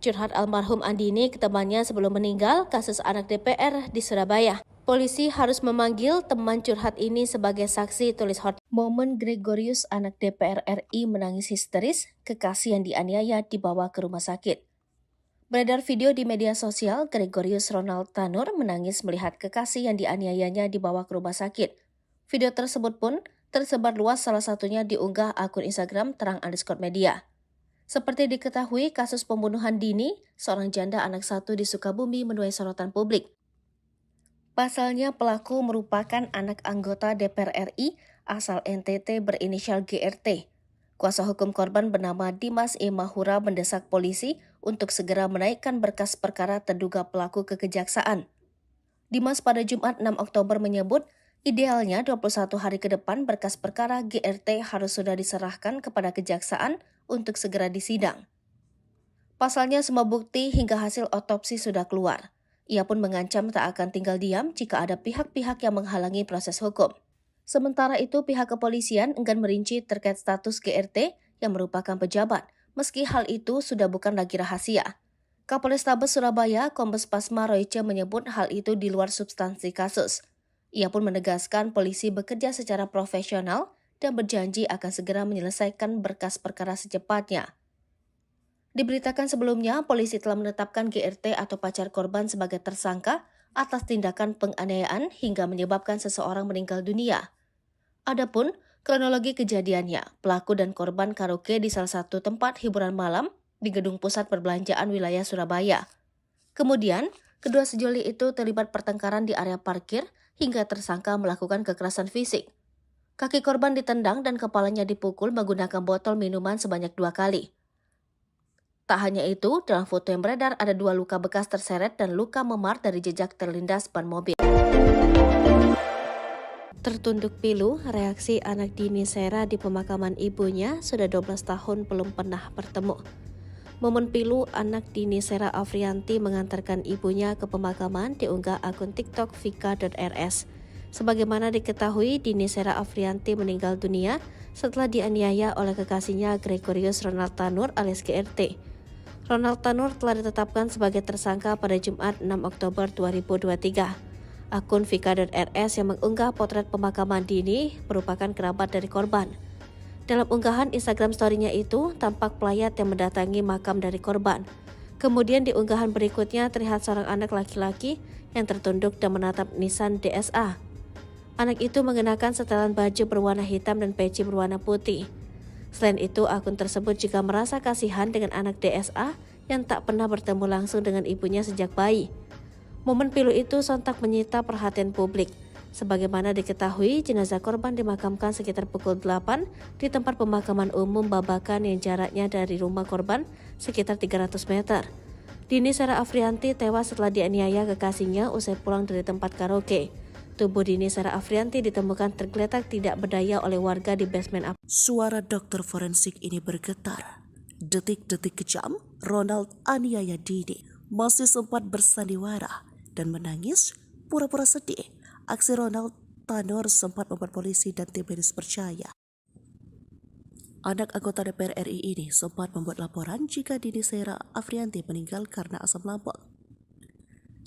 Curhat almarhum Andini ke temannya sebelum meninggal kasus anak DPR di Surabaya. Polisi harus memanggil teman curhat ini sebagai saksi, tulis Hotman. Momen Gregorius anak DPR RI menangis histeris, kekasih yang dianiaya dibawa ke rumah sakit. Beredar video di media sosial, Gregorius Ronald Tanur menangis melihat kekasih yang dianiayanya dibawa ke rumah sakit. Video tersebut pun tersebar luas, salah satunya diunggah akun Instagram terang_media. Seperti diketahui, kasus pembunuhan dini seorang janda anak satu di Sukabumi menuai sorotan publik. Pasalnya pelaku merupakan anak anggota DPR RI asal NTT berinisial GRT. Kuasa hukum korban bernama Dimas E. Mahura mendesak polisi untuk segera menaikkan berkas perkara terduga pelaku ke kejaksaan. Dimas pada Jumat 6 Oktober menyebut, idealnya 21 hari ke depan berkas perkara GRT harus sudah diserahkan kepada kejaksaan untuk segera disidang. Pasalnya semua bukti hingga hasil otopsi sudah keluar. Ia pun mengancam tak akan tinggal diam jika ada pihak-pihak yang menghalangi proses hukum. Sementara itu, pihak kepolisian enggan merinci terkait status GRT yang merupakan pejabat, meski hal itu sudah bukan lagi rahasia. Kapolrestabes Surabaya, Kombes Pasma Royce menyebut hal itu di luar substansi kasus. Ia pun menegaskan polisi bekerja secara profesional dan berjanji akan segera menyelesaikan berkas perkara secepatnya. Diberitakan sebelumnya, polisi telah menetapkan GRT atau pacar korban sebagai tersangka atas tindakan penganiayaan hingga menyebabkan seseorang meninggal dunia. Adapun kronologi kejadiannya, pelaku dan korban karaoke di salah satu tempat hiburan malam di gedung pusat perbelanjaan wilayah Surabaya. Kemudian, kedua sejoli itu terlibat pertengkaran di area parkir hingga tersangka melakukan kekerasan fisik. Kaki korban ditendang dan kepalanya dipukul menggunakan botol minuman sebanyak 2 kali. Tak hanya itu, dalam foto yang beredar ada 2 luka bekas terseret dan luka memar dari jejak terlindas ban mobil. Tertunduk pilu, reaksi anak Dini Sera di pemakaman ibunya sudah 12 tahun belum pernah bertemu. Momen pilu anak Dini Sera Afrianti mengantarkan ibunya ke pemakaman diunggah akun TikTok vika.rs. Sebagaimana diketahui, Dini Sera Afrianti meninggal dunia setelah dianiaya oleh kekasihnya Gregorius Ronald Tanur alias GRT. Ronald Tanur telah ditetapkan sebagai tersangka pada Jumat 6 Oktober 2023. Akun vika.rs yang mengunggah potret pemakaman Dini merupakan kerabat dari korban. Dalam unggahan Instagram story-nya itu, tampak pelayat yang mendatangi makam dari korban. Kemudian di unggahan berikutnya terlihat seorang anak laki-laki yang tertunduk dan menatap Nissan DSA. Anak itu mengenakan setelan baju berwarna hitam dan peci berwarna putih. Selain itu, akun tersebut juga merasa kasihan dengan anak DSA yang tak pernah bertemu langsung dengan ibunya sejak bayi. Momen pilu itu sontak menyita perhatian publik. Sebagaimana diketahui, jenazah korban dimakamkan sekitar pukul 8 di tempat pemakaman umum Babakan yang jaraknya dari rumah korban sekitar 300 meter. Dini Sera Afrianti tewas setelah dianiaya kekasihnya usai pulang dari tempat karaoke. Tubuh Dini Sera Afrianti ditemukan tergeletak tidak berdaya oleh warga di basement apartemen. Suara dokter forensik ini bergetar. Detik-detik kejam, Ronald aniaya Dini masih sempat bersandiwara dan menangis pura-pura sedih. Aksi Ronald Tanur sempat membuat polisi dan tim medis percaya. Anak anggota DPR RI ini sempat membuat laporan jika Dini Sera Afrianti meninggal karena asam lambung.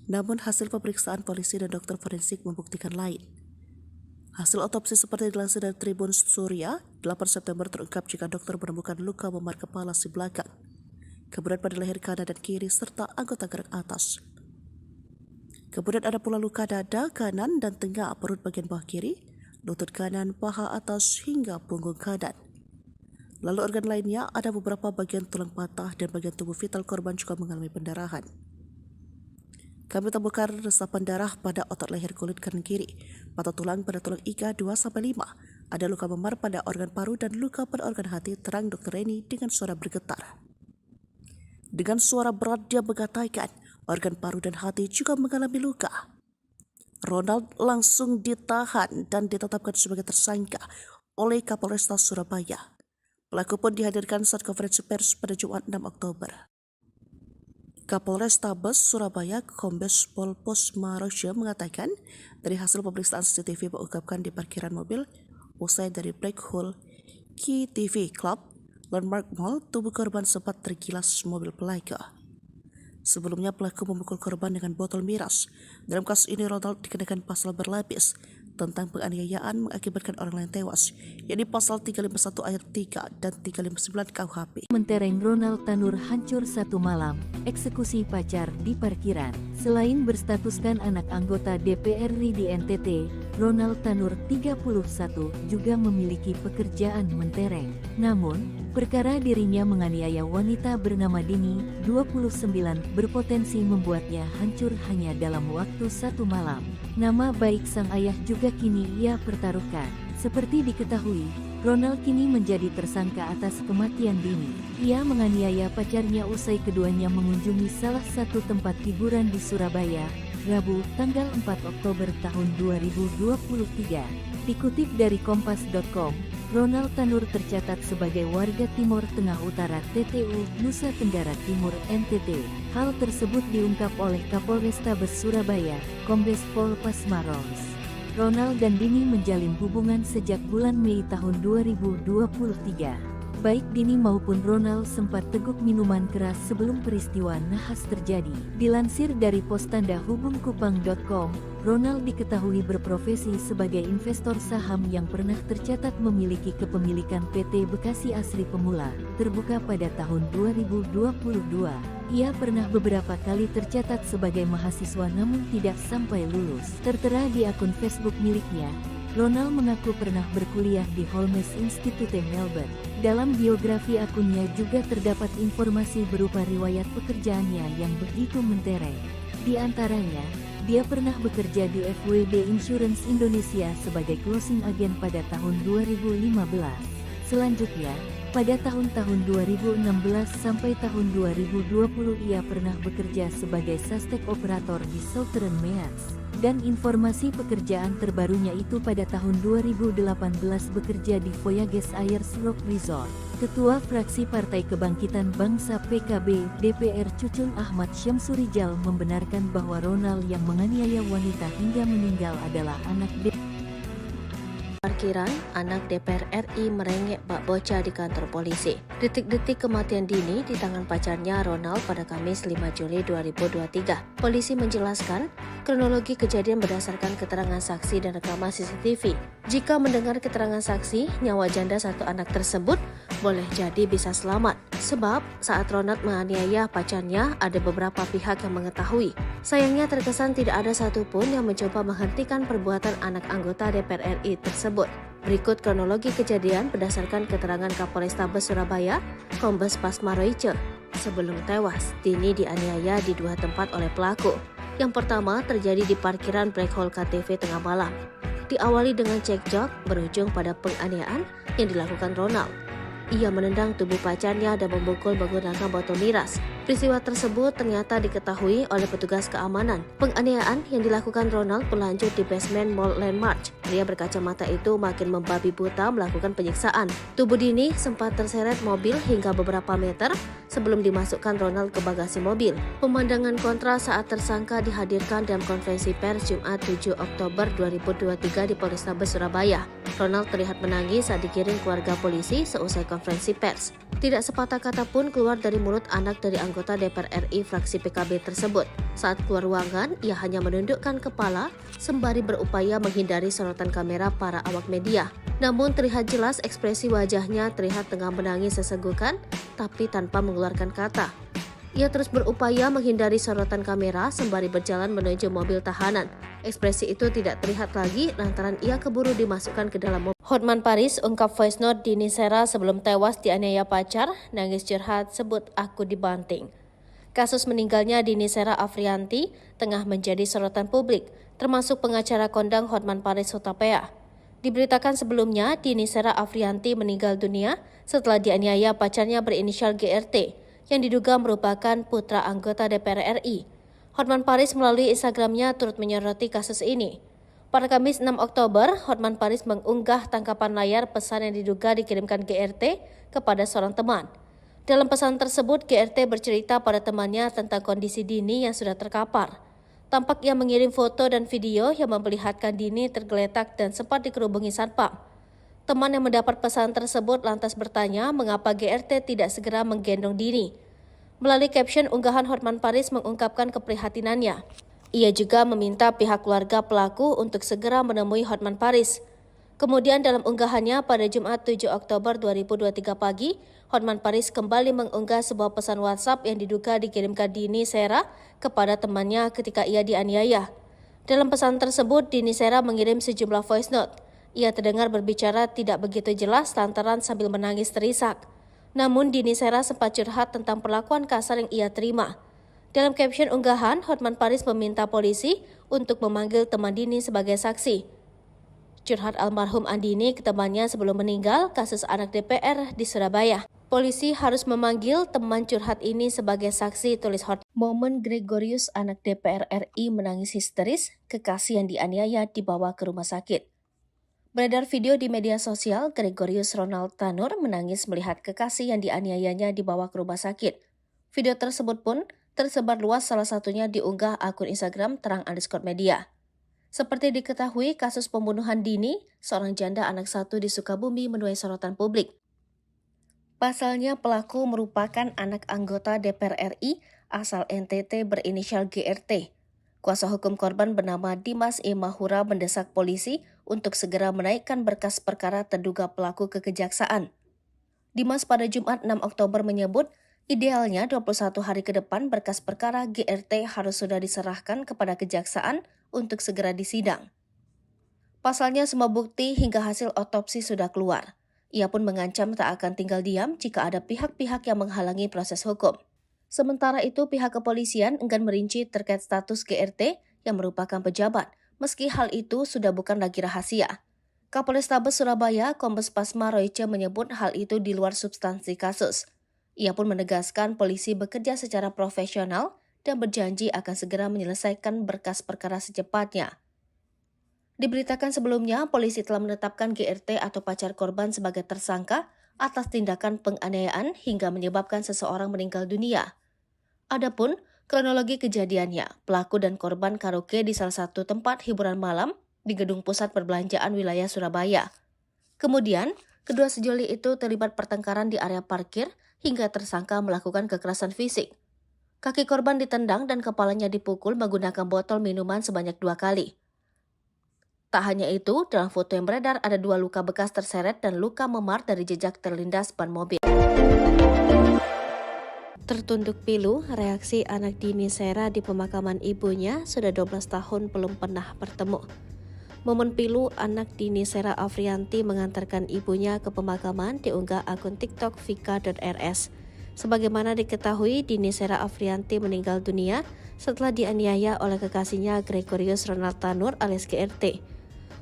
Namun hasil pemeriksaan polisi dan dokter forensik membuktikan lain. Hasil otopsi seperti dilansir dari Tribun Surya, 8 September terungkap jika dokter menemukan luka memar kepala si belakang, kemudian pada leher kanan dan kiri serta anggota gerak atas. Kemudian ada pula luka dada kanan dan tengah perut bagian bawah kiri, lutut kanan, paha atas hingga punggung kanan. Lalu organ lainnya ada beberapa bagian tulang patah dan bagian tubuh vital korban juga mengalami pendarahan. Kami temukan resapan darah pada otot leher kulit kanan kiri, patah tulang pada tulang iga 2-5. Ada luka memar pada organ paru dan luka pada organ hati, terang Dr. Reni dengan suara bergetar. Dengan suara berat dia mengatakan organ paru dan hati juga mengalami luka. Ronald langsung ditahan dan ditetapkan sebagai tersangka oleh Kapolrestabes Surabaya. Pelaku pun dihadirkan saat konferensi pers pada Jumat 6 Oktober. Kapolrestabes Surabaya Kombes Pol Pasma Royce mengatakan dari hasil pemeriksaan CCTV mengungkapkan di parkiran mobil usai dari Black Hole Key TV Club Landmark Mall, tubuh korban sempat tergilas mobil pelaku. Sebelumnya pelaku memukul korban dengan botol miras. Dalam kasus ini Ronald dikenakan pasal berlapis, tentang penganiayaan mengakibatkan orang lain tewas, yakni pasal 351 ayat 3 dan 359 KUHP. Mentereng Ronald Tanur hancur satu malam, eksekusi pacar di parkiran. Selain berstatuskan anak anggota DPR RI di NTT, Ronald Tanur 31 juga memiliki pekerjaan mentereng. Namun, perkara dirinya menganiaya wanita bernama Dini, 29, berpotensi membuatnya hancur hanya dalam waktu satu malam. Nama baik sang ayah juga kini ia pertaruhkan. Seperti diketahui, Ronald kini menjadi tersangka atas kematian Dini. Ia menganiaya pacarnya usai keduanya mengunjungi salah satu tempat hiburan di Surabaya, Rabu, tanggal 4 Oktober tahun 2023. Dikutip dari kompas.com, Ronald Tanur tercatat sebagai warga Timur Tengah Utara TTU, Nusa Tenggara Timur NTT. Hal tersebut diungkap oleh Kapolrestabes Surabaya, Kombes Pol Pasmaros. Ronald dan Dini menjalin hubungan sejak bulan Mei tahun 2023. Baik Dini maupun Ronald sempat teguk minuman keras sebelum peristiwa nahas terjadi. Dilansir dari pos tanda hubungkupang.com, Ronald diketahui berprofesi sebagai investor saham yang pernah tercatat memiliki kepemilikan PT Bekasi Asri Pemula, terbuka pada tahun 2022. Ia pernah beberapa kali tercatat sebagai mahasiswa namun tidak sampai lulus. Tertera di akun Facebook miliknya, Ronald mengaku pernah berkuliah di Holmes Institute Melbourne. Dalam biografi akunnya juga terdapat informasi berupa riwayat pekerjaannya yang begitu mentereng. Di antaranya, dia pernah bekerja di FWD Insurance Indonesia sebagai closing agent pada tahun 2015. Selanjutnya, pada tahun-tahun 2016 sampai tahun 2020 ia pernah bekerja sebagai suspek operator di Southern Meats. Dan informasi pekerjaan terbarunya itu pada tahun 2018 bekerja di Voyages Ayers Rock Resort. Ketua Fraksi Partai Kebangkitan Bangsa PKB DPR Cucun Ahmad Syamsurijal membenarkan bahwa Ronald yang menganiaya wanita hingga meninggal adalah anak Parkiran, anak DPR RI merengek bak bocah di kantor polisi. Detik-detik kematian Dini di tangan pacarnya Ronald pada Kamis 5 Juli 2023. Polisi menjelaskan, kronologi kejadian berdasarkan keterangan saksi dan rekaman CCTV. Jika mendengar keterangan saksi, nyawa janda satu anak tersebut boleh jadi bisa selamat. Sebab saat Ronald menganiaya pacarnya, ada beberapa pihak yang mengetahui. Sayangnya terkesan tidak ada satupun yang mencoba menghentikan perbuatan anak anggota DPR RI tersebut. Berikut kronologi kejadian berdasarkan keterangan Kapolrestabes Surabaya, Kombes Pasmaroice. Sebelum tewas, Dini dianiaya di dua tempat oleh pelaku. Yang pertama terjadi di parkiran Black Hole KTV tengah malam. Diawali dengan cekcok berujung pada penganiayaan yang dilakukan Ronald. Ia menendang tubuh pacarnya dan memukul menggunakan botol miras. Peristiwa tersebut ternyata diketahui oleh petugas keamanan. Penganiayaan yang dilakukan Ronald berlanjut di basement Mall Landmark. Pria berkacamata itu makin membabi buta melakukan penyiksaan. Tubuh Dini sempat terseret mobil hingga beberapa meter sebelum dimasukkan Ronald ke bagasi mobil. Pemandangan kontra saat tersangka dihadirkan dalam konferensi pers Jumat 7 Oktober 2023 di Polrestabes Surabaya. Ronald terlihat menangis saat digiring keluarga polisi seusai konferensi pers. Tidak sepatah kata pun keluar dari mulut anak dari anggota DPR RI fraksi PKB tersebut. Saat keluar ruangan, ia hanya menundukkan kepala sembari berupaya menghindari sorotan kamera para awak media. Namun terlihat jelas ekspresi wajahnya terlihat tengah menangis sesenggukan, tapi tanpa mengeluarkan kata. Ia terus berupaya menghindari sorotan kamera sembari berjalan menuju mobil tahanan. Ekspresi itu tidak terlihat lagi lantaran ia keburu dimasukkan ke dalam mobil. Hotman Paris ungkap voice note Dini Sera sebelum tewas dianiaya pacar, nangis curhat sebut aku dibanting. Kasus meninggalnya Dini Sera Afrianti tengah menjadi sorotan publik, termasuk pengacara kondang Hotman Paris Hutapea. Diberitakan sebelumnya, Dini Sera Afrianti meninggal dunia setelah dianiaya pacarnya berinisial GRT, yang diduga merupakan putra anggota DPR RI. Hotman Paris melalui Instagramnya turut menyoroti kasus ini. Pada Kamis 6 Oktober, Hotman Paris mengunggah tangkapan layar pesan yang diduga dikirimkan GRT kepada seorang teman. Dalam pesan tersebut, GRT bercerita pada temannya tentang kondisi Dini yang sudah terkapar. Tampak ia mengirim foto dan video yang memperlihatkan Dini tergeletak dan sempat dikerubungi satpam. Teman yang mendapat pesan tersebut lantas bertanya mengapa GRT tidak segera menggendong Dini. Melalui caption unggahan, Hotman Paris mengungkapkan keprihatinannya. Ia juga meminta pihak keluarga pelaku untuk segera menemui Hotman Paris. Kemudian dalam unggahannya pada Jumat 7 Oktober 2023 pagi, Hotman Paris kembali mengunggah sebuah pesan WhatsApp yang diduga dikirimkan Dini Sera kepada temannya ketika ia dianiaya. Dalam pesan tersebut, Dini Sera mengirim sejumlah voice note. Ia terdengar berbicara tidak begitu jelas lantaran sambil menangis terisak. Namun Dini Sera sempat curhat tentang perlakuan kasar yang ia terima. Dalam caption unggahan, Hotman Paris meminta polisi untuk memanggil teman Dini sebagai saksi. Curhat almarhum Andini ke temannya sebelum meninggal kasus anak DPR di Surabaya. Polisi harus memanggil teman curhat ini sebagai saksi, tulis Hotman. Momen Gregorius anak DPR RI menangis histeris, kekasih yang dianiaya dibawa ke rumah sakit. Beredar video di media sosial, Gregorius Ronald Tanur menangis melihat kekasih yang dianiayanya dibawa ke rumah sakit. Video tersebut pun tersebar luas, salah satunya diunggah akun Instagram terang_media. Seperti diketahui, kasus pembunuhan Dini, seorang janda anak satu di Sukabumi, menuai sorotan publik. Pasalnya pelaku merupakan anak anggota DPR RI asal NTT berinisial GRT. Kuasa hukum korban bernama Dimas E. Mahura mendesak polisi untuk segera menaikkan berkas perkara terduga pelaku ke kejaksaan. Dimas pada Jumat 6 Oktober menyebut, idealnya 21 hari ke depan berkas perkara GRT harus sudah diserahkan kepada kejaksaan untuk segera disidang. Pasalnya semua bukti hingga hasil otopsi sudah keluar. Ia pun mengancam tak akan tinggal diam jika ada pihak-pihak yang menghalangi proses hukum. Sementara itu pihak kepolisian enggan merinci terkait status GRT yang merupakan pejabat, meski hal itu sudah bukan lagi rahasia. Kapolrestabes Surabaya, Kombes Pasma Royce menyebut hal itu di luar substansi kasus. Ia pun menegaskan polisi bekerja secara profesional dan berjanji akan segera menyelesaikan berkas perkara secepatnya. Diberitakan sebelumnya, polisi telah menetapkan GRT atau pacar korban sebagai tersangka atas tindakan penganiayaan hingga menyebabkan seseorang meninggal dunia. Adapun kronologi kejadiannya, pelaku dan korban karaoke di salah satu tempat hiburan malam di Gedung Pusat Perbelanjaan wilayah Surabaya. Kemudian, kedua sejoli itu terlibat pertengkaran di area parkir hingga tersangka melakukan kekerasan fisik. Kaki korban ditendang dan kepalanya dipukul menggunakan botol minuman sebanyak 2 kali. Tak hanya itu, dalam foto yang beredar ada 2 luka bekas terseret dan luka memar dari jejak terlindas ban mobil. Tertunduk pilu, reaksi anak Dini Sera di pemakaman ibunya sudah 12 tahun belum pernah bertemu. Momen pilu anak Dini Sera Afrianti mengantarkan ibunya ke pemakaman diunggah akun TikTok vika.rs. Sebagaimana diketahui, Dini Sera Afrianti meninggal dunia setelah dianiaya oleh kekasihnya Gregorius Ronald Tanur alias GRT.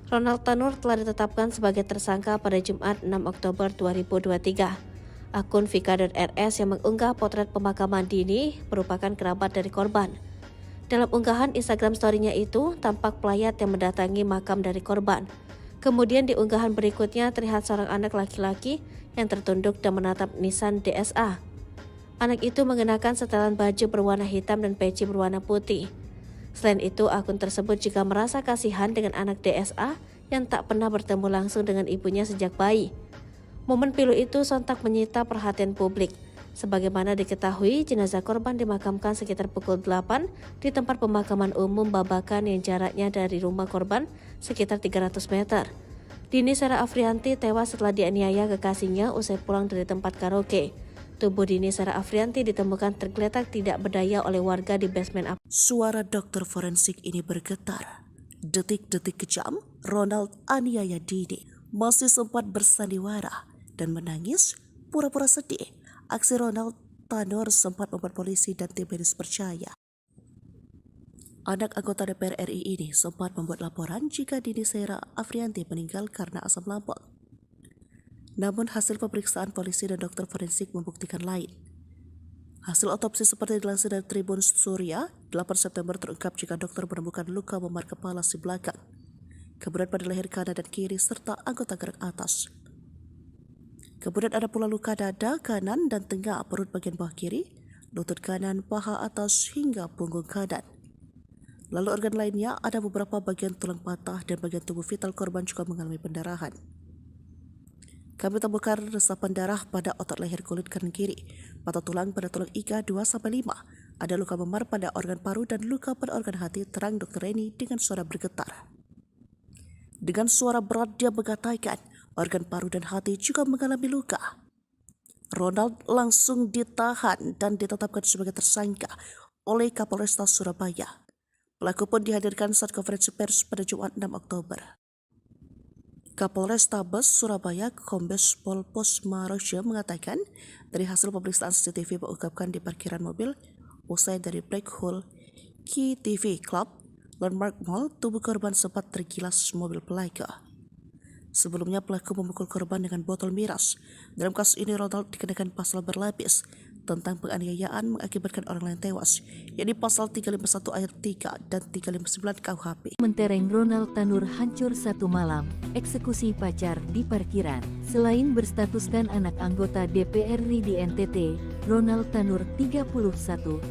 Ronald Tanur telah ditetapkan sebagai tersangka pada Jumat 6 Oktober 2023. Akun vika.rs yang mengunggah potret pemakaman Dini merupakan kerabat dari korban. Dalam unggahan Instagram story-nya itu, tampak pelayat yang mendatangi makam dari korban. Kemudian di unggahan berikutnya terlihat seorang anak laki-laki yang tertunduk dan menatap nisan DSA. Anak itu mengenakan setelan baju berwarna hitam dan peci berwarna putih. Selain itu, akun tersebut juga merasa kasihan dengan anak DSA yang tak pernah bertemu langsung dengan ibunya sejak bayi. Momen pilu itu sontak menyita perhatian publik. Sebagaimana diketahui, jenazah korban dimakamkan sekitar pukul 8 di tempat pemakaman umum Babakan yang jaraknya dari rumah korban sekitar 300 meter. Dini Sera Afrianti tewas setelah dianiaya kekasihnya usai pulang dari tempat karaoke. Tubuh Dini Sera Afrianti ditemukan tergeletak tidak berdaya oleh warga di basement apartemen. Suara dokter forensik ini bergetar. Detik-detik kejam, Ronald aniaya Dini masih sempat bersandiwara dan menangis pura-pura sedih. Aksi Ronald Tanur sempat membuat polisi dan tim medis percaya. Anak anggota DPR RI ini sempat membuat laporan jika Dini Sera Afrianti meninggal karena asam lambung. Namun hasil pemeriksaan polisi dan dokter forensik membuktikan lain. Hasil otopsi seperti dilansir dari Tribun Surya, 8 September terungkap jika dokter menemukan luka memar kepala si belakang, kemudian pada leher kanan dan kiri serta anggota gerak atas. Kemudian ada pula luka dada kanan dan tengah perut bagian bawah kiri, lutut kanan, paha atas hingga punggung kanan. Lalu organ lainnya ada beberapa bagian tulang patah dan bagian tubuh vital korban juga mengalami pendarahan. Kami temukan resapan darah pada otot leher kulit kanan kiri, mata tulang pada tulang iga 2-5, Ada luka memar pada organ paru dan luka pada organ hati, terang Dr. Reni dengan suara bergetar. Dengan suara berat dia mengatakan organ paru dan hati juga mengalami luka. Ronald langsung ditahan dan ditetapkan sebagai tersangka oleh Kapolresta Surabaya. Pelaku pun dihadirkan saat konferensi pers pada Jumat 6 Oktober. Kapolrestabes Surabaya Kombes Pol Posmaroja mengatakan dari hasil pemeriksaan CCTV mengungkapkan di parkiran mobil usai dari Black Hole Key TV Club Landmark Mall, tubuh korban sempat tergilas mobil pelaku. Sebelumnya pelaku memukul korban dengan botol miras. Dalam kasus ini Ronald dikenakan pasal berlapis tentang penganiayaan mengakibatkan orang lain tewas, yakni pasal 351 ayat 3 dan 359 KUHP. Mentereng Ronald Tanur hancur satu malam, eksekusi pacar di parkiran. Selain berstatuskan anak anggota DPR RI di NTT, Ronald Tanur 31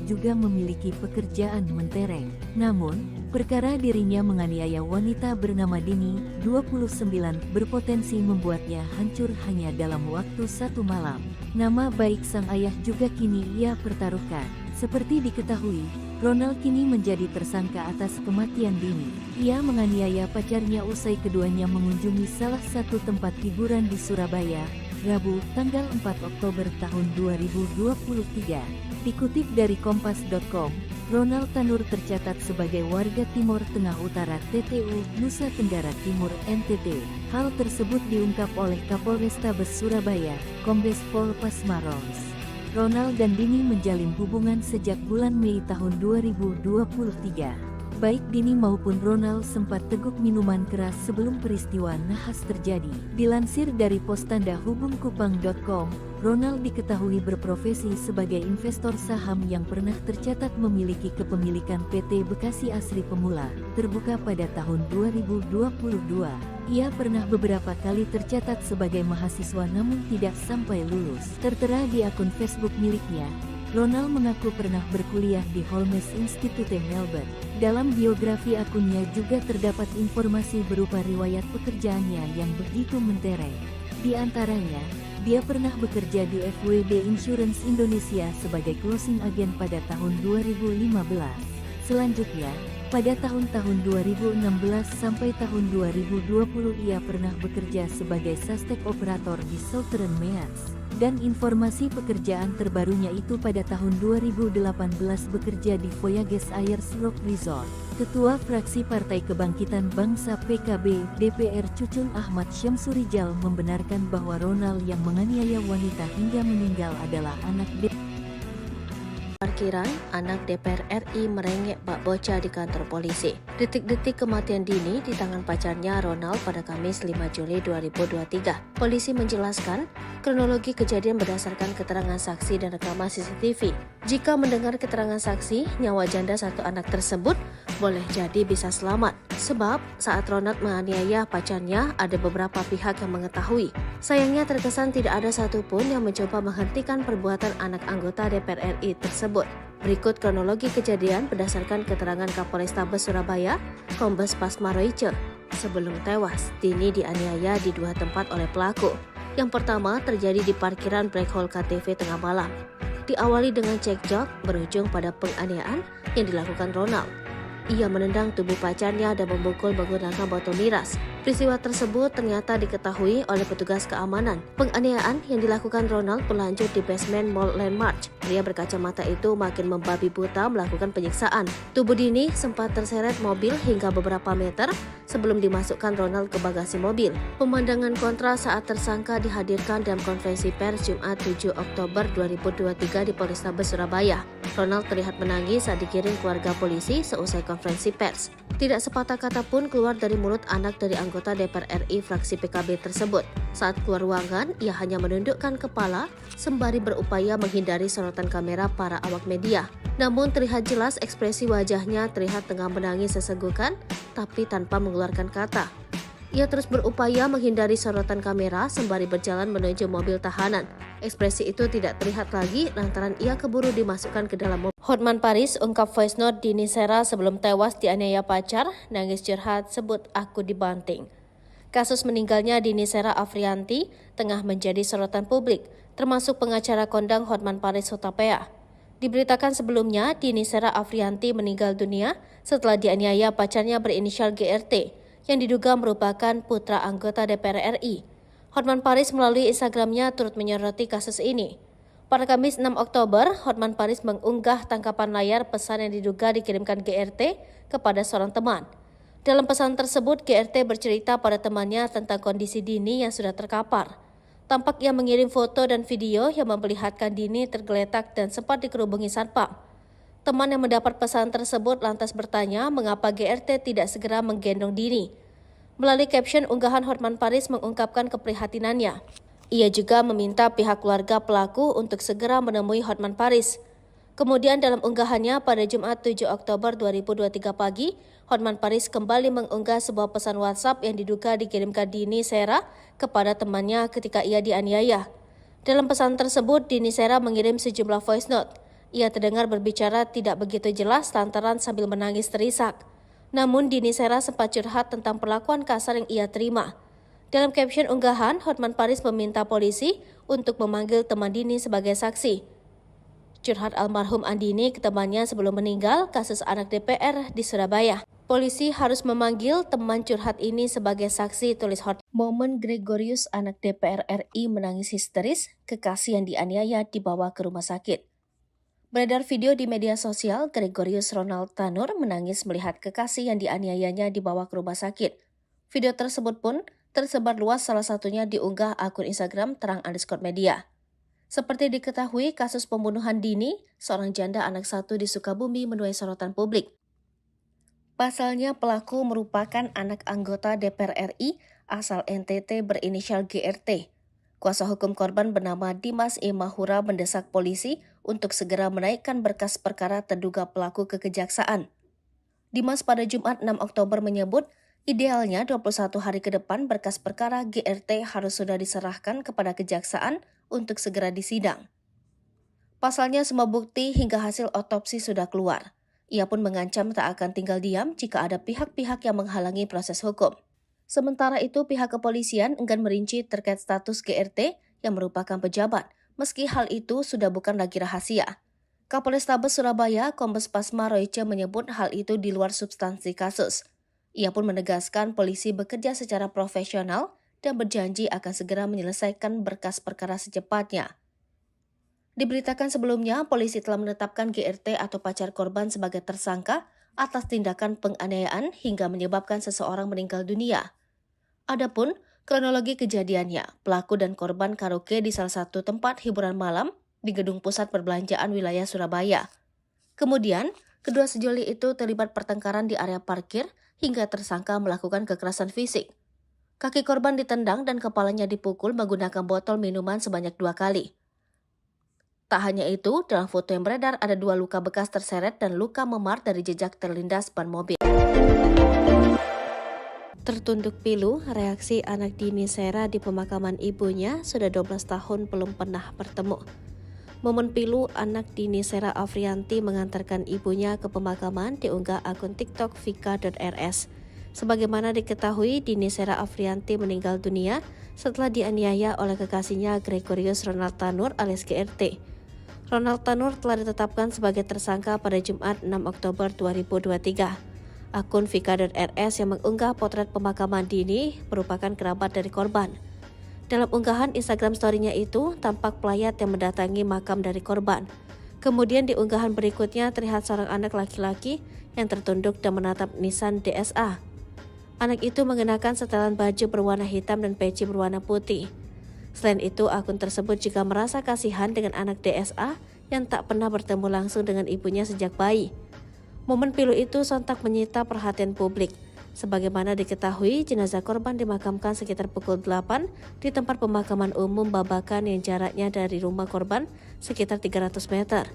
juga memiliki pekerjaan mentereng. Namun, perkara dirinya menganiaya wanita bernama Dini, 29, berpotensi membuatnya hancur hanya dalam waktu satu malam. Nama baik sang ayah juga kini ia pertaruhkan. Seperti diketahui, Ronald kini menjadi tersangka atas kematian Dini. Ia menganiaya pacarnya usai keduanya mengunjungi salah satu tempat hiburan di Surabaya, Rabu, tanggal 4 Oktober tahun 2023. Dikutip dari kompas.com, Ronald Tanur tercatat sebagai warga Timur Tengah Utara TTU, Nusa Tenggara Timur NTT. Hal tersebut diungkap oleh Kapolrestabes Surabaya, Kombes Pol Pasmaros. Ronald dan Dini menjalin hubungan sejak bulan Mei tahun 2023. Baik Dini maupun Ronald sempat teguk minuman keras sebelum peristiwa nahas terjadi. Dilansir dari postandahubungkupang.com, Ronald diketahui berprofesi sebagai investor saham yang pernah tercatat memiliki kepemilikan PT Bekasi Asri Pemula, terbuka pada tahun 2022. Ia pernah beberapa kali tercatat sebagai mahasiswa namun tidak sampai lulus. Tertera di akun Facebook miliknya, Ronald mengaku pernah berkuliah di Holmes Institute Melbourne. Dalam biografi akunnya juga terdapat informasi berupa riwayat pekerjaannya yang begitu mentereng. Di antaranya, dia pernah bekerja di FWD Insurance Indonesia sebagai closing agent pada tahun 2015. Selanjutnya, pada tahun-tahun 2016 sampai tahun 2020 ia pernah bekerja sebagai suspek operator di Southern Mears. Dan informasi pekerjaan terbarunya itu pada tahun 2018 bekerja di Voyages Ayers Rock Resort. Ketua fraksi Partai Kebangkitan Bangsa PKB DPR Cucun Ahmad Syamsurijal membenarkan bahwa Ronald yang menganiaya wanita hingga meninggal adalah anak Parkiran, anak DPR RI merengek bak bocah di kantor polisi. Detik-detik kematian Dini di tangan pacarnya Ronald pada Kamis 5 Juli 2023. Polisi menjelaskan kronologi kejadian berdasarkan keterangan saksi dan rekaman CCTV. Jika mendengar keterangan saksi, nyawa janda satu anak tersebut boleh jadi bisa selamat. Sebab saat Ronald menganiaya pacarnya ada beberapa pihak yang mengetahui. Sayangnya terkesan tidak ada satupun yang mencoba menghentikan perbuatan anak anggota DPR RI tersebut. Berikut kronologi kejadian berdasarkan keterangan Kapolrestabes Surabaya, Kombes Pasmaroja. Sebelum tewas, Dini dianiaya di dua tempat oleh pelaku. Yang pertama terjadi di parkiran Black Hole KTV tengah malam. Diawali dengan cekcok berujung pada penganiayaan yang dilakukan Ronald. Ia menendang tubuh pacarnya dan memukul menggunakan botol miras. Peristiwa tersebut ternyata diketahui oleh petugas keamanan. Penganiayaan yang dilakukan Ronald berlanjut di basement Mall Landmark. Pria berkacamata itu makin membabi buta melakukan penyiksaan. Tubuh Dini sempat terseret mobil hingga beberapa meter sebelum dimasukkan Ronald ke bagasi mobil. Pemandangan kontra saat tersangka dihadirkan dalam konferensi pers Jumat 7 Oktober 2023 di Polrestabes Surabaya. Ronald terlihat menangis saat digiring keluarga polisi seusai konferensi pers. Tidak sepatah kata pun keluar dari mulut anak dari anggota DPR RI fraksi PKB tersebut. Saat keluar ruangan, ia hanya menundukkan kepala sembari berupaya menghindari sorotan kamera para awak media. Namun terlihat jelas ekspresi wajahnya terlihat tengah menangis sesenggukan, tapi tanpa mengeluarkan kata. Ia terus berupaya menghindari sorotan kamera sembari berjalan menuju mobil tahanan. Ekspresi itu tidak terlihat lagi lantaran ia keburu dimasukkan ke dalam mobil. Hotman Paris ungkap voice note Dini Sera sebelum tewas dianiaya pacar, nangis curhat sebut aku dibanting. Kasus meninggalnya Dini Sera Afrianti tengah menjadi sorotan publik, termasuk pengacara kondang Hotman Paris Hutapea. Diberitakan sebelumnya, Dini Sera Afrianti meninggal dunia setelah dianiaya pacarnya berinisial GRT yang diduga merupakan putra anggota DPR RI. Hotman Paris melalui Instagramnya turut menyoroti kasus ini. Pada Kamis 6 Oktober, Hotman Paris mengunggah tangkapan layar pesan yang diduga dikirimkan GRT kepada seorang teman. Dalam pesan tersebut, GRT bercerita pada temannya tentang kondisi Dini yang sudah terkapar. Tampak ia mengirim foto dan video yang memperlihatkan Dini tergeletak dan sempat dikerubungi satpam. Teman yang mendapat pesan tersebut lantas bertanya mengapa GRT tidak segera menggendong Dini. Melalui caption unggahan, Hotman Paris mengungkapkan keprihatinannya. Ia juga meminta pihak keluarga pelaku untuk segera menemui Hotman Paris. Kemudian dalam unggahannya pada Jumat 7 Oktober 2023 pagi, Hotman Paris kembali mengunggah sebuah pesan WhatsApp yang diduga dikirimkan Dini Sera kepada temannya ketika ia dianiaya. Dalam pesan tersebut, Dini Sera mengirim sejumlah voice note. Ia terdengar berbicara tidak begitu jelas lantaran sambil menangis terisak. Namun Dini Sera sempat curhat tentang perlakuan kasar yang ia terima. Dalam caption unggahan, Hotman Paris meminta polisi untuk memanggil teman Dini sebagai saksi. Curhat almarhum Andini ke temannya sebelum meninggal kasus anak DPR di Surabaya. Polisi harus memanggil teman curhat ini sebagai saksi, tulis Hotman. Momen Gregorius anak DPR RI menangis histeris, kekasih yang dianiaya dibawa ke rumah sakit. Beredar video di media sosial, Gregorius Ronald Tanur menangis melihat kekasih yang dianiayanya dibawa ke rumah sakit. Video tersebut pun tersebar luas, salah satunya diunggah akun Instagram terang_media. Seperti diketahui, kasus pembunuhan Dini, seorang janda anak satu di Sukabumi, menuai sorotan publik. Pasalnya, pelaku merupakan anak anggota DPR RI asal NTT berinisial GRT. Kuasa hukum korban bernama Dimas E. Mahura mendesak polisi untuk segera menaikkan berkas perkara terduga pelaku ke kejaksaan. Dimas pada Jumat 6 Oktober menyebut, idealnya 21 hari ke depan berkas perkara GRT harus sudah diserahkan kepada kejaksaan untuk segera disidang. Pasalnya semua bukti hingga hasil otopsi sudah keluar. Ia pun mengancam tak akan tinggal diam jika ada pihak-pihak yang menghalangi proses hukum. Sementara itu, pihak kepolisian enggan merinci terkait status GRT yang merupakan pejabat, meski hal itu sudah bukan lagi rahasia. Kapolrestabes Surabaya, Kombes Pasma Royce menyebut hal itu di luar substansi kasus. Ia pun menegaskan polisi bekerja secara profesional dan berjanji akan segera menyelesaikan berkas perkara secepatnya. Diberitakan sebelumnya, polisi telah menetapkan GRT atau pacar korban sebagai tersangka atas tindakan penganiayaan hingga menyebabkan seseorang meninggal dunia. Adapun kronologi kejadiannya, pelaku dan korban karaoke di salah satu tempat hiburan malam di gedung pusat perbelanjaan wilayah Surabaya. Kemudian, kedua sejoli itu terlibat pertengkaran di area parkir hingga tersangka melakukan kekerasan fisik. Kaki korban ditendang dan kepalanya dipukul menggunakan botol minuman sebanyak 2 kali. Tak hanya itu, dalam foto yang beredar ada 2 luka bekas terseret dan luka memar dari jejak terlindas ban mobil. Tertunduk pilu, reaksi anak Dini Sera di pemakaman ibunya sudah 12 tahun belum pernah bertemu. Momen pilu anak Dini Sera Afrianti mengantarkan ibunya ke pemakaman diunggah akun TikTok vika.rs. Sebagaimana diketahui, Dini Sera Afrianti meninggal dunia setelah dianiaya oleh kekasihnya Gregorius Ronald Tanur alias GRT. Ronald Tanur telah ditetapkan sebagai tersangka pada Jumat 6 Oktober 2023. Akun vika.rs yang mengunggah potret pemakaman Dini merupakan kerabat dari korban. Dalam unggahan Instagram story-nya itu, tampak pelayat yang mendatangi makam dari korban. Kemudian di unggahan berikutnya terlihat seorang anak laki-laki yang tertunduk dan menatap nisan DSA. Anak itu mengenakan setelan baju berwarna hitam dan peci berwarna putih. Selain itu, akun tersebut juga merasa kasihan dengan anak DSA yang tak pernah bertemu langsung dengan ibunya sejak bayi. Momen pilu itu sontak menyita perhatian publik. Sebagaimana diketahui, jenazah korban dimakamkan sekitar pukul 8 di tempat pemakaman umum Babakan yang jaraknya dari rumah korban sekitar 300 meter.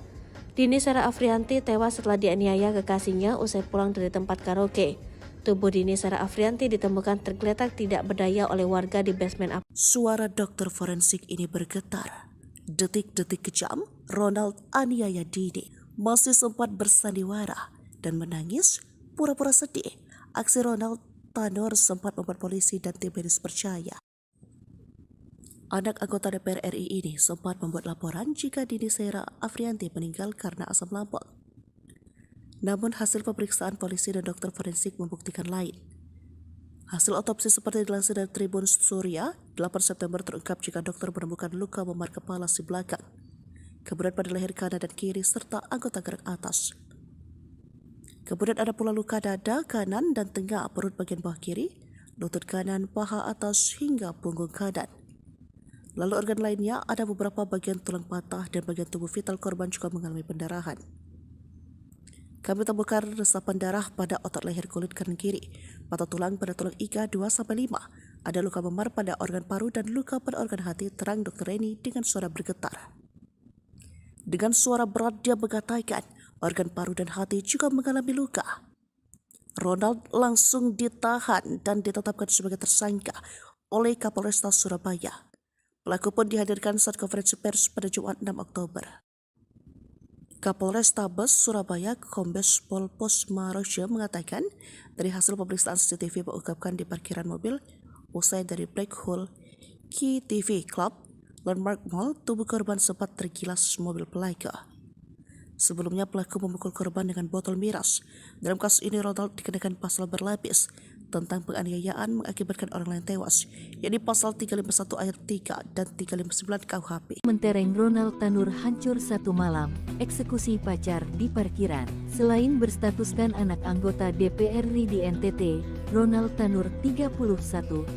Dini Sera Afrianti tewas setelah dianiaya kekasihnya usai pulang dari tempat karaoke. Tubuh Dini Sera Afrianti ditemukan tergeletak tidak berdaya oleh warga di basement. Suara dokter forensik ini bergetar. Detik-detik kejam, Ronald aniaya Dini masih sempat bersandiwara dan menangis pura-pura sedih. Aksi Ronald Tanur sempat membuat polisi dan tim medis percaya Anak anggota DPR RI ini sempat membuat laporan jika Dini Sera Afrianti meninggal karena asam lambung. Namun hasil pemeriksaan polisi dan dokter forensik membuktikan lain. Hasil otopsi seperti dilansir dari Tribun Surya, 8 September terungkap jika dokter menemukan luka memar kepala si belakang, kemudian pada leher kanan dan kiri serta anggota gerak atas. Kemudian ada pula luka dada kanan dan tengah perut bagian bawah kiri, lutut kanan, paha atas hingga punggung kanan. Lalu organ lainnya ada beberapa bagian tulang patah dan bagian tubuh vital korban juga mengalami pendarahan. Kami temukan resapan darah pada otot leher kulit kanan kiri, patah tulang pada tulang iga 2-5, ada luka memar pada organ paru dan luka pada organ hati, terang Dr. Reni dengan suara bergetar. Dengan suara berat dia mengatakan organ paru dan hati juga mengalami luka. Ronald langsung ditahan dan ditetapkan sebagai tersangka oleh Kapolresta Surabaya. Pelaku pun dihadirkan saat konferensi pers pada Jumat 6 Oktober. Kapolrestabes Surabaya Kombes Pol Posmaroja mengatakan dari hasil pemeriksaan CCTV mengungkapkan di parkiran mobil usai dari Black Hole Key TV Club Landmark Mall, tubuh korban sempat tergilas mobil pelaku. Sebelumnya pelaku memukul korban dengan botol miras. Dalam kasus ini Ronald dikenakan pasal berlapis tentang penganiayaan mengakibatkan orang lain tewas, yakni pasal 351 ayat 3 dan 359 KUHP. Mentereng Ronald Tanur hancur satu malam, eksekusi pacar di parkiran. Selain berstatuskan anak anggota DPR RI di NTT, Ronald Tanur 31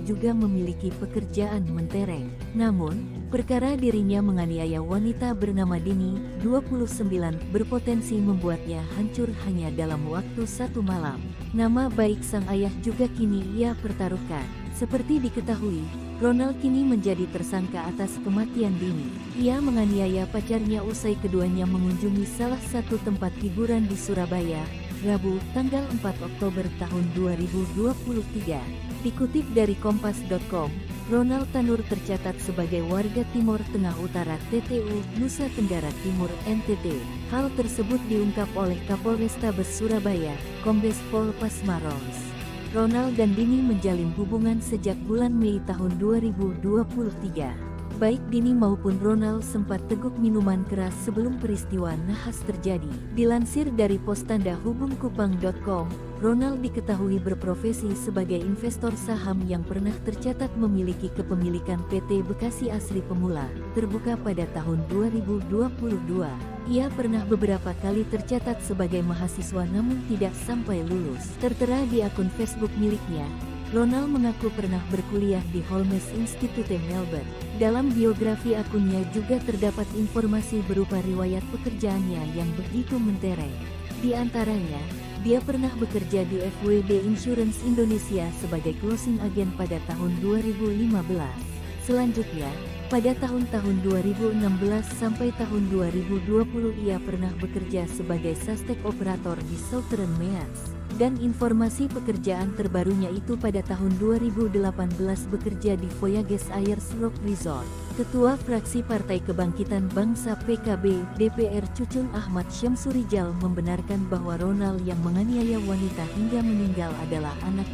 juga memiliki pekerjaan mentereng. Namun, perkara dirinya menganiaya wanita bernama Dini, 29, berpotensi membuatnya hancur hanya dalam waktu satu malam. Nama baik sang ayah juga kini ia pertaruhkan. Seperti diketahui, Ronald kini menjadi tersangka atas kematian Dini. Ia menganiaya pacarnya usai keduanya mengunjungi salah satu tempat hiburan di Surabaya, Rabu, tanggal 4 Oktober tahun 2023. Dikutip dari Kompas.com, Ronald Tanur tercatat sebagai warga Timur Tengah Utara TTU, Nusa Tenggara Timur NTT. Hal tersebut diungkap oleh Kapolrestabes Surabaya, Kombes Pol Pasmaros. Ronald dan Dini menjalin hubungan sejak bulan Mei tahun 2023. Baik Dini maupun Ronald sempat teguk minuman keras sebelum peristiwa nahas terjadi. Dilansir dari Postanda Hubungkupang.com, Ronald diketahui berprofesi sebagai investor saham yang pernah tercatat memiliki kepemilikan PT Bekasi Asri Pemula, terbuka pada tahun 2022. Ia pernah beberapa kali tercatat sebagai mahasiswa namun tidak sampai lulus. Tertera di akun Facebook miliknya, Ronald mengaku pernah berkuliah di Holmes Institute Melbourne. Dalam biografi akunnya juga terdapat informasi berupa riwayat pekerjaannya yang begitu mentereng. Di antaranya, dia pernah bekerja di FWD Insurance Indonesia sebagai closing agent pada tahun 2015. Selanjutnya, pada tahun-tahun 2016 sampai tahun 2020 ia pernah bekerja sebagai suspek operator di Southern Mears. Dan informasi pekerjaan terbarunya itu pada tahun 2018 bekerja di Voyages Ayers Rock Resort. Ketua Fraksi Partai Kebangkitan Bangsa PKB DPR Cucun Ahmad Syamsurijal membenarkan bahwa Ronald yang menganiaya wanita hingga meninggal adalah anak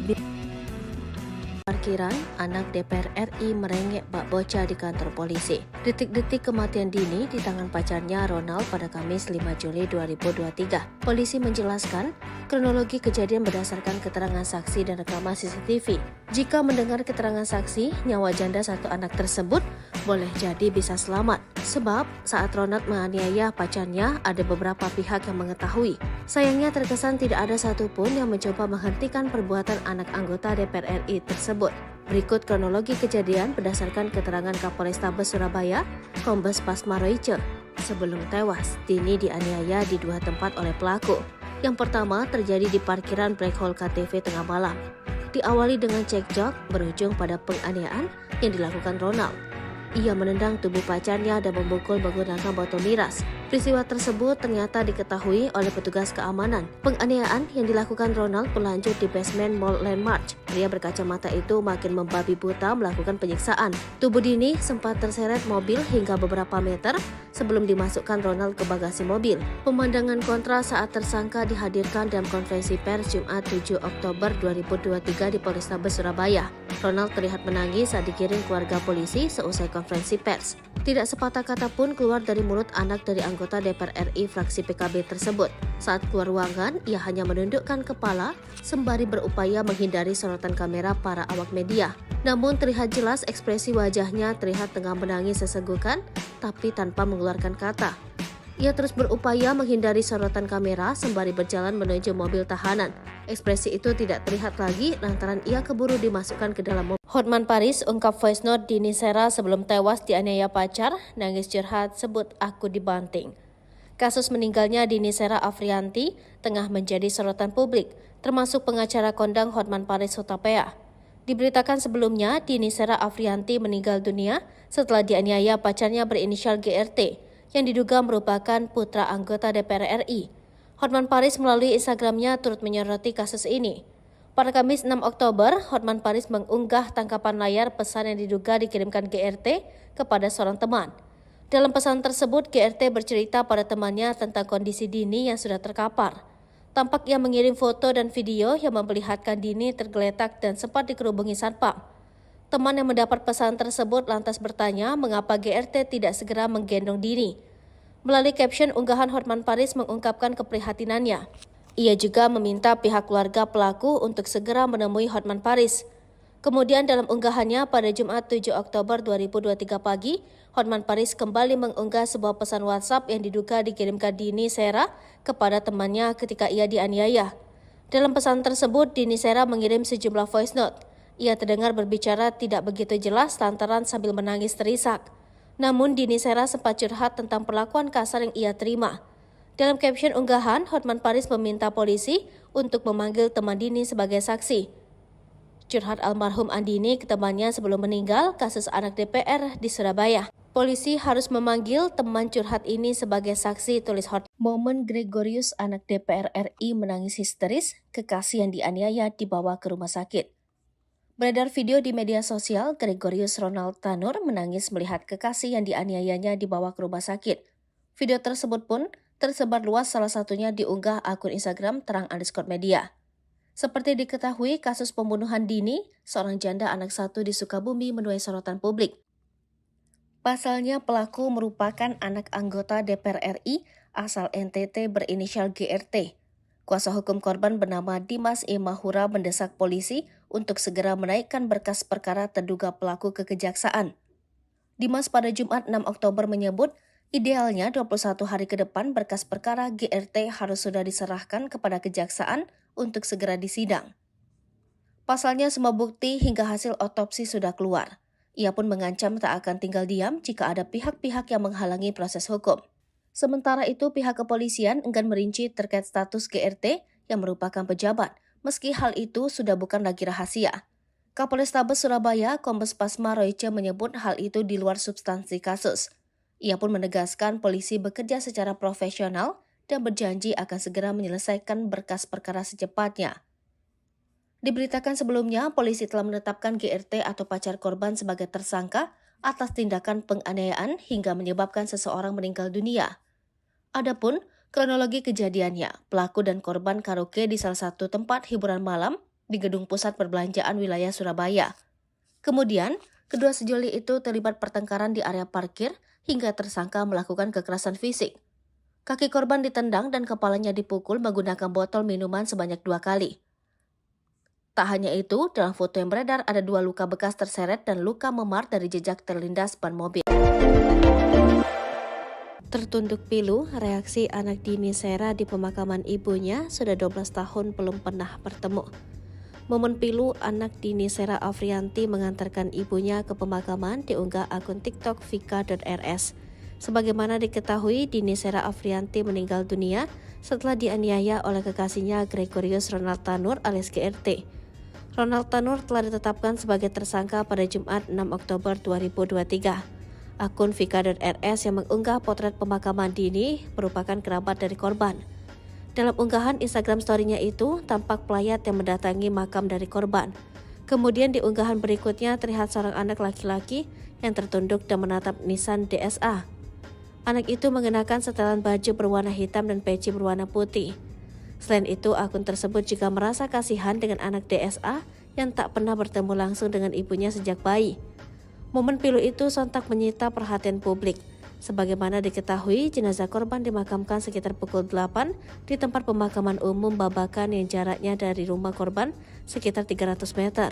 Parkiran, anak DPR RI merengek bak bocah di kantor polisi. Detik-detik kematian Dini di tangan pacarnya Ronald pada Kamis 5 Juli 2023. Polisi menjelaskan, kronologi kejadian berdasarkan keterangan saksi dan rekaman CCTV. Jika mendengar keterangan saksi, nyawa janda satu anak tersebut boleh jadi bisa selamat. Sebab saat Ronald menganiaya pacarnya, ada beberapa pihak yang mengetahui. Sayangnya terkesan tidak ada satupun yang mencoba menghentikan perbuatan anak anggota DPR RI tersebut. Berikut kronologi kejadian berdasarkan keterangan Kapolrestabes Surabaya, Kombes Pasmaroice. Sebelum tewas, Dini dianiaya di dua tempat oleh pelaku. Yang pertama terjadi di parkiran Black Hole KTV tengah malam. Diawali dengan cekcok berujung pada penganiayaan yang dilakukan Ronald. Ia menendang tubuh pacarnya dan memukul menggunakan botol miras. Peristiwa tersebut ternyata diketahui oleh petugas keamanan. Penganiayaan yang dilakukan Ronald berlanjut di basement Mall Landmark. Pria berkacamata itu makin membabi buta melakukan penyiksaan. Tubuh Dini sempat terseret mobil hingga beberapa meter sebelum dimasukkan Ronald ke bagasi mobil. Pemandangan kontra saat tersangka dihadirkan dalam konferensi pers Jumat 7 Oktober 2023 di Polrestabes Surabaya. Ronald terlihat menangis saat digiring keluarga polisi seusai konferensi pers. Tidak sepatah kata pun keluar dari mulut anak dari anggota DPR RI fraksi PKB tersebut. Saat keluar ruangan, ia hanya menundukkan kepala sembari berupaya menghindari sorotan kamera para awak media. Namun terlihat jelas ekspresi wajahnya terlihat tengah menangis sesenggukan, tapi tanpa mengeluarkan kata. Ia terus berupaya menghindari sorotan kamera sembari berjalan menuju mobil tahanan. Ekspresi itu tidak terlihat lagi lantaran ia keburu dimasukkan ke dalam mobil. Hotman Paris ungkap voice note Dini Sera sebelum tewas dianiaya pacar, nangis curhat sebut aku dibanting. Kasus meninggalnya Dini Sera Afrianti tengah menjadi sorotan publik, termasuk pengacara kondang Hotman Paris Hutapea. Diberitakan sebelumnya, Dini Sera Afrianti meninggal dunia setelah dianiaya pacarnya berinisial GRT, yang diduga merupakan putra anggota DPR RI. Hotman Paris melalui Instagramnya turut menyoroti kasus ini. Pada Kamis 6 Oktober, Hotman Paris mengunggah tangkapan layar pesan yang diduga dikirimkan GRT kepada seorang teman. Dalam pesan tersebut, GRT bercerita pada temannya tentang kondisi Dini yang sudah terkapar. Tampak ia mengirim foto dan video yang memperlihatkan Dini tergeletak dan sempat dikerubungi satpam. Teman yang mendapat pesan tersebut lantas bertanya mengapa GRT tidak segera menggendong Dini. Melalui caption unggahan, Hotman Paris mengungkapkan keprihatinannya. Ia juga meminta pihak keluarga pelaku untuk segera menemui Hotman Paris. Kemudian dalam unggahannya pada Jumat 7 Oktober 2023 pagi, Hotman Paris kembali mengunggah sebuah pesan WhatsApp yang diduga dikirimkan Dini Sera kepada temannya ketika ia dianiaya. Dalam pesan tersebut, Dini Sera mengirim sejumlah voice note. Ia terdengar berbicara tidak begitu jelas lantaran sambil menangis terisak. Namun Dini Sera sempat curhat tentang perlakuan kasar yang ia terima. Dalam caption unggahan, Hotman Paris meminta polisi untuk memanggil teman Dini sebagai saksi. Curhat almarhum Andini ke temannya sebelum meninggal kasus anak DPR di Surabaya. Polisi harus memanggil teman curhat ini sebagai saksi, tulis Hotman. Momen Gregorius anak DPR RI menangis histeris, kekasih yang dianiaya dibawa ke rumah sakit. Beredar video di media sosial, Gregorius Ronald Tanur menangis melihat kekasih yang dianiayanya dibawa ke rumah sakit. Video tersebut pun tersebar luas, salah satunya diunggah akun Instagram terang_media. Seperti diketahui, kasus pembunuhan Dini, seorang janda anak satu di Sukabumi, menuai sorotan publik. Pasalnya pelaku merupakan anak anggota DPR RI asal NTT berinisial GRT. Kuasa hukum korban bernama Dimas Imahura mendesak polisi untuk segera menaikkan berkas perkara terduga pelaku ke kejaksaan. Dimas pada Jumat 6 Oktober menyebut, idealnya 21 hari ke depan berkas perkara GRT harus sudah diserahkan kepada kejaksaan untuk segera disidang. Pasalnya semua bukti hingga hasil otopsi sudah keluar. Ia pun mengancam tak akan tinggal diam jika ada pihak-pihak yang menghalangi proses hukum. Sementara itu, pihak kepolisian enggan merinci terkait status GRT yang merupakan pejabat, meski hal itu sudah bukan lagi rahasia. Kapolrestabes Surabaya, Kombes Pasma Royce menyebut hal itu di luar substansi kasus. Ia pun menegaskan polisi bekerja secara profesional dan berjanji akan segera menyelesaikan berkas perkara secepatnya. Diberitakan sebelumnya, polisi telah menetapkan GRT atau pacar korban sebagai tersangka atas tindakan penganiayaan hingga menyebabkan seseorang meninggal dunia. Adapun kronologi kejadiannya, pelaku dan korban karaoke di salah satu tempat hiburan malam di gedung pusat perbelanjaan wilayah Surabaya. Kemudian, kedua sejoli itu terlibat pertengkaran di area parkir hingga tersangka melakukan kekerasan fisik. Kaki korban ditendang dan kepalanya dipukul menggunakan botol minuman sebanyak 2 kali. Tak hanya itu, dalam foto yang beredar ada 2 luka bekas terseret dan luka memar dari jejak terlindas ban mobil. Tertunduk pilu, reaksi anak Dini Sera di pemakaman ibunya sudah 12 tahun belum pernah bertemu. Momen pilu anak Dini Sera Afrianti mengantarkan ibunya ke pemakaman diunggah akun TikTok vika.rs. Sebagaimana diketahui, Dini Sera Afrianti meninggal dunia setelah dianiaya oleh kekasihnya Gregorius Ronald Tanur alias GRT. Ronald Tanur telah ditetapkan sebagai tersangka pada Jumat 6 Oktober 2023. Akun Vika.rs yang mengunggah potret pemakaman Dini merupakan kerabat dari korban. Dalam unggahan Instagram story-nya itu, tampak pelayat yang mendatangi makam dari korban. Kemudian di unggahan berikutnya terlihat seorang anak laki-laki yang tertunduk dan menatap nisan DSA. Anak itu mengenakan setelan baju berwarna hitam dan peci berwarna putih. Selain itu, akun tersebut juga merasa kasihan dengan anak DSA yang tak pernah bertemu langsung dengan ibunya sejak bayi. Momen pilu itu sontak menyita perhatian publik. Sebagaimana diketahui, jenazah korban dimakamkan sekitar pukul 8 di tempat pemakaman umum Babakan yang jaraknya dari rumah korban sekitar 300 meter.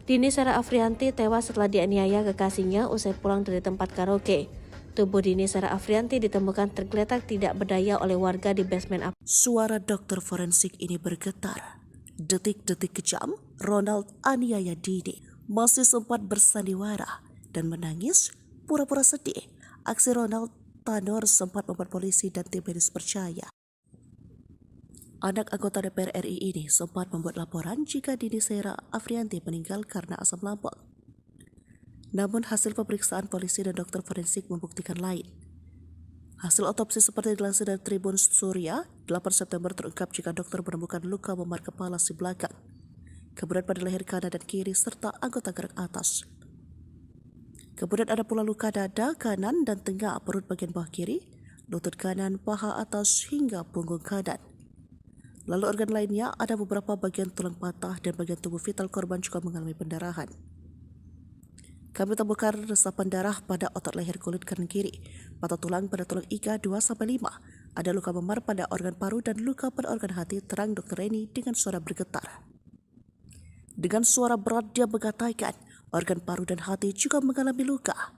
Dini Sera Afrianti tewas setelah dianiaya kekasihnya usai pulang dari tempat karaoke. Tubuh Dini Sera Afrianti ditemukan tergeletak tidak berdaya oleh warga di basement Suara dokter forensik ini bergetar. Detik-detik kejam, Ronald aniaya Dini masih sempat bersandiwara dan menangis pura-pura sedih. Aksi Ronald Tanur sempat membuat polisi dan tim medis percaya. Anak anggota DPR RI ini sempat membuat laporan jika Dini Sera Afrianti meninggal karena asam lambung. Namun hasil pemeriksaan polisi dan dokter forensik membuktikan lain. Hasil otopsi seperti dilansir dari Tribun Surya, 8 September terungkap jika dokter menemukan luka memar kepala si belakang, kemudian pada leher kanan dan kiri serta anggota gerak atas. Kemudian ada pula luka dada kanan dan tengah perut bagian bawah kiri, lutut kanan, paha atas hingga punggung kanan. Lalu organ lainnya ada beberapa bagian tulang patah dan bagian tubuh vital korban juga mengalami pendarahan. Kami temukan resapan darah pada otot leher kulit kanan kiri, patah tulang pada tulang iga 2-5, ada luka memar pada organ paru dan luka pada organ hati, terang Dr. Reni dengan suara bergetar. Dengan suara berat dia mengatakan, organ paru dan hati juga mengalami luka.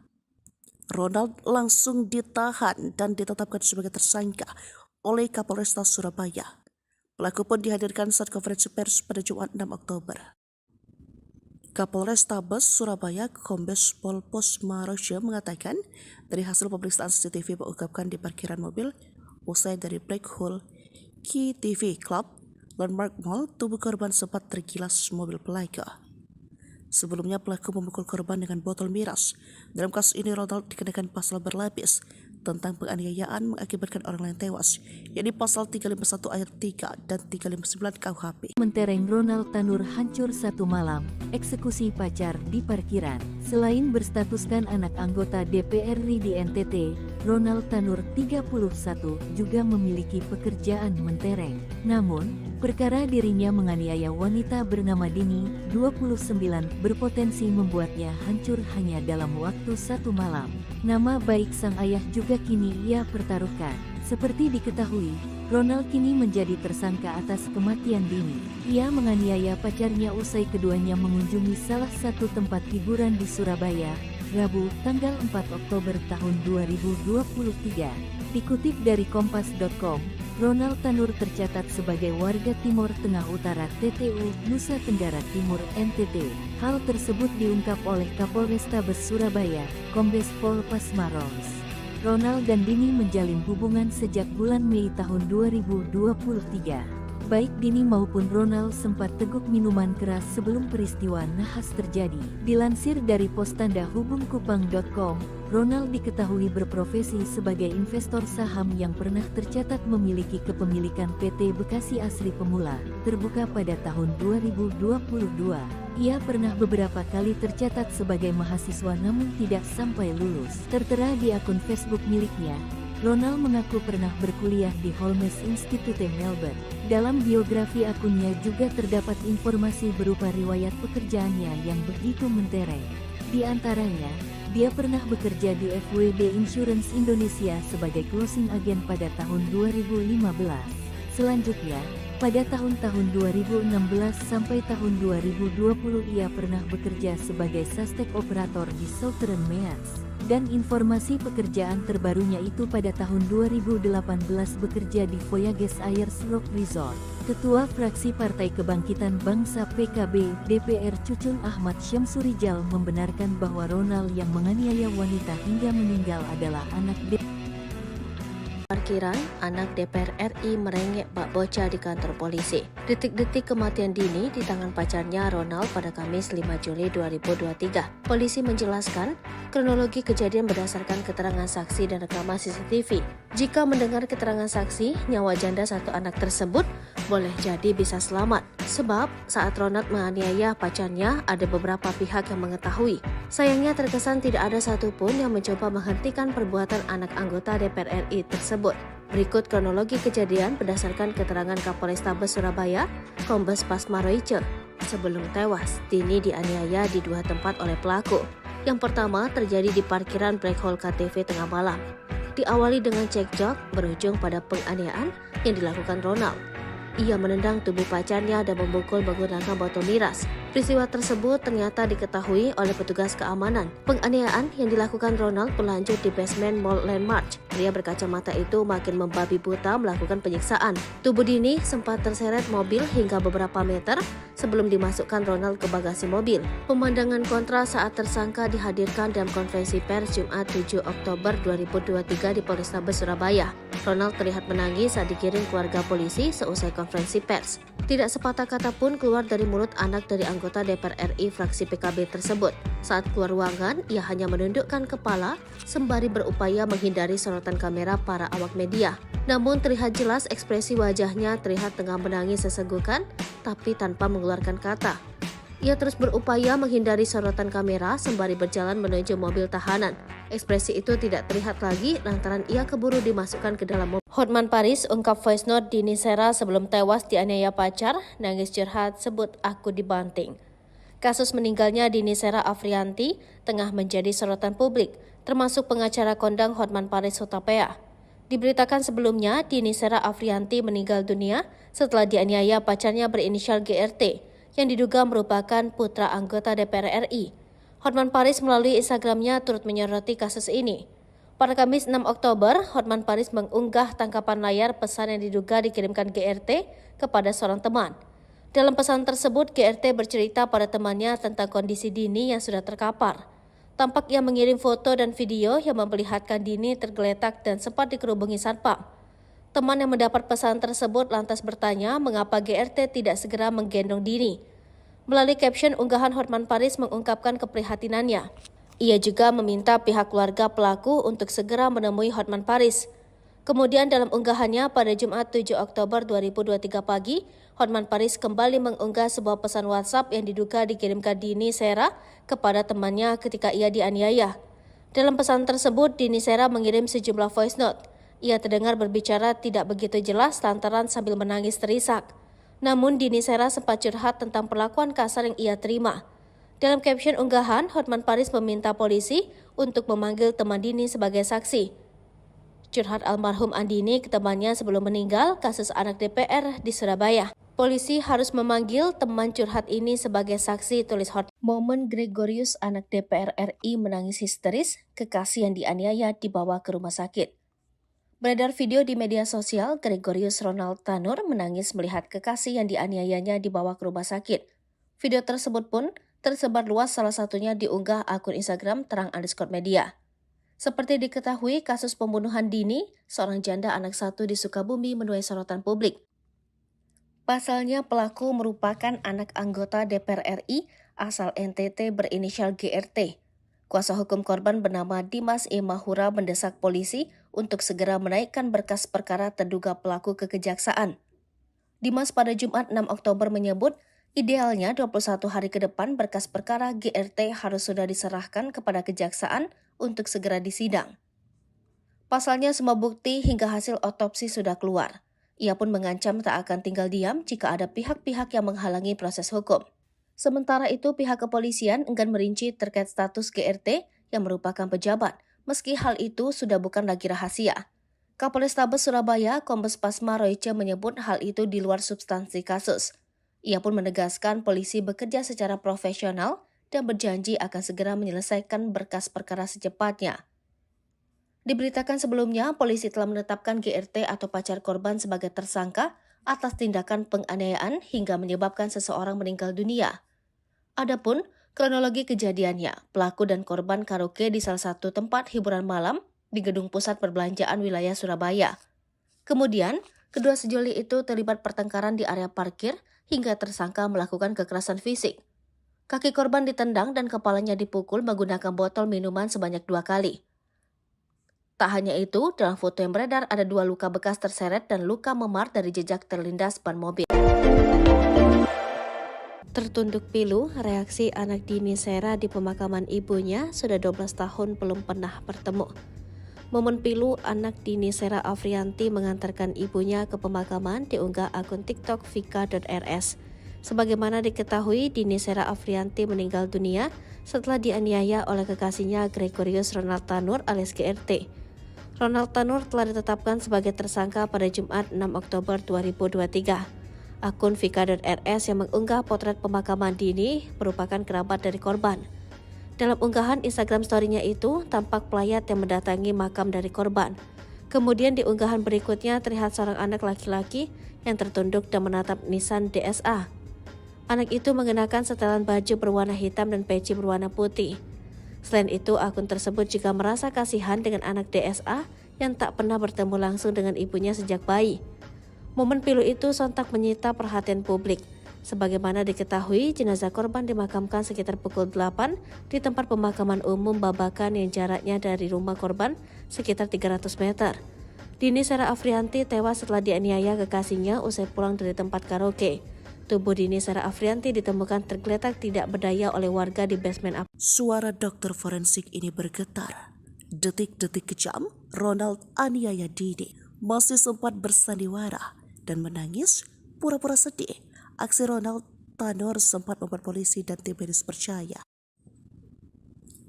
Ronald langsung ditahan dan ditetapkan sebagai tersangka oleh Kapolresta Surabaya. Pelaku pun dihadirkan saat konferensi pers pada Jumat 6 Oktober. Kapolrestabes Surabaya Kombes Pol Posmaroja mengatakan dari hasil pemeriksaan CCTV mengungkapkan di parkiran mobil usai dari Black Hole Key TV Club Landmark Mall, tubuh korban sempat tergilas mobil pelaku. Sebelumnya pelaku memukul korban dengan botol miras. Dalam kasus ini Ronald dikenakan pasal berlapis tentang penganiayaan mengakibatkan orang lain tewas, yakni pasal 351 ayat 3 dan 359 KUHP. Mentereng Ronald Tanur hancur satu malam, eksekusi pacar di parkiran. Selain berstatuskan anak anggota DPR RI di NTT, Ronald Tanur 31 juga memiliki pekerjaan mentereng. Namun, perkara dirinya menganiaya wanita bernama Dini, 29, berpotensi membuatnya hancur hanya dalam waktu satu malam. Nama baik sang ayah juga kini ia pertaruhkan. Seperti diketahui, Ronald kini menjadi tersangka atas kematian Dini. Ia menganiaya pacarnya usai keduanya mengunjungi salah satu tempat hiburan di Surabaya, Rabu, tanggal 4 Oktober tahun 2023. Dikutip dari Kompas.com, Ronald Tanur tercatat sebagai warga Timur Tengah Utara TTU, Nusa Tenggara Timur NTT. Hal tersebut diungkap oleh Kapolrestabes Surabaya, Kombes Pol Pasmaros. Ronald dan Dini menjalin hubungan sejak bulan Mei tahun 2023. Baik Dini maupun Ronald sempat teguk minuman keras sebelum peristiwa nahas terjadi. Dilansir dari postandahubungkupang.com, Ronald diketahui berprofesi sebagai investor saham yang pernah tercatat memiliki kepemilikan PT Bekasi Asri Pemula, terbuka pada tahun 2022. Ia pernah beberapa kali tercatat sebagai mahasiswa namun tidak sampai lulus. Tertera di akun Facebook miliknya, Ronald mengaku pernah berkuliah di Holmes Institute Melbourne. Dalam biografi akunnya juga terdapat informasi berupa riwayat pekerjaannya yang begitu mentereng. Di antaranya, dia pernah bekerja di FWD Insurance Indonesia sebagai closing agent pada tahun 2015. Selanjutnya, pada tahun-tahun 2016 sampai tahun 2020 ia pernah bekerja sebagai sustek operator di Southern Meas. Dan informasi pekerjaan terbarunya itu pada tahun 2018 bekerja di Voyages Ayers Rock Resort. Ketua Fraksi Partai Kebangkitan Bangsa PKB DPR Cucun Ahmad Syamsurijal membenarkan bahwa Ronald yang menganiaya wanita hingga meninggal adalah anak Parkiran, anak DPR RI merengek bak bocah di kantor polisi. Detik-detik kematian Dini di tangan pacarnya Ronald pada Kamis 5 Juli 2023. Polisi menjelaskan, kronologi kejadian berdasarkan keterangan saksi dan rekaman CCTV. Jika mendengar keterangan saksi, nyawa janda satu anak tersebut boleh jadi bisa selamat. Sebab saat Ronald menganiaya pacarnya, ada beberapa pihak yang mengetahui. Sayangnya terkesan tidak ada satupun yang mencoba menghentikan perbuatan anak anggota DPR RI tersebut. Berikut kronologi kejadian berdasarkan keterangan Kapolrestabes Surabaya, Kombes Pasma Royce. Sebelum tewas, Dini dianiaya di dua tempat oleh pelaku. Yang pertama terjadi di parkiran Black Hole KTV tengah malam. Diawali dengan cekcok, berujung pada penganiayaan yang dilakukan Ronald. Ia menendang tubuh pacarnya dan memukul menggunakan botol miras. Peristiwa tersebut ternyata diketahui oleh petugas keamanan. Penganiayaan yang dilakukan Ronald berlanjut di basement Mall Landmark. Pria berkacamata itu makin membabi buta melakukan penyiksaan. Tubuh Dini sempat terseret mobil hingga beberapa meter sebelum dimasukkan Ronald ke bagasi mobil. Pemandangan kontra saat tersangka dihadirkan dalam konferensi pers Jumat 7 Oktober 2023 di Polrestabes Surabaya. Ronald terlihat menangis saat digiring keluarga polisi seusai konferensi pers. Tidak sepatah kata pun keluar dari mulut anak dari anggota DPR RI fraksi PKB tersebut. Saat keluar ruangan, ia hanya menundukkan kepala sembari berupaya menghindari sorotan kamera para awak media. Namun terlihat jelas ekspresi wajahnya terlihat tengah menangis sesenggukan, tapi tanpa mengeluarkan kata. Ia terus berupaya menghindari sorotan kamera sembari berjalan menuju mobil tahanan. Ekspresi itu tidak terlihat lagi lantaran ia keburu dimasukkan ke dalam mobil. Hotman Paris ungkap voice note Dini Sera sebelum tewas dianiaya pacar, nangis curhat sebut aku dibanting. Kasus meninggalnya Dini Sera Afrianti tengah menjadi sorotan publik, termasuk pengacara kondang Hotman Paris Hutapea. Diberitakan sebelumnya, Dini Sera Afrianti meninggal dunia setelah dianiaya pacarnya berinisial GRT, yang diduga merupakan putra anggota DPR RI. Hotman Paris melalui Instagramnya turut menyoroti kasus ini. Pada Kamis 6 Oktober, Hotman Paris mengunggah tangkapan layar pesan yang diduga dikirimkan GRT kepada seorang teman. Dalam pesan tersebut, GRT bercerita pada temannya tentang kondisi Dini yang sudah terkapar. Tampak ia mengirim foto dan video yang memperlihatkan Dini tergeletak dan sempat dikerubungi satpam. Teman yang mendapat pesan tersebut lantas bertanya mengapa GRT tidak segera menggendong Dini. Melalui caption unggahan, Hotman Paris mengungkapkan keprihatinannya. Ia juga meminta pihak keluarga pelaku untuk segera menemui Hotman Paris. Kemudian dalam unggahannya pada Jumat 7 Oktober 2023 pagi, Hotman Paris kembali mengunggah sebuah pesan WhatsApp yang diduga dikirimkan Dini Sera kepada temannya ketika ia dianiaya. Dalam pesan tersebut, Dini Sera mengirim sejumlah voice note. Ia terdengar berbicara tidak begitu jelas lantaran sambil menangis terisak. Namun Dini Sera sempat curhat tentang perlakuan kasar yang ia terima. Dalam caption unggahan, Hotman Paris meminta polisi untuk memanggil teman Dini sebagai saksi. Curhat almarhum Andini ke temannya sebelum meninggal kasus anak DPR di Surabaya. Polisi harus memanggil teman curhat ini sebagai saksi, tulis Hotman. Momen Gregorius anak DPR RI menangis histeris, kekasih yang dianiaya dibawa ke rumah sakit. Beredar video di media sosial, Gregorius Ronald Tanur menangis melihat kekasih yang dianiayanya dibawa ke rumah sakit. Video tersebut pun tersebar luas, salah satunya diunggah akun Instagram terang_media. Seperti diketahui, kasus pembunuhan Dini, seorang janda anak satu di Sukabumi, menuai sorotan publik. Pasalnya pelaku merupakan anak anggota DPR RI asal NTT berinisial GRT. Kuasa hukum korban bernama Dimas Imahura mendesak polisi untuk segera menaikkan berkas perkara terduga pelaku ke kejaksaan. Dimas pada Jumat 6 Oktober menyebut, idealnya 21 hari ke depan berkas perkara GRT harus sudah diserahkan kepada kejaksaan untuk segera disidang. Pasalnya semua bukti hingga hasil otopsi sudah keluar. Ia pun mengancam tak akan tinggal diam jika ada pihak-pihak yang menghalangi proses hukum. Sementara itu, pihak kepolisian enggan merinci terkait status GRT yang merupakan pejabat, meski hal itu sudah bukan lagi rahasia. Kapolrestabes Surabaya, Kombes Pasma Royce menyebut hal itu di luar substansi kasus. Ia pun menegaskan polisi bekerja secara profesional dan berjanji akan segera menyelesaikan berkas perkara secepatnya. Diberitakan sebelumnya, polisi telah menetapkan GRT atau pacar korban sebagai tersangka atas tindakan penganiayaan hingga menyebabkan seseorang meninggal dunia. Adapun kronologi kejadiannya, pelaku dan korban karaoke di salah satu tempat hiburan malam di gedung pusat perbelanjaan wilayah Surabaya. Kemudian, kedua sejoli itu terlibat pertengkaran di area parkir hingga tersangka melakukan kekerasan fisik. Kaki korban ditendang dan kepalanya dipukul menggunakan botol minuman sebanyak 2 kali. Tak hanya itu, dalam foto yang beredar ada 2 luka bekas terseret dan luka memar dari jejak terlindas ban mobil. Tertunduk pilu, reaksi anak Dini Sera di pemakaman ibunya sudah 12 tahun belum pernah bertemu. Momen pilu anak Dini Sera Afrianti mengantarkan ibunya ke pemakaman diunggah akun TikTok vika.rs. Sebagaimana diketahui, Dini Sera Afrianti meninggal dunia setelah dianiaya oleh kekasihnya Gregorius Ronald Tanur alias GRT. Ronald Tanur telah ditetapkan sebagai tersangka pada Jumat 6 Oktober 2023. Akun vika.rs yang mengunggah potret pemakaman Dini merupakan kerabat dari korban. Dalam unggahan Instagram story-nya itu, tampak pelayat yang mendatangi makam dari korban. Kemudian di unggahan berikutnya terlihat seorang anak laki-laki yang tertunduk dan menatap nisan DSA. Anak itu mengenakan setelan baju berwarna hitam dan peci berwarna putih. Selain itu, akun tersebut juga merasa kasihan dengan anak DSA yang tak pernah bertemu langsung dengan ibunya sejak bayi. Momen pilu itu sontak menyita perhatian publik. Sebagaimana diketahui, jenazah korban dimakamkan sekitar pukul 8 di tempat pemakaman umum Babakan yang jaraknya dari rumah korban sekitar 300 meter. Dini Sera Afrianti tewas setelah dianiaya kekasihnya usai pulang dari tempat karaoke. Tubuh Dini Sera Afrianti ditemukan tergeletak tidak berdaya oleh warga di basement Suara dokter forensik ini bergetar. Detik-detik kejam, Ronald aniaya Dini masih sempat bersandiwara dan menangis pura-pura sedih. Aksi Ronald Tanur sempat membuat polisi dan tim medis percaya.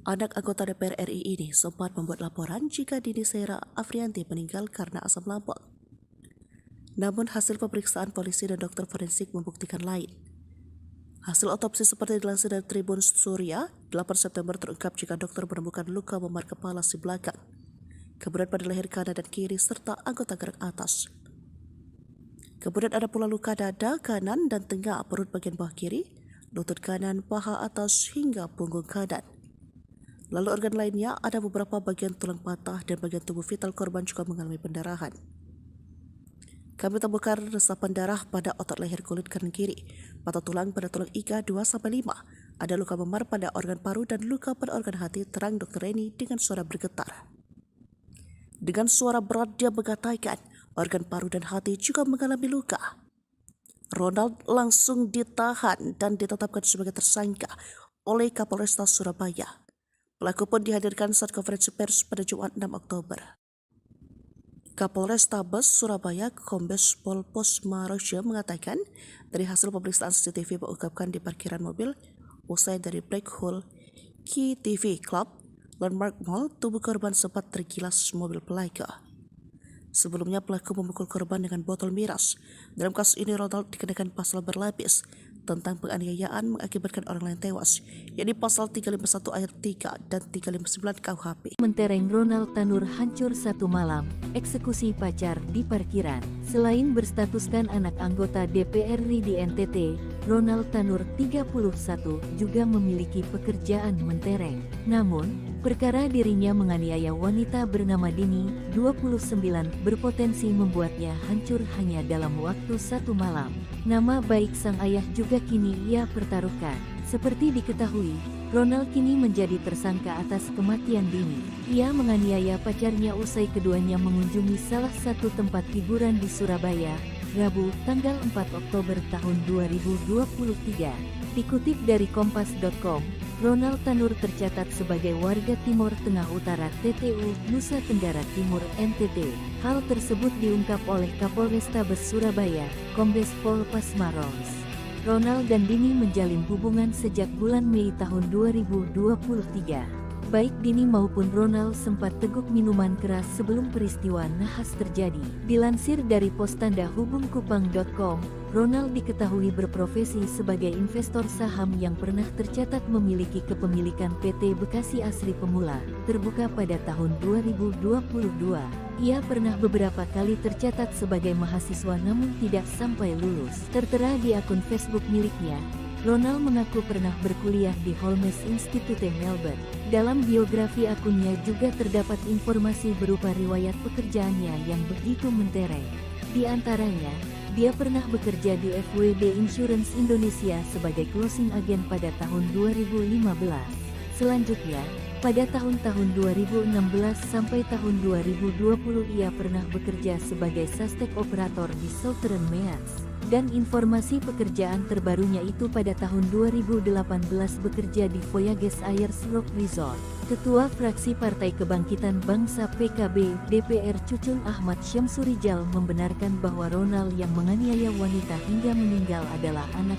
Anak anggota DPR RI ini sempat membuat laporan jika Dini Sera Afrianti meninggal karena asam lambung. Namun hasil pemeriksaan polisi dan dokter forensik membuktikan lain. Hasil otopsi seperti dilansir dari Tribun Surya, 8 September terungkap jika dokter menemukan luka memar kepala si belakang, kemudian pada leher kanan dan kiri serta anggota gerak atas. Kemudian ada pula luka dada kanan dan tengah perut bagian bawah kiri, lutut kanan, paha atas hingga punggung kanan. Lalu organ lainnya ada beberapa bagian tulang patah dan bagian tubuh vital korban juga mengalami pendarahan. Kami temukan resapan darah pada otot leher kulit kanan kiri, patah tulang pada tulang iga 2-5, ada luka memar pada organ paru dan luka pada organ hati, terang Dr. Reni dengan suara bergetar. Dengan suara berat dia mengatakan, organ paru dan hati juga mengalami luka. Ronald langsung ditahan dan ditetapkan sebagai tersangka oleh Kapolresta Surabaya. Pelaku pun dihadirkan saat konferensi pers pada Jumat 6 Oktober. Kapolrestabes Surabaya Kombes Pol Posmaroja mengatakan dari hasil pemeriksaan CCTV mengungkapkan di parkiran mobil usai dari Black Hole Key TV Club Landmark Mall, tubuh korban sempat tergilas mobil pelaku. Sebelumnya pelaku memukul korban dengan botol miras. Dalam kasus ini Ronald dikenakan pasal berlapis tentang penganiayaan mengakibatkan orang lain tewas, yakni pasal 351 ayat 3 dan 359 KUHP. Mentereng Ronald Tanur hancur satu malam, eksekusi pacar di parkiran. Selain berstatuskan anak anggota DPR RI di NTT, Ronald Tanur 31 juga memiliki pekerjaan mentereng. Namun, perkara dirinya menganiaya wanita bernama Dini, 29, berpotensi membuatnya hancur hanya dalam waktu satu malam. Nama baik sang ayah juga kini ia pertaruhkan. Seperti diketahui, Ronald kini menjadi tersangka atas kematian Dini. Ia menganiaya pacarnya usai keduanya mengunjungi salah satu tempat hiburan di Surabaya, Rabu, tanggal 4 Oktober tahun 2023. Dikutip dari kompas.com, Ronald Tanur tercatat sebagai warga Timur Tengah Utara TTU, Nusa Tenggara Timur NTT. Hal tersebut diungkap oleh Kapolrestabes Surabaya, Kombes Pol Pasmaros. Ronald dan Dini menjalin hubungan sejak bulan Mei tahun 2023. Baik Dini maupun Ronald sempat teguk minuman keras sebelum peristiwa nahas terjadi. Dilansir dari pos tanda hubungkupang.com, Ronald diketahui berprofesi sebagai investor saham yang pernah tercatat memiliki kepemilikan PT Bekasi Asri Pemula, terbuka pada tahun 2022. Ia pernah beberapa kali tercatat sebagai mahasiswa namun tidak sampai lulus. Tertera di akun Facebook miliknya, Ronald mengaku pernah berkuliah di Holmes Institute Melbourne. Dalam biografi akunnya juga terdapat informasi berupa riwayat pekerjaannya yang begitu mentereng. Di antaranya, dia pernah bekerja di FWD Insurance Indonesia sebagai closing agent pada tahun 2015. Selanjutnya, pada tahun-tahun 2016 sampai tahun 2020 ia pernah bekerja sebagai suspek operator di Southern Meads. Dan informasi pekerjaan terbarunya itu pada tahun 2018 bekerja di Voyages Ayers Rock Resort. Ketua fraksi Partai Kebangkitan Bangsa PKB DPR Cucun Ahmad Syamsurijal membenarkan bahwa Ronald yang menganiaya wanita hingga meninggal adalah anak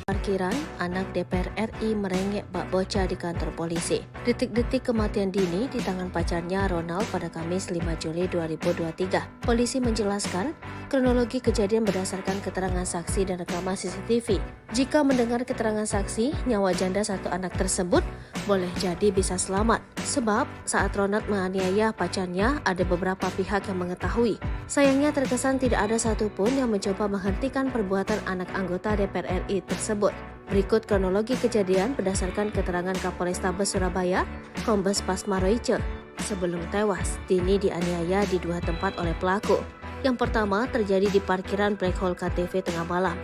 Parkiran, anak DPR RI merengek bak bocah di kantor polisi. Detik-detik kematian Dini di tangan pacarnya Ronald pada Kamis 5 Juli 2023. Polisi menjelaskan, kronologi kejadian berdasarkan keterangan saksi dan rekaman CCTV. Jika mendengar keterangan saksi, nyawa janda satu anak tersebut boleh jadi bisa selamat. Sebab saat Ronald menganiaya pacarnya, ada beberapa pihak yang mengetahui. Sayangnya terkesan tidak ada satupun yang mencoba menghentikan perbuatan anak anggota DPR RI tersebut. Berikut kronologi kejadian berdasarkan keterangan Kapolrestabes Surabaya, Kombes Pasmaroice. Sebelum tewas, Dini dianiaya di dua tempat oleh pelaku. Yang pertama terjadi di parkiran Black Hole KTV tengah malam.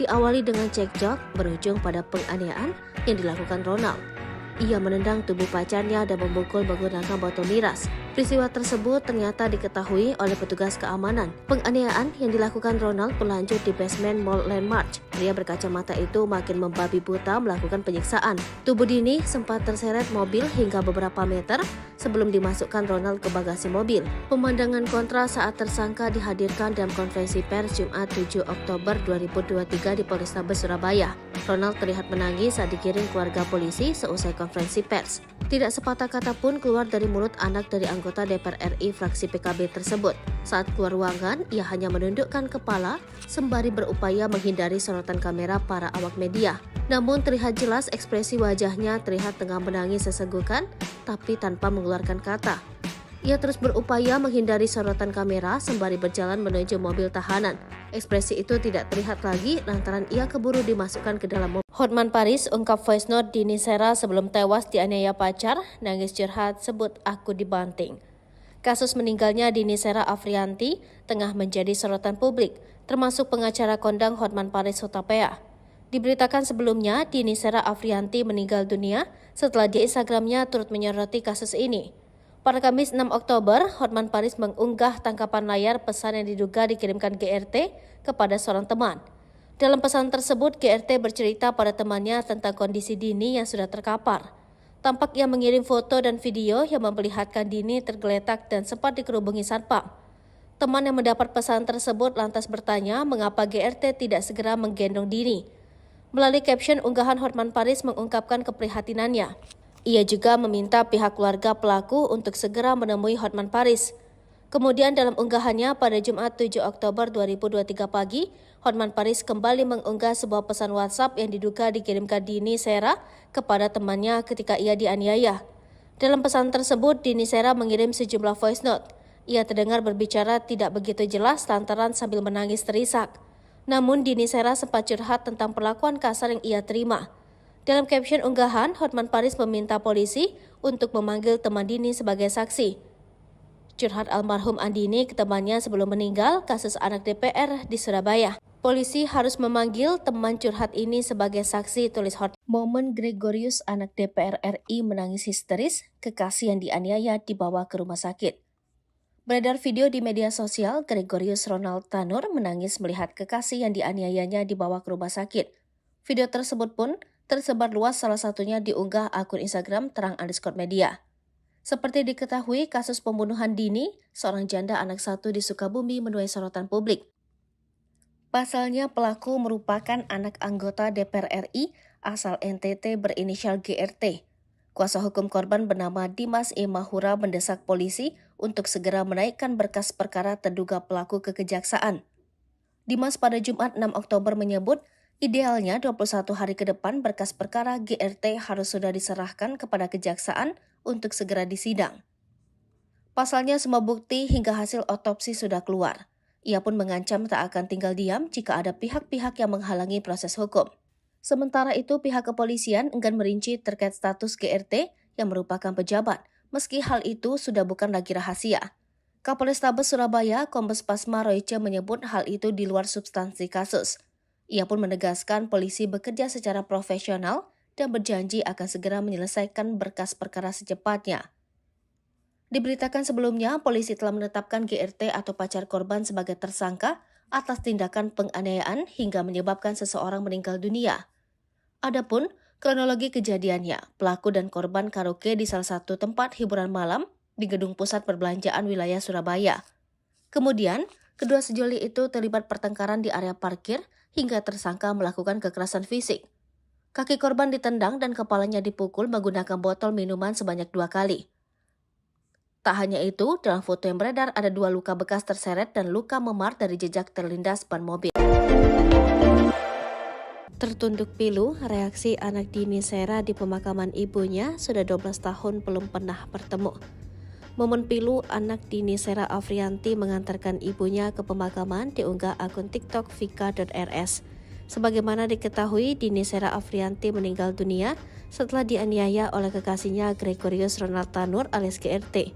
Diawali dengan cekcok berujung pada penganiayaan yang dilakukan Ronald. Ia menendang tubuh pacarnya dan memukul menggunakan botol miras. Peristiwa tersebut ternyata diketahui oleh petugas keamanan. Penganiayaan yang dilakukan Ronald berlanjut di basement Mall Landmark. Pria berkacamata itu makin membabi buta melakukan penyiksaan. Tubuh Dini sempat terseret mobil hingga beberapa meter sebelum dimasukkan Ronald ke bagasi mobil. Pemandangan kontra saat tersangka dihadirkan dalam konferensi pers Jumat 7 Oktober 2023 di Polrestabes Surabaya. Ronald terlihat menangis saat digiring keluarga polisi seusai konferensi pers. Tidak sepatah kata pun keluar dari mulut anak dari anggota DPR RI fraksi PKB tersebut. Saat keluar ruangan, ia hanya menundukkan kepala sembari berupaya menghindari sorotan kamera para awak media. Namun terlihat jelas ekspresi wajahnya terlihat tengah menangis sesenggukan, tapi tanpa mengeluarkan kata. Ia terus berupaya menghindari sorotan kamera sembari berjalan menuju mobil tahanan. Ekspresi itu tidak terlihat lagi lantaran ia keburu dimasukkan ke dalam mobil. Hotman Paris ungkap voice note Dini Sera sebelum tewas dianiaya pacar, nangis curhat sebut aku dibanting. Kasus meninggalnya Dini Sera Afrianti tengah menjadi sorotan publik, termasuk pengacara kondang Hotman Paris Hutapea. Diberitakan sebelumnya, Dini Sera Afrianti meninggal dunia setelah di Instagramnya turut menyoroti kasus ini. Pada Kamis 6 Oktober, Hotman Paris mengunggah tangkapan layar pesan yang diduga dikirimkan GRT kepada seorang teman. Dalam pesan tersebut, GRT bercerita pada temannya tentang kondisi Dini yang sudah terkapar. Tampak ia mengirim foto dan video yang memperlihatkan Dini tergeletak dan sempat dikerubungi satpam. Teman yang mendapat pesan tersebut lantas bertanya mengapa GRT tidak segera menggendong Dini. Melalui caption unggahan, Hotman Paris mengungkapkan keprihatinannya. Ia juga meminta pihak keluarga pelaku untuk segera menemui Hotman Paris. Kemudian dalam unggahannya pada Jumat 7 Oktober 2023 pagi, Hotman Paris kembali mengunggah sebuah pesan WhatsApp yang diduga dikirimkan Dini Sera kepada temannya ketika ia dianiaya. Dalam pesan tersebut, Dini Sera mengirim sejumlah voice note. Ia terdengar berbicara tidak begitu jelas lantaran sambil menangis terisak. Namun Dini Sera sempat curhat tentang perlakuan kasar yang ia terima. Dalam caption unggahan, Hotman Paris meminta polisi untuk memanggil teman Dini sebagai saksi. Curhat almarhum Andini ke temannya sebelum meninggal kasus anak DPR di Surabaya. Polisi harus memanggil teman curhat ini sebagai saksi, tulis Hotman. Momen Gregorius anak DPR RI menangis histeris, kekasih yang dianiaya dibawa ke rumah sakit. Beredar video di media sosial, Gregorius Ronald Tanur menangis melihat kekasih yang dianiayanya dibawa ke rumah sakit. Video tersebut pun tersebar luas, salah satunya diunggah akun Instagram terang_media. Seperti diketahui, kasus pembunuhan Dini, seorang janda anak satu di Sukabumi, menuai sorotan publik. Pasalnya pelaku merupakan anak anggota DPR RI asal NTT berinisial GRT. Kuasa hukum korban bernama Dimas E. Mahura mendesak polisi untuk segera menaikkan berkas perkara terduga pelaku ke kejaksaan. Dimas pada Jumat 6 Oktober menyebut, idealnya 21 hari ke depan berkas perkara GRT harus sudah diserahkan kepada kejaksaan untuk segera disidang. Pasalnya semua bukti hingga hasil otopsi sudah keluar. Ia pun mengancam tak akan tinggal diam jika ada pihak-pihak yang menghalangi proses hukum. Sementara itu, pihak kepolisian enggan merinci terkait status GRT yang merupakan pejabat, meski hal itu sudah bukan lagi rahasia. Kapolrestabes Surabaya, Kombes Pasma Royce menyebut hal itu di luar substansi kasus. Ia pun menegaskan polisi bekerja secara profesional dan berjanji akan segera menyelesaikan berkas perkara secepatnya. Diberitakan sebelumnya, polisi telah menetapkan GRT atau pacar korban sebagai tersangka atas tindakan penganiayaan hingga menyebabkan seseorang meninggal dunia. Adapun kronologi kejadiannya, pelaku dan korban karaoke di salah satu tempat hiburan malam di Gedung Pusat Perbelanjaan wilayah Surabaya. Kemudian, kedua sejoli itu terlibat pertengkaran di area parkir hingga tersangka melakukan kekerasan fisik. Kaki korban ditendang dan kepalanya dipukul menggunakan botol minuman sebanyak 2 kali. Tak hanya itu, dalam foto yang beredar ada 2 luka bekas terseret dan luka memar dari jejak terlindas ban mobil. Tertunduk pilu, reaksi anak Dini Sera di pemakaman ibunya sudah 12 tahun belum pernah bertemu. Momen pilu anak Dini Sera Afrianti mengantarkan ibunya ke pemakaman diunggah akun TikTok vika.rs. Sebagaimana diketahui, Dini Sera Afrianti meninggal dunia setelah dianiaya oleh kekasihnya Gregorius Ronald Tanur alias GRT.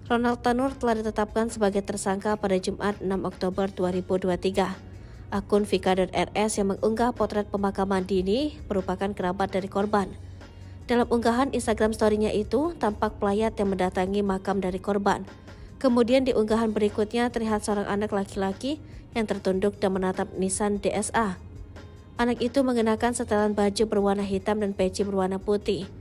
Ronald Tanur telah ditetapkan sebagai tersangka pada Jumat 6 Oktober 2023. Akun vika.rs yang mengunggah potret pemakaman Dini merupakan kerabat dari korban. Dalam unggahan Instagram story-nya itu, tampak pelayat yang mendatangi makam dari korban. Kemudian di unggahan berikutnya terlihat seorang anak laki-laki yang tertunduk dan menatap nisan DSA. Anak itu mengenakan setelan baju berwarna hitam dan peci berwarna putih.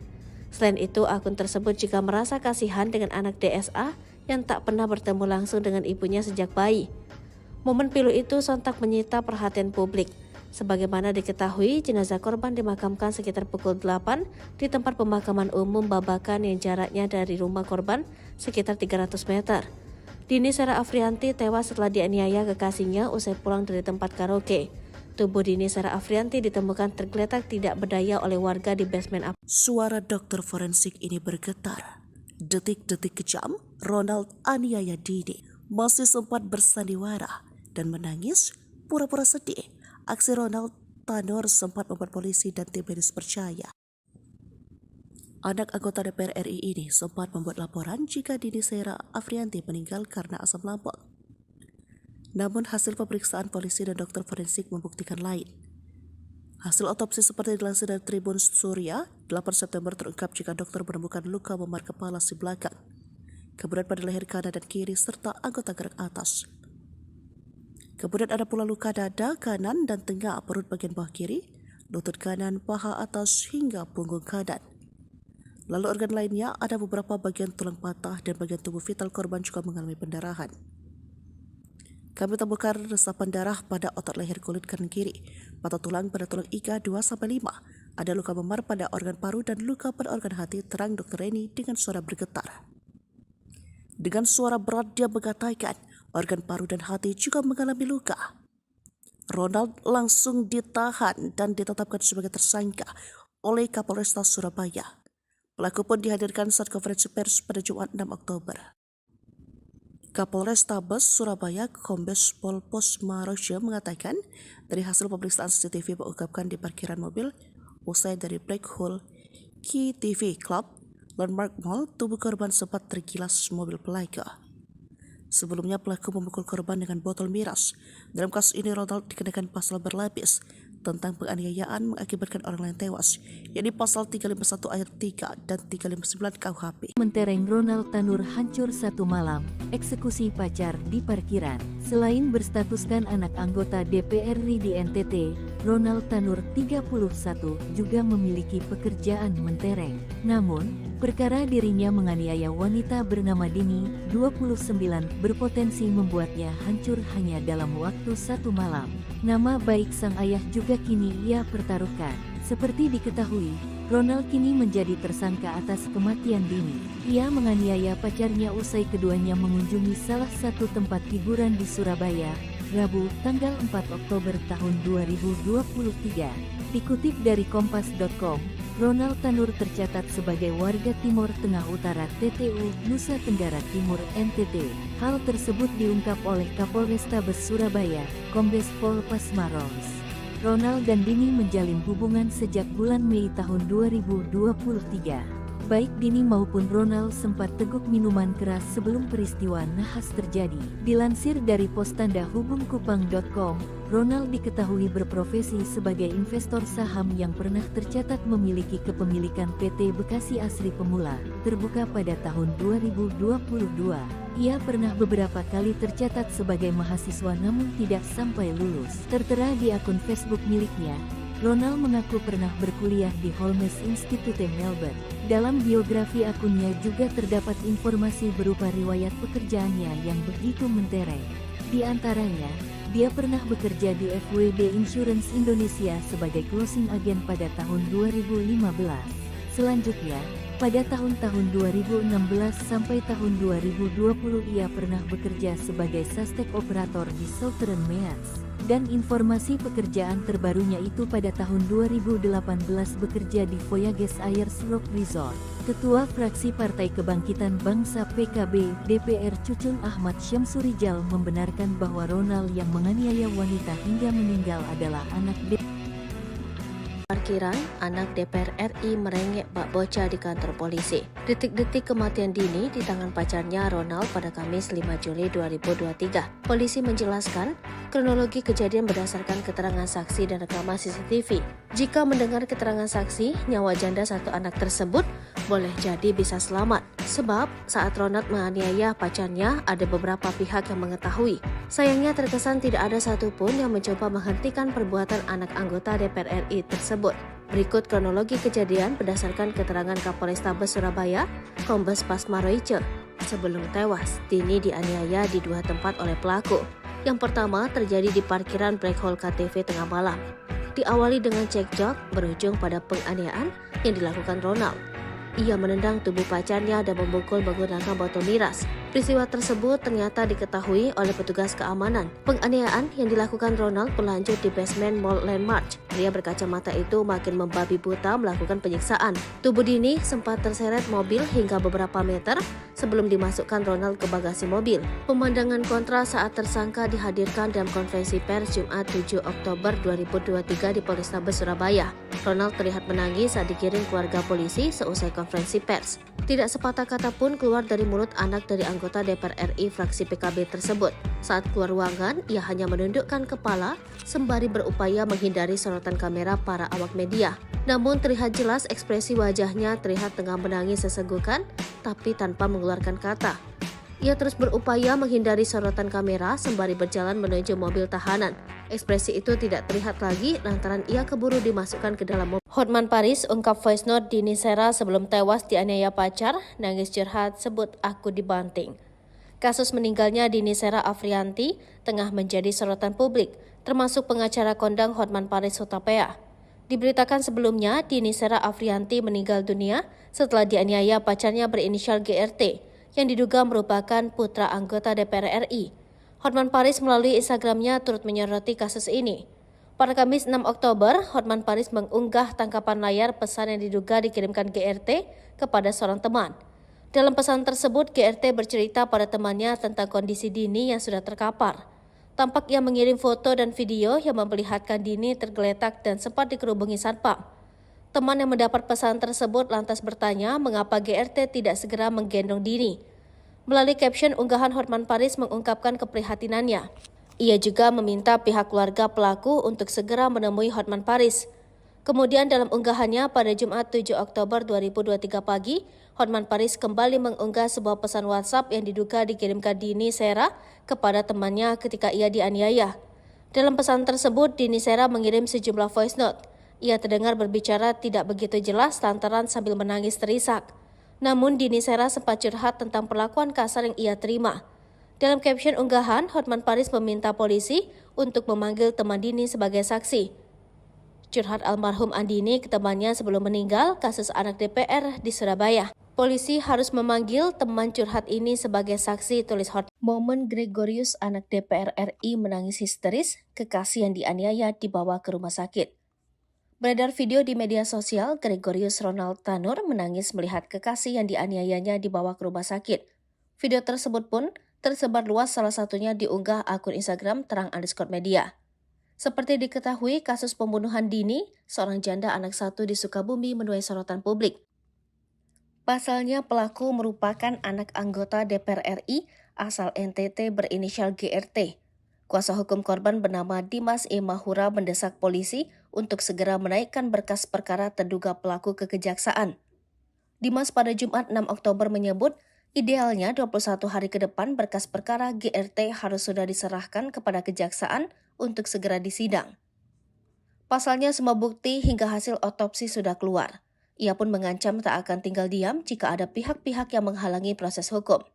Selain itu, akun tersebut juga merasa kasihan dengan anak DSA yang tak pernah bertemu langsung dengan ibunya sejak bayi. Momen pilu itu sontak menyita perhatian publik. Sebagaimana diketahui, jenazah korban dimakamkan sekitar pukul 8 di tempat pemakaman umum Babakan yang jaraknya dari rumah korban sekitar 300 meter. Dini Sera Afrianti tewas setelah dianiaya kekasihnya usai pulang dari tempat karaoke. Tubuh Dini Sera Afrianti ditemukan tergeletak tidak berdaya oleh warga di basement apartemen. Suara dokter forensik ini bergetar. Detik-detik kejam, Ronald aniaya Dini masih sempat bersandiwara dan menangis pura-pura sedih. Aksi Ronald Tanur sempat membuat polisi dan tim medis percaya. Anak anggota DPR RI ini sempat membuat laporan jika Dini Sera Afrianti meninggal karena asam lambung. Namun hasil pemeriksaan polisi dan dokter forensik membuktikan lain. Hasil otopsi seperti dilansir dari Tribun Surya, 8 September terungkap jika dokter menemukan luka memar kepala si belakang, kemudian pada leher kanan dan kiri serta anggota gerak atas. Kemudian ada pula luka dada kanan dan tengah perut bagian bawah kiri, lutut kanan, paha atas hingga punggung kanan. Lalu organ lainnya ada beberapa bagian tulang patah dan bagian tubuh vital korban juga mengalami pendarahan. Kami temukan resapan darah pada otot leher kulit kanan kiri, patah tulang pada tulang iga 2-5, ada luka memar pada organ paru dan luka pada organ hati, terang Dr. Reni dengan suara bergetar. Dengan suara berat dia mengatakan organ paru dan hati juga mengalami luka. Ronald langsung ditahan dan ditetapkan sebagai tersangka oleh Kapolrestabes Surabaya. Pelaku pun dihadirkan saat konferensi pers pada Jumat 6 Oktober. Kapolrestabes Surabaya Kombes Pol Pasma Royce mengatakan dari hasil pemeriksaan CCTV mengungkapkan di parkiran mobil usai dari Black Hole Key TV Club Landmark Mall, tubuh korban sempat tergilas mobil pelaku. Sebelumnya pelaku memukul korban dengan botol miras. Dalam kasus ini Ronald dikenakan pasal berlapis tentang penganiayaan mengakibatkan orang lain tewas, yakni pasal 351 ayat 3 dan 359 KUHP. Mentereng Ronald Tanur hancur satu malam, eksekusi pacar di parkiran. Selain berstatuskan anak anggota DPR RI di NTT, Ronald Tanur 31 juga memiliki pekerjaan mentereng. Namun, perkara dirinya menganiaya wanita bernama Dini, 29, berpotensi membuatnya hancur hanya dalam waktu satu malam. Nama baik sang ayah juga kini ia pertaruhkan. Seperti diketahui, Ronald kini menjadi tersangka atas kematian Dini. Ia menganiaya pacarnya usai keduanya mengunjungi salah satu tempat hiburan di Surabaya, Rabu, tanggal 4 Oktober tahun 2023. Dikutip dari kompas.com, Ronald Tanur tercatat sebagai warga Timur Tengah Utara TTU, Nusa Tenggara Timur NTT. Hal tersebut diungkap oleh Kapolrestabes Surabaya, Kombes Pol Pasmaros. Ronald dan Dini menjalin hubungan sejak bulan Mei tahun 2023. Baik Dini maupun Ronald sempat teguk minuman keras sebelum peristiwa nahas terjadi. Dilansir dari postandahubungkupang.com, Ronald diketahui berprofesi sebagai investor saham yang pernah tercatat memiliki kepemilikan PT Bekasi Asri Pemula, terbuka pada tahun 2022. Ia pernah beberapa kali tercatat sebagai mahasiswa namun tidak sampai lulus. Tertera di akun Facebook miliknya, Ronald mengaku pernah berkuliah di Holmes Institute Melbourne. Dalam biografi akunnya juga terdapat informasi berupa riwayat pekerjaannya yang begitu mentereng. Di antaranya, dia pernah bekerja di FWD Insurance Indonesia sebagai closing agent pada tahun 2015. Selanjutnya, pada tahun-tahun 2016 sampai tahun 2020 ia pernah bekerja sebagai suspek operator di Southern Meats. Dan informasi pekerjaan terbarunya itu pada tahun 2018 bekerja di Voyages Ayers Rock Resort. Ketua Fraksi Partai Kebangkitan Bangsa PKB DPR Cucun Ahmad Syamsurijal membenarkan bahwa Ronald yang menganiaya wanita hingga meninggal adalah anak Parkiran, anak DPR RI merengek bak bocah di kantor polisi. Detik-detik kematian Dini di tangan pacarnya Ronald pada Kamis 5 Juli 2023. Polisi menjelaskan kronologi kejadian berdasarkan keterangan saksi dan rekaman CCTV. Jika mendengar keterangan saksi, nyawa janda satu anak tersebut boleh jadi bisa selamat. Sebab saat Ronald menganiaya pacarnya, ada beberapa pihak yang mengetahui. Sayangnya terkesan tidak ada satupun yang mencoba menghentikan perbuatan anak anggota DPR RI tersebut. Berikut kronologi kejadian berdasarkan keterangan Kapolrestabes Surabaya, Kombes Pasmaroice. Sebelum tewas, Dini dianiaya di dua tempat oleh pelaku. Yang pertama terjadi di parkiran Black Hole KTV tengah malam. Diawali dengan cekcok berujung pada penganiayaan yang dilakukan Ronald. Ia menendang tubuh pacarnya dan memukul menggunakan botol miras. Peristiwa tersebut ternyata diketahui oleh petugas keamanan. Penganiayaan yang dilakukan Ronald berlanjut di basement Mall Landmark. Pria berkacamata itu makin membabi buta melakukan penyiksaan. Tubuh Dini sempat terseret mobil hingga beberapa meter sebelum dimasukkan Ronald ke bagasi mobil. Pemandangan kontra saat tersangka dihadirkan dalam konferensi pers Jumat 7 Oktober 2023 di Polrestabes Surabaya. Ronald terlihat menangis saat digiring keluarga polisi seusai konferensi pers. Tidak sepatah kata pun keluar dari mulut anak dari anggota DPR RI fraksi PKB tersebut. Saat keluar ruangan, ia hanya menundukkan kepala sembari berupaya menghindari sorotan kamera para awak media. Namun terlihat jelas ekspresi wajahnya terlihat tengah menangis sesenggukan, tapi tanpa mengeluarkan kata. Ia terus berupaya menghindari sorotan kamera sembari berjalan menuju mobil tahanan. Ekspresi itu tidak terlihat lagi lantaran ia keburu dimasukkan ke dalam mobil. Hotman Paris ungkap voice note Dini Sera sebelum tewas dianiaya pacar, nangis curhat sebut aku dibanting. Kasus meninggalnya Dini Sera Afrianti tengah menjadi sorotan publik, termasuk pengacara kondang Hotman Paris Hutapea. Diberitakan sebelumnya, Dini Sera Afrianti meninggal dunia setelah dianiaya pacarnya berinisial GRT, yang diduga merupakan putra anggota DPR RI. Hotman Paris melalui Instagramnya turut menyoroti kasus ini. Pada Kamis 6 Oktober, Hotman Paris mengunggah tangkapan layar pesan yang diduga dikirimkan GRT kepada seorang teman. Dalam pesan tersebut, GRT bercerita pada temannya tentang kondisi Dini yang sudah terkapar. Tampak ia mengirim foto dan video yang memperlihatkan Dini tergeletak dan sempat dikerubungi satpam. Teman yang mendapat pesan tersebut lantas bertanya mengapa GRT tidak segera menggendong Dini. Melalui caption unggahan, Hotman Paris mengungkapkan keprihatinannya. Ia juga meminta pihak keluarga pelaku untuk segera menemui Hotman Paris. Kemudian dalam unggahannya pada Jumat 7 Oktober 2023 pagi, Hotman Paris kembali mengunggah sebuah pesan WhatsApp yang diduga dikirimkan Dini Sera kepada temannya ketika ia dianiaya. Dalam pesan tersebut, Dini Sera mengirim sejumlah voice note. Ia terdengar berbicara tidak begitu jelas lantaran sambil menangis terisak. Namun Dini Sera sempat curhat tentang perlakuan kasar yang ia terima. Dalam caption unggahan, Hotman Paris meminta polisi untuk memanggil teman Dini sebagai saksi. Curhat almarhum Andini ke temannya sebelum meninggal kasus anak DPR di Surabaya. Polisi harus memanggil teman curhat ini sebagai saksi, tulis Hotman. Momen Gregorius anak DPR RI menangis histeris, kekasih yang dianiaya dibawa ke rumah sakit. Beredar video di media sosial, Gregorius Ronald Tanur menangis melihat kekasih yang dianiayanya dibawa ke rumah sakit. Video tersebut pun tersebar luas, salah satunya diunggah akun Instagram terang_media. Seperti diketahui, kasus pembunuhan dini seorang janda anak satu di Sukabumi menuai sorotan publik. Pasalnya pelaku merupakan anak anggota DPR RI asal NTT berinisial GRT. Kuasa hukum korban bernama Dimas E. Mahura mendesak polisi untuk segera menaikkan berkas perkara terduga pelaku ke kejaksaan. Dimas pada Jumat 6 Oktober menyebut, idealnya 21 hari ke depan berkas perkara GRT harus sudah diserahkan kepada kejaksaan untuk segera disidang. Pasalnya semua bukti hingga hasil otopsi sudah keluar. Ia pun mengancam tak akan tinggal diam jika ada pihak-pihak yang menghalangi proses hukum.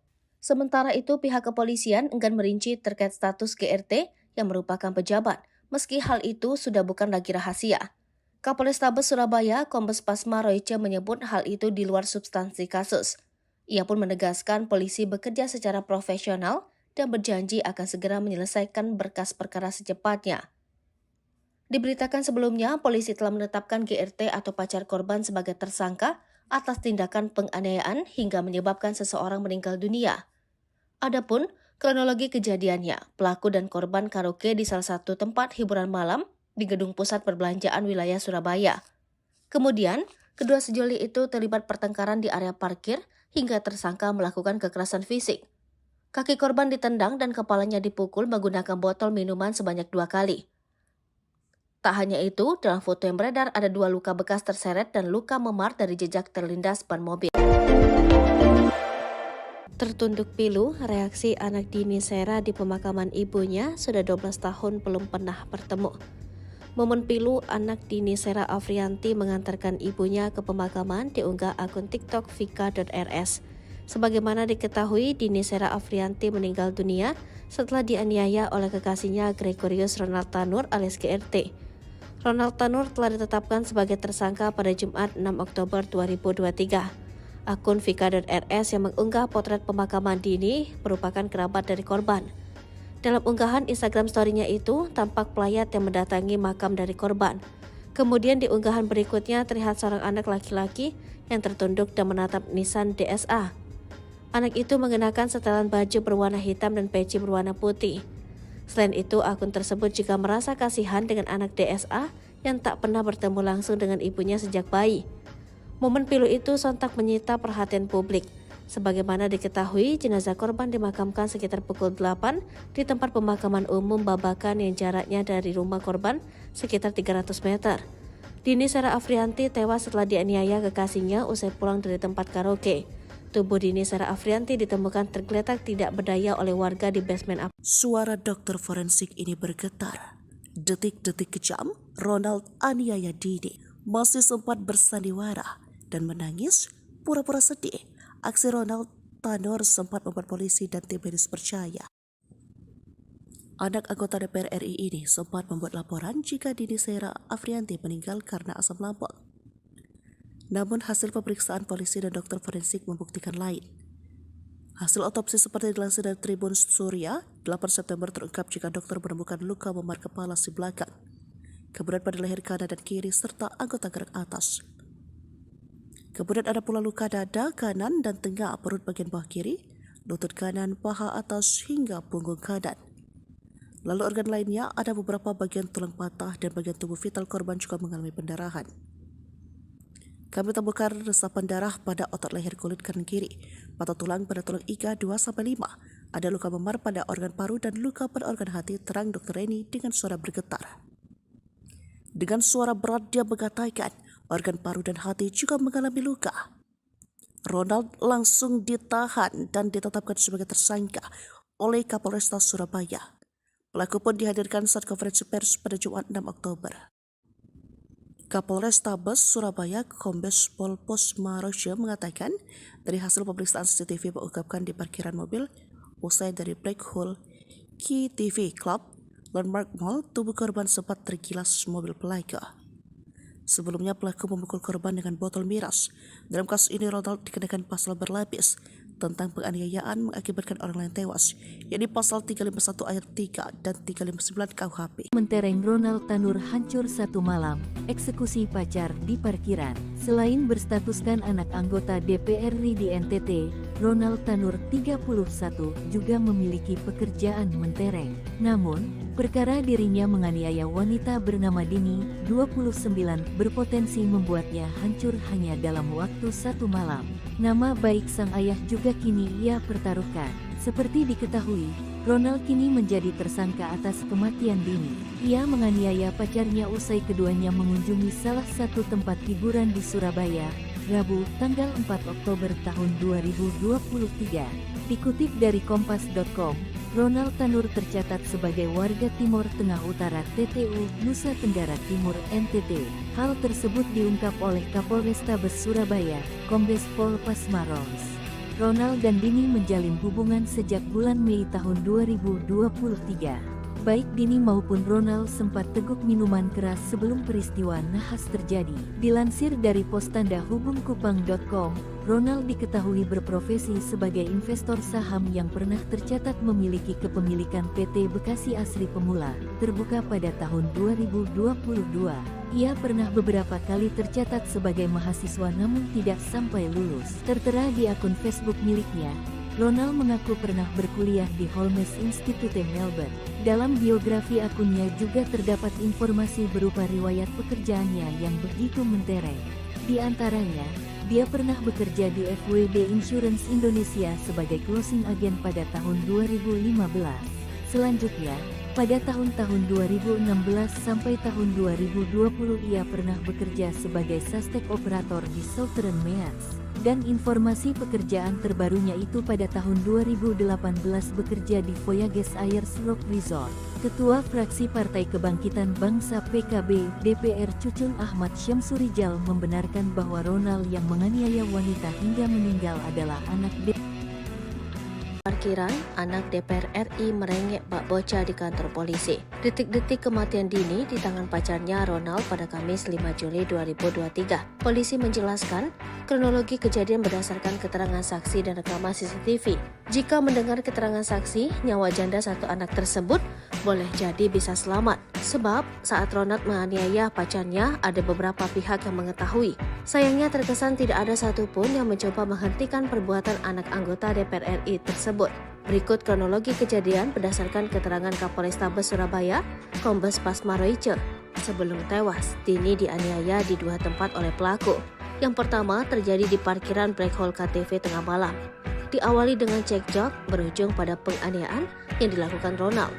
Sementara itu, pihak kepolisian enggan merinci terkait status GRT yang merupakan pejabat, meski hal itu sudah bukan lagi rahasia. Kapolrestabes Surabaya, Kombes Pasma Royce menyebut hal itu di luar substansi kasus. Ia pun menegaskan polisi bekerja secara profesional dan berjanji akan segera menyelesaikan berkas perkara secepatnya. Diberitakan sebelumnya, polisi telah menetapkan GRT atau pacar korban sebagai tersangka atas tindakan penganiayaan hingga menyebabkan seseorang meninggal dunia. Adapun kronologi kejadiannya, pelaku dan korban karaoke di salah satu tempat hiburan malam di gedung pusat perbelanjaan wilayah Surabaya. Kemudian, kedua sejoli itu terlibat pertengkaran di area parkir hingga tersangka melakukan kekerasan fisik. Kaki korban ditendang dan kepalanya dipukul menggunakan botol minuman sebanyak 2 kali. Tak hanya itu, dalam foto yang beredar ada 2 luka bekas terseret dan luka memar dari jejak terlindas ban mobil. Tertunduk pilu, reaksi anak Dini Sera di pemakaman ibunya sudah 12 tahun belum pernah bertemu. Momen pilu anak Dini Sera Afrianti mengantarkan ibunya ke pemakaman diunggah akun TikTok vika.rs. Sebagaimana diketahui, Dini Sera Afrianti meninggal dunia setelah dianiaya oleh kekasihnya Gregorius Ronald Tanur alias GRT. Ronald Tanur telah ditetapkan sebagai tersangka pada Jumat 6 Oktober 2023. Akun vika.rs yang mengunggah potret pemakaman Dini merupakan kerabat dari korban. Dalam unggahan Instagram story-nya itu, tampak pelayat yang mendatangi makam dari korban. Kemudian di unggahan berikutnya terlihat seorang anak laki-laki yang tertunduk dan menatap Nissan DSA. Anak itu mengenakan setelan baju berwarna hitam dan peci berwarna putih. Selain itu, akun tersebut juga merasa kasihan dengan anak DSA yang tak pernah bertemu langsung dengan ibunya sejak bayi. Momen pilu itu sontak menyita perhatian publik. Sebagaimana diketahui, jenazah korban dimakamkan sekitar pukul 8 di tempat pemakaman umum Babakan yang jaraknya dari rumah korban sekitar 300 meter. Dini Sera Afrianti tewas setelah dianiaya kekasihnya usai pulang dari tempat karaoke. Tubuh Dini Sera Afrianti ditemukan tergeletak tidak berdaya oleh warga di basement apartemen. Suara dokter forensik ini bergetar. Detik-detik kejam, Ronald aniaya Dini masih sempat bersandiwara dan menangis pura-pura sedih. Aksi Ronald Tanur sempat membuat polisi dan tim medis percaya. Anak anggota DPR RI ini sempat membuat laporan jika Dini Sera Afrianti meninggal karena asam lambung. Namun hasil pemeriksaan polisi dan dokter forensik membuktikan lain. Hasil otopsi seperti dilansir dari Tribun Surya, 8 September terungkap jika dokter menemukan luka memar kepala si belakang, kemudian pada leher kanan dan kiri serta anggota gerak atas. Kemudian ada pula luka dada kanan dan tengah perut bagian bawah kiri, lutut kanan, paha atas hingga punggung kanan. Lalu organ lainnya ada beberapa bagian tulang patah dan bagian tubuh vital korban juga mengalami pendarahan. Kami temukan resapan darah pada otot leher kulit kanan kiri, patah tulang pada tulang iga 2-5, ada luka memar pada organ paru dan luka pada organ hati, terang Dr. Reni dengan suara bergetar. Dengan suara berat dia mengatakan organ paru dan hati juga mengalami luka. Ronald langsung ditahan dan ditetapkan sebagai tersangka oleh Kapolrestabes Surabaya. Pelaku pun dihadirkan saat konferensi pers pada Jumat 6 Oktober. Kapolrestabes Surabaya Kombes Pol Pasma Royce mengatakan dari hasil pemeriksaan CCTV mengungkapkan di parkiran mobil usai dari Black Hole KTV Club Landmark Mall, tubuh korban sempat tergilas mobil pelaku. Sebelumnya pelaku memukul korban dengan botol miras. Dalam kasus ini Ronald dikenakan pasal berlapis, tentang penganiayaan mengakibatkan orang lain tewas, yakni pasal 351 ayat 3 dan 359 KUHP. Mentereng Ronald Tanur hancur satu malam, eksekusi pacar di parkiran. Selain berstatuskan anak anggota DPR RI di NTT, Ronald Tanur 31 juga memiliki pekerjaan mentereng. Namun, perkara dirinya menganiaya wanita bernama Dini, 29, berpotensi membuatnya hancur hanya dalam waktu satu malam. Nama baik sang ayah juga kini ia pertaruhkan. Seperti diketahui, Ronald kini menjadi tersangka atas kematian Dini. Ia menganiaya pacarnya usai keduanya mengunjungi salah satu tempat hiburan di Surabaya, Rabu, tanggal 4 Oktober tahun 2023. Dikutip dari Kompas.com, Ronald Tanur tercatat sebagai warga Timor Tengah Utara TTU, Nusa Tenggara Timur NTT. Hal tersebut diungkap oleh Kapolrestabes Surabaya, Kombes Pol Pasmaros. Ronald dan Dini menjalin hubungan sejak bulan Mei tahun 2023. Baik Dini maupun Ronald sempat teguk minuman keras sebelum peristiwa nahas terjadi. Dilansir dari postandahubungkupang.com, Ronald diketahui berprofesi sebagai investor saham yang pernah tercatat memiliki kepemilikan PT Bekasi Asri Pemula, terbuka pada tahun 2022. Ia pernah beberapa kali tercatat sebagai mahasiswa namun tidak sampai lulus. Tertera di akun Facebook miliknya, Ronald mengaku pernah berkuliah di Holmes Institute Melbourne. Dalam biografi akunnya juga terdapat informasi berupa riwayat pekerjaannya yang begitu mentereng. Di antaranya, dia pernah bekerja di FWD Insurance Indonesia sebagai closing agent pada tahun 2015. Selanjutnya, pada tahun-tahun 2016 sampai tahun 2020 ia pernah bekerja sebagai sastek operator di Southern Meats. Dan informasi pekerjaan terbarunya itu pada tahun 2018 bekerja di Voyages Ayers Rock Resort. Ketua Fraksi Partai Kebangkitan Bangsa PKB DPR Cucun Ahmad Syamsurijal membenarkan bahwa Ronald yang menganiaya wanita hingga meninggal adalah anak Parkiran, anak DPR RI merengek bak bocah di kantor polisi. Detik-detik kematian Dini di tangan pacarnya Ronald pada Kamis 5 Juli 2023. Polisi menjelaskan, kronologi kejadian berdasarkan keterangan saksi dan rekaman CCTV. Jika mendengar keterangan saksi, nyawa janda satu anak tersebut boleh jadi bisa selamat. Sebab saat Ronald menganiaya pacarnya, ada beberapa pihak yang mengetahui. Sayangnya terkesan tidak ada satupun yang mencoba menghentikan perbuatan anak anggota DPR RI tersebut. Berikut kronologi kejadian berdasarkan keterangan Kapolrestabes Surabaya, Kombes Pasmaroice. Sebelum tewas, Dini dianiaya di dua tempat oleh pelaku. Yang pertama terjadi di parkiran Black Hole KTV tengah malam. Diawali dengan cekcok berujung pada penganiayaan yang dilakukan Ronald.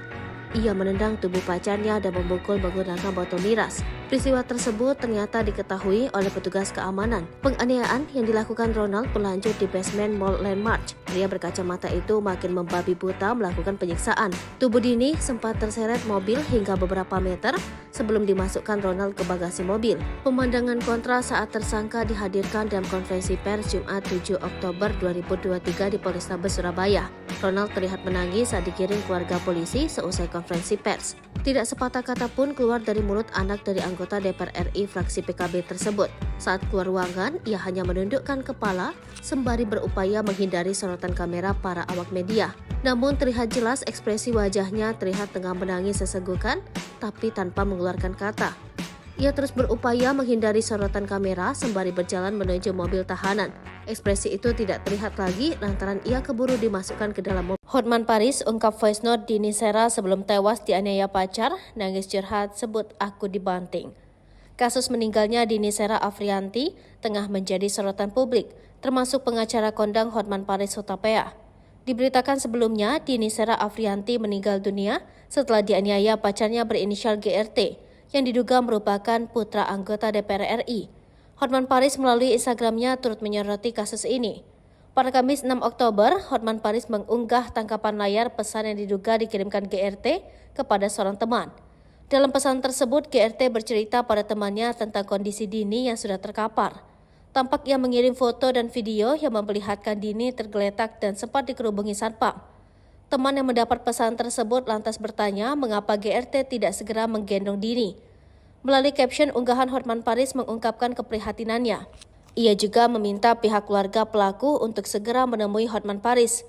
Ia menendang tubuh pacarnya dan memukul menggunakan botol miras. Peristiwa tersebut ternyata diketahui oleh petugas keamanan. Penganiayaan yang dilakukan Ronald berlanjut di basement Mall Landmark. Pria berkacamata itu makin membabi buta melakukan penyiksaan. Tubuh Dini sempat terseret mobil hingga beberapa meter sebelum dimasukkan Ronald ke bagasi mobil. Pemandangan kontra saat tersangka dihadirkan dalam konferensi pers Jumat 7 Oktober 2023 di Polrestabes Surabaya. Ronald terlihat menangis saat digiring keluarga polisi seusai konferensi pers. Tidak sepatah kata pun keluar dari mulut anak dari anggota DPR RI fraksi PKB tersebut. Saat keluar ruangan, ia hanya menundukkan kepala sembari berupaya menghindari sorotan kamera para awak media. Namun terlihat jelas ekspresi wajahnya terlihat tengah menangis sesenggukan, tapi tanpa mengeluarkan kata. Ia terus berupaya menghindari sorotan kamera sembari berjalan menuju mobil tahanan. Ekspresi itu tidak terlihat lagi lantaran ia keburu dimasukkan ke dalam mobil. Hotman Paris ungkap voice note Dini Sera sebelum tewas dianiaya pacar, nangis curhat sebut aku dibanting. Kasus meninggalnya Dini Sera Afrianti tengah menjadi sorotan publik, termasuk pengacara kondang Hotman Paris Hutapea. Diberitakan sebelumnya, Dini Sera Afrianti meninggal dunia setelah dianiaya pacarnya berinisial GRT, yang diduga merupakan putra anggota DPR RI. Hotman Paris melalui Instagramnya turut menyoroti kasus ini. Pada Kamis 6 Oktober, Hotman Paris mengunggah tangkapan layar pesan yang diduga dikirimkan GRT kepada seorang teman. Dalam pesan tersebut, GRT bercerita pada temannya tentang kondisi Dini yang sudah terkapar. Tampak ia mengirim foto dan video yang memperlihatkan Dini tergeletak dan sempat dikerubungi satpam. Teman yang mendapat pesan tersebut lantas bertanya mengapa GRT tidak segera menggendong Dini. Melalui caption unggahan Hotman Paris mengungkapkan keprihatinannya. Ia juga meminta pihak keluarga pelaku untuk segera menemui Hotman Paris.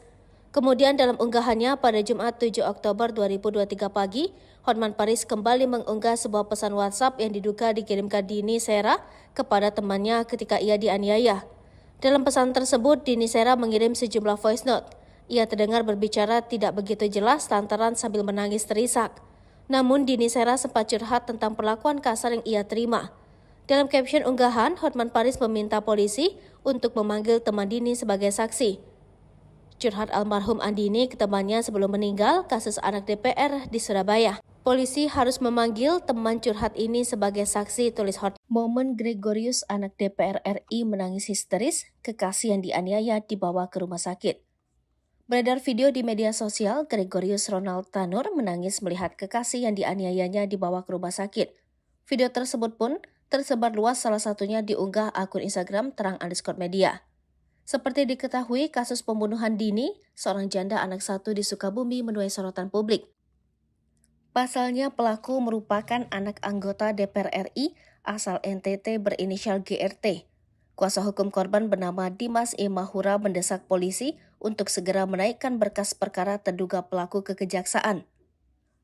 Kemudian dalam unggahannya pada Jumat 7 Oktober 2023 pagi, Hotman Paris kembali mengunggah sebuah pesan WhatsApp yang diduga dikirimkan Dini Sera kepada temannya ketika ia dianiaya. Dalam pesan tersebut, Dini Sera mengirim sejumlah voice note. Ia terdengar berbicara tidak begitu jelas lantaran sambil menangis terisak. Namun Dini Sera sempat curhat tentang perlakuan kasar yang ia terima. Dalam caption unggahan, Hotman Paris meminta polisi untuk memanggil teman Dini sebagai saksi. Curhat almarhum Andini ke temannya sebelum meninggal kasus anak DPR di Surabaya. Polisi harus memanggil teman curhat ini sebagai saksi, tulis Hotman. Momen Gregorius anak DPR RI menangis histeris, kekasih yang dianiaya dibawa ke rumah sakit. Beredar video di media sosial, Gregorius Ronald Tanur menangis melihat kekasih yang dianiayanya dibawa ke rumah sakit. Video tersebut pun tersebar luas, salah satunya diunggah akun Instagram terang_media. Seperti diketahui, kasus pembunuhan Dini, seorang janda anak satu di Sukabumi, menuai sorotan publik. Pasalnya pelaku merupakan anak anggota DPR RI asal NTT berinisial GRT. Kuasa hukum korban bernama Dimas E. Mahura mendesak polisi untuk segera menaikkan berkas perkara terduga pelaku ke kejaksaan.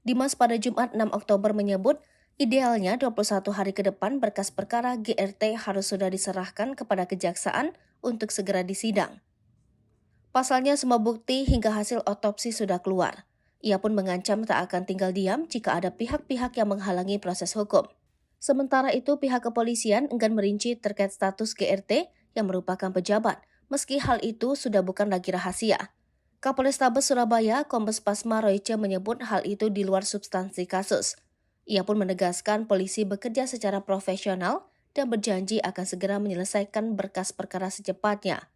Dimas pada Jumat 6 Oktober menyebut, idealnya 21 hari ke depan berkas perkara GRT harus sudah diserahkan kepada kejaksaan untuk segera disidang. Pasalnya semua bukti hingga hasil otopsi sudah keluar. Ia pun mengancam tak akan tinggal diam jika ada pihak-pihak yang menghalangi proses hukum. Sementara itu pihak kepolisian enggan merinci terkait status GRT yang merupakan pejabat, meski hal itu sudah bukan lagi rahasia. Kapolrestabes Surabaya, Kombes Pasma Royce menyebut hal itu di luar substansi kasus. Ia pun menegaskan polisi bekerja secara profesional dan berjanji akan segera menyelesaikan berkas perkara secepatnya.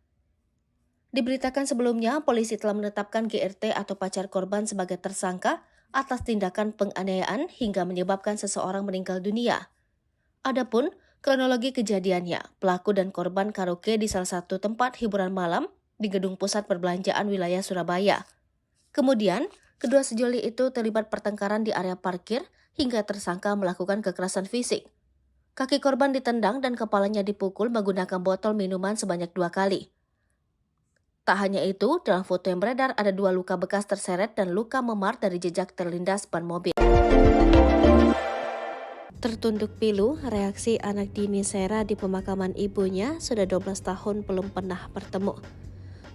Diberitakan sebelumnya, polisi telah menetapkan GRT atau pacar korban sebagai tersangka atas tindakan penganiayaan hingga menyebabkan seseorang meninggal dunia. Adapun kronologi kejadiannya, pelaku dan korban karaoke di salah satu tempat hiburan malam di gedung pusat perbelanjaan wilayah Surabaya. Kemudian, kedua sejoli itu terlibat pertengkaran di area parkir hingga tersangka melakukan kekerasan fisik. Kaki korban ditendang dan kepalanya dipukul menggunakan botol minuman sebanyak 2 kali. Tak hanya itu, dalam foto yang beredar ada 2 luka bekas terseret dan luka memar dari jejak terlindas ban mobil. Tertunduk pilu, reaksi anak Dini Sera di pemakaman ibunya sudah 12 tahun belum pernah bertemu.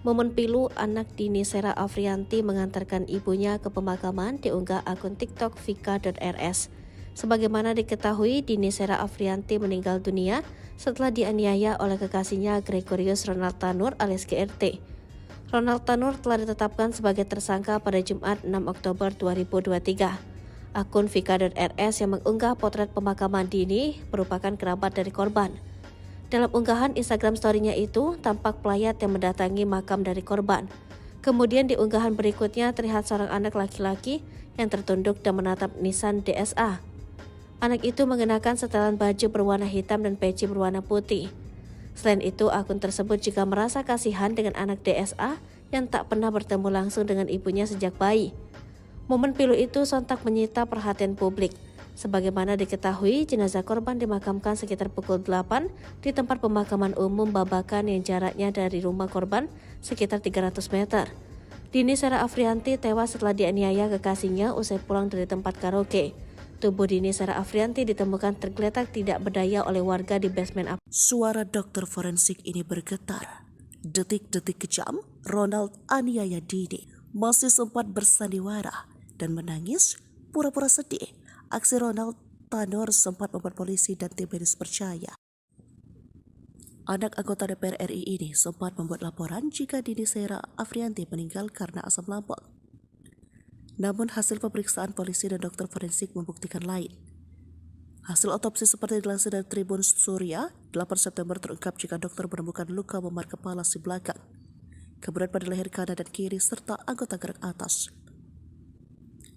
Momen pilu anak Dini Sera Afrianti mengantarkan ibunya ke pemakaman diunggah akun TikTok vika.rs. Sebagaimana diketahui, Dini Sera Afrianti meninggal dunia setelah dianiaya oleh kekasihnya Gregorius Ronald Tanur alias GRT. Ronald Tanur telah ditetapkan sebagai tersangka pada Jumat 6 Oktober 2023. Akun vika.rs yang mengunggah potret pemakaman Dini merupakan kerabat dari korban. Dalam unggahan Instagram story-nya itu, tampak pelayat yang mendatangi makam dari korban. Kemudian di unggahan berikutnya terlihat seorang anak laki-laki yang tertunduk dan menatap Nissan DSA. Anak itu mengenakan setelan baju berwarna hitam dan peci berwarna putih. Selain itu, akun tersebut juga merasa kasihan dengan anak DSA yang tak pernah bertemu langsung dengan ibunya sejak bayi. Momen pilu itu sontak menyita perhatian publik. Sebagaimana diketahui, jenazah korban dimakamkan sekitar pukul 8 di tempat pemakaman umum Babakan yang jaraknya dari rumah korban sekitar 300 meter. Dini Sera Afrianti tewas setelah dianiaya kekasihnya usai pulang dari tempat karaoke. Tubuh Dini Sera Afrianti ditemukan tergeletak tidak berdaya oleh warga di basement apartemen. Suara dokter forensik ini bergetar. Detik-detik kejam, Ronald aniaya Dini masih sempat bersandiwara dan menangis pura-pura sedih. Aksi Ronald Tanur sempat membuat polisi dan tim medis percaya. Anak anggota DPR RI ini sempat membuat laporan jika Dini Sera Afrianti meninggal karena asam lambung. Namun hasil pemeriksaan polisi dan dokter forensik membuktikan lain. Hasil otopsi seperti dilansir dari Tribun Surya, 8 September terungkap jika dokter menemukan luka memar kepala si belakang, kemudian pada leher kanan dan kiri serta anggota gerak atas.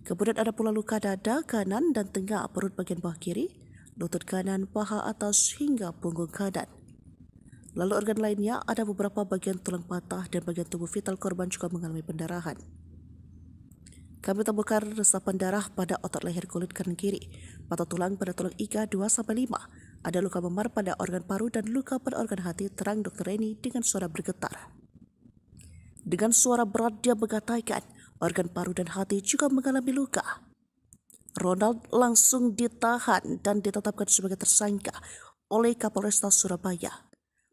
Kemudian ada pula luka dada kanan dan tengah perut bagian bawah kiri, lutut kanan, paha atas hingga punggung kanan. Lalu organ lainnya ada beberapa bagian tulang patah dan bagian tubuh vital korban juga mengalami pendarahan. Kami temukan resapan darah pada otot leher kulit kanan kiri, patah tulang pada tulang iga 2-5, Ada luka memar pada organ paru dan luka pada organ hati, terang Dr. Reni dengan suara bergetar. Dengan suara berat dia mengatakan organ paru dan hati juga mengalami luka. Ronald langsung ditahan dan ditetapkan sebagai tersangka oleh Kapolresta Surabaya.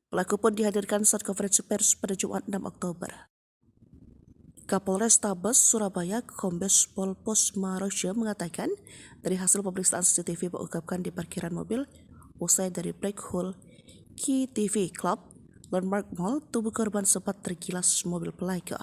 Pelaku pun dihadirkan saat konferensi pers pada Jumat 6 Oktober. Kapolrestabes Surabaya Kombes Pol Posmaroja mengatakan dari hasil pemeriksaan CCTV mengungkapkan di parkiran mobil usai dari Black Hole KTV Club Landmark Mall, tubuh korban sempat tergilas mobil pelaku.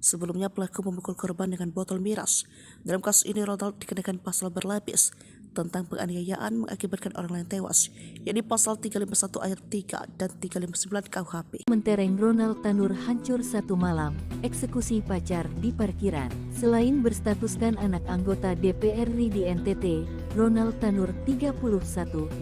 Sebelumnya pelaku memukul korban dengan botol miras. Dalam kasus ini Ronald dikenakan pasal berlapis tentang penganiayaan mengakibatkan orang lain tewas, yakni pasal 351 ayat 3 dan 359 KUHP. Mentereng Ronald Tanur hancur satu malam, eksekusi pacar di parkiran. Selain berstatuskan anak anggota DPR RI di NTT, Ronald Tanur 31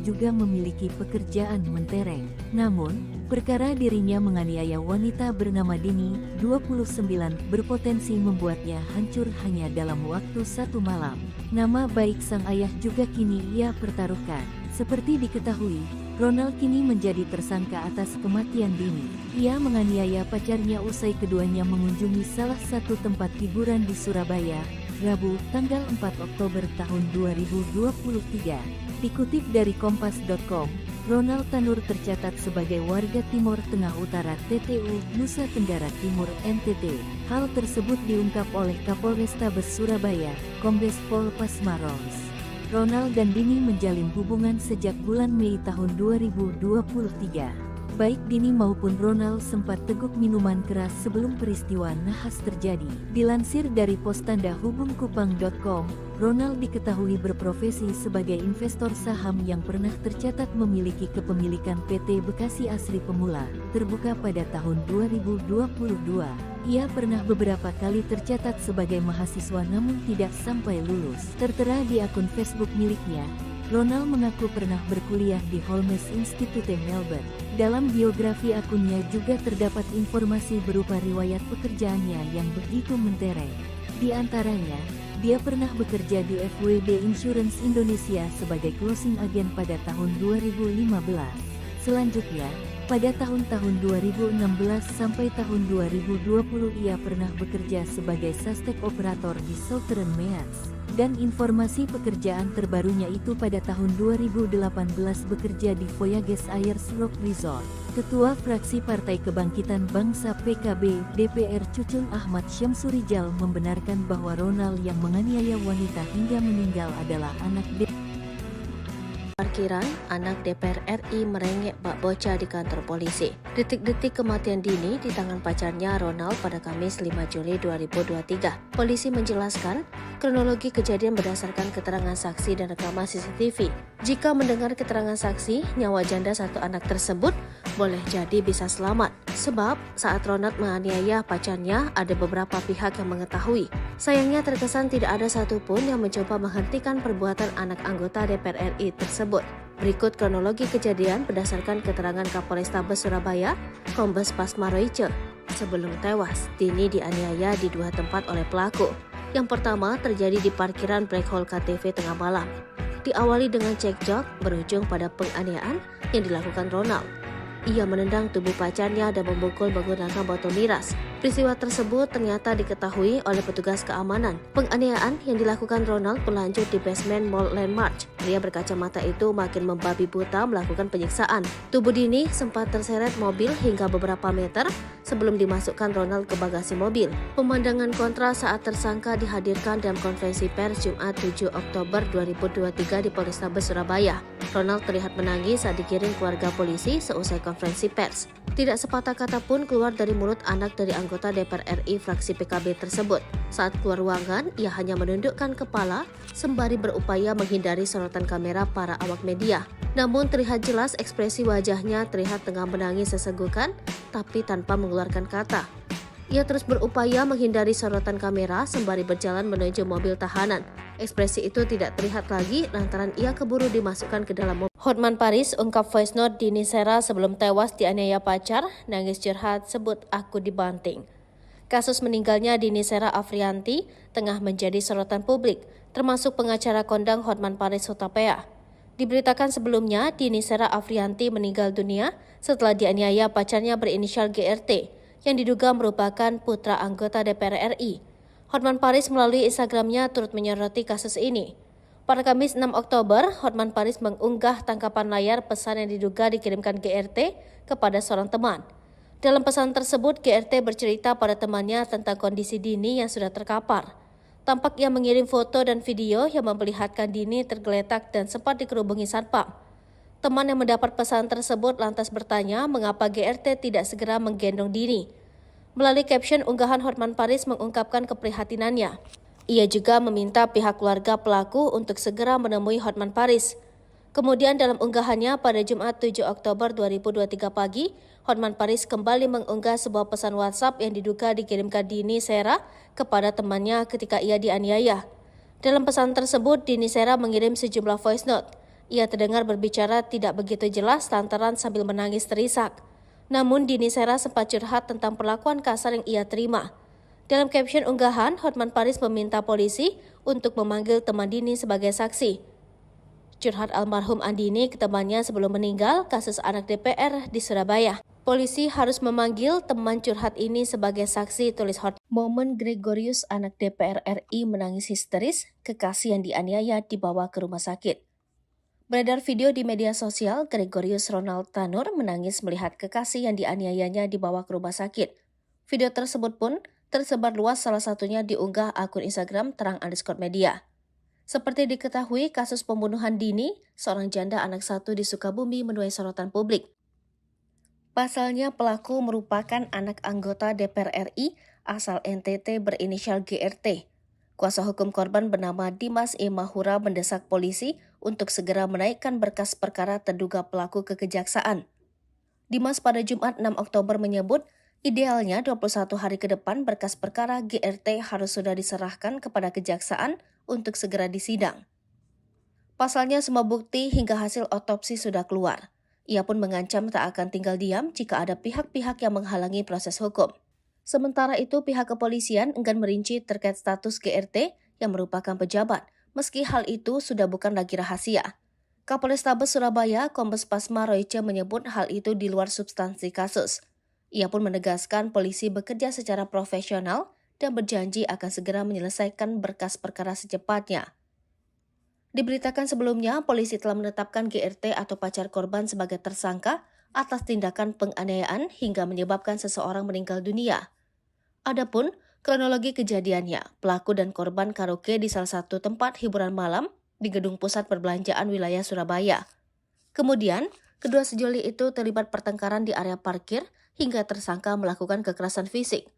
juga memiliki pekerjaan mentereng. Namun, perkara dirinya menganiaya wanita bernama Dini, 29, berpotensi membuatnya hancur hanya dalam waktu satu malam. Nama baik sang ayah juga kini ia pertaruhkan. Seperti diketahui, Ronald kini menjadi tersangka atas kematian Dini. Ia menganiaya pacarnya usai keduanya mengunjungi salah satu tempat hiburan di Surabaya, Rabu, tanggal 4 Oktober tahun 2023. Dikutip dari kompas.com, Ronald Tanur tercatat sebagai warga Timur Tengah Utara TTU, Nusa Tenggara Timur NTT. Hal tersebut diungkap oleh Kapolrestabes Surabaya, Kombes Pol Pasmaros. Ronald dan Dini menjalin hubungan sejak bulan Mei tahun 2023. Baik Dini maupun Ronald sempat teguk minuman keras sebelum peristiwa nahas terjadi. Dilansir dari Postanda Hubungkupang.com, Ronald diketahui berprofesi sebagai investor saham yang pernah tercatat memiliki kepemilikan PT Bekasi Asri Pemula, terbuka pada tahun 2022. Ia pernah beberapa kali tercatat sebagai mahasiswa namun tidak sampai lulus. Tertera di akun Facebook miliknya, Ronald mengaku pernah berkuliah di Holmes Institute Melbourne. Dalam biografi akunnya juga terdapat informasi berupa riwayat pekerjaannya yang begitu mentereng. Di antaranya, dia pernah bekerja di FWD Insurance Indonesia sebagai closing agent pada tahun 2015. Selanjutnya, pada tahun-tahun 2016 sampai tahun 2020 ia pernah bekerja sebagai suspek operator di Southern Meats. Dan informasi pekerjaan terbarunya itu pada tahun 2018 bekerja di Voyages Ayers Rock Resort. Ketua Fraksi Partai Kebangkitan Bangsa PKB DPR Cucun Ahmad Syamsurijal membenarkan bahwa Ronald yang menganiaya wanita hingga meninggal adalah anak Parkiran, anak DPR RI merengek bak bocah di kantor polisi. Detik-detik kematian Dini di tangan pacarnya Ronald pada Kamis 5 Juli 2023. Polisi menjelaskan kronologi kejadian berdasarkan keterangan saksi dan rekaman CCTV. Jika mendengar keterangan saksi, nyawa janda satu anak tersebut boleh jadi bisa selamat. Sebab saat Ronald menganiaya pacarnya ada beberapa pihak yang mengetahui. Sayangnya terkesan tidak ada satupun yang mencoba menghentikan perbuatan anak anggota DPR RI tersebut. Berikut kronologi kejadian berdasarkan keterangan Kapolrestabes Surabaya, Kombes Pasmaroja. Sebelum tewas, Dini dianiaya di dua tempat oleh pelaku. Yang pertama terjadi di parkiran Black Hole KTV tengah malam. Diawali dengan cekcok berujung pada penganiayaan yang dilakukan Ronald. Ia menendang tubuh pacarnya dan memukul menggunakan botol miras. Peristiwa tersebut ternyata diketahui oleh petugas keamanan. Penganiayaan yang dilakukan Ronald berlanjut di basement Mall Landmark. Pria berkacamata itu makin membabi buta melakukan penyiksaan. Tubuh Dini sempat terseret mobil hingga beberapa meter sebelum dimasukkan Ronald ke bagasi mobil. Pemandangan kontra saat tersangka dihadirkan dalam konferensi pers Jumat 7 Oktober 2023 di Polrestabes Surabaya. Ronald terlihat menangis saat digiring keluarga polisi seusai konferensi pers. Tidak sepatah kata pun keluar dari mulut anak dari anggota DPR RI fraksi PKB tersebut. Saat keluar ruangan, ia hanya menundukkan kepala sembari berupaya menghindari sorotan kamera para awak media. Namun terlihat jelas ekspresi wajahnya terlihat tengah menangis sesenggukan, tapi tanpa mengeluarkan kata. Ia terus berupaya menghindari sorotan kamera sembari berjalan menuju mobil tahanan. Ekspresi itu tidak terlihat lagi lantaran ia keburu dimasukkan ke dalam mobil. Hotman Paris ungkap voice note Dini Sera sebelum tewas dianiaya pacar, nangis curhat sebut aku dibanting. Kasus meninggalnya Dini Sera Afrianti tengah menjadi sorotan publik, termasuk pengacara kondang Hotman Paris Hutapea. Diberitakan sebelumnya, Dini Sera Afrianti meninggal dunia setelah dianiaya pacarnya berinisial GRT yang diduga merupakan putra anggota DPR RI. Hotman Paris melalui Instagramnya turut menyoroti kasus ini. Pada Kamis 6 Oktober, Hotman Paris mengunggah tangkapan layar pesan yang diduga dikirimkan GRT kepada seorang teman. Dalam pesan tersebut, GRT bercerita pada temannya tentang kondisi Dini yang sudah terkapar. Tampak ia mengirim foto dan video yang memperlihatkan Dini tergeletak dan sempat dikerubungi satpam. Teman yang mendapat pesan tersebut lantas bertanya mengapa GRT tidak segera menggendong Dini. Melalui caption unggahan, Hotman Paris mengungkapkan keprihatinannya. Ia juga meminta pihak keluarga pelaku untuk segera menemui Hotman Paris. Kemudian dalam unggahannya pada Jumat 7 Oktober 2023 pagi, Hotman Paris kembali mengunggah sebuah pesan WhatsApp yang diduga dikirimkan Dini Sera kepada temannya ketika ia dianiaya. Dalam pesan tersebut, Dini Sera mengirim sejumlah voice note. Ia terdengar berbicara tidak begitu jelas lantaran sambil menangis terisak. Namun Dini Sera sempat curhat tentang perlakuan kasar yang ia terima. Dalam caption unggahan, Hotman Paris meminta polisi untuk memanggil teman Dini sebagai saksi. Curhat almarhum Andini ke temannya sebelum meninggal kasus anak DPR di Surabaya. Polisi harus memanggil teman curhat ini sebagai saksi, tulis Hotman. Momen Gregorius anak DPR RI menangis histeris, kekasih yang dianiaya dibawa ke rumah sakit. Beredar video di media sosial, Gregorius Ronald Tanur menangis melihat kekasih yang dianiayanya dibawa ke rumah sakit. Video tersebut pun tersebar luas, salah satunya diunggah akun Instagram terang_media. Seperti diketahui, kasus pembunuhan Dini, seorang janda anak satu di Sukabumi, menuai sorotan publik. Pasalnya pelaku merupakan anak anggota DPR RI asal NTT berinisial GRT. Kuasa hukum korban bernama Dimas E. Mahura mendesak polisi untuk segera menaikkan berkas perkara terduga pelaku ke kejaksaan. Dimas pada Jumat 6 Oktober menyebut, idealnya 21 hari ke depan berkas perkara GRT harus sudah diserahkan kepada kejaksaan untuk segera disidang. Pasalnya semua bukti hingga hasil otopsi sudah keluar. Ia pun mengancam tak akan tinggal diam jika ada pihak-pihak yang menghalangi proses hukum. Sementara itu pihak kepolisian enggan merinci terkait status GRT yang merupakan pejabat, meski hal itu sudah bukan lagi rahasia. Kapolrestabes Surabaya, Kombes Pasma Royce menyebut hal itu di luar substansi kasus. Ia pun menegaskan polisi bekerja secara profesional dan berjanji akan segera menyelesaikan berkas perkara secepatnya. Diberitakan sebelumnya, polisi telah menetapkan GRT atau pacar korban sebagai tersangka atas tindakan penganiayaan hingga menyebabkan seseorang meninggal dunia. Adapun kronologi kejadiannya, pelaku dan korban karaoke di salah satu tempat hiburan malam di gedung pusat perbelanjaan wilayah Surabaya. Kemudian, kedua sejoli itu terlibat pertengkaran di area parkir hingga tersangka melakukan kekerasan fisik.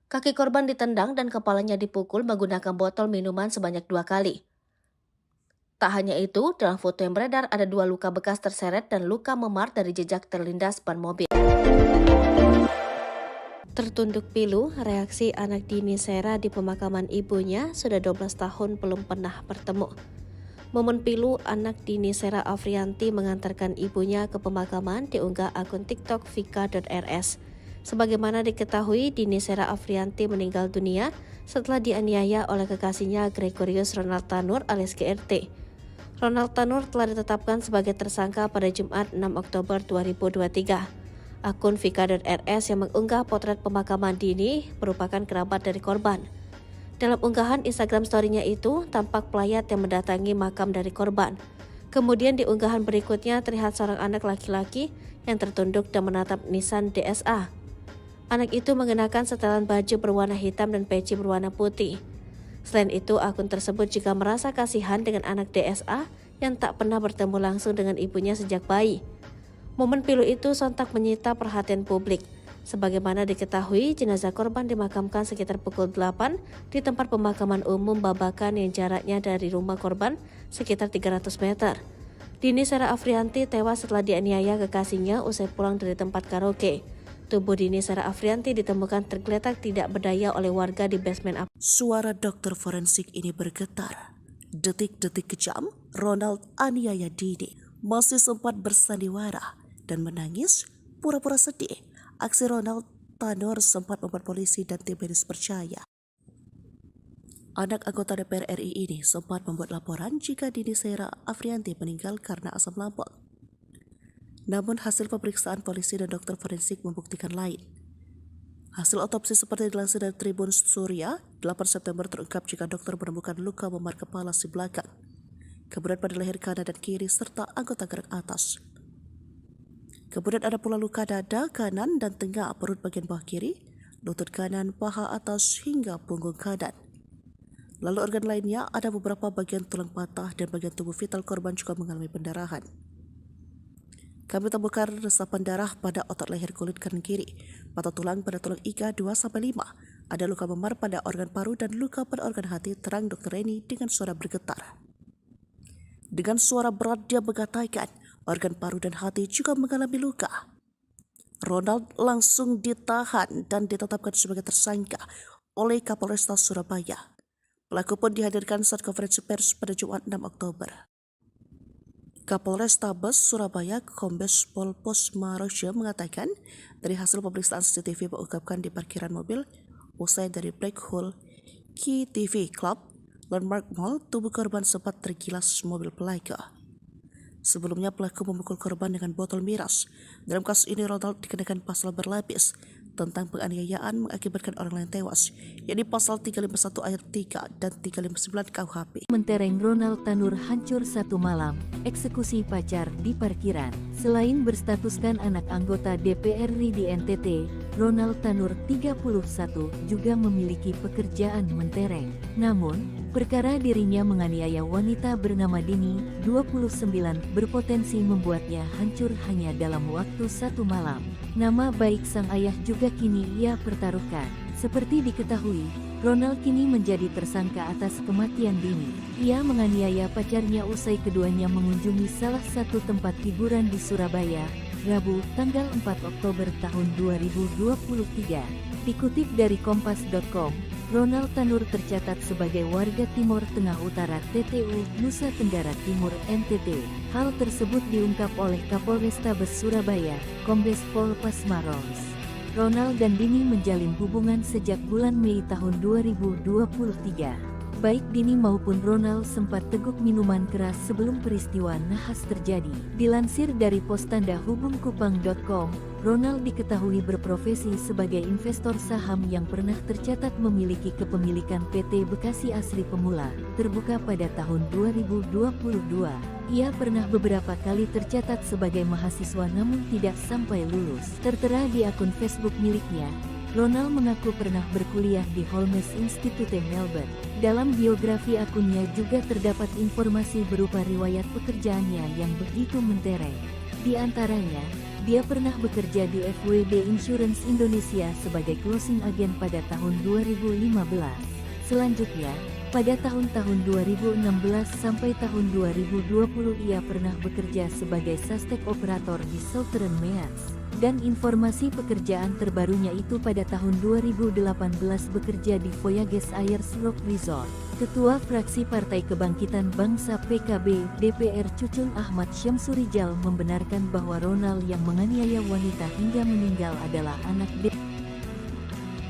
Kaki korban ditendang dan kepalanya dipukul menggunakan botol minuman sebanyak 2 kali. Tak hanya itu, dalam foto yang beredar ada 2 luka bekas terseret dan luka memar dari jejak terlindas ban mobil. Tertunduk pilu, reaksi anak Dini Sera di pemakaman ibunya sudah 12 tahun belum pernah bertemu. Momen pilu anak Dini Sera Afrianti mengantarkan ibunya ke pemakaman diunggah akun TikTok vika.rs. Sebagaimana diketahui, Dini Sera Afrianti meninggal dunia setelah dianiaya oleh kekasihnya Gregorius Ronald Tanur alias GRT. Ronald Tanur telah ditetapkan sebagai tersangka pada Jumat 6 Oktober 2023. Akun vika.rs yang mengunggah potret pemakaman Dini merupakan kerabat dari korban. Dalam unggahan Instagram story-nya itu, tampak pelayat yang mendatangi makam dari korban. Kemudian di unggahan berikutnya terlihat seorang anak laki-laki yang tertunduk dan menatap nisan DSA. Anak itu mengenakan setelan baju berwarna hitam dan peci berwarna putih. Selain itu, akun tersebut juga merasa kasihan dengan anak DSA yang tak pernah bertemu langsung dengan ibunya sejak bayi. Momen pilu itu sontak menyita perhatian publik. Sebagaimana diketahui, jenazah korban dimakamkan sekitar pukul 8 di tempat pemakaman umum Babakan yang jaraknya dari rumah korban sekitar 300 meter. Dini Sera Afrianti tewas setelah dianiaya kekasihnya usai pulang dari tempat karaoke. Tubuh Dini Sera Afrianti ditemukan tergeletak tidak berdaya oleh warga di basement apartemen. Suara dokter forensik ini bergetar. Detik-detik kejam, Ronald aniaya Dini masih sempat bersandiwara dan menangis pura-pura sedih. Aksi Ronald Tanur sempat membuat polisi dan tim medis percaya Anak anggota DPR RI ini sempat membuat laporan jika Dini Sera Afrianti meninggal karena asam lambung. Namun hasil pemeriksaan polisi dan dokter forensik membuktikan lain. Hasil otopsi seperti dilansir dari Tribun Surya, 8 September terungkap jika dokter menemukan luka memar kepala si belakang, kemudian pada leher kanan dan kiri serta anggota gerak atas. Kemudian ada pula luka dada kanan dan tengah perut bagian bawah kiri, lutut kanan, paha atas hingga punggung kanan. Lalu organ lainnya ada beberapa bagian tulang patah dan bagian tubuh vital korban juga mengalami pendarahan. Kami temukan resapan darah pada otot leher kulit kanan kiri, patah tulang pada tulang iga 2-5, ada luka memar pada organ paru dan luka pada organ hati, terang Dr. Reni dengan suara bergetar. Dengan suara berat dia mengatakan organ paru dan hati juga mengalami luka. Ronald langsung ditahan dan ditetapkan sebagai tersangka oleh Kapolresta Surabaya. Pelaku pun dihadirkan saat konferensi pers pada Jumat 6 Oktober. Kapolrestabes Surabaya Kombes Pol Posmaroja mengatakan dari hasil pemeriksaan CCTV mengungkapkan di parkiran mobil usai dari Black Hole Key TV Club Landmark Mall, tubuh korban sempat tergilas mobil pelaku. Sebelumnya pelaku memukul korban dengan botol miras. Dalam kasus ini Ronald dikenakan pasal berlapis tentang penganiayaan mengakibatkan orang lain tewas, yakni pasal 351 ayat 3 dan 359 KUHP. Mentereng Ronald Tanur hancur satu malam, eksekusi pacar di parkiran. Selain berstatuskan anak anggota DPR RI di NTT, Ronald Tanur 31 juga memiliki pekerjaan mentereng. Namun, perkara dirinya menganiaya wanita bernama Dini, 29, berpotensi membuatnya hancur hanya dalam waktu satu malam. Nama baik sang ayah juga kini ia pertaruhkan. Seperti diketahui, Ronald kini menjadi tersangka atas kematian Dini. Ia menganiaya pacarnya usai keduanya mengunjungi salah satu tempat hiburan di Surabaya, Rabu, tanggal 4 Oktober tahun 2023. Dikutip dari Kompas.com, Ronald Tanur tercatat sebagai warga Timur Tengah Utara TTU, Nusa Tenggara Timur NTT. Hal tersebut diungkap oleh Kapolrestabes Surabaya, Kombes Pol Pasmaros. Ronald dan Dini menjalin hubungan sejak bulan Mei tahun 2023. Baik Dini maupun Ronald sempat teguk minuman keras sebelum peristiwa nahas terjadi. Dilansir dari postandahubungkupang.com, Ronald diketahui berprofesi sebagai investor saham yang pernah tercatat memiliki kepemilikan PT Bekasi Asri Pemula, terbuka pada tahun 2022. Ia pernah beberapa kali tercatat sebagai mahasiswa namun tidak sampai lulus. Tertera di akun Facebook miliknya, Ronald mengaku pernah berkuliah di Holmes Institute Melbourne. Dalam biografi akunnya juga terdapat informasi berupa riwayat pekerjaannya yang begitu mentereng. Di antaranya, dia pernah bekerja di FWD Insurance Indonesia sebagai closing agent pada tahun 2015. Selanjutnya, pada tahun-tahun 2016 sampai tahun 2020 ia pernah bekerja sebagai suspek operator di Southern Mears. Dan informasi pekerjaan terbarunya itu pada tahun 2018 bekerja di Voyages Ayers Rock Resort. Ketua Fraksi Partai Kebangkitan Bangsa PKB DPR Cucun Ahmad Syamsurijal membenarkan bahwa Ronald yang menganiaya wanita hingga meninggal adalah anak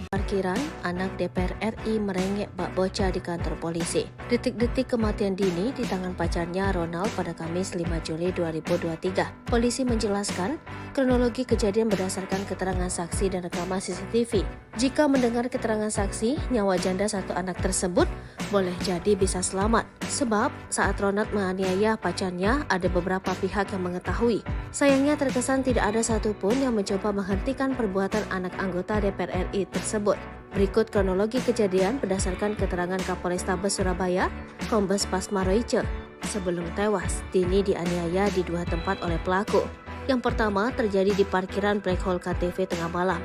Parkiran, anak DPR RI merengek bak bocah di kantor polisi. Detik-detik kematian Dini di tangan pacarnya Ronald pada Kamis 5 Juli 2023. Polisi menjelaskan kronologi kejadian berdasarkan keterangan saksi dan rekaman CCTV. Jika mendengar keterangan saksi, nyawa janda satu anak tersebut boleh jadi bisa selamat. Sebab saat Ronald menganiaya pacarnya ada beberapa pihak yang mengetahui. Sayangnya terkesan tidak ada satupun yang mencoba menghentikan perbuatan anak anggota DPR RI tersebut. Berikut kronologi kejadian berdasarkan keterangan Kapolrestabes Surabaya, Kombes Pasmaroice. Sebelum tewas, Dini dianiaya di dua tempat oleh pelaku. Yang pertama terjadi di parkiran Black Hole KTV tengah malam.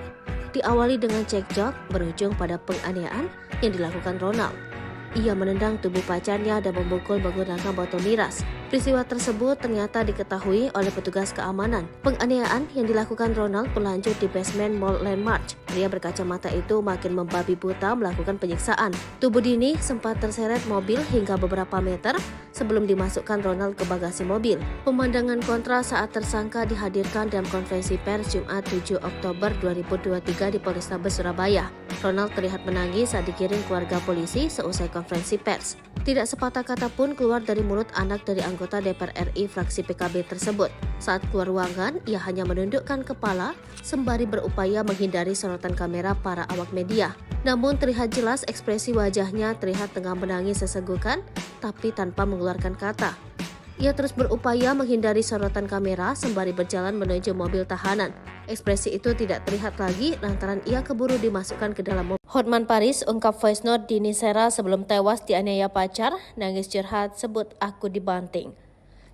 Diawali dengan cekcok berujung pada penganiayaan yang dilakukan Ronald. Ia menendang tubuh pacarnya dan memukul menggunakan botol miras. Peristiwa tersebut ternyata diketahui oleh petugas keamanan. Penganiayaan yang dilakukan Ronald berlanjut di basement Mall Landmark. Pria berkacamata itu makin membabi buta melakukan penyiksaan. Tubuh Dini sempat terseret mobil hingga beberapa meter sebelum dimasukkan Ronald ke bagasi mobil. Pemandangan kontra saat tersangka dihadirkan dalam konferensi pers Jumat 7 Oktober 2023 di Polrestabes Surabaya. Ronald terlihat menangis saat digiring keluarga polisi seusai konferensi pers. Tidak sepatah kata pun keluar dari mulut anak dari anggota DPR RI fraksi PKB tersebut. Saat keluar ruangan, ia hanya menundukkan kepala sembari berupaya menghindari sorotan kamera para awak media. Namun terlihat jelas ekspresi wajahnya terlihat tengah menangis sesenggukan, tapi tanpa mengeluarkan kata. Ia terus berupaya menghindari sorotan kamera sembari berjalan menuju mobil tahanan. Ekspresi itu tidak terlihat lagi lantaran ia keburu dimasukkan ke dalam mobil. Hotman Paris ungkap voice note Dini Sera sebelum tewas dianiaya pacar, nangis curhat sebut aku dibanting.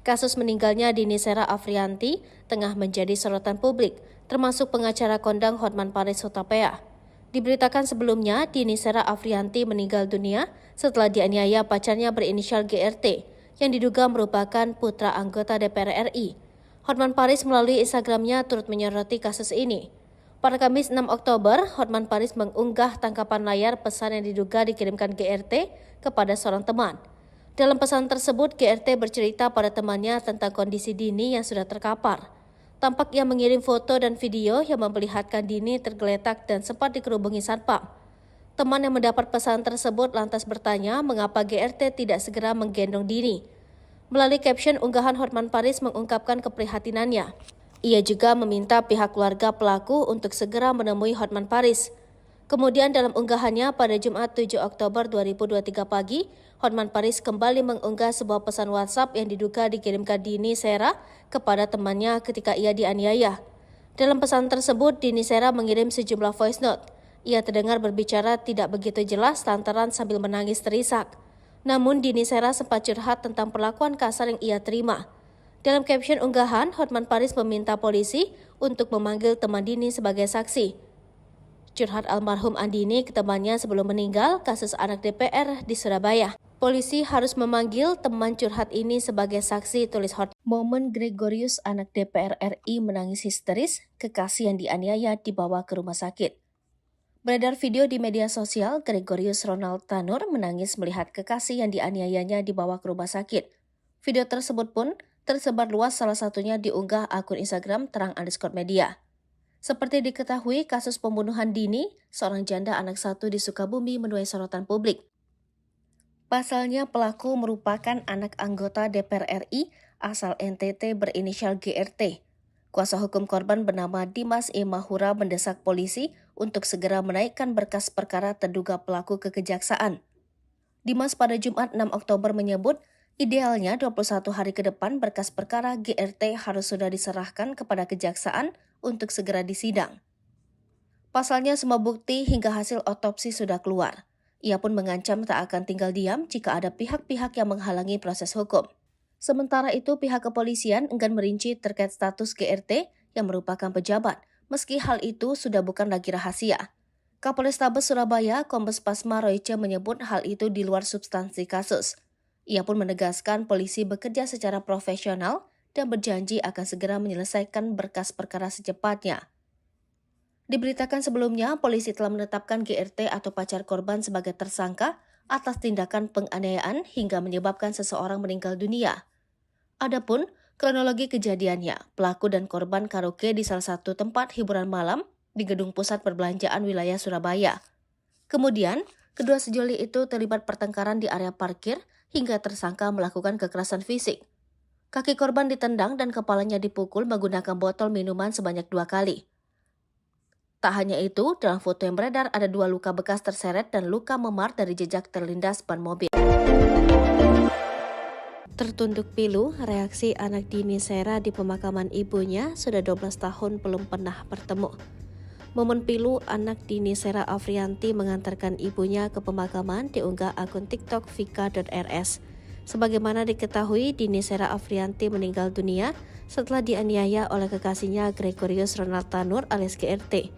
Kasus meninggalnya Dini Sera Afrianti tengah menjadi sorotan publik, termasuk pengacara kondang Hotman Paris Hutapea. Diberitakan sebelumnya, Dini Sera Afrianti meninggal dunia setelah dianiaya pacarnya berinisial GRT, yang diduga merupakan putra anggota DPR RI. Hotman Paris melalui Instagramnya turut menyoroti kasus ini. Pada Kamis 6 Oktober, Hotman Paris mengunggah tangkapan layar pesan yang diduga dikirimkan GRT kepada seorang teman. Dalam pesan tersebut, GRT bercerita pada temannya tentang kondisi Dini yang sudah terkapar. Tampak ia mengirim foto dan video yang memperlihatkan Dini tergeletak dan sempat dikerubungi satpam. Teman yang mendapat pesan tersebut lantas bertanya mengapa GRT tidak segera menggendong Dini. Melalui caption unggahan, Hotman Paris mengungkapkan keprihatinannya. Ia juga meminta pihak keluarga pelaku untuk segera menemui Hotman Paris. Kemudian dalam unggahannya pada Jumat 7 Oktober 2023 pagi, Hotman Paris kembali mengunggah sebuah pesan WhatsApp yang diduga dikirimkan Dini Sera kepada temannya ketika ia dianiaya. Dalam pesan tersebut, Dini Sera mengirim sejumlah voice note. Ia terdengar berbicara tidak begitu jelas lantaran sambil menangis terisak. Namun Dini Sera sempat curhat tentang perlakuan kasar yang ia terima. Dalam caption unggahan, Hotman Paris meminta polisi untuk memanggil teman Dini sebagai saksi. Curhat almarhum Andini ke temannya sebelum meninggal kasus anak DPR di Surabaya. Polisi harus memanggil teman curhat ini sebagai saksi, tulis Hotman. Momen Gregorius anak DPR RI menangis histeris, kekasih yang dianiaya dibawa ke rumah sakit. Beredar video di media sosial, Gregorius Ronald Tanur menangis melihat kekasih yang dianiayanya dibawa ke rumah sakit. Video tersebut pun tersebar luas, salah satunya diunggah akun Instagram terang_media. Seperti diketahui, kasus pembunuhan Dini, seorang janda anak satu di Sukabumi, menuai sorotan publik. Pasalnya pelaku merupakan anak anggota DPR RI asal NTT berinisial GRT. Kuasa hukum korban bernama Dimas E. Mahura mendesak polisi untuk segera menaikkan berkas perkara terduga pelaku ke kejaksaan. Dimas pada Jumat 6 Oktober menyebut, idealnya 21 hari ke depan berkas perkara GRT harus sudah diserahkan kepada kejaksaan untuk segera disidang. Pasalnya semua bukti hingga hasil otopsi sudah keluar. Ia pun mengancam tak akan tinggal diam jika ada pihak-pihak yang menghalangi proses hukum. Sementara itu, pihak kepolisian enggan merinci terkait status GRT yang merupakan pejabat, meski hal itu sudah bukan lagi rahasia. Kapolrestabes Surabaya, Kombes Pasma Royce menyebut hal itu di luar substansi kasus. Ia pun menegaskan polisi bekerja secara profesional dan berjanji akan segera menyelesaikan berkas perkara secepatnya. Diberitakan sebelumnya, polisi telah menetapkan GRT atau pacar korban sebagai tersangka atas tindakan penganiayaan hingga menyebabkan seseorang meninggal dunia. Adapun kronologi kejadiannya, pelaku dan korban karaoke di salah satu tempat hiburan malam di gedung pusat perbelanjaan wilayah Surabaya. Kemudian, kedua sejoli itu terlibat pertengkaran di area parkir hingga tersangka melakukan kekerasan fisik. Kaki korban ditendang dan kepalanya dipukul menggunakan botol minuman sebanyak 2 kali. Tak hanya itu, dalam foto yang beredar ada 2 luka bekas terseret dan luka memar dari jejak terlindas ban mobil. Tertunduk pilu, reaksi anak Dini Sera di pemakaman ibunya sudah 12 tahun belum pernah bertemu. Momen pilu anak Dini Sera Afrianti mengantarkan ibunya ke pemakaman diunggah akun TikTok vika.rs. Sebagaimana diketahui, Dini Sera Afrianti meninggal dunia setelah dianiaya oleh kekasihnya Gregorius Ronald Tanur alias GRT.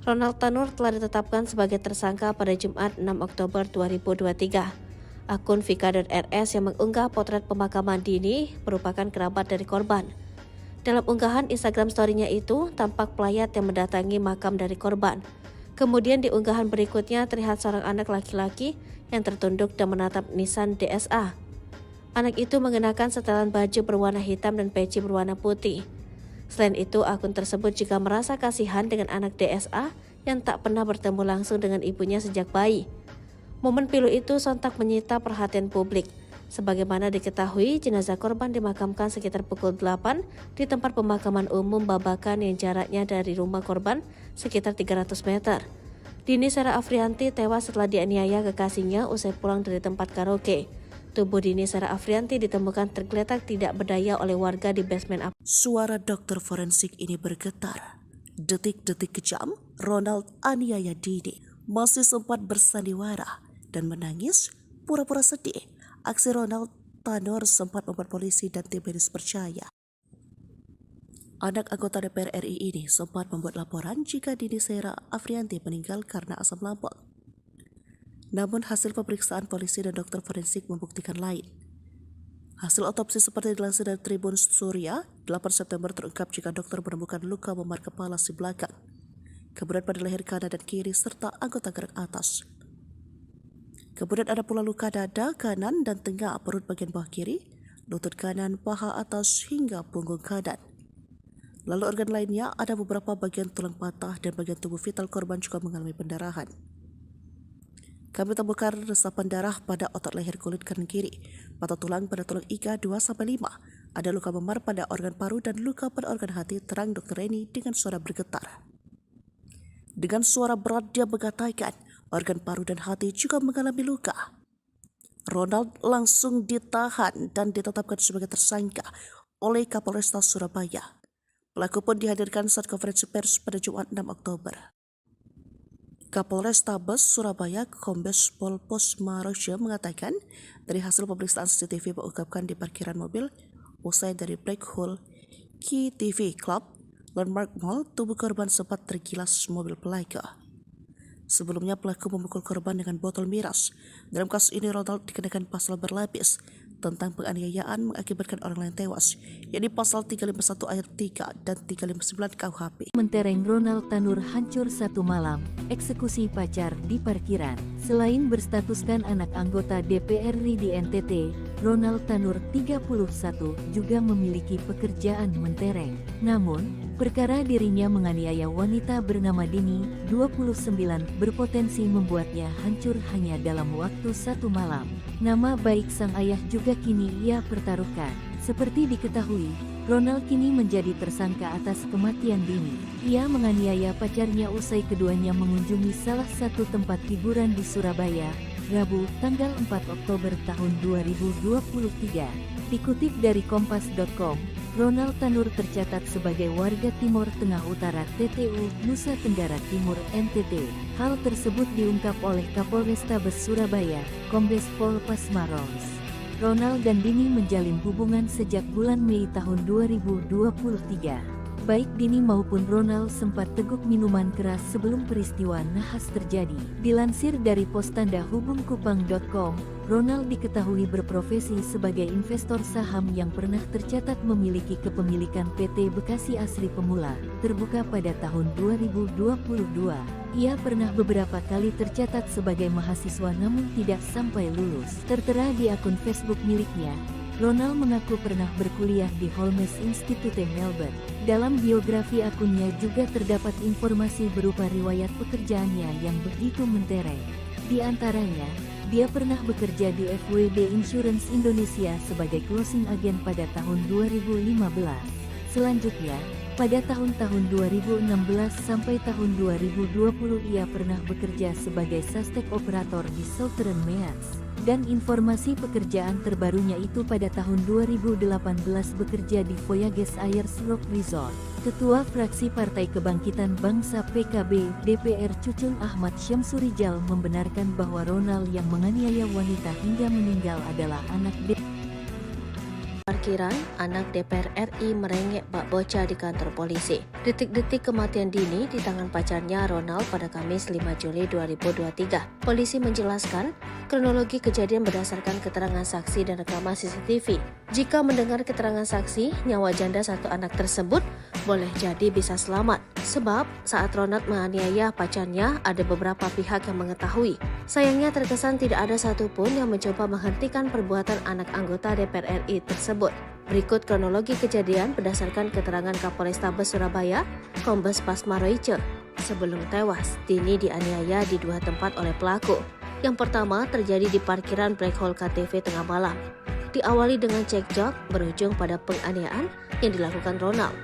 Ronald Tanur telah ditetapkan sebagai tersangka pada Jumat 6 Oktober 2023. Akun Vika.rs yang mengunggah potret pemakaman Dini merupakan kerabat dari korban. Dalam unggahan Instagram story-nya itu, tampak pelayat yang mendatangi makam dari korban. Kemudian di unggahan berikutnya terlihat seorang anak laki-laki yang tertunduk dan menatap Nissan DSA. Anak itu mengenakan setelan baju berwarna hitam dan peci berwarna putih. Selain itu, akun tersebut juga merasa kasihan dengan anak DSA yang tak pernah bertemu langsung dengan ibunya sejak bayi. Momen pilu itu sontak menyita perhatian publik. Sebagaimana diketahui, jenazah korban dimakamkan sekitar pukul 8 di tempat pemakaman umum Babakan yang jaraknya dari rumah korban sekitar 300 meter. Dini Sera Afrianti tewas setelah dianiaya kekasihnya usai pulang dari tempat karaoke. Tubuh Dini Sera Afrianti ditemukan tergeletak tidak berdaya oleh warga di basement Suara dokter forensik ini bergetar. Detik-detik kejam, Ronald aniaya Dini masih sempat bersandiwara dan menangis pura-pura sedih. Aksi Ronald Tanur sempat membuat polisi dan tim medis percaya. Anak anggota DPR RI ini sempat membuat laporan jika Dini Sera Afrianti meninggal karena asam lambung. Namun hasil pemeriksaan polisi dan dokter forensik membuktikan lain. Hasil otopsi seperti dilansir dari Tribun Surya, 8 September terungkap jika dokter menemukan luka memar kepala si belakang, kemudian pada leher kanan dan kiri serta anggota gerak atas. Kemudian ada pula luka dada kanan dan tengah perut bagian bawah kiri, lutut kanan, paha atas hingga punggung kanan. Lalu organ lainnya ada beberapa bagian tulang patah dan bagian tubuh vital korban juga mengalami pendarahan. Kami temukan resapan darah pada otot leher kulit kanan kiri, patah tulang pada tulang iga 2-5, ada luka memar pada organ paru dan luka pada organ hati, terang Dr. Reni dengan suara bergetar. Dengan suara berat dia mengatakan organ paru dan hati juga mengalami luka. Ronald langsung ditahan dan ditetapkan sebagai tersangka oleh Kapolresta Surabaya. Pelaku pun dihadirkan saat konferensi pers pada Jumat 6 Oktober. Kapolrestabes Surabaya Kombes Pol Posma Roja mengatakan dari hasil pemeriksaan CCTV mengungkapkan di parkiran mobil usai dari Black Hole Key TV Club Landmark Mall, tubuh korban sempat tergilas mobil pelaku. Sebelumnya pelaku memukul korban dengan botol miras. Dalam kasus ini Ronald dikenakan pasal berlapis tentang penganiayaan mengakibatkan orang lain tewas, yakni pasal 351 ayat 3 dan 359 KUHP. Mentereng Ronald Tanur hancur satu malam, eksekusi pacar di parkiran. Selain berstatuskan anak anggota DPR RI di NTT, Ronald Tanur 31 juga memiliki pekerjaan mentereng. Namun, perkara dirinya menganiaya wanita bernama Dini, 29, berpotensi membuatnya hancur hanya dalam waktu satu malam. Nama baik sang ayah juga kini ia pertaruhkan. Seperti diketahui, Ronald kini menjadi tersangka atas kematian Dini. Ia menganiaya pacarnya usai keduanya mengunjungi salah satu tempat hiburan di Surabaya, Rabu, tanggal 4 Oktober tahun 2023. Dikutip dari Kompas.com, Ronald Tanur tercatat sebagai warga Timur Tengah Utara TTU, Nusa Tenggara Timur NTT. Hal tersebut diungkap oleh Kapolrestabes Surabaya, Kombes Pol Posma Roja. Ronald dan Dini menjalin hubungan sejak bulan Mei tahun 2023. Baik Dini maupun Ronald sempat teguk minuman keras sebelum peristiwa nahas terjadi. Dilansir dari postandahubungkupang.com, Ronald diketahui berprofesi sebagai investor saham yang pernah tercatat memiliki kepemilikan PT Bekasi Asri Pemula, terbuka pada tahun 2022. Ia pernah beberapa kali tercatat sebagai mahasiswa namun tidak sampai lulus. Tertera di akun Facebook miliknya, Ronald mengaku pernah berkuliah di Holmes Institute Melbourne. Dalam biografi akunnya juga terdapat informasi berupa riwayat pekerjaannya yang begitu mentereng. Di antaranya, dia pernah bekerja di FWD Insurance Indonesia sebagai closing agent pada tahun 2015. Selanjutnya, pada tahun-tahun 2016 sampai tahun 2020 ia pernah bekerja sebagai suspek operator di Southern Mears. Dan informasi pekerjaan terbarunya itu pada tahun 2018 bekerja di Voyages Ayers Rock Resort. Ketua Fraksi Partai Kebangkitan Bangsa PKB DPR Cucung Ahmad Syamsurijal membenarkan bahwa Ronald yang menganiaya wanita hingga meninggal adalah anak Parkiran, anak DPR RI merengek bak bocah di kantor polisi. Detik-detik kematian Dini di tangan pacarnya Ronald pada Kamis 5 Juli 2023. Polisi menjelaskan, kronologi kejadian berdasarkan keterangan saksi dan rekaman CCTV. Jika mendengar keterangan saksi, nyawa janda satu anak tersebut boleh jadi bisa selamat. Sebab saat Ronald menganiaya pacarnya, ada beberapa pihak yang mengetahui. Sayangnya terkesan tidak ada satupun yang mencoba menghentikan perbuatan anak anggota DPR RI tersebut. Berikut kronologi kejadian berdasarkan keterangan Kapolrestabes Surabaya, Kombes Pasma Royce. Sebelum tewas, Dini dianiaya di dua tempat oleh pelaku. Yang pertama terjadi di parkiran Black Hole KTV tengah malam. Diawali dengan cekcok, berujung pada penganiayaan yang dilakukan Ronald.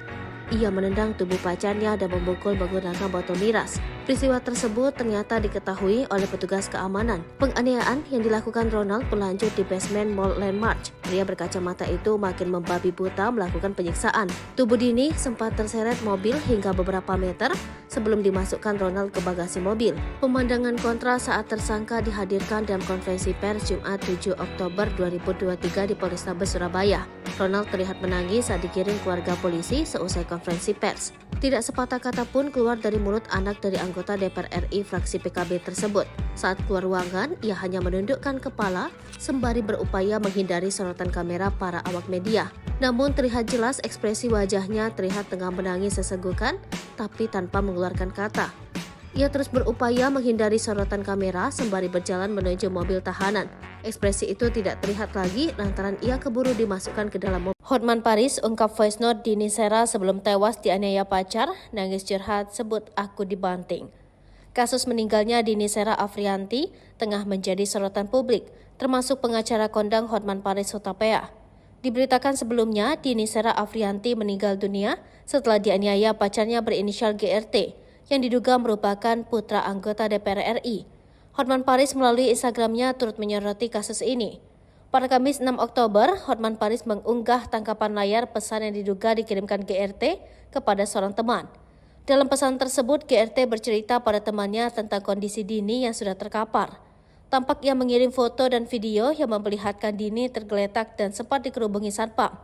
Ia menendang tubuh pacarnya dan memukul menggunakan botol miras. Peristiwa tersebut ternyata diketahui oleh petugas keamanan. Penganiayaan yang dilakukan Ronald berlanjut di basement Mall Landmark. Pria berkacamata itu makin membabi buta melakukan penyiksaan. Tubuh Dini sempat terseret mobil hingga beberapa meter sebelum dimasukkan Ronald ke bagasi mobil. Pemandangan kontra saat tersangka dihadirkan dalam konferensi pers Jumat 7 Oktober 2023 di Polrestabes Surabaya. Ronald terlihat menangis saat dikirim keluarga polisi seusai konferensi pers. Tidak sepatah kata pun keluar dari mulut anak dari anggota DPR RI fraksi PKB tersebut. Saat keluar ruangan, ia hanya menundukkan kepala sembari berupaya menghindari sorotan kamera para awak media. Namun terlihat jelas ekspresi wajahnya terlihat tengah menangis sesenggukan, tapi tanpa mengeluarkan kata. Ia terus berupaya menghindari sorotan kamera sembari berjalan menuju mobil tahanan. Ekspresi itu tidak terlihat lagi lantaran ia keburu dimasukkan ke dalam mobil. Hotman Paris ungkap voice note Dini Sera sebelum tewas dianiaya pacar, nangis curhat sebut aku dibanting. Kasus meninggalnya Dini Sera Afrianti tengah menjadi sorotan publik, termasuk pengacara kondang Hotman Paris Hutapea. Diberitakan sebelumnya, Dini Sera Afrianti meninggal dunia setelah dianiaya pacarnya berinisial GRT, yang diduga merupakan putra anggota DPR RI. Hotman Paris melalui Instagramnya turut menyoroti kasus ini. Pada Kamis 6 Oktober, Hotman Paris mengunggah tangkapan layar pesan yang diduga dikirimkan GRT kepada seorang teman. Dalam pesan tersebut, GRT bercerita pada temannya tentang kondisi Dini yang sudah terkapar. Tampak ia mengirim foto dan video yang memperlihatkan Dini tergeletak dan sempat dikerubungi satpam.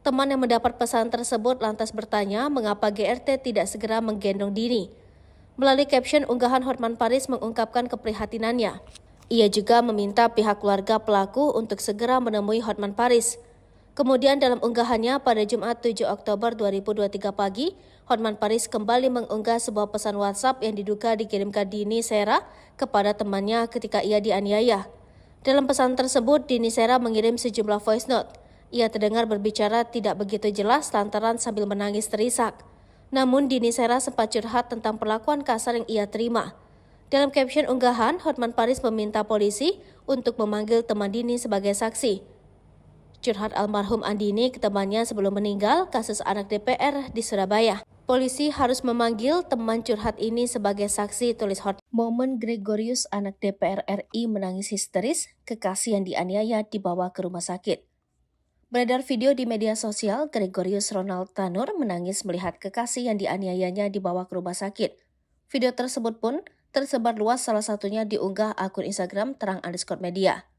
Teman yang mendapat pesan tersebut lantas bertanya mengapa GRT tidak segera menggendong Dini. Melalui caption unggahan, Hotman Paris mengungkapkan keprihatinannya. Ia juga meminta pihak keluarga pelaku untuk segera menemui Hotman Paris. Kemudian dalam unggahannya pada Jumat 7 Oktober 2023 pagi, Hotman Paris kembali mengunggah sebuah pesan WhatsApp yang diduga dikirimkan Dini Sera kepada temannya ketika ia dianiaya. Dalam pesan tersebut, Dini Sera mengirim sejumlah voice note. Ia terdengar berbicara tidak begitu jelas lantaran sambil menangis terisak. Namun Dini Sera sempat curhat tentang perlakuan kasar yang ia terima. Dalam caption unggahan, Hotman Paris meminta polisi untuk memanggil teman Dini sebagai saksi. Curhat almarhum Andini ke temannya sebelum meninggal kasus anak DPR di Surabaya. Polisi harus memanggil teman curhat ini sebagai saksi, tulis Hotman. Momen Gregorius anak DPR RI menangis histeris, kekasih yang dianiaya dibawa ke rumah sakit. Beredar video di media sosial, Gregorius Ronald Tanur menangis melihat kekasih yang dianiayanya dibawa ke rumah sakit. Video tersebut pun tersebar luas, salah satunya diunggah akun Instagram terang_media.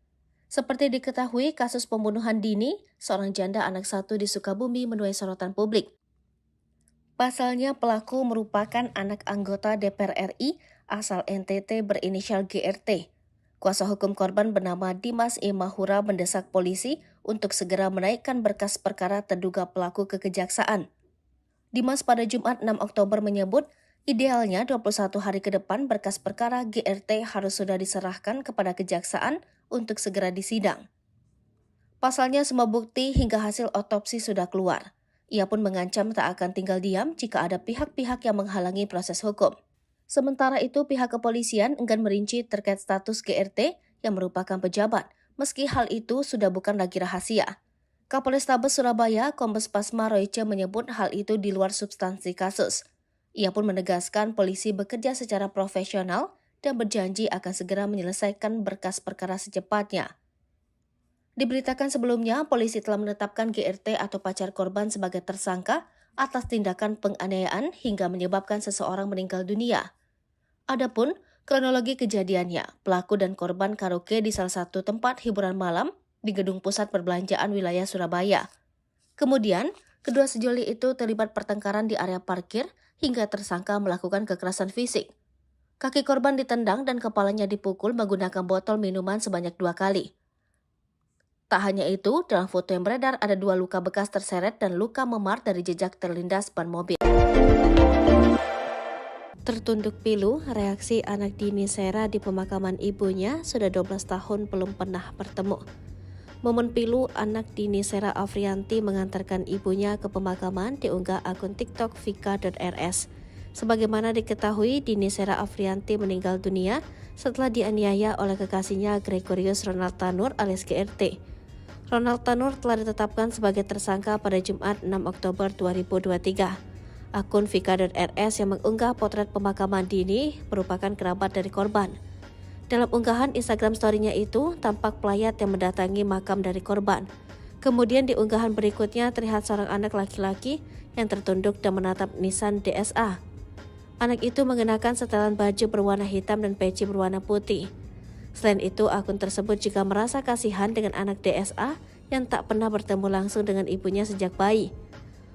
Seperti diketahui, kasus pembunuhan Dini, seorang janda anak satu di Sukabumi, menuai sorotan publik. Pasalnya pelaku merupakan anak anggota DPR RI asal NTT berinisial GRT. Kuasa hukum korban bernama Dimas Imahura mendesak polisi untuk segera menaikkan berkas perkara terduga pelaku ke kejaksaan. Dimas pada Jumat 6 Oktober menyebut, idealnya 21 hari ke depan berkas perkara GRT harus sudah diserahkan kepada kejaksaan untuk segera disidang. Pasalnya semua bukti hingga hasil otopsi sudah keluar. Ia pun mengancam tak akan tinggal diam jika ada pihak-pihak yang menghalangi proses hukum. Sementara itu, pihak kepolisian enggan merinci terkait status GRT yang merupakan pejabat, meski hal itu sudah bukan lagi rahasia. Kapolrestabes Surabaya, Kombes Pasma Royce menyebut hal itu di luar substansi kasus. Ia pun menegaskan polisi bekerja secara profesional dan berjanji akan segera menyelesaikan berkas perkara secepatnya. Diberitakan sebelumnya, polisi telah menetapkan GRT atau pacar korban sebagai tersangka atas tindakan penganiayaan hingga menyebabkan seseorang meninggal dunia. Adapun kronologi kejadiannya, pelaku dan korban karaoke di salah satu tempat hiburan malam di gedung pusat perbelanjaan wilayah Surabaya. Kemudian, kedua sejoli itu terlibat pertengkaran di area parkir hingga tersangka melakukan kekerasan fisik. Kaki korban ditendang dan kepalanya dipukul menggunakan botol minuman sebanyak 2 kali. Tak hanya itu, dalam foto yang beredar ada 2 luka bekas terseret dan luka memar dari jejak terlindas ban mobil. Tertunduk pilu, reaksi anak Dini Sera di pemakaman ibunya sudah 12 tahun belum pernah bertemu. Momen pilu anak Dini Sera Afrianti mengantarkan ibunya ke pemakaman diunggah akun TikTok vika.rs. Sebagaimana diketahui, Dini Sera Afrianti meninggal dunia setelah dianiaya oleh kekasihnya Gregorius Ronald Tanur alias GRT. Ronald Tanur telah ditetapkan sebagai tersangka pada Jumat 6 Oktober 2023. Akun vika.rs yang mengunggah potret pemakaman Dini merupakan kerabat dari korban. Dalam unggahan Instagram story-nya itu, tampak pelayat yang mendatangi makam dari korban. Kemudian di unggahan berikutnya terlihat seorang anak laki-laki yang tertunduk dan menatap nisan DSA. Anak itu mengenakan setelan baju berwarna hitam dan peci berwarna putih. Selain itu, akun tersebut juga merasa kasihan dengan anak DSA yang tak pernah bertemu langsung dengan ibunya sejak bayi.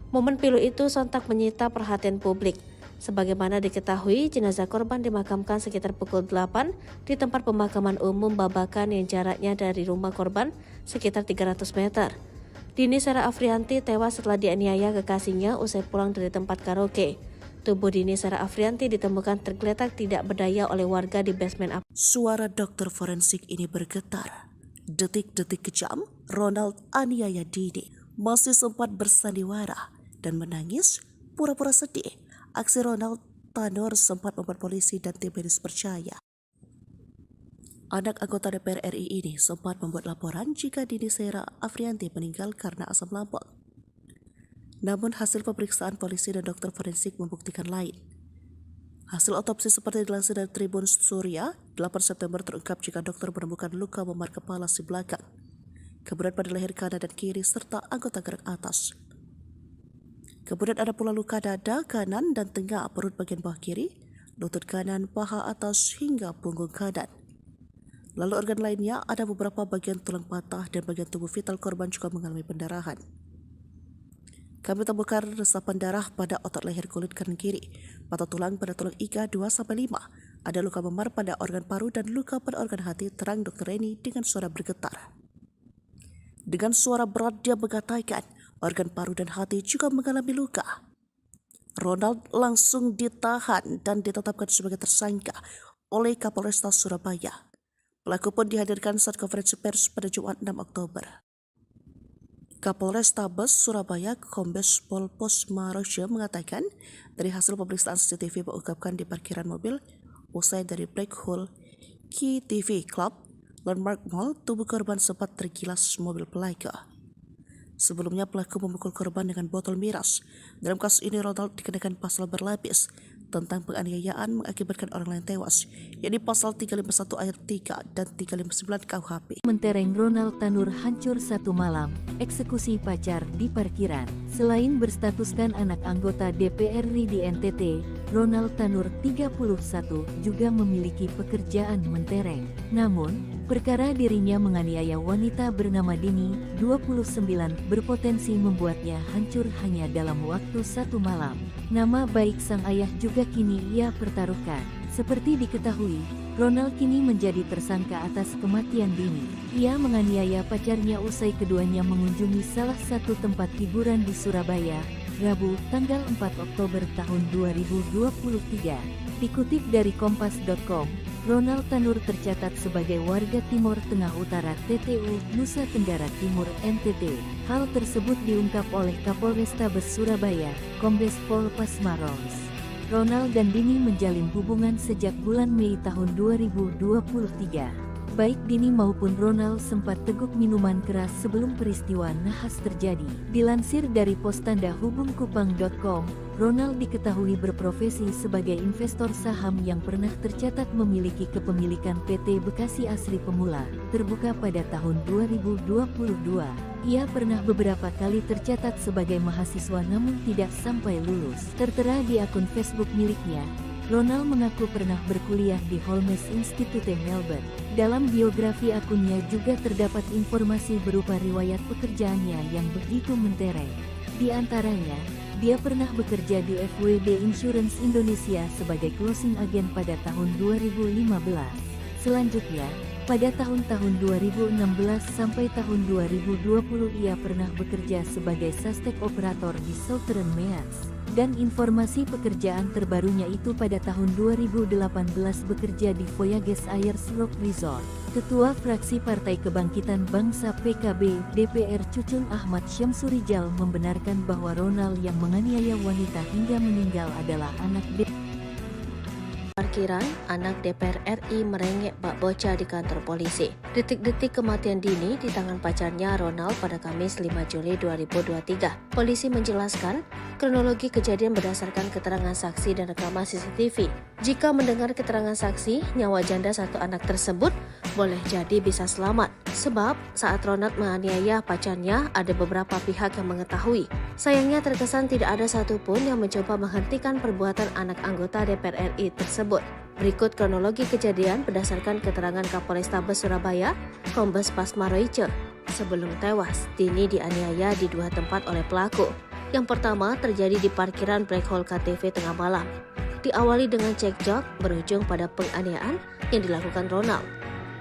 Momen pilu itu sontak menyita perhatian publik. Sebagaimana diketahui, jenazah korban dimakamkan sekitar pukul 8 di tempat pemakaman umum Babakan yang jaraknya dari rumah korban sekitar 300 meter. Dini Sera Afrianti tewas setelah dianiaya kekasihnya usai pulang dari tempat karaoke. Tubuh Dini Sera Afrianti ditemukan tergeletak tidak berdaya oleh warga di basement Suara dokter forensik ini bergetar. Detik-detik kejam, Ronald aniaya Dini masih sempat bersandiwara dan menangis pura-pura sedih. Aksi Ronald Tanur sempat membuat polisi dan tim medis percaya. Anak anggota DPR RI ini sempat membuat laporan jika Dini Sera Afrianti meninggal karena asam lambung. Namun hasil pemeriksaan polisi dan dokter forensik membuktikan lain. Hasil otopsi seperti dilansir dari Tribun Surya, 8 September terungkap jika dokter menemukan luka memar kepala si belakang, kemudian pada leher kanan dan kiri serta anggota gerak atas. Kemudian ada pula luka dada kanan dan tengah perut bagian bawah kiri, lutut kanan, paha atas hingga punggung kanan. Lalu organ lainnya ada beberapa bagian tulang patah dan bagian tubuh vital korban juga mengalami pendarahan. Kami temukan resapan darah pada otot leher kulit kanan kiri, patah tulang pada tulang iga 2-5, ada luka memar pada organ paru dan luka pada organ hati, terang Dr. Reni dengan suara bergetar. Dengan suara berat dia mengatakan, organ paru dan hati juga mengalami luka. Ronald langsung ditahan dan ditetapkan sebagai tersangka oleh Kapolresta Surabaya. Pelaku pun dihadirkan saat konferensi pers pada Jumat 6 Oktober. Kapolrestabes Surabaya Kombes Pol Posmaroja mengatakan dari hasil pemeriksaan CCTV mengungkapkan di parkiran mobil usai dari Black Hole Key TV Club Landmark Mall, tubuh korban sempat tergilas mobil pelaku. Sebelumnya pelaku memukul korban dengan botol miras. Dalam kasus ini Ronald dikenakan pasal berlapis tentang penganiayaan mengakibatkan orang lain tewas, yakni pasal 351 ayat 3 dan 359 KUHP. Mentereng Ronald Tanur hancur satu malam, eksekusi pacar di parkiran. Selain berstatuskan anak anggota DPR RI di NTT, Ronald Tanur 31 juga memiliki pekerjaan mentereng. Namun, perkara dirinya menganiaya wanita bernama Dini, 29, berpotensi membuatnya hancur hanya dalam waktu satu malam. Nama baik sang ayah juga kini ia pertaruhkan. Seperti diketahui, Ronald kini menjadi tersangka atas kematian Dini. Ia menganiaya pacarnya usai keduanya mengunjungi salah satu tempat hiburan di Surabaya, Rabu, tanggal 4 Oktober tahun 2023. Dikutip dari kompas.com, Ronald Tanur tercatat sebagai warga Timur Tengah Utara TTU, Nusa Tenggara Timur NTT. Hal tersebut diungkap oleh Kapolrestabes Surabaya, Kombes Pol Pasmaros. Ronald dan Dini menjalin hubungan sejak bulan Mei tahun 2023. Baik Dini maupun Ronald sempat teguk minuman keras sebelum peristiwa nahas terjadi. Dilansir dari postandahubungkupang.com, Ronald diketahui berprofesi sebagai investor saham yang pernah tercatat memiliki kepemilikan PT Bekasi Asri Pemula, terbuka pada tahun 2022. Ia pernah beberapa kali tercatat sebagai mahasiswa namun tidak sampai lulus. Tertera di akun Facebook miliknya, Ronald mengaku pernah berkuliah di Holmes Institute Melbourne. Dalam biografi akunnya juga terdapat informasi berupa riwayat pekerjaannya yang begitu mentereng. Di antaranya, dia pernah bekerja di FWD Insurance Indonesia sebagai closing agent pada tahun 2015. Selanjutnya, pada tahun-tahun 2016 sampai tahun 2020 ia pernah bekerja sebagai suspek operator di Southern Mears. Dan informasi pekerjaan terbarunya itu pada tahun 2018 bekerja di Voyages Ayers Rock Resort. Ketua fraksi Partai Kebangkitan Bangsa PKB DPR Cucun Ahmad Syamsurijal membenarkan bahwa Ronald yang menganiaya wanita hingga meninggal adalah anak Parkiran, anak DPR RI merengek bak bocah di kantor polisi. Detik-detik kematian Dini di tangan pacarnya Ronald pada Kamis 5 Juli 2023. Polisi menjelaskan, kronologi kejadian berdasarkan keterangan saksi dan rekaman CCTV. Jika mendengar keterangan saksi, nyawa janda satu anak tersebut boleh jadi bisa selamat. Sebab saat Ronald menganiaya pacarnya, ada beberapa pihak yang mengetahui. Sayangnya terkesan tidak ada satupun yang mencoba menghentikan perbuatan anak anggota DPR RI tersebut. Berikut kronologi kejadian berdasarkan keterangan Kapolrestabes Surabaya, Kombes Pasmaroice. Sebelum tewas, Dini dianiaya di dua tempat oleh pelaku. Yang pertama terjadi di parkiran Black Hole KTV tengah malam. Diawali dengan cekcok berujung pada penganiayaan yang dilakukan Ronald.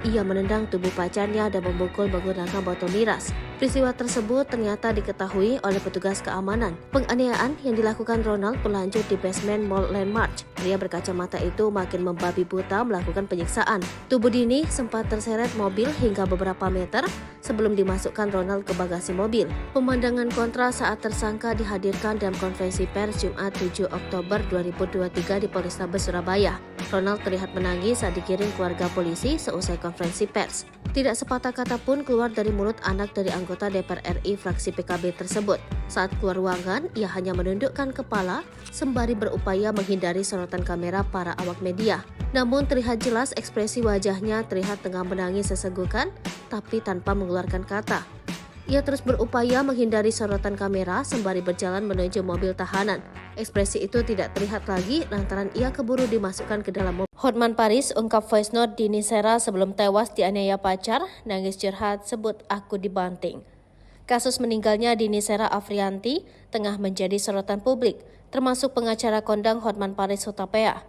Ia menendang tubuh pacarnya dan memukul menggunakan botol miras. Peristiwa tersebut ternyata diketahui oleh petugas keamanan. Penganiayaan yang dilakukan Ronald berlanjut di basement Mall Landmark. Pria berkacamata itu makin membabi buta melakukan penyiksaan. Tubuh Dini sempat terseret mobil hingga beberapa meter sebelum dimasukkan Ronald ke bagasi mobil. Pemandangan kontra saat tersangka dihadirkan dalam konferensi pers Jumat 7 Oktober 2023 di Polrestabes Surabaya. Ronald terlihat menangis saat digiring keluarga polisi seusai konferensi pers. Tidak sepatah kata pun keluar dari mulut anak dari anggota DPR RI fraksi PKB tersebut. Saat keluar ruangan, ia hanya menundukkan kepala sembari berupaya menghindari sorotan kamera para awak media. Namun terlihat jelas ekspresi wajahnya terlihat tengah menangis sesenggukan, tapi tanpa mengeluarkan kata. Ia terus berupaya menghindari sorotan kamera sembari berjalan menuju mobil tahanan. Ekspresi itu tidak terlihat lagi lantaran ia keburu dimasukkan ke dalam mobil. Hotman Paris ungkap voice note Dini Sera sebelum tewas dianiaya pacar, nangis curhat sebut aku dibanting. Kasus meninggalnya Dini Sera Afrianti tengah menjadi sorotan publik, termasuk pengacara kondang Hotman Paris Hutapea.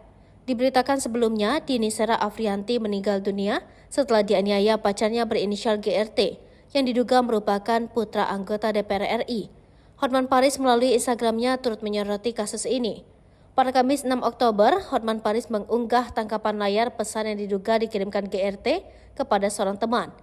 Diberitakan sebelumnya, Dini Sera Afrianti meninggal dunia setelah dianiaya pacarnya berinisial GRT, yang diduga merupakan putra anggota DPR RI. Hotman Paris melalui Instagramnya turut menyoroti kasus ini. Pada Kamis 6 Oktober, Hotman Paris mengunggah tangkapan layar pesan yang diduga dikirimkan GRT kepada seorang teman.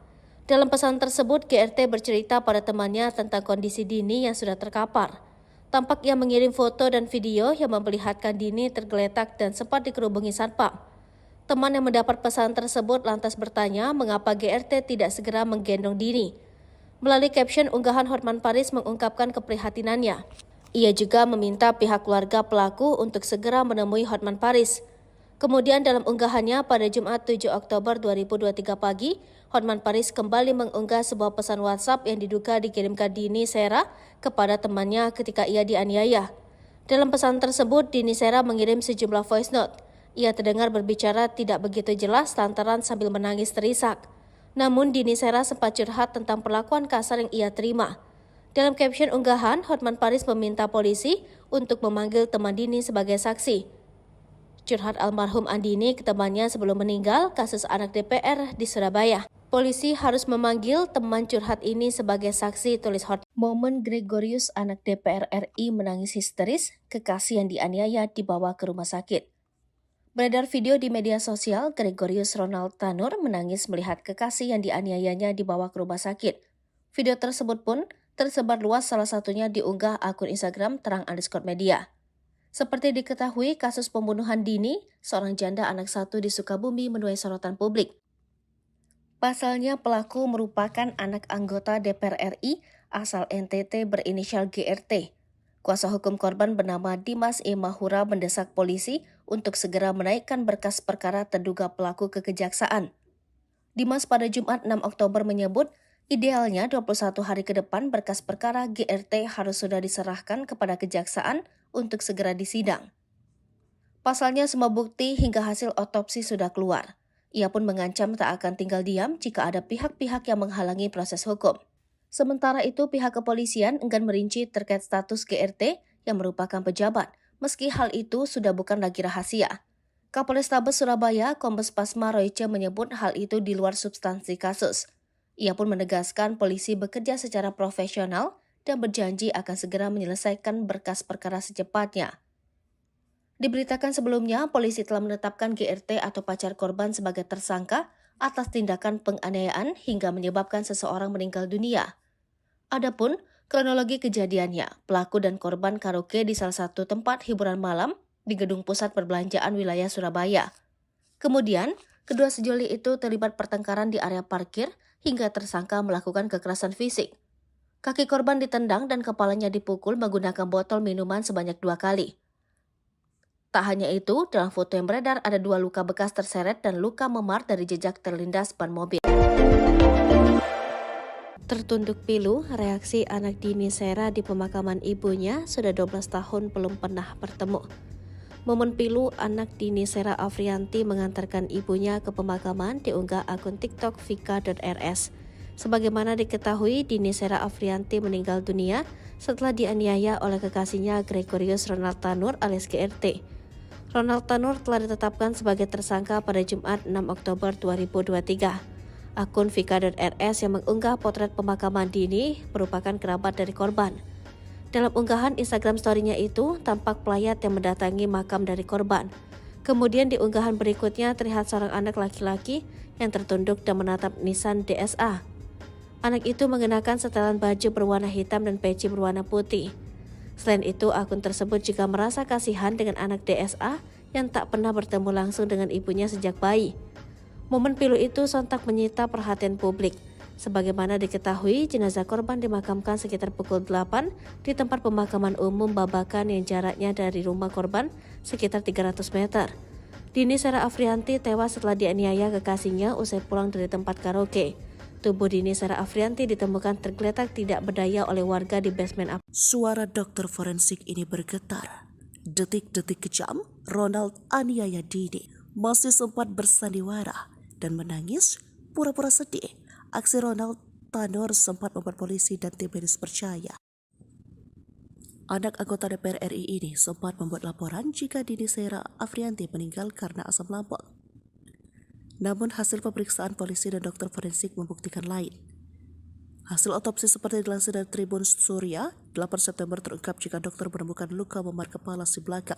Dalam pesan tersebut, GRT bercerita pada temannya tentang kondisi Dini yang sudah terkapar. Tampak ia mengirim foto dan video yang memperlihatkan Dini tergeletak dan sempat dikerubungi satpam. Teman yang mendapat pesan tersebut lantas bertanya mengapa GRT tidak segera menggendong Dini. Melalui caption unggahan, Hotman Paris mengungkapkan keprihatinannya. Ia juga meminta pihak keluarga pelaku untuk segera menemui Hotman Paris. Kemudian dalam unggahannya pada Jumat 7 Oktober 2023 pagi, Hotman Paris kembali mengunggah sebuah pesan WhatsApp yang diduga dikirimkan Dini Sera kepada temannya ketika ia dianiaya. Dalam pesan tersebut, Dini Sera mengirim sejumlah voice note. Ia terdengar berbicara tidak begitu jelas lantaran sambil menangis terisak. Namun Dini Sera sempat curhat tentang perlakuan kasar yang ia terima. Dalam caption unggahan, Hotman Paris meminta polisi untuk memanggil teman Dini sebagai saksi. Curhat almarhum Andini ke temannya sebelum meninggal kasus anak DPR di Surabaya. Polisi harus memanggil teman curhat ini sebagai saksi, tulis Hotman. Momen Gregorius anak DPR RI menangis histeris, kekasih yang dianiaya dibawa ke rumah sakit. Beredar video di media sosial, Gregorius Ronald Tanur menangis melihat kekasih yang dianiayanya dibawa ke rumah sakit. Video tersebut pun tersebar luas, salah satunya diunggah akun Instagram terang_media. Seperti diketahui, kasus pembunuhan Dini, seorang janda anak satu di Sukabumi, menuai sorotan publik. Pasalnya pelaku merupakan anak anggota DPR RI asal NTT berinisial GRT. Kuasa hukum korban bernama Dimas Imahura mendesak polisi untuk segera menaikkan berkas perkara terduga pelaku ke kejaksaan. Dimas pada Jumat 6 Oktober menyebut, idealnya 21 hari ke depan berkas perkara GRT harus sudah diserahkan kepada kejaksaan untuk segera disidang. Pasalnya semua bukti hingga hasil otopsi sudah keluar. Ia pun mengancam tak akan tinggal diam jika ada pihak-pihak yang menghalangi proses hukum. Sementara itu pihak kepolisian enggan merinci terkait status GRT yang merupakan pejabat, meski hal itu sudah bukan lagi rahasia. Kapolrestabes Surabaya, Kombes Pasma Royce menyebut hal itu di luar substansi kasus. Ia pun menegaskan polisi bekerja secara profesional dan berjanji akan segera menyelesaikan berkas perkara secepatnya. Diberitakan sebelumnya, polisi telah menetapkan GRT atau pacar korban sebagai tersangka atas tindakan penganiayaan hingga menyebabkan seseorang meninggal dunia. Adapun kronologi kejadiannya, pelaku dan korban karaoke di salah satu tempat hiburan malam di gedung pusat perbelanjaan wilayah Surabaya. Kemudian, kedua sejoli itu terlibat pertengkaran di area parkir hingga tersangka melakukan kekerasan fisik. Kaki korban ditendang dan kepalanya dipukul menggunakan botol minuman sebanyak 2 kali. Tak hanya itu, dalam foto yang beredar ada 2 luka bekas terseret dan luka memar dari jejak terlindas ban mobil. Tertunduk pilu, reaksi anak Dini Sera di pemakaman ibunya sudah 12 tahun belum pernah bertemu. Momen pilu anak Dini Sera Afrianti mengantarkan ibunya ke pemakaman diunggah akun TikTok vika.rs. Sebagaimana diketahui, Dini Sera Afrianti meninggal dunia setelah dianiaya oleh kekasihnya Gregorius Ronald Tanur alias GRT. Ronald Tanur telah ditetapkan sebagai tersangka pada Jumat 6 Oktober 2023. Akun vika.rs yang mengunggah potret pemakaman Dini merupakan kerabat dari korban. Dalam unggahan Instagram story-nya itu, tampak pelayat yang mendatangi makam dari korban. Kemudian di unggahan berikutnya terlihat seorang anak laki-laki yang tertunduk dan menatap nisan DSA. Anak itu mengenakan setelan baju berwarna hitam dan peci berwarna putih. Selain itu, akun tersebut juga merasa kasihan dengan anak DSA yang tak pernah bertemu langsung dengan ibunya sejak bayi. Momen pilu itu sontak menyita perhatian publik. Sebagaimana diketahui, jenazah korban dimakamkan sekitar pukul 8 di tempat pemakaman umum Babakan yang jaraknya dari rumah korban sekitar 300 meter. Dini Sera Afrianti tewas setelah dianiaya kekasihnya usai pulang dari tempat karaoke. Tubuh Dini Sera Afrianti ditemukan tergeletak tidak berdaya oleh warga di basement. Suara dokter forensik ini bergetar. Detik-detik kejam, Ronald aniaya Dini masih sempat bersandiwara dan menangis pura-pura sedih. Aksi Ronald Tanur sempat membuat polisi dan tim medis percaya. Anak anggota DPR RI ini sempat membuat laporan jika Dini Sera Afrianti meninggal karena asam lambung. Namun hasil pemeriksaan polisi dan dokter forensik membuktikan lain. Hasil otopsi seperti dilansir dari Tribun Surya, 8 September terungkap jika dokter menemukan luka memar kepala si belakang,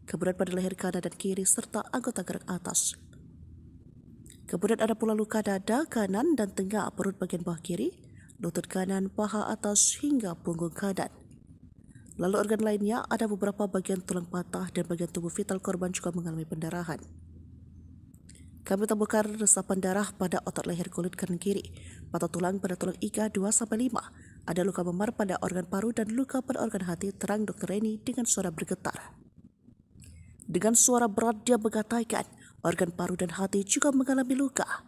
kemudian pada leher kanan dan kiri serta anggota gerak atas. Kemudian ada pula luka dada kanan dan tengah perut bagian bawah kiri, lutut kanan, paha atas hingga punggung kanan. Lalu organ lainnya ada beberapa bagian tulang patah dan bagian tubuh vital korban juga mengalami pendarahan. Kami temukan resapan darah pada otot leher kulit kanan kiri, patah tulang pada tulang iga 2-5, ada luka memar pada organ paru dan luka pada organ hati, terang Dr. Reni dengan suara bergetar. Dengan suara berat dia mengatakan organ paru dan hati juga mengalami luka.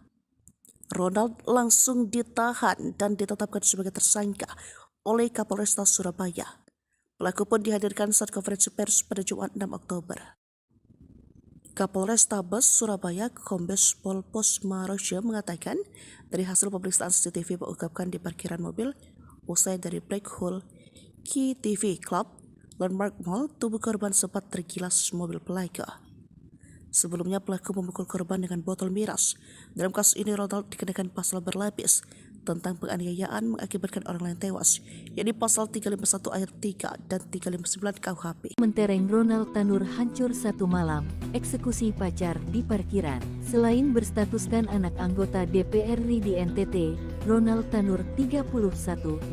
Ronald langsung ditahan dan ditetapkan sebagai tersangka oleh Kapolresta Surabaya. Pelaku pun dihadirkan saat konferensi pers pada Jumat 6 Oktober. Kapolrestabes Surabaya Kombes Pol Pasma Royce mengatakan dari hasil pemeriksaan CCTV mengungkapkan di parkiran mobil usai dari Black Hole Key TV Club Landmark Mall, tubuh korban sempat tergilas mobil pelaku. Sebelumnya pelaku memukul korban dengan botol miras. Dalam kasus ini Ronald dikenakan pasal berlapis tentang penganiayaan mengakibatkan orang lain tewas, yakni pasal 351 ayat 3 dan 359 KUHP. Mentereng Ronald Tanur hancur satu malam, eksekusi pacar di parkiran. Selain berstatuskan anak anggota DPR RI di NTT, Ronald Tanur 31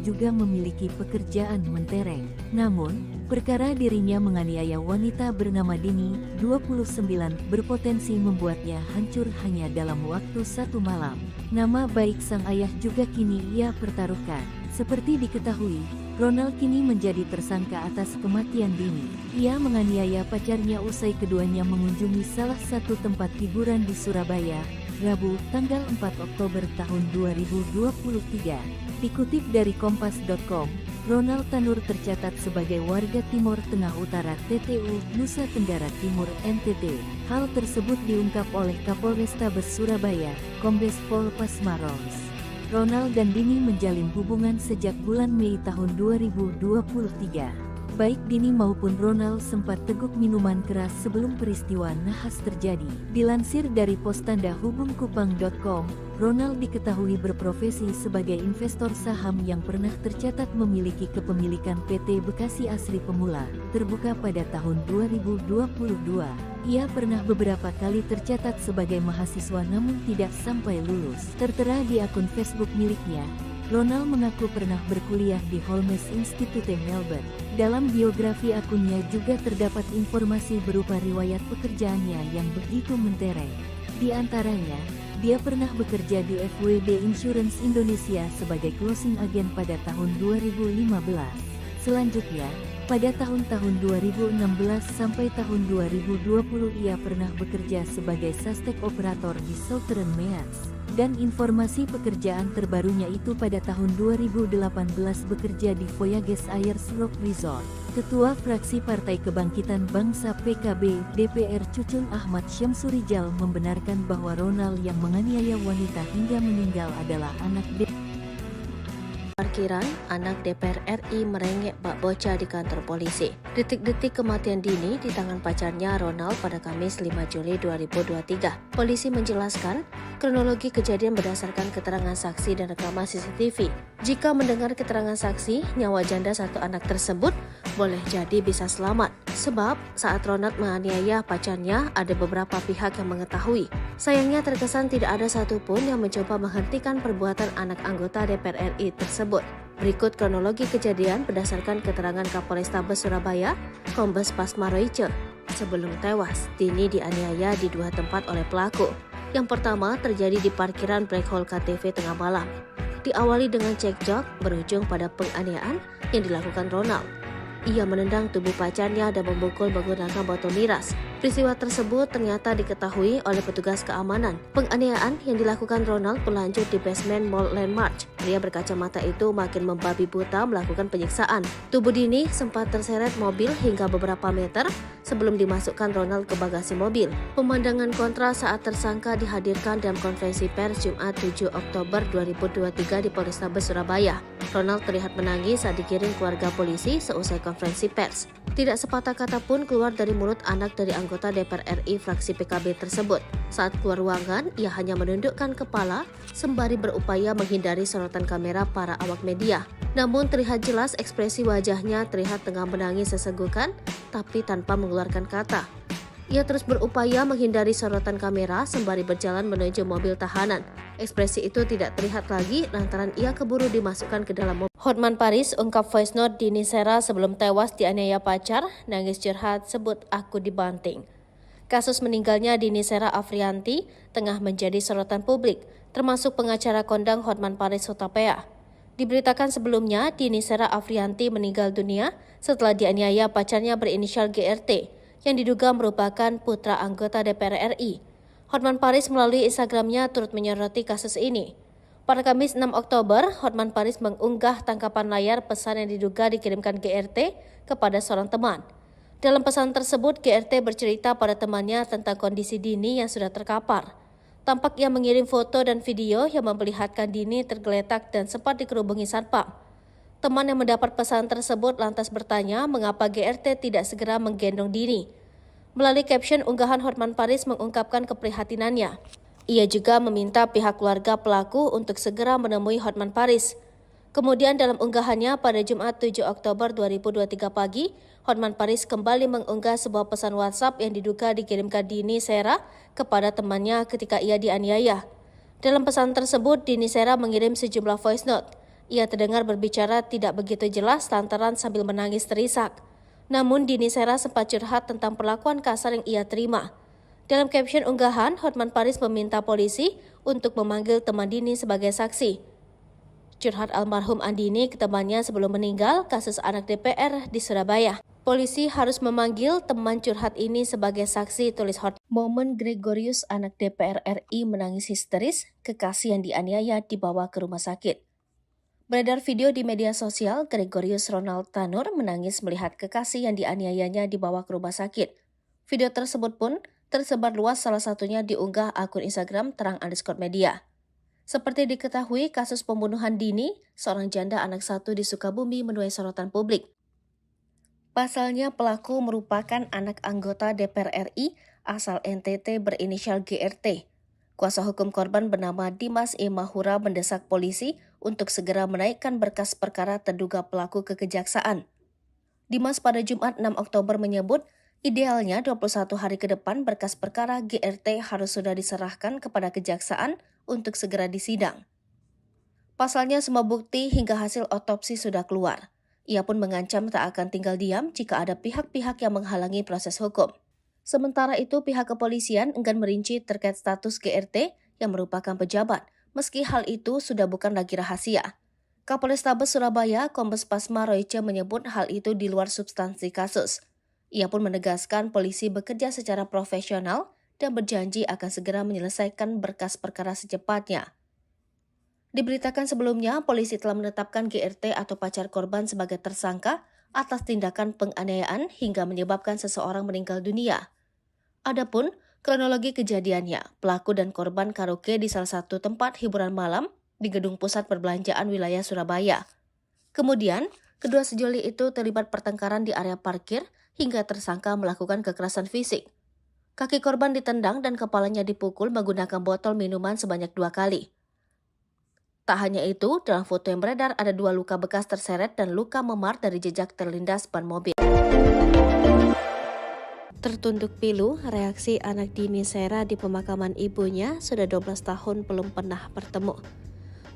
juga memiliki pekerjaan mentereng. Namun, perkara dirinya menganiaya wanita bernama Dini, 29, berpotensi membuatnya hancur hanya dalam waktu satu malam. Nama baik sang ayah juga kini ia pertaruhkan. Seperti diketahui, Ronald kini menjadi tersangka atas kematian Dini. Ia menganiaya pacarnya usai keduanya mengunjungi salah satu tempat hiburan di Surabaya, Rabu, tanggal 4 Oktober tahun 2023. Dikutip dari Kompas.com, Ronald Tanur tercatat sebagai warga Timur Tengah Utara TTU, Nusa Tenggara Timur NTT. Hal tersebut diungkap oleh Kapolrestabes Surabaya, Kombes Pol Pasmaros. Ronald dan Dini menjalin hubungan sejak bulan Mei tahun 2023. Baik Dini maupun Ronald sempat teguk minuman keras sebelum peristiwa nahas terjadi. Dilansir dari pos tanda hubungkupang.com, Ronald diketahui berprofesi sebagai investor saham yang pernah tercatat memiliki kepemilikan PT Bekasi Asri Pemula, terbuka pada tahun 2022. Ia pernah beberapa kali tercatat sebagai mahasiswa namun tidak sampai lulus. Tertera di akun Facebook miliknya, Ronald mengaku pernah berkuliah di Holmes Institute Melbourne. Dalam biografi akunnya juga terdapat informasi berupa riwayat pekerjaannya yang begitu mentereng. Di antaranya, dia pernah bekerja di FWD Insurance Indonesia sebagai closing agent pada tahun 2015. Selanjutnya, pada tahun-tahun 2016 sampai tahun 2020 ia pernah bekerja sebagai suspek operator di Southern Meats. Dan informasi pekerjaan terbarunya itu pada tahun 2018 bekerja di Voyages Ayers Rock Resort. Ketua Fraksi Partai Kebangkitan Bangsa PKB DPR Cucun Ahmad Syamsurijal membenarkan bahwa Ronald yang menganiaya wanita hingga meninggal adalah anak Parkiran, anak DPR RI merengek bak bocah di kantor polisi. Detik-detik kematian Dini di tangan pacarnya Ronald pada Kamis 5 Juli 2023. Polisi menjelaskan, kronologi kejadian berdasarkan keterangan saksi dan rekaman CCTV. Jika mendengar keterangan saksi, nyawa janda satu anak tersebut boleh jadi bisa selamat. Sebab saat Ronald menganiaya pacarnya, ada beberapa pihak yang mengetahui. Sayangnya terkesan tidak ada satupun yang mencoba menghentikan perbuatan anak anggota DPR RI tersebut. Berikut kronologi kejadian berdasarkan keterangan Kapolrestabes Surabaya, Kombes Pasmaroice. Sebelum tewas, Dini dianiaya di dua tempat oleh pelaku. Yang pertama terjadi di parkiran Black Hole KTV tengah malam. Diawali dengan cekcok berujung pada penganiayaan yang dilakukan Ronald. Ia menendang tubuh pacarnya dan memukul menggunakan botol miras. Peristiwa tersebut ternyata diketahui oleh petugas keamanan. Penganiayaan yang dilakukan Ronald berlanjut di basement Mall Landmark. Pria berkacamata itu makin membabi buta melakukan penyiksaan. Tubuh Dini sempat terseret mobil hingga beberapa meter sebelum dimasukkan Ronald ke bagasi mobil. Pemandangan kontra saat tersangka dihadirkan dalam konferensi pers Jumat 7 Oktober 2023 di Polrestabes Surabaya. Ronald terlihat menangis saat digiring keluarga polisi seusai konferensi pers. Tidak sepatah kata pun keluar dari mulut anak dari anggota DPR RI fraksi PKB tersebut. Saat keluar ruangan, ia hanya menundukkan kepala sembari berupaya menghindari sorotan kamera para awak media. Namun terlihat jelas ekspresi wajahnya terlihat tengah menangis sesenggukan, tapi tanpa mengeluarkan kata. Ia terus berupaya menghindari sorotan kamera sembari berjalan menuju mobil tahanan. Ekspresi itu tidak terlihat lagi lantaran ia keburu dimasukkan ke dalam mobil. Hotman Paris ungkap voice note Dini Sera sebelum tewas dianiaya pacar, nangis curhat sebut aku dibanting. Kasus meninggalnya Dini Sera Afrianti tengah menjadi sorotan publik, termasuk pengacara kondang Hotman Paris Hutapea. Diberitakan sebelumnya, Dini Sera Afrianti meninggal dunia setelah dianiaya pacarnya berinisial GRT, yang diduga merupakan putra anggota DPR RI. Hotman Paris melalui Instagramnya turut menyoroti kasus ini. Pada Kamis 6 Oktober, Hotman Paris mengunggah tangkapan layar pesan yang diduga dikirimkan GRT kepada seorang teman. Dalam pesan tersebut, GRT bercerita pada temannya tentang kondisi Dini yang sudah terkapar. Tampak ia mengirim foto dan video yang memperlihatkan Dini tergeletak dan sempat dikerubungi satpam. Teman yang mendapat pesan tersebut lantas bertanya mengapa GRT tidak segera menggendong Dini. Melalui caption unggahan, Hotman Paris mengungkapkan keprihatinannya. Ia juga meminta pihak keluarga pelaku untuk segera menemui Hotman Paris. Kemudian dalam unggahannya pada Jumat 7 Oktober 2023 pagi, Hotman Paris kembali mengunggah sebuah pesan WhatsApp yang diduga dikirimkan Dini Sera kepada temannya ketika ia dianiaya. Dalam pesan tersebut, Dini Sera mengirim sejumlah voice note. Ia terdengar berbicara tidak begitu jelas lantaran sambil menangis terisak. Namun Dini Sera sempat curhat tentang perlakuan kasar yang ia terima. Dalam caption unggahan, Hotman Paris meminta polisi untuk memanggil teman Dini sebagai saksi. Curhat almarhum Andini ke temannya sebelum meninggal kasus anak DPR di Surabaya. Polisi harus memanggil teman curhat ini sebagai saksi, tulis Hotman. Momen Gregorius anak DPR RI menangis histeris, kekasih yang dianiaya dibawa ke rumah sakit. Beredar video di media sosial, Gregorius Ronald Tanur menangis melihat kekasih yang dianiayanya dibawa ke rumah sakit. Video tersebut pun tersebar luas, salah satunya diunggah akun Instagram _media. Seperti diketahui, kasus pembunuhan dini seorang janda anak satu di Sukabumi menuai sorotan publik. Pasalnya, pelaku merupakan anak anggota DPR RI asal NTT berinisial GRT. Kuasa hukum korban bernama Dimas E. Mahura mendesak polisi untuk segera menaikkan berkas perkara terduga pelaku ke kejaksaan. Dimas pada Jumat 6 Oktober menyebut, idealnya 21 hari ke depan berkas perkara GRT harus sudah diserahkan kepada kejaksaan untuk segera disidang. Pasalnya semua bukti hingga hasil otopsi sudah keluar. Ia pun mengancam tak akan tinggal diam jika ada pihak-pihak yang menghalangi proses hukum. Sementara itu, pihak kepolisian enggan merinci terkait status GRT yang merupakan pejabat, meski hal itu sudah bukan lagi rahasia. Kapolrestabes Surabaya, Kombes Pasma Royce menyebut hal itu di luar substansi kasus. Ia pun menegaskan polisi bekerja secara profesional dan berjanji akan segera menyelesaikan berkas perkara secepatnya. Diberitakan sebelumnya, polisi telah menetapkan GRT atau pacar korban sebagai tersangka atas tindakan penganiayaan hingga menyebabkan seseorang meninggal dunia. Adapun kronologi kejadiannya, pelaku dan korban karaoke di salah satu tempat hiburan malam di gedung pusat perbelanjaan wilayah Surabaya. Kemudian, kedua sejoli itu terlibat pertengkaran di area parkir hingga tersangka melakukan kekerasan fisik. Kaki korban ditendang dan kepalanya dipukul menggunakan botol minuman sebanyak 2 kali. Tak hanya itu, dalam foto yang beredar ada 2 luka bekas terseret dan luka memar dari jejak terlindas ban mobil. Tertunduk pilu, reaksi anak Dini Sera di pemakaman ibunya sudah 12 tahun belum pernah bertemu.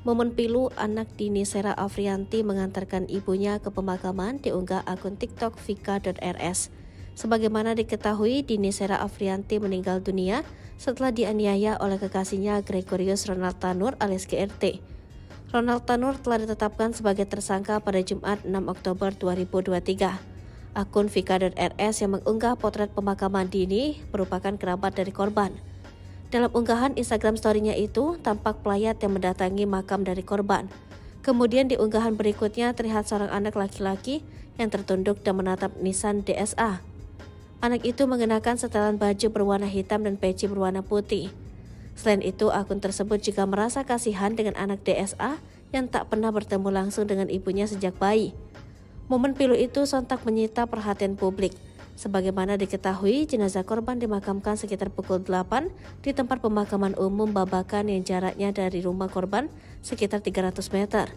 Momen pilu anak Dini Sera Afrianti mengantarkan ibunya ke pemakaman diunggah akun TikTok vika.rs. Sebagaimana diketahui, Dini Sera Afrianti meninggal dunia setelah dianiaya oleh kekasihnya Gregorius Ronald Tanur alias GRT. Ronald Tanur telah ditetapkan sebagai tersangka pada Jumat 6 Oktober 2023. Akun vika.rs yang mengunggah potret pemakaman Dini merupakan kerabat dari korban. Dalam unggahan Instagram story-nya itu, tampak pelayat yang mendatangi makam dari korban. Kemudian di unggahan berikutnya terlihat seorang anak laki-laki yang tertunduk dan menatap nisan DSA. Anak itu mengenakan setelan baju berwarna hitam dan peci berwarna putih. Selain itu, akun tersebut juga merasa kasihan dengan anak DSA yang tak pernah bertemu langsung dengan ibunya sejak bayi. Momen pilu itu sontak menyita perhatian publik. Sebagaimana diketahui, jenazah korban dimakamkan sekitar pukul 8 di tempat pemakaman umum Babakan yang jaraknya dari rumah korban sekitar 300 meter.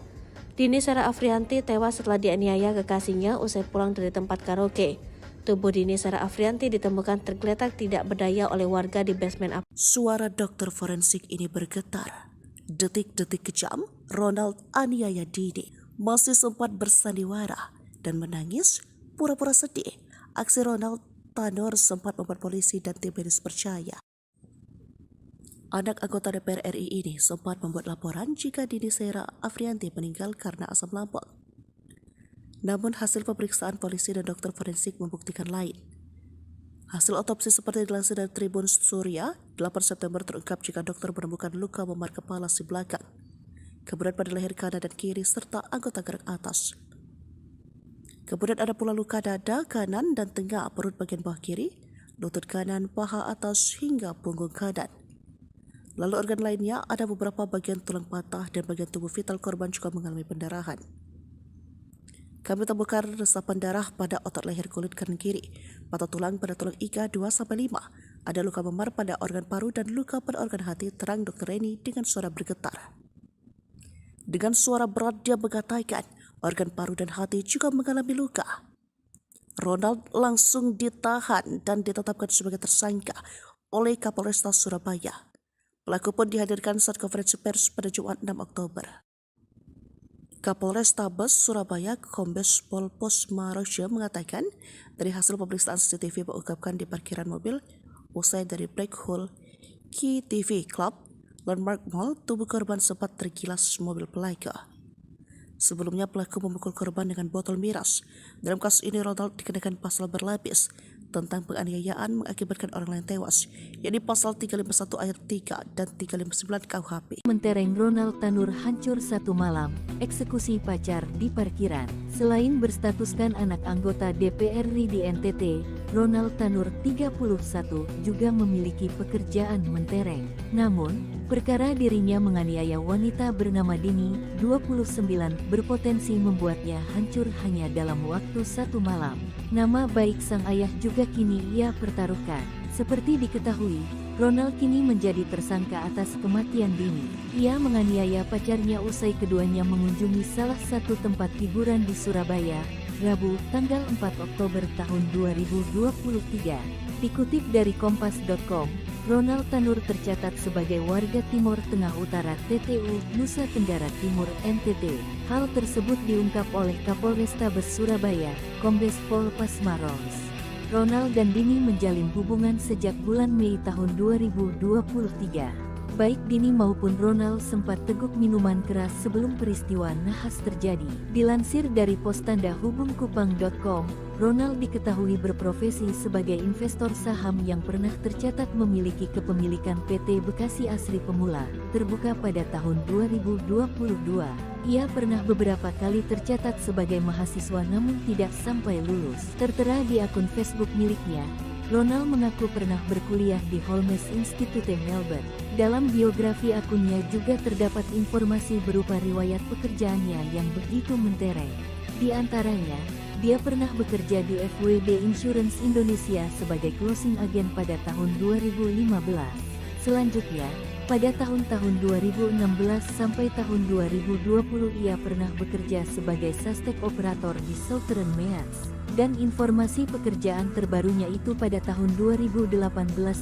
Dini Sera Afrianti tewas setelah dianiaya kekasihnya usai pulang dari tempat karaoke. Tubuh Dini Sera Afrianti ditemukan tergeletak tidak berdaya oleh warga di basement apartemen. Suara dokter forensik ini bergetar. Detik-detik kejam, Ronald aniaya Dini masih sempat bersandiwara dan menangis pura-pura sedih. Aksi Ronald Tanur sempat membuat polisi dan tim medis percaya. Anak anggota DPR RI ini sempat membuat laporan jika Dini Sera Afrianti meninggal karena asam lambung. Namun hasil pemeriksaan polisi dan dokter forensik membuktikan lain. Hasil otopsi seperti dilansir dari Tribun Surya, 8 September terungkap jika dokter menemukan luka memar kepala si belakang, kemudian pada leher kanan dan kiri serta anggota gerak atas. Kemudian ada pula luka dada kanan dan tengah perut bagian bawah kiri, lutut kanan, paha atas hingga punggung kanan. Lalu organ lainnya ada beberapa bagian tulang patah dan bagian tubuh vital korban juga mengalami pendarahan. Kami temukan resapan darah pada otot leher kulit kanan kiri, patah tulang pada tulang iga 2-5, ada luka memar pada organ paru dan luka pada organ hati, terang Dr. Reni dengan suara bergetar. Dengan suara berat dia mengatakan organ paru dan hati juga mengalami luka. Ronald langsung ditahan dan ditetapkan sebagai tersangka oleh Kapolresta Surabaya. Pelaku pun dihadirkan saat konferensi pers pada Jumat 6 Oktober. Kapolrestabes Surabaya Kombes Pol Pasma Royce mengatakan dari hasil pemeriksaan CCTV mengungkapkan di parkiran mobil usai dari Black Hole Key TV Club Landmark Mall, tubuh korban sempat tergilas mobil pelaku. Sebelumnya pelaku memukul korban dengan botol miras. Dalam kasus ini Ronald dikenakan pasal berlapis, tentang penganiayaan mengakibatkan orang lain tewas, yakni pasal 351 ayat 3 dan 359 KUHP. Mentereng Ronald Tanur hancur satu malam, eksekusi pacar di parkiran. Selain berstatuskan anak anggota DPR RI di NTT, Ronald Tanur 31 juga memiliki pekerjaan mentereng. Namun, perkara dirinya menganiaya wanita bernama Dini, 29, berpotensi membuatnya hancur hanya dalam waktu satu malam. Nama baik sang ayah juga kini ia pertaruhkan. Seperti diketahui, Ronald kini menjadi tersangka atas kematian Dini. Ia menganiaya pacarnya usai keduanya mengunjungi salah satu tempat hiburan di Surabaya, Rabu, tanggal 4 Oktober tahun 2023. Dikutip dari kompas.com, Ronald Tanur tercatat sebagai warga Timur Tengah Utara TTU, Nusa Tenggara Timur NTT. Hal tersebut diungkap oleh Kapolrestabes Surabaya, Kombes Pol Pasmaros. Ronald dan Dini menjalin hubungan sejak bulan Mei tahun 2023. Baik Dini maupun Ronald sempat teguk minuman keras sebelum peristiwa nahas terjadi. Dilansir dari pos tanda hubungkupang.com, Ronald diketahui berprofesi sebagai investor saham yang pernah tercatat memiliki kepemilikan PT Bekasi Asri Pemula, terbuka pada tahun 2022. Ia pernah beberapa kali tercatat sebagai mahasiswa namun tidak sampai lulus. Tertera di akun Facebook miliknya, Ronald mengaku pernah berkuliah di Holmes Institute Melbourne. Dalam biografi akunnya juga terdapat informasi berupa riwayat pekerjaannya yang begitu mentereng. Di antaranya, dia pernah bekerja di FWD Insurance Indonesia sebagai closing agent pada tahun 2015. Selanjutnya, pada tahun-tahun 2016 sampai tahun 2020 ia pernah bekerja sebagai suspek operator di Southern Meats. Dan informasi pekerjaan terbarunya itu pada tahun 2018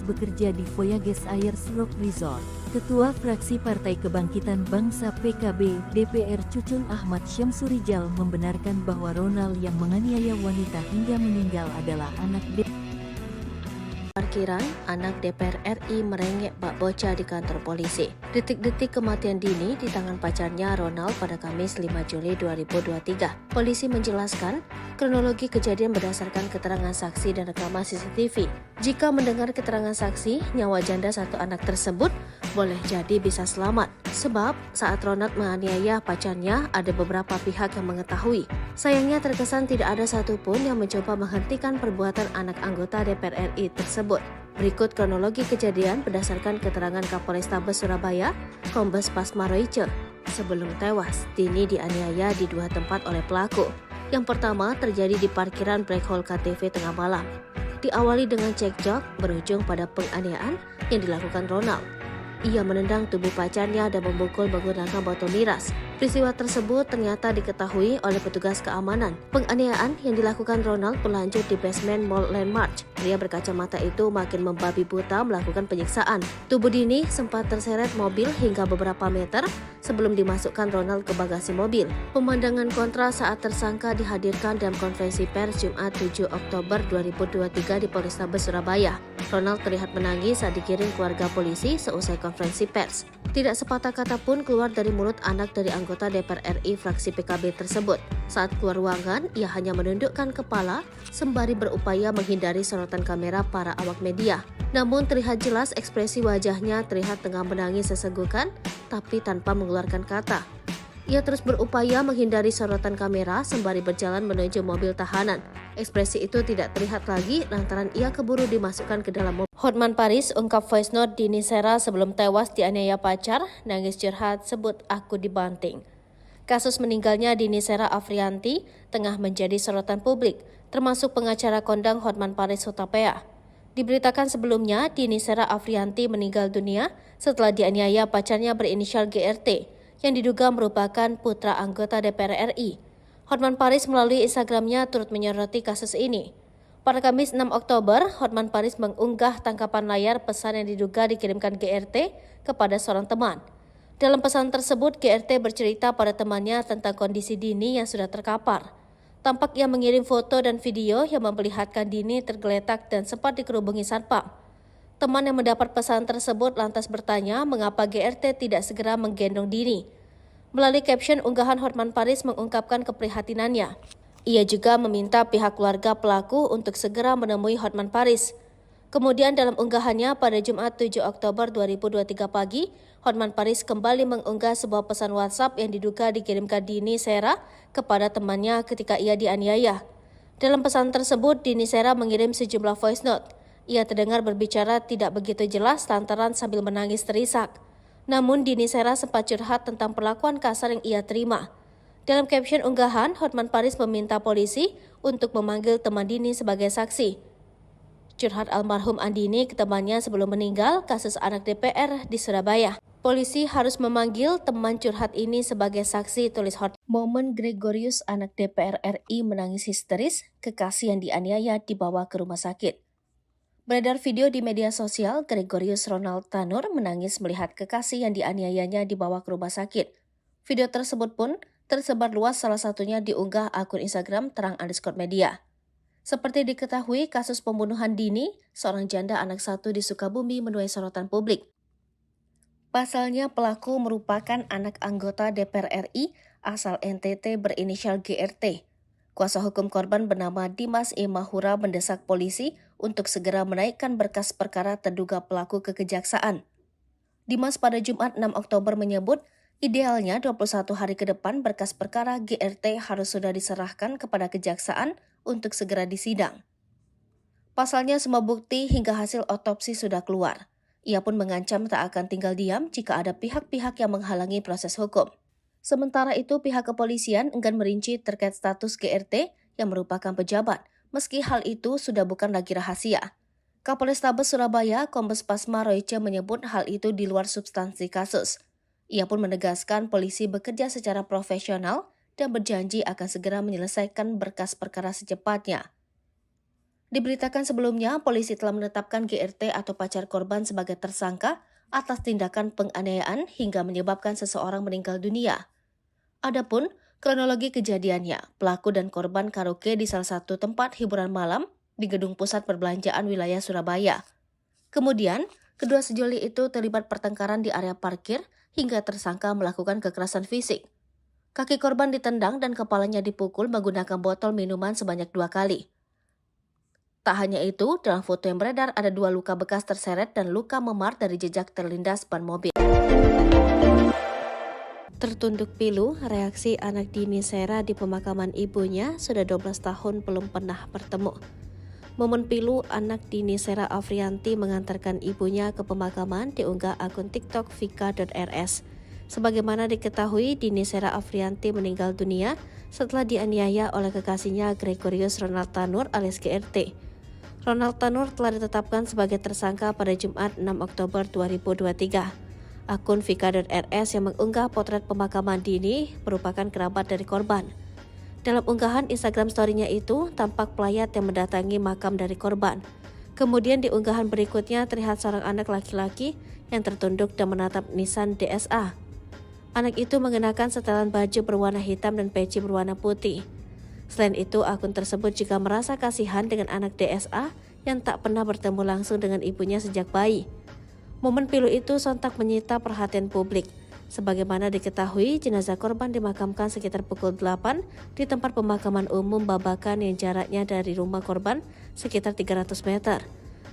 bekerja di Voyages Ayers Rock Resort. Ketua Fraksi Partai Kebangkitan Bangsa PKB DPR Cucun Ahmad Syamsurijal membenarkan bahwa Ronald yang menganiaya wanita hingga meninggal adalah anak Parkiran, anak DPR RI merengek bak bocah di kantor polisi. Detik-detik kematian Dini di tangan pacarnya Ronald pada Kamis 5 Juli 2023. Polisi menjelaskan, kronologi kejadian berdasarkan keterangan saksi dan rekaman CCTV. Jika mendengar keterangan saksi, nyawa janda satu anak tersebut boleh jadi bisa selamat. Sebab saat Ronald menganiaya pacarnya, ada beberapa pihak yang mengetahui. Sayangnya terkesan tidak ada satupun yang mencoba menghentikan perbuatan anak anggota DPR RI tersebut. Berikut kronologi kejadian berdasarkan keterangan Kapolrestabes Surabaya, Kombes Pasmaroice. Sebelum tewas, Dini dianiaya di dua tempat oleh pelaku. Yang pertama terjadi di parkiran Black Hole KTV tengah malam. Diawali dengan cekcok, berujung pada penganiayaan yang dilakukan Ronald. Ia menendang tubuh pacarnya dan memukul menggunakan botol miras. Peristiwa tersebut ternyata diketahui oleh petugas keamanan. Penganiayaan yang dilakukan Ronald berlanjut di basement Mall Landmark. Pria berkacamata itu makin membabi buta melakukan penyiksaan. Tubuh Dini sempat terseret mobil hingga beberapa meter sebelum dimasukkan Ronald ke bagasi mobil. Pemandangan kontra saat tersangka dihadirkan dalam konferensi pers Jumat 7 Oktober 2023 di Polrestabes Surabaya. Ronald terlihat menangis saat digiring keluarga polisi seusai konferensi pers. Tidak sepatah kata pun keluar dari mulut anak dari anggota DPR RI fraksi PKB tersebut. Saat keluar ruangan, ia hanya menundukkan kepala sembari berupaya menghindari sorotan kamera para awak media. Namun terlihat jelas ekspresi wajahnya terlihat tengah menangis sesenggukan, tapi tanpa mengeluarkan kata. Ia terus berupaya menghindari sorotan kamera sembari berjalan menuju mobil tahanan. Ekspresi itu tidak terlihat lagi lantaran ia keburu dimasukkan ke dalam mobil. Hotman Paris ungkap voice note Dini Sera sebelum tewas dianiaya pacar, nangis curhat sebut aku dibanting. Kasus meninggalnya Dini Sera Afrianti tengah menjadi sorotan publik, termasuk pengacara kondang Hotman Paris Hutapea. Diberitakan sebelumnya, Dini Sera Afrianti meninggal dunia setelah dianiaya pacarnya berinisial GRT, yang diduga merupakan putra anggota DPR RI. Hotman Paris melalui Instagramnya turut menyoroti kasus ini. Pada Kamis 6 Oktober, Hotman Paris mengunggah tangkapan layar pesan yang diduga dikirimkan GRT kepada seorang teman. Dalam pesan tersebut, GRT bercerita pada temannya tentang kondisi Dini yang sudah terkapar. Tampak ia mengirim foto dan video yang memperlihatkan Dini tergeletak dan sempat dikerubungi satpam. Teman yang mendapat pesan tersebut lantas bertanya mengapa GRT tidak segera menggendong Dini. Melalui caption unggahan, Hotman Paris mengungkapkan keprihatinannya. Ia juga meminta pihak keluarga pelaku untuk segera menemui Hotman Paris. Kemudian dalam unggahannya pada Jumat 7 Oktober 2023 pagi, Hotman Paris kembali mengunggah sebuah pesan WhatsApp yang diduga dikirimkan Dini Sera kepada temannya ketika ia dianiaya. Dalam pesan tersebut, Dini Sera mengirim sejumlah voice note. Ia terdengar berbicara tidak begitu jelas lantaran sambil menangis terisak. Namun Dini Sera sempat curhat tentang perlakuan kasar yang ia terima. Dalam caption unggahan, Hotman Paris meminta polisi untuk memanggil teman Dini sebagai saksi. Curhat almarhum Andini ke temannya sebelum meninggal kasus anak DPR di Surabaya. Polisi harus memanggil teman curhat ini sebagai saksi, tulis Hotman. Momen Gregorius anak DPR RI menangis histeris, kekasih yang dianiaya dibawa ke rumah sakit. Beredar video di media sosial, Gregorius Ronald Tanur menangis melihat kekasih yang dianiayanya dibawa ke rumah sakit. Video tersebut pun tersebar luas, salah satunya diunggah akun Instagram terang_media. Seperti diketahui, kasus pembunuhan Dini, seorang janda anak satu di Sukabumi, menuai sorotan publik. Pasalnya pelaku merupakan anak anggota DPR RI asal NTT berinisial GRT. Kuasa hukum korban bernama Dimas E. Mahura mendesak polisi untuk segera menaikkan berkas perkara terduga pelaku ke kejaksaan. Dimas pada Jumat 6 Oktober menyebut, idealnya 21 hari ke depan berkas perkara GRT harus sudah diserahkan kepada kejaksaan untuk segera disidang. Pasalnya semua bukti hingga hasil otopsi sudah keluar. Ia pun mengancam tak akan tinggal diam jika ada pihak-pihak yang menghalangi proses hukum. Sementara itu pihak kepolisian enggan merinci terkait status GRT yang merupakan pejabat, meski hal itu sudah bukan lagi rahasia. Kapolrestabes Surabaya, Kombes Pasma Royce menyebut hal itu di luar substansi kasus. Ia pun menegaskan polisi bekerja secara profesional dan berjanji akan segera menyelesaikan berkas perkara secepatnya. Diberitakan sebelumnya, polisi telah menetapkan GRT atau pacar korban sebagai tersangka atas tindakan penganiayaan hingga menyebabkan seseorang meninggal dunia. Adapun kronologi kejadiannya, pelaku dan korban karaoke di salah satu tempat hiburan malam di Gedung Pusat Perbelanjaan wilayah Surabaya. Kemudian, kedua sejoli itu terlibat pertengkaran di area parkir hingga tersangka melakukan kekerasan fisik. Kaki korban ditendang dan kepalanya dipukul menggunakan botol minuman sebanyak 2 kali. Tak hanya itu, dalam foto yang beredar ada 2 luka bekas terseret dan luka memar dari jejak terlindas ban mobil. Tertunduk pilu, reaksi anak Dini Sera di pemakaman ibunya sudah 12 tahun belum pernah bertemu. Momen pilu anak Dini Sera Afrianti mengantarkan ibunya ke pemakaman diunggah akun TikTok vika.rs. Sebagaimana diketahui, Dini Sera Afrianti meninggal dunia setelah dianiaya oleh kekasihnya Gregorius Ronald Tanur alias GRT. Ronald Tanur telah ditetapkan sebagai tersangka pada Jumat 6 Oktober 2023. Akun vika.rs yang mengunggah potret pemakaman Dini merupakan kerabat dari korban. Dalam unggahan Instagram story-nya itu, tampak pelayat yang mendatangi makam dari korban. Kemudian di unggahan berikutnya terlihat seorang anak laki-laki yang tertunduk dan menatap nisan DSA. Anak itu mengenakan setelan baju berwarna hitam dan peci berwarna putih. Selain itu, akun tersebut juga merasa kasihan dengan anak DSA yang tak pernah bertemu langsung dengan ibunya sejak bayi. Momen pilu itu sontak menyita perhatian publik. Sebagaimana diketahui, jenazah korban dimakamkan sekitar pukul 8 di tempat pemakaman umum Babakan yang jaraknya dari rumah korban sekitar 300 meter.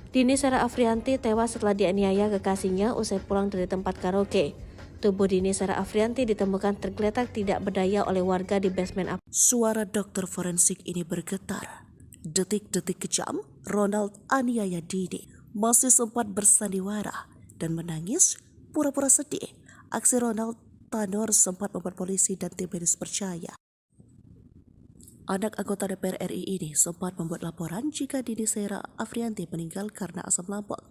Dini Sera Afrianti tewas setelah dianiaya kekasihnya usai pulang dari tempat karaoke. Tubuh Dini Sera Afrianti ditemukan tergeletak tidak berdaya oleh warga di basement. Suara dokter forensik ini bergetar. Detik-detik kejam, Ronald aniaya Dini masih sempat bersandiwara dan menangis pura-pura sedih. Aksi Ronald Tanur sempat membuat polisi dan tim medis percaya. Anak anggota DPR RI ini sempat membuat laporan jika Dini Sera Afrianti meninggal karena asam lambung.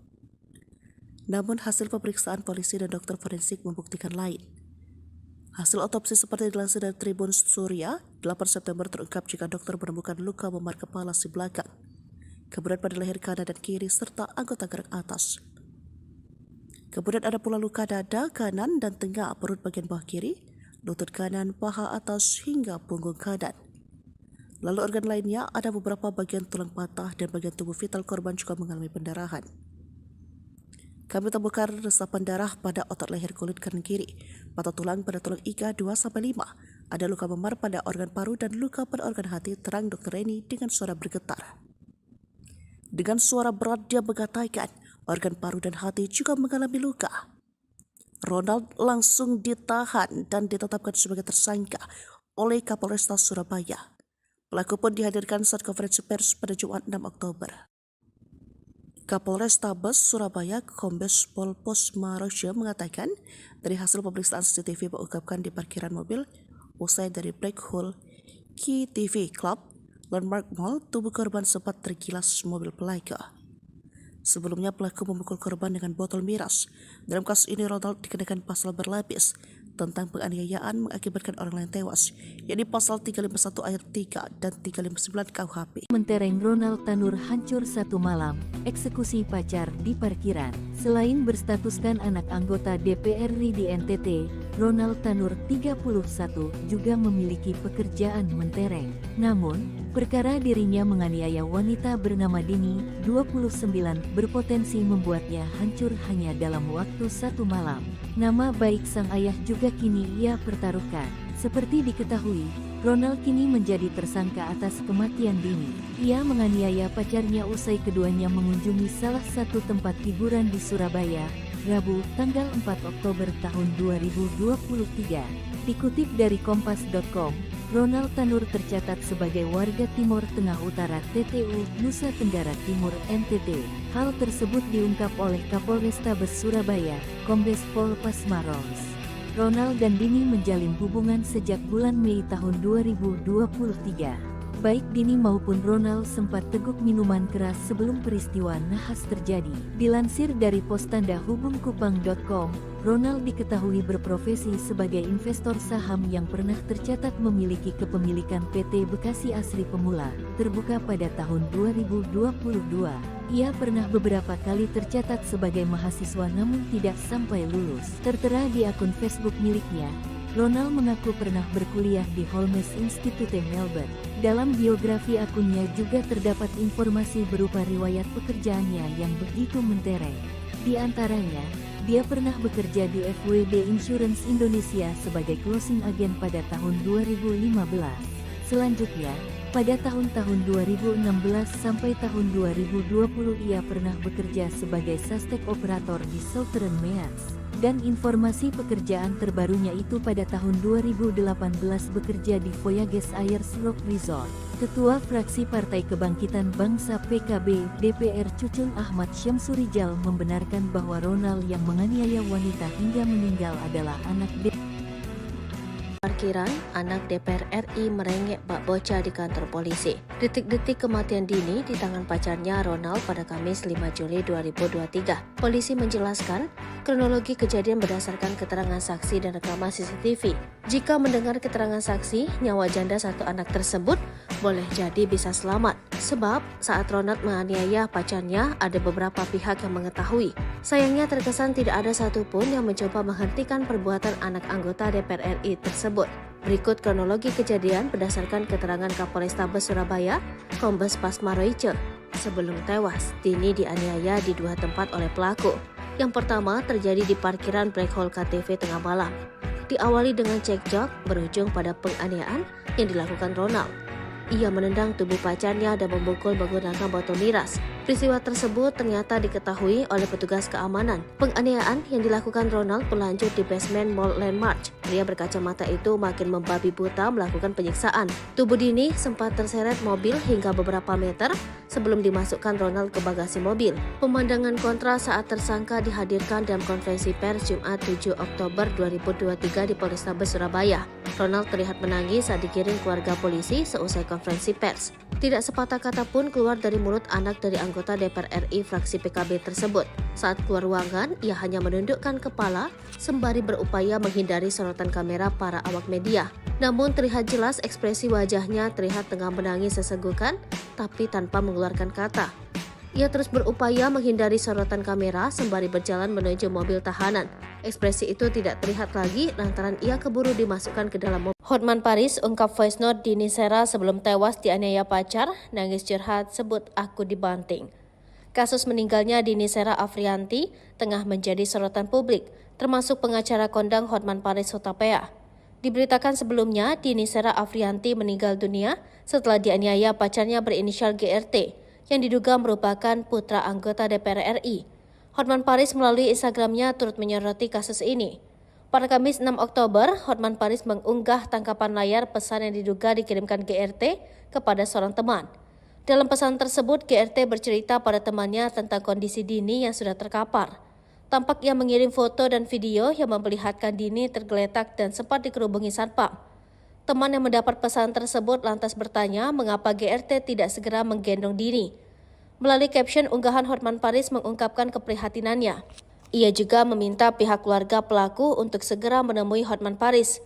Namun hasil pemeriksaan polisi dan dokter forensik membuktikan lain. Hasil otopsi seperti dilansir dari Tribun Surya, 8 September terungkap jika dokter menemukan luka memar kepala si belakang, kemudian pada leher kanan dan kiri serta anggota gerak atas. Kemudian ada pula luka dada kanan dan tengah perut bagian bawah kiri, lutut kanan, paha atas hingga punggung kanan. Lalu organ lainnya ada beberapa bagian tulang patah dan bagian tubuh vital korban juga mengalami pendarahan. Kami temukan resapan darah pada otot leher kulit kanan kiri, patah tulang pada tulang iga 2-5, Ada luka memar pada organ paru dan luka pada organ hati, terang Dr. Reni dengan suara bergetar. Dengan suara berat dia mengatakan organ paru dan hati juga mengalami luka. Ronald langsung ditahan dan ditetapkan sebagai tersangka oleh Kapolresta Surabaya. Pelaku pun dihadirkan saat konferensi pers pada Jumat 6 Oktober. Kapolrestabes Surabaya Kombes Pol Posmarojo mengatakan dari hasil pemeriksaan CCTV mengungkapkan di parkiran mobil usai dari Black Hole Key TV Club Landmark Mall, tubuh korban sempat tergilas mobil pelaku. Sebelumnya pelaku memukul korban dengan botol miras. Dalam kasus ini Ronald dikenakan pasal berlapis tentang penganiayaan mengakibatkan orang lain tewas, yakni pasal 351 ayat 3 dan 359 KUHP. Mentereng Ronald Tanur hancur satu malam, eksekusi pacar di parkiran. Selain berstatuskan anak anggota DPR RI di NTT, Ronald Tanur 31 juga memiliki pekerjaan mentereng. Namun, perkara dirinya menganiaya wanita bernama Dini, 29, berpotensi membuatnya hancur hanya dalam waktu satu malam. Nama baik sang ayah juga kini ia pertaruhkan. Seperti diketahui, Ronald kini menjadi tersangka atas kematian Dini. Ia menganiaya pacarnya usai keduanya mengunjungi salah satu tempat hiburan di Surabaya, Rabu, tanggal 4 Oktober tahun 2023. Dikutip dari Kompas.com, Ronald Tanur tercatat sebagai warga Timur Tengah Utara TTU, Nusa Tenggara Timur NTT. Hal tersebut diungkap oleh Kapolrestabes Surabaya, Kombes Pol Pasmaros. Ronald dan Dini menjalin hubungan sejak bulan Mei tahun 2023. Baik Dini maupun Ronald sempat teguk minuman keras sebelum peristiwa nahas terjadi. Dilansir dari postandahubungkupang.com, Ronald diketahui berprofesi sebagai investor saham yang pernah tercatat memiliki kepemilikan PT Bekasi Asri Pemula, terbuka pada tahun 2022. Ia pernah beberapa kali tercatat sebagai mahasiswa namun tidak sampai lulus. Tertera di akun Facebook miliknya, Ronald mengaku pernah berkuliah di Holmes Institute Melbourne. Dalam biografi akunnya juga terdapat informasi berupa riwayat pekerjaannya yang begitu mentereng. Di antaranya, dia pernah bekerja di FWD Insurance Indonesia sebagai closing agent pada tahun 2015. Selanjutnya, pada tahun-tahun 2016 sampai tahun 2020 ia pernah bekerja sebagai suspek operator di Southern Meats. Dan informasi pekerjaan terbarunya itu pada tahun 2018 bekerja di Voyages Ayers Rock Resort. Ketua Fraksi Partai Kebangkitan Bangsa PKB DPR Cucun Ahmad Syamsurijal membenarkan bahwa Ronald yang menganiaya wanita hingga meninggal adalah anak Parkiran, anak DPR RI merengek bak bocah di kantor polisi. Detik-detik kematian Dini di tangan pacarnya Ronald pada Kamis 5 Juli 2023. Polisi menjelaskan kronologi kejadian berdasarkan keterangan saksi dan rekaman CCTV. Jika mendengar keterangan saksi, nyawa janda satu anak tersebut boleh jadi bisa selamat. Sebab saat Ronald menganiaya pacarnya, ada beberapa pihak yang mengetahui. Sayangnya terkesan tidak ada satupun yang mencoba menghentikan perbuatan anak anggota DPR RI tersebut. Berikut kronologi kejadian berdasarkan keterangan Kapolrestabes Surabaya, Kombes Pasmarojo. Sebelum tewas, Dini dianiaya di dua tempat oleh pelaku. Yang pertama terjadi di parkiran Black Hole KTV tengah malam. Diawali dengan cekcok, berujung pada penganiayaan yang dilakukan Ronald. Ia menendang tubuh pacarnya dan memukul menggunakan botol miras. Peristiwa tersebut ternyata diketahui oleh petugas keamanan. Penganiayaan yang dilakukan Ronald berlanjut di basement Mall Landmark. Pria berkacamata itu makin membabi buta melakukan penyiksaan. Tubuh Dini sempat terseret mobil hingga beberapa meter sebelum dimasukkan Ronald ke bagasi mobil. Pemandangan kontra saat tersangka dihadirkan dalam konferensi pers Jumat 7 Oktober 2023 di Polrestabes Surabaya. Ronald terlihat menangis saat digiring keluarga polisi seusai konferensi pers. Tidak sepatah kata pun keluar dari mulut anak dari anggota DPR RI fraksi PKB tersebut. Saat keluar ruangan, ia hanya menundukkan kepala sembari berupaya menghindari sorotan kamera para awak media. Namun terlihat jelas ekspresi wajahnya terlihat tengah menangis sesenggukan, tapi tanpa mengeluarkan kata. Ia terus berupaya menghindari sorotan kamera sembari berjalan menuju mobil tahanan. Ekspresi itu tidak terlihat lagi lantaran ia keburu dimasukkan ke dalam mobil. Hotman Paris ungkap voice note Dini Sera sebelum tewas dianiaya pacar, nangis curhat sebut aku dibanting. Kasus meninggalnya Dini Sera Afrianti tengah menjadi sorotan publik, termasuk pengacara kondang Hotman Paris Hutapea. Diberitakan sebelumnya, Dini Sera Afrianti meninggal dunia setelah dianiaya pacarnya berinisial GRT yang diduga merupakan putra anggota DPR RI. Hotman Paris melalui Instagramnya turut menyoroti kasus ini. Pada Kamis 6 Oktober, Hotman Paris mengunggah tangkapan layar pesan yang diduga dikirimkan GRT kepada seorang teman. Dalam pesan tersebut, GRT bercerita pada temannya tentang kondisi Dini yang sudah terkapar. Tampak ia mengirim foto dan video yang memperlihatkan Dini tergeletak dan sempat dikerubungi satpam. Teman yang mendapat pesan tersebut lantas bertanya mengapa GRT tidak segera menggendong Dini. Melalui caption unggahan, Hotman Paris mengungkapkan keprihatinannya. Ia juga meminta pihak keluarga pelaku untuk segera menemui Hotman Paris.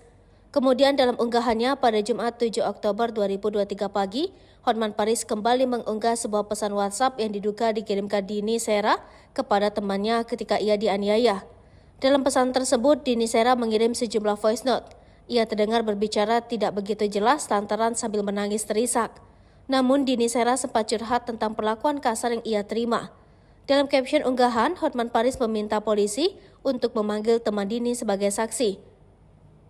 Kemudian dalam unggahannya pada Jumat 7 Oktober 2023 pagi, Hotman Paris kembali mengunggah sebuah pesan WhatsApp yang diduga dikirimkan Dini Sera kepada temannya ketika ia dianiaya. Dalam pesan tersebut, Dini Sera mengirim sejumlah voice note. Ia terdengar berbicara tidak begitu jelas lantaran sambil menangis terisak. Namun Dini Sera sempat curhat tentang perlakuan kasar yang ia terima. Dalam caption unggahan, Hotman Paris meminta polisi untuk memanggil teman Dini sebagai saksi.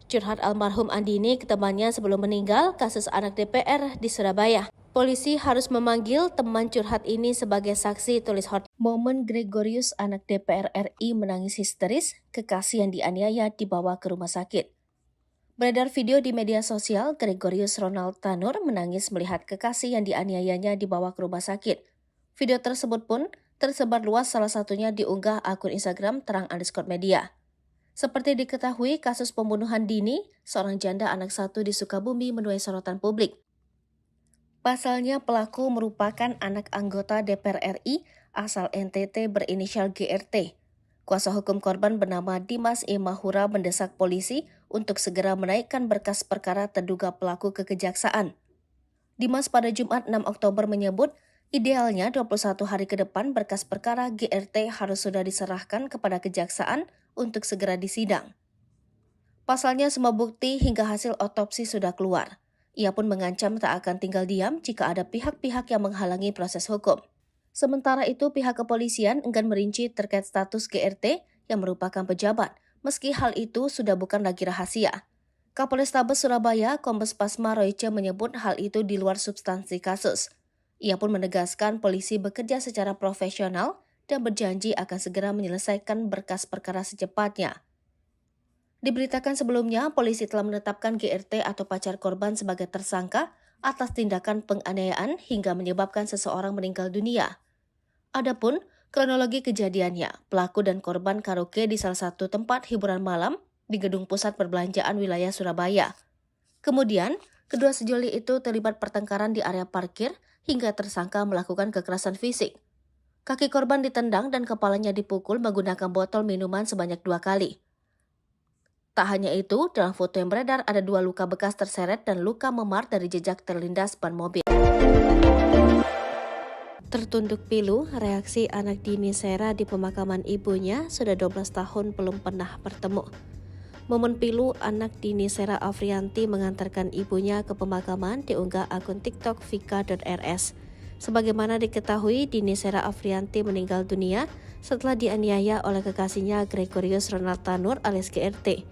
Curhat almarhum Andini ke temannya sebelum meninggal kasus anak DPR di Surabaya. Polisi harus memanggil teman curhat ini sebagai saksi, tulis Hotman. Momen Gregorius anak DPR RI menangis histeris, kekasih yang dianiaya dibawa ke rumah sakit. Beredar video di media sosial, Gregorius Ronald Tanur menangis melihat kekasih yang dianiayanya dibawa ke rumah sakit. Video tersebut pun tersebar luas, salah satunya diunggah akun Instagram terang_media. Seperti diketahui, kasus pembunuhan Dini, seorang janda anak satu di Sukabumi, menuai sorotan publik. Pasalnya, pelaku merupakan anak anggota DPR RI asal NTT berinisial GRT. Kuasa hukum korban bernama Dimas E. Mahura mendesak polisi untuk segera menaikkan berkas perkara terduga pelaku ke kejaksaan. Dimas pada Jumat 6 Oktober menyebut, idealnya 21 hari ke depan berkas perkara GRT harus sudah diserahkan kepada kejaksaan untuk segera disidang. Pasalnya semua bukti hingga hasil otopsi sudah keluar. Ia pun mengancam tak akan tinggal diam jika ada pihak-pihak yang menghalangi proses hukum. Sementara itu pihak kepolisian enggan merinci terkait status GRT yang merupakan pejabat, meski hal itu sudah bukan lagi rahasia. Kapolrestabes Surabaya, Kombes Pasma Royce menyebut hal itu di luar substansi kasus. Ia pun menegaskan polisi bekerja secara profesional dan berjanji akan segera menyelesaikan berkas perkara secepatnya. Diberitakan sebelumnya, polisi telah menetapkan GRT atau pacar korban sebagai tersangka atas tindakan penganiayaan hingga menyebabkan seseorang meninggal dunia. Adapun kronologi kejadiannya, pelaku dan korban karaoke di salah satu tempat hiburan malam di Gedung Pusat Perbelanjaan wilayah Surabaya. Kemudian, kedua sejoli itu terlibat pertengkaran di area parkir hingga tersangka melakukan kekerasan fisik. Kaki korban ditendang dan kepalanya dipukul menggunakan botol minuman sebanyak 2 kali. Tak hanya itu, dalam foto yang beredar ada 2 luka bekas terseret dan luka memar dari jejak terlindas ban mobil. Tertunduk pilu, reaksi anak Dini Sera di pemakaman ibunya sudah 12 tahun belum pernah bertemu. Momen pilu anak Dini Sera Afrianti mengantarkan ibunya ke pemakaman diunggah akun TikTok vika.rs. Sebagaimana diketahui, Dini Sera Afrianti meninggal dunia setelah dianiaya oleh kekasihnya Gregorius Ronald Tanur alias GRT.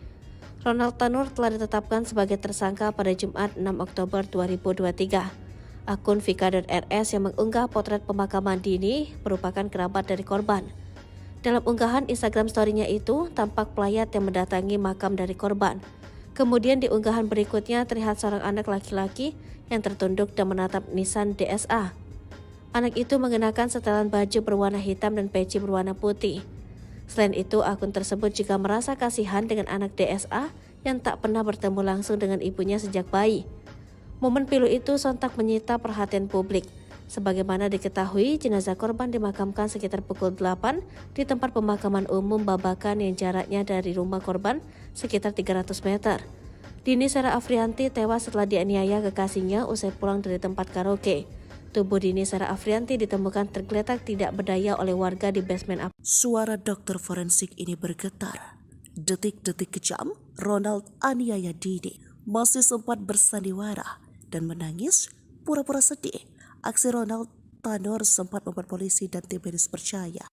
Ronald Tanur telah ditetapkan sebagai tersangka pada Jumat 6 Oktober 2023. Akun vika.rs yang mengunggah potret pemakaman Dini merupakan kerabat dari korban. Dalam unggahan Instagram story-nya itu, tampak pelayat yang mendatangi makam dari korban. Kemudian di unggahan berikutnya terlihat seorang anak laki-laki yang tertunduk dan menatap nisan DSA. Anak itu mengenakan setelan baju berwarna hitam dan peci berwarna putih. Selain itu, akun tersebut juga merasa kasihan dengan anak DSA yang tak pernah bertemu langsung dengan ibunya sejak bayi. Momen pilu itu sontak menyita perhatian publik. Sebagaimana diketahui, jenazah korban dimakamkan sekitar pukul 8 di tempat pemakaman umum Babakan yang jaraknya dari rumah korban sekitar 300 meter. Dini Sera Afrianti tewas setelah dianiaya kekasihnya usai pulang dari tempat karaoke. Tubuh Dini Sera Afrianti ditemukan tergeletak tidak berdaya oleh warga di basement. Suara dokter forensik ini bergetar. Detik-detik kejam, Ronald aniaya Dini masih sempat bersandiwara dan menangis pura-pura sedih. Aksi Ronald Tanur sempat membuat polisi dan tim medis percaya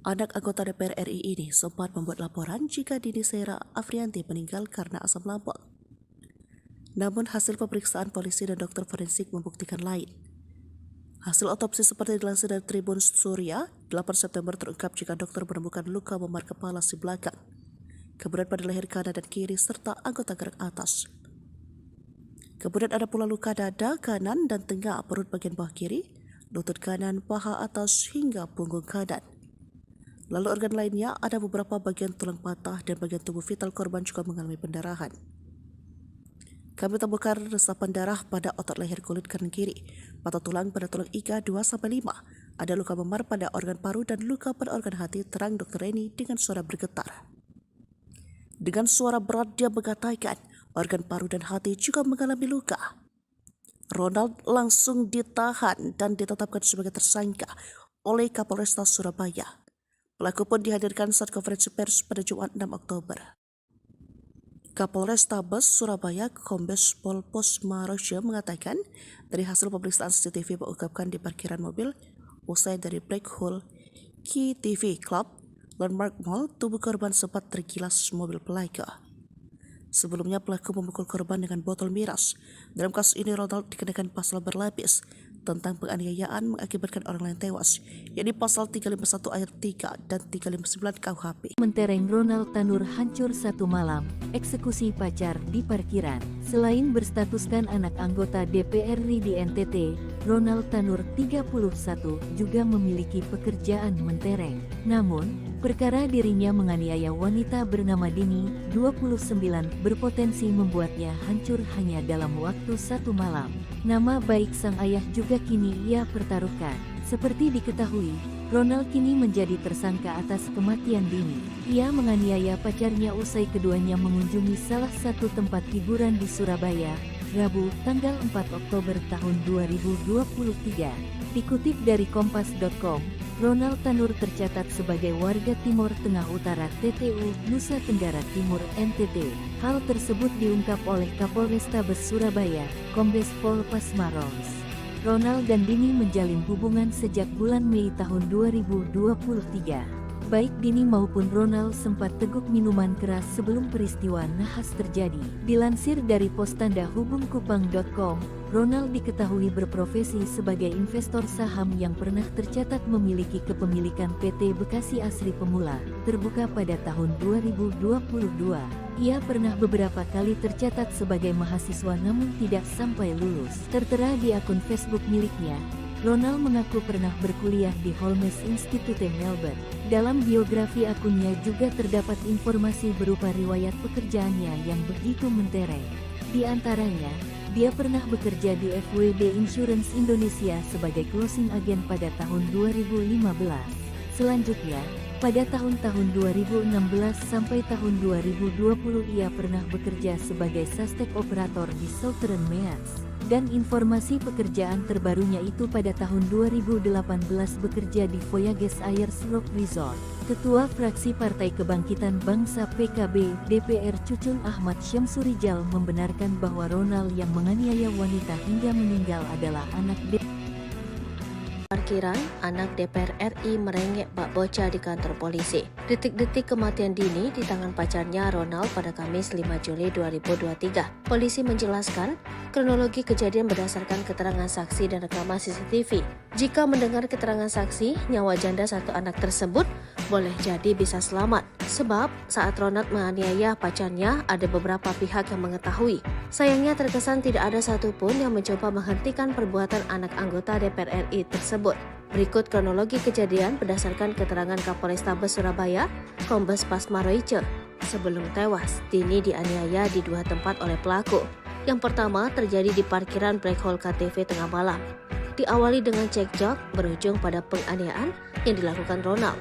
Anak anggota DPR RI ini sempat membuat laporan jika Dini Sera Afrianti meninggal karena asam lambung. Namun hasil pemeriksaan polisi dan dokter forensik membuktikan lain. Hasil otopsi seperti dilansir dari Tribun Surya, 8 September terungkap jika dokter menemukan luka memar kepala si belakang, kemudian pada leher kanan dan kiri serta anggota gerak atas. Kemudian ada pula luka dada kanan dan tengah perut bagian bawah kiri, lutut kanan, paha atas hingga punggung kanan. Lalu organ lainnya ada beberapa bagian tulang patah dan bagian tubuh vital korban juga mengalami pendarahan. Kami temukan resapan darah pada otot leher kulit kanan kiri, patah tulang pada tulang iga 2-5, ada luka memar pada organ paru dan luka pada organ hati, terang Dr. Reni dengan suara bergetar. Dengan suara berat dia mengatakan organ paru dan hati juga mengalami luka. Ronald langsung ditahan dan ditetapkan sebagai tersangka oleh Kapolresta Surabaya. Pelaku pun dihadirkan saat konferensi pers pada Jumat 6 Oktober. Kapolrestabes Surabaya Kombes Pol Posmarojo mengatakan dari hasil pemeriksaan CCTV mengungkapkan di parkiran mobil usai dari Black Hole Key TV Club Landmark Mall, tubuh korban sempat tergilas mobil pelaku. Sebelumnya pelaku memukul korban dengan botol miras. Dalam kasus ini Ronald dikenakan pasal berlapis tentang penganiayaan mengakibatkan orang lain tewas, yakni pasal 351 ayat 3 dan 359 KUHP. Mentereng Ronald Tanur hancur satu malam, eksekusi pacar di parkiran. Selain berstatuskan anak anggota DPR RI di NTT, Ronald Tanur 31 juga memiliki pekerjaan mentereng. Namun, perkara dirinya menganiaya wanita bernama Dini, 29, berpotensi membuatnya hancur hanya dalam waktu satu malam. Nama baik sang ayah juga kini ia pertaruhkan. Seperti diketahui, Ronald kini menjadi tersangka atas kematian Dini. Ia menganiaya pacarnya usai keduanya mengunjungi salah satu tempat hiburan di Surabaya, Rabu, tanggal 4 Oktober tahun 2023. Dikutip dari kompas.com, Ronald Tanur tercatat sebagai warga Timur Tengah Utara TTU, Nusa Tenggara Timur NTT. Hal tersebut diungkap oleh Kapolrestabes Surabaya, Kombes Pol Pasmarojo. Ronald dan Dini menjalin hubungan sejak bulan Mei tahun 2023. Baik Dini maupun Ronald sempat teguk minuman keras sebelum peristiwa nahas terjadi. Dilansir dari Postanda Hubungkupang.com, Ronald diketahui berprofesi sebagai investor saham yang pernah tercatat memiliki kepemilikan PT Bekasi Asri Pemula, terbuka pada tahun 2022. Ia pernah beberapa kali tercatat sebagai mahasiswa namun tidak sampai lulus. Tertera di akun Facebook miliknya, Ronald mengaku pernah berkuliah di Holmes Institute Melbourne. Dalam biografi akunnya juga terdapat informasi berupa riwayat pekerjaannya yang begitu mentereng. Di antaranya, dia pernah bekerja di FWD Insurance Indonesia sebagai closing agent pada tahun 2015. Selanjutnya, pada tahun-tahun 2016 sampai tahun 2020 ia pernah bekerja sebagai suspek operator di Southern Meats. Dan informasi pekerjaan terbarunya itu pada tahun 2018 bekerja di Voyages Air-Slope Resort. Ketua Fraksi Partai Kebangkitan Bangsa PKB DPR Cucun Ahmad Syamsurijal membenarkan bahwa Ronald yang menganiaya wanita hingga meninggal adalah anak Parkiran, anak DPR RI merengek bak bocah di kantor polisi. Detik-detik kematian Dini di tangan pacarnya Ronald pada Kamis 5 Juli 2023. Polisi menjelaskan kronologi kejadian berdasarkan keterangan saksi dan rekaman CCTV. Jika mendengar keterangan saksi, nyawa janda satu anak tersebut boleh jadi bisa selamat. Sebab saat Ronald menganiaya pacarnya, ada beberapa pihak yang mengetahui. Sayangnya terkesan tidak ada satupun yang mencoba menghentikan perbuatan anak anggota DPR RI tersebut. Berikut kronologi kejadian berdasarkan keterangan Kapolrestabes Surabaya, Kombes Pasmarojo. Sebelum tewas, Dini dianiaya di dua tempat oleh pelaku. Yang pertama terjadi di parkiran Black Hole KTV tengah malam. Diawali dengan cekcok, berujung pada penganiayaan yang dilakukan Ronald.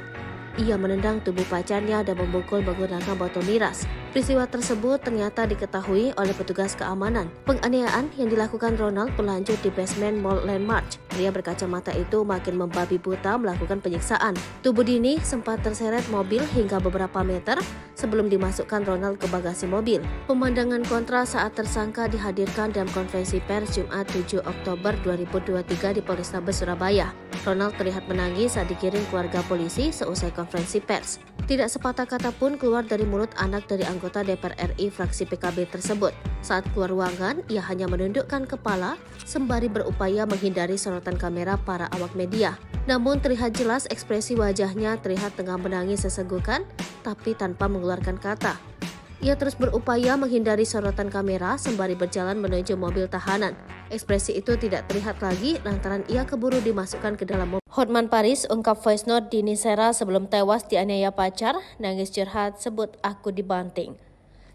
Ia menendang tubuh pacarnya dan memukul menggunakan botol miras. Peristiwa tersebut ternyata diketahui oleh petugas keamanan. Penganiayaan yang dilakukan Ronald berlanjut di basement Mall Landmark. Pria berkacamata itu makin membabi buta melakukan penyiksaan. Tubuh Dini sempat terseret mobil hingga beberapa meter sebelum dimasukkan Ronald ke bagasi mobil. Pemandangan kontra saat tersangka dihadirkan dalam konferensi pers Jumat 7 Oktober 2023 di Polrestabes Surabaya. Ronald terlihat menangis saat digiring keluarga polisi seusai konferensi pers. Tidak sepatah kata pun keluar dari mulut anak dari anggota DPR RI fraksi PKB tersebut. Saat keluar ruangan, ia hanya menundukkan kepala sembari berupaya menghindari sorotan kamera para awak media. Namun terlihat jelas ekspresi wajahnya terlihat tengah menangis sesenggukan, tapi tanpa mengeluarkan kata. Ia terus berupaya menghindari sorotan kamera sembari berjalan menuju mobil tahanan. Ekspresi itu tidak terlihat lagi lantaran ia keburu dimasukkan ke dalam mobil. Hotman Paris ungkap voice note Dini Sera sebelum tewas dianiaya pacar, nangis curhat sebut aku dibanting.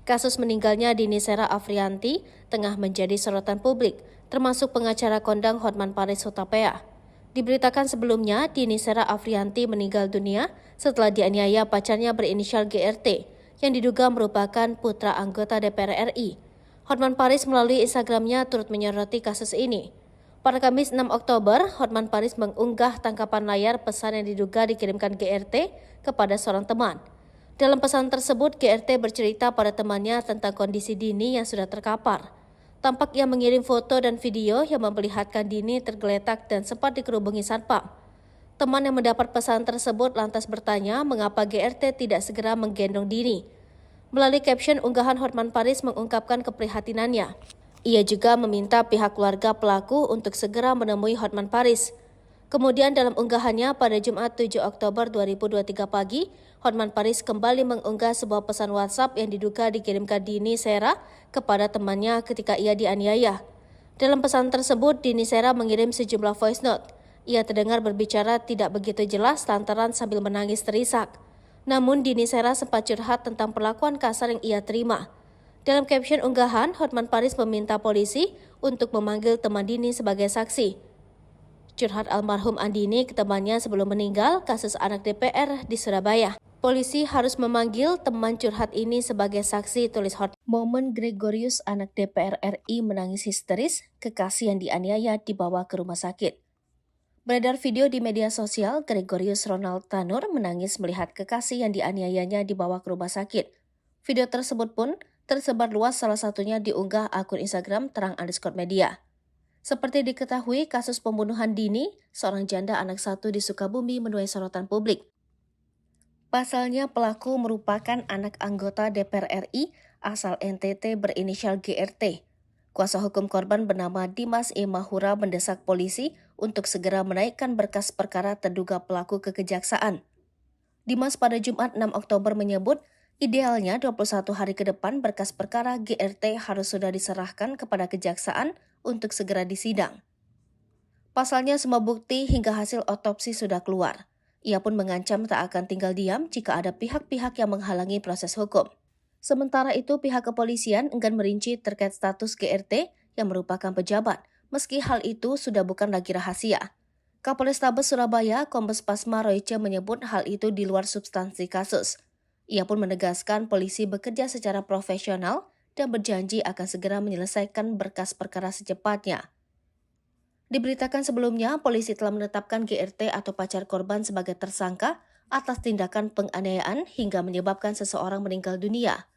Kasus meninggalnya Dini Sera Afrianti tengah menjadi sorotan publik, termasuk pengacara kondang Hotman Paris Hutapea. Diberitakan sebelumnya, Dini Sera Afrianti meninggal dunia setelah dianiaya pacarnya berinisial GRT, yang diduga merupakan putra anggota DPR RI. Hotman Paris melalui Instagramnya turut menyoroti kasus ini. Pada Kamis 6 Oktober, Hotman Paris mengunggah tangkapan layar pesan yang diduga dikirimkan GRT kepada seorang teman. Dalam pesan tersebut, GRT bercerita pada temannya tentang kondisi Dini yang sudah terkapar. Tampak ia mengirim foto dan video yang memperlihatkan Dini tergeletak dan sempat dikerubungi satpam. Teman yang mendapat pesan tersebut lantas bertanya mengapa GRT tidak segera menggendong Dini. Melalui caption unggahan, Hotman Paris mengungkapkan keprihatinannya. Ia juga meminta pihak keluarga pelaku untuk segera menemui Hotman Paris. Kemudian dalam unggahannya pada Jumat 7 Oktober 2023 pagi, Hotman Paris kembali mengunggah sebuah pesan WhatsApp yang diduga dikirimkan Dini Sera kepada temannya ketika ia dianiaya. Dalam pesan tersebut, Dini Sera mengirim sejumlah voice note. Ia terdengar berbicara tidak begitu jelas lantaran sambil menangis terisak. Namun Dini Sera sempat curhat tentang perlakuan kasar yang ia terima. Dalam caption unggahan, Hotman Paris meminta polisi untuk memanggil teman Dini sebagai saksi. Curhat almarhum Andini ke temannya sebelum meninggal kasus anak DPR di Surabaya. Polisi harus memanggil teman curhat ini sebagai saksi, tulis Hotman. Momen Gregorius anak DPR RI menangis histeris, kekasih yang dianiaya dibawa ke rumah sakit. Beredar video di media sosial, Gregorius Ronald Tanur menangis melihat kekasih yang dianiayanya dibawa ke rumah sakit. Video tersebut pun tersebar luas, salah satunya diunggah akun Instagram terang_media. Seperti diketahui, kasus pembunuhan Dini, seorang janda anak satu di Sukabumi, menuai sorotan publik. Pasalnya pelaku merupakan anak anggota DPR RI asal NTT berinisial GRT. Kuasa hukum korban bernama Dimas E. Mahura mendesak polisi untuk segera menaikkan berkas perkara terduga pelaku ke kejaksaan. Dimas pada Jumat 6 Oktober menyebut, idealnya 21 hari ke depan berkas perkara GRT harus sudah diserahkan kepada kejaksaan untuk segera disidang. Pasalnya semua bukti hingga hasil otopsi sudah keluar. Ia pun mengancam tak akan tinggal diam jika ada pihak-pihak yang menghalangi proses hukum. Sementara itu, pihak kepolisian enggan merinci terkait status GRT yang merupakan pejabat, meski hal itu sudah bukan lagi rahasia. Kapolrestabes Surabaya, Kombes Pasma Royce menyebut hal itu di luar substansi kasus. Ia pun menegaskan polisi bekerja secara profesional dan berjanji akan segera menyelesaikan berkas perkara secepatnya. Diberitakan sebelumnya, polisi telah menetapkan GRT atau pacar korban sebagai tersangka atas tindakan penganiayaan hingga menyebabkan seseorang meninggal dunia.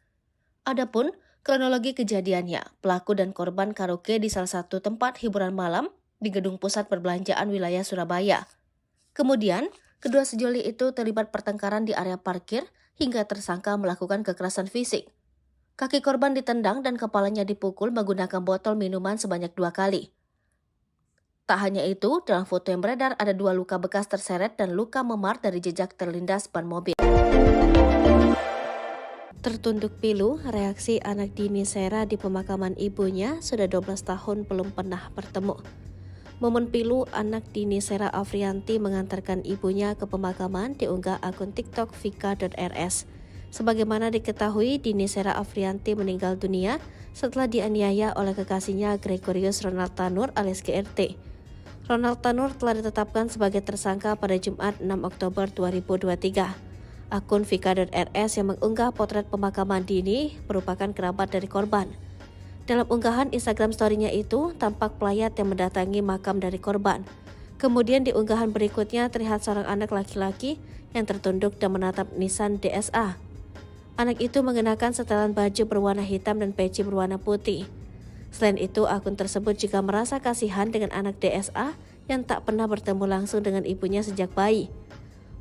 Adapun kronologi kejadiannya, pelaku dan korban karaoke di salah satu tempat hiburan malam di Gedung Pusat Perbelanjaan wilayah Surabaya. Kemudian, kedua sejoli itu terlibat pertengkaran di area parkir hingga tersangka melakukan kekerasan fisik. Kaki korban ditendang dan kepalanya dipukul menggunakan botol minuman sebanyak 2 kali. Tak hanya itu, dalam foto yang beredar ada 2 luka bekas terseret dan luka memar dari jejak terlindas ban mobil. Tertunduk pilu, reaksi anak Dini Sera di pemakaman ibunya sudah 12 tahun belum pernah bertemu. Momen pilu anak Dini Sera Afrianti mengantarkan ibunya ke pemakaman diunggah akun TikTok vika.rs. Sebagaimana diketahui, Dini Sera Afrianti meninggal dunia setelah dianiaya oleh kekasihnya Gregorius Ronald Tanur alias GRT. Ronald Tanur telah ditetapkan sebagai tersangka pada Jumat 6 Oktober 2023. Akun vika.rs yang mengunggah potret pemakaman Dini merupakan kerabat dari korban. Dalam unggahan Instagram story-nya itu, tampak pelayat yang mendatangi makam dari korban. Kemudian di unggahan berikutnya terlihat seorang anak laki-laki yang tertunduk dan menatap nisan DSA. Anak itu mengenakan setelan baju berwarna hitam dan peci berwarna putih. Selain itu, akun tersebut juga merasa kasihan dengan anak DSA yang tak pernah bertemu langsung dengan ibunya sejak bayi.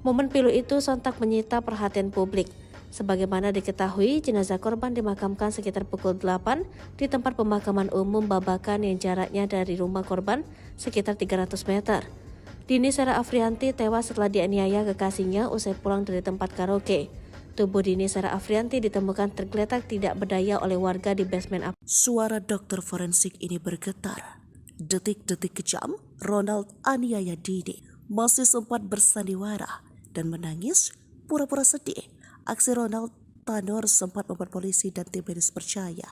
Momen pilu itu sontak menyita perhatian publik. Sebagaimana diketahui, jenazah korban dimakamkan sekitar pukul 8 di tempat pemakaman umum Babakan yang jaraknya dari rumah korban sekitar 300 meter. Dini Sera Afrianti tewas setelah dianiaya kekasihnya usai pulang dari tempat karaoke. Tubuh Dini Sera Afrianti ditemukan tergeletak tidak berdaya oleh warga di basement Suara dokter forensik ini bergetar. Detik-detik kejam, Ronald aniaya Dini masih sempat bersandiwara dan menangis pura-pura sedih. Aksi Ronald Tanur sempat membuat polisi dan tim medis percaya.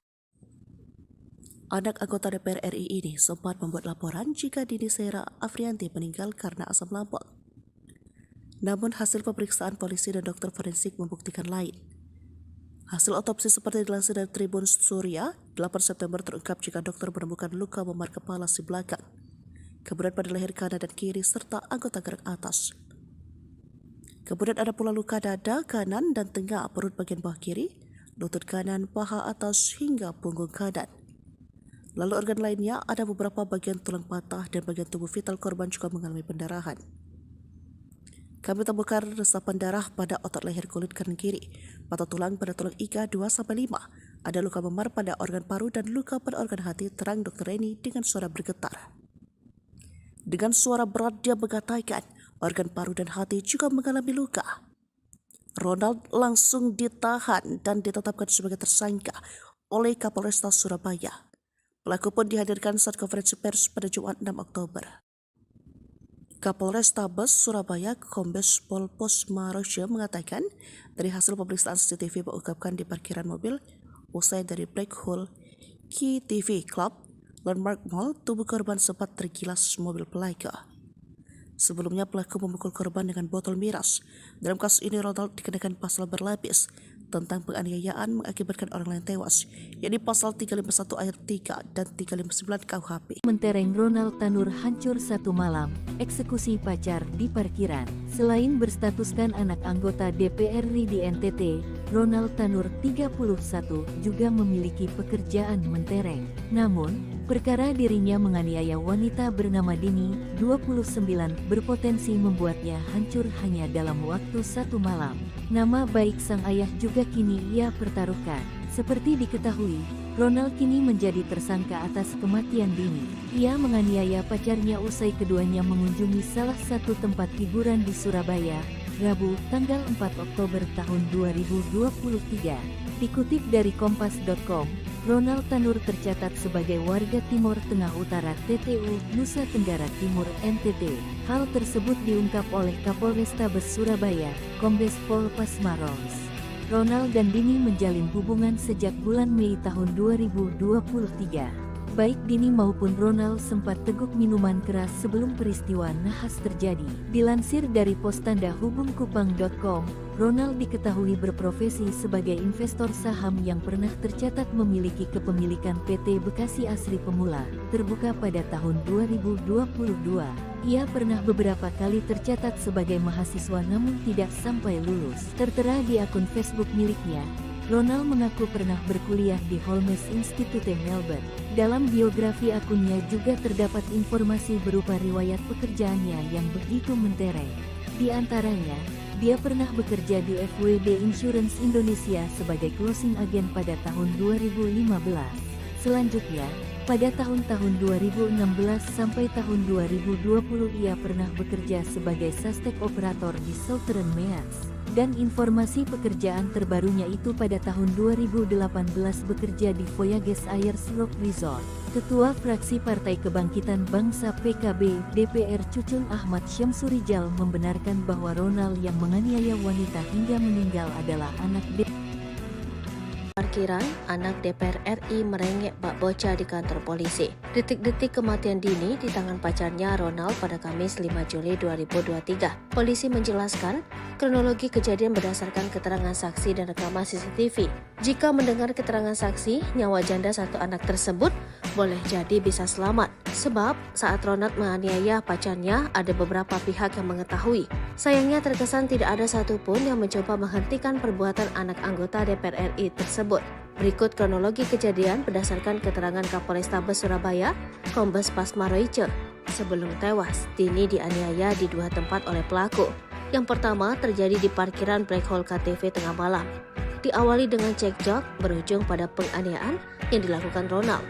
Anak anggota DPR RI ini sempat membuat laporan jika Dini Sera Afrianti meninggal karena asam lambung. Namun hasil pemeriksaan polisi dan dokter forensik membuktikan lain. Hasil otopsi seperti dilansir dari Tribun Surya, 8 September terungkap jika dokter menemukan luka memar kepala si belakang, kemudian pada leher kanan dan kiri serta anggota gerak atas. Kemudian ada pula luka dada kanan dan tengah perut bagian bawah kiri, lutut kanan, paha atas hingga punggung kanan. Lalu organ lainnya ada beberapa bagian tulang patah dan bagian tubuh vital korban juga mengalami pendarahan. Kami temukan resapan darah pada otot leher kulit kanan kiri, patah tulang pada tulang iga 2-5, ada luka memar pada organ paru dan luka pada organ hati, terang Dr. Reni dengan suara bergetar. Dengan suara berat dia mengatakan organ paru dan hati juga mengalami luka. Ronald langsung ditahan dan ditetapkan sebagai tersangka oleh Kapolresta Surabaya. Pelaku pun dihadirkan saat konferensi pers pada Jumat 6 Oktober. Kapolrestabes Surabaya Kombes Pol Posmarojo mengatakan dari hasil pemeriksaan CCTV mengungkapkan di parkiran mobil usai dari Black Hole Key TV Club Landmark Mall, tubuh korban sempat tergilas mobil pelaku. Sebelumnya pelaku memukul korban dengan botol miras. Dalam kasus ini Ronald dikenakan pasal berlapis tentang penganiayaan mengakibatkan orang lain tewas, yakni pasal 351 ayat 3 dan 359 KUHP. Mentereng Ronald Tanur hancur satu malam, eksekusi pacar di parkiran. Selain berstatuskan anak anggota DPR RI di NTT, Ronald Tanur 31 juga memiliki pekerjaan mentereng. Namun, perkara dirinya menganiaya wanita bernama Dini, 29, berpotensi membuatnya hancur hanya dalam waktu satu malam. Nama baik sang ayah juga kini ia pertaruhkan. Seperti diketahui, Ronald kini menjadi tersangka atas kematian Dini. Ia menganiaya pacarnya usai keduanya mengunjungi salah satu tempat hiburan di Surabaya, Rabu, tanggal 4 Oktober tahun 2023. Dikutip dari kompas.com, Ronald Tanur tercatat sebagai warga Timur Tengah Utara TTU, Nusa Tenggara Timur NTT. Hal tersebut diungkap oleh Kapolrestabes Surabaya, Kombes Pol Pasmaros. Ronald dan Dini menjalin hubungan sejak bulan Mei tahun 2023. Baik Dini maupun Ronald sempat teguk minuman keras sebelum peristiwa nahas terjadi. Dilansir dari postandahubungkupang.com, Ronald diketahui berprofesi sebagai investor saham yang pernah tercatat memiliki kepemilikan PT Bekasi Asri Pemula, terbuka pada tahun 2022. Ia pernah beberapa kali tercatat sebagai mahasiswa namun tidak sampai lulus. Tertera di akun Facebook miliknya, Ronald mengaku pernah berkuliah di Holmes Institute Melbourne. Dalam biografi akunnya juga terdapat informasi berupa riwayat pekerjaannya yang begitu mentereng. Di antaranya, dia pernah bekerja di FWD Insurance Indonesia sebagai closing agent pada tahun 2015. Selanjutnya, pada tahun-tahun 2016 sampai tahun 2020 ia pernah bekerja sebagai suspek operator di Southern Meats. Dan informasi pekerjaan terbarunya itu pada tahun 2018 bekerja di Voyages Air Slope Resort. Ketua Fraksi Partai Kebangkitan Bangsa PKB DPR Cucun Ahmad Syamsurijal membenarkan bahwa Ronald yang menganiaya wanita hingga meninggal adalah anak parkiran. Anak DPR RI merengek bak bocah di kantor polisi. Detik-detik kematian Dini di tangan pacarnya Ronald pada Kamis 5 Juli 2023. Polisi menjelaskan kronologi kejadian berdasarkan keterangan saksi dan rekaman CCTV. Jika mendengar keterangan saksi, nyawa janda satu anak tersebut boleh jadi bisa selamat. Sebab saat Ronald menganiaya pacarnya, ada beberapa pihak yang mengetahui. Sayangnya terkesan tidak ada satupun yang mencoba menghentikan perbuatan anak anggota DPR RI tersebut. Berikut kronologi kejadian berdasarkan keterangan Kapolrestabes Surabaya, Kombes Pasmarojo. Sebelum tewas, Dini dianiaya di dua tempat oleh pelaku. Yang pertama terjadi di parkiran Black Hole KTV tengah malam. Diawali dengan cekcok, berujung pada penganiayaan yang dilakukan Ronald.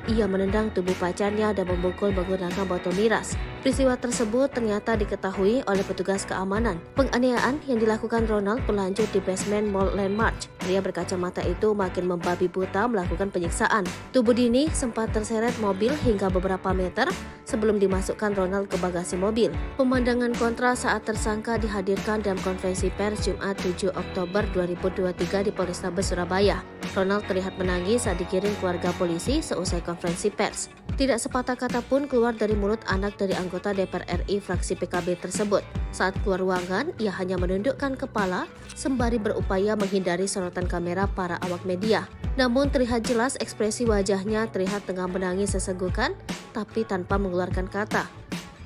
Ia menendang tubuh pacarnya dan memukul menggunakan botol miras. Peristiwa tersebut ternyata diketahui oleh petugas keamanan. Penganiayaan yang dilakukan Ronald berlanjut di basement Mall Landmark. Pria berkacamata itu makin membabi buta melakukan penyiksaan. Tubuh Dini sempat terseret mobil hingga beberapa meter sebelum dimasukkan Ronald ke bagasi mobil. Pemandangan kontra saat tersangka dihadirkan dalam konferensi pers Jumat 7 Oktober 2023 di Polrestabes Surabaya. Ronald terlihat menangis saat dikirim keluarga polisi seusai konferensi pers. Tidak sepatah kata pun keluar dari mulut anak dari anggota DPR RI fraksi PKB tersebut. Saat keluar ruangan, ia hanya menundukkan kepala sembari berupaya menghindari sorotan kamera para awak media. Namun terlihat jelas ekspresi wajahnya terlihat tengah menangis sesenggukan, tapi tanpa mengeluarkan kata.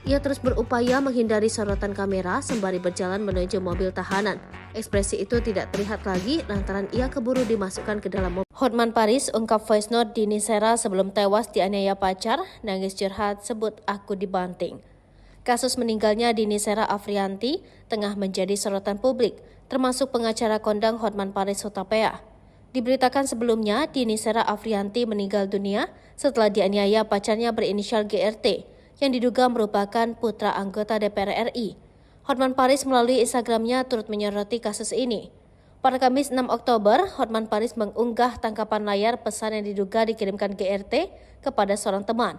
Ia terus berupaya menghindari sorotan kamera sembari berjalan menuju mobil tahanan. Ekspresi itu tidak terlihat lagi lantaran ia keburu dimasukkan ke dalam mobil. Hotman Paris ungkap voice note Dini Sera sebelum tewas dianiaya pacar, nangis curhat sebut aku dibanting. Kasus meninggalnya Dini Sera Afrianti tengah menjadi sorotan publik, termasuk pengacara kondang Hotman Paris Hutapea. Diberitakan sebelumnya, Dini Sera Afrianti meninggal dunia setelah dianiaya pacarnya berinisial GRT, yang diduga merupakan putra anggota DPR RI. Hotman Paris melalui Instagramnya turut menyoroti kasus ini. Pada Kamis 6 Oktober, Hotman Paris mengunggah tangkapan layar pesan yang diduga dikirimkan GRT kepada seorang teman.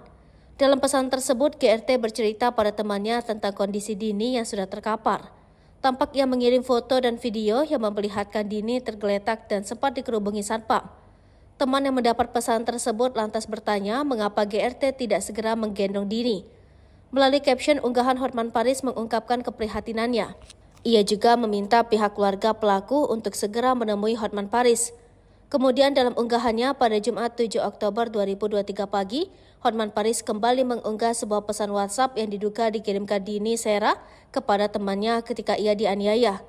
Dalam pesan tersebut, GRT bercerita pada temannya tentang kondisi Dini yang sudah terkapar. Tampak ia mengirim foto dan video yang memperlihatkan Dini tergeletak dan sempat dikerubungi satpam. Teman yang mendapat pesan tersebut lantas bertanya mengapa GRT tidak segera menggendong Dini. Melalui caption unggahan, Hotman Paris mengungkapkan keprihatinannya. Ia juga meminta pihak keluarga pelaku untuk segera menemui Hotman Paris. Kemudian dalam unggahannya pada Jumat 7 Oktober 2023 pagi, Hotman Paris kembali mengunggah sebuah pesan WhatsApp yang diduga dikirimkan Dini Sera kepada temannya ketika ia dianiaya.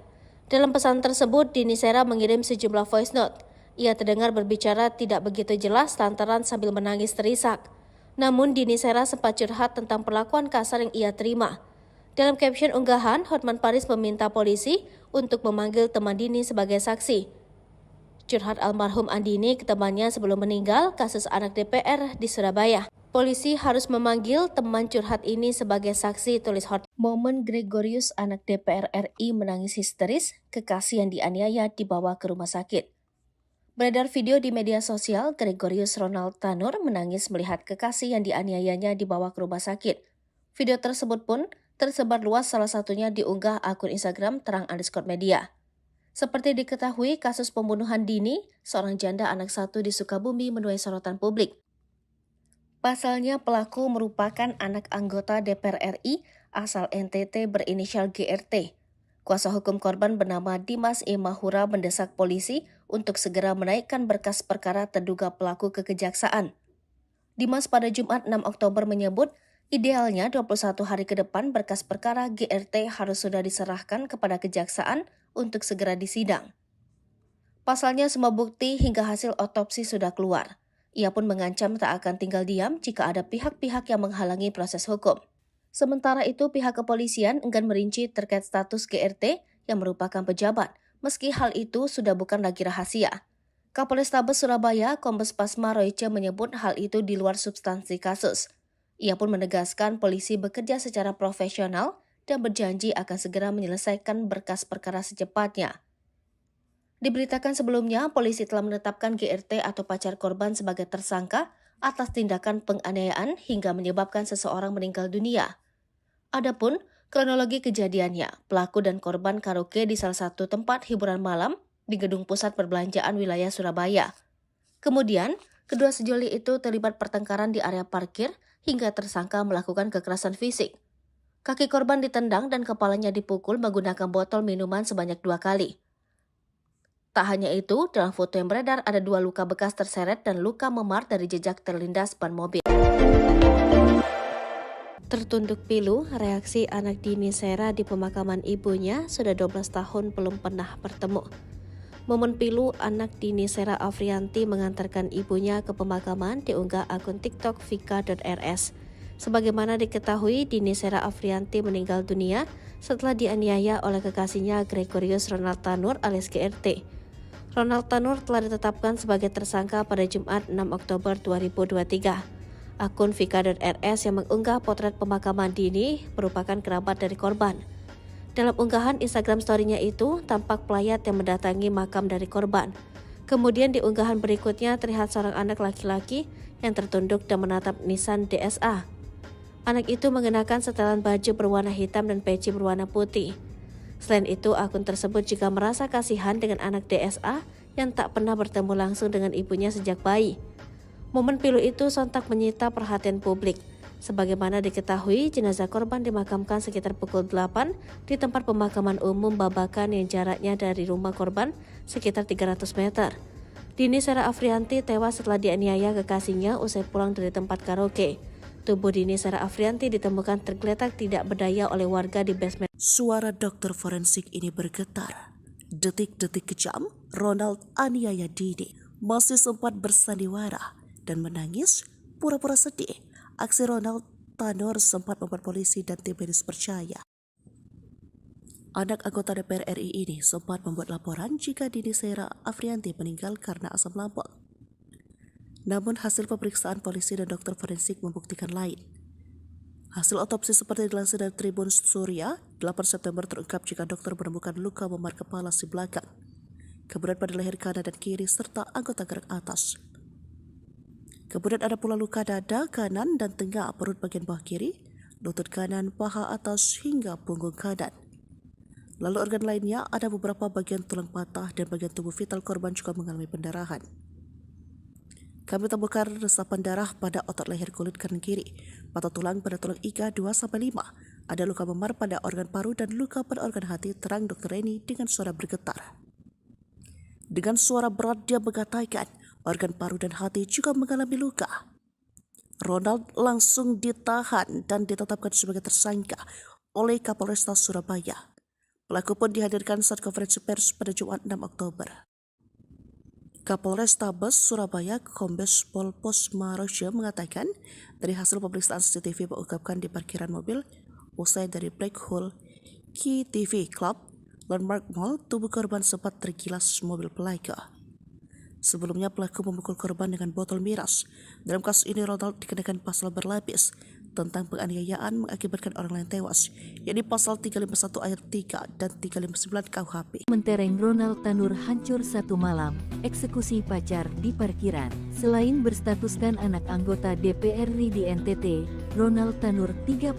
Dalam pesan tersebut, Dini Sera mengirim sejumlah voice note. Ia terdengar berbicara tidak begitu jelas lantaran sambil menangis terisak. Namun Dini Sera sempat curhat tentang perlakuan kasar yang ia terima. Dalam caption unggahan, Hotman Paris meminta polisi untuk memanggil teman Dini sebagai saksi. Curhat almarhum Andini ke temannya sebelum meninggal kasus anak DPR di Surabaya. Polisi harus memanggil teman curhat ini sebagai saksi, tulis Hotman. Momen Gregorius anak DPR RI menangis histeris, kekasih yang dianiaya dibawa ke rumah sakit. Beredar video di media sosial, Gregorius Ronald Tanur menangis melihat kekasih yang dianiayanya dibawa ke rumah sakit. Video tersebut pun tersebar luas, salah satunya diunggah akun Instagram terang_media. Seperti diketahui, kasus pembunuhan Dini, seorang janda anak satu di Sukabumi, menuai sorotan publik. Pasalnya pelaku merupakan anak anggota DPR RI asal NTT berinisial GRT. Kuasa hukum korban bernama Dimas E. Mahura mendesak polisi untuk segera menaikkan berkas perkara terduga pelaku ke kejaksaan. Dimas pada Jumat 6 Oktober menyebut, idealnya 21 hari ke depan berkas perkara GRT harus sudah diserahkan kepada kejaksaan untuk segera disidang. Pasalnya semua bukti hingga hasil otopsi sudah keluar. Ia pun mengancam tak akan tinggal diam jika ada pihak-pihak yang menghalangi proses hukum. Sementara itu, pihak kepolisian enggan merinci terkait status GRT yang merupakan pejabat, meski hal itu sudah bukan lagi rahasia. Kapolrestabes Surabaya, Kombes Pasma Royce menyebut hal itu di luar substansi kasus. Ia pun menegaskan polisi bekerja secara profesional dan berjanji akan segera menyelesaikan berkas perkara secepatnya. Diberitakan sebelumnya, polisi telah menetapkan GRT atau pacar korban sebagai tersangka atas tindakan penganiayaan hingga menyebabkan seseorang meninggal dunia. Adapun kronologi kejadiannya, pelaku dan korban karaoke di salah satu tempat hiburan malam di gedung pusat perbelanjaan wilayah Surabaya. Kemudian, kedua sejoli itu terlibat pertengkaran di area parkir hingga tersangka melakukan kekerasan fisik. Kaki korban ditendang dan kepalanya dipukul menggunakan botol minuman sebanyak 2 kali. Tak hanya itu, dalam foto yang beredar ada 2 luka bekas terseret dan luka memar dari jejak terlindas ban mobil. Tertunduk pilu, reaksi anak Dini Sera di pemakaman ibunya sudah 12 tahun belum pernah bertemu. Momen pilu anak Dini Sera Afrianti mengantarkan ibunya ke pemakaman diunggah akun TikTok vika.rs. Sebagaimana diketahui, Dini Sera Afrianti meninggal dunia setelah dianiaya oleh kekasihnya Gregorius Ronald Tanur alias GRT. Ronald Tanur telah ditetapkan sebagai tersangka pada Jumat 6 Oktober 2023. Akun Vika.rs yang mengunggah potret pemakaman Dini merupakan kerabat dari korban. Dalam unggahan Instagram story-nya itu, tampak pelayat yang mendatangi makam dari korban. Kemudian di unggahan berikutnya terlihat seorang anak laki-laki yang tertunduk dan menatap Nissan DSA. Anak itu mengenakan setelan baju berwarna hitam dan peci berwarna putih. Selain itu, akun tersebut juga merasa kasihan dengan anak DSA yang tak pernah bertemu langsung dengan ibunya sejak bayi. Momen pilu itu sontak menyita perhatian publik. Sebagaimana diketahui, jenazah korban dimakamkan sekitar pukul 8 di tempat pemakaman umum Babakan yang jaraknya dari rumah korban sekitar 300 meter. Dini Sera Afrianti tewas setelah dianiaya kekasihnya usai pulang dari tempat karaoke. Tubuh Dini Sera Afrianti ditemukan tergeletak tidak berdaya oleh warga di basement. Suara dokter forensik ini bergetar. Detik-detik kejam, Ronald aniaya Dini masih sempat bersandiwara dan menangis pura-pura sedih. Aksi Ronald Tanur sempat membuat polisi dan tim medis percaya. Anak anggota DPR RI ini sempat membuat laporan jika Dini Sera Afrianti meninggal karena asam lambung. Namun hasil pemeriksaan polisi dan dokter forensik membuktikan lain. Hasil otopsi seperti dilansir dari Tribun Surya, 8 September terungkap jika dokter menemukan luka memar kepala si belakang, kemudian pada leher kanan dan kiri serta anggota gerak atas. Kemudian ada pula luka dada kanan dan tengah perut bagian bawah kiri, lutut kanan, paha atas hingga punggung kanan. Lalu organ lainnya ada beberapa bagian tulang patah dan bagian tubuh vital korban juga mengalami pendarahan. Kami temukan resapan darah pada otot leher kulit kanan kiri, patah tulang pada tulang iga 2-5, ada luka memar pada organ paru dan luka pada organ hati, terang Dr. Reni dengan suara bergetar. Dengan suara berat dia mengatakan organ paru dan hati juga mengalami luka. Ronald langsung ditahan dan ditetapkan sebagai tersangka oleh Kapolresta Surabaya. Pelaku pun dihadirkan saat konferensi pers pada Jumat 6 Oktober. Kapolrestabes Surabaya Kombes Pol Posmaroja mengatakan dari hasil pemeriksaan CCTV mengungkapkan di parkiran mobil usai dari Black Hole Key TV Club Landmark Mall, tubuh korban sempat tergilas mobil pelaku. Sebelumnya pelaku memukul korban dengan botol miras. Dalam kasus ini Ronald dikenakan pasal berlapis tentang penganiayaan mengakibatkan orang lain tewas, yakni pasal 351 ayat 3 dan 359 KUHP. Mentereng Ronald Tanur hancur satu malam, eksekusi pacar di parkiran. Selain berstatuskan anak anggota DPR RI di NTT, Ronald Tanur 31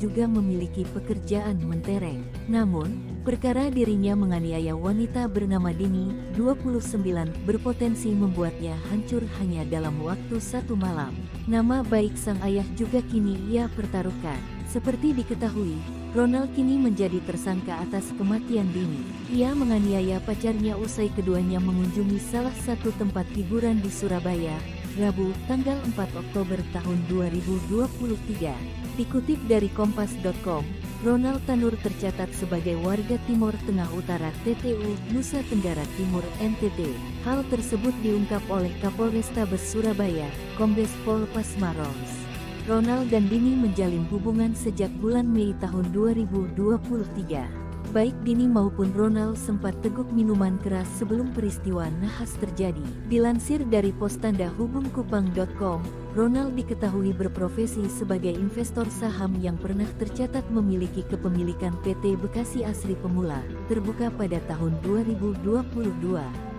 juga memiliki pekerjaan mentereng. Namun, perkara dirinya menganiaya wanita bernama Dini, 29, berpotensi membuatnya hancur hanya dalam waktu satu malam. Nama baik sang ayah juga kini ia pertaruhkan. Seperti diketahui, Ronald kini menjadi tersangka atas kematian Dini. Ia menganiaya pacarnya usai keduanya mengunjungi salah satu tempat hiburan di Surabaya, Rabu, tanggal 4 Oktober tahun 2023. Dikutip dari Kompas.com, Ronald Tanur tercatat sebagai warga Timur Tengah Utara TTU, Nusa Tenggara Timur NTT. Hal tersebut diungkap oleh Kapolrestabes Surabaya, Kombes Pol Pasmaros. Ronald dan Dini menjalin hubungan sejak bulan Mei tahun 2023. Baik Dini maupun Ronald sempat teguk minuman keras sebelum peristiwa nahas terjadi. Dilansir dari postandahubungkupang.com, Ronald diketahui berprofesi sebagai investor saham yang pernah tercatat memiliki kepemilikan PT Bekasi Asri Pemula, terbuka pada tahun 2022.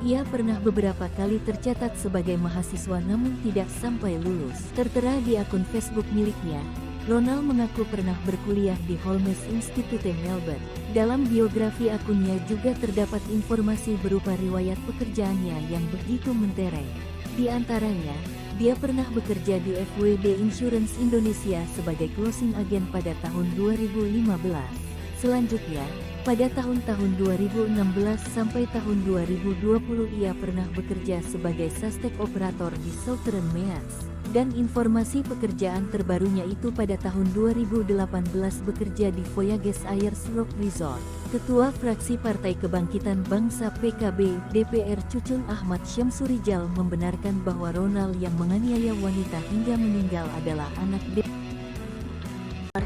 Ia pernah beberapa kali tercatat sebagai mahasiswa namun tidak sampai lulus. Tertera di akun Facebook miliknya, Ronald mengaku pernah berkuliah di Holmes Institute Melbourne. Dalam biografi akunnya juga terdapat informasi berupa riwayat pekerjaannya yang begitu mentereng. Di antaranya, dia pernah bekerja di FWD Insurance Indonesia sebagai closing agent pada tahun 2015. Selanjutnya, pada tahun-tahun 2016 sampai tahun 2020 ia pernah bekerja sebagai sustek operator di Southern Meas. Dan informasi pekerjaan terbarunya itu pada tahun 2018 bekerja di Voyages Ayers Rock Resort. Ketua fraksi Partai Kebangkitan Bangsa PKB DPR Cucun Ahmad Syamsurijal membenarkan bahwa Ronald yang menganiaya wanita hingga meninggal adalah anak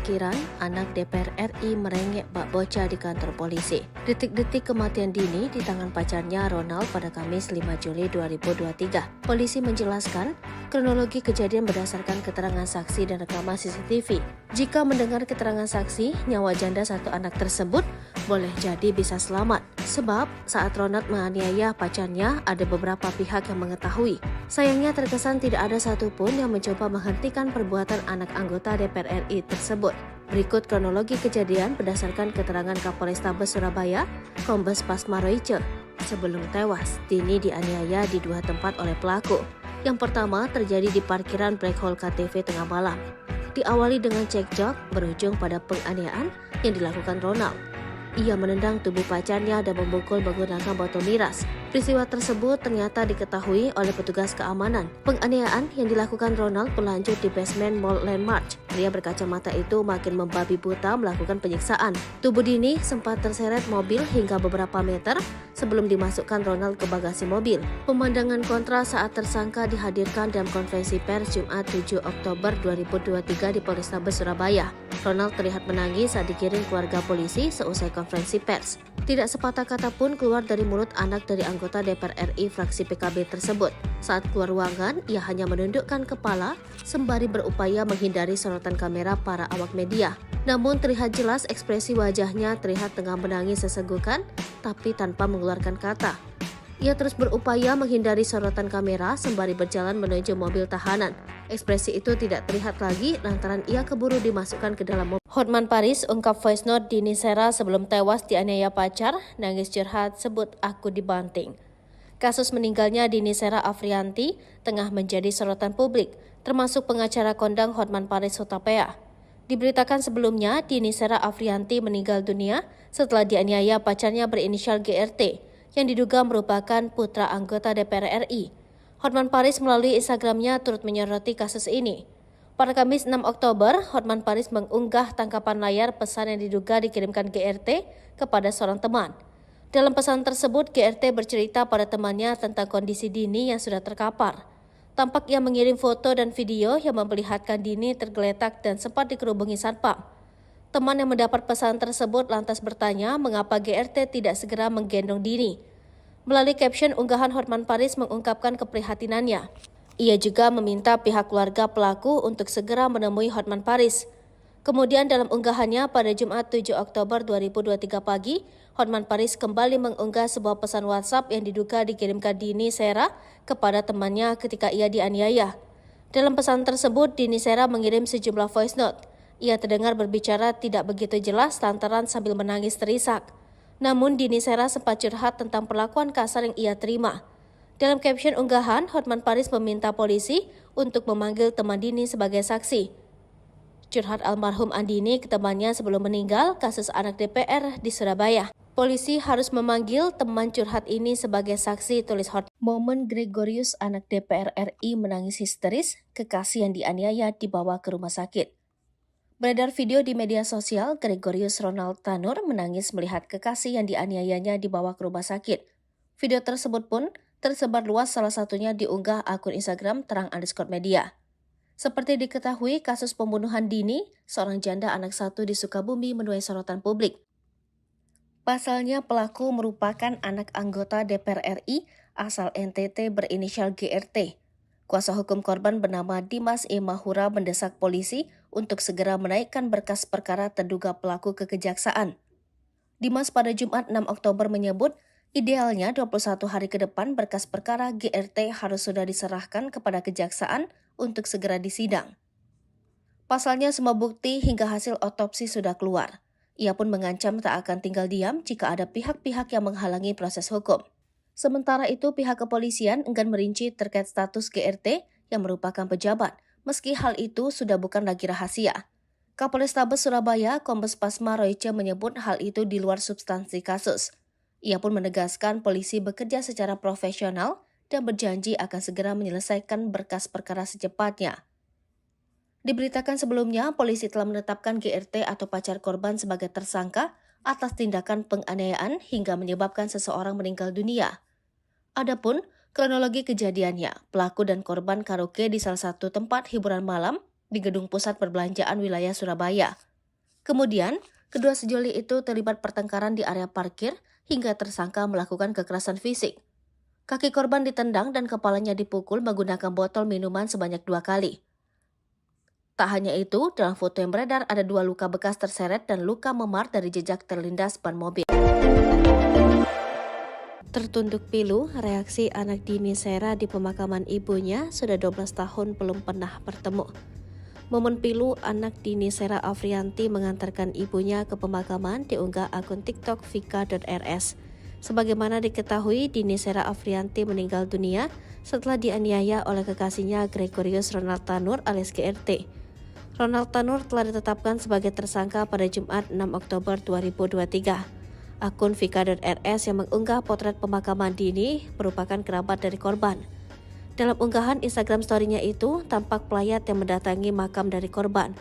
parkiran, anak DPR RI merengek bak bocah di kantor polisi. Detik-detik kematian Dini di tangan pacarnya Ronald pada Kamis 5 Juli 2023. Polisi menjelaskan, kronologi kejadian berdasarkan keterangan saksi dan rekaman CCTV. Jika mendengar keterangan saksi, nyawa janda satu anak tersebut boleh jadi bisa selamat. Sebab saat Ronald menganiaya pacarnya, ada beberapa pihak yang mengetahui. Sayangnya terkesan tidak ada satupun yang mencoba menghentikan perbuatan anak anggota DPR RI tersebut. Berikut kronologi kejadian berdasarkan keterangan Kapolrestabes Surabaya, Kombes Pasma Royce. Sebelum tewas, Dini dianiaya di dua tempat oleh pelaku. Yang pertama terjadi di parkiran Black Hole KTV tengah malam. Diawali dengan cekcok berujung pada penganiayaan yang dilakukan Ronald. Ia menendang tubuh pacarnya dan memukul menggunakan botol miras. Peristiwa tersebut ternyata diketahui oleh petugas keamanan. Penganiayaan yang dilakukan Ronald berlanjut di basement Mall Landmark. Pria berkacamata itu makin membabi buta melakukan penyiksaan. Tubuh Dini sempat terseret mobil hingga beberapa meter sebelum dimasukkan Ronald ke bagasi mobil. Pemandangan kontra saat tersangka dihadirkan dalam konferensi pers Jumat 7 Oktober 2023 di Polrestabes Surabaya. Ronald terlihat menangis saat dikirim keluarga polisi seusai konferensi pers. Tidak sepatah kata pun keluar dari mulut anak dari anggota DPR RI fraksi PKB tersebut. Saat keluar ruangan, ia hanya menundukkan kepala sembari berupaya menghindari sorotan kamera para awak media. Namun terlihat jelas ekspresi wajahnya terlihat tengah menangis sesenggukan, tapi tanpa mengeluarkan kata. Ia terus berupaya menghindari sorotan kamera sembari berjalan menuju mobil tahanan. Ekspresi itu tidak terlihat lagi lantaran ia keburu dimasukkan ke dalam mobil. Hotman Paris ungkap voice note Dini Sera sebelum tewas dianiaya pacar, nangis curhat sebut aku dibanting. Kasus meninggalnya Dini Sera Afrianti tengah menjadi sorotan publik, termasuk pengacara kondang Hotman Paris Hutapea. Diberitakan sebelumnya, Dini Sera Afrianti meninggal dunia setelah dianiaya pacarnya berinisial GRT, yang diduga merupakan putra anggota DPR RI. Hotman Paris melalui Instagramnya turut menyoroti kasus ini. Pada Kamis 6 Oktober, Hotman Paris mengunggah tangkapan layar pesan yang diduga dikirimkan GRT kepada seorang teman. Dalam pesan tersebut, GRT bercerita pada temannya tentang kondisi Dini yang sudah terkapar. Tampak ia mengirim foto dan video yang memperlihatkan Dini tergeletak dan sempat dikerubungi satpam. Teman yang mendapat pesan tersebut lantas bertanya mengapa GRT tidak segera menggendong Dini. Melalui caption unggahan, Hotman Paris mengungkapkan keprihatinannya. Ia juga meminta pihak keluarga pelaku untuk segera menemui Hotman Paris. Kemudian dalam unggahannya pada Jumat 7 Oktober 2023 pagi, Hotman Paris kembali mengunggah sebuah pesan WhatsApp yang diduga dikirimkan Dini Sera kepada temannya ketika ia dianiaya. Dalam pesan tersebut, Dini Sera mengirim sejumlah voice note. Ia terdengar berbicara tidak begitu jelas lantaran sambil menangis terisak. Namun Dini Sera sempat curhat tentang perlakuan kasar yang ia terima. Dalam caption unggahan, Hotman Paris meminta polisi untuk memanggil teman Dini sebagai saksi. Curhat almarhum Andini ke temannya sebelum meninggal kasus anak DPR di Surabaya. Polisi harus memanggil teman curhat ini sebagai saksi, tulis Hotman. Momen Gregorius anak DPR RI menangis histeris, kekasih yang dianiaya dibawa ke rumah sakit. Beredar video di media sosial, Gregorius Ronald Tanur menangis melihat kekasih yang dianiayanya dibawa ke rumah sakit. Video tersebut pun tersebar luas, salah satunya diunggah akun Instagram terang_media. Seperti diketahui, kasus pembunuhan Dini, seorang janda anak satu di Sukabumi, menuai sorotan publik. Pasalnya pelaku merupakan anak anggota DPR RI asal NTT berinisial GRT. Kuasa hukum korban bernama Dimas Imahura mendesak polisi untuk segera menaikkan berkas perkara terduga pelaku ke kejaksaan. Dimas pada Jumat 6 Oktober menyebut, idealnya 21 hari ke depan berkas perkara GRT harus sudah diserahkan kepada kejaksaan untuk segera disidang. Pasalnya semua bukti hingga hasil otopsi sudah keluar. Ia pun mengancam tak akan tinggal diam jika ada pihak-pihak yang menghalangi proses hukum. Sementara itu, pihak kepolisian enggan merinci terkait status GRT yang merupakan pejabat, meski hal itu sudah bukan lagi rahasia. Kapolrestabes Surabaya, Kombes Pasma Royce menyebut hal itu di luar substansi kasus. Ia pun menegaskan polisi bekerja secara profesional dan berjanji akan segera menyelesaikan berkas perkara secepatnya. Diberitakan sebelumnya, polisi telah menetapkan GRT atau pacar korban sebagai tersangka atas tindakan penganiayaan hingga menyebabkan seseorang meninggal dunia. Adapun kronologi kejadiannya, pelaku dan korban karaoke di salah satu tempat hiburan malam di gedung pusat perbelanjaan wilayah Surabaya. Kemudian, kedua sejoli itu terlibat pertengkaran di area parkir hingga tersangka melakukan kekerasan fisik. Kaki korban ditendang dan kepalanya dipukul menggunakan botol minuman sebanyak 2 kali. Tak hanya itu, dalam foto yang beredar ada 2 luka bekas terseret dan luka memar dari jejak terlindas ban mobil. Tertunduk pilu, reaksi anak Dini Sera di pemakaman ibunya sudah 12 tahun belum pernah bertemu. Momen pilu anak Dini Sera Afrianti mengantarkan ibunya ke pemakaman diunggah akun TikTok vika.rs. Sebagaimana diketahui, Dini Sera Afrianti meninggal dunia setelah dianiaya oleh kekasihnya Gregorius Ronald Tanur alias GRT. Ronald Tanur telah ditetapkan sebagai tersangka pada Jumat 6 Oktober 2023. Akun vika.rs yang mengunggah potret pemakaman Dini merupakan kerabat dari korban. Dalam unggahan Instagram story-nya itu, tampak pelayat yang mendatangi makam dari korban.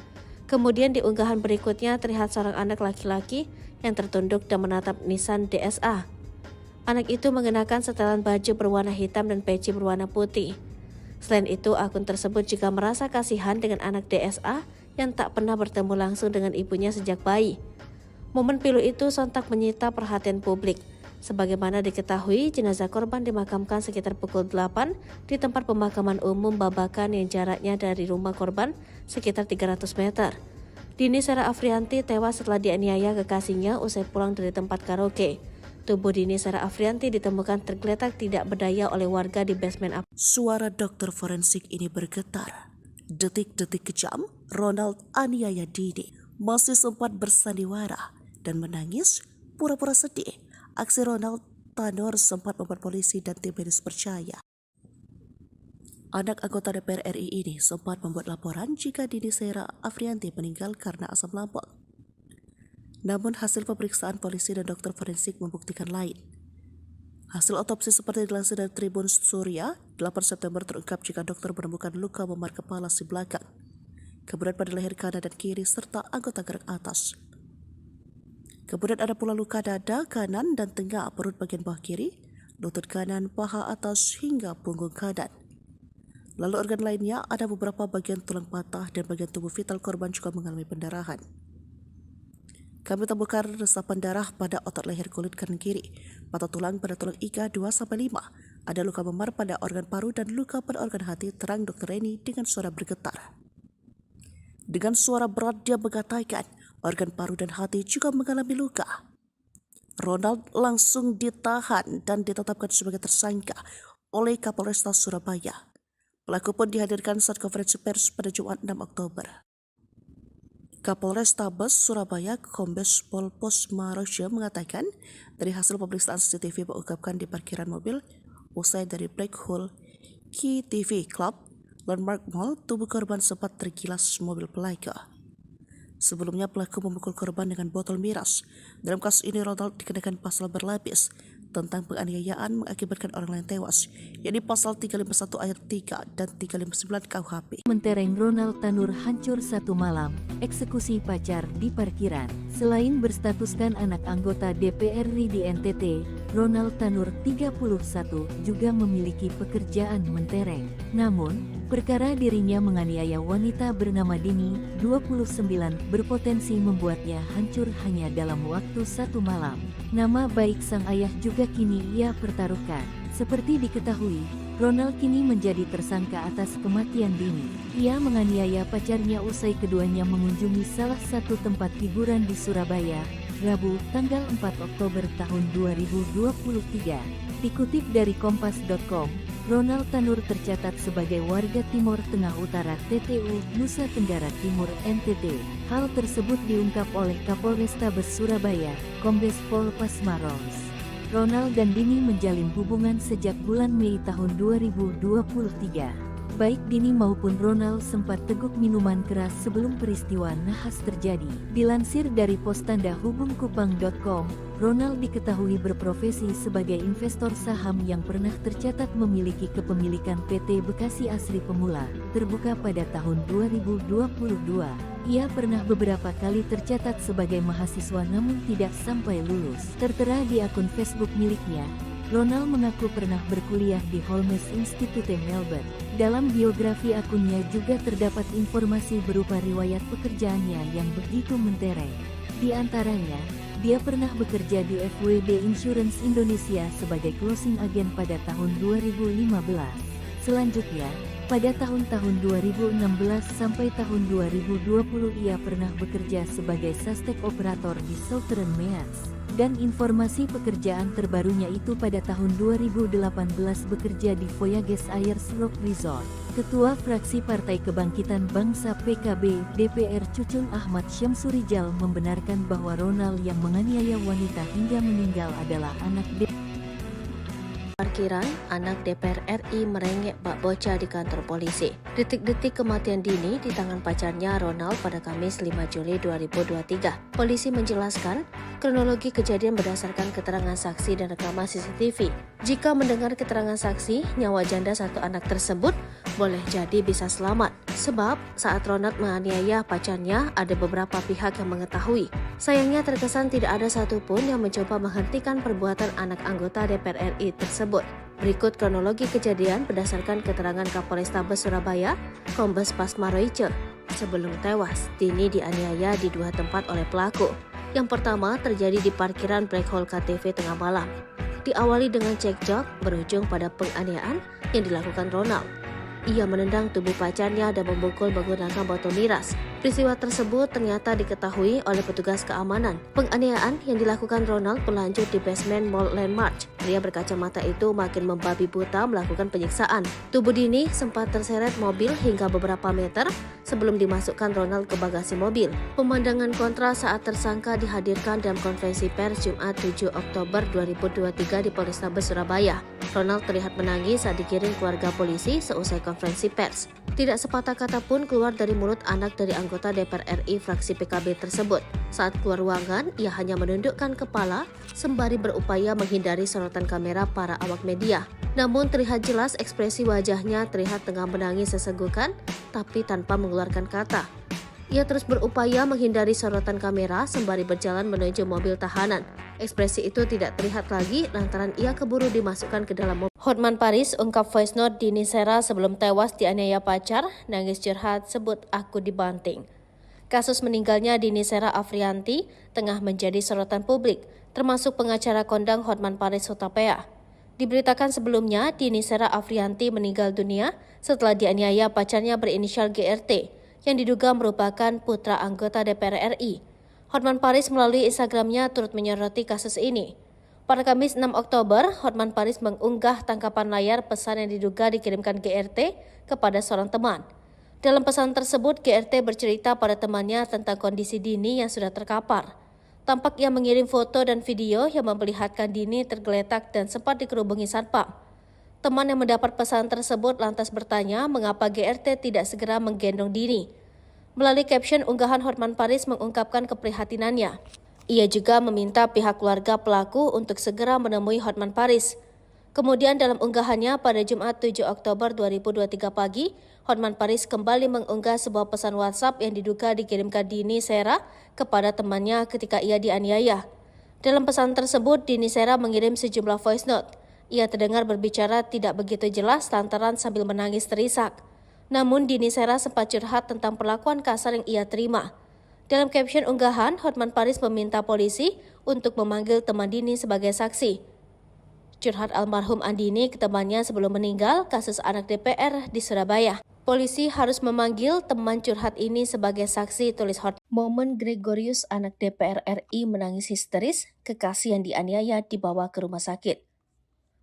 Kemudian di unggahan berikutnya terlihat seorang anak laki-laki yang tertunduk dan menatap nisan DSA. Anak itu mengenakan setelan baju berwarna hitam dan peci berwarna putih. Selain itu, akun tersebut juga merasa kasihan dengan anak DSA yang tak pernah bertemu langsung dengan ibunya sejak bayi. Momen pilu itu sontak menyita perhatian publik. Sebagaimana diketahui, jenazah korban dimakamkan sekitar pukul 8 di tempat pemakaman umum Babakan yang jaraknya dari rumah korban sekitar 300 meter. Dini Sera Afrianti tewas setelah dianiaya kekasihnya usai pulang dari tempat karaoke. Tubuh Dini Sera Afrianti ditemukan tergeletak tidak berdaya oleh warga di basement Suara dokter forensik ini bergetar. Detik-detik kejam, Ronald aniaya Dini masih sempat bersandiwara dan menangis pura-pura sedih. Aksi Ronald Tanur sempat membuat polisi dan tim medis percaya. Anak anggota DPR RI ini sempat membuat laporan jika Dini Sera Afrianti meninggal karena asam lambung. Namun hasil pemeriksaan polisi dan dokter forensik membuktikan lain. Hasil otopsi seperti dilansir dari Tribun Surya, 8 September terungkap jika dokter menemukan luka memar kepala si belakang, kemudian pada leher kanan dan kiri serta anggota gerak atas. Kemudian ada pula luka dada kanan dan tengah perut bagian bawah kiri, lutut kanan, paha atas hingga punggung kanan. Lalu organ lainnya ada beberapa bagian tulang patah dan bagian tubuh vital korban juga mengalami pendarahan. Kami temukan resapan darah pada otot leher kulit kanan kiri, patah tulang pada tulang iga 2-5, ada luka memar pada organ paru dan luka pada organ hati, terang Dr. Reni dengan suara bergetar. Dengan suara berat dia mengatakan, organ paru dan hati juga mengalami luka. Ronald langsung ditahan dan ditetapkan sebagai tersangka oleh Kapolresta Surabaya. Pelaku pun dihadirkan saat konferensi pers pada Jumat 6 Oktober. Kapolrestabes Surabaya Kombes Pol Posmaroja mengatakan dari hasil pemeriksaan CCTV mengungkapkan di parkiran mobil usai dari Black Hole Key TV Club Landmark Mall, tubuh korban sempat tergilas mobil pelaku. Sebelumnya pelaku memukul korban dengan botol miras. Dalam kasus ini Ronald dikenakan pasal berlapis tentang penganiayaan mengakibatkan orang lain tewas, yakni pasal 351 ayat 3 dan 359 KUHP. Mentereng Ronald Tanur hancur satu malam, eksekusi pacar di parkiran. Selain berstatuskan anak anggota DPR RI di NTT, Ronald Tanur 31 juga memiliki pekerjaan mentereng. Namun, perkara dirinya menganiaya wanita bernama Dini, 29, berpotensi membuatnya hancur hanya dalam waktu satu malam. Nama baik sang ayah juga kini ia pertaruhkan. Seperti diketahui, Ronald kini menjadi tersangka atas kematian Dini. Ia menganiaya pacarnya usai keduanya mengunjungi salah satu tempat hiburan di Surabaya, Rabu, tanggal 4 Oktober tahun 2023. Dikutip dari kompas.com, Ronald Tanur tercatat sebagai warga Timur Tengah Utara TTU, Nusa Tenggara Timur NTT. Hal tersebut diungkap oleh Kapolrestabes Surabaya, Kombes Pol Pasmaros. Ronald dan Dini menjalin hubungan sejak bulan Mei tahun 2023. Baik Dini maupun Ronald sempat teguk minuman keras sebelum peristiwa nahas terjadi. Dilansir dari pos tanda hubungkupang.com, Ronald diketahui berprofesi sebagai investor saham yang pernah tercatat memiliki kepemilikan PT Bekasi Asri Pemula, terbuka pada tahun 2022. Ia pernah beberapa kali tercatat sebagai mahasiswa namun tidak sampai lulus. Tertera di akun Facebook miliknya, Ronald mengaku pernah berkuliah di Holmes Institute Melbourne. Dalam biografi akunnya juga terdapat informasi berupa riwayat pekerjaannya yang begitu mentereng. Di antaranya, dia pernah bekerja di FWD Insurance Indonesia sebagai closing agent pada tahun 2015. Selanjutnya, pada tahun-tahun 2016 sampai tahun 2020 ia pernah bekerja sebagai suspek operator di Southern Mears. Dan informasi pekerjaan terbarunya itu pada tahun 2018 bekerja di Voyages Ayers Rock Resort. Ketua fraksi Partai Kebangkitan Bangsa PKB DPR Cucun Ahmad Syamsurijal membenarkan bahwa Ronald yang menganiaya wanita hingga meninggal adalah anak Parkiran, anak DPR RI merengek bak bocah di kantor polisi. Detik-detik kematian Dini di tangan pacarnya Ronald pada Kamis 5 Juli 2023. Polisi menjelaskan, kronologi kejadian berdasarkan keterangan saksi dan rekaman CCTV. Jika mendengar keterangan saksi, nyawa janda satu anak tersebut boleh jadi bisa selamat. Sebab saat Ronald menganiaya pacarnya, ada beberapa pihak yang mengetahui. Sayangnya terkesan tidak ada satupun yang mencoba menghentikan perbuatan anak anggota DPR RI tersebut. Berikut kronologi kejadian berdasarkan keterangan Kapolrestabes Surabaya, Kombes Pasmaroice. Sebelum tewas, Dini dianiaya di dua tempat oleh pelaku. Yang pertama terjadi di parkiran Black Hole KTV tengah malam. Diawali dengan cekcok berujung pada penganiayaan yang dilakukan Ronald. Ia menendang tubuh pacarnya dan memukul menggunakan botol miras. Peristiwa tersebut ternyata diketahui oleh petugas keamanan. Penganiayaan yang dilakukan Ronald berlanjut di basement Mall Landmark. Pria berkacamata itu makin membabi buta melakukan penyiksaan. Tubuh Dini sempat terseret mobil hingga beberapa meter sebelum dimasukkan Ronald ke bagasi mobil. Pemandangan kontra saat tersangka dihadirkan dalam konferensi pers Jumat 7 Oktober 2023 di Polrestabes Surabaya. Ronald terlihat menangis saat digiring keluarga polisi seusai konferensi pers. Tidak sepatah kata pun keluar dari mulut anak dari anggota DPR RI fraksi PKB tersebut. Saat keluar ruangan, ia hanya menundukkan kepala sembari berupaya menghindari sorotan kamera para awak media. Namun terlihat jelas ekspresi wajahnya terlihat tengah menangis sesenggukan, tapi tanpa mengeluarkan kata. Ia terus berupaya menghindari sorotan kamera sembari berjalan menuju mobil tahanan. Ekspresi itu tidak terlihat lagi lantaran ia keburu dimasukkan ke dalam mobil. Hotman Paris ungkap voice note Dini Sera sebelum tewas dianiaya pacar, nangis curhat sebut aku dibanting. Kasus meninggalnya Dini Sera Afrianti tengah menjadi sorotan publik, termasuk pengacara kondang Hotman Paris Hutapea. Diberitakan sebelumnya, Dini Sera Afrianti meninggal dunia setelah dianiaya pacarnya berinisial GRT, yang diduga merupakan putra anggota DPR RI. Hotman Paris melalui Instagramnya turut menyoroti kasus ini. Pada Kamis 6 Oktober, Hotman Paris mengunggah tangkapan layar pesan yang diduga dikirimkan GRT kepada seorang teman. Dalam pesan tersebut, GRT bercerita pada temannya tentang kondisi Dini yang sudah terkapar. Tampak ia mengirim foto dan video yang memperlihatkan Dini tergeletak dan sempat dikerubungi satpam. Teman yang mendapat pesan tersebut lantas bertanya mengapa GRT tidak segera menggendong Dini. Melalui caption unggahan, Hotman Paris mengungkapkan keprihatinannya. Ia juga meminta pihak keluarga pelaku untuk segera menemui Hotman Paris. Kemudian dalam unggahannya pada Jumat 7 Oktober 2023 pagi, Hotman Paris kembali mengunggah sebuah pesan WhatsApp yang diduga dikirimkan Dini Sera kepada temannya ketika ia dianiaya. Dalam pesan tersebut, Dini Sera mengirim sejumlah voice note. Ia terdengar berbicara tidak begitu jelas lantaran sambil menangis terisak. Namun Dini Sera sempat curhat tentang perlakuan kasar yang ia terima. Dalam caption unggahan, Hotman Paris meminta polisi untuk memanggil teman Dini sebagai saksi. Curhat almarhum Andini ke temannya sebelum meninggal kasus anak DPR di Surabaya. Polisi harus memanggil teman curhat ini sebagai saksi, tulis Hotman. Momen Gregorius anak DPR RI menangis histeris, kekasih yang dianiaya dibawa ke rumah sakit.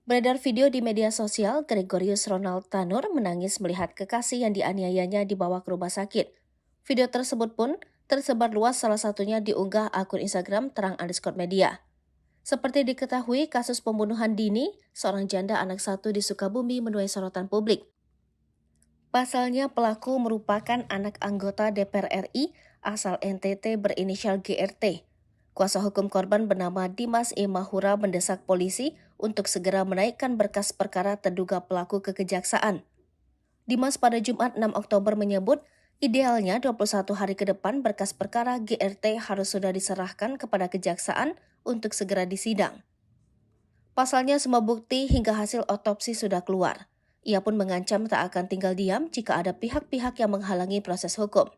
Beredar video di media sosial, Gregorius Ronald Tanur menangis melihat kekasih yang dianiayanya dibawa ke rumah sakit. Video tersebut pun tersebar luas, salah satunya diunggah akun Instagram terang_media. Seperti diketahui, kasus pembunuhan Dini, seorang janda anak satu di Sukabumi, menuai sorotan publik. Pasalnya pelaku merupakan anak anggota DPR RI asal NTT berinisial GRT. Kuasa hukum korban bernama Dimas E. Mahura mendesak polisi untuk segera menaikkan berkas perkara terduga pelaku ke kejaksaan. Dimas pada Jumat 6 Oktober menyebut, idealnya 21 hari ke depan berkas perkara GRT harus sudah diserahkan kepada kejaksaan untuk segera disidang. Pasalnya semua bukti hingga hasil otopsi sudah keluar. Ia pun mengancam tak akan tinggal diam jika ada pihak-pihak yang menghalangi proses hukum.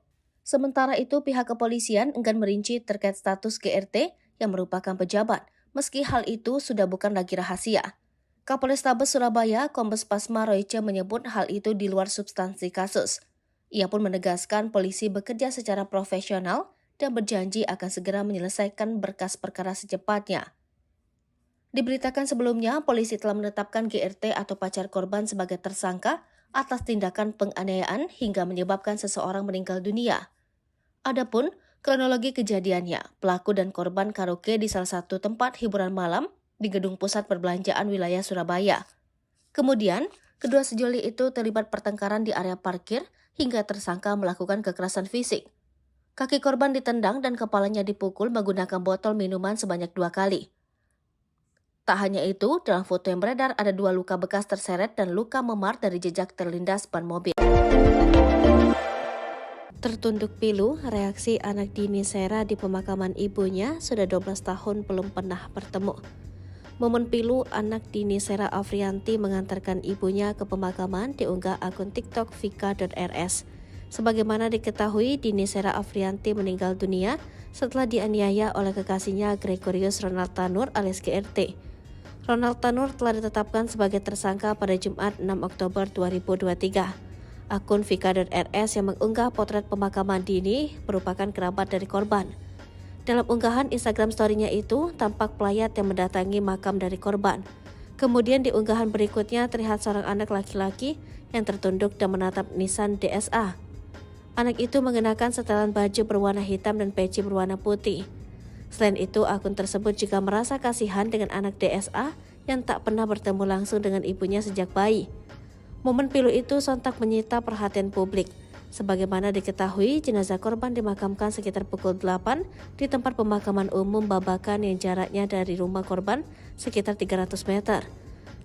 Sementara itu pihak kepolisian enggan merinci terkait status GRT yang merupakan pejabat, meski hal itu sudah bukan lagi rahasia. Kapolrestabes Surabaya, Kombes Pasma Royce menyebut hal itu di luar substansi kasus. Ia pun menegaskan polisi bekerja secara profesional dan berjanji akan segera menyelesaikan berkas perkara secepatnya. Diberitakan sebelumnya, polisi telah menetapkan GRT atau pacar korban sebagai tersangka atas tindakan penganiayaan hingga menyebabkan seseorang meninggal dunia. Adapun kronologi kejadiannya, pelaku dan korban karaoke di salah satu tempat hiburan malam di gedung pusat perbelanjaan wilayah Surabaya. Kemudian, kedua sejoli itu terlibat pertengkaran di area parkir hingga tersangka melakukan kekerasan fisik. Kaki korban ditendang dan kepalanya dipukul menggunakan botol minuman sebanyak 2 kali. Tak hanya itu, dalam foto yang beredar ada 2 luka bekas terseret dan luka memar dari jejak terlindas ban mobil. Tertunduk pilu, reaksi anak Dini Sera di pemakaman ibunya sudah 12 tahun belum pernah bertemu. Momen pilu anak Dini Sera Afrianti mengantarkan ibunya ke pemakaman diunggah akun TikTok vika.rs. Sebagaimana diketahui, Dini Sera Afrianti meninggal dunia setelah dianiaya oleh kekasihnya Gregorius Ronald Tanur alias GRT. Ronald Tanur telah ditetapkan sebagai tersangka pada Jumat 6 Oktober 2023. Akun vika.rs yang mengunggah potret pemakaman Dini merupakan kerabat dari korban. Dalam unggahan Instagram story-nya itu, tampak pelayat yang mendatangi makam dari korban. Kemudian di unggahan berikutnya terlihat seorang anak laki-laki yang tertunduk dan menatap nisan DSA. Anak itu mengenakan setelan baju berwarna hitam dan peci berwarna putih. Selain itu, akun tersebut juga merasa kasihan dengan anak DSA yang tak pernah bertemu langsung dengan ibunya sejak bayi. Momen pilu itu sontak menyita perhatian publik. Sebagaimana diketahui, jenazah korban dimakamkan sekitar pukul 8 di tempat pemakaman umum Babakan yang jaraknya dari rumah korban sekitar 300 meter.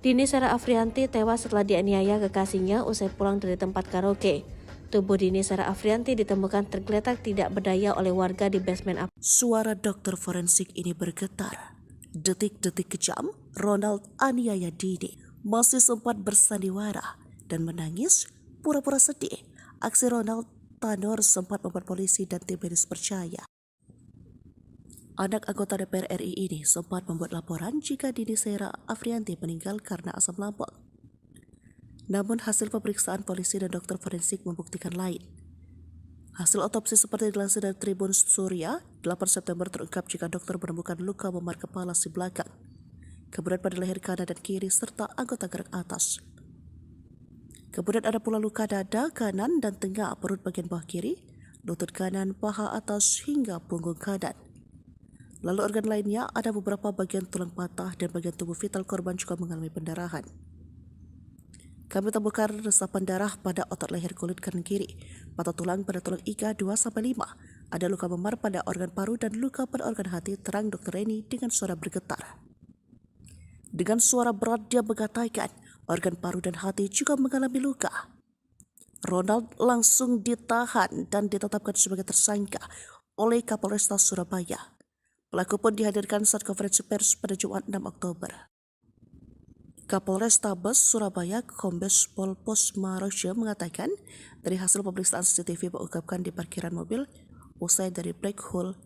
Dini Sera Afrianti tewas setelah dianiaya kekasihnya usai pulang dari tempat karaoke. Tubuh Dini Sera Afrianti ditemukan tergeletak tidak berdaya oleh warga di basement Suara dokter forensik ini bergetar. Detik-detik kejam, Ronald aniaya Dini masih sempat bersandiwara dan menangis pura-pura sedih. Aksi Ronald Tanur sempat membuat polisi dan tim medis percaya. Anak anggota DPR RI ini sempat membuat laporan jika Dini Sera Afrianti meninggal karena asam lambung. Namun hasil pemeriksaan polisi dan dokter forensik membuktikan lain. Hasil otopsi seperti dilansir dari Tribun Surya, 8 September terungkap jika dokter menemukan luka memar kepala si belakang, kemudian pada leher kanan dan kiri serta anggota gerak atas. Kemudian ada pula luka dada kanan dan tengah perut bagian bawah kiri, lutut kanan, paha atas hingga punggung kanan. Lalu organ lainnya ada beberapa bagian tulang patah dan bagian tubuh vital korban juga mengalami pendarahan. Kami temukan resapan darah pada otot leher kulit kanan kiri, patah tulang pada tulang iga 2-5, ada luka memar pada organ paru dan luka pada organ hati, terang Dr. Reni dengan suara bergetar. Dengan suara berat dia mengatakan organ paru dan hati juga mengalami luka. Ronald langsung ditahan dan ditetapkan sebagai tersangka oleh Kapolresta Surabaya. Pelaku pun dihadirkan saat konferensi pers pada Jumat 6 Oktober. Kapolrestabes Surabaya Kombes Pol Pasma Royce mengatakan dari hasil pemeriksaan CCTV mengungkapkan di parkiran mobil usai dari Black Hole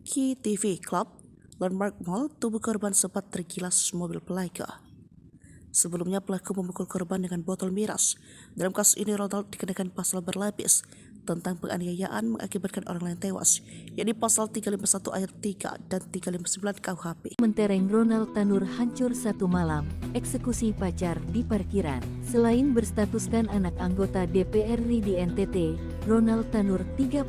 Key TV Club Landmark Mall, tubuh korban sempat tergilas mobil pelaku. Sebelumnya pelaku memukul korban dengan botol miras. Dalam kasus ini Ronald dikenakan pasal berlapis tentang penganiayaan mengakibatkan orang lain tewas, yakni pasal 351 ayat 3 dan 359 KUHP. Mentereng Ronald Tanur hancur satu malam, eksekusi pacar di parkiran. Selain berstatuskan anak anggota DPR RI di NTT, Ronald Tanur 31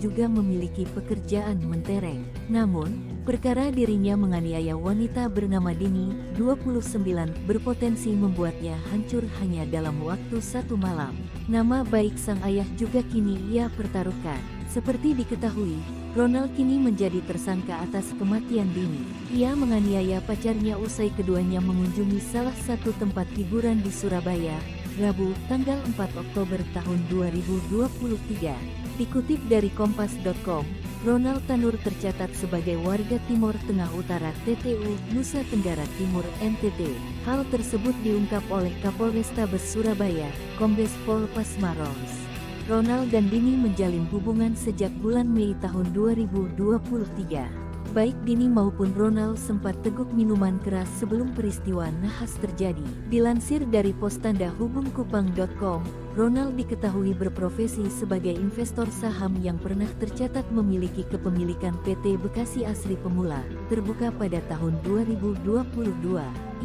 juga memiliki pekerjaan mentereng. Namun, perkara dirinya menganiaya wanita bernama Dini, 29, berpotensi membuatnya hancur hanya dalam waktu satu malam. Nama baik sang ayah juga kini ia pertaruhkan. Seperti diketahui, Ronald kini menjadi tersangka atas kematian Dini. Ia menganiaya pacarnya usai keduanya mengunjungi salah satu tempat hiburan di Surabaya, Rabu, tanggal 4 Oktober tahun 2023. Dikutip dari Kompas.com, Ronald Tanur tercatat sebagai warga Timur Tengah Utara TTU, Nusa Tenggara Timur NTT. Hal tersebut diungkap oleh Kapolrestabes Surabaya, Kombes Pol Pasmarons. Ronald dan Dini menjalin hubungan sejak bulan Mei tahun 2023. Baik Dini maupun Ronald sempat teguk minuman keras sebelum peristiwa nahas terjadi. Dilansir dari pos tanda hubungkupang.com, Ronald diketahui berprofesi sebagai investor saham yang pernah tercatat memiliki kepemilikan PT Bekasi Asri Pemula, terbuka pada tahun 2022.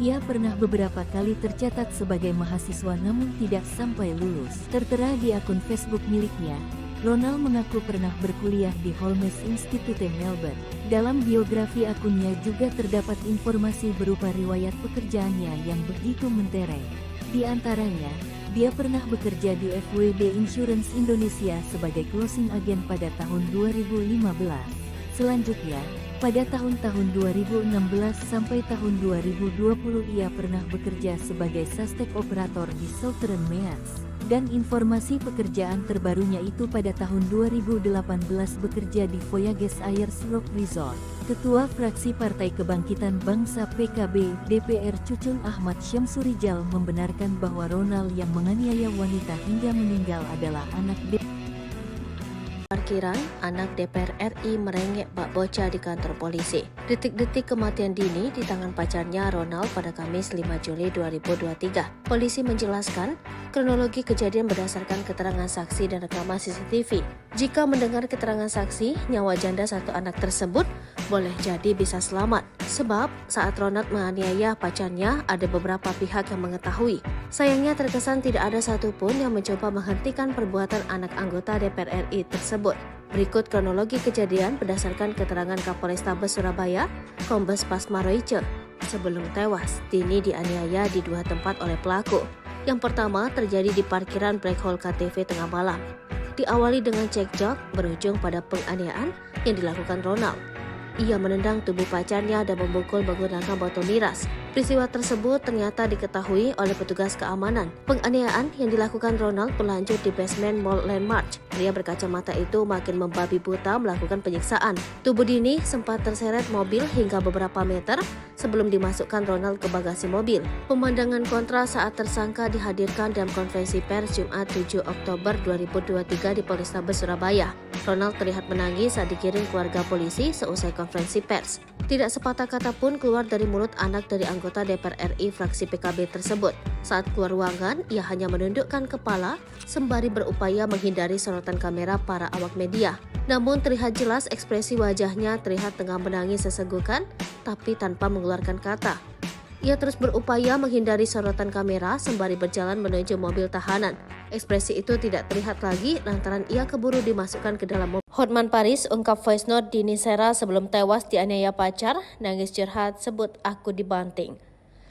Ia pernah beberapa kali tercatat sebagai mahasiswa namun tidak sampai lulus. Tertera di akun Facebook miliknya, Ronald mengaku pernah berkuliah di Holmes Institute Melbourne. Dalam biografi akunnya juga terdapat informasi berupa riwayat pekerjaannya yang begitu mentereng. Di antaranya, dia pernah bekerja di FWD Insurance Indonesia sebagai closing agent pada tahun 2015. Selanjutnya, pada tahun-tahun 2016 sampai tahun 2020 ia pernah bekerja sebagai suspek operator di Southern Meas. Dan informasi pekerjaan terbarunya itu pada tahun 2018 bekerja di Voyages Ayers Rock Resort. Ketua Fraksi Partai Kebangkitan Bangsa PKB DPR Cucun Ahmad Syamsurijal membenarkan bahwa Ronald yang menganiaya wanita hingga meninggal adalah anak Parkiran, anak DPR RI merengek bak bocah di kantor polisi. Detik-detik kematian Dini di tangan pacarnya Ronald pada Kamis 5 Juli 2023. Polisi menjelaskan, kronologi kejadian berdasarkan keterangan saksi dan rekaman CCTV. Jika mendengar keterangan saksi, nyawa janda satu anak tersebut boleh jadi bisa selamat. Sebab saat Ronald menganiaya pacarnya, ada beberapa pihak yang mengetahui. Sayangnya terkesan tidak ada satupun yang mencoba menghentikan perbuatan anak anggota DPR RI tersebut. Berikut kronologi kejadian berdasarkan keterangan Kapolrestabes Surabaya, Kombes Pasmarons. Sebelum tewas, Dini dianiaya di dua tempat oleh pelaku. Yang pertama terjadi di parkiran Black Hole KTV tengah malam. Diawali dengan cekcok, berujung pada penganiayaan yang dilakukan Ronald. Ia menendang tubuh pacarnya dan memukul menggunakan botol miras. Peristiwa tersebut ternyata diketahui oleh petugas keamanan. Penganiayaan yang dilakukan Ronald berlanjut di basement Mall Landmark. Pria berkacamata itu makin membabi buta melakukan penyiksaan. Tubuh Dini sempat terseret mobil hingga beberapa meter sebelum dimasukkan Ronald ke bagasi mobil. Pemandangan kontra saat tersangka dihadirkan dalam konferensi pers Jumat 7 Oktober 2023 di Polrestabes Surabaya. Ronald terlihat menangis saat dikirim keluarga polisi seusai konferensi pers. Tidak sepatah kata pun keluar dari mulut anak dari anggota DPR RI fraksi PKB tersebut. Saat keluar ruangan, ia hanya menundukkan kepala sembari berupaya menghindari sorotan kamera para awak media. Namun terlihat jelas ekspresi wajahnya terlihat tengah menangis sesenggukan, tapi tanpa mengeluarkan kata. Ia terus berupaya menghindari sorotan kamera sembari berjalan menuju mobil tahanan. Ekspresi itu tidak terlihat lagi lantaran ia keburu dimasukkan ke dalam mobil. Hotman Paris ungkap voice note Dini Sera sebelum tewas dianiaya pacar, nangis curhat sebut aku dibanting.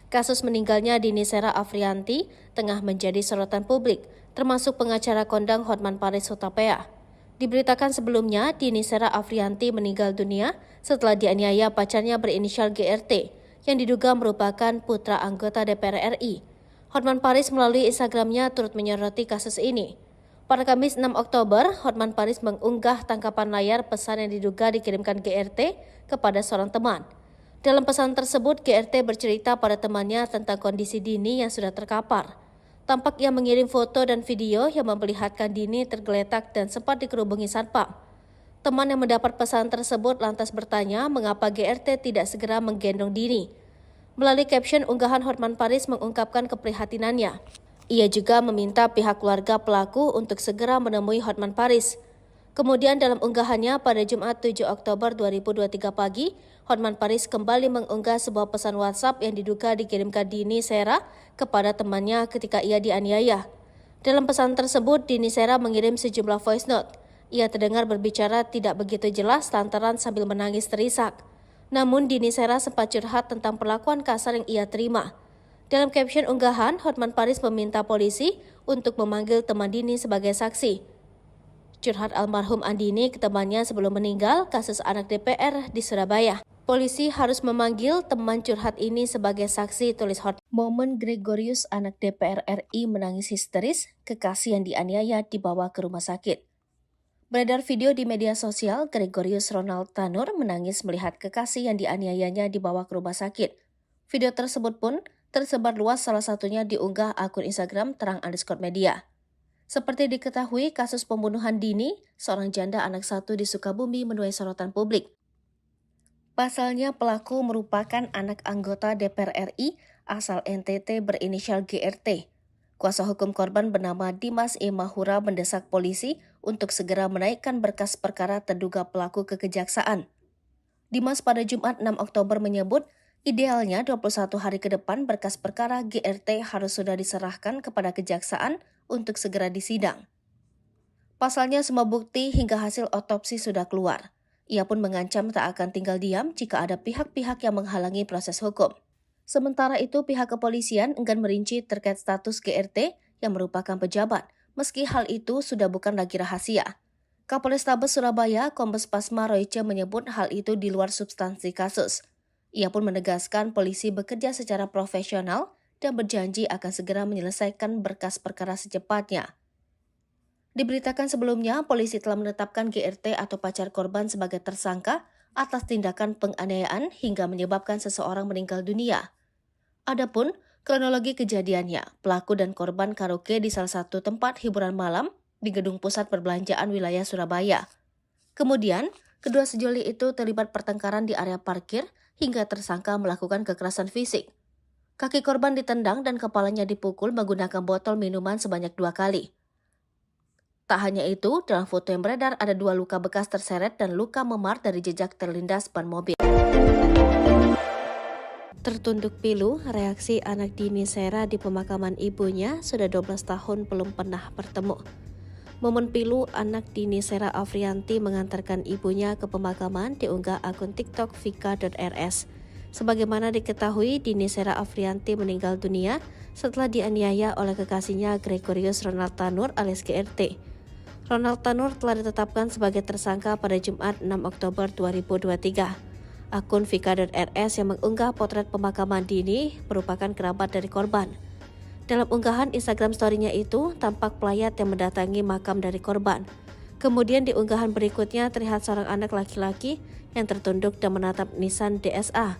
Kasus meninggalnya Dini Sera Afrianti tengah menjadi sorotan publik, termasuk pengacara kondang Hotman Paris Hutapea. Diberitakan sebelumnya, Dini Sera Afrianti meninggal dunia setelah dianiaya pacarnya berinisial GRT, yang diduga merupakan putra anggota DPR RI. Hotman Paris melalui Instagramnya turut menyoroti kasus ini. Pada Kamis 6 Oktober, Hotman Paris mengunggah tangkapan layar pesan yang diduga dikirimkan GRT kepada seorang teman. Dalam pesan tersebut, GRT bercerita pada temannya tentang kondisi Dini yang sudah terkapar. Tampak ia mengirim foto dan video yang memperlihatkan Dini tergeletak dan sempat dikerubungi satpam. Teman yang mendapat pesan tersebut lantas bertanya mengapa GRT tidak segera menggendong Dini. Melalui caption unggahan, Hotman Paris mengungkapkan keprihatinannya. Ia juga meminta pihak keluarga pelaku untuk segera menemui Hotman Paris. Kemudian dalam unggahannya pada Jumat 7 Oktober 2023 pagi, Hotman Paris kembali mengunggah sebuah pesan WhatsApp yang diduga dikirimkan Dini Sera kepada temannya ketika ia dianiaya. Dalam pesan tersebut, Dini Sera mengirim sejumlah voice note. Ia terdengar berbicara tidak begitu jelas lantaran sambil menangis terisak. Namun Dini Sera sempat curhat tentang perlakuan kasar yang ia terima. Dalam caption unggahan, Hotman Paris meminta polisi untuk memanggil teman Dini sebagai saksi. Curhat almarhum Andini ke temannya sebelum meninggal kasus anak DPR di Surabaya. Polisi harus memanggil teman curhat ini sebagai saksi, tulis Hotman. Momen Gregorius anak DPR RI menangis histeris, kekasih yang dianiaya dibawa ke rumah sakit. Beredar video di media sosial, Gregorius Ronald Tanur menangis melihat kekasih yang dianiayanya dibawa ke rumah sakit. Video tersebut pun tersebar luas, salah satunya diunggah akun Instagram _media. Seperti diketahui, kasus pembunuhan dini seorang janda anak satu di Sukabumi menuai sorotan publik. Pasalnya, pelaku merupakan anak anggota DPR RI asal NTT berinisial GRT. Kuasa hukum korban bernama Dimas E. Mahura mendesak polisi untuk segera menaikkan berkas perkara terduga pelaku ke kejaksaan. Dimas pada Jumat 6 Oktober menyebut, idealnya 21 hari ke depan berkas perkara GRT harus sudah diserahkan kepada kejaksaan untuk segera disidang. Pasalnya, semua bukti hingga hasil otopsi sudah keluar. Ia pun mengancam tak akan tinggal diam jika ada pihak-pihak yang menghalangi proses hukum. Sementara itu, pihak kepolisian enggan merinci terkait status GRT yang merupakan pejabat, meski hal itu sudah bukan lagi rahasia. Kapolrestabes Surabaya, Kombes Pasma Royce menyebut hal itu di luar substansi kasus. Ia pun menegaskan polisi bekerja secara profesional dan berjanji akan segera menyelesaikan berkas perkara secepatnya. Diberitakan sebelumnya, polisi telah menetapkan GRT atau pacar korban sebagai tersangka atas tindakan penganiayaan hingga menyebabkan seseorang meninggal dunia. Adapun kronologi kejadiannya, pelaku dan korban karaoke di salah satu tempat hiburan malam di Gedung Pusat Perbelanjaan wilayah Surabaya. Kemudian, kedua sejoli itu terlibat pertengkaran di area parkir hingga tersangka melakukan kekerasan fisik. Kaki korban ditendang dan kepalanya dipukul menggunakan botol minuman sebanyak 2 kali. Tak hanya itu, dalam foto yang beredar ada 2 luka bekas terseret dan luka memar dari jejak terlindas ban mobil. Tertunduk pilu, reaksi anak Dini Sera di pemakaman ibunya sudah 12 tahun belum pernah bertemu. Momen pilu anak Dini Sera Afrianti mengantarkan ibunya ke pemakaman diunggah akun TikTok vika.rs. Sebagaimana diketahui, Dini Sera Afrianti meninggal dunia setelah dianiaya oleh kekasihnya Gregorius Ronald Tanur alias GRT. Ronald Tanur telah ditetapkan sebagai tersangka pada Jumat 6 Oktober 2023. Akun vika.rs yang mengunggah potret pemakaman Dini merupakan kerabat dari korban. Dalam unggahan Instagram story-nya itu, tampak pelayat yang mendatangi makam dari korban. Kemudian di unggahan berikutnya terlihat seorang anak laki-laki yang tertunduk dan menatap nisan DSA.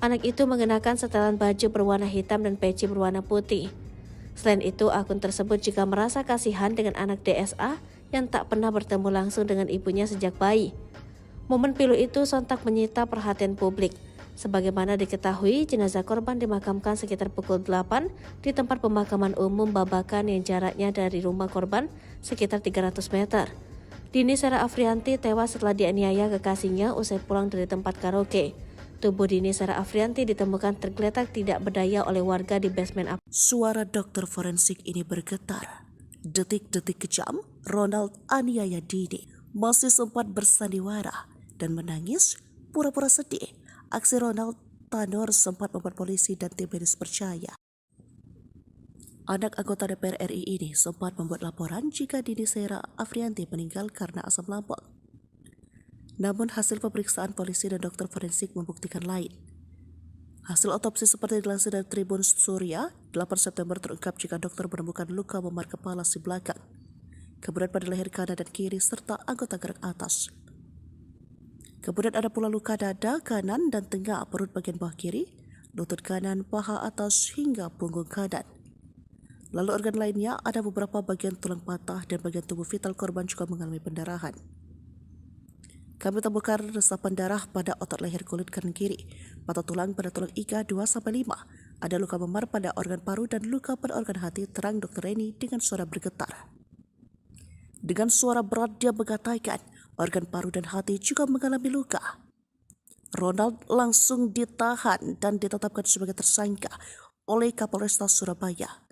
Anak itu mengenakan setelan baju berwarna hitam dan peci berwarna putih. Selain itu, akun tersebut juga merasa kasihan dengan anak DSA yang tak pernah bertemu langsung dengan ibunya sejak bayi. Momen pilu itu sontak menyita perhatian publik. Sebagaimana diketahui, jenazah korban dimakamkan sekitar pukul 8 di tempat pemakaman umum Babakan yang jaraknya dari rumah korban sekitar 300 meter. Dini Sera Afrianti tewas setelah dianiaya kekasihnya usai pulang dari tempat karaoke. Tubuh Dini Sera Afrianti ditemukan tergeletak tidak berdaya oleh warga di basement apartemen. Suara dokter forensik ini bergetar. Detik-detik kejam, Ronald aniaya Dini masih sempat bersandiwara dan menangis pura-pura sedih. Aksi Ronald Tanur sempat membuat polisi dan tim medis percaya. Anak anggota DPR RI ini sempat membuat laporan jika Dini Sera Afrianti meninggal karena asam lambung. Namun hasil pemeriksaan polisi dan dokter forensik membuktikan lain. Hasil otopsi seperti dilansir dari Tribun Surya, 8 September terungkap jika dokter menemukan luka memar kepala si belakang, kemudian pada leher kanan dan kiri serta anggota gerak atas. Kemudian ada pula luka dada kanan dan tengah perut bagian bawah kiri, lutut kanan, paha atas hingga punggung kanan. Lalu organ lainnya ada beberapa bagian tulang patah dan bagian tubuh vital korban juga mengalami pendarahan. Kami temukan resapan darah pada otot leher kulit kanan kiri, patah tulang pada tulang iga 2-5, ada luka memar pada organ paru dan luka pada organ hati, terang Dr. Reni dengan suara bergetar. Dengan suara berat dia mengatakan organ paru dan hati juga mengalami luka. Ronald langsung ditahan dan ditetapkan sebagai tersangka oleh Kapolresta Surabaya.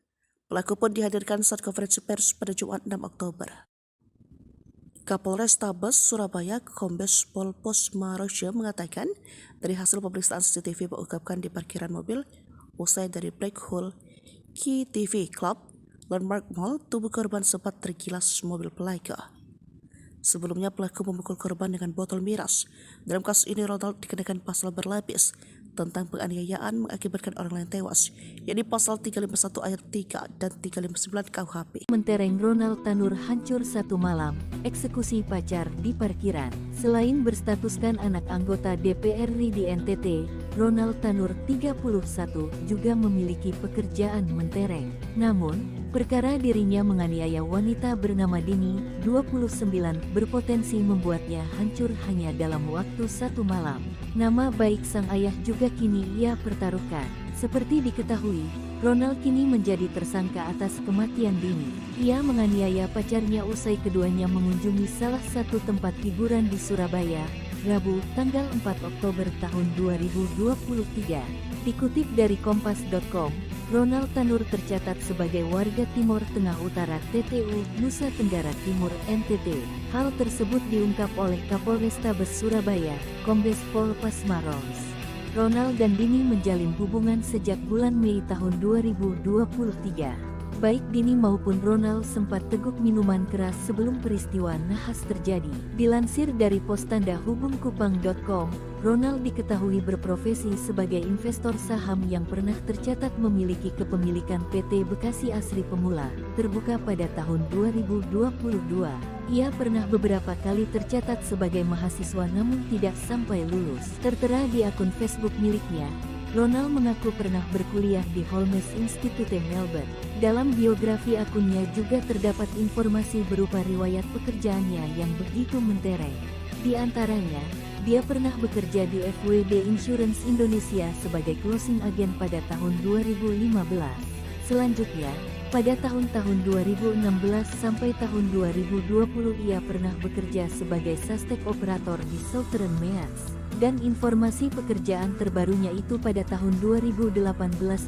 Pelaku pun dihadirkan saat konferensi pers pada Jumat 6 Oktober. Kapolrestabes Surabaya Kombes Pol Pasma Royce mengatakan dari hasil pemeriksaan CCTV mengungkapkan di parkiran mobil usai dari Black Hole Key TV Club Landmark Mall, tubuh korban sempat tergilas mobil pelaku. Sebelumnya pelaku memukul korban dengan botol miras. Dalam kasus ini Ronald dikenakan pasal berlapis tentang penganiayaan mengakibatkan orang lain tewas, yakni pasal 351 ayat 3 dan 359 KUHP. Mentereng Ronald Tanur hancur satu malam, eksekusi pacar di parkiran. Selain berstatuskan anak anggota DPR RI di NTT, Ronald Tanur 31 juga memiliki pekerjaan mentereng. Namun, perkara dirinya menganiaya wanita bernama Dini, 29, berpotensi membuatnya hancur hanya dalam waktu satu malam. Nama baik sang ayah juga kini ia pertaruhkan. Seperti diketahui, Ronald kini menjadi tersangka atas kematian Dini. Ia menganiaya pacarnya usai keduanya mengunjungi salah satu tempat hiburan di Surabaya, Rabu, tanggal 4 Oktober tahun 2023. Dikutip dari kompas.com, Ronald Tanur tercatat sebagai warga Timur Tengah Utara TTU, Nusa Tenggara Timur NTT. Hal tersebut diungkap oleh Kapolrestabes Surabaya, Kombes Pol Pasmaros. Ronald dan Dini menjalin hubungan sejak bulan Mei tahun 2023. Baik Dini maupun Ronald sempat teguk minuman keras sebelum peristiwa nahas terjadi. Dilansir dari pos tanda hubungkupang.com, Ronald diketahui berprofesi sebagai investor saham yang pernah tercatat memiliki kepemilikan PT Bekasi Asri Pemula, terbuka pada tahun 2022. Ia pernah beberapa kali tercatat sebagai mahasiswa namun tidak sampai lulus. Tertera di akun Facebook miliknya, Ronald mengaku pernah berkuliah di Holmes Institute Melbourne. Dalam biografi akunnya juga terdapat informasi berupa riwayat pekerjaannya yang begitu mentereng. Di antaranya, dia pernah bekerja di FWD Insurance Indonesia sebagai closing agent pada tahun 2015. Selanjutnya, pada tahun-tahun 2016 sampai tahun 2020 ia pernah bekerja sebagai suspek operator di Southern Meats. Dan informasi pekerjaan terbarunya itu pada tahun 2018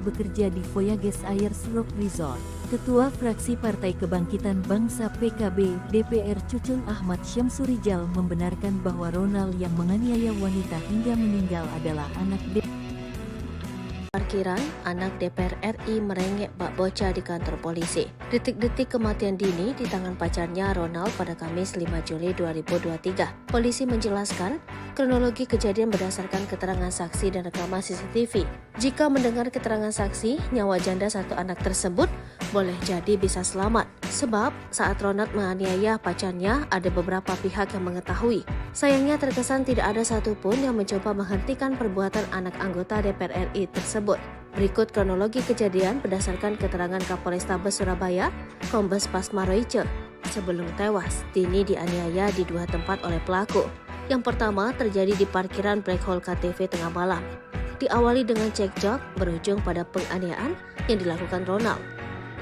bekerja di Voyages Ayers Rock Resort. Ketua Fraksi Partai Kebangkitan Bangsa PKB DPR Cucun Ahmad Syamsurijal membenarkan bahwa Ronald yang menganiaya wanita hingga meninggal adalah anak Parkiran, anak DPR RI merengek bak bocah di kantor polisi. Detik-detik kematian Dini di tangan pacarnya Ronald pada Kamis 5 Juli 2023. Polisi menjelaskan, kronologi kejadian berdasarkan keterangan saksi dan rekaman CCTV. Jika mendengar keterangan saksi, nyawa janda satu anak tersebut boleh jadi bisa selamat. Sebab saat Ronald menganiaya pacarnya, ada beberapa pihak yang mengetahui. Sayangnya terkesan tidak ada satupun yang mencoba menghentikan perbuatan anak anggota DPR RI tersebut. Berikut kronologi kejadian berdasarkan keterangan Kapolrestabes Surabaya, Kombes Pasmaroice. Sebelum tewas, Dini dianiaya di dua tempat oleh pelaku. Yang pertama terjadi di parkiran Black Hole KTV tengah malam. Diawali dengan cekcok, berujung pada penganiayaan yang dilakukan Ronald.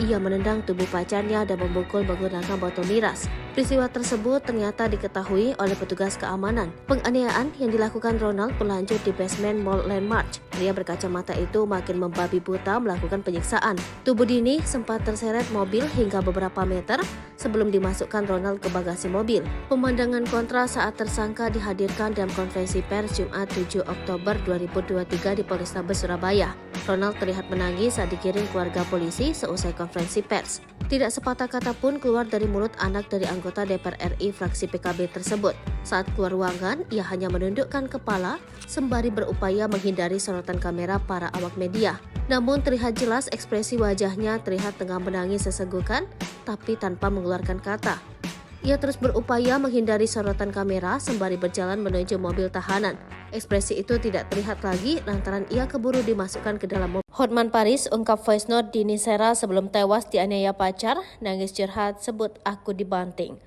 Ia menendang tubuh pacarnya dan memukul menggunakan botol miras. Peristiwa tersebut ternyata diketahui oleh petugas keamanan. Penganiayaan yang dilakukan Ronald berlanjut di basement Mall Landmark. Pria berkacamata itu makin membabi buta melakukan penyiksaan. Tubuh Dini sempat terseret mobil hingga beberapa meter sebelum dimasukkan Ronald ke bagasi mobil. Pemandangan kontra saat tersangka dihadirkan dalam konferensi pers Jumat 7 Oktober 2023 di Polrestabes Surabaya. Ronald terlihat menangis saat dikirim keluarga polisi seusai konferensi pers. Tidak sepatah kata pun keluar dari mulut anak dari anggota DPR RI fraksi PKB tersebut. Saat keluar ruangan, ia hanya menundukkan kepala sembari berupaya menghindari sorotan kamera para awak media. Namun terlihat jelas ekspresi wajahnya terlihat tengah menangis sesenggukan, tapi tanpa mengeluarkan kata. Ia terus berupaya menghindari sorotan kamera sembari berjalan menuju mobil tahanan. Ekspresi itu tidak terlihat lagi lantaran ia keburu dimasukkan ke dalam mobil. Hotman Paris ungkap voice note Dini Sera sebelum tewas dianiaya pacar, nangis curhat sebut aku dibanting.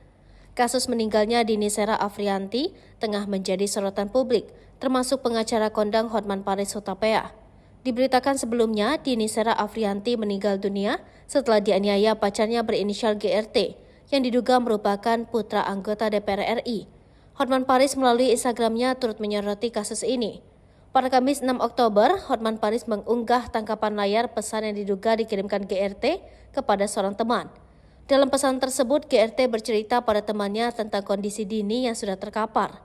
Kasus meninggalnya Dini Sera Afrianti tengah menjadi sorotan publik, termasuk pengacara kondang Hotman Paris Hutapea. Diberitakan sebelumnya, Dini Sera Afrianti meninggal dunia setelah dianiaya pacarnya berinisial GRT, yang diduga merupakan putra anggota DPR RI. Hotman Paris melalui Instagramnya turut menyoroti kasus ini. Pada Kamis 6 Oktober, Hotman Paris mengunggah tangkapan layar pesan yang diduga dikirimkan GRT kepada seorang teman. Dalam pesan tersebut, GRT bercerita pada temannya tentang kondisi Dini yang sudah terkapar.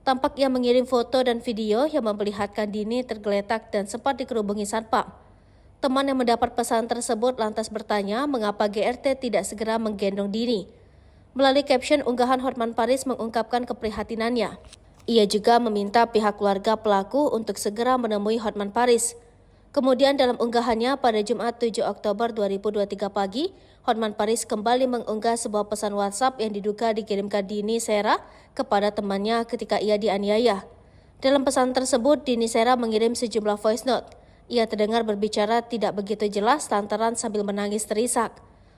Tampak ia mengirim foto dan video yang memperlihatkan Dini tergeletak dan sempat dikerubungi satpam. Teman yang mendapat pesan tersebut lantas bertanya mengapa GRT tidak segera menggendong Dini. Melalui caption unggahan, Hotman Paris mengungkapkan keprihatinannya. Ia juga meminta pihak keluarga pelaku untuk segera menemui Hotman Paris. Kemudian dalam unggahannya pada Jumat 7 Oktober 2023 pagi, Hotman Paris kembali mengunggah sebuah pesan WhatsApp yang diduga dikirimkan Dini Sera kepada temannya ketika ia dianiaya. Dalam pesan tersebut, Dini Sera mengirim sejumlah voice note. Ia terdengar berbicara tidak begitu jelas lantaran sambil menangis terisak.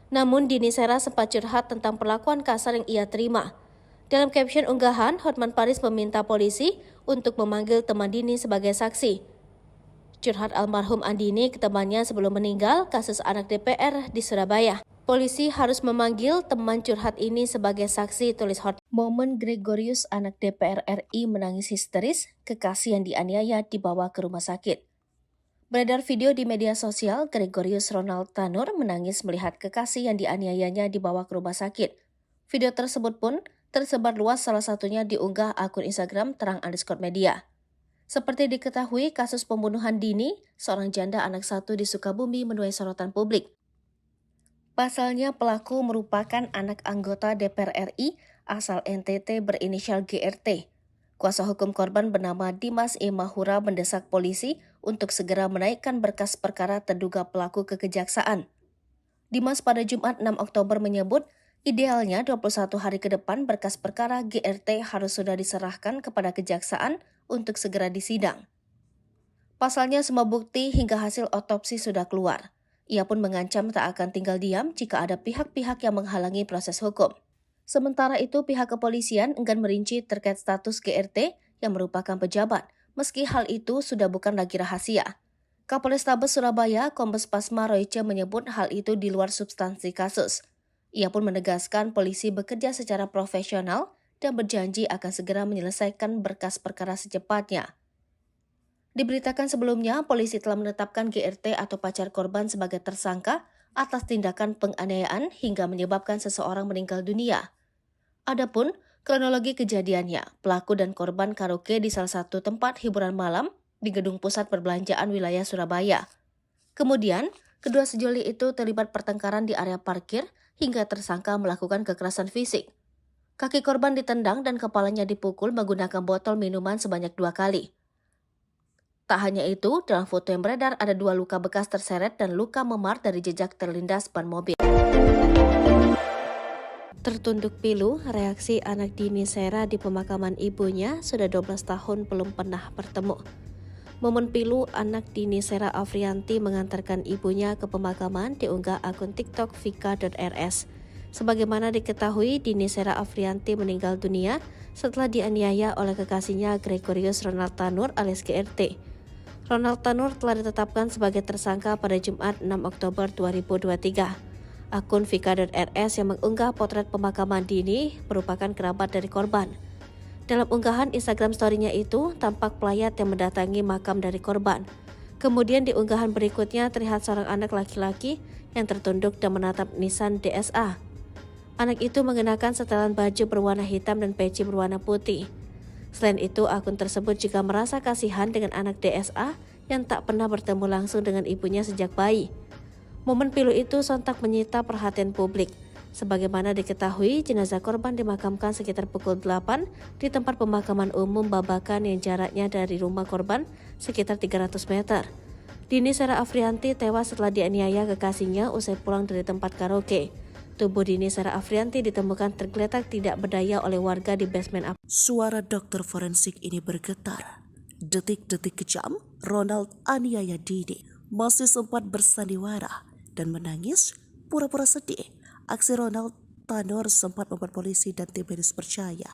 Namun Dini Sera sempat curhat tentang perlakuan kasar yang ia terima. Dalam caption unggahan, Hotman Paris meminta polisi untuk memanggil teman Dini sebagai saksi. Curhat almarhum Andini ke temannya sebelum meninggal kasus anak DPR di Surabaya. Polisi harus memanggil teman curhat ini sebagai saksi, tulis Hotman. Momen Gregorius, anak DPR RI, menangis histeris, kekasih yang dianiaya dibawa ke rumah sakit. Beredar video di media sosial, Gregorius Ronald Tanur menangis melihat kekasih yang dianiayanya dibawa ke rumah sakit. Video tersebut pun tersebar luas, salah satunya diunggah akun Instagram terang_media. Seperti diketahui, kasus pembunuhan Dini, seorang janda anak satu di Sukabumi, menuai sorotan publik. Pasalnya pelaku merupakan anak anggota DPR RI asal NTT berinisial GRT. Kuasa hukum korban bernama Dimas E. Mahura mendesak polisi untuk segera menaikkan berkas perkara terduga pelaku ke kejaksaan. Dimas pada Jumat 6 Oktober menyebut, idealnya 21 hari ke depan berkas perkara GRT harus sudah diserahkan kepada kejaksaan untuk segera disidang. Pasalnya semua bukti hingga hasil otopsi sudah keluar. Ia pun mengancam tak akan tinggal diam jika ada pihak-pihak yang menghalangi proses hukum. Sementara itu, pihak kepolisian enggan merinci terkait status GRT yang merupakan pejabat, meski hal itu sudah bukan lagi rahasia. Kapolrestabes Surabaya, Kombes Pasma Royce menyebut hal itu di luar substansi kasus. Ia pun menegaskan polisi bekerja secara profesional dan berjanji akan segera menyelesaikan berkas perkara secepatnya. Diberitakan sebelumnya, polisi telah menetapkan GRT atau pacar korban sebagai tersangka atas tindakan penganiayaan hingga menyebabkan seseorang meninggal dunia. Adapun kronologi kejadiannya, pelaku dan korban karaoke di salah satu tempat hiburan malam di Gedung Pusat Perbelanjaan wilayah Surabaya. Kemudian, kedua sejoli itu terlibat pertengkaran di area parkir hingga tersangka melakukan kekerasan fisik. Kaki korban ditendang dan kepalanya dipukul menggunakan botol minuman sebanyak 2 kali. Tak hanya itu, dalam foto yang beredar ada 2 luka bekas terseret dan luka memar dari jejak terlindas ban mobil. Tertunduk pilu, reaksi anak Dini Sera di pemakaman ibunya, sudah 12 tahun belum pernah bertemu. Momen pilu anak Dini Sera Afrianti mengantarkan ibunya ke pemakaman diunggah akun TikTok vika.rs. Sebagaimana diketahui, Dini Sera Afrianti meninggal dunia setelah dianiaya oleh kekasihnya Gregorius Ronald Tanur alias GRT. Ronald Tanur telah ditetapkan sebagai tersangka pada Jumat 6 Oktober 2023. Akun vika.rs yang mengunggah potret pemakaman Dini merupakan kerabat dari korban. Dalam unggahan Instagram story-nya itu, tampak pelayat yang mendatangi makam dari korban. Kemudian di unggahan berikutnya terlihat seorang anak laki-laki yang tertunduk dan menatap nisan DSA. Anak itu mengenakan setelan baju berwarna hitam dan peci berwarna putih. Selain itu, akun tersebut juga merasa kasihan dengan anak DSA yang tak pernah bertemu langsung dengan ibunya sejak bayi. Momen pilu itu sontak menyita perhatian publik. Sebagaimana diketahui, jenazah korban dimakamkan sekitar pukul 8 di tempat pemakaman umum Babakan yang jaraknya dari rumah korban sekitar 300 meter. Dini Sera Afrianti tewas setelah dianiaya kekasihnya usai pulang dari tempat karaoke. Tubuh Dini Sera Afrianti ditemukan tergeletak tidak berdaya oleh warga di basement. Suara dokter forensik ini bergetar. Detik-detik kejam, Ronald aniaya Dini masih sempat bersandiwara dan menangis pura-pura sedih. Aksi Ronald Tanur sempat membuat polisi dan tim medis percaya.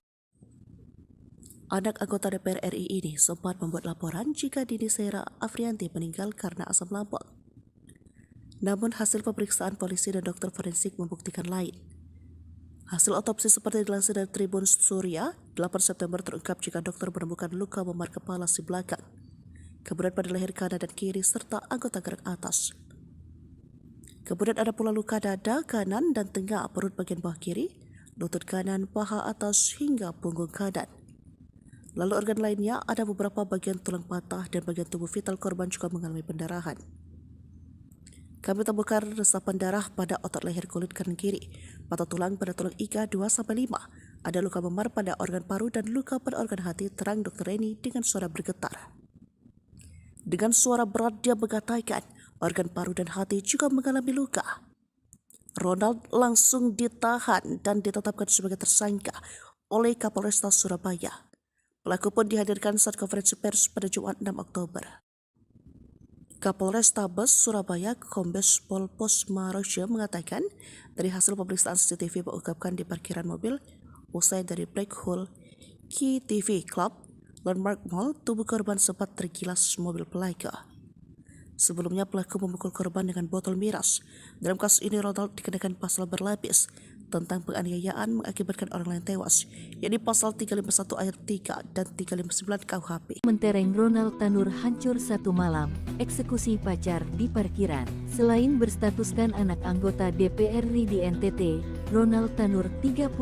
Anak anggota DPR RI ini sempat membuat laporan jika Dini Sera Afrianti meninggal karena asam lambung. Namun hasil pemeriksaan polisi dan dokter forensik membuktikan lain. Hasil otopsi seperti dilansir dari Tribun Surya, 8 September terungkap jika dokter menemukan luka memar kepala si belakang, kemudian pada leher kanan dan kiri serta anggota gerak atas. Kemudian ada pula luka dada kanan dan tengah perut bagian bawah kiri, lutut kanan, paha atas hingga punggung kanan. Lalu organ lainnya ada beberapa bagian tulang patah dan bagian tubuh vital korban juga mengalami pendarahan. Kami temukan resapan darah pada otot leher kulit kanan kiri, patah tulang pada tulang iga 2-5. Ada luka memar pada organ paru dan luka pada organ hati, terang Dr. Reni dengan suara bergetar. Dengan suara berat dia mengatakan organ paru dan hati juga mengalami luka. Ronald langsung ditahan dan ditetapkan sebagai tersangka oleh Kapolresta Surabaya. Pelaku pun dihadirkan saat konferensi pers pada Jumat 6 Oktober. Kapolrestabes Surabaya Kombes Pol Posmaroja mengatakan dari hasil pemeriksaan CCTV mengungkapkan di parkiran mobil usai dari Black Hole Key TV Club Landmark Mall, tubuh korban sempat tergilas mobil pelaku. Sebelumnya pelaku memukul korban dengan botol miras. Dalam kasus ini Ronald dikenakan pasal berlapis tentang penganiayaan mengakibatkan orang lain tewas, yakni pasal 351 ayat 3 dan 359 KUHP. Mentereng Ronald Tanur hancur satu malam, eksekusi pacar di parkiran. Selain berstatuskan anak anggota DPR RI di NTT, Ronald Tanur 31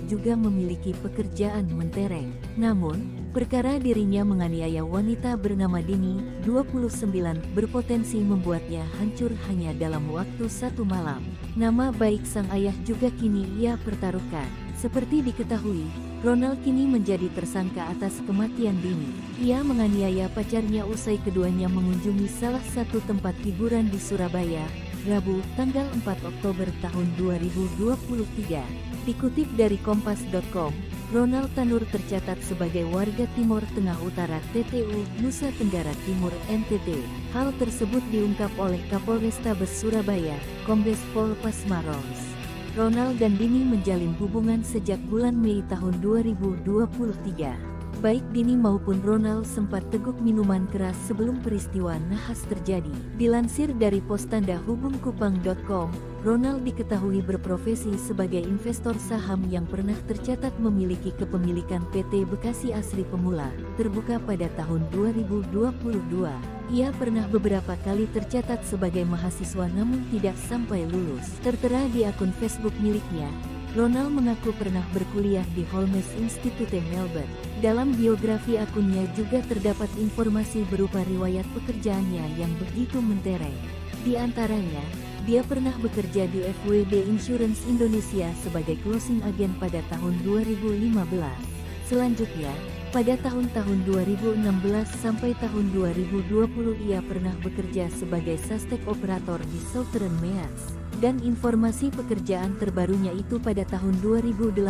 juga memiliki pekerjaan mentereng. Namun, perkara dirinya menganiaya wanita bernama Dini, 29, berpotensi membuatnya hancur hanya dalam waktu satu malam. Nama baik sang ayah juga kini ia pertaruhkan. Seperti diketahui, Ronald kini menjadi tersangka atas kematian Dini. Ia menganiaya pacarnya usai keduanya mengunjungi salah satu tempat hiburan di Surabaya, Rabu, tanggal 4 Oktober tahun 2023. Dikutip dari kompas.com, Ronald Tanur tercatat sebagai warga Timur Tengah Utara TTU, Nusa Tenggara Timur NTT. Hal tersebut diungkap oleh Kapolrestabes Surabaya, Kombes Pol Pasmaros. Ronald dan Dini menjalin hubungan sejak bulan Mei tahun 2023. Baik Dini maupun Ronald sempat teguk minuman keras sebelum peristiwa nahas terjadi. Dilansir dari postandahubungkupang.com, Ronald diketahui berprofesi sebagai investor saham yang pernah tercatat memiliki kepemilikan PT Bekasi Asri Pemula, terbuka pada tahun 2022. Ia pernah beberapa kali tercatat sebagai mahasiswa namun tidak sampai lulus. Tertera di akun Facebook miliknya, Ronald mengaku pernah berkuliah di Holmes Institute Melbourne. Dalam biografi akunnya juga terdapat informasi berupa riwayat pekerjaannya yang begitu mentereng. Di antaranya, dia pernah bekerja di FWD Insurance Indonesia sebagai closing agent pada tahun 2015. Selanjutnya, pada tahun-tahun 2016 sampai tahun 2020 ia pernah bekerja sebagai suspek operator di Southern Meas. Dan informasi pekerjaan terbarunya itu pada tahun 2018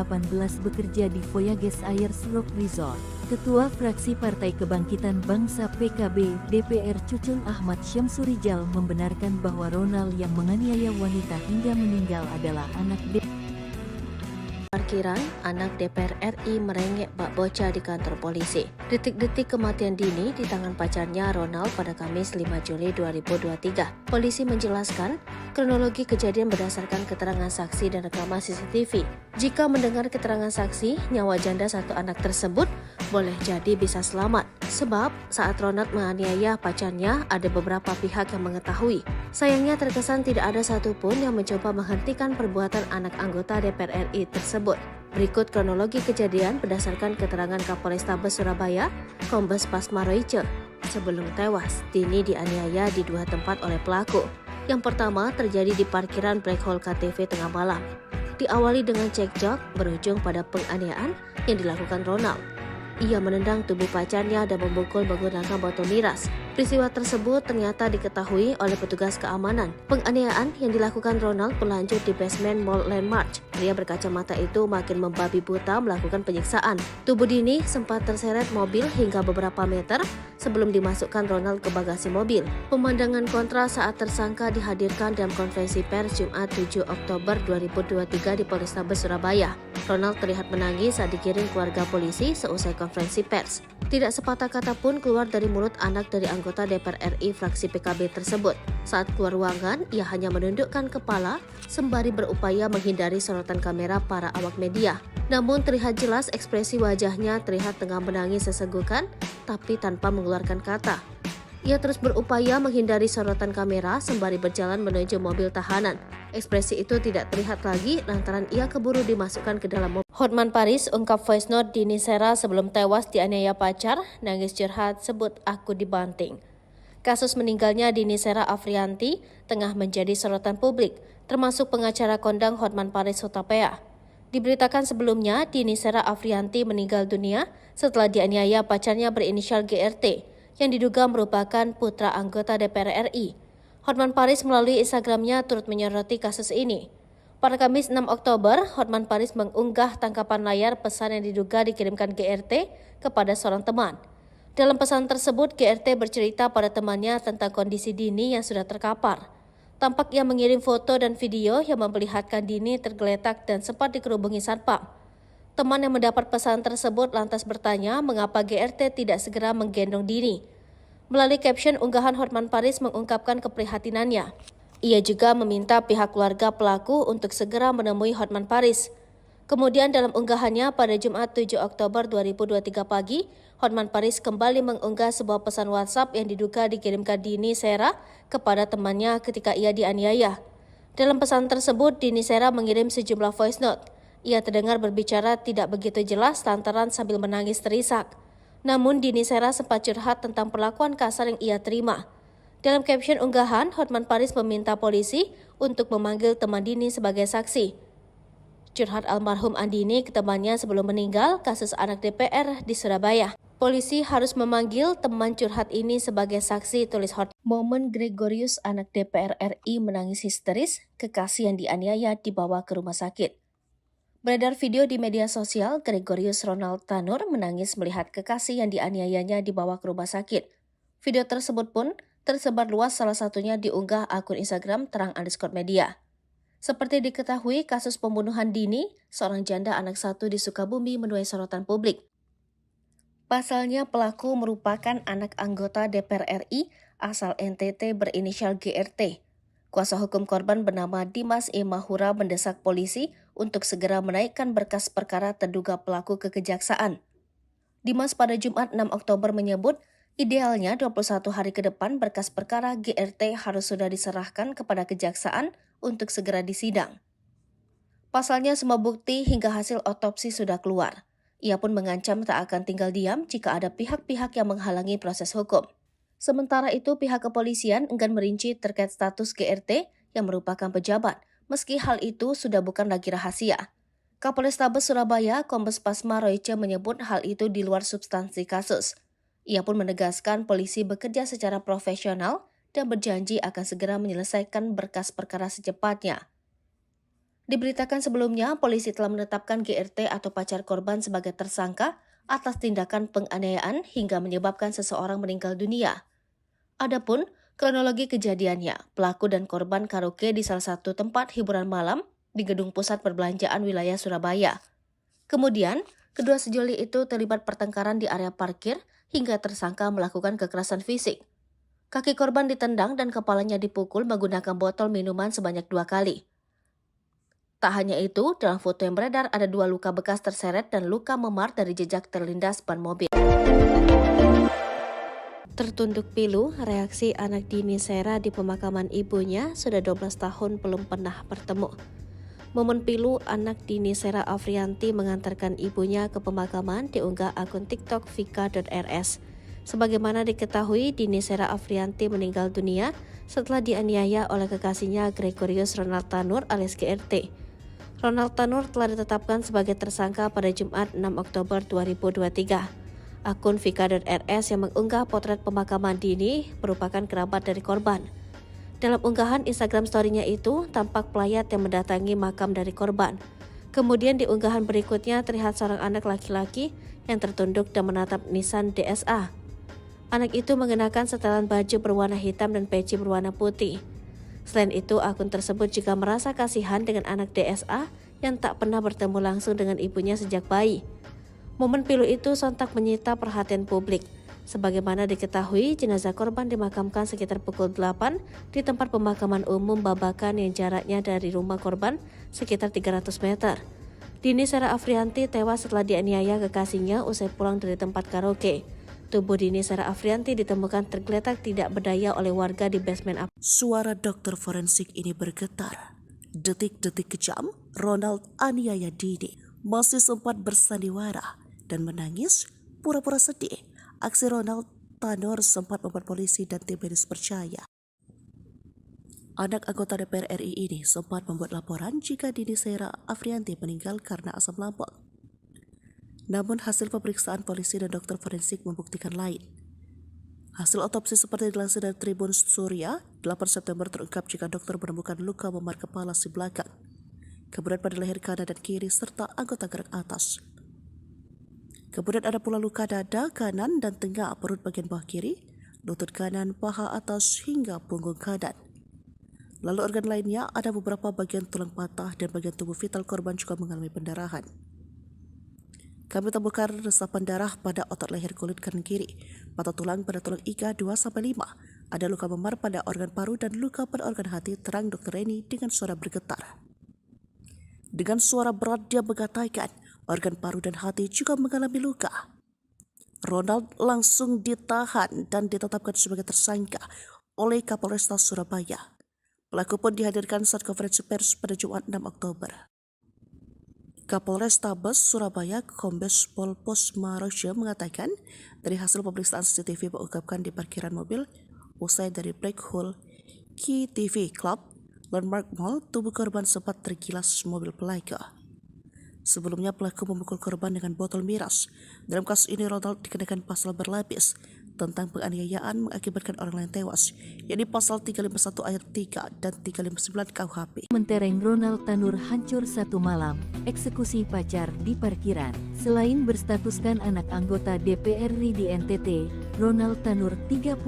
bekerja di Voyages Ayers Rock Resort. Ketua Fraksi Partai Kebangkitan Bangsa PKB DPR Cucun Ahmad Syamsurijal membenarkan bahwa Ronald yang menganiaya wanita hingga meninggal adalah anak Parkiran, anak DPR RI merengek bak bocah di kantor polisi. Detik-detik kematian Dini di tangan pacarnya Ronald pada Kamis 5 Juli 2023. Polisi menjelaskan kronologi kejadian berdasarkan keterangan saksi dan rekaman CCTV. Jika mendengar keterangan saksi, nyawa janda satu anak tersebut boleh jadi bisa selamat. Sebab saat Ronald menganiaya pacarnya, ada beberapa pihak yang mengetahui. Sayangnya terkesan tidak ada satupun yang mencoba menghentikan perbuatan anak anggota DPR RI tersebut. Berikut kronologi kejadian berdasarkan keterangan Kapolrestabes Surabaya, Kombes Pasmaroja. Sebelum tewas, Dini dianiaya di dua tempat oleh pelaku. Yang pertama terjadi di parkiran Black Hole KTV tengah malam. Diawali dengan cekcok, berujung pada penganiayaan yang dilakukan Ronald. Ia menendang tubuh pacarnya dan memukul menggunakan botol miras. Peristiwa tersebut ternyata diketahui oleh petugas keamanan. Penganiayaan yang dilakukan Ronald berlanjut di basement Mall Landmark. Pria berkacamata itu makin membabi buta melakukan penyiksaan. Tubuh Dini sempat terseret mobil hingga beberapa meter sebelum dimasukkan Ronald ke bagasi mobil. Pemandangan kontra saat tersangka dihadirkan dalam konferensi pers Jumat 7 Oktober 2023 di Polrestabes Surabaya. Ronald terlihat menangis saat dikirim keluarga polisi seusai konferensi pers. Tidak sepatah kata pun keluar dari mulut anak dari anggota DPR RI fraksi PKB tersebut. Saat keluar ruangan, ia hanya menundukkan kepala sembari berupaya menghindari sorotan kamera para awak media. Namun terlihat jelas ekspresi wajahnya terlihat tengah menangis sesenggukan, tapi tanpa mengeluarkan kata. Ia terus berupaya menghindari sorotan kamera sembari berjalan menuju mobil tahanan. Ekspresi itu tidak terlihat lagi lantaran ia keburu dimasukkan ke dalam mobil. Hotman Paris ungkap voice note Dini Sera sebelum tewas dianiaya pacar, nangis curhat sebut aku dibanting. Kasus meninggalnya Dini Sera Afrianti tengah menjadi sorotan publik, termasuk pengacara kondang Hotman Paris Hutapea. Diberitakan sebelumnya, Dini Sera Afrianti meninggal dunia setelah dianiaya pacarnya berinisial GRT yang diduga merupakan putra anggota DPR RI. Hotman Paris melalui Instagramnya turut menyoroti kasus ini. Pada Kamis 6 Oktober, Hotman Paris mengunggah tangkapan layar pesan yang diduga dikirimkan GRT kepada seorang teman. Dalam pesan tersebut, GRT bercerita pada temannya tentang kondisi Dini yang sudah terkapar. Tampak ia mengirim foto dan video yang memperlihatkan Dini tergeletak dan sempat dikerubungi satpam. Teman yang mendapat pesan tersebut lantas bertanya mengapa GRT tidak segera menggendong Dini. Melalui caption unggahan, Hotman Paris mengungkapkan keprihatinannya. Ia juga meminta pihak keluarga pelaku untuk segera menemui Hotman Paris. Kemudian dalam unggahannya pada Jumat 7 Oktober 2023 pagi, Hotman Paris kembali mengunggah sebuah pesan WhatsApp yang diduga dikirimkan Dini Sera kepada temannya ketika ia dianiaya. Dalam pesan tersebut, Dini Sera mengirim sejumlah voice note. Ia terdengar berbicara tidak begitu jelas lantaran sambil menangis terisak. Namun Dini Sera sempat curhat tentang perlakuan kasar yang ia terima. Dalam caption unggahan, Hotman Paris meminta polisi untuk memanggil teman Dini sebagai saksi. Curhat almarhum Andini ke temannya sebelum meninggal kasus anak DPR di Surabaya. Polisi harus memanggil teman curhat ini sebagai saksi, tulis Hotman. Momen Gregorius anak DPR RI menangis histeris, kekasih yang dianiaya dibawa ke rumah sakit. Beredar video di media sosial, Gregorius Ronald Tanur menangis melihat kekasih yang dianiayanya dibawa ke rumah sakit. Video tersebut pun tersebar luas, salah satunya diunggah akun Instagram terang_media. Seperti diketahui, kasus pembunuhan Dini, seorang janda anak satu di Sukabumi, menuai sorotan publik. Pasalnya pelaku merupakan anak anggota DPR RI asal NTT berinisial GRT. Kuasa hukum korban bernama Dimas E. Mahura mendesak polisi untuk segera menaikkan berkas perkara terduga pelaku ke kejaksaan. Dimas pada Jumat 6 Oktober menyebut, idealnya 21 hari ke depan berkas perkara GRT harus sudah diserahkan kepada kejaksaan untuk segera disidang. Pasalnya semua bukti hingga hasil otopsi sudah keluar. Ia pun mengancam tak akan tinggal diam jika ada pihak-pihak yang menghalangi proses hukum. Sementara itu pihak kepolisian enggan merinci terkait status GRT yang merupakan pejabat, meski hal itu sudah bukan lagi rahasia. Kapolrestabes Surabaya, Kombes Pasma Royce menyebut hal itu di luar substansi kasus. Ia pun menegaskan polisi bekerja secara profesional dan berjanji akan segera menyelesaikan berkas perkara secepatnya. Diberitakan sebelumnya, polisi telah menetapkan GRT atau pacar korban sebagai tersangka atas tindakan penganiayaan hingga menyebabkan seseorang meninggal dunia. Adapun kronologi kejadiannya, pelaku dan korban karaoke di salah satu tempat hiburan malam di Gedung Pusat Perbelanjaan wilayah Surabaya. Kemudian, kedua sejoli itu terlibat pertengkaran di area parkir hingga tersangka melakukan kekerasan fisik. Kaki korban ditendang dan kepalanya dipukul menggunakan botol minuman sebanyak 2 kali. Tak hanya itu, dalam foto yang beredar ada 2 luka bekas terseret dan luka memar dari jejak terlindas ban mobil. Tertunduk pilu, reaksi anak Dini Sera di pemakaman ibunya sudah 12 tahun belum pernah bertemu. Momen pilu anak Dini Sera Afrianti mengantarkan ibunya ke pemakaman diunggah akun TikTok vika.rs. Sebagaimana diketahui, Dini Sera Afrianti meninggal dunia setelah dianiaya oleh kekasihnya Gregorius Ronald Tanur alias GRT. Ronald Tanur telah ditetapkan sebagai tersangka pada Jumat 6 Oktober 2023. Akun vika.rs yang mengunggah potret pemakaman Dini merupakan kerabat dari korban. Dalam unggahan Instagram story-nya itu, tampak pelayat yang mendatangi makam dari korban. Kemudian di unggahan berikutnya terlihat seorang anak laki-laki yang tertunduk dan menatap nisan DSA. Anak itu mengenakan setelan baju berwarna hitam dan peci berwarna putih. Selain itu, akun tersebut juga merasa kasihan dengan anak DSA yang tak pernah bertemu langsung dengan ibunya sejak bayi. Momen pilu itu sontak menyita perhatian publik. Sebagaimana diketahui, jenazah korban dimakamkan sekitar pukul 8 di tempat pemakaman umum Babakan yang jaraknya dari rumah korban sekitar 300 meter. Dini Sera Afrianti tewas setelah dianiaya kekasihnya usai pulang dari tempat karaoke. Tubuh Dini Sera Afrianti ditemukan tergeletak tidak berdaya oleh warga di basement. Suara dokter forensik ini bergetar. Detik-detik kejam, Ronald aniaya Dini masih sempat bersandiwara dan menangis pura-pura sedih. Aksi Ronald Tanur sempat membuat polisi dan tim medis percaya. Anak anggota DPR RI ini sempat membuat laporan jika Dini Sera Afrianti meninggal karena asam lambung. Namun hasil pemeriksaan polisi dan dokter forensik membuktikan lain. Hasil otopsi seperti dilansir dari Tribun Surya, 8 September terungkap jika dokter menemukan luka memar kepala si belakang, kemudian pada leher kanan dan kiri serta anggota gerak atas. Kemudian ada pula luka dada kanan dan tengah perut bagian bawah kiri, lutut kanan, paha atas hingga punggung kanan. Lalu organ lainnya ada beberapa bagian tulang patah dan bagian tubuh vital korban juga mengalami pendarahan. Kami temukan resapan darah pada otot leher kulit kanan kiri, patah tulang pada tulang iga 2-5, ada luka memar pada organ paru dan luka pada organ hati, terang Dr. Reni dengan suara bergetar. Dengan suara berat dia mengatakan organ paru dan hati juga mengalami luka. Ronald langsung ditahan dan ditetapkan sebagai tersangka oleh Kapolresta Surabaya. Pelaku pun dihadirkan saat konferensi pers pada Jumat 6 Oktober. Kapolrestabes Surabaya Kombes Pol Posmarojo mengatakan dari hasil pemeriksaan CCTV mengungkapkan di parkiran mobil usai dari Black Hole Key TV Club Landmark Mall, tubuh korban sempat tergilas mobil pelaku. Sebelumnya pelaku memukul korban dengan botol miras. Dalam kasus ini Ronald dikenakan pasal berlapis tentang penganiayaan mengakibatkan orang lain tewas, yakni pasal 351 ayat 3 dan 359 KUHP. Mentereng Ronald Tanur hancur satu malam, eksekusi pacar di parkiran. Selain berstatuskan anak anggota DPR RI di NTT, Ronald Tanur 31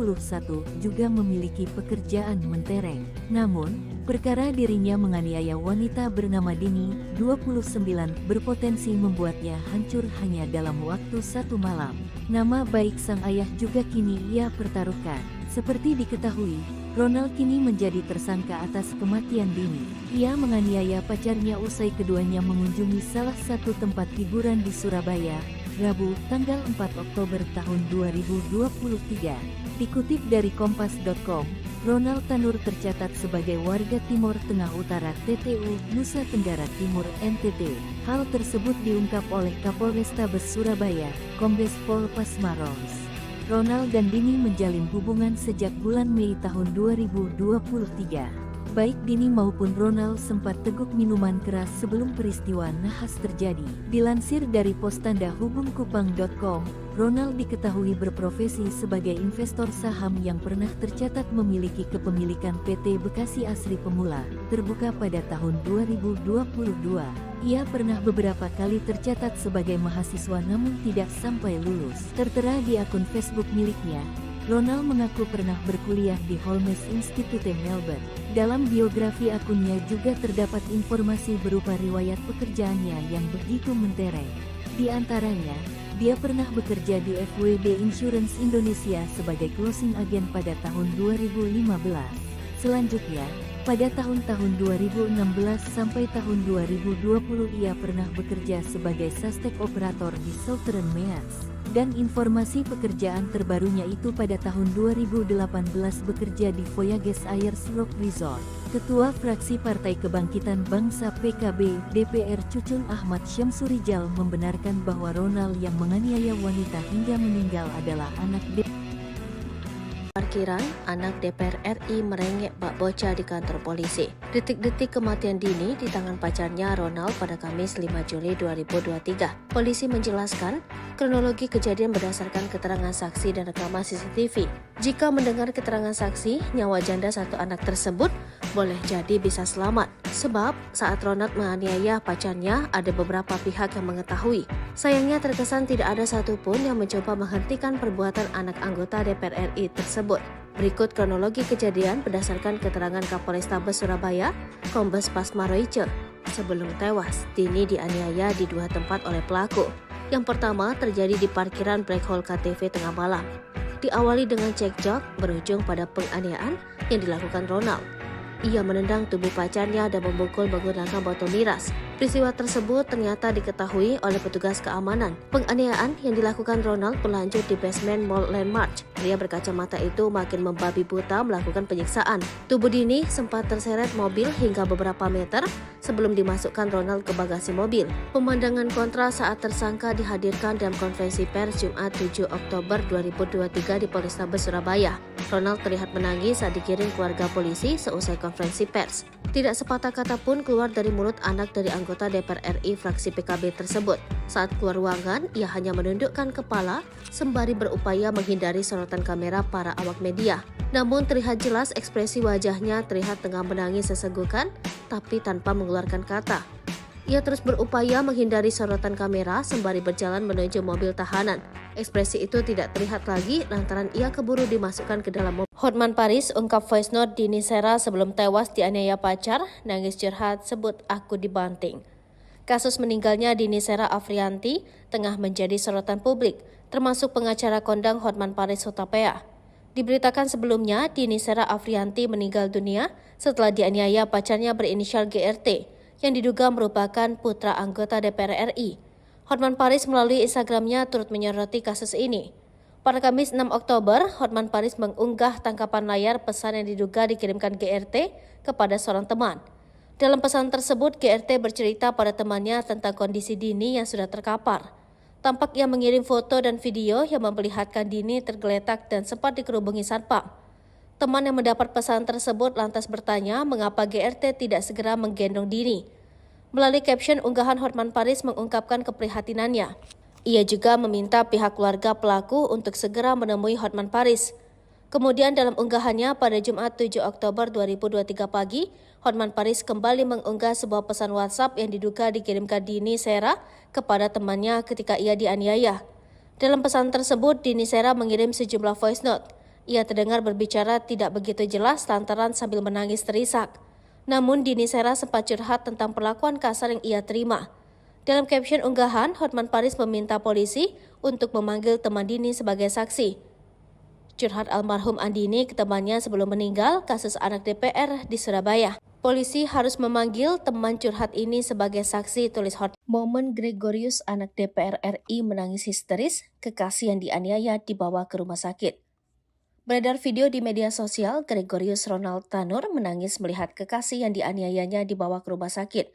juga memiliki pekerjaan mentereng. Namun, perkara dirinya menganiaya wanita bernama Dini, 29, berpotensi membuatnya hancur hanya dalam waktu satu malam. Nama baik sang ayah juga kini ia pertaruhkan. Seperti diketahui, Ronald kini menjadi tersangka atas kematian Dini. Ia menganiaya pacarnya usai keduanya mengunjungi salah satu tempat hiburan di Surabaya, Rabu, tanggal 4 Oktober tahun 2023. Dikutip dari kompas.com, Ronald Tanur tercatat sebagai warga Timur Tengah Utara TTU, Nusa Tenggara Timur NTT. Hal tersebut diungkap oleh Kapolrestabes Surabaya, Kombes Pol Pasmaros. Ronald dan Dini menjalin hubungan sejak bulan Mei tahun 2023. Baik Dini maupun Ronald sempat teguk minuman keras sebelum peristiwa nahas terjadi. Dilansir dari postandahubungkupang.com, Ronald diketahui berprofesi sebagai investor saham yang pernah tercatat memiliki kepemilikan PT Bekasi Asri Pemula, terbuka pada tahun 2022. Ia pernah beberapa kali tercatat sebagai mahasiswa namun tidak sampai lulus. Tertera di akun Facebook miliknya, Ronald mengaku pernah berkuliah di Holmes Institute Melbourne. Dalam biografi akunnya juga terdapat informasi berupa riwayat pekerjaannya yang begitu mentereng. Di antaranya, dia pernah bekerja di FWD Insurance Indonesia sebagai closing agent pada tahun 2015. Selanjutnya, pada tahun-tahun 2016 sampai tahun 2020 ia pernah bekerja sebagai suspek operator di Southern Meats. Dan informasi pekerjaan terbarunya itu pada tahun 2018 bekerja di Voyages Air-Slope Resort. Ketua Fraksi Partai Kebangkitan Bangsa PKB DPR Cucun Ahmad Syamsurijal membenarkan bahwa Ronald yang menganiaya wanita hingga meninggal adalah anak Parkiran, anak DPR RI merengek bak bocah di kantor polisi. Detik-detik kematian Dini di tangan pacarnya Ronald pada Kamis 5 Juli 2023. Polisi menjelaskan kronologi kejadian berdasarkan keterangan saksi dan rekaman CCTV. Jika mendengar keterangan saksi, nyawa janda satu anak tersebut boleh jadi bisa selamat. Sebab saat Ronald menganiaya pacarnya ada beberapa pihak yang mengetahui. Sayangnya terkesan tidak ada satupun yang mencoba menghentikan perbuatan anak anggota DPR RI tersebut. Berikut kronologi kejadian berdasarkan keterangan Kapolrestabes Surabaya, Kombes Pasmarojo. Sebelum tewas, Dini dianiaya di dua tempat oleh pelaku. Yang pertama terjadi di parkiran Black Hole KTV tengah malam. Diawali dengan cekcok berujung pada penganiayaan yang dilakukan Ronald. Ia menendang tubuh pacarnya dan memukul menggunakan botol miras. Peristiwa tersebut ternyata diketahui oleh petugas keamanan. Penganiayaan yang dilakukan Ronald berlanjut di basement Mall Landmark. Pria berkacamata itu makin membabi buta melakukan penyiksaan. Tubuh Dini sempat terseret mobil hingga beberapa meter sebelum dimasukkan Ronald ke bagasi mobil. Pemandangan kontra saat tersangka dihadirkan dalam konferensi pers Jumat 7 Oktober 2023 di Polrestabes Surabaya. Ronald terlihat menangis saat dikirim keluarga polisi seusai konferensi pers. Tidak sepatah kata pun keluar dari mulut anak dari anggota DPR RI fraksi PKB tersebut. Saat keluar ruangan, ia hanya menundukkan kepala sembari berupaya menghindari sorotan kamera para awak media. Namun terlihat jelas ekspresi wajahnya terlihat tengah menangis sesenggukan, tapi tanpa mengeluarkan kata. Ia terus berupaya menghindari sorotan kamera sembari berjalan menuju mobil tahanan. Ekspresi itu tidak terlihat lagi lantaran ia keburu dimasukkan ke dalam mobil. Hotman Paris ungkap voice note Dini Sera sebelum tewas dianiaya pacar, nangis curhat sebut aku dibanting. Kasus meninggalnya Dini Sera Afrianti tengah menjadi sorotan publik, termasuk pengacara kondang Hotman Paris Hutapea. Diberitakan sebelumnya, Dini Sera Afrianti meninggal dunia setelah dianiaya pacarnya berinisial GRT, yang diduga merupakan putra anggota DPR RI. Hotman Paris melalui Instagramnya turut menyoroti kasus ini. Pada Kamis 6 Oktober, Hotman Paris mengunggah tangkapan layar pesan yang diduga dikirimkan GRT kepada seorang teman. Dalam pesan tersebut, GRT bercerita pada temannya tentang kondisi Dini yang sudah terkapar. Tampak ia mengirim foto dan video yang memperlihatkan Dini tergeletak dan sempat dikerubungi satpam. Teman yang mendapat pesan tersebut lantas bertanya mengapa GRT tidak segera menggendong Dini. Melalui caption unggahan, Hotman Paris mengungkapkan keprihatinannya. Ia juga meminta pihak keluarga pelaku untuk segera menemui Hotman Paris. Kemudian dalam unggahannya pada Jumat 7 Oktober 2023 pagi, Hotman Paris kembali mengunggah sebuah pesan WhatsApp yang diduga dikirimkan Dini Sera kepada temannya ketika ia dianiaya. Dalam pesan tersebut, Dini Sera mengirim sejumlah voice note. Ia terdengar berbicara tidak begitu jelas lantaran sambil menangis terisak. Namun Dini Sera sempat curhat tentang perlakuan kasar yang ia terima. Dalam caption unggahan, Hotman Paris meminta polisi untuk memanggil teman Dini sebagai saksi. Curhat almarhum Andini ke temannya sebelum meninggal kasus anak DPR di Surabaya. Polisi harus memanggil teman curhat ini sebagai saksi, tulis Hotman. Momen Gregorius anak DPR RI menangis histeris, kekasih yang dianiaya dibawa ke rumah sakit. Beredar video di media sosial, Gregorius Ronald Tanur menangis melihat kekasih yang dianiayanya dibawa ke rumah sakit.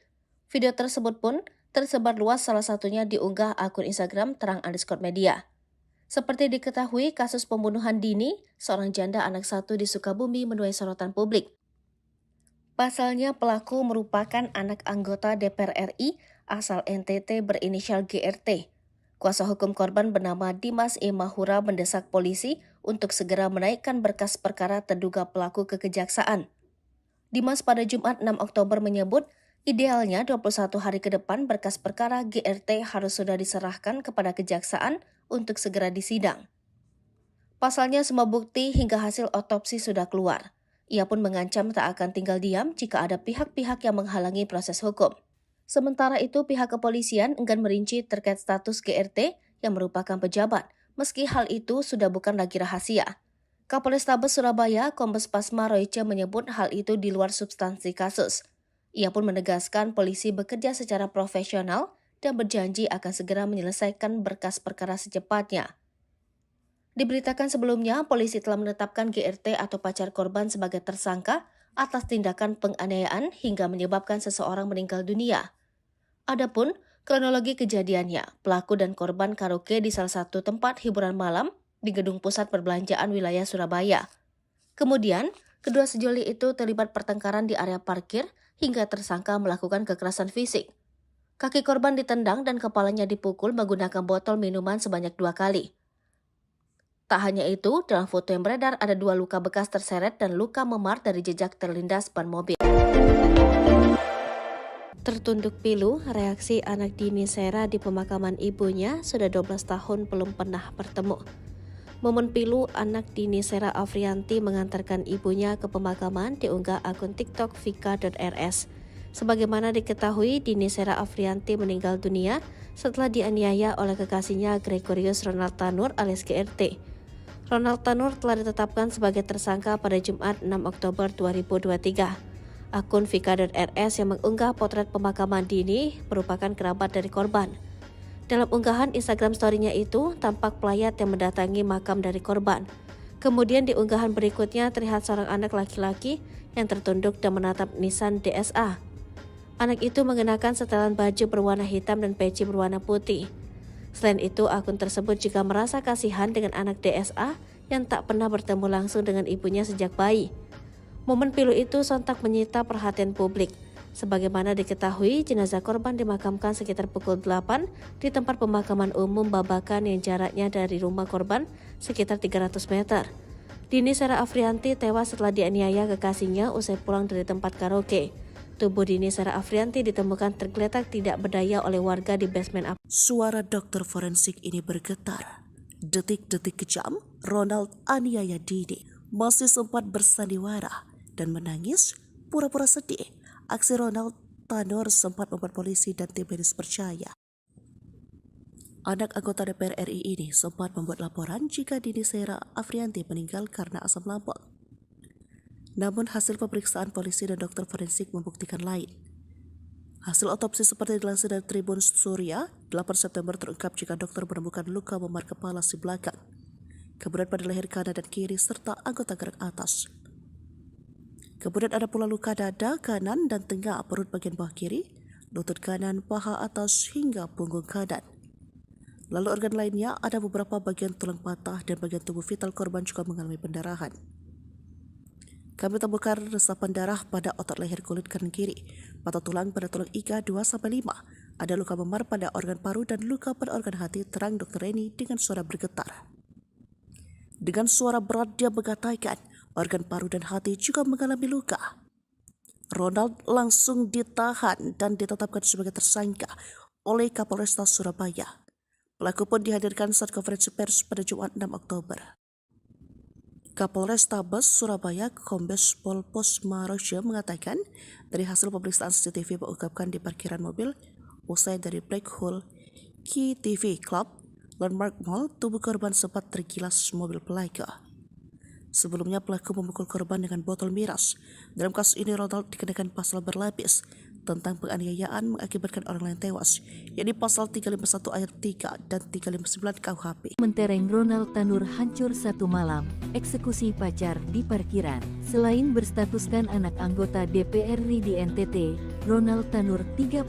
Video tersebut pun tersebar luas, salah satunya diunggah akun Instagram terang_media. Seperti diketahui, kasus pembunuhan Dini, seorang janda anak satu di Sukabumi, menuai sorotan publik. Pasalnya pelaku merupakan anak anggota DPR RI asal NTT berinisial GRT. Kuasa hukum korban bernama Dimas E. Mahura mendesak polisi untuk segera menaikkan berkas perkara terduga pelaku ke kejaksaan. Dimas pada Jumat 6 Oktober menyebut, idealnya 21 hari ke depan berkas perkara GRT harus sudah diserahkan kepada kejaksaan untuk segera disidang. Pasalnya semua bukti hingga hasil otopsi sudah keluar. Ia pun mengancam tak akan tinggal diam jika ada pihak-pihak yang menghalangi proses hukum. Sementara itu, pihak kepolisian enggan merinci terkait status GRT yang merupakan pejabat, meski hal itu sudah bukan lagi rahasia. Kapolrestabes Surabaya, Kombes Pasma Royce menyebut hal itu di luar substansi kasus. Ia pun menegaskan polisi bekerja secara profesional dan berjanji akan segera menyelesaikan berkas perkara secepatnya. Diberitakan sebelumnya, polisi telah menetapkan GRT atau pacar korban sebagai tersangka atas tindakan penganiayaan hingga menyebabkan seseorang meninggal dunia. Adapun kronologi kejadiannya, pelaku dan korban karaoke di salah satu tempat hiburan malam di Gedung Pusat Perbelanjaan wilayah Surabaya. Kemudian, kedua sejoli itu terlibat pertengkaran di area parkir hingga tersangka melakukan kekerasan fisik. Kaki korban ditendang dan kepalanya dipukul menggunakan botol minuman sebanyak 2 kali. Tak hanya itu, dalam foto yang beredar ada 2 luka bekas terseret dan luka memar dari jejak terlindas ban mobil. Tertunduk pilu, reaksi anak Dini Sera di pemakaman ibunya sudah 12 tahun belum pernah bertemu. Momen pilu anak Dini Sera Afrianti mengantarkan ibunya ke pemakaman diunggah akun TikTok vika.rs. Sebagaimana diketahui, Dini Sera Afrianti meninggal dunia setelah dianiaya oleh kekasihnya Gregorius Ronald Tanur alias GRT. Ronald Tanur telah ditetapkan sebagai tersangka pada Jumat 6 Oktober 2023. Akun Vika.rs yang mengunggah potret pemakaman Dini merupakan kerabat dari korban. Dalam unggahan Instagram story-nya itu, tampak pelayat yang mendatangi makam dari korban. Kemudian di unggahan berikutnya terlihat seorang anak laki-laki yang tertunduk dan menatap Nissan DSA. Anak itu mengenakan setelan baju berwarna hitam dan peci berwarna putih. Selain itu, akun tersebut juga merasa kasihan dengan anak DSA yang tak pernah bertemu langsung dengan ibunya sejak bayi. Momen pilu itu sontak menyita perhatian publik. Sebagaimana diketahui, jenazah korban dimakamkan sekitar pukul 8 di tempat pemakaman umum Babakan yang jaraknya dari rumah korban sekitar 300 meter. Dini Sera Afrianti tewas setelah dianiaya kekasihnya usai pulang dari tempat karaoke. Tubuh Dini Sera Afrianti ditemukan tergeletak tidak berdaya oleh warga di basement Suara dokter forensik ini bergetar. Detik-detik kejam, Ronald aniaya Dini masih sempat bersandiwara dan menangis pura-pura sedih. Aksi Ronald Tanur sempat membuat polisi dan tim medis percaya. Anak anggota DPR RI ini sempat membuat laporan jika Dini Sera Afrianti meninggal karena asam lambung. Namun hasil pemeriksaan polisi dan dokter forensik membuktikan lain. Hasil otopsi seperti dilansir dari Tribun Surya, 8 September terungkap jika dokter menemukan luka memar kepala si belakang, kemudian pada leher kanan dan kiri serta anggota gerak atas. Kemudian ada pula luka dada kanan dan tengah perut bagian bawah kiri, lutut kanan, paha atas hingga punggung kanan. Lalu organ lainnya ada beberapa bagian tulang patah dan bagian tubuh vital korban juga mengalami pendarahan. Kami temukan resapan darah pada otot leher kulit kanan kiri, patah tulang pada tulang iga 2-5, ada luka memar pada organ paru dan luka pada organ hati, terang Dr. Reni dengan suara bergetar. Dengan suara berat dia mengatakan organ paru dan hati juga mengalami luka. Ronald langsung ditahan dan ditetapkan sebagai tersangka oleh Kapolresta Surabaya. Pelaku pun dihadirkan saat konferensi pers pada Jumat 6 Oktober. Kapolrestabes Surabaya Kombes Pol Posma Rosya mengatakan dari hasil pemeriksaan CCTV mengungkapkan di parkiran mobil usai dari Black Hole Key TV Club Landmark Mall, tubuh korban sempat tergilas mobil pelaku. Sebelumnya pelaku memukul korban dengan botol miras. Dalam kasus ini Ronald dikenakan pasal berlapis tentang penganiayaan mengakibatkan orang lain tewas, yakni pasal 351 ayat 3 dan 359 KUHP. Mentereng Ronald Tanur hancur satu malam, eksekusi pacar di parkiran. Selain berstatuskan anak anggota DPR RI di NTT, Ronald Tanur 31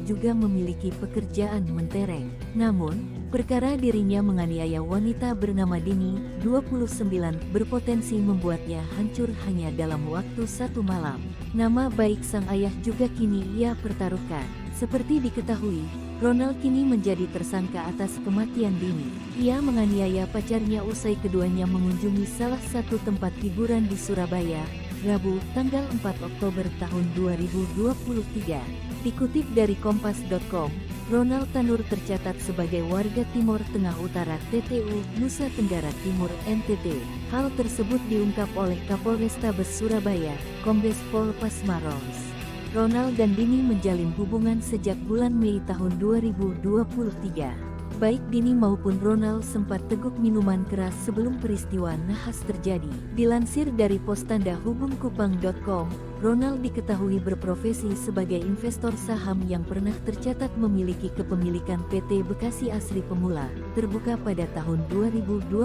juga memiliki pekerjaan mentereng. Namun, perkara dirinya menganiaya wanita bernama Dini, 29, berpotensi membuatnya hancur hanya dalam waktu satu malam. Nama baik sang ayah juga kini ia pertaruhkan. Seperti diketahui, Ronald kini menjadi tersangka atas kematian Dini. Ia menganiaya pacarnya usai keduanya mengunjungi salah satu tempat hiburan di Surabaya, Rabu, tanggal 4 Oktober tahun 2023. Dikutip dari Kompas.com, Ronald Tanur tercatat sebagai warga Timur Tengah Utara TTU, Nusa Tenggara Timur NTT. Hal tersebut diungkap oleh Kapolrestabes Surabaya, Kombes Pol Posma Rosya. Ronald dan Dini menjalin hubungan sejak bulan Mei tahun 2023. Baik Dini maupun Ronald sempat teguk minuman keras sebelum peristiwa nahas terjadi. Dilansir dari postandahubungkupang.com, Ronald diketahui berprofesi sebagai investor saham yang pernah tercatat memiliki kepemilikan PT Bekasi Asri Pemula, terbuka pada tahun 2022.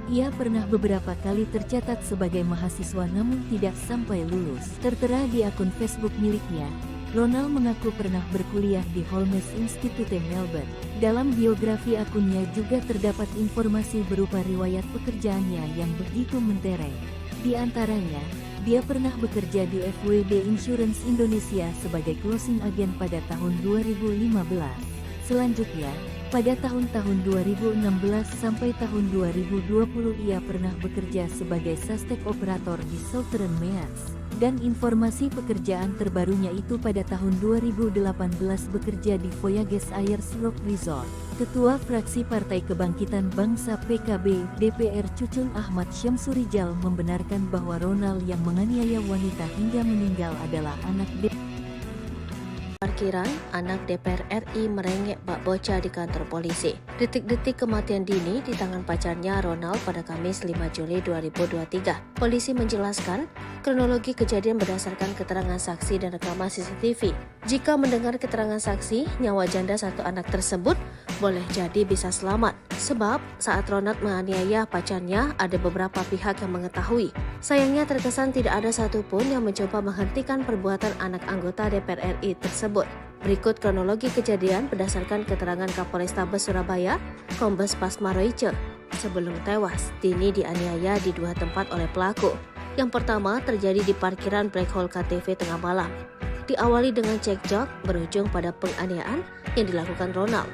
Ia pernah beberapa kali tercatat sebagai mahasiswa namun tidak sampai lulus. Tertera di akun Facebook miliknya, Ronald mengaku pernah berkuliah di Holmes Institute Melbourne. Dalam biografi akunnya juga terdapat informasi berupa riwayat pekerjaannya yang begitu mentereng. Di antaranya, dia pernah bekerja di FWD Insurance Indonesia sebagai closing agent pada tahun 2015. Selanjutnya, pada tahun-tahun 2016 sampai tahun 2020 ia pernah bekerja sebagai sastek operator di Southern Meas. Dan informasi pekerjaan terbarunya itu pada tahun 2018 bekerja di Voyages Ayers Rock Resort. Ketua Fraksi Partai Kebangkitan Bangsa PKB DPR Cucun Ahmad Syamsurijal membenarkan bahwa Ronald yang menganiaya wanita hingga meninggal adalah anak Parkiran, anak DPR RI merengek bak bocah di kantor polisi. Detik-detik kematian Dini di tangan pacarnya Ronald pada Kamis 5 Juli 2023. Polisi menjelaskan kronologi kejadian berdasarkan keterangan saksi dan rekaman CCTV. Jika mendengar keterangan saksi, nyawa janda satu anak tersebut boleh jadi bisa selamat. Sebab saat Ronald menganiaya pacarnya, ada beberapa pihak yang mengetahui. Sayangnya terkesan tidak ada satupun yang mencoba menghentikan perbuatan anak anggota DPR RI tersebut. Berikut kronologi kejadian berdasarkan keterangan Kapolrestabes Surabaya, Kombes Pasma Royce. Sebelum tewas, Dini dianiaya di dua tempat oleh pelaku. Yang pertama terjadi di parkiran Black Hole KTV tengah malam. Diawali dengan cekcok, berujung pada penganiayaan yang dilakukan Ronald.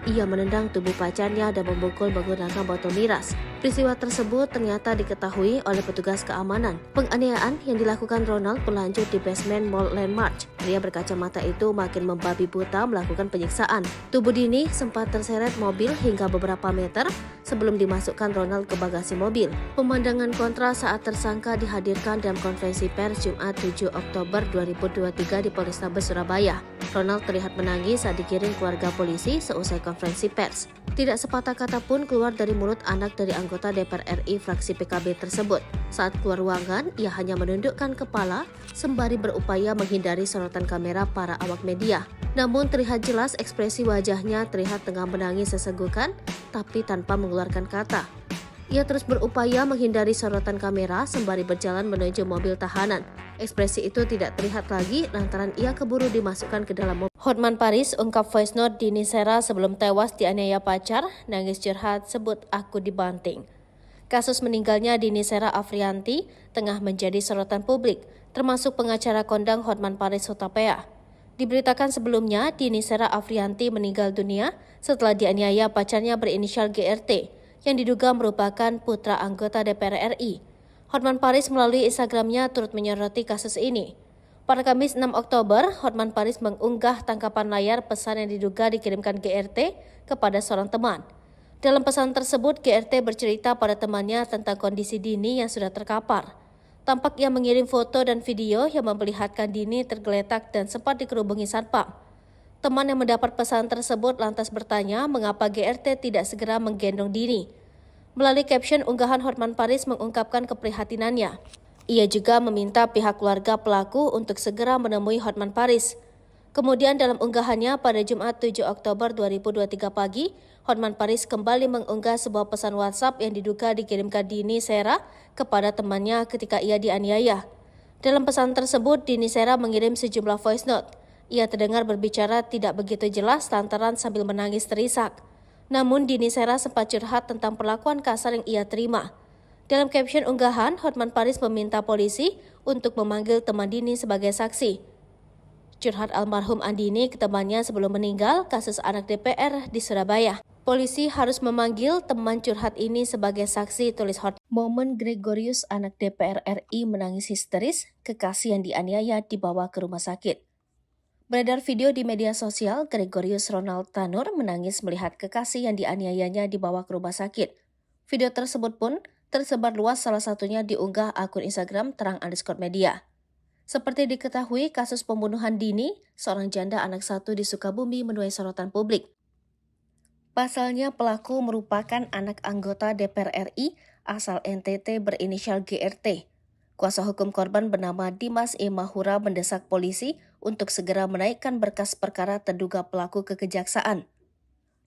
Ia menendang tubuh pacarnya dan memukul menggunakan botol miras. Peristiwa tersebut ternyata diketahui oleh petugas keamanan. Penganiayaan yang dilakukan Ronald berlanjut di basement Mall Landmark. Pria berkacamata itu makin membabi buta melakukan penyiksaan. Tubuh Dini sempat terseret mobil hingga beberapa meter sebelum dimasukkan Ronald ke bagasi mobil. Pemandangan kontra saat tersangka dihadirkan dalam konferensi pers Jumat 7 Oktober 2023 di Polrestabes Surabaya. Ronald terlihat menangis saat digiring keluarga polisi seusai konferensi pers. Tidak sepatah kata pun keluar dari mulut anak dari anggota DPR RI fraksi PKB tersebut. Saat keluar ruangan, ia hanya menundukkan kepala sembari berupaya menghindari sorotan kamera para awak media. Namun terlihat jelas ekspresi wajahnya terlihat tengah menangis sesenggukan, tapi tanpa mengeluarkan kata. Ia terus berupaya menghindari sorotan kamera sembari berjalan menuju mobil tahanan. Ekspresi itu tidak terlihat lagi lantaran ia keburu dimasukkan ke dalam mobil. Hotman Paris ungkap voice note Dini Sera sebelum tewas dianiaya pacar, nangis curhat sebut aku dibanting. Kasus meninggalnya Dini Sera Afrianti tengah menjadi sorotan publik, termasuk pengacara kondang Hotman Paris Hutapea. Diberitakan sebelumnya, Dini Sera Afrianti meninggal dunia setelah dianiaya pacarnya berinisial GRT, yang diduga merupakan putra anggota DPR RI. Hotman Paris melalui Instagramnya turut menyoroti kasus ini. Pada Kamis 6 Oktober, Hotman Paris mengunggah tangkapan layar pesan yang diduga dikirimkan GRT kepada seorang teman. Dalam pesan tersebut, GRT bercerita pada temannya tentang kondisi Dini yang sudah terkapar. Tampak ia mengirim foto dan video yang memperlihatkan Dini tergeletak dan sempat dikerubungi satpam. Teman yang mendapat pesan tersebut lantas bertanya mengapa GRT tidak segera menggendong Dini. Melalui caption unggahan, Hotman Paris mengungkapkan keprihatinannya. Ia juga meminta pihak keluarga pelaku untuk segera menemui Hotman Paris. Kemudian dalam unggahannya pada Jumat 7 Oktober 2023 pagi, Hotman Paris kembali mengunggah sebuah pesan WhatsApp yang diduga dikirimkan Dini Sera kepada temannya ketika ia dianiaya. Dalam pesan tersebut, Dini Sera mengirim sejumlah voice note. Ia terdengar berbicara tidak begitu jelas lantaran sambil menangis terisak. Namun Dini Sera sempat curhat tentang perlakuan kasar yang ia terima. Dalam caption unggahan, Hotman Paris meminta polisi untuk memanggil teman Dini sebagai saksi. Curhat almarhum Andini ke temannya sebelum meninggal kasus anak DPR di Surabaya. Polisi harus memanggil teman curhat ini sebagai saksi, tulis Hotman. Momen Gregorius anak DPR RI menangis histeris, kekasih yang dianiaya dibawa ke rumah sakit. Beredar video di media sosial, Gregorius Ronald Tanur menangis melihat kekasih yang dianiayanya dibawa ke rumah sakit. Video tersebut pun tersebar luas, salah satunya diunggah akun Instagram terang_media. Seperti diketahui, kasus pembunuhan Dini, seorang janda anak satu di Sukabumi, menuai sorotan publik. Pasalnya pelaku merupakan anak anggota DPR RI asal NTT berinisial GRT. Kuasa hukum korban bernama Dimas E. Mahura mendesak polisi untuk segera menaikkan berkas perkara terduga pelaku ke kejaksaan.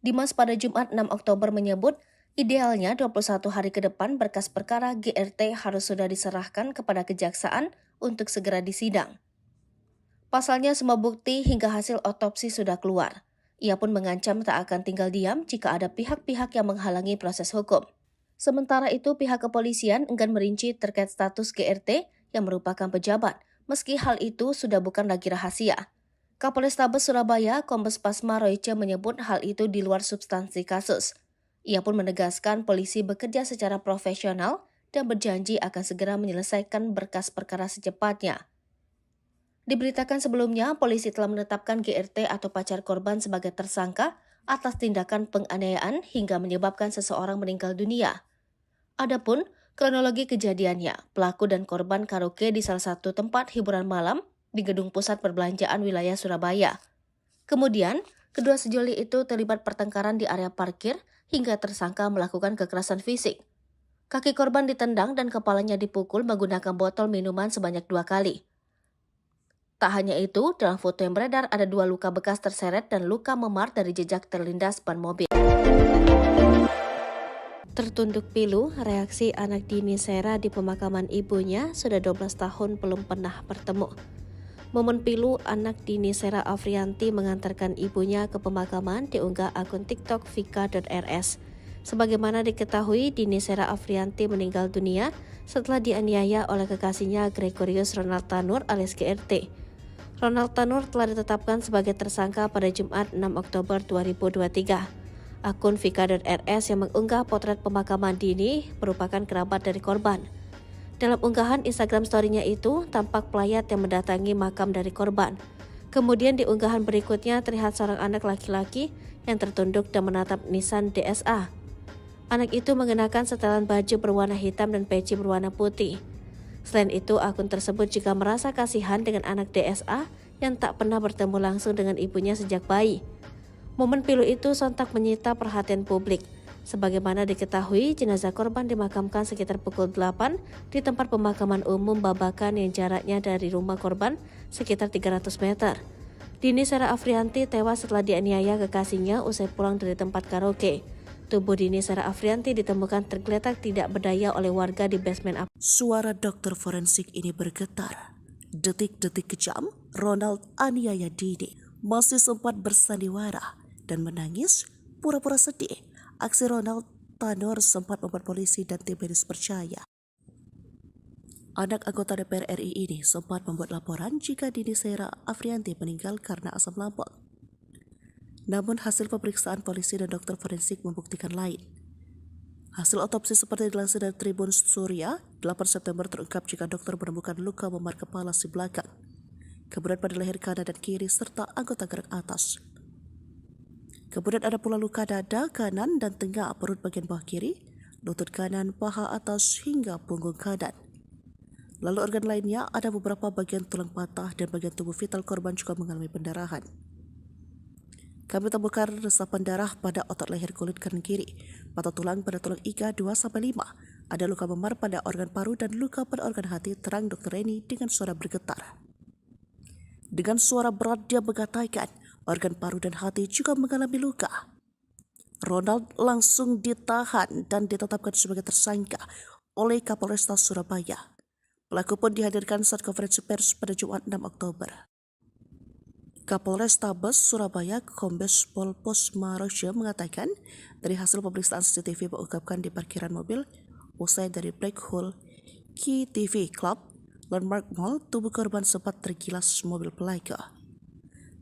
Dimas pada Jumat 6 Oktober menyebut, idealnya 21 hari ke depan berkas perkara GRT harus sudah diserahkan kepada kejaksaan untuk segera disidang. Pasalnya semua bukti hingga hasil otopsi sudah keluar. Ia pun mengancam tak akan tinggal diam jika ada pihak-pihak yang menghalangi proses hukum. Sementara itu, pihak kepolisian enggan merinci terkait status GRT yang merupakan pejabat, meski hal itu sudah bukan lagi rahasia. Kapolrestabes Surabaya, Kombes Pasma Royce menyebut hal itu di luar substansi kasus. Ia pun menegaskan polisi bekerja secara profesional dan berjanji akan segera menyelesaikan berkas perkara secepatnya. Diberitakan sebelumnya, polisi telah menetapkan GRT atau pacar korban sebagai tersangka atas tindakan penganiayaan hingga menyebabkan seseorang meninggal dunia. Adapun kronologi kejadiannya, pelaku dan korban karaoke di salah satu tempat hiburan malam di gedung pusat perbelanjaan wilayah Surabaya. Kemudian, kedua sejoli itu terlibat pertengkaran di area parkir hingga tersangka melakukan kekerasan fisik. Kaki korban ditendang dan kepalanya dipukul menggunakan botol minuman sebanyak 2 kali. Tak hanya itu, dalam foto yang beredar ada 2 luka bekas terseret dan luka memar dari jejak terlindas ban mobil. Tertunduk pilu, reaksi anak Dini Sera di pemakaman ibunya sudah 12 tahun belum pernah bertemu. Momen pilu anak Dini Sera Afrianti mengantarkan ibunya ke pemakaman diunggah akun TikTok vika.rs. Sebagaimana diketahui, Dini Sera Afrianti meninggal dunia setelah dianiaya oleh kekasihnya Gregorius Ronald Tanur alias GRT. Ronald Tanur telah ditetapkan sebagai tersangka pada Jumat 6 Oktober 2023. Akun vika.rs yang mengunggah potret pemakaman Dini merupakan kerabat dari korban. Dalam unggahan Instagram story-nya itu, tampak pelayat yang mendatangi makam dari korban. Kemudian di unggahan berikutnya terlihat seorang anak laki-laki yang tertunduk dan menatap Nissan DSA. Anak itu mengenakan setelan baju berwarna hitam dan peci berwarna putih. Selain itu, akun tersebut juga merasa kasihan dengan anak DSA yang tak pernah bertemu langsung dengan ibunya sejak bayi. Momen pilu itu sontak menyita perhatian publik. Sebagaimana diketahui, jenazah korban dimakamkan sekitar pukul 8 di tempat pemakaman umum Babakan yang jaraknya dari rumah korban sekitar 300 meter. Dini Sera Afrianti tewas setelah dianiaya kekasihnya usai pulang dari tempat karaoke. Tubuh Dini Sera Afrianti ditemukan tergeletak tidak berdaya oleh warga di basement apartemen. Suara dokter forensik ini bergetar. Detik-detik kejam, Ronald aniaya Dini masih sempat bersandiwara dan menangis pura-pura sedih. Aksi Ronald Tanur sempat membuat polisi dan tim medis percaya. Anak anggota DPR RI ini sempat membuat laporan jika Dini Sera Afrianti meninggal karena asam lambung. Namun hasil pemeriksaan polisi dan dokter forensik membuktikan lain. Hasil otopsi seperti dilansir dari Tribun Surya, 8 September terungkap jika dokter menemukan luka memar kepala si belakang, kemudian pada leher kanan dan kiri serta anggota gerak atas. Kemudian ada pula luka dada kanan dan tengah perut bagian bawah kiri, lutut kanan, paha atas hingga punggung kanan. Lalu organ lainnya ada beberapa bagian tulang patah dan bagian tubuh vital korban juga mengalami pendarahan. Kami temukan resapan darah pada otot leher kulit kanan kiri, patah tulang pada tulang iga 2-5, ada luka memar pada organ paru dan luka pada organ hati, terang Dr. Reni dengan suara bergetar. Dengan suara berat dia mengatakan organ paru dan hati juga mengalami luka. Ronald langsung ditahan dan ditetapkan sebagai tersangka oleh Kapolresta Surabaya. Pelaku pun dihadirkan saat konferensi pers pada Jumat 6 Oktober. Kapolrestabes Surabaya Kombes Pol Posma Rosya mengatakan dari hasil pemeriksaan CCTV mengungkapkan di parkiran mobil usai dari Black Hole KTV Club Landmark Mall, tubuh korban sempat tergilas mobil pelaku.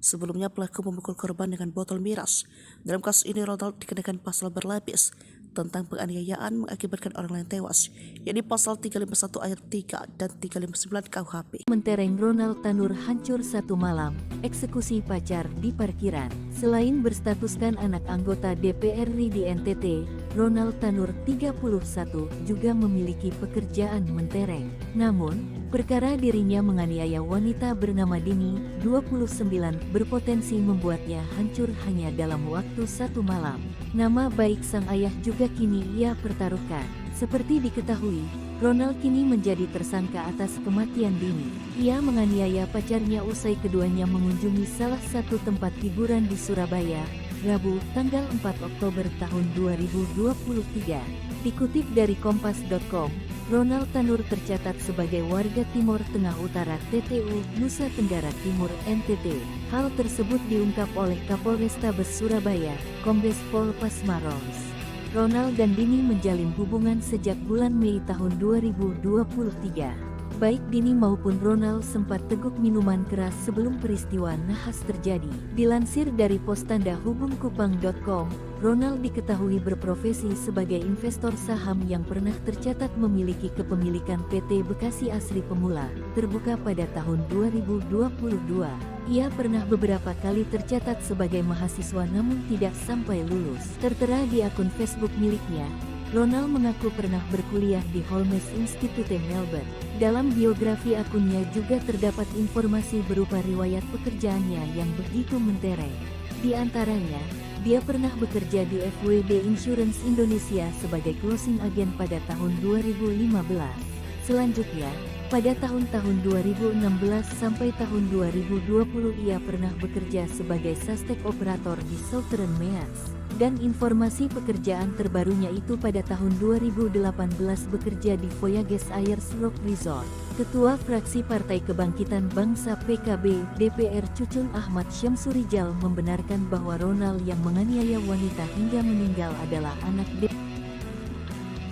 Sebelumnya pelaku memukul korban dengan botol miras. Dalam kasus ini Ronald dikenakan pasal berlapis tentang penganiayaan mengakibatkan orang lain tewas, yakni pasal 351 ayat 3 dan 359 KUHP. Mentereng Ronald Tanur hancur satu malam, eksekusi pacar di parkiran. Selain berstatuskan anak anggota DPR RI di NTT, Ronald Tanur 31 juga memiliki pekerjaan mentereng. Namun, perkara dirinya menganiaya wanita bernama Dini, 29, berpotensi membuatnya hancur hanya dalam waktu satu malam. Nama baik sang ayah juga kini ia pertaruhkan. Seperti diketahui, Ronald kini menjadi tersangka atas kematian Dini. Ia menganiaya pacarnya usai keduanya mengunjungi salah satu tempat hiburan di Surabaya, Rabu, tanggal 4 Oktober tahun 2023. Dikutip dari kompas.com, Ronald Tanur tercatat sebagai warga Timur Tengah Utara TTU, Nusa Tenggara Timur NTT. Hal tersebut diungkap oleh Kapolrestabes Surabaya, Kombes Pol Posma Rosya. Ronald dan Dini menjalin hubungan sejak bulan Mei tahun 2023. Baik Dini maupun Ronald sempat teguk minuman keras sebelum peristiwa nahas terjadi. Dilansir dari postandahubungkupang.com, Ronald diketahui berprofesi sebagai investor saham yang pernah tercatat memiliki kepemilikan PT Bekasi Asri Pemula, terbuka pada tahun 2022. Ia pernah beberapa kali tercatat sebagai mahasiswa namun tidak sampai lulus. Tertera di akun Facebook miliknya, Ronald mengaku pernah berkuliah di Holmes Institute Melbourne. Dalam biografi akunnya juga terdapat informasi berupa riwayat pekerjaannya yang begitu mentereng. Di antaranya, dia pernah bekerja di FWD Insurance Indonesia sebagai closing agent pada tahun 2015. Selanjutnya, pada tahun-tahun 2016 sampai tahun 2020 ia pernah bekerja sebagai suspek operator di Southern Mears. Dan informasi pekerjaan terbarunya itu pada tahun 2018 bekerja di Voyages Ayers Rock Resort. Ketua Fraksi Partai Kebangkitan Bangsa PKB DPR Cucun Ahmad Syamsurijal membenarkan bahwa Ronald yang menganiaya wanita hingga meninggal adalah anak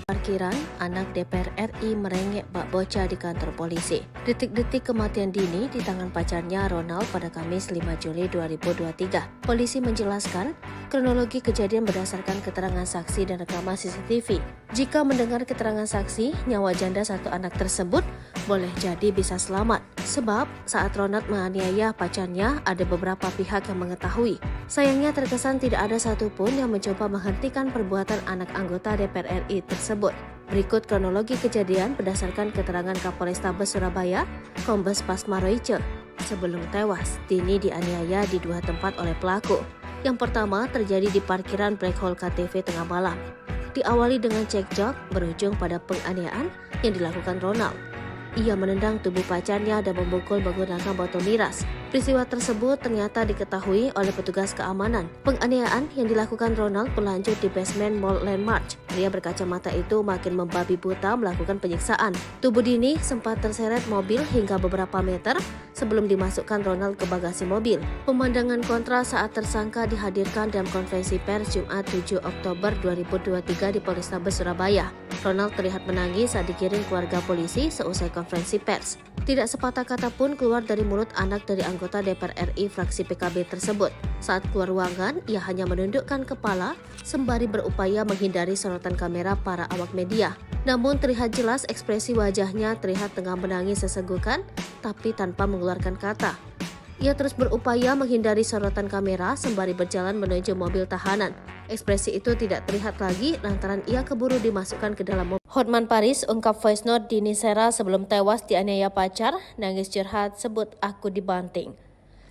Parkiran, anak DPR RI merengek bak bocah di kantor polisi. Detik-detik kematian Dini di tangan pacarnya Ronald pada Kamis 5 Juli 2023. Polisi menjelaskan, kronologi kejadian berdasarkan keterangan saksi dan rekaman CCTV. Jika mendengar keterangan saksi, nyawa janda satu anak tersebut boleh jadi bisa selamat. Sebab saat Ronald menganiaya pacarnya, ada beberapa pihak yang mengetahui. Sayangnya terkesan tidak ada satupun yang mencoba menghentikan perbuatan anak anggota DPR RI tersebut. Berikut kronologi kejadian berdasarkan keterangan Kapolrestabes Surabaya, Kombes Pasma Roice. Sebelum tewas, Dini dianiaya di dua tempat oleh pelaku. Yang pertama terjadi di parkiran Black Hole KTV tengah malam. Diawali dengan cekcok berujung pada penganiayaan yang dilakukan Ronald. Ia menendang tubuh pacarnya dan memukul menggunakan botol miras. Peristiwa tersebut ternyata diketahui oleh petugas keamanan. Penganiayaan yang dilakukan Ronald berlanjut di basement Mall Landmark. Pria berkacamata itu makin membabi buta melakukan penyiksaan. Tubuh Dini sempat terseret mobil hingga beberapa meter sebelum dimasukkan Ronald ke bagasi mobil. Pemandangan kontra saat tersangka dihadirkan dalam konferensi pers Jumat 7 Oktober 2023 di Polrestabes Surabaya. Ronald terlihat menangis saat digiring keluarga polisi seusai konferensi pers. Tidak sepatah kata pun keluar dari mulut anak dari anggota DPR RI fraksi PKB tersebut. Saat keluar ruangan, ia hanya menundukkan kepala sembari berupaya menghindari sorotan kamera para awak media. Namun terlihat jelas ekspresi wajahnya terlihat tengah menangis sesenggukan, tapi tanpa mengeluarkan kata. Ia terus berupaya menghindari sorotan kamera sembari berjalan menuju mobil tahanan. Ekspresi itu tidak terlihat lagi lantaran ia keburu dimasukkan ke dalam mobil. Hotman Paris ungkap voice note Dini Sera sebelum tewas dianiaya pacar, nangis curhat sebut aku dibanting.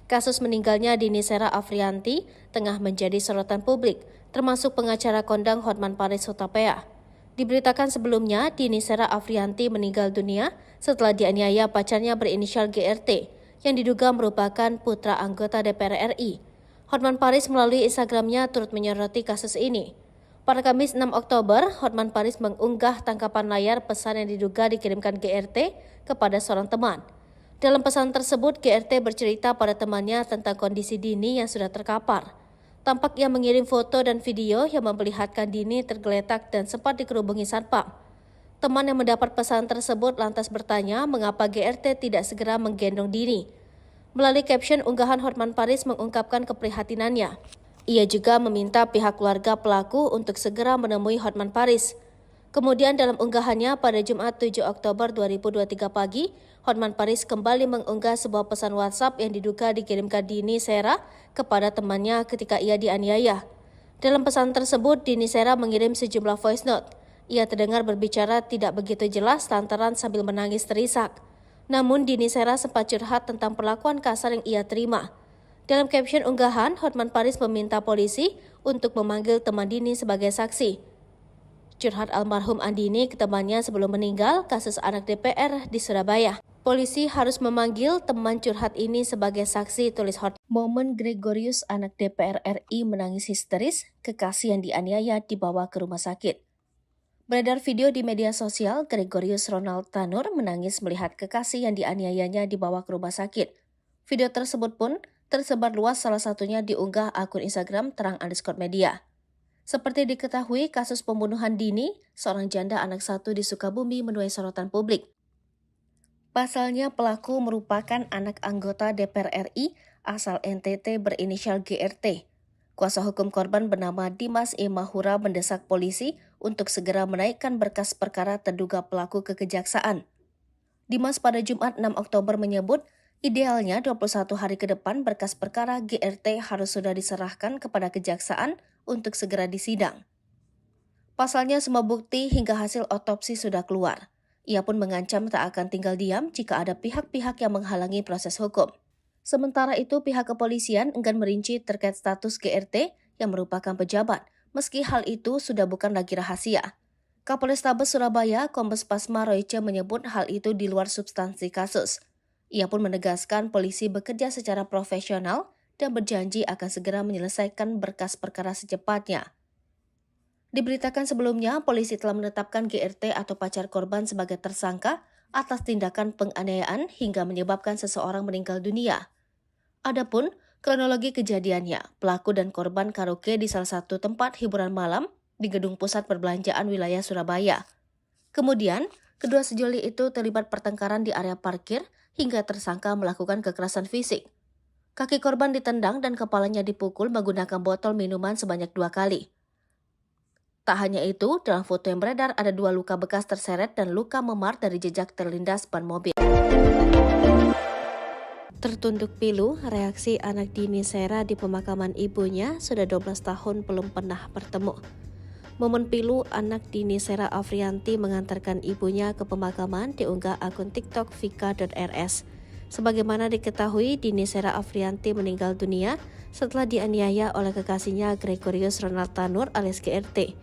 Kasus meninggalnya Dini Sera Afrianti tengah menjadi sorotan publik, termasuk pengacara kondang Hotman Paris Hutapea. Diberitakan sebelumnya, Dini Sera Afrianti meninggal dunia setelah dianiaya pacarnya berinisial GRT, yang diduga merupakan putra anggota DPR RI. Hotman Paris melalui Instagramnya turut menyoroti kasus ini. Pada Kamis 6 Oktober, Hotman Paris mengunggah tangkapan layar pesan yang diduga dikirimkan GRT kepada seorang teman. Dalam pesan tersebut, GRT bercerita pada temannya tentang kondisi Dini yang sudah terkapar. Tampak ia mengirim foto dan video yang memperlihatkan Dini tergeletak dan sempat dikerubungi satpam. Teman yang mendapat pesan tersebut lantas bertanya mengapa GRT tidak segera menggendong Dini. Melalui caption unggahan, Hotman Paris mengungkapkan keprihatinannya. Ia juga meminta pihak keluarga pelaku untuk segera menemui Hotman Paris. Kemudian dalam unggahannya pada Jumat 7 Oktober 2023 pagi, Hotman Paris kembali mengunggah sebuah pesan WhatsApp yang diduga dikirimkan Dini Sera kepada temannya ketika ia dianiaya. Dalam pesan tersebut, Dini Sera mengirim sejumlah voice note. Ia terdengar berbicara tidak begitu jelas lantaran sambil menangis terisak. Namun Dini Sera sempat curhat tentang perlakuan kasar yang ia terima. Dalam caption unggahan, Hotman Paris meminta polisi untuk memanggil teman Dini sebagai saksi. Curhat almarhum Andini ke temannya sebelum meninggal kasus anak DPR di Surabaya. Polisi harus memanggil teman curhat ini sebagai saksi, tulis Hotman. Momen Gregorius anak DPR RI menangis histeris, kekasih yang dianiaya dibawa ke rumah sakit. Beredar video di media sosial, Gregorius Ronald Tanur menangis melihat kekasih yang dianiayanya dibawa ke rumah sakit. Video tersebut pun tersebar luas, salah satunya diunggah akun Instagram terang_media. Seperti diketahui, kasus pembunuhan Dini, seorang janda anak satu di Sukabumi menuai sorotan publik. Pasalnya pelaku merupakan anak anggota DPR RI asal NTT berinisial GRT. Kuasa hukum korban bernama Dimas E. Mahura mendesak polisi untuk segera menaikkan berkas perkara terduga pelaku ke kejaksaan. Dimas pada Jumat 6 Oktober menyebut, idealnya 21 hari ke depan berkas perkara GRT harus sudah diserahkan kepada kejaksaan untuk segera disidang. Pasalnya semua bukti hingga hasil otopsi sudah keluar. Ia pun mengancam tak akan tinggal diam jika ada pihak-pihak yang menghalangi proses hukum. Sementara itu pihak kepolisian enggan merinci terkait status GRT yang merupakan pejabat, meski hal itu sudah bukan lagi rahasia. Kapolrestabes Surabaya, Kombes Pasma Royce menyebut hal itu di luar substansi kasus. Ia pun menegaskan polisi bekerja secara profesional dan berjanji akan segera menyelesaikan berkas perkara secepatnya. Diberitakan sebelumnya, polisi telah menetapkan GRT atau pacar korban sebagai tersangka atas tindakan penganiayaan hingga menyebabkan seseorang meninggal dunia. Adapun kronologi kejadiannya, pelaku dan korban karaoke di salah satu tempat hiburan malam di gedung pusat perbelanjaan wilayah Surabaya. Kemudian, kedua sejoli itu terlibat pertengkaran di area parkir hingga tersangka melakukan kekerasan fisik. Kaki korban ditendang dan kepalanya dipukul menggunakan botol minuman sebanyak 2 kali. Tak hanya itu, dalam foto yang beredar ada 2 luka bekas terseret dan luka memar dari jejak terlindas ban mobil. Tertunduk pilu, reaksi anak Dini Sera di pemakaman ibunya sudah 12 tahun belum pernah bertemu. Momen pilu anak Dini Sera Afrianti mengantarkan ibunya ke pemakaman diunggah akun TikTok vika.rs. Sebagaimana diketahui, Dini Sera Afrianti meninggal dunia setelah dianiaya oleh kekasihnya Gregorius Ronald Tanur alias GRT.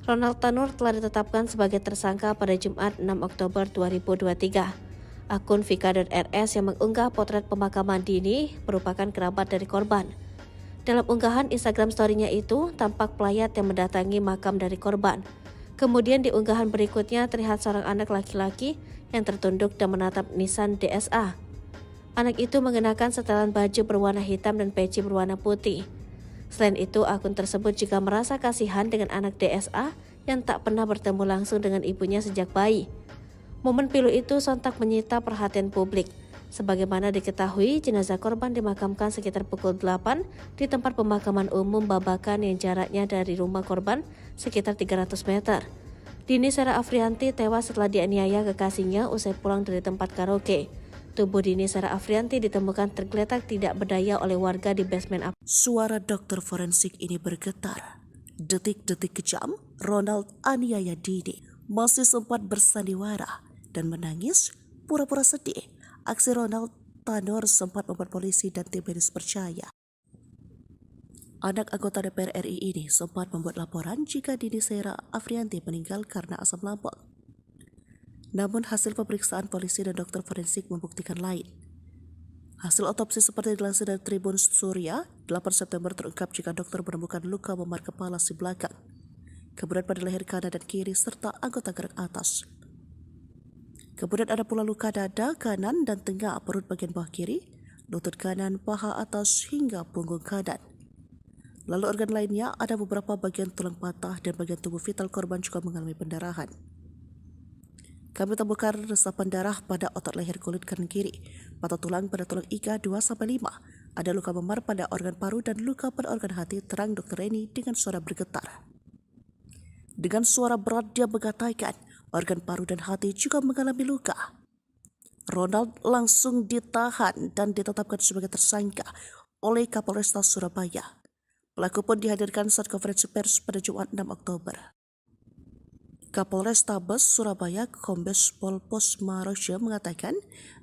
Ronald Tanur telah ditetapkan sebagai tersangka pada Jumat 6 Oktober 2023. Akun vika.rs yang mengunggah potret pemakaman Dini merupakan kerabat dari korban. Dalam unggahan Instagram story-nya itu, tampak pelayat yang mendatangi makam dari korban. Kemudian di unggahan berikutnya terlihat seorang anak laki-laki yang tertunduk dan menatap nisan DSA. Anak itu mengenakan setelan baju berwarna hitam dan peci berwarna putih. Selain itu, akun tersebut juga merasa kasihan dengan anak DSA yang tak pernah bertemu langsung dengan ibunya sejak bayi. Momen pilu itu sontak menyita perhatian publik. Sebagaimana diketahui, jenazah korban dimakamkan sekitar pukul 8 di tempat pemakaman umum Babakan yang jaraknya dari rumah korban sekitar 300 meter. Dini Sera Afrianti tewas setelah dianiaya kekasihnya usai pulang dari tempat karaoke. Tubuh Dini Sera Afrianti ditemukan tergeletak tidak berdaya oleh warga di basement. Suara dokter forensik ini bergetar. Detik-detik kejam, Ronald aniaya Dini masih sempat bersandiwara dan menangis pura-pura sedih. Aksi Ronald Tanur sempat membuat polisi dan tim medis percaya. Anak anggota DPR RI ini sempat membuat laporan jika Dini Sera Afrianti meninggal karena asam lambung. Namun hasil pemeriksaan polisi dan dokter forensik membuktikan lain. Hasil otopsi seperti dilansir dari Tribun Surya, 8 September terungkap jika dokter menemukan luka memar kepala si belakang, kemudian pada leher kanan dan kiri serta anggota gerak atas. Kemudian ada pula luka dada kanan dan tengah perut bagian bawah kiri, lutut kanan, paha atas hingga punggung kanan. Lalu organ lainnya ada beberapa bagian tulang patah dan bagian tubuh vital korban juga mengalami pendarahan. Kami temukan resapan darah pada otot leher kulit kanan kiri, patah tulang pada tulang iga 2-5. Ada luka memar pada organ paru dan luka pada organ hati, terang Dr. Reni dengan suara bergetar. Dengan suara berat dia mengatakan, organ paru dan hati juga mengalami luka. Ronald langsung ditahan dan ditetapkan sebagai tersangka oleh Kapolrestabes Surabaya. Pelaku pun dihadirkan saat konferensi pers pada Jumat 6 Oktober. Kapolrestabes Surabaya Kombes Pol Pasma Royce mengatakan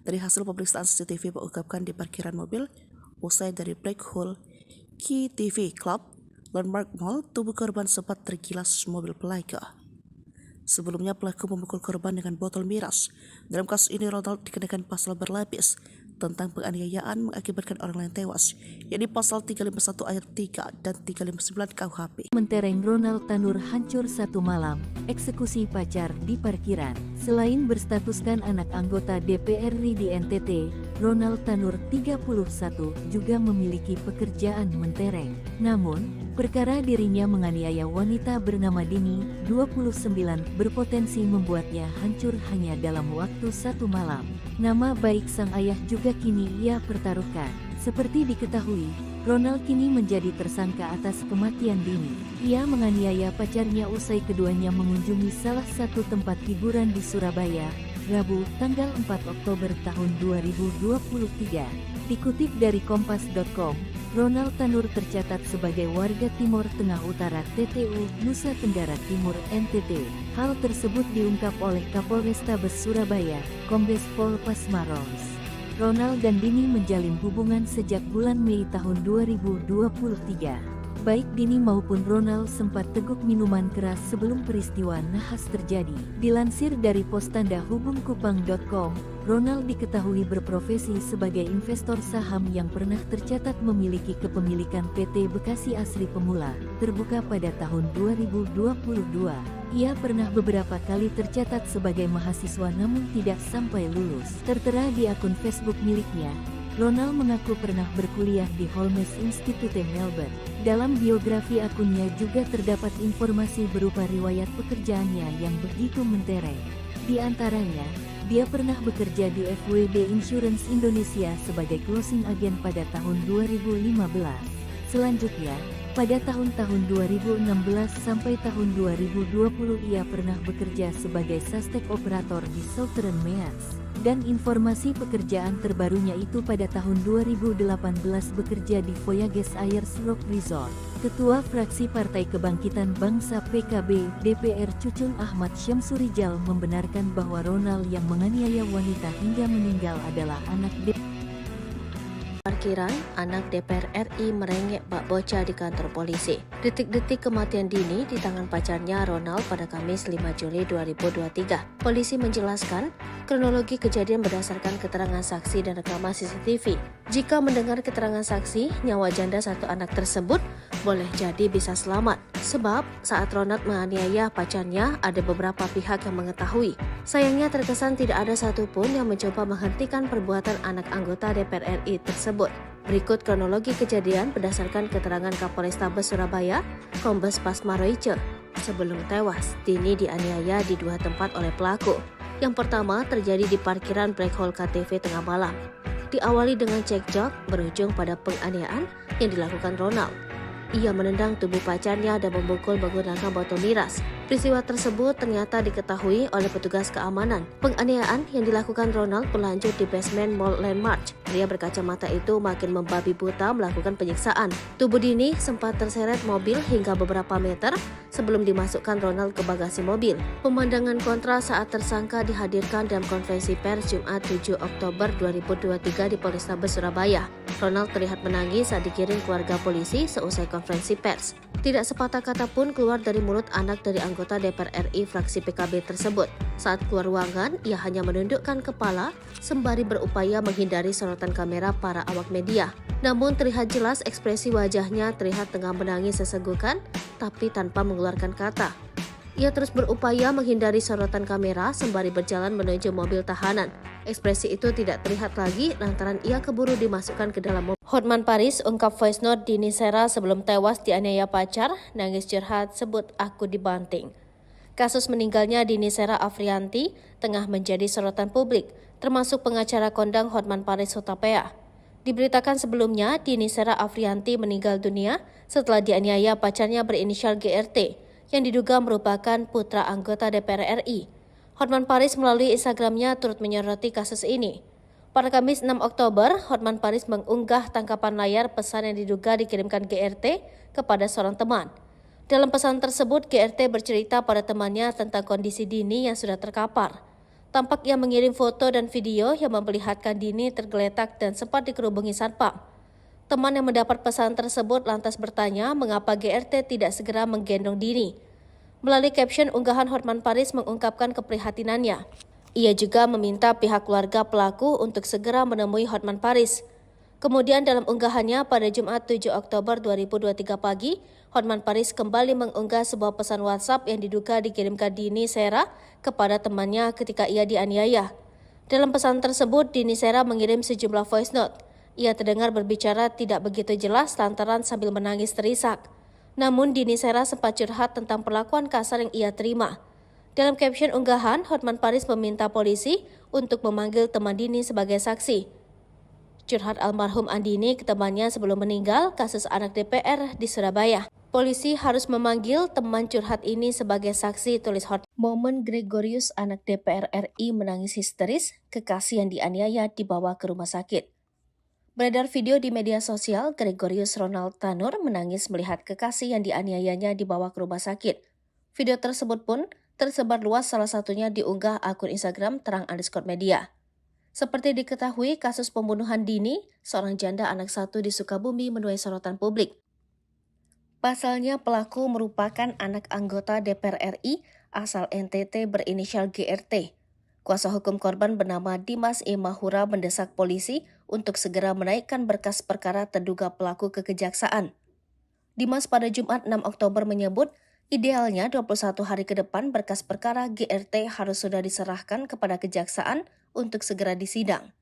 dari hasil pemeriksaan CCTV mengungkapkan di parkiran mobil usai dari Black Hole KTV Club Landmark Mall, tubuh korban sempat tergilas mobil pelaku. Sebelumnya pelaku memukul korban dengan botol miras. Dalam kasus ini Ronald dikenakan pasal berlapis tentang penganiayaan mengakibatkan orang lain tewas, yakni pasal 351 ayat 3 dan 359 KUHP. Mentereng Ronald Tanur hancur satu malam, eksekusi pacar di parkiran. Selain berstatuskan anak anggota DPR RI di NTT, Ronald Tanur 31 juga memiliki pekerjaan mentereng. Namun, perkara dirinya menganiaya wanita bernama Dini, 29, berpotensi membuatnya hancur hanya dalam waktu satu malam. Nama baik sang ayah juga kini ia pertaruhkan. Seperti diketahui, Ronald kini menjadi tersangka atas kematian Dini. Ia menganiaya pacarnya usai keduanya mengunjungi salah satu tempat hiburan di Surabaya, Rabu, tanggal 4 Oktober tahun 2023. Dikutip dari kompas.com, Ronald Tanur tercatat sebagai warga Timor Tengah Utara TTU, Nusa Tenggara Timur NTT. Hal tersebut diungkap oleh Kapolrestabes Surabaya, Kombes Pol Pasmaros. Ronald dan Dini menjalin hubungan sejak bulan Mei tahun 2023. Baik Dini maupun Ronald sempat teguk minuman keras sebelum peristiwa nahas terjadi. Dilansir dari pos tanda hubungkupang.com, Ronald diketahui berprofesi sebagai investor saham yang pernah tercatat memiliki kepemilikan PT Bekasi Asri Pemula, terbuka pada tahun 2022. Ia pernah beberapa kali tercatat sebagai mahasiswa namun tidak sampai lulus. Tertera di akun Facebook miliknya, Ronald mengaku pernah berkuliah di Holmes Institute Melbourne. Dalam biografi akunnya juga terdapat informasi berupa riwayat pekerjaannya yang begitu mentereng. Di antaranya, dia pernah bekerja di FWD Insurance Indonesia sebagai closing agent pada tahun 2015. Selanjutnya, pada tahun-tahun 2016 sampai tahun 2020 ia pernah bekerja sebagai suspek operator di Southern Mears. Dan informasi pekerjaan terbarunya itu pada tahun 2018 bekerja di Voyages Ayers Rock Resort. Ketua Fraksi Partai Kebangkitan Bangsa PKB DPR Cucun Ahmad Syamsurijal membenarkan bahwa Ronald yang menganiaya wanita hingga meninggal adalah anak Parkiran, anak DPR RI merengek bak bocah di kantor polisi. Detik-detik kematian Dini di tangan pacarnya Ronald pada Kamis 5 Juli 2023. Polisi menjelaskan, kronologi kejadian berdasarkan keterangan saksi dan rekaman CCTV. Jika mendengar keterangan saksi, nyawa janda satu anak tersebut boleh jadi bisa selamat. Sebab saat Ronald menganiaya pacarnya, ada beberapa pihak yang mengetahui. Sayangnya terkesan tidak ada satupun yang mencoba menghentikan perbuatan anak anggota DPR RI tersebut. Berikut kronologi kejadian berdasarkan keterangan Kapolrestabes Surabaya, Kombes Pasmaroice. Sebelum tewas, Dini dianiaya di dua tempat oleh pelaku. Yang pertama terjadi di parkiran Black Hole KTV tengah malam. Diawali dengan cekcok berujung pada penganiayaan yang dilakukan Ronald. Ia menendang tubuh pacarnya dan memukul menggunakan botol miras. Peristiwa tersebut ternyata diketahui oleh petugas keamanan. Penganiayaan yang dilakukan Ronald berlanjut di basement Mall Landmark. Pria berkacamata itu makin membabi buta melakukan penyiksaan. Tubuh Dini sempat terseret mobil hingga beberapa meter sebelum dimasukkan Ronald ke bagasi mobil. Pemandangan kontra saat tersangka dihadirkan dalam konferensi pers Jumat 7 Oktober 2023 di Polrestabes Surabaya. Ronald terlihat menangis saat digiring keluarga polisi seusai konferensi pers. Tidak sepatah kata pun keluar dari mulut anak dari anggota DPR RI fraksi PKB tersebut. Saat keluar ruangan, ia hanya menundukkan kepala sembari berupaya menghindari sorotan kamera para awak media. Namun terlihat jelas ekspresi wajahnya terlihat tengah menangis sesenggukan, tapi tanpa mengeluarkan kata. Ia terus berupaya menghindari sorotan kamera sembari berjalan menuju mobil tahanan. Ekspresi itu tidak terlihat lagi lantaran ia keburu dimasukkan ke dalam mobil. Hotman Paris ungkap voice note Dini Sera sebelum tewas dianiaya pacar, nangis curhat sebut aku dibanting. Kasus meninggalnya Dini Sera Afrianti tengah menjadi sorotan publik, termasuk pengacara kondang Hotman Paris Hutapea. Diberitakan sebelumnya, Dini Sera Afrianti meninggal dunia setelah dianiaya pacarnya berinisial GRT, yang diduga merupakan putra anggota DPR RI. Hotman Paris melalui Instagramnya turut menyoroti kasus ini. Pada Kamis 6 Oktober, Hotman Paris mengunggah tangkapan layar pesan yang diduga dikirimkan GRT kepada seorang teman. Dalam pesan tersebut, GRT bercerita pada temannya tentang kondisi Dini yang sudah terkapar. Tampak ia mengirim foto dan video yang memperlihatkan Dini tergeletak dan sempat dikerubungi satpam. Teman yang mendapat pesan tersebut lantas bertanya mengapa GRT tidak segera menggendong Dini. Melalui caption unggahan, Hotman Paris mengungkapkan keprihatinannya. Ia juga meminta pihak keluarga pelaku untuk segera menemui Hotman Paris. Kemudian dalam unggahannya pada Jumat 7 Oktober 2023 pagi, Hotman Paris kembali mengunggah sebuah pesan WhatsApp yang diduga dikirimkan Dini Sera kepada temannya ketika ia dianiaya. Dalam pesan tersebut, Dini Sera mengirim sejumlah voice note. Ia terdengar berbicara tidak begitu jelas lantaran sambil menangis terisak. Namun Dini Sera sempat curhat tentang perlakuan kasar yang ia terima. Dalam caption unggahan, Hotman Paris meminta polisi untuk memanggil teman Dini sebagai saksi. Curhat almarhum Andini ke temannya sebelum meninggal kasus anak DPR di Surabaya. Polisi harus memanggil teman curhat ini sebagai saksi, tulis Hotman. Momen Gregorius anak DPR RI menangis histeris, kekasih yang dianiaya dibawa ke rumah sakit. Beredar video di media sosial, Gregorius Ronald Tanur menangis melihat kekasih yang dianiayanya dibawa ke rumah sakit. Video tersebut pun tersebar luas, salah satunya diunggah akun Instagram _media. Seperti diketahui, kasus pembunuhan dini seorang janda anak satu di Sukabumi menuai sorotan publik. Pasalnya pelaku merupakan anak anggota DPR RI asal NTT berinisial GRT. Kuasa hukum korban bernama Dimas E. Mahura mendesak polisi untuk segera menaikkan berkas perkara terduga pelaku ke kejaksaan. Dimas pada Jumat 6 Oktober menyebut, idealnya 21 hari ke depan berkas perkara GRT harus sudah diserahkan kepada kejaksaan untuk segera disidang.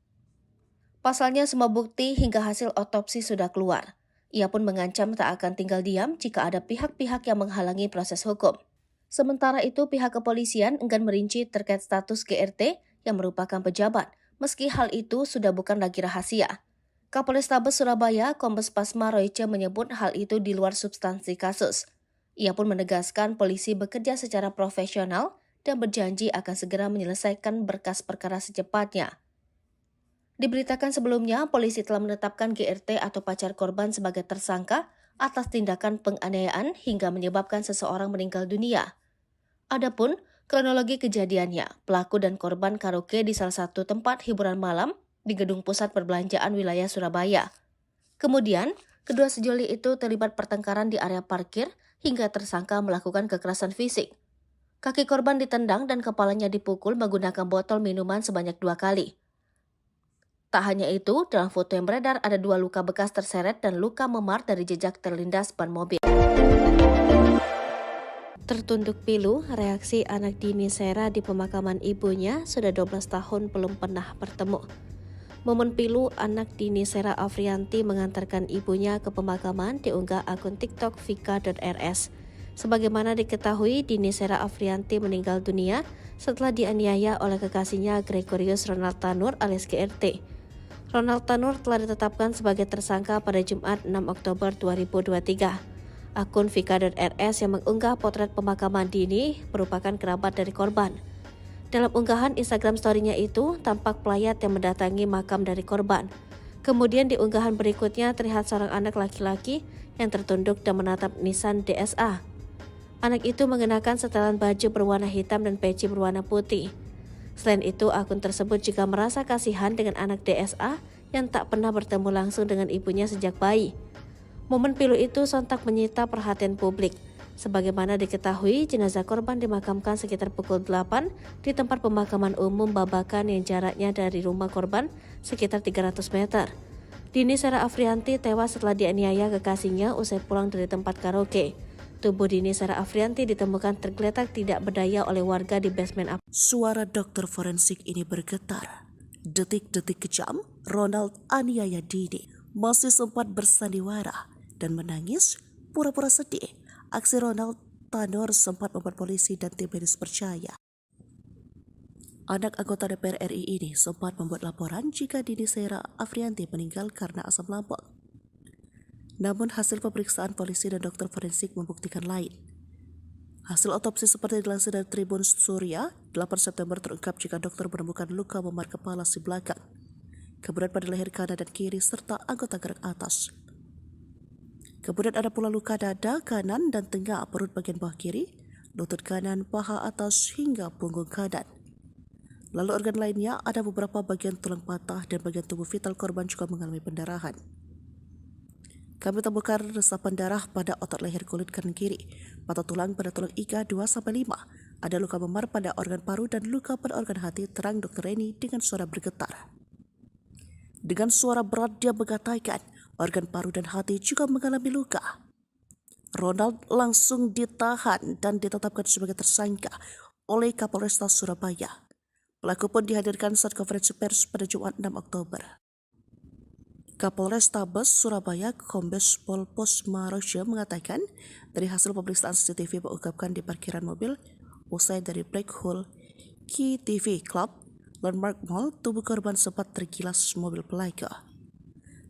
Pasalnya semua bukti hingga hasil otopsi sudah keluar. Ia pun mengancam tak akan tinggal diam jika ada pihak-pihak yang menghalangi proses hukum. Sementara itu, pihak kepolisian enggan merinci terkait status GRT yang merupakan pejabat, meski hal itu sudah bukan lagi rahasia. Kapolrestabes Surabaya, Kombes Pasma Royce menyebut hal itu di luar substansi kasus. Ia pun menegaskan polisi bekerja secara profesional dan berjanji akan segera menyelesaikan berkas perkara secepatnya. Diberitakan sebelumnya, polisi telah menetapkan GRT atau pacar korban sebagai tersangka atas tindakan penganiayaan hingga menyebabkan seseorang meninggal dunia. Adapun kronologi kejadiannya, pelaku dan korban karaoke di salah satu tempat hiburan malam di Gedung Pusat Perbelanjaan wilayah Surabaya. Kemudian, kedua sejoli itu terlibat pertengkaran di area parkir hingga tersangka melakukan kekerasan fisik. Kaki korban ditendang dan kepalanya dipukul menggunakan botol minuman sebanyak 2 kali. Tak hanya itu, dalam foto yang beredar ada 2 luka bekas terseret dan luka memar dari jejak terlindas ban mobil. Tertunduk pilu, reaksi anak Dini Sera di pemakaman ibunya sudah 12 tahun belum pernah bertemu. Momen pilu anak Dini Sera Afrianti mengantarkan ibunya ke pemakaman diunggah akun TikTok vika.rs. Sebagaimana diketahui, Dini Sera Afrianti meninggal dunia setelah dianiaya oleh kekasihnya Gregorius Ronald Tanur alias GRT. Ronald Tanur telah ditetapkan sebagai tersangka pada Jumat 6 Oktober 2023. Akun vika.rs yang mengunggah potret pemakaman Dini merupakan kerabat dari korban. Dalam unggahan Instagram story-nya itu, tampak pelayat yang mendatangi makam dari korban. Kemudian di unggahan berikutnya terlihat seorang anak laki-laki yang tertunduk dan menatap nisan DSA. Anak itu mengenakan setelan baju berwarna hitam dan peci berwarna putih. Selain itu, akun tersebut juga merasa kasihan dengan anak DSA yang tak pernah bertemu langsung dengan ibunya sejak bayi. Momen pilu itu sontak menyita perhatian publik. Sebagaimana diketahui, jenazah korban dimakamkan sekitar pukul 8 di tempat pemakaman umum Babakan yang jaraknya dari rumah korban sekitar 300 meter. Dini Sera Afrianti tewas setelah dianiaya kekasihnya usai pulang dari tempat karaoke. Tubuh Dini Sera Afrianti ditemukan tergeletak tidak berdaya oleh warga di basement apartemen. Suara dokter forensik ini bergetar. Detik-detik kejam, Ronald aniaya Dini masih sempat bersandiwara dan menangis pura-pura sedih. Aksi Ronald Tanur sempat membuat polisi dan tim medis percaya. Anak anggota DPR RI ini sempat membuat laporan jika Dini Sera Afrianti meninggal karena asam lambung. Namun hasil pemeriksaan polisi dan dokter forensik membuktikan lain. Hasil otopsi seperti dilansir dari Tribun Surya, 8 September terungkap jika dokter menemukan luka memar kepala si belakang, kemudian pada leher kanan dan kiri serta anggota gerak atas. Kemudian ada pula luka dada kanan dan tengah perut bagian bawah kiri, lutut kanan, paha atas hingga punggung kanan. Lalu organ lainnya ada beberapa bagian tulang patah dan bagian tubuh vital korban juga mengalami pendarahan. Kami temukan resapan darah pada otot leher kulit kanan kiri, patah tulang pada tulang iga 2-5. Ada luka memar pada organ paru dan luka pada organ hati, terang Dr. Reni dengan suara bergetar. Dengan suara berat dia mengatakan organ paru dan hati juga mengalami luka. Ronald langsung ditahan dan ditetapkan sebagai tersangka oleh Kapolrestabes Surabaya. Pelaku pun dihadirkan saat konferensi pers pada Jumat 6 Oktober. Kapolrestabes Surabaya Kombes Pol Pasma Royce mengatakan dari hasil pemeriksaan CCTV mengungkapkan di parkiran mobil usai dari Black Hole Key TV Club Landmark Mall, tubuh korban sempat tergilas mobil pelaku.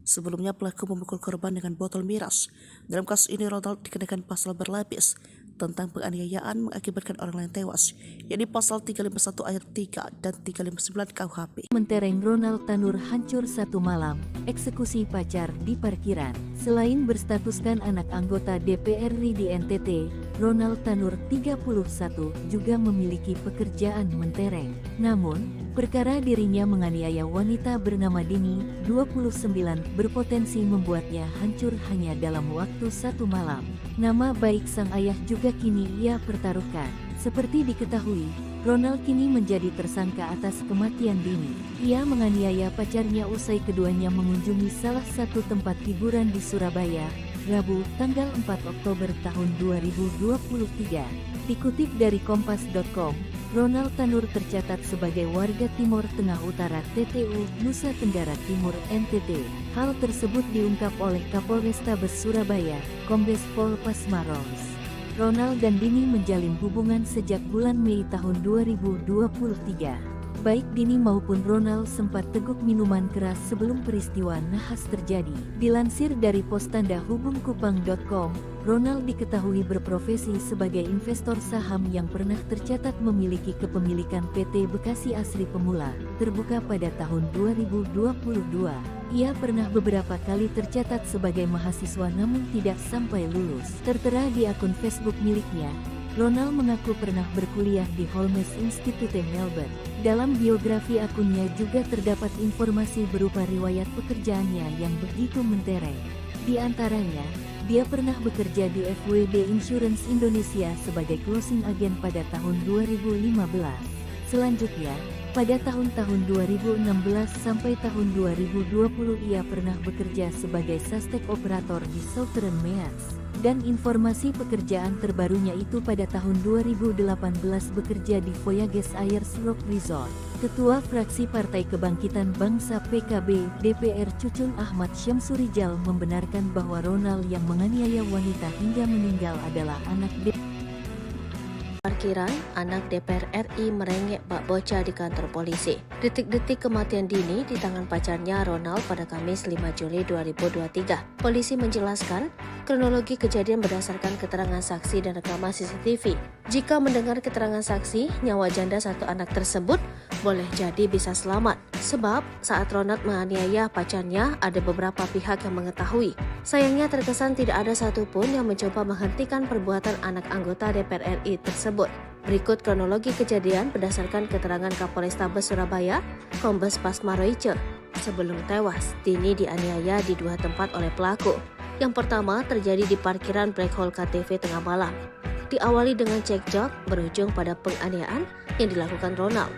Sebelumnya pelaku memukul korban dengan botol miras. Dalam kasus ini Ronald dikenakan pasal berlapis, tentang penganiayaan mengakibatkan orang lain tewas, yakni pasal 351 ayat 3 dan 359 KUHP. Mentereng Ronald Tanur hancur satu malam, eksekusi pacar di parkiran. Selain berstatuskan anak anggota DPR RI di NTT, Ronald Tanur 31 juga memiliki pekerjaan mentereng. Namun, perkara dirinya menganiaya wanita bernama Dini, 29, berpotensi membuatnya hancur hanya dalam waktu satu malam. Nama baik sang ayah juga kini ia pertaruhkan. Seperti diketahui, Ronald kini menjadi tersangka atas kematian Dini. Ia menganiaya pacarnya usai keduanya mengunjungi salah satu tempat hiburan di Surabaya, Rabu, tanggal 4 Oktober tahun 2023. Dikutip dari kompas.com, Ronald Tanur tercatat sebagai warga Timur Tengah Utara TTU, Nusa Tenggara Timur NTT. Hal tersebut diungkap oleh Kapolrestabes Surabaya, Kombes Pol Pasmaros. Ronald dan Dini menjalin hubungan sejak bulan Mei tahun 2023. Baik Dini maupun Ronald sempat teguk minuman keras sebelum peristiwa nahas terjadi. Dilansir dari Postanda Hubungkupang.com, Ronald diketahui berprofesi sebagai investor saham yang pernah tercatat memiliki kepemilikan PT Bekasi Asri Pemula, terbuka pada tahun 2022. Ia pernah beberapa kali tercatat sebagai mahasiswa namun tidak sampai lulus. Tertera di akun Facebook miliknya, Ronald mengaku pernah berkuliah di Holmes Institute Melbourne. Dalam biografi akunnya juga terdapat informasi berupa riwayat pekerjaannya yang begitu mentereng. Di antaranya, dia pernah bekerja di FWD Insurance Indonesia sebagai closing agent pada tahun 2015. Selanjutnya, pada tahun-tahun 2016 sampai tahun 2020 ia pernah bekerja sebagai suspek operator di Southern Mears. Dan informasi pekerjaan terbarunya itu pada tahun 2018 bekerja di Voyages Ayers Rock Resort. Ketua Fraksi Partai Kebangkitan Bangsa PKB DPR Cucun Ahmad Syamsurijal membenarkan bahwa Ronald yang menganiaya wanita hingga meninggal adalah anak Parkiran, anak DPR RI merengek bak bocah di kantor polisi. Detik-detik kematian Dini di tangan pacarnya Ronald pada Kamis 5 Juli 2023. Polisi menjelaskan, kronologi kejadian berdasarkan keterangan saksi dan rekaman CCTV. Jika mendengar keterangan saksi, nyawa janda satu anak tersebut boleh jadi bisa selamat. Sebab saat Ronald menganiaya pacarnya, ada beberapa pihak yang mengetahui. Sayangnya terkesan tidak ada satupun yang mencoba menghentikan perbuatan anak anggota DPR RI tersebut. Berikut kronologi kejadian berdasarkan keterangan Kapolrestabes Surabaya, Kombes Pasmaroice. Sebelum tewas, Dini dianiaya di dua tempat oleh pelaku. Yang pertama terjadi di parkiran Black Hole KTV tengah malam. Diawali dengan cekcok berujung pada penganiayaan yang dilakukan Ronald.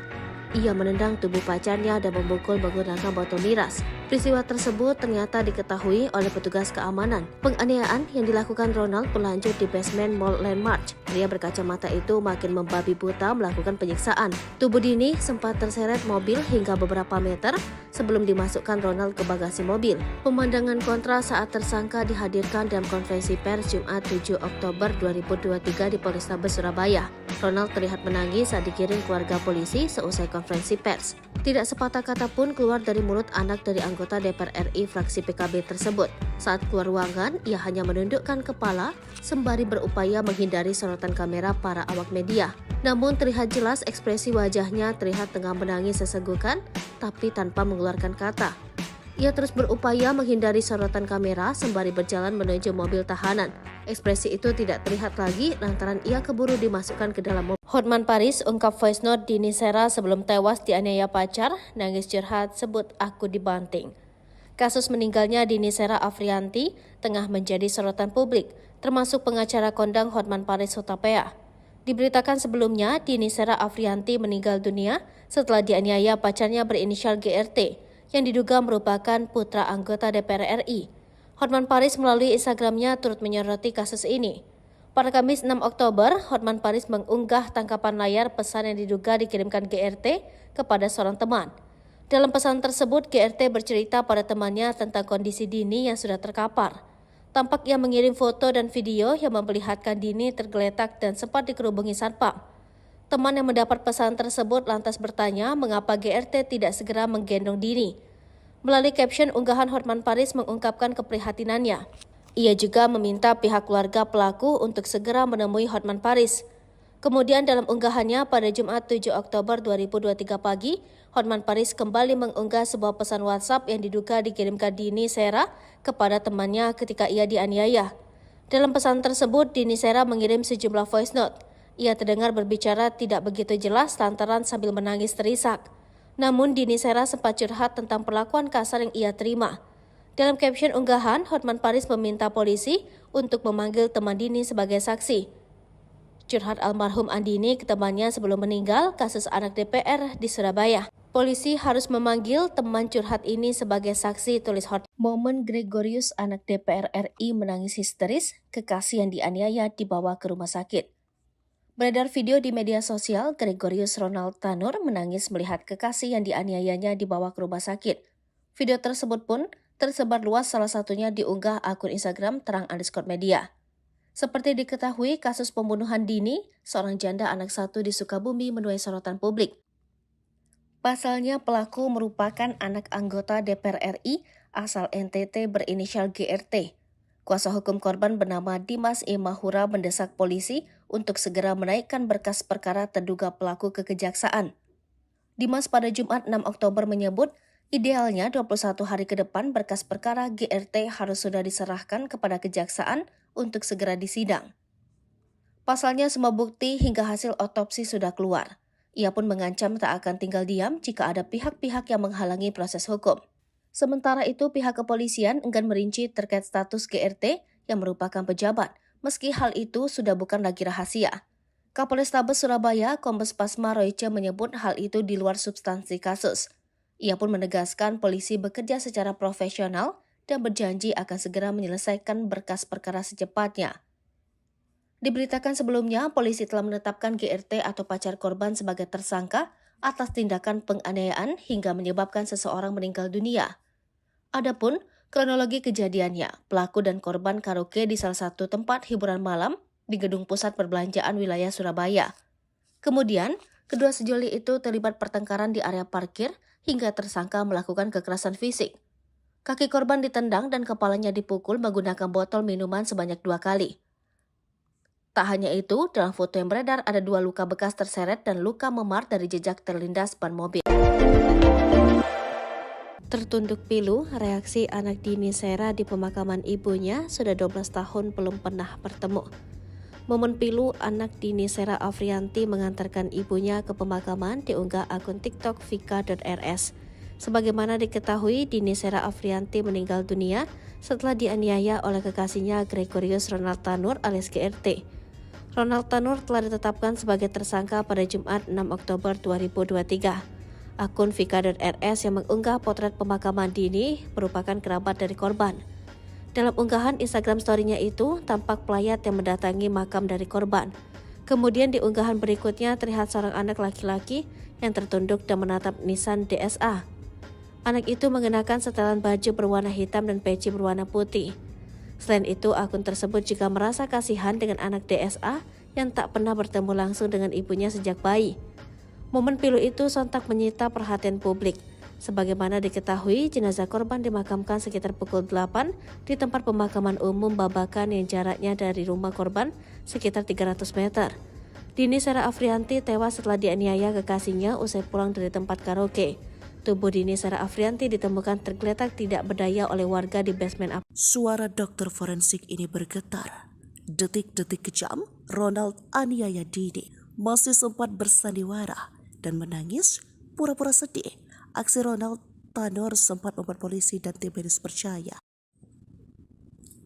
Ia menendang tubuh pacarnya dan memukul menggunakan botol miras. Peristiwa tersebut ternyata diketahui oleh petugas keamanan. Penganiayaan yang dilakukan Ronald berlanjut di basement Mall Landmark. Pria berkacamata itu makin membabi buta melakukan penyiksaan. Tubuh Dini sempat terseret mobil hingga beberapa meter sebelum dimasukkan Ronald ke bagasi mobil. Pemandangan kontra saat tersangka dihadirkan dalam konferensi pers Jumat 7 Oktober 2023 di Polrestabes Surabaya. Ronald terlihat menangis saat digiring keluarga polisi seusai konferensi pers. Tidak sepatah kata pun keluar dari mulut anak dari anggota DPR RI fraksi PKB tersebut. Saat keluar ruangan, ia hanya menundukkan kepala sembari berupaya menghindari sorotan kamera para awak media. Namun terlihat jelas ekspresi wajahnya terlihat tengah menangis sesenggukan, tapi tanpa mengeluarkan kata. Ia terus berupaya menghindari sorotan kamera sembari berjalan menuju mobil tahanan. Ekspresi itu tidak terlihat lagi lantaran ia keburu dimasukkan ke dalam mobil. Hotman Paris ungkap voice note Dini Sera sebelum tewas dianiaya pacar, nangis curhat sebut aku dibanting. Kasus meninggalnya Dini Sera Afrianti tengah menjadi sorotan publik, termasuk pengacara kondang Hotman Paris Hutapea. Diberitakan sebelumnya, Dini Sera Afrianti meninggal dunia setelah dianiaya pacarnya berinisial GRT, yang diduga merupakan putra anggota DPR RI. Hotman Paris melalui Instagramnya turut menyoroti kasus ini. Pada Kamis 6 Oktober, Hotman Paris mengunggah tangkapan layar pesan yang diduga dikirimkan GRT kepada seorang teman. Dalam pesan tersebut, GRT bercerita pada temannya tentang kondisi Dini yang sudah terkapar. Tampak ia mengirim foto dan video yang memperlihatkan Dini tergeletak dan sempat dikerubungi satpam. Teman yang mendapat pesan tersebut lantas bertanya mengapa GRT tidak segera menggendong Dini. Melalui caption unggahan, Hotman Paris mengungkapkan keprihatinannya. Ia juga meminta pihak keluarga pelaku untuk segera menemui Hotman Paris. Kemudian dalam unggahannya pada Jumat 7 Oktober 2023 pagi, Hotman Paris kembali mengunggah sebuah pesan WhatsApp yang diduga dikirimkan Dini Sera kepada temannya ketika ia dianiaya. Dalam pesan tersebut, Dini Sera mengirim sejumlah voice note. Ia terdengar berbicara tidak begitu jelas lantaran sambil menangis terisak. Namun Dini Sera sempat curhat tentang perlakuan kasar yang ia terima. Dalam caption unggahan, Hotman Paris meminta polisi untuk memanggil teman Dini sebagai saksi. Curhat almarhum Andini ke temannya sebelum meninggal kasus anak DPR di Surabaya. Polisi harus memanggil teman curhat ini sebagai saksi, tulis Hotman. Momen Gregorius anak DPR RI menangis histeris, kekasih yang dianiaya dibawa ke rumah sakit. Beredar video di media sosial, Gregorius Ronald Tanur menangis melihat kekasih yang dianiayanya dibawa ke rumah sakit. Video tersebut pun tersebar luas, salah satunya diunggah akun Instagram terang_media. Seperti diketahui, kasus pembunuhan Dini, seorang janda anak satu di Sukabumi, menuai sorotan publik. Pasalnya pelaku merupakan anak anggota DPR RI asal NTT berinisial GRT. Kuasa hukum korban bernama Dimas E. Mahura mendesak polisi untuk segera menaikkan berkas perkara terduga pelaku ke kejaksaan. Dimas pada Jumat 6 Oktober menyebut, idealnya 21 hari ke depan berkas perkara GRT harus sudah diserahkan kepada kejaksaan untuk segera disidang. Pasalnya semua bukti hingga hasil otopsi sudah keluar. Ia pun mengancam tak akan tinggal diam jika ada pihak-pihak yang menghalangi proses hukum. Sementara itu pihak kepolisian enggan merinci terkait status GRT yang merupakan pejabat, meski hal itu sudah bukan lagi rahasia. Kapolrestabes Surabaya, Kombes Pasma Royce menyebut hal itu di luar substansi kasus. Ia pun menegaskan polisi bekerja secara profesional dan berjanji akan segera menyelesaikan berkas perkara secepatnya. Diberitakan sebelumnya, polisi telah menetapkan GRT atau pacar korban sebagai tersangka atas tindakan penganiayaan hingga menyebabkan seseorang meninggal dunia. Adapun kronologi kejadiannya, pelaku dan korban karaoke di salah satu tempat hiburan malam di gedung pusat perbelanjaan wilayah Surabaya. Kemudian, kedua sejoli itu terlibat pertengkaran di area parkir hingga tersangka melakukan kekerasan fisik. Kaki korban ditendang dan kepalanya dipukul menggunakan botol minuman sebanyak 2 kali. Tak hanya itu, dalam foto yang beredar ada 2 luka bekas terseret dan luka memar dari jejak terlindas ban mobil. Tertunduk pilu, reaksi anak Dini Sera di pemakaman ibunya sudah 12 tahun belum pernah bertemu. Momen pilu anak Dini Sera Afrianti mengantarkan ibunya ke pemakaman diunggah akun TikTok vika.rs. Sebagaimana diketahui, Dini Sera Afrianti meninggal dunia setelah dianiaya oleh kekasihnya Gregorius Ronald Tanur alias GRT. Ronald Tanur telah ditetapkan sebagai tersangka pada Jumat 6 Oktober 2023. Akun vika.rs yang mengunggah potret pemakaman Dini merupakan kerabat dari korban. Dalam unggahan Instagram story-nya itu, tampak pelayat yang mendatangi makam dari korban. Kemudian di unggahan berikutnya terlihat seorang anak laki-laki yang tertunduk dan menatap nisan DSA. Anak itu mengenakan setelan baju berwarna hitam dan peci berwarna putih. Selain itu, akun tersebut juga merasa kasihan dengan anak DSA yang tak pernah bertemu langsung dengan ibunya sejak bayi. Momen pilu itu sontak menyita perhatian publik. Sebagaimana diketahui, jenazah korban dimakamkan sekitar pukul 8 di tempat pemakaman umum Babakan yang jaraknya dari rumah korban sekitar 300 meter. Dini Sera Afrianti tewas setelah dianiaya kekasihnya usai pulang dari tempat karaoke. Tubuh Dini Sera Afrianti ditemukan tergeletak tidak berdaya oleh warga di basement. Suara dokter forensik ini bergetar. Detik-detik kejam, Ronald aniaya Dini masih sempat bersandiwara dan menangis pura-pura sedih. Aksi Ronald Tanur sempat membuat polisi dan tim medis percaya.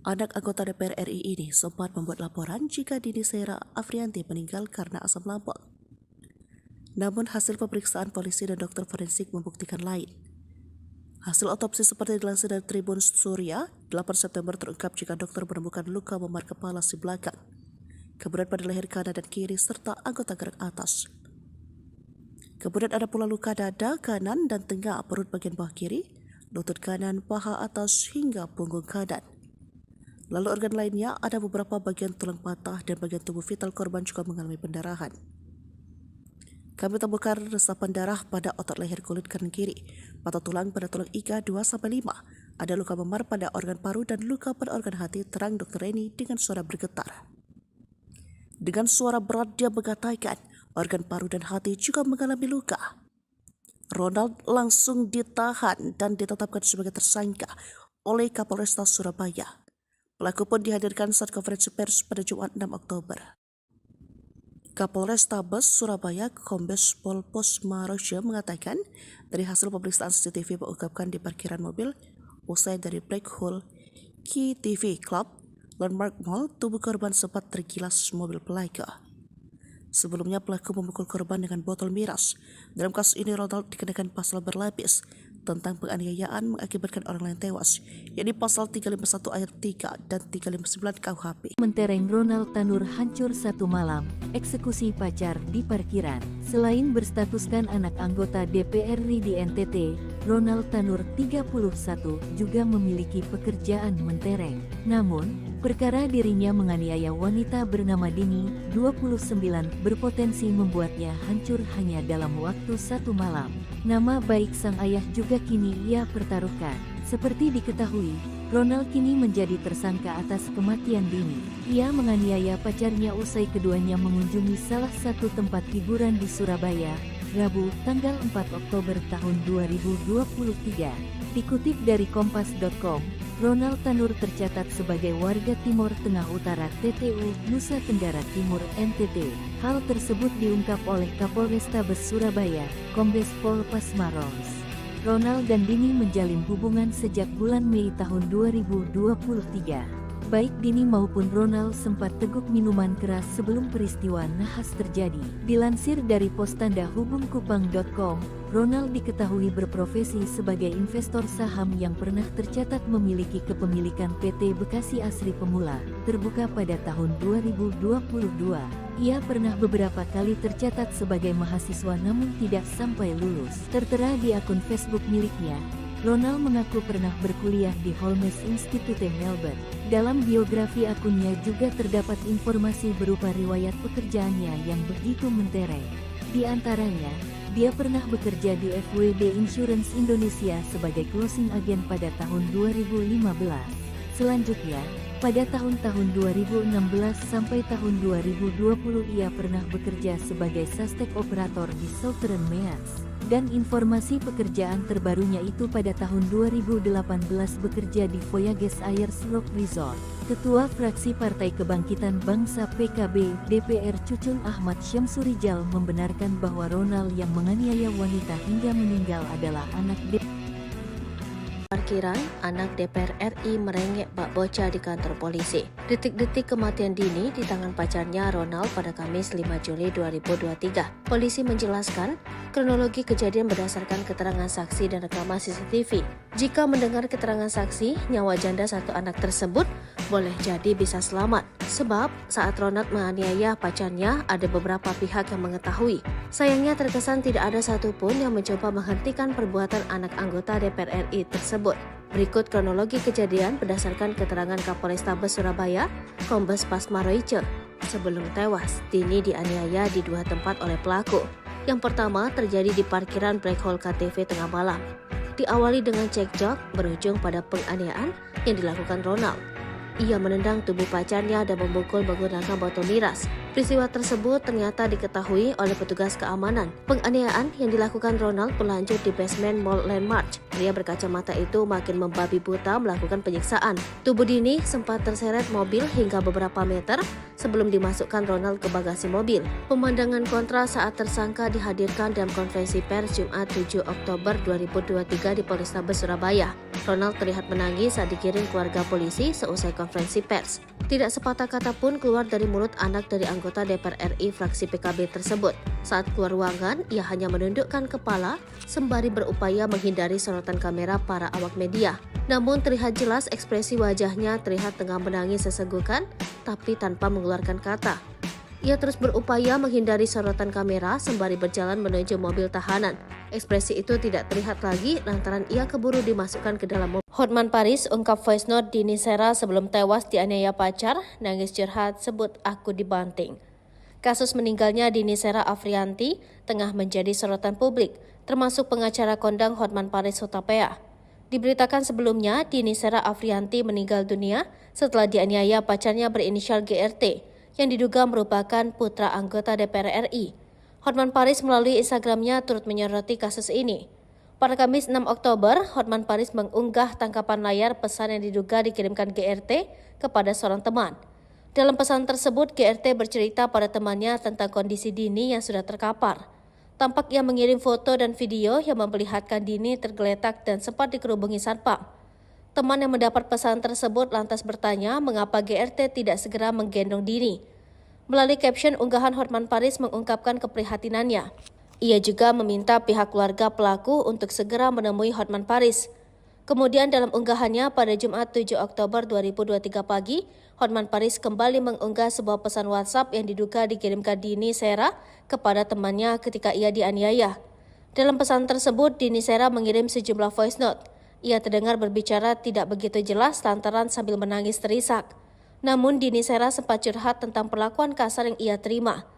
Anak anggota DPR RI ini sempat membuat laporan jika Dini Sera Afrianti meninggal karena asam lambung. Namun hasil pemeriksaan polisi dan dokter forensik membuktikan lain. Hasil otopsi seperti dilansir dari Tribun Surya, 8 September terungkap jika dokter menemukan luka memar kepala si belakang, kemudian pada leher kanan dan kiri serta anggota gerak atas. Kemudian ada pula luka dada kanan dan tengah perut bagian bawah kiri, lutut kanan, paha atas hingga punggung kanan. Lalu organ lainnya ada beberapa bagian tulang patah dan bagian tubuh vital korban juga mengalami pendarahan. Kami temukan resapan darah pada otot leher kulit kanan kiri, mata tulang pada tulang iga 2-5, Ada luka memar pada organ paru dan luka pada organ hati, terang Dr. Reni dengan suara bergetar. Dengan suara berat dia mengatakan organ paru dan hati juga mengalami luka. Ronald langsung ditahan dan ditetapkan sebagai tersangka oleh Kapolresta Surabaya. Pelaku pun dihadirkan saat konferensi pers pada Jumat 6 Oktober. Kapolrestabes Surabaya Kombes Pol Posmaroja mengatakan dari hasil pemeriksaan CCTV mengungkapkan di parkiran mobil usai dari Black Hole KTV Club Landmark Mall, tubuh korban sempat tergilas mobil pelaku. Sebelumnya pelaku memukul korban dengan botol miras. Dalam kasus ini Ronald dikenakan pasal berlapis tentang penganiayaan mengakibatkan orang lain tewas, yakni pasal 351 ayat 3 dan 359 KUHP. Mentereng Ronald Tanur hancur satu malam, eksekusi pacar di parkiran. Selain berstatuskan anak anggota DPR RI di NTT, Ronald Tanur 31 juga memiliki pekerjaan mentereng. Namun, perkara dirinya menganiaya wanita bernama Dini, 29, berpotensi membuatnya hancur hanya dalam waktu satu malam. Nama baik sang ayah juga kini ia pertaruhkan. Seperti diketahui, Ronald kini menjadi tersangka atas kematian Dini. Ia menganiaya pacarnya usai keduanya mengunjungi salah satu tempat hiburan di Surabaya, Rabu, tanggal 4 Oktober tahun 2023. Dikutip dari Kompas.com, Ronald Tanur tercatat sebagai warga Timur Tengah Utara TTU, Nusa Tenggara Timur NTT. Hal tersebut diungkap oleh Kapolrestabes Surabaya, Kombes Pol Pasmaros. Ronald dan Dini menjalin hubungan sejak bulan Mei tahun 2023. Baik Dini maupun Ronald sempat teguk minuman keras sebelum peristiwa nahas terjadi. Dilansir dari postandahubungkupang.com, Ronald diketahui berprofesi sebagai investor saham yang pernah tercatat memiliki kepemilikan PT Bekasi Asri Pemula, terbuka pada tahun 2022. Ia pernah beberapa kali tercatat sebagai mahasiswa namun tidak sampai lulus. Tertera di akun Facebook miliknya, Ronald mengaku pernah berkuliah di Holmes Institute Melbourne. Dalam biografi akunnya juga terdapat informasi berupa riwayat pekerjaannya yang begitu mentereng. Di antaranya, dia pernah bekerja di FWD Insurance Indonesia sebagai closing agent pada tahun 2015. Selanjutnya, pada tahun-tahun 2016 sampai tahun 2020 ia pernah bekerja sebagai suspek operator di Southern Meas. Dan informasi pekerjaan terbarunya itu pada tahun 2018 bekerja di Voyages Ayerslock Resort. Ketua Fraksi Partai Kebangkitan Bangsa PKB DPR Cucun Ahmad Syamsurijal membenarkan bahwa Ronald yang menganiaya wanita hingga meninggal adalah anak Parkiran, anak DPR RI merengek bak bocah di kantor polisi. Detik-detik kematian Dini di tangan pacarnya Ronald pada Kamis 5 Juli 2023. Polisi menjelaskan, kronologi kejadian berdasarkan keterangan saksi dan rekaman CCTV. Jika mendengar keterangan saksi, nyawa janda satu anak tersebut boleh jadi bisa selamat. Sebab saat Ronald menganiaya pacarnya, ada beberapa pihak yang mengetahui. Sayangnya terkesan tidak ada satupun yang mencoba menghentikan perbuatan anak anggota DPR RI tersebut. Berikut kronologi kejadian berdasarkan keterangan Kapolrestabes Surabaya, Kombes Pasmaroja. Sebelum tewas, Dini dianiaya di dua tempat oleh pelaku. Yang pertama terjadi di parkiran Black Hole KTV tengah malam. Diawali dengan cekcok berujung pada penganiayaan yang dilakukan Ronald. Ia menendang tubuh pacarnya dan memukul menggunakan botol miras. Peristiwa tersebut ternyata diketahui oleh petugas keamanan. Penganiayaan yang dilakukan Ronald berlanjut di basement Mall Landmark. Pria berkacamata itu makin membabi buta melakukan penyiksaan. Tubuh Dini sempat terseret mobil hingga beberapa meter sebelum dimasukkan Ronald ke bagasi mobil. Pemandangan kontra saat tersangka dihadirkan dalam konferensi pers Jumat 7 Oktober 2023 di Polrestabes Surabaya. Ronald terlihat menangis saat digiring keluarga polisi seusai konferensi pers. Tidak sepatah kata pun keluar dari mulut anak dari anggota DPR RI fraksi PKB tersebut. Saat keluar ruangan, ia hanya menundukkan kepala sembari berupaya menghindari sorotan kamera para awak media. Namun terlihat jelas ekspresi wajahnya terlihat tengah menangis sesenggukan, tapi tanpa mengeluarkan kata. Ia terus berupaya menghindari sorotan kamera sembari berjalan menuju mobil tahanan. Ekspresi itu tidak terlihat lagi lantaran ia keburu dimasukkan ke dalam mobil. Hotman Paris ungkap voice note Dini Sera sebelum tewas dianiaya pacar, nangis curhat sebut aku dibanting. Kasus meninggalnya Dini Sera Afrianti tengah menjadi sorotan publik, termasuk pengacara kondang Hotman Paris Hutapea. Diberitakan sebelumnya, Dini Sera Afrianti meninggal dunia setelah dianiaya pacarnya berinisial GRT yang diduga merupakan putra anggota DPR RI. Hotman Paris melalui Instagramnya turut menyoroti kasus ini. Pada Kamis 6 Oktober, Hotman Paris mengunggah tangkapan layar pesan yang diduga dikirimkan GRT kepada seorang teman. Dalam pesan tersebut, GRT bercerita pada temannya tentang kondisi Dini yang sudah terkapar. Tampak ia mengirim foto dan video yang memperlihatkan Dini tergeletak dan sempat dikerubungi satpam. Teman yang mendapat pesan tersebut lantas bertanya mengapa GRT tidak segera menggendong Dini. Melalui caption unggahan, Hotman Paris mengungkapkan keprihatinannya. Ia juga meminta pihak keluarga pelaku untuk segera menemui Hotman Paris. Kemudian dalam unggahannya pada Jumat 7 Oktober 2023 pagi, Hotman Paris kembali mengunggah sebuah pesan WhatsApp yang diduga dikirimkan Dini Sera kepada temannya ketika ia dianiaya. Dalam pesan tersebut, Dini Sera mengirim sejumlah voice note. Ia terdengar berbicara tidak begitu jelas lantaran sambil menangis terisak. Namun Dini Sera sempat curhat tentang perlakuan kasar yang ia terima.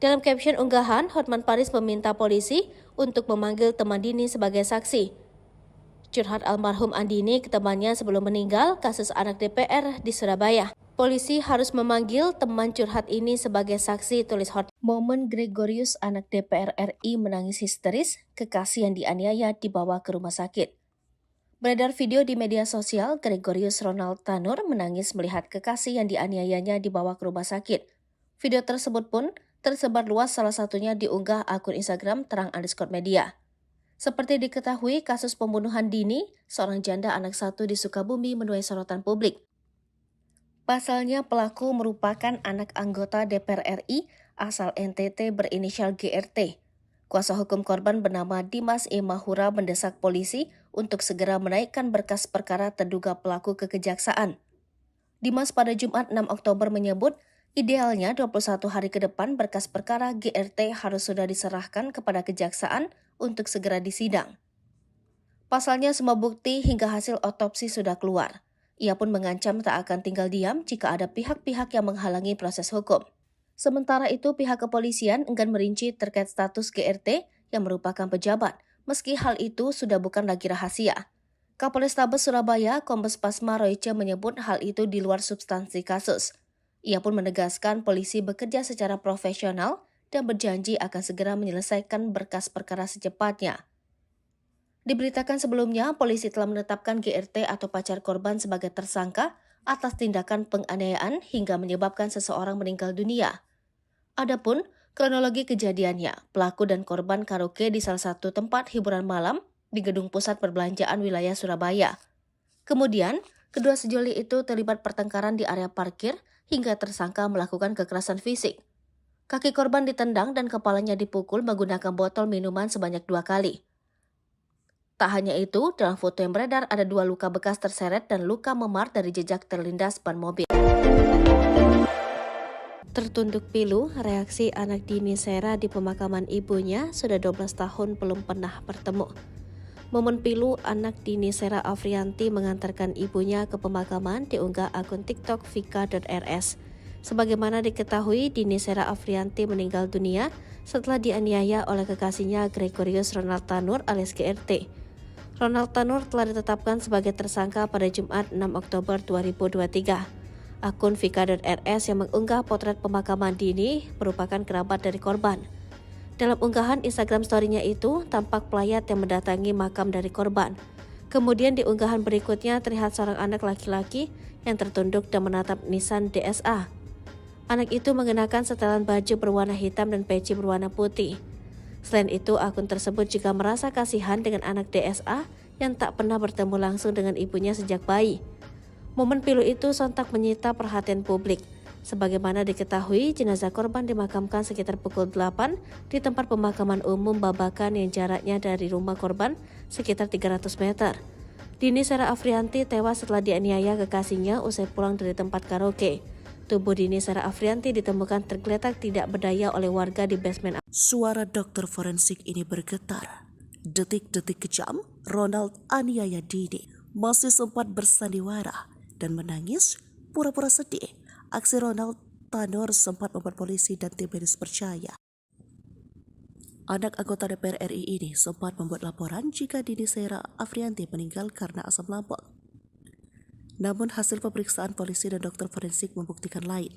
Dalam caption unggahan, Hotman Paris meminta polisi untuk memanggil teman Dini sebagai saksi. Curhat almarhum Andini ke temannya sebelum meninggal kasus anak DPR di Surabaya. Polisi harus memanggil teman curhat ini sebagai saksi, tulis Hotman. Momen Gregorius anak DPR RI menangis histeris, kekasih yang dianiaya dibawa ke rumah sakit. Beredar video di media sosial, Gregorius Ronald Tanur menangis melihat kekasih yang dianiayanya dibawa ke rumah sakit. Video tersebut pun tersebar luas, salah satunya diunggah akun Instagram terang_media. Seperti diketahui, kasus pembunuhan Dini, seorang janda anak satu di Sukabumi, menuai sorotan publik. Pasalnya, pelaku merupakan anak anggota DPR RI asal NTT berinisial GRT. Kuasa hukum korban bernama Dimas E. Mahura mendesak polisi untuk segera menaikkan berkas perkara terduga pelaku ke kejaksaan. Dimas pada Jumat 6 Oktober menyebut, idealnya 21 hari ke depan berkas perkara GRT harus sudah diserahkan kepada kejaksaan untuk segera disidang. Pasalnya semua bukti hingga hasil otopsi sudah keluar. Ia pun mengancam tak akan tinggal diam jika ada pihak-pihak yang menghalangi proses hukum. Sementara itu, pihak kepolisian enggan merinci terkait status GRT yang merupakan pejabat, meski hal itu sudah bukan lagi rahasia. Kapolrestabes Surabaya, Kombes Pasma Royce menyebut hal itu di luar substansi kasus. Ia pun menegaskan polisi bekerja secara profesional dan berjanji akan segera menyelesaikan berkas perkara secepatnya. Diberitakan sebelumnya, polisi telah menetapkan GRT atau pacar korban sebagai tersangka atas tindakan penganiayaan hingga menyebabkan seseorang meninggal dunia. Adapun kronologi kejadiannya, pelaku dan korban karaoke di salah satu tempat hiburan malam di Gedung Pusat Perbelanjaan wilayah Surabaya. Kemudian, kedua sejoli itu terlibat pertengkaran di area parkir hingga tersangka melakukan kekerasan fisik. Kaki korban ditendang dan kepalanya dipukul menggunakan botol minuman sebanyak 2 kali. Tak hanya itu, dalam foto yang beredar ada 2 luka bekas terseret dan luka memar dari jejak terlindas ban mobil. Tertunduk pilu, reaksi anak Dini Sera di pemakaman ibunya sudah 12 tahun belum pernah bertemu. Momen pilu anak Dini Sera Afrianti mengantarkan ibunya ke pemakaman diunggah akun TikTok vika.rs. Sebagaimana diketahui, Dini Sera Afrianti meninggal dunia setelah dianiaya oleh kekasihnya Gregorius Ronald Tanur alias GRT. Ronald Tanur telah ditetapkan sebagai tersangka pada Jumat 6 Oktober 2023. Akun vika.rs yang mengunggah potret pemakaman Dini merupakan kerabat dari korban. Dalam unggahan Instagram story-nya itu, tampak pelayat yang mendatangi makam dari korban. Kemudian di unggahan berikutnya terlihat seorang anak laki-laki yang tertunduk dan menatap nisan DSA. Anak itu mengenakan setelan baju berwarna hitam dan peci berwarna putih. Selain itu, akun tersebut juga merasa kasihan dengan anak DSA yang tak pernah bertemu langsung dengan ibunya sejak bayi. Momen pilu itu sontak menyita perhatian publik. Sebagaimana diketahui, jenazah korban dimakamkan sekitar pukul 8 di tempat pemakaman umum Babakan yang jaraknya dari rumah korban sekitar 300 meter. Dini Sera Afrianti tewas setelah dianiaya kekasihnya usai pulang dari tempat karaoke. Tubuh Dini Sera Afrianti ditemukan tergeletak tidak berdaya oleh warga di basement. Suara dokter forensik ini bergetar. Detik-detik kejam, Ronald aniaya Dini masih sempat bersandiwara dan menangis pura-pura sedih. Aksi Ronald Tanur sempat membuat polisi dan tim medis percaya Anak anggota DPR RI ini sempat membuat laporan jika Dini Sera Afrianti meninggal karena asam lambung. Namun hasil pemeriksaan polisi dan dokter forensik membuktikan lain.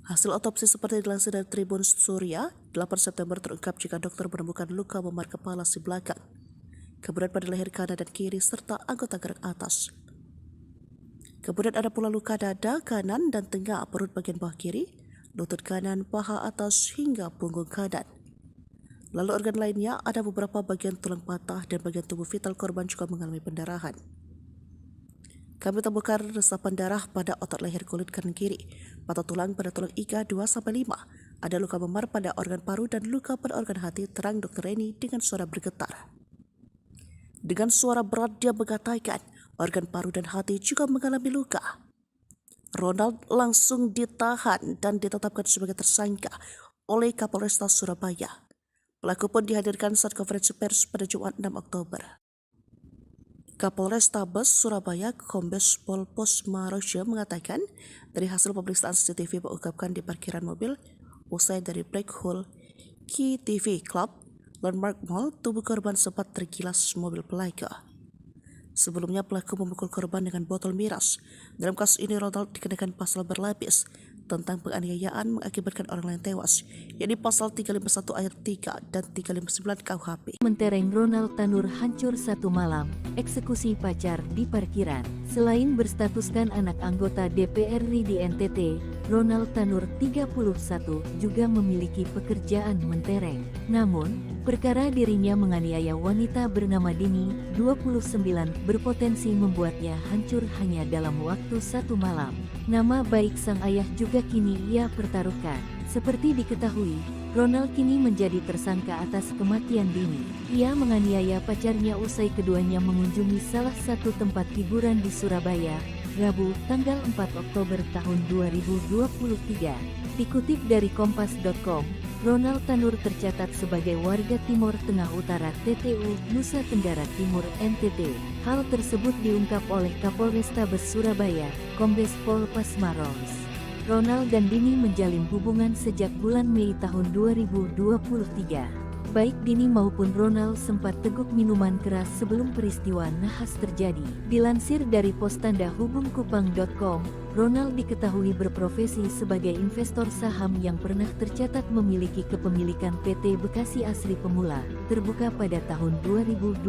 Hasil otopsi seperti dilansir dari Tribun Surya, 8 September terungkap jika dokter menemukan luka memar kepala si belakang, kemudian pada leher kanan dan kiri serta anggota gerak atas. Kemudian ada pula luka dada kanan dan tengah perut bagian bawah kiri, lutut kanan, paha atas hingga punggung kanan. Lalu organ lainnya ada beberapa bagian tulang patah dan bagian tubuh vital korban juga mengalami pendarahan. Kami temukan resapan darah pada otot leher kulit kanan kiri, patah tulang pada tulang iga 2-5, ada luka memar pada organ paru dan luka pada organ hati, terang Dr. Reni dengan suara bergetar. Dengan suara berat dia mengatakan organ paru dan hati juga mengalami luka. Ronald langsung ditahan dan ditetapkan sebagai tersangka oleh Kapolresta Surabaya. Pelaku pun dihadirkan saat konferensi pers pada Jumat 6 Oktober. Kapolrestabes Surabaya Kombes Pol Posmaroja mengatakan dari hasil pemeriksaan CCTV mengungkapkan di parkiran mobil usai dari Black Hole Key TV Club Landmark Mall, tubuh korban sempat tergilas mobil pelaku. Sebelumnya pelaku memukul korban dengan botol miras. Dalam kasus ini Ronald dikenakan pasal berlapis tentang penganiayaan mengakibatkan orang lain tewas, yakni pasal 351 ayat 3 dan 359 KUHP. Mentereng Ronald Tanur hancur satu malam, eksekusi pacar di parkiran. Selain berstatuskan anak anggota DPR RI di NTT, Ronald Tanur 31 juga memiliki pekerjaan mentereng. Namun, perkara dirinya menganiaya wanita bernama Dini, 29, berpotensi membuatnya hancur hanya dalam waktu satu malam. Nama baik sang ayah juga kini ia pertaruhkan. Seperti diketahui, Ronald kini menjadi tersangka atas kematian Dini. Ia menganiaya pacarnya usai keduanya mengunjungi salah satu tempat hiburan di Surabaya, Rabu, tanggal 4 Oktober tahun 2023. Dikutip dari Kompas.com, Ronald Tanur tercatat sebagai warga Timur Tengah Utara TTU, Nusa Tenggara Timur NTT. Hal tersebut diungkap oleh Kapolrestabes Surabaya, Kombes Pol Pasmaros. Ronald dan Dini menjalin hubungan sejak bulan Mei tahun 2023. Baik Dini maupun Ronald sempat teguk minuman keras sebelum peristiwa nahas terjadi. Dilansir dari postandahubungkupang.com, Ronald diketahui berprofesi sebagai investor saham yang pernah tercatat memiliki kepemilikan PT Bekasi Asri Pemula, terbuka pada tahun 2022.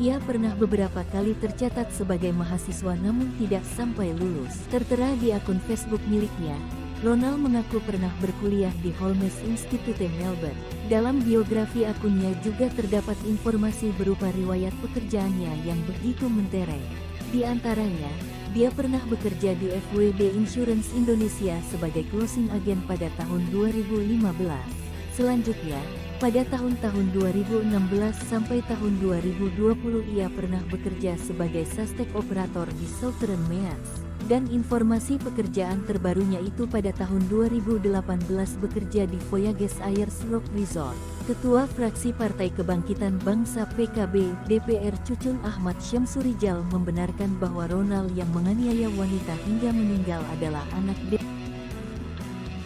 Ia pernah beberapa kali tercatat sebagai mahasiswa namun tidak sampai lulus. Tertera di akun Facebook miliknya, Ronald mengaku pernah berkuliah di Holmes Institute Melbourne. Dalam biografi akunnya juga terdapat informasi berupa riwayat pekerjaannya yang begitu mentereng. Di antaranya, dia pernah bekerja di FWB Insurance Indonesia sebagai closing agent pada tahun 2015. Selanjutnya, pada tahun-tahun 2016 sampai tahun 2020 ia pernah bekerja sebagai sustek operator di Southern Meas. Dan informasi pekerjaan terbarunya itu pada tahun 2018 bekerja di Voyages Ayers Rock Resort. Ketua Fraksi Partai Kebangkitan Bangsa PKB DPR Cucun Ahmad Syamsurijal membenarkan bahwa Ronald yang menganiaya wanita hingga meninggal adalah anak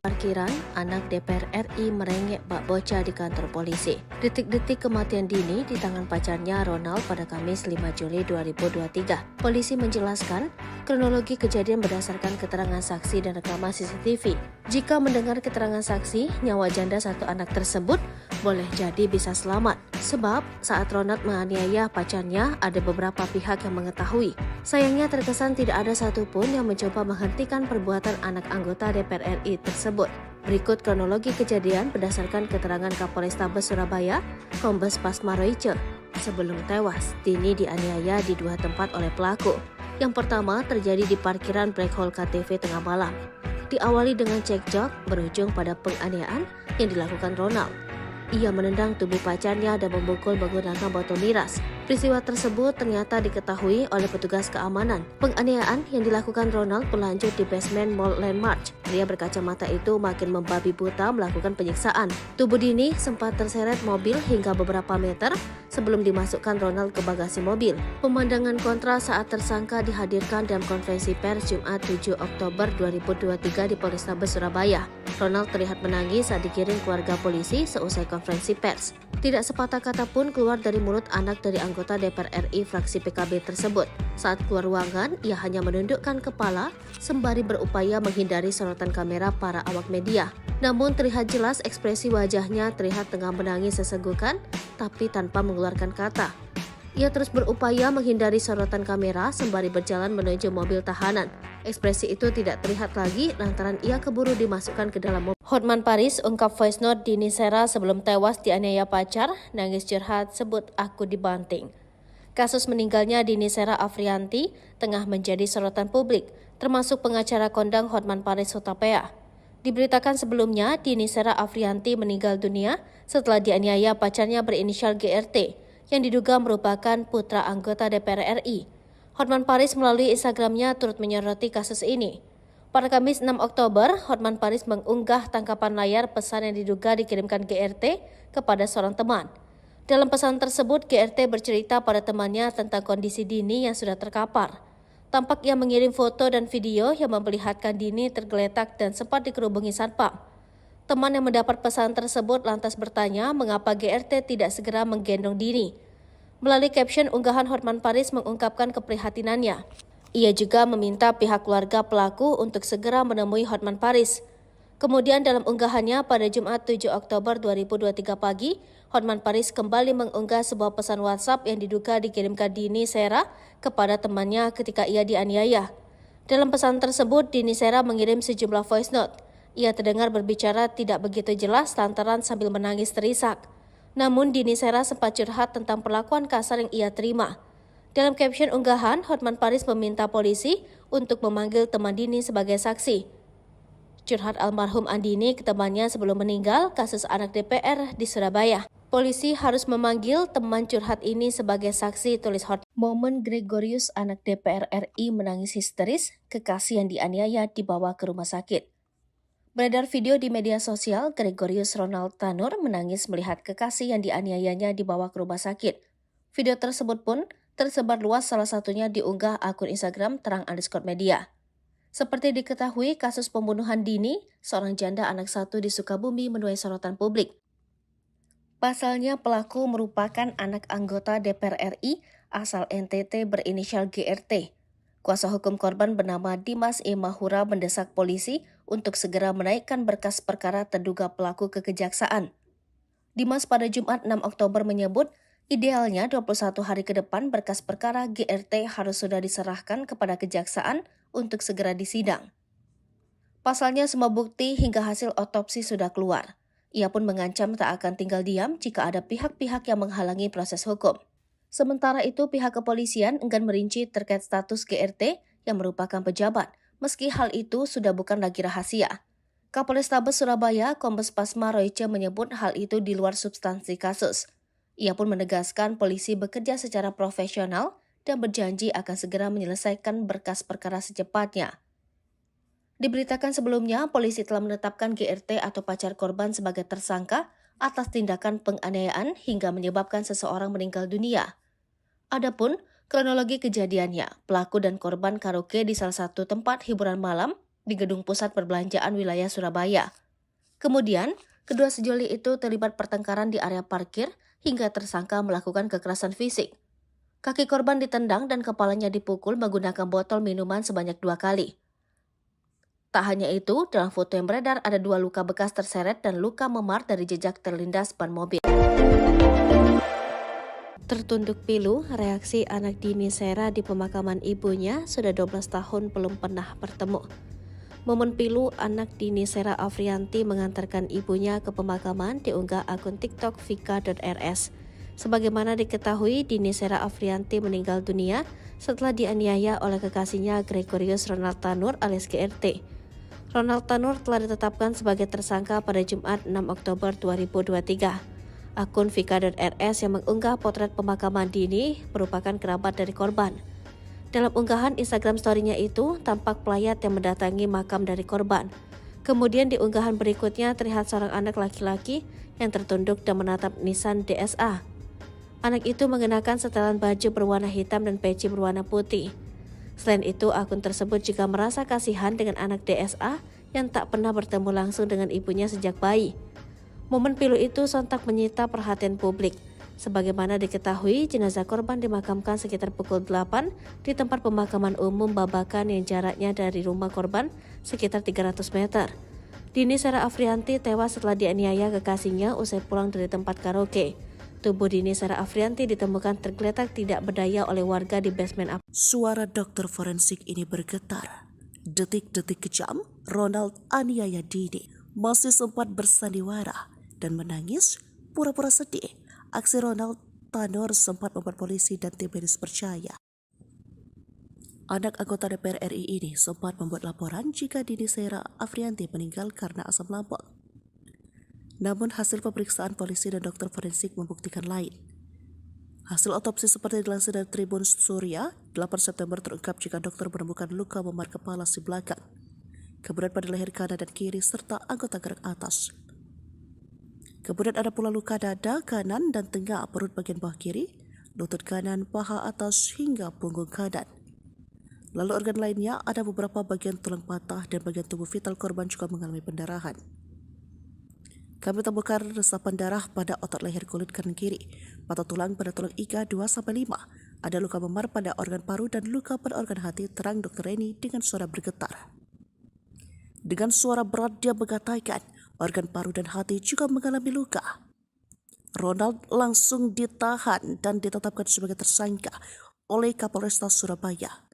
Parkiran, anak DPR RI merengek bak bocah di kantor polisi. Detik-detik kematian Dini di tangan pacarnya Ronald pada Kamis 5 Juli 2023. Polisi menjelaskan kronologi kejadian berdasarkan keterangan saksi dan rekaman CCTV. Jika mendengar keterangan saksi, nyawa janda satu anak tersebut boleh jadi bisa selamat. Sebab saat Ronald menganiaya pacarnya, ada beberapa pihak yang mengetahui. Sayangnya terkesan tidak ada satupun yang mencoba menghentikan perbuatan anak anggota DPR RI tersebut. Berikut kronologi kejadian berdasarkan keterangan Kapolrestabes Surabaya, Kombes Pasmaroja. Sebelum tewas, Dini dianiaya di dua tempat oleh pelaku. Yang pertama terjadi di parkiran Black Hole KTV tengah malam. Diawali dengan cekcok, berujung pada penganiayaan yang dilakukan Ronald. Ia menendang tubuh pacarnya dan memukul menggunakan botol miras. Peristiwa tersebut ternyata diketahui oleh petugas keamanan. Penganiayaan yang dilakukan Ronald berlanjut di basement Mall Landmark. Pria berkacamata itu makin membabi buta melakukan penyiksaan. Tubuh Dini sempat terseret mobil hingga beberapa meter sebelum dimasukkan Ronald ke bagasi mobil. Pemandangan kontra saat tersangka dihadirkan dalam konferensi pers Jumat 7 Oktober 2023 di Polrestabes Surabaya. Ronald terlihat menangis saat digiring keluarga polisi seusai konferensi pers. Tidak sepatah kata pun keluar dari mulut anak dari anggota DPR RI fraksi PKB tersebut. Saat keluar ruangan, ia hanya menundukkan kepala sembari berupaya menghindari sorotan kamera para awak media. Namun terlihat jelas ekspresi wajahnya terlihat tengah menangis sesenggukan, tapi tanpa mengeluarkan kata. Ia terus berupaya menghindari sorotan kamera sembari berjalan menuju mobil tahanan. Ekspresi itu tidak terlihat lagi lantaran ia keburu dimasukkan ke dalam mobil. Hotman Paris ungkap voice note Dini Sera sebelum tewas dianiaya pacar, nangis curhat sebut aku dibanting. Kasus meninggalnya Dini Sera Afrianti tengah menjadi sorotan publik, termasuk pengacara kondang Hotman Paris Hutapea. Diberitakan sebelumnya, Dini Sera Afrianti meninggal dunia setelah dianiaya pacarnya berinisial GRT, yang diduga merupakan putra anggota DPR RI. Hotman Paris melalui Instagramnya turut menyoroti kasus ini. Pada Kamis 6 Oktober, Hotman Paris mengunggah tangkapan layar pesan yang diduga dikirimkan GRT kepada seorang teman. Dalam pesan tersebut, GRT bercerita pada temannya tentang kondisi Dini yang sudah terkapar. Tampak ia mengirim foto dan video yang memperlihatkan Dini tergeletak dan sempat dikerubungi satpam. Teman yang mendapat pesan tersebut lantas bertanya mengapa GRT tidak segera menggendong Dini. Melalui caption unggahan, Hotman Paris mengungkapkan keprihatinannya. Ia juga meminta pihak keluarga pelaku untuk segera menemui Hotman Paris. Kemudian dalam unggahannya pada Jumat 7 Oktober 2023 pagi, Hotman Paris kembali mengunggah sebuah pesan WhatsApp yang diduga dikirimkan Dini Sera kepada temannya ketika ia dianiaya. Dalam pesan tersebut, Dini Sera mengirim sejumlah voice note. Ia terdengar berbicara tidak begitu jelas lantaran sambil menangis terisak. Namun Dini Sera sempat curhat tentang perlakuan kasar yang ia terima. Dalam caption unggahan, Hotman Paris meminta polisi untuk memanggil teman Dini sebagai saksi. Curhat almarhum Andini ke temannya sebelum meninggal kasus anak DPR di Surabaya. Polisi harus memanggil teman curhat ini sebagai saksi, tulis Hotman. Momen Gregorius anak DPR RI menangis histeris, kekasih yang dianiaya dibawa ke rumah sakit. Beredar video di media sosial, Gregorius Ronald Tanur menangis melihat kekasih yang dianiayanya dibawa ke rumah sakit. Video tersebut pun tersebar luas, salah satunya diunggah akun Instagram terang_media. Seperti diketahui, kasus pembunuhan Dini, seorang janda anak satu di Sukabumi, menuai sorotan publik. Pasalnya pelaku merupakan anak anggota DPR RI asal NTT berinisial GRT. Kuasa hukum korban bernama Dimas E. Mahura mendesak polisi untuk segera menaikkan berkas perkara terduga pelaku ke kejaksaan. Dimas pada Jumat 6 Oktober menyebut, idealnya 21 hari ke depan berkas perkara GRT harus sudah diserahkan kepada kejaksaan untuk segera disidang. Pasalnya semua bukti hingga hasil otopsi sudah keluar. Ia pun mengancam tak akan tinggal diam jika ada pihak-pihak yang menghalangi proses hukum. Sementara itu, pihak kepolisian enggan merinci terkait status GRT yang merupakan pejabat, meski hal itu sudah bukan lagi rahasia. Kapolrestabes Surabaya, Kombes Pasma Royce menyebut hal itu di luar substansi kasus. Ia pun menegaskan polisi bekerja secara profesional dan berjanji akan segera menyelesaikan berkas perkara secepatnya. Diberitakan sebelumnya, polisi telah menetapkan GRT atau pacar korban sebagai tersangka atas tindakan penganiayaan hingga menyebabkan seseorang meninggal dunia. Adapun kronologi kejadiannya, pelaku dan korban karaoke di salah satu tempat hiburan malam di Gedung Pusat Perbelanjaan wilayah Surabaya. Kemudian, kedua sejoli itu terlibat pertengkaran di area parkir hingga tersangka melakukan kekerasan fisik. Kaki korban ditendang dan kepalanya dipukul menggunakan botol minuman sebanyak 2 kali. Tak hanya itu, dalam foto yang beredar ada 2 luka bekas terseret dan luka memar dari jejak terlindas ban mobil. Tertunduk pilu, reaksi anak Dini Sera di pemakaman ibunya sudah 12 tahun belum pernah bertemu. Momen pilu anak Dini Sera Afrianti mengantarkan ibunya ke pemakaman diunggah akun TikTok vika.rs. Sebagaimana diketahui, Dini Sera Afrianti meninggal dunia setelah dianiaya oleh kekasihnya Gregorius Ronald Tanur alias GRT. Ronald Tanur telah ditetapkan sebagai tersangka pada Jumat 6 Oktober 2023. Akun Vika.rs yang mengunggah potret pemakaman Dini merupakan kerabat dari korban. Dalam unggahan Instagram story-nya itu, tampak pelayat yang mendatangi makam dari korban. Kemudian di unggahan berikutnya terlihat seorang anak laki-laki yang tertunduk dan menatap nisan DSA. Anak itu mengenakan setelan baju berwarna hitam dan peci berwarna putih. Selain itu, akun tersebut juga merasa kasihan dengan anak DSA yang tak pernah bertemu langsung dengan ibunya sejak bayi. Momen pilu itu sontak menyita perhatian publik. Sebagaimana diketahui, jenazah korban dimakamkan sekitar pukul 8 di tempat pemakaman umum Babakan yang jaraknya dari rumah korban sekitar 300 meter. Dini Sera Afrianti tewas setelah dianiaya kekasihnya usai pulang dari tempat karaoke. Tubuh Dini Sera Afrianti ditemukan tergeletak tidak berdaya oleh warga di basement Suara dokter forensik ini bergetar. Detik-detik kejam, Ronald aniaya Dini masih sempat bersandiwara dan menangis pura-pura sedih. Aksi Ronald Tanur sempat membuat polisi dan tim medis percaya. Anak anggota DPR RI ini sempat membuat laporan jika Dini Sera Afrianti meninggal karena asam lambung. Namun hasil pemeriksaan polisi dan dokter forensik membuktikan lain. Hasil otopsi seperti dilansir dari Tribun Surya, 8 September terungkap jika dokter menemukan luka memar kepala si belakang, kemudian pada leher kanan dan kiri serta anggota gerak atas. Kemudian ada pula luka dada kanan dan tengah perut bagian bawah kiri, lutut kanan, paha atas hingga punggung kanan. Lalu organ lainnya ada beberapa bagian tulang patah dan bagian tubuh vital korban juga mengalami pendarahan. Kami temukan resapan darah pada otot leher kulit kanan kiri, patah tulang pada tulang iga 2-5, ada luka memar pada organ paru dan luka pada organ hati, terang Dr. Reni dengan suara bergetar. Dengan suara berat dia mengatakan organ paru dan hati juga mengalami luka. Ronald langsung ditahan dan ditetapkan sebagai tersangka oleh Kapolresta Surabaya.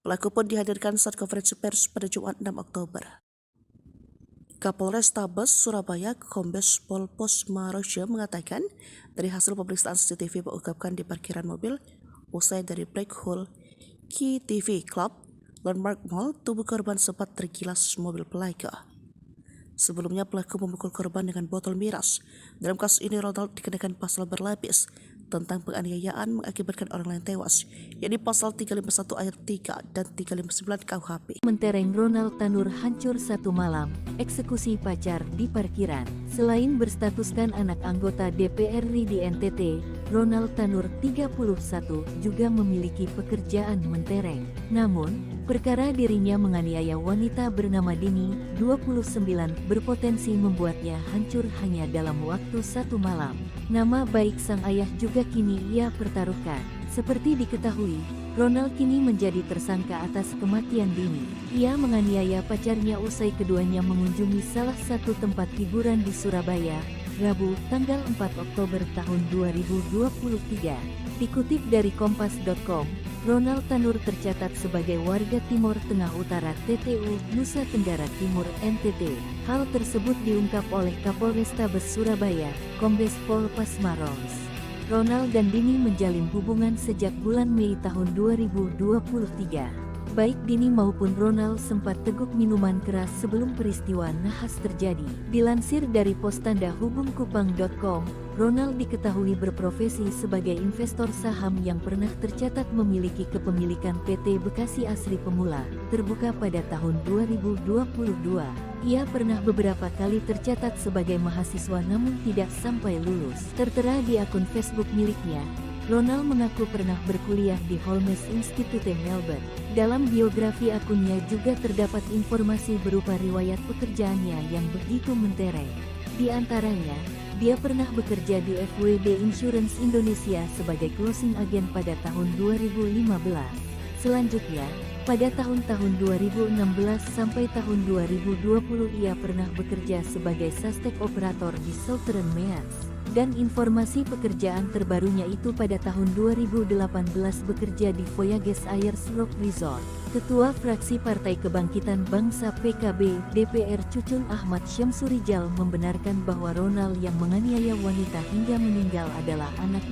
Pelaku pun dihadirkan saat konferensi pers pada Jumat 6 Oktober. Kapolrestabes Surabaya Kombes Pol Posmaroja mengatakan dari hasil pemeriksaan CCTV mengungkapkan di parkiran mobil usai dari Black Hole Key TV Club Landmark Mall, tubuh korban sempat tergilas mobil pelaku. Sebelumnya pelaku memukul korban dengan botol miras. Dalam kasus ini Ronald dikenakan pasal berlapis tentang penganiayaan mengakibatkan orang lain tewas, yakni pasal 351 ayat 3 dan 359 KUHP. Mentereng Ronald Tanur hancur satu malam, eksekusi pacar di parkiran. Selain berstatuskan anak anggota DPR RI di NTT, Ronald Tanur 31 juga memiliki pekerjaan mentereng. Namun, perkara dirinya menganiaya wanita bernama Dini, 29, berpotensi membuatnya hancur hanya dalam waktu satu malam. Nama baik sang ayah juga kini ia pertaruhkan. Seperti diketahui, Ronald kini menjadi tersangka atas kematian Dini. Ia menganiaya pacarnya usai keduanya mengunjungi salah satu tempat hiburan di Surabaya, Rabu, tanggal 4 Oktober tahun 2023. Dikutip dari kompas.com, Ronald Tanur tercatat sebagai warga Timur Tengah Utara TTU, Nusa Tenggara Timur NTT. Hal tersebut diungkap oleh Kapolrestabes Surabaya, Kombes Pol Pasmaros. Ronald dan Dini menjalin hubungan sejak bulan Mei tahun 2023. Baik Dini maupun Ronald sempat teguk minuman keras sebelum peristiwa nahas terjadi. Dilansir dari postandahubungkupang.com, Ronald diketahui berprofesi sebagai investor saham yang pernah tercatat memiliki kepemilikan PT Bekasi Asri Pemula, terbuka pada tahun 2022. Ia pernah beberapa kali tercatat sebagai mahasiswa namun tidak sampai lulus. Tertera di akun Facebook miliknya, Ronald mengaku pernah berkuliah di Holmes Institute Melbourne. Dalam biografi akunnya juga terdapat informasi berupa riwayat pekerjaannya yang begitu mentereng. Di antaranya, dia pernah bekerja di FWD Insurance Indonesia sebagai closing agent pada tahun 2015. Selanjutnya, pada tahun-tahun 2016 sampai tahun 2020 ia pernah bekerja sebagai suspek operator di Southern Meats. Dan informasi pekerjaan terbarunya itu pada tahun 2018 bekerja di Voyages Ayers Rock Resort. Ketua Fraksi Partai Kebangkitan Bangsa PKB DPR Cucun Ahmad Syamsurijal membenarkan bahwa Ronald yang menganiaya wanita hingga meninggal adalah anak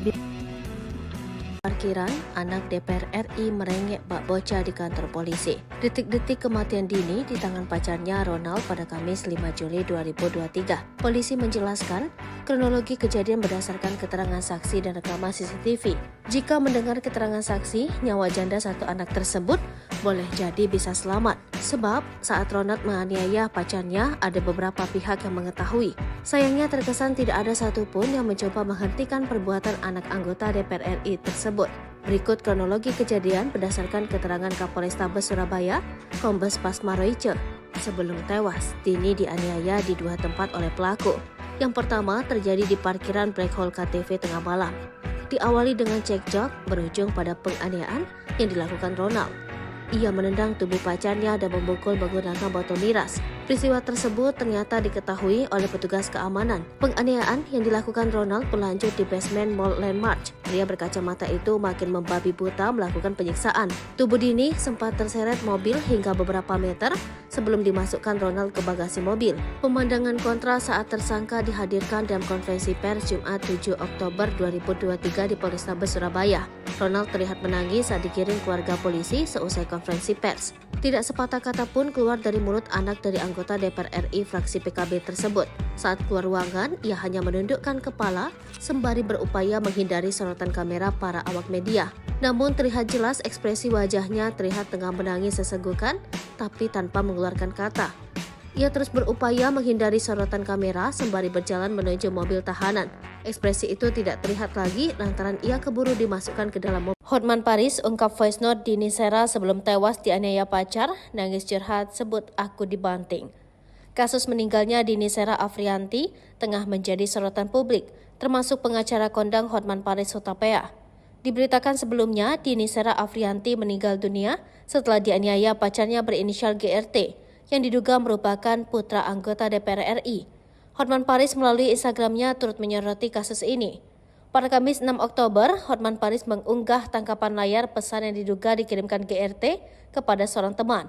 Parkiran, anak DPR RI merengek bak bocah di kantor polisi. Detik-detik kematian Dini di tangan pacarnya Ronald pada Kamis 5 Juli 2023. Polisi menjelaskan kronologi kejadian berdasarkan keterangan saksi dan rekaman CCTV. Jika mendengar keterangan saksi, nyawa janda satu anak tersebut boleh jadi bisa selamat. Sebab saat Ronald menganiaya pacarnya, ada beberapa pihak yang mengetahui. Sayangnya terkesan tidak ada satupun yang mencoba menghentikan perbuatan anak anggota DPR RI tersebut. Berikut kronologi kejadian berdasarkan keterangan Kapolrestabes Surabaya, Kombes Pasma Royce. Sebelum tewas, Dini dianiaya di dua tempat oleh pelaku. Yang pertama terjadi di parkiran Black Hole KTV tengah malam. Diawali dengan cekcok, berujung pada penganiayaan yang dilakukan Ronald. Ia menendang tubuh pacarnya dan memukul menggunakan botol miras. Peristiwa tersebut ternyata diketahui oleh petugas keamanan. Penganiayaan yang dilakukan Ronald berlanjut di basement Mall Landmark. Pria berkacamata itu makin membabi buta melakukan penyiksaan. Tubuh Dini sempat terseret mobil hingga beberapa meter sebelum dimasukkan Ronald ke bagasi mobil. Pemandangan kontra saat tersangka dihadirkan dalam konferensi pers Jumat 7 Oktober 2023 di Polrestabes Surabaya. Ronald terlihat menangis saat dikirim keluarga polisi seusai konferensi pers. Tidak sepatah kata pun keluar dari mulut anak dari anggota DPR RI fraksi PKB tersebut. Saat keluar ruangan, ia hanya menundukkan kepala sembari berupaya menghindari sorotan kamera para awak media. Namun terlihat jelas ekspresi wajahnya terlihat tengah menangis sesenggukan, tapi tanpa mengeluarkan kata. Ia terus berupaya menghindari sorotan kamera sembari berjalan menuju mobil tahanan. Ekspresi itu tidak terlihat lagi lantaran ia keburu dimasukkan ke dalam mobil. Hotman Paris ungkap voice note Dini Sera sebelum tewas dianiaya pacar, nangis curhat sebut aku dibanting. Kasus meninggalnya Dini Sera Afrianti tengah menjadi sorotan publik, termasuk pengacara kondang Hotman Paris Hutapea. Diberitakan sebelumnya, Dini Sera Afrianti meninggal dunia setelah dianiaya pacarnya berinisial GRT, yang diduga merupakan putra anggota DPR RI. Hotman Paris melalui Instagramnya turut menyoroti kasus ini. Pada Kamis 6 Oktober, Hotman Paris mengunggah tangkapan layar pesan yang diduga dikirimkan GRT kepada seorang teman.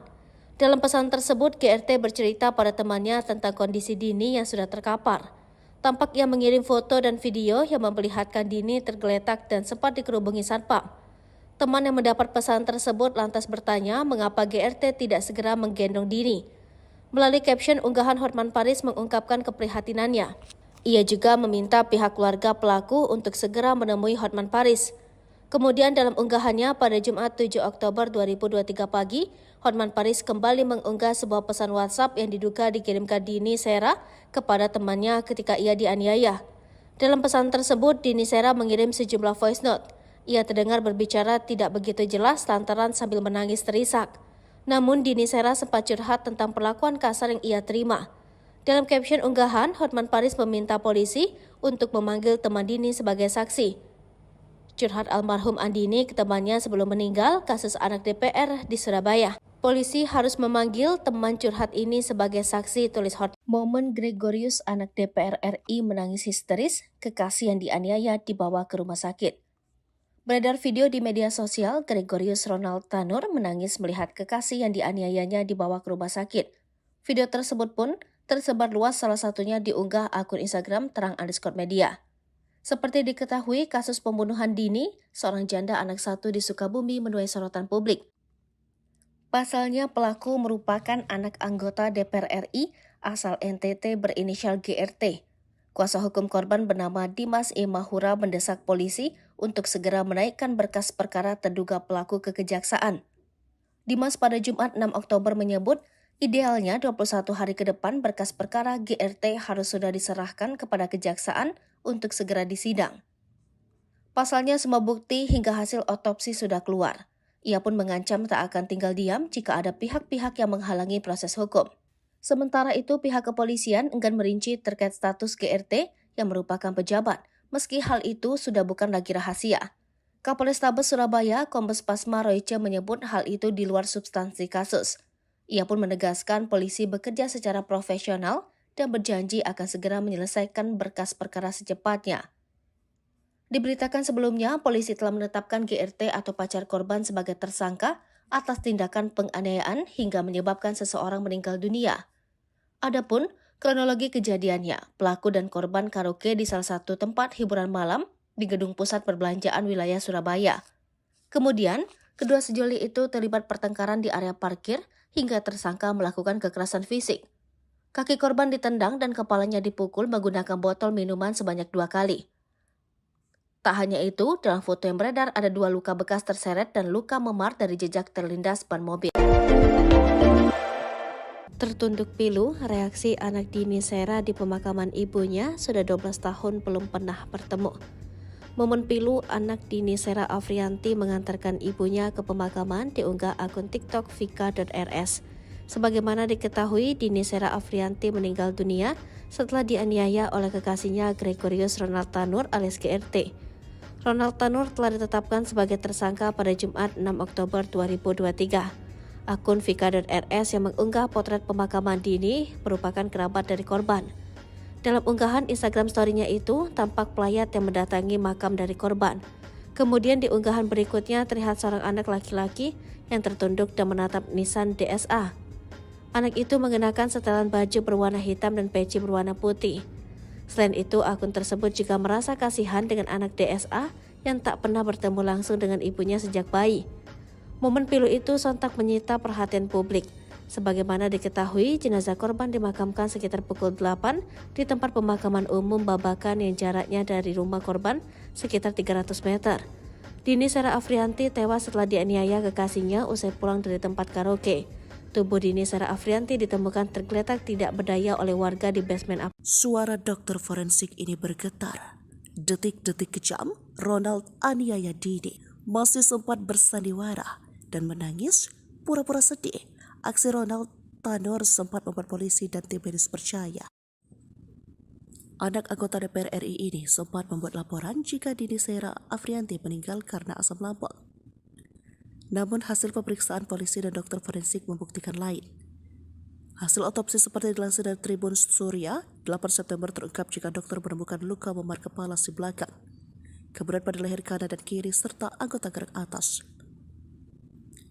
Dalam pesan tersebut, GRT bercerita pada temannya tentang kondisi Dini yang sudah terkapar. Tampak ia mengirim foto dan video yang memperlihatkan Dini tergeletak dan sempat dikerubungi satpam. Teman yang mendapat pesan tersebut lantas bertanya mengapa GRT tidak segera menggendong Dini. Melalui caption unggahan, Hotman Paris mengungkapkan keprihatinannya. Ia juga meminta pihak keluarga pelaku untuk segera menemui Hotman Paris. Kemudian dalam unggahannya pada Jumat 7 Oktober 2023 pagi, Hotman Paris kembali mengunggah sebuah pesan WhatsApp yang diduga dikirimkan Dini Sera kepada temannya ketika ia dianiaya. Dalam pesan tersebut, Dini Sera mengirim sejumlah voice note. Ia terdengar berbicara tidak begitu jelas lantaran sambil menangis terisak. Namun Dini Sera sempat curhat tentang perlakuan kasar yang ia terima. Dalam caption unggahan, Hotman Paris meminta polisi untuk memanggil teman Dini sebagai saksi. Curhat almarhum Andini ke temannya sebelum meninggal kasus anak DPR di Surabaya. Polisi harus memanggil teman curhat ini sebagai saksi, tulis Hotman. Momen Gregorius anak DPR RI menangis histeris, kekasih yang dianiaya dibawa ke rumah sakit. Beredar video di media sosial, Gregorius Ronald Tanur menangis melihat kekasih yang dianiayanya dibawa ke rumah sakit. Video tersebut pun tersebar luas, salah satunya diunggah akun Instagram terang_media. Seperti diketahui, kasus pembunuhan Dini, seorang janda anak satu di Sukabumi, menuai sorotan publik. Pasalnya pelaku merupakan anak anggota DPR RI asal NTT berinisial GRT. Kuasa hukum korban bernama Dimas E. Mahura mendesak polisi untuk segera menaikkan berkas perkara terduga pelaku ke kejaksaan. Dimas pada Jumat 6 Oktober menyebut, idealnya 21 hari ke depan berkas perkara GRT harus sudah diserahkan kepada kejaksaan untuk segera disidang. Pasalnya semua bukti hingga hasil otopsi sudah keluar. Ia pun mengancam tak akan tinggal diam jika ada pihak-pihak yang menghalangi proses hukum. Sementara itu, pihak kepolisian enggan merinci terkait status GRT yang merupakan pejabat, meski hal itu sudah bukan lagi rahasia. Kapolrestabes Surabaya, Kombes Pasma Royce menyebut hal itu di luar substansi kasus. Ia pun menegaskan polisi bekerja secara profesional dan berjanji akan segera menyelesaikan berkas perkara secepatnya. Diberitakan sebelumnya, polisi telah menetapkan GRT atau pacar korban sebagai tersangka atas tindakan penganiayaan hingga menyebabkan seseorang meninggal dunia. Adapun kronologi kejadiannya, pelaku dan korban karaoke di salah satu tempat hiburan malam di gedung pusat perbelanjaan wilayah Surabaya. Kemudian, kedua sejoli itu terlibat pertengkaran di area parkir hingga tersangka melakukan kekerasan fisik. Kaki korban ditendang dan kepalanya dipukul menggunakan botol minuman sebanyak 2 kali. Tak hanya itu, dalam foto yang beredar ada 2 luka bekas terseret dan luka memar dari jejak terlindas ban mobil. Tertunduk pilu, reaksi anak Dini Sera di pemakaman ibunya sudah 12 tahun belum pernah bertemu. Momen pilu anak Dini Sera Afrianti mengantarkan ibunya ke pemakaman diunggah akun TikTok vika.rs. Sebagaimana diketahui, Dini Sera Afrianti meninggal dunia setelah dianiaya oleh kekasihnya Gregorius Ronald Tanur alias GRT. Ronald Tanur telah ditetapkan sebagai tersangka pada Jumat 6 Oktober 2023. Akun vika.rs yang mengunggah potret pemakaman Dini merupakan kerabat dari korban. Dalam unggahan Instagram story-nya itu, tampak pelayat yang mendatangi makam dari korban. Kemudian di unggahan berikutnya terlihat seorang anak laki-laki yang tertunduk dan menatap Nissan DSA. Anak itu mengenakan setelan baju berwarna hitam dan peci berwarna putih. Selain itu, akun tersebut juga merasa kasihan dengan anak DSA yang tak pernah bertemu langsung dengan ibunya sejak bayi. Momen pilu itu sontak menyita perhatian publik. Sebagaimana diketahui, jenazah korban dimakamkan sekitar pukul 8 di tempat pemakaman umum Babakan yang jaraknya dari rumah korban sekitar 300 meter. Dini Sera Afrianti tewas setelah dianiaya kekasihnya usai pulang dari tempat karaoke. Tubuh Dini Sera Afrianti ditemukan tergeletak tidak berdaya oleh warga di basement apartemen. Suara dokter forensik ini bergetar. Detik-detik kejam, Ronald aniaya Dini masih sempat bersandiwara dan menangis pura-pura sedih. Aksi Ronald Tanur sempat membuat polisi dan tim medis percaya. Anak anggota DPR RI ini sempat membuat laporan jika Dini Sera Afrianti meninggal karena asam lambung. Namun hasil pemeriksaan polisi dan dokter forensik membuktikan lain. Hasil otopsi seperti dilansir dari Tribun Surya, 8 September terungkap jika dokter menemukan luka memar kepala si belakang, kemudian pada leher kanan dan kiri serta anggota gerak atas.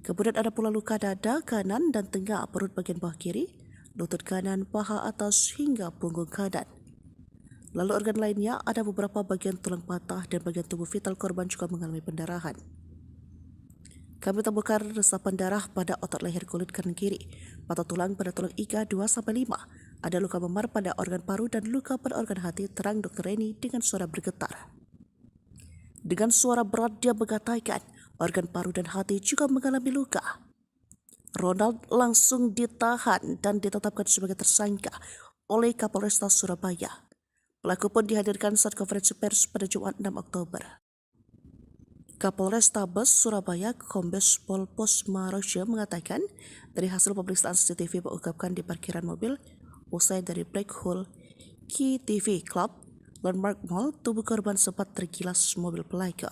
Kemudian ada pula luka dada kanan dan tengah perut bagian bawah kiri, lutut kanan, paha atas hingga punggung kanan. Lalu organ lainnya ada beberapa bagian tulang patah dan bagian tubuh vital korban juga mengalami pendarahan. Kami temukan resapan darah pada otot leher kulit kanan kiri, patah tulang pada tulang iga 2-5, ada luka memar pada organ paru dan luka pada organ hati, terang Dr. Reni dengan suara bergetar. Dengan suara berat dia mengatakan organ paru dan hati juga mengalami luka. Ronald langsung ditahan dan ditetapkan sebagai tersangka oleh Kapolresta Surabaya. Pelaku pun dihadirkan saat konferensi pers pada Jumat 6 Oktober. Kapolrestabes Surabaya Kombes Pol Posmarosya mengatakan dari hasil pemeriksaan CCTV mengungkapkan di parkiran mobil usai dari Black Hole Key TV Club Landmark Mall, tubuh korban sempat tergilas mobil pelaku.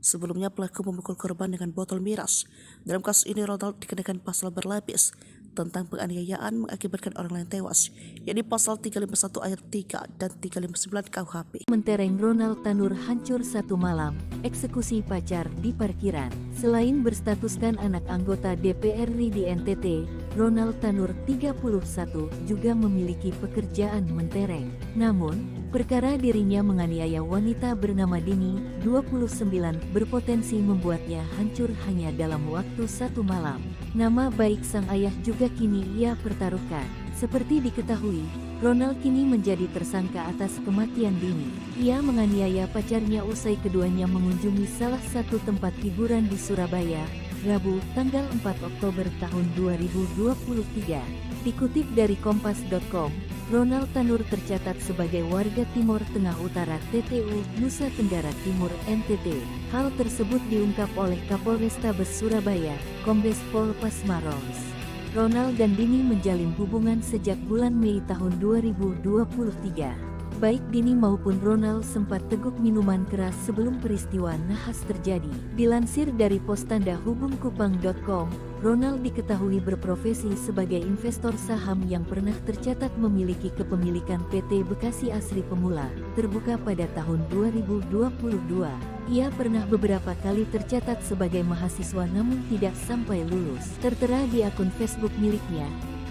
Sebelumnya pelaku memukul korban dengan botol miras. Dalam kasus ini Ronald dikenakan pasal berlapis tentang penganiayaan mengakibatkan orang lain tewas, yakni pasal 351 ayat 3 dan 359 KUHP. Mentereng Ronald Tanur hancur satu malam, eksekusi pacar di parkiran. Selain berstatuskan anak anggota DPR RI di NTT, Ronald Tanur 31 juga memiliki pekerjaan mentereng. Namun, perkara dirinya menganiaya wanita bernama Dini, 29, berpotensi membuatnya hancur hanya dalam waktu satu malam. Nama baik sang ayah juga kini ia pertaruhkan. Seperti diketahui, Ronald kini menjadi tersangka atas kematian Dini. Ia menganiaya pacarnya usai keduanya mengunjungi salah satu tempat hiburan di Surabaya, Rabu, tanggal 4 Oktober tahun 2023. Dikutip dari kompas.com, Ronald Tanur tercatat sebagai warga Timur Tengah Utara TTU, Nusa Tenggara Timur NTT. Hal tersebut diungkap oleh Kapolrestabes Surabaya, Kombes Pol Pasmaros. Ronald dan Dini menjalin hubungan sejak bulan Mei tahun 2023. Baik Dini maupun Ronald sempat teguk minuman keras sebelum peristiwa nahas terjadi. Dilansir dari postandahubungkupang.com, Ronald diketahui berprofesi sebagai investor saham yang pernah tercatat memiliki kepemilikan PT Bekasi Asri Pemula, terbuka pada tahun 2022. Ia pernah beberapa kali tercatat sebagai mahasiswa namun tidak sampai lulus. Tertera di akun Facebook miliknya,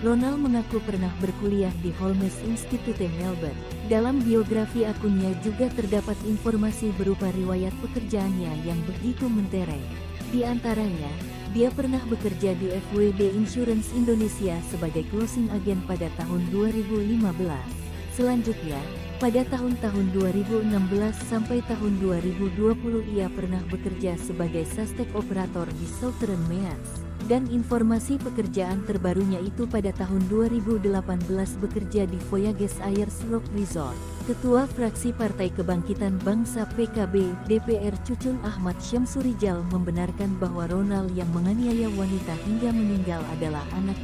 Ronald mengaku pernah berkuliah di Holmes Institute Melbourne. Dalam biografi akunnya juga terdapat informasi berupa riwayat pekerjaannya yang begitu mentereng. Di antaranya, dia pernah bekerja di FWD Insurance Indonesia sebagai closing agent pada tahun 2015. Selanjutnya, pada tahun-tahun 2016 sampai tahun 2020 ia pernah bekerja sebagai suspek operator di Southern Mears. Dan informasi pekerjaan terbarunya itu pada tahun 2018 bekerja di Voyages Ayers Rock Resort. Ketua fraksi Partai Kebangkitan Bangsa PKB DPR Cucun Ahmad Syamsurijal membenarkan bahwa Ronald yang menganiaya wanita hingga meninggal adalah anak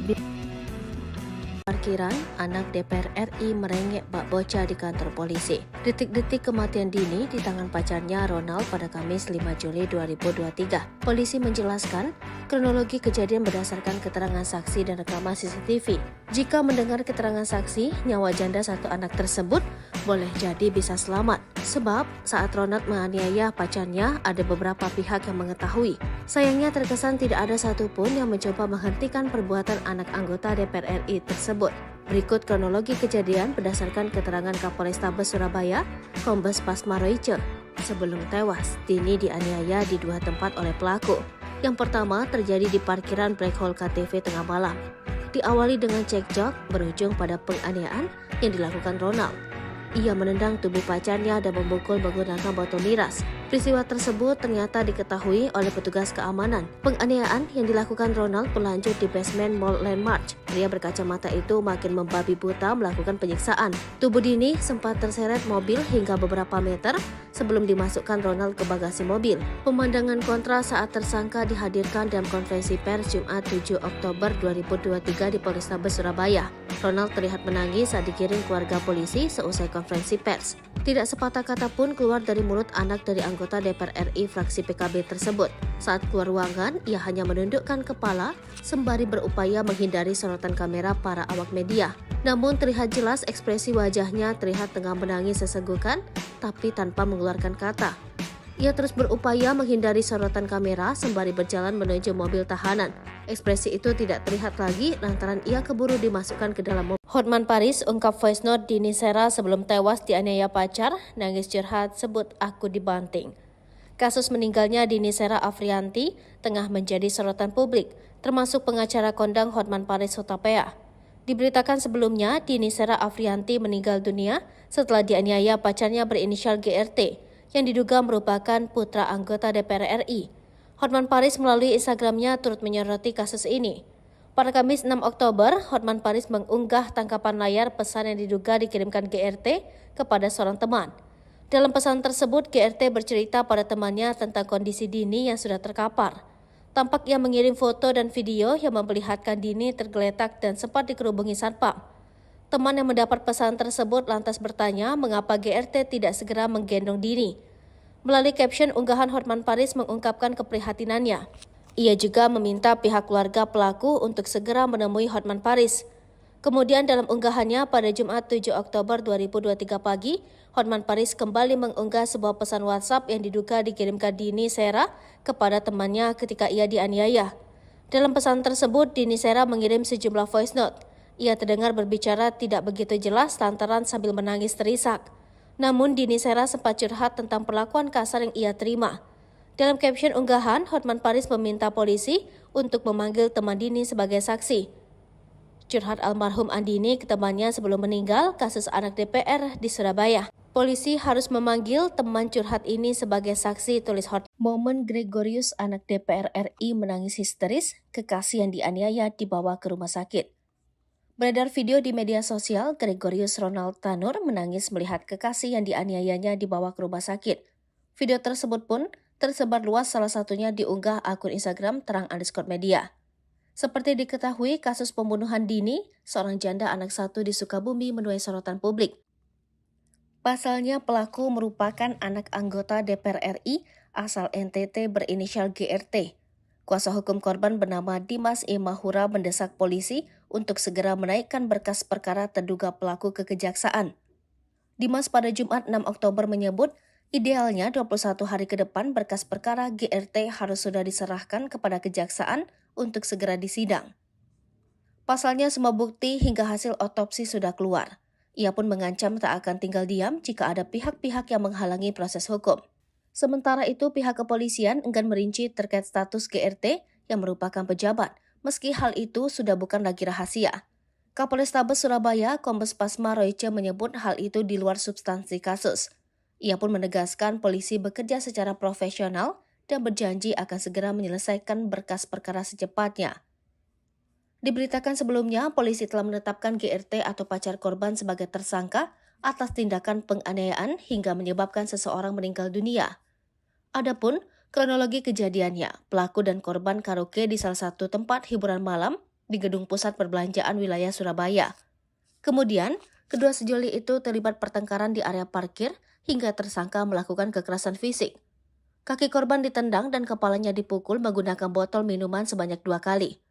Parkiran, anak DPR RI merengek bak bocah di kantor polisi. Detik-detik kematian Dini di tangan pacarnya Ronald pada Kamis 5 Juli 2023. Polisi menjelaskan kronologi kejadian berdasarkan keterangan saksi dan rekaman CCTV. Jika mendengar keterangan saksi, nyawa janda satu anak tersebut boleh jadi bisa selamat. Sebab saat Ronald menganiaya pacarnya, ada beberapa pihak yang mengetahui. Sayangnya terkesan tidak ada satupun yang mencoba menghentikan perbuatan anak anggota DPR RI tersebut. Berikut kronologi kejadian berdasarkan keterangan Kapolrestabes Surabaya, Kombes Pasma Roice. Sebelum tewas, Dini dianiaya di dua tempat oleh pelaku. Yang pertama terjadi di parkiran Black Hole KTV tengah malam. Diawali dengan cekcok, berujung pada penganiayaan yang dilakukan Ronald. Ia menendang tubuh pacarnya dan memukul menggunakan botol miras. Peristiwa tersebut ternyata diketahui oleh petugas keamanan. Penganiayaan yang dilakukan Ronald berlanjut di basement Mall Landmark. Pria berkacamata itu makin membabi buta melakukan penyiksaan. Tubuh Dini sempat terseret mobil hingga beberapa meter sebelum dimasukkan Ronald ke bagasi mobil. Pemandangan kontra saat tersangka dihadirkan dalam konferensi pers Jumat 7 Oktober 2023 di Polrestabes Surabaya. Ronald terlihat menangis saat dikirim keluarga polisi seusai konferensi pers. Tidak sepatah kata pun keluar dari mulut anak dari anggota DPR RI fraksi PKB tersebut. Saat keluar ruangan, ia hanya menundukkan kepala sembari berupaya menghindari sorotan kamera para awak media. Namun terlihat jelas ekspresi wajahnya terlihat tengah menangis sesenggukan, tapi tanpa mengeluarkan kata. Ia terus berupaya menghindari sorotan kamera sembari berjalan menuju mobil tahanan. Ekspresi itu tidak terlihat lagi lantaran ia keburu dimasukkan ke dalam mobil. Hotman Paris ungkap voice note Dini Sera sebelum tewas dianiaya pacar, nangis curhat sebut aku dibanting. Kasus meninggalnya Dini Sera Afrianti tengah menjadi sorotan publik, termasuk pengacara kondang Hotman Paris Hutapea. Diberitakan sebelumnya, Dini Sera Afrianti meninggal dunia setelah dianiaya pacarnya berinisial GRT, yang diduga merupakan putra anggota DPR RI. Hotman Paris melalui Instagramnya turut menyoroti kasus ini. Pada Kamis 6 Oktober, Hotman Paris mengunggah tangkapan layar pesan yang diduga dikirimkan GRT kepada seorang teman. Dalam pesan tersebut, GRT bercerita pada temannya tentang kondisi Dini yang sudah terkapar. Tampak ia mengirim foto dan video yang memperlihatkan Dini tergeletak dan sempat dikerubungi satpam. Teman yang mendapat pesan tersebut lantas bertanya mengapa GRT tidak segera menggendong Dini. Melalui caption unggahan, Hotman Paris mengungkapkan keprihatinannya. Ia juga meminta pihak keluarga pelaku untuk segera menemui Hotman Paris. Kemudian dalam unggahannya pada Jumat 7 Oktober 2023 pagi, Hotman Paris kembali mengunggah sebuah pesan WhatsApp yang diduga dikirimkan Dini Sera kepada temannya ketika ia dianiaya. Dalam pesan tersebut, Dini Sera mengirim sejumlah voice note. Ia terdengar berbicara tidak begitu jelas lantaran sambil menangis terisak. Namun Dini Sera sempat curhat tentang perlakuan kasar yang ia terima. Dalam caption unggahan, Hotman Paris meminta polisi untuk memanggil teman Dini sebagai saksi. Curhat almarhum Andini ke temannya sebelum meninggal kasus anak DPR di Surabaya. Polisi harus memanggil teman curhat ini sebagai saksi, tulis Hotman. Momen Gregorius anak DPR RI menangis histeris, kekasih yang dianiaya dibawa ke rumah sakit. Beredar video di media sosial, Gregorius Ronald Tanur menangis melihat kekasih yang dianiayanya dibawa ke rumah sakit. Video tersebut pun tersebar luas, salah satunya diunggah akun Instagram terang_media. Seperti diketahui, kasus pembunuhan Dini, seorang janda anak satu di Sukabumi, menuai sorotan publik. Pasalnya pelaku merupakan anak anggota DPR RI asal NTT berinisial GRT. Kuasa hukum korban bernama Dimas E. Mahura mendesak polisi untuk segera menaikkan berkas perkara terduga pelaku ke kejaksaan. Dimas pada Jumat 6 Oktober menyebut, idealnya 21 hari ke depan berkas perkara GRT harus sudah diserahkan kepada kejaksaan untuk segera disidang. Pasalnya semua bukti hingga hasil otopsi sudah keluar. Ia pun mengancam tak akan tinggal diam jika ada pihak-pihak yang menghalangi proses hukum. Sementara itu, pihak kepolisian enggan merinci terkait status GRT yang merupakan pejabat, meski hal itu sudah bukan lagi rahasia. Kapolrestabes Surabaya, Kombes Pasma Royce menyebut hal itu di luar substansi kasus. Ia pun menegaskan polisi bekerja secara profesional dan berjanji akan segera menyelesaikan berkas perkara secepatnya. Diberitakan sebelumnya, polisi telah menetapkan GRT atau pacar korban sebagai tersangka atas tindakan penganiayaan hingga menyebabkan seseorang meninggal dunia. Adapun kronologi kejadiannya, pelaku dan korban karaoke di salah satu tempat hiburan malam di gedung pusat perbelanjaan wilayah Surabaya. Kemudian, kedua sejoli itu terlibat pertengkaran di area parkir hingga tersangka melakukan kekerasan fisik. Kaki korban ditendang dan kepalanya dipukul menggunakan botol minuman sebanyak 2 kali.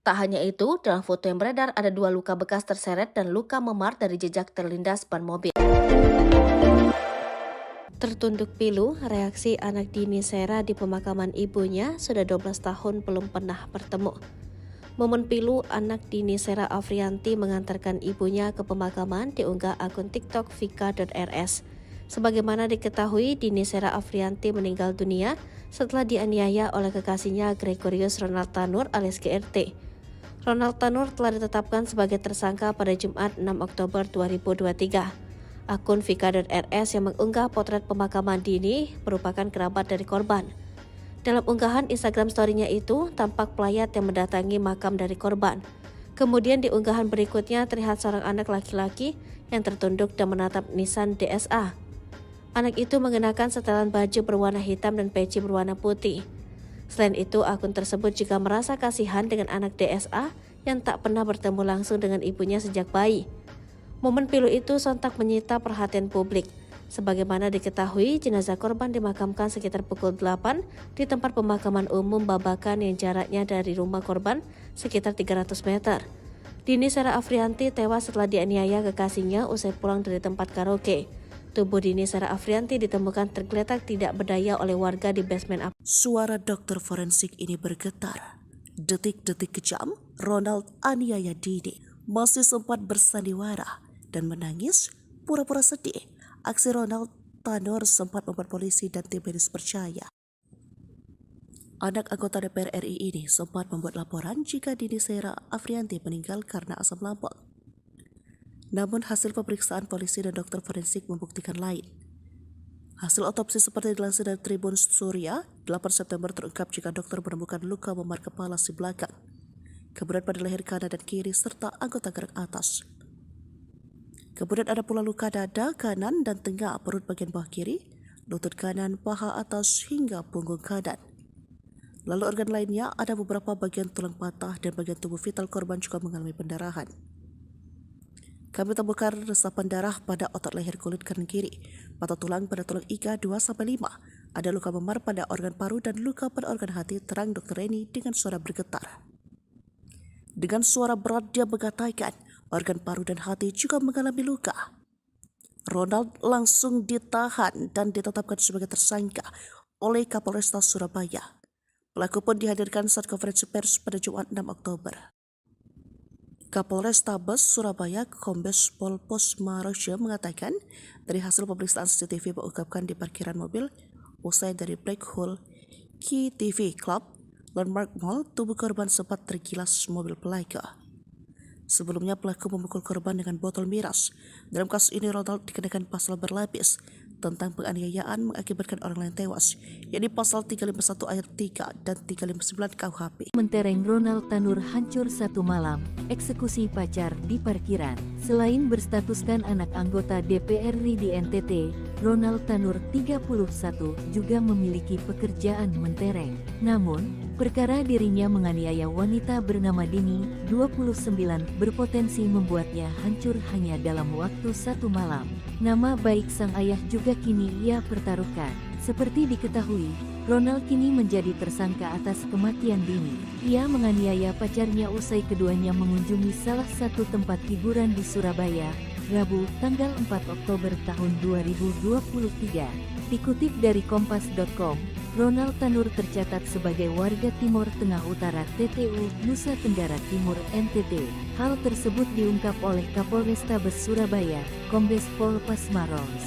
Tak hanya itu, dalam foto yang beredar ada 2 luka bekas terseret dan luka memar dari jejak terlindas ban mobil. Tertunduk pilu, reaksi anak Dini Sera di pemakaman ibunya sudah 12 tahun belum pernah bertemu. Momen pilu anak Dini Sera Afrianti mengantarkan ibunya ke pemakaman diunggah akun TikTok vika.rs. Sebagaimana diketahui, Dini Sera Afrianti meninggal dunia setelah dianiaya oleh kekasihnya Gregorius Ronald Tanur alias GRT. Ronald Tanur telah ditetapkan sebagai tersangka pada Jumat 6 Oktober 2023. Akun vika.rs yang mengunggah potret pemakaman Dini merupakan kerabat dari korban. Dalam unggahan Instagram story-nya itu, tampak pelayat yang mendatangi makam dari korban. Kemudian di unggahan berikutnya terlihat seorang anak laki-laki yang tertunduk dan menatap Nissan DSA. Anak itu mengenakan setelan baju berwarna hitam dan peci berwarna putih. Selain itu, akun tersebut juga merasa kasihan dengan anak DSA yang tak pernah bertemu langsung dengan ibunya sejak bayi. Momen pilu itu sontak menyita perhatian publik. Sebagaimana diketahui, jenazah korban dimakamkan sekitar pukul 8 di tempat pemakaman umum Babakan yang jaraknya dari rumah korban sekitar 300 meter. Dini Sera Afrianti tewas setelah dianiaya kekasihnya usai pulang dari tempat karaoke. Tubuh Dini Sera Afrianti ditemukan tergeletak tidak berdaya oleh warga di basement apartemen. Suara dokter forensik ini bergetar. Detik-detik kejam, Ronald aniaya Dini masih sempat bersandiwara dan menangis pura-pura sedih. Aksi Ronald Tanur sempat membuat polisi dan tim medis percaya. Anak anggota DPR RI ini sempat membuat laporan jika Dini Sera Afrianti meninggal karena asam lambung. Namun hasil pemeriksaan polisi dan dokter forensik membuktikan lain. Hasil otopsi seperti dilansir dari Tribun Surya, 8 September terungkap jika dokter menemukan luka memar kepala si belakang, kemudian pada leher kanan dan kiri serta anggota gerak atas. Kemudian ada pula luka dada kanan dan tengah perut bagian bawah kiri, lutut kanan, paha atas hingga punggung kanan. Lalu organ lainnya ada beberapa bagian tulang patah dan bagian tubuh vital korban juga mengalami pendarahan. Kami temukan resapan darah pada otot leher kulit kanan kiri, patah tulang pada tulang iga 2-5, ada luka memar pada organ paru dan luka pada organ hati, terang Dr. Reni dengan suara bergetar. Dengan suara berat dia mengatakan organ paru dan hati juga mengalami luka. Ronald langsung ditahan dan ditetapkan sebagai tersangka oleh Kapolrestabes Surabaya. Pelaku pun dihadirkan saat konferensi pers pada Jumat 6 Oktober. Kapolrestabes Surabaya Kombes Pol Pasma Royce mengatakan dari hasil pemeriksaan CCTV mengungkapkan di parkiran mobil usai dari Black Hole Key TV Club Landmark Mall, tubuh korban sempat tergilas mobil pelaku. Sebelumnya pelaku memukul korban dengan botol miras. Dalam kasus ini Ronald dikenakan pasal berlapis tentang penganiayaan mengakibatkan orang lain tewas, yakni pasal 351 ayat 3 dan 359 KUHP. Mentereng Ronald Tanur hancur satu malam, eksekusi pacar di parkiran. Selain berstatuskan anak anggota DPR RI di NTT, Ronald Tanur 31 juga memiliki pekerjaan mentereng. Namun, perkara dirinya menganiaya wanita bernama Dini, 29, berpotensi membuatnya hancur hanya dalam waktu satu malam. Nama baik sang ayah juga kini ia pertaruhkan. Seperti diketahui, Ronald kini menjadi tersangka atas kematian Dini. Ia menganiaya pacarnya usai keduanya mengunjungi salah satu tempat hiburan di Surabaya, Rabu, tanggal 4 Oktober tahun 2023. Dikutip dari kompas.com, Ronald Tanur tercatat sebagai warga Timor Tengah Utara TTU, Nusa Tenggara Timur NTT. Hal tersebut diungkap oleh Kapolrestabes Surabaya, Kombes Pol Pasmaros.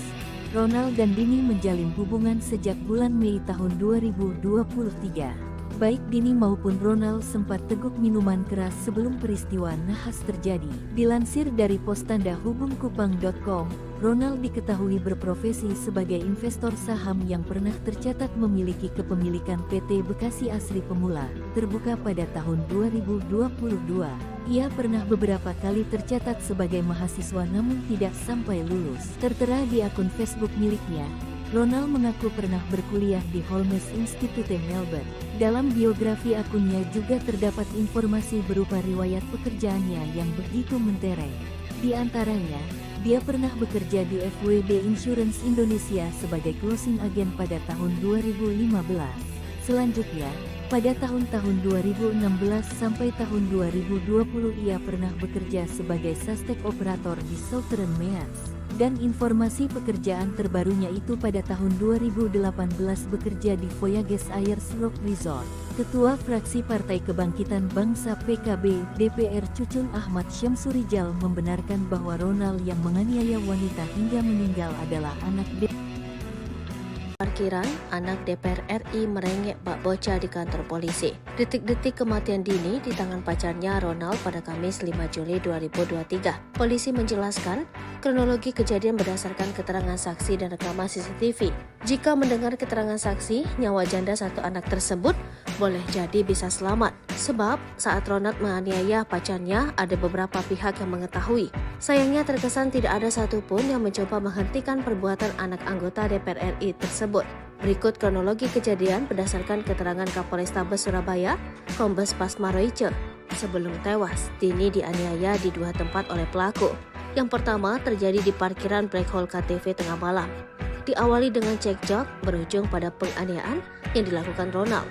Ronald dan Dini menjalin hubungan sejak bulan Mei tahun 2023. Baik Dini maupun Ronald sempat teguk minuman keras sebelum peristiwa nahas terjadi. Dilansir dari postandahubungkupang.com, Ronald diketahui berprofesi sebagai investor saham yang pernah tercatat memiliki kepemilikan PT Bekasi Asri Pemula, terbuka pada tahun 2022. Ia pernah beberapa kali tercatat sebagai mahasiswa namun tidak sampai lulus. Tertera di akun Facebook miliknya, Ronald mengaku pernah berkuliah di Holmes Institute Melbourne. Dalam biografi akunnya juga terdapat informasi berupa riwayat pekerjaannya yang begitu mentereng. Di antaranya, dia pernah bekerja di FWD Insurance Indonesia sebagai closing agent pada tahun 2015. Selanjutnya, pada tahun-tahun 2016 sampai tahun 2020 ia pernah bekerja sebagai suspek operator di Southern Meas. Dan informasi pekerjaan terbarunya itu pada tahun 2018 bekerja di Voyages Ayers Rock Resort. Ketua Fraksi Partai Kebangkitan Bangsa PKB DPR Cucun Ahmad Syamsurijal membenarkan bahwa Ronald yang menganiaya wanita hingga meninggal adalah anak Parkiran, anak DPR RI merengek bak bocah di kantor polisi. Detik-detik kematian Dini di tangan pacarnya Ronald pada Kamis 5 Juli 2023. Polisi menjelaskan kronologi kejadian berdasarkan keterangan saksi dan rekaman CCTV. Jika mendengar keterangan saksi, nyawa janda satu anak tersebut boleh jadi bisa selamat. Sebab saat Ronald menganiaya pacarnya, ada beberapa pihak yang mengetahui. Sayangnya terkesan tidak ada satupun yang mencoba menghentikan perbuatan anak anggota DPR RI tersebut. Berikut kronologi kejadian berdasarkan keterangan Kapolrestabes Surabaya, Kombes Pasmaroice. Sebelum tewas, Dini dianiaya di dua tempat oleh pelaku. Yang pertama terjadi di parkiran Black Hole KTV tengah malam. Diawali dengan cekcok, berujung pada penganiayaan yang dilakukan Ronald.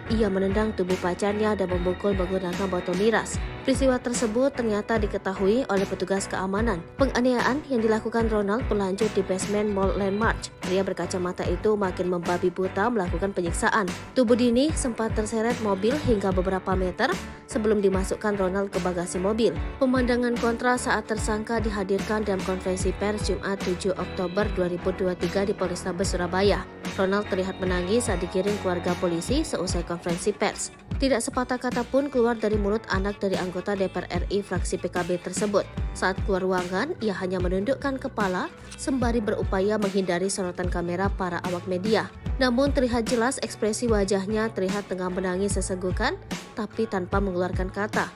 Ia menendang tubuh pacarnya dan memukul menggunakan botol miras. Peristiwa tersebut ternyata diketahui oleh petugas keamanan. Penganiayaan yang dilakukan Ronald berlanjut di basement Mall Landmark. Pria berkacamata itu makin membabi buta melakukan penyiksaan. Tubuh Dini sempat terseret mobil hingga beberapa meter sebelum dimasukkan Ronald ke bagasi mobil. Pemandangan kontra saat tersangka dihadirkan dalam konferensi pers Jumat 7 Oktober 2023 di Polrestabes Surabaya. Ronald terlihat menangis saat digiring keluarga polisi seusai konferensi pers. Tidak sepatah kata pun keluar dari mulut anak dari anggota DPR RI fraksi PKB tersebut. Saat keluar ruangan, ia hanya menundukkan kepala sembari berupaya menghindari sorotan kamera para awak media. Namun terlihat jelas ekspresi wajahnya terlihat tengah menangis sesenggukan, tapi tanpa mengeluarkan kata.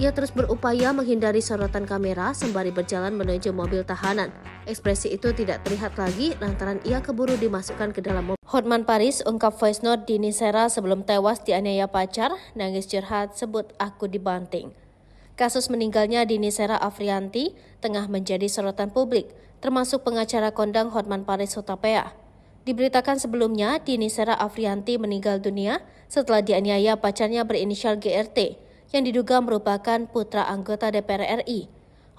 Ia terus berupaya menghindari sorotan kamera sembari berjalan menuju mobil tahanan. Ekspresi itu tidak terlihat lagi lantaran ia keburu dimasukkan ke dalam mobil. Hotman Paris ungkap voice note Dini Sera sebelum tewas dianiaya pacar, nangis curhat sebut aku dibanting. Kasus meninggalnya Dini Sera Afrianti tengah menjadi sorotan publik, termasuk pengacara kondang Hotman Paris Hutapea. Diberitakan sebelumnya, Dini Sera Afrianti meninggal dunia setelah dianiaya pacarnya berinisial GRT, yang diduga merupakan putra anggota DPR RI.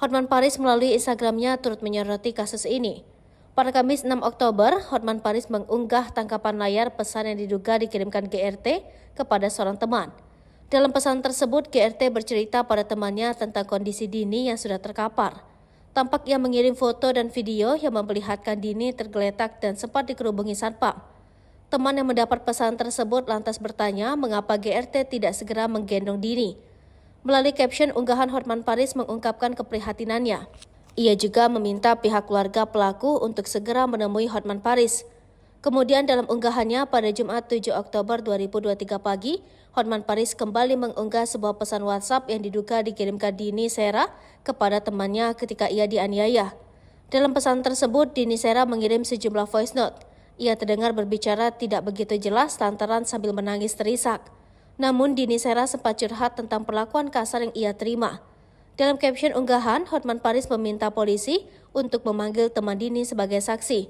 Hotman Paris melalui Instagramnya turut menyoroti kasus ini. Pada Kamis 6 Oktober, Hotman Paris mengunggah tangkapan layar pesan yang diduga dikirimkan GRT kepada seorang teman. Dalam pesan tersebut, GRT bercerita pada temannya tentang kondisi Dini yang sudah terkapar. Tampak ia mengirim foto dan video yang memperlihatkan Dini tergeletak dan sempat dikerubungi satpam. Teman yang mendapat pesan tersebut lantas bertanya mengapa GRT tidak segera menggendong Dini. Melalui caption unggahan, Hotman Paris mengungkapkan keprihatinannya. Ia juga meminta pihak keluarga pelaku untuk segera menemui Hotman Paris. Kemudian dalam unggahannya pada Jumat 7 Oktober 2023 pagi, Hotman Paris kembali mengunggah sebuah pesan WhatsApp yang diduga dikirimkan Dini Sera kepada temannya ketika ia dianiaya. Dalam pesan tersebut, Dini Sera mengirim sejumlah voice note. Ia terdengar berbicara tidak begitu jelas lantaran sambil menangis terisak. Namun Dini Sera sempat curhat tentang perlakuan kasar yang ia terima. Dalam caption unggahan, Hotman Paris meminta polisi untuk memanggil teman Dini sebagai saksi.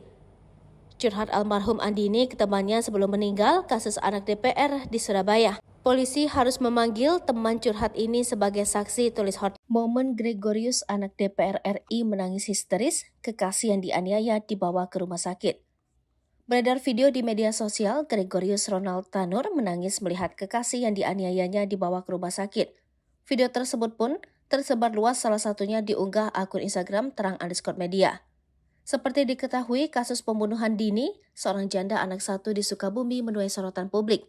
Curhat almarhum Andini ke temannya sebelum meninggal kasus anak DPR di Surabaya. Polisi harus memanggil teman curhat ini sebagai saksi, tulis Hotman. Momen Gregorius anak DPR RI menangis histeris, kekasih yang dianiaya dibawa ke rumah sakit. Beredar video di media sosial, Gregorius Ronald Tanur menangis melihat kekasih yang dianiayanya dibawa ke rumah sakit. Video tersebut pun tersebar luas, salah satunya diunggah akun Instagram _media. Seperti diketahui, kasus pembunuhan dini seorang janda anak satu di Sukabumi menuai sorotan publik.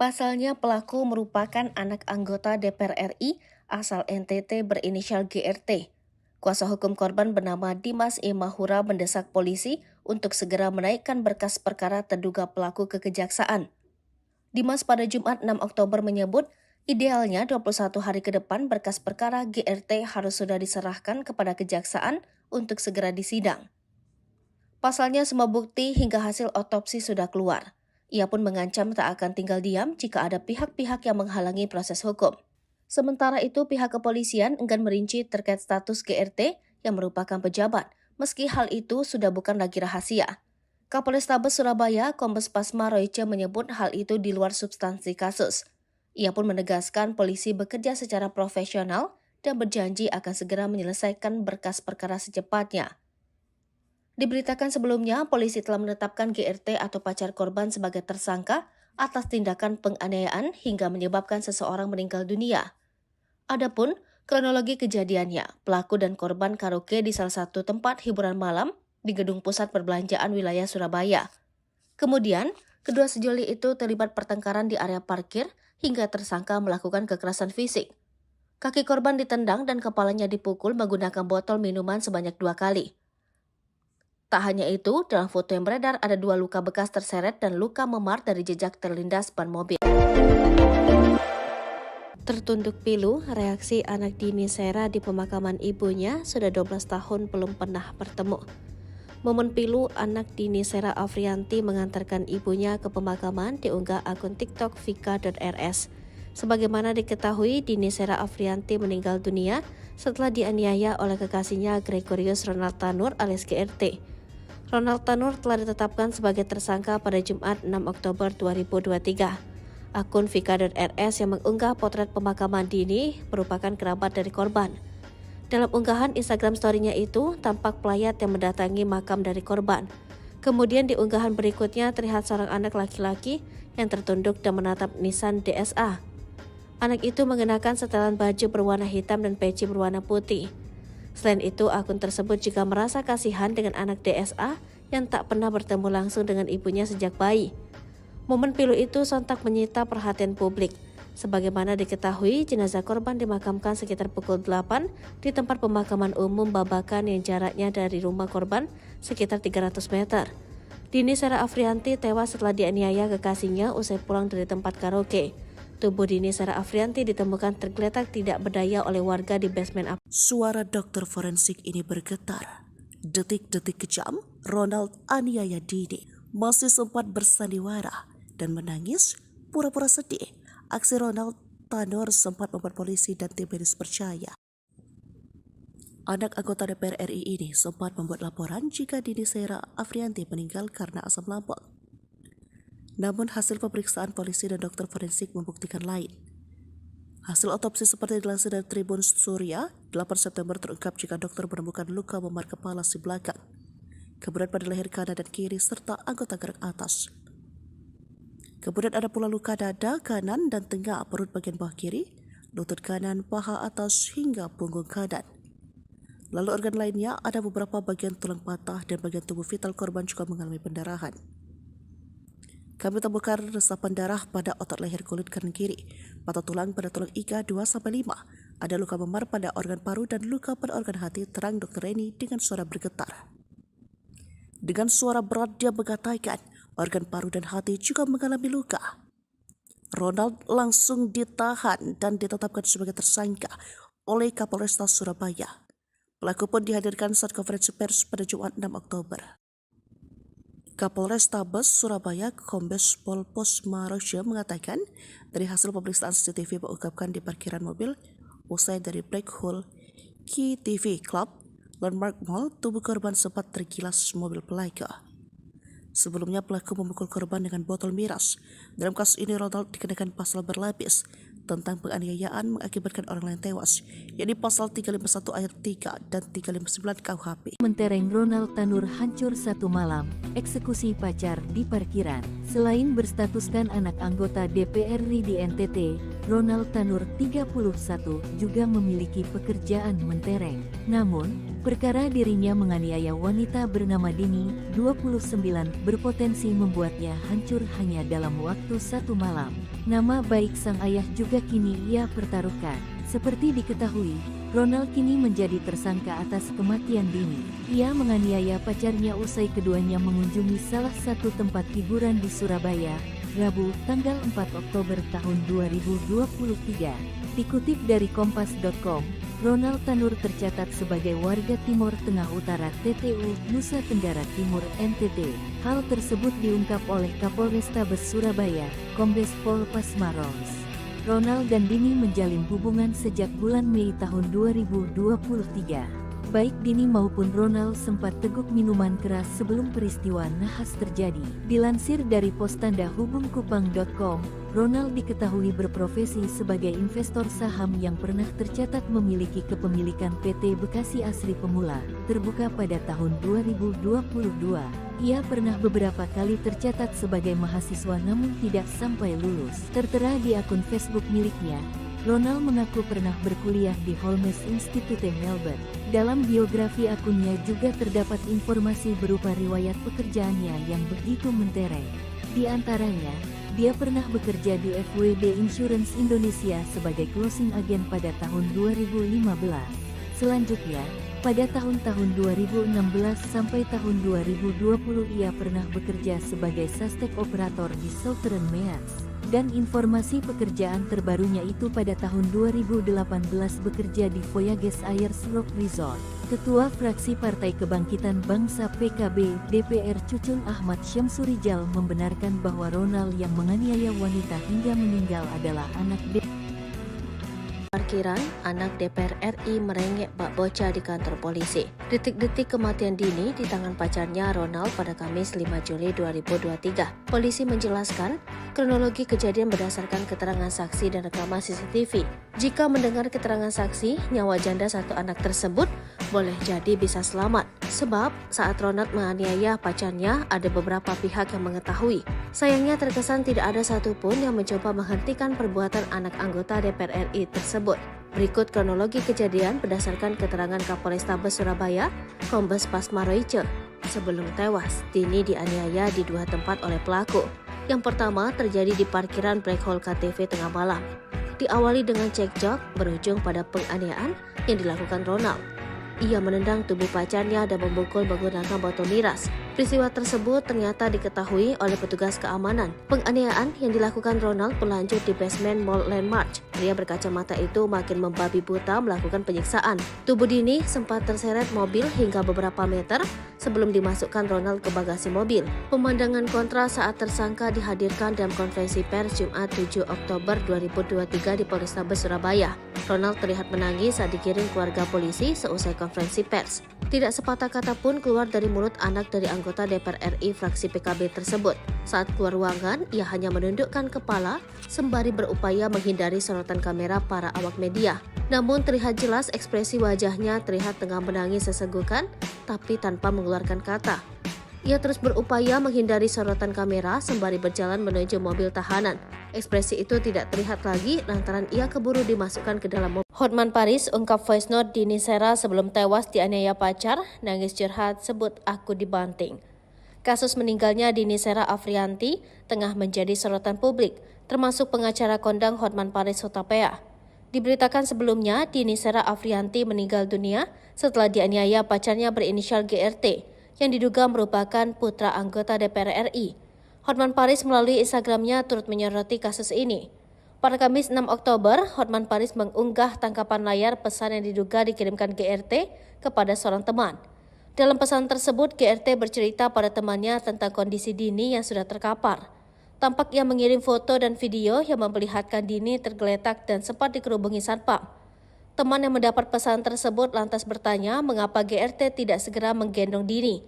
Pasalnya pelaku merupakan anak anggota DPR RI asal NTT berinisial GRT. Kuasa hukum korban bernama Dimas E. Mahura mendesak polisi untuk segera menaikkan berkas perkara terduga pelaku ke kejaksaan. Dimas pada Jumat 6 Oktober menyebut, idealnya 21 hari ke depan berkas perkara GRT harus sudah diserahkan kepada kejaksaan untuk segera disidang. Pasalnya semua bukti hingga hasil otopsi sudah keluar. Ia pun mengancam tak akan tinggal diam jika ada pihak-pihak yang menghalangi proses hukum. Sementara itu, pihak kepolisian enggan merinci terkait status GRT yang merupakan pejabat, meski hal itu sudah bukan lagi rahasia. Kapolrestabes Surabaya, Kombes Pasma Royce menyebut hal itu di luar substansi kasus. Ia pun menegaskan polisi bekerja secara profesional dan berjanji akan segera menyelesaikan berkas perkara secepatnya. Diberitakan sebelumnya, polisi telah menetapkan GRT atau pacar korban sebagai tersangka atas tindakan penganiayaan hingga menyebabkan seseorang meninggal dunia. Adapun kronologi kejadiannya, pelaku dan korban karaoke di salah satu tempat hiburan malam di gedung pusat perbelanjaan wilayah Surabaya. Kemudian, kedua sejoli itu terlibat pertengkaran di area parkir hingga tersangka melakukan kekerasan fisik. Kaki korban ditendang dan kepalanya dipukul menggunakan botol minuman sebanyak 2 kali. Tak hanya itu, dalam foto yang beredar ada 2 luka bekas terseret dan luka memar dari jejak terlindas ban mobil. Tertunduk pilu, reaksi anak Dini Sera di pemakaman ibunya sudah 12 tahun belum pernah bertemu. Momen pilu anak Dini Sera Afrianti mengantarkan ibunya ke pemakaman diunggah akun TikTok vika.rs. Sebagaimana diketahui, Dini Sera Afrianti meninggal dunia setelah dianiaya oleh kekasihnya Gregorius Ronald Tanur alias GRT. Ronald Tanur telah ditetapkan sebagai tersangka pada Jumat 6 Oktober 2023. Akun vika.rs yang mengunggah potret pemakaman Dini merupakan kerabat dari korban. Dalam unggahan Instagram story-nya itu, tampak pelayat yang mendatangi makam dari korban. Kemudian di unggahan berikutnya terlihat seorang anak laki-laki yang tertunduk dan menatap nisan DSA. Anak itu mengenakan setelan baju berwarna hitam dan peci berwarna putih. Selain itu, akun tersebut juga merasa kasihan dengan anak DSA yang tak pernah bertemu langsung dengan ibunya sejak bayi. Momen pilu itu sontak menyita perhatian publik. Sebagaimana diketahui, jenazah korban dimakamkan sekitar pukul 8 di tempat pemakaman umum Babakan yang jaraknya dari rumah korban sekitar 300 meter. Dini Sera Afrianti tewas setelah dianiaya kekasihnya usai pulang dari tempat karaoke. Tubuh Dini Sera Afrianti ditemukan tergeletak tidak berdaya oleh warga di basement apartemen. Suara dokter forensik ini bergetar. Detik-detik kejam, Ronald aniaya Dini masih sempat bersandiwara dan menangis pura-pura sedih. Aksi Ronald Tanur sempat membuat polisi dan tim medis percaya. Anak anggota DPR RI ini sempat membuat laporan jika Dini Sera Afrianti meninggal karena asam lambung. Namun hasil pemeriksaan polisi dan dokter forensik membuktikan lain. Hasil otopsi seperti dilansir dari Tribun Surya, 8 September terungkap jika dokter menemukan luka memar kepala si belakang, kemudian pada leher kanan dan kiri serta anggota gerak atas. Kemudian ada pula luka dada kanan dan tengah perut bagian bawah kiri, lutut kanan, paha atas hingga punggung kanan. Lalu organ lainnya ada beberapa bagian tulang patah dan bagian tubuh vital korban juga mengalami pendarahan. Kami temukan resapan darah pada otot leher kulit kanan kiri, patah tulang pada tulang iga 2-5, ada luka memar pada organ paru dan luka pada organ hati, terang Dr. Reni dengan suara bergetar. Dengan suara berat dia mengatakan organ paru dan hati juga mengalami luka. Ronald langsung ditahan dan ditetapkan sebagai tersangka oleh Kapolrestabes Surabaya. Pelaku pun dihadirkan saat konferensi pers pada Jumat 6 Oktober. Kapolrestabes Surabaya Kombes Pol Pasma Royce mengatakan dari hasil pemeriksaan CCTV mengungkapkan di parkiran mobil usai dari Black Hole KTV Club Landmark Mall, tubuh korban sempat tergilas mobil pelaku. Sebelumnya pelaku memukul korban dengan botol miras. Dalam kasus ini Ronald dikenakan pasal berlapis, tentang penganiayaan mengakibatkan orang lain tewas, yakni pasal 351 ayat 3 dan 359 KUHP. Mentereng Ronald Tanur hancur satu malam, eksekusi pacar di parkiran. Selain berstatuskan anak anggota DPR RI di NTT, Ronald Tanur 31 juga memiliki pekerjaan mentereng. Namun, perkara dirinya menganiaya wanita bernama Dini, 29, berpotensi membuatnya hancur hanya dalam waktu satu malam. Nama baik sang ayah juga kini ia pertaruhkan. Seperti diketahui, Ronald kini menjadi tersangka atas kematian Dini. Ia menganiaya pacarnya usai keduanya mengunjungi salah satu tempat hiburan di Surabaya, Rabu, tanggal 4 Oktober tahun 2023. Dikutip dari Kompas.com, Ronald Tanur tercatat sebagai warga Timur Tengah Utara TTU, Nusa Tenggara Timur NTT. Hal tersebut diungkap oleh Kapolrestabes Surabaya, Kombes Pol Pasmaros. Ronald dan Dini menjalin hubungan sejak bulan Mei tahun 2023. Baik Dini maupun Ronald sempat teguk minuman keras sebelum peristiwa nahas terjadi. Dilansir dari Postanda Hubungkupang.com, Ronald diketahui berprofesi sebagai investor saham yang pernah tercatat memiliki kepemilikan PT Bekasi Asri Pemula, terbuka pada tahun 2022. Ia pernah beberapa kali tercatat sebagai mahasiswa namun tidak sampai lulus. Tertera di akun Facebook miliknya, Ronald mengaku pernah berkuliah di Holmes Institute Melbourne. Dalam biografi akunnya juga terdapat informasi berupa riwayat pekerjaannya yang begitu mentereng. Di antaranya, dia pernah bekerja di FWD Insurance Indonesia sebagai closing agent pada tahun 2015. Selanjutnya, pada tahun-tahun 2016 sampai tahun 2020 ia pernah bekerja sebagai suspek operator di Southern Meas. Dan informasi pekerjaan terbarunya itu pada tahun 2018 bekerja di Voyages Ayers Rock Resort. Ketua fraksi Partai Kebangkitan Bangsa PKB DPR Cucun Ahmad Syamsurijal membenarkan bahwa Ronald yang menganiaya wanita hingga meninggal adalah anak Parkiran, anak DPR RI merengek bak bocah di kantor polisi. Detik-detik kematian Dini di tangan pacarnya Ronald pada Kamis 5 Juli 2023. Polisi menjelaskan, kronologi kejadian berdasarkan keterangan saksi dan rekaman CCTV. Jika mendengar keterangan saksi, nyawa janda satu anak tersebut boleh jadi bisa selamat. Sebab saat Ronald menganiaya pacarnya, ada beberapa pihak yang mengetahui. Sayangnya terkesan tidak ada satupun yang mencoba menghentikan perbuatan anak anggota DPR RI tersebut. Berikut kronologi kejadian berdasarkan keterangan Kapolrestabes Surabaya, Kombes Pasmaroice. Sebelum tewas, Dini dianiaya di dua tempat oleh pelaku. Yang pertama terjadi di parkiran Black Hole KTV tengah malam. Diawali dengan cekcok berujung pada penganiayaan yang dilakukan Ronald. Ia menendang tubuh pacarnya dan memukul menggunakan botol miras. Peristiwa tersebut ternyata diketahui oleh petugas keamanan. Penganiayaan yang dilakukan Ronald berlanjut di basement Mall Landmark. Pria berkacamata itu makin membabi buta melakukan penyiksaan. Tubuh Dini sempat terseret mobil hingga beberapa meter sebelum dimasukkan Ronald ke bagasi mobil. Pemandangan kontra saat tersangka dihadirkan dalam konferensi pers Jumat 7 Oktober 2023 di Polrestabes Surabaya. Ronald terlihat menangis saat digiring keluarga polisi seusai konferensi pers. Tidak sepatah kata pun keluar dari mulut anak dari anggota DPR RI fraksi PKB tersebut. Saat keluar ruangan, ia hanya menundukkan kepala sembari berupaya menghindari sorotan kamera para awak media. Namun terlihat jelas ekspresi wajahnya terlihat tengah menangis sesenggukan, tapi tanpa mengeluarkan kata. Ia terus berupaya menghindari sorotan kamera sembari berjalan menuju mobil tahanan. Ekspresi itu tidak terlihat lagi lantaran ia keburu dimasukkan ke dalam mobil. Hotman Paris ungkap voice note Dini Sera sebelum tewas dianiaya pacar, nangis curhat sebut aku dibanting. Kasus meninggalnya Dini Sera Afrianti tengah menjadi sorotan publik, termasuk pengacara kondang Hotman Paris Hutapea. Diberitakan sebelumnya, Dini Sera Afrianti meninggal dunia setelah dianiaya pacarnya berinisial GRT, yang diduga merupakan putra anggota DPR RI. Hotman Paris melalui Instagramnya turut menyoroti kasus ini. Pada Kamis 6 Oktober, Hotman Paris mengunggah tangkapan layar pesan yang diduga dikirimkan GRT kepada seorang teman. Dalam pesan tersebut, GRT bercerita pada temannya tentang kondisi Dini yang sudah terkapar. Tampak ia mengirim foto dan video yang memperlihatkan Dini tergeletak dan sempat dikerubungi satpam. Teman yang mendapat pesan tersebut lantas bertanya mengapa GRT tidak segera menggendong Dini.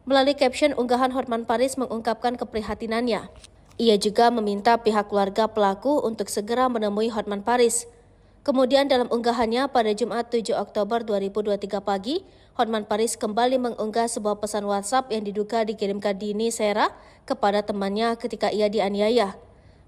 Melalui caption unggahan, Hotman Paris mengungkapkan keprihatinannya. Ia juga meminta pihak keluarga pelaku untuk segera menemui Hotman Paris. Kemudian dalam unggahannya pada Jumat 7 Oktober 2023 pagi, Hotman Paris kembali mengunggah sebuah pesan WhatsApp yang diduga dikirimkan Dini Sera kepada temannya ketika ia dianiaya.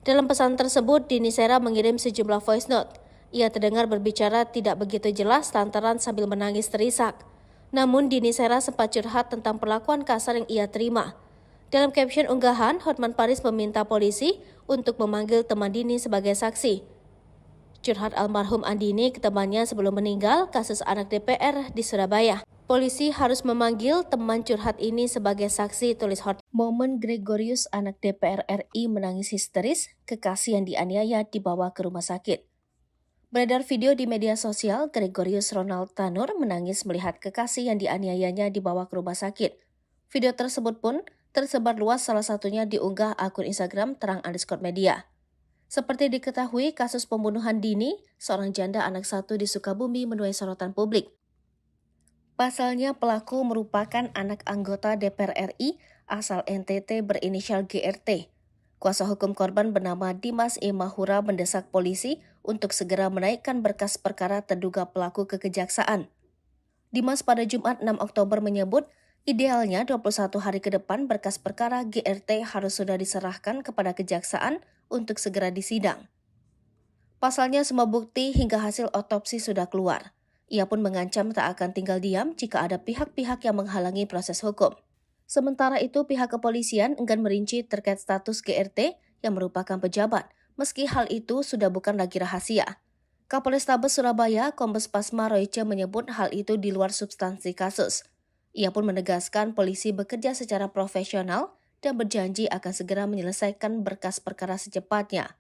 Dalam pesan tersebut, Dini Sera mengirim sejumlah voice note. Ia terdengar berbicara tidak begitu jelas lantaran sambil menangis terisak. Namun Dini Sera sempat curhat tentang perlakuan kasar yang ia terima. Dalam caption unggahan, Hotman Paris meminta polisi untuk memanggil teman Dini sebagai saksi. Curhat almarhum Andini ke temannya sebelum meninggal kasus anak DPR di Surabaya. Polisi harus memanggil teman curhat ini sebagai saksi, tulis Hotman. Momen Gregorius anak DPR RI menangis histeris, kekasih yang dianiaya dibawa ke rumah sakit. Beredar video di media sosial, Gregorius Ronald Tanur menangis melihat kekasih yang dianiayanya dibawa ke rumah sakit. Video tersebut pun tersebar luas, salah satunya diunggah akun Instagram terang_media. Seperti diketahui, kasus pembunuhan Dini, seorang janda anak satu di Sukabumi, menuai sorotan publik. Pasalnya pelaku merupakan anak anggota DPR RI asal NTT berinisial GRT. Kuasa hukum korban bernama Dimas E. Mahura mendesak polisi untuk segera menaikkan berkas perkara terduga pelaku ke kejaksaan. Dimas pada Jumat 6 Oktober menyebut, idealnya 21 hari ke depan berkas perkara GRT harus sudah diserahkan kepada kejaksaan untuk segera disidang. Pasalnya semua bukti hingga hasil otopsi sudah keluar. Ia pun mengancam tak akan tinggal diam jika ada pihak-pihak yang menghalangi proses hukum. Sementara itu pihak kepolisian enggan merinci terkait status GRT yang merupakan pejabat, meski hal itu sudah bukan lagi rahasia. Kapolrestabes Surabaya, Kombes Pasma Royce menyebut hal itu di luar substansi kasus. Ia pun menegaskan polisi bekerja secara profesional dan berjanji akan segera menyelesaikan berkas perkara secepatnya.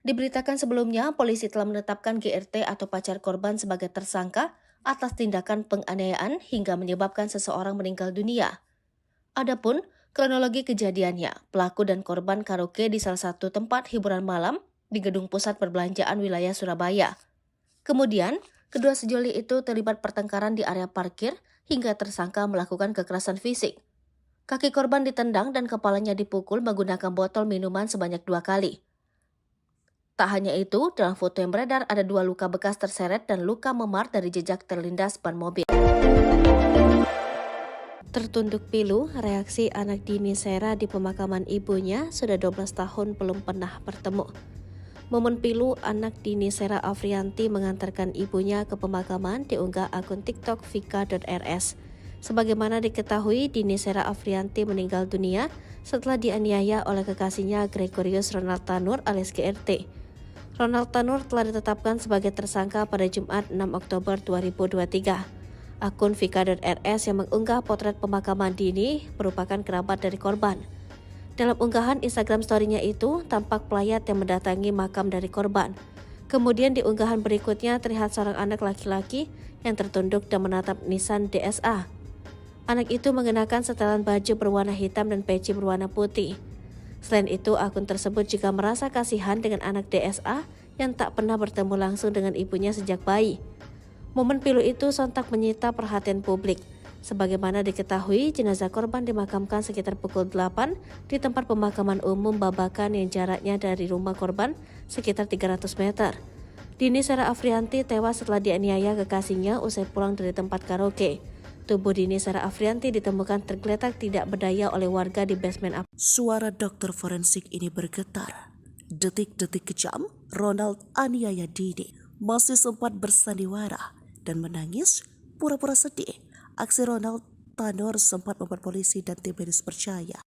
Diberitakan sebelumnya, polisi telah menetapkan GRT atau pacar korban sebagai tersangka atas tindakan penganiayaan hingga menyebabkan seseorang meninggal dunia. Adapun kronologi kejadiannya, pelaku dan korban karaoke di salah satu tempat hiburan malam di gedung pusat perbelanjaan wilayah Surabaya. Kemudian, kedua sejoli itu terlibat pertengkaran di area parkir hingga tersangka melakukan kekerasan fisik. Kaki korban ditendang dan kepalanya dipukul menggunakan botol minuman sebanyak 2 kali. Tak hanya itu, dalam foto yang beredar ada 2 luka bekas terseret dan luka memar dari jejak terlindas ban mobil. Tertunduk pilu, reaksi anak Dini Sera di pemakaman ibunya sudah 12 tahun belum pernah bertemu. Momen pilu anak Dini Sera Afrianti mengantarkan ibunya ke pemakaman diunggah akun TikTok vika.rs. Sebagaimana diketahui, Dini Sera Afrianti meninggal dunia setelah dianiaya oleh kekasihnya Gregorius Ronald Tanur alias GRT. Ronald Tanur telah ditetapkan sebagai tersangka pada Jumat 6 Oktober 2023. Akun vika.rs yang mengunggah potret pemakaman Dini merupakan kerabat dari korban. Dalam unggahan Instagram story-nya itu, tampak pelayat yang mendatangi makam dari korban. Kemudian di unggahan berikutnya terlihat seorang anak laki-laki yang tertunduk dan menatap nisan DSA. Anak itu mengenakan setelan baju berwarna hitam dan peci berwarna putih. Selain itu, akun tersebut juga merasa kasihan dengan anak DSA yang tak pernah bertemu langsung dengan ibunya sejak bayi. Momen pilu itu sontak menyita perhatian publik. Sebagaimana diketahui, jenazah korban dimakamkan sekitar pukul 8 di tempat pemakaman umum Babakan yang jaraknya dari rumah korban sekitar 300 meter. Dini Sera Afrianti tewas setelah dianiaya kekasihnya usai pulang dari tempat karaoke. Tubuh Dini Sera Afrianti ditemukan tergeletak tidak berdaya oleh warga di basement apartemen. Suara dokter forensik ini bergetar. Detik-detik kejam, Ronald aniaya Dini masih sempat bersandiwara dan menangis pura-pura sedih. Aksi Ronald Tanur sempat membuat polisi dan tim medis percaya.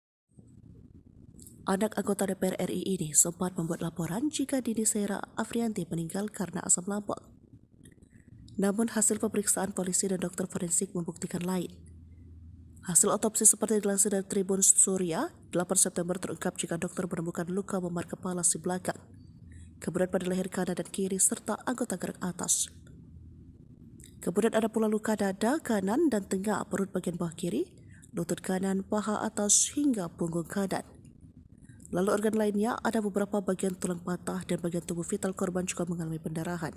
Anak anggota DPR RI ini sempat membuat laporan jika Dini Sera Afrianti meninggal karena asam lambung. Namun hasil pemeriksaan polisi dan dokter forensik membuktikan lain. Hasil otopsi seperti dilansir dari Tribun Surya, 8 September terungkap jika dokter menemukan luka memar kepala si belakang, kemudian pada leher kanan dan kiri serta anggota gerak atas. Kemudian ada pula luka dada kanan dan tengah perut bagian bawah kiri, lutut kanan, paha atas hingga punggung kanan. Lalu organ lainnya ada beberapa bagian tulang patah dan bagian tubuh vital korban juga mengalami pendarahan.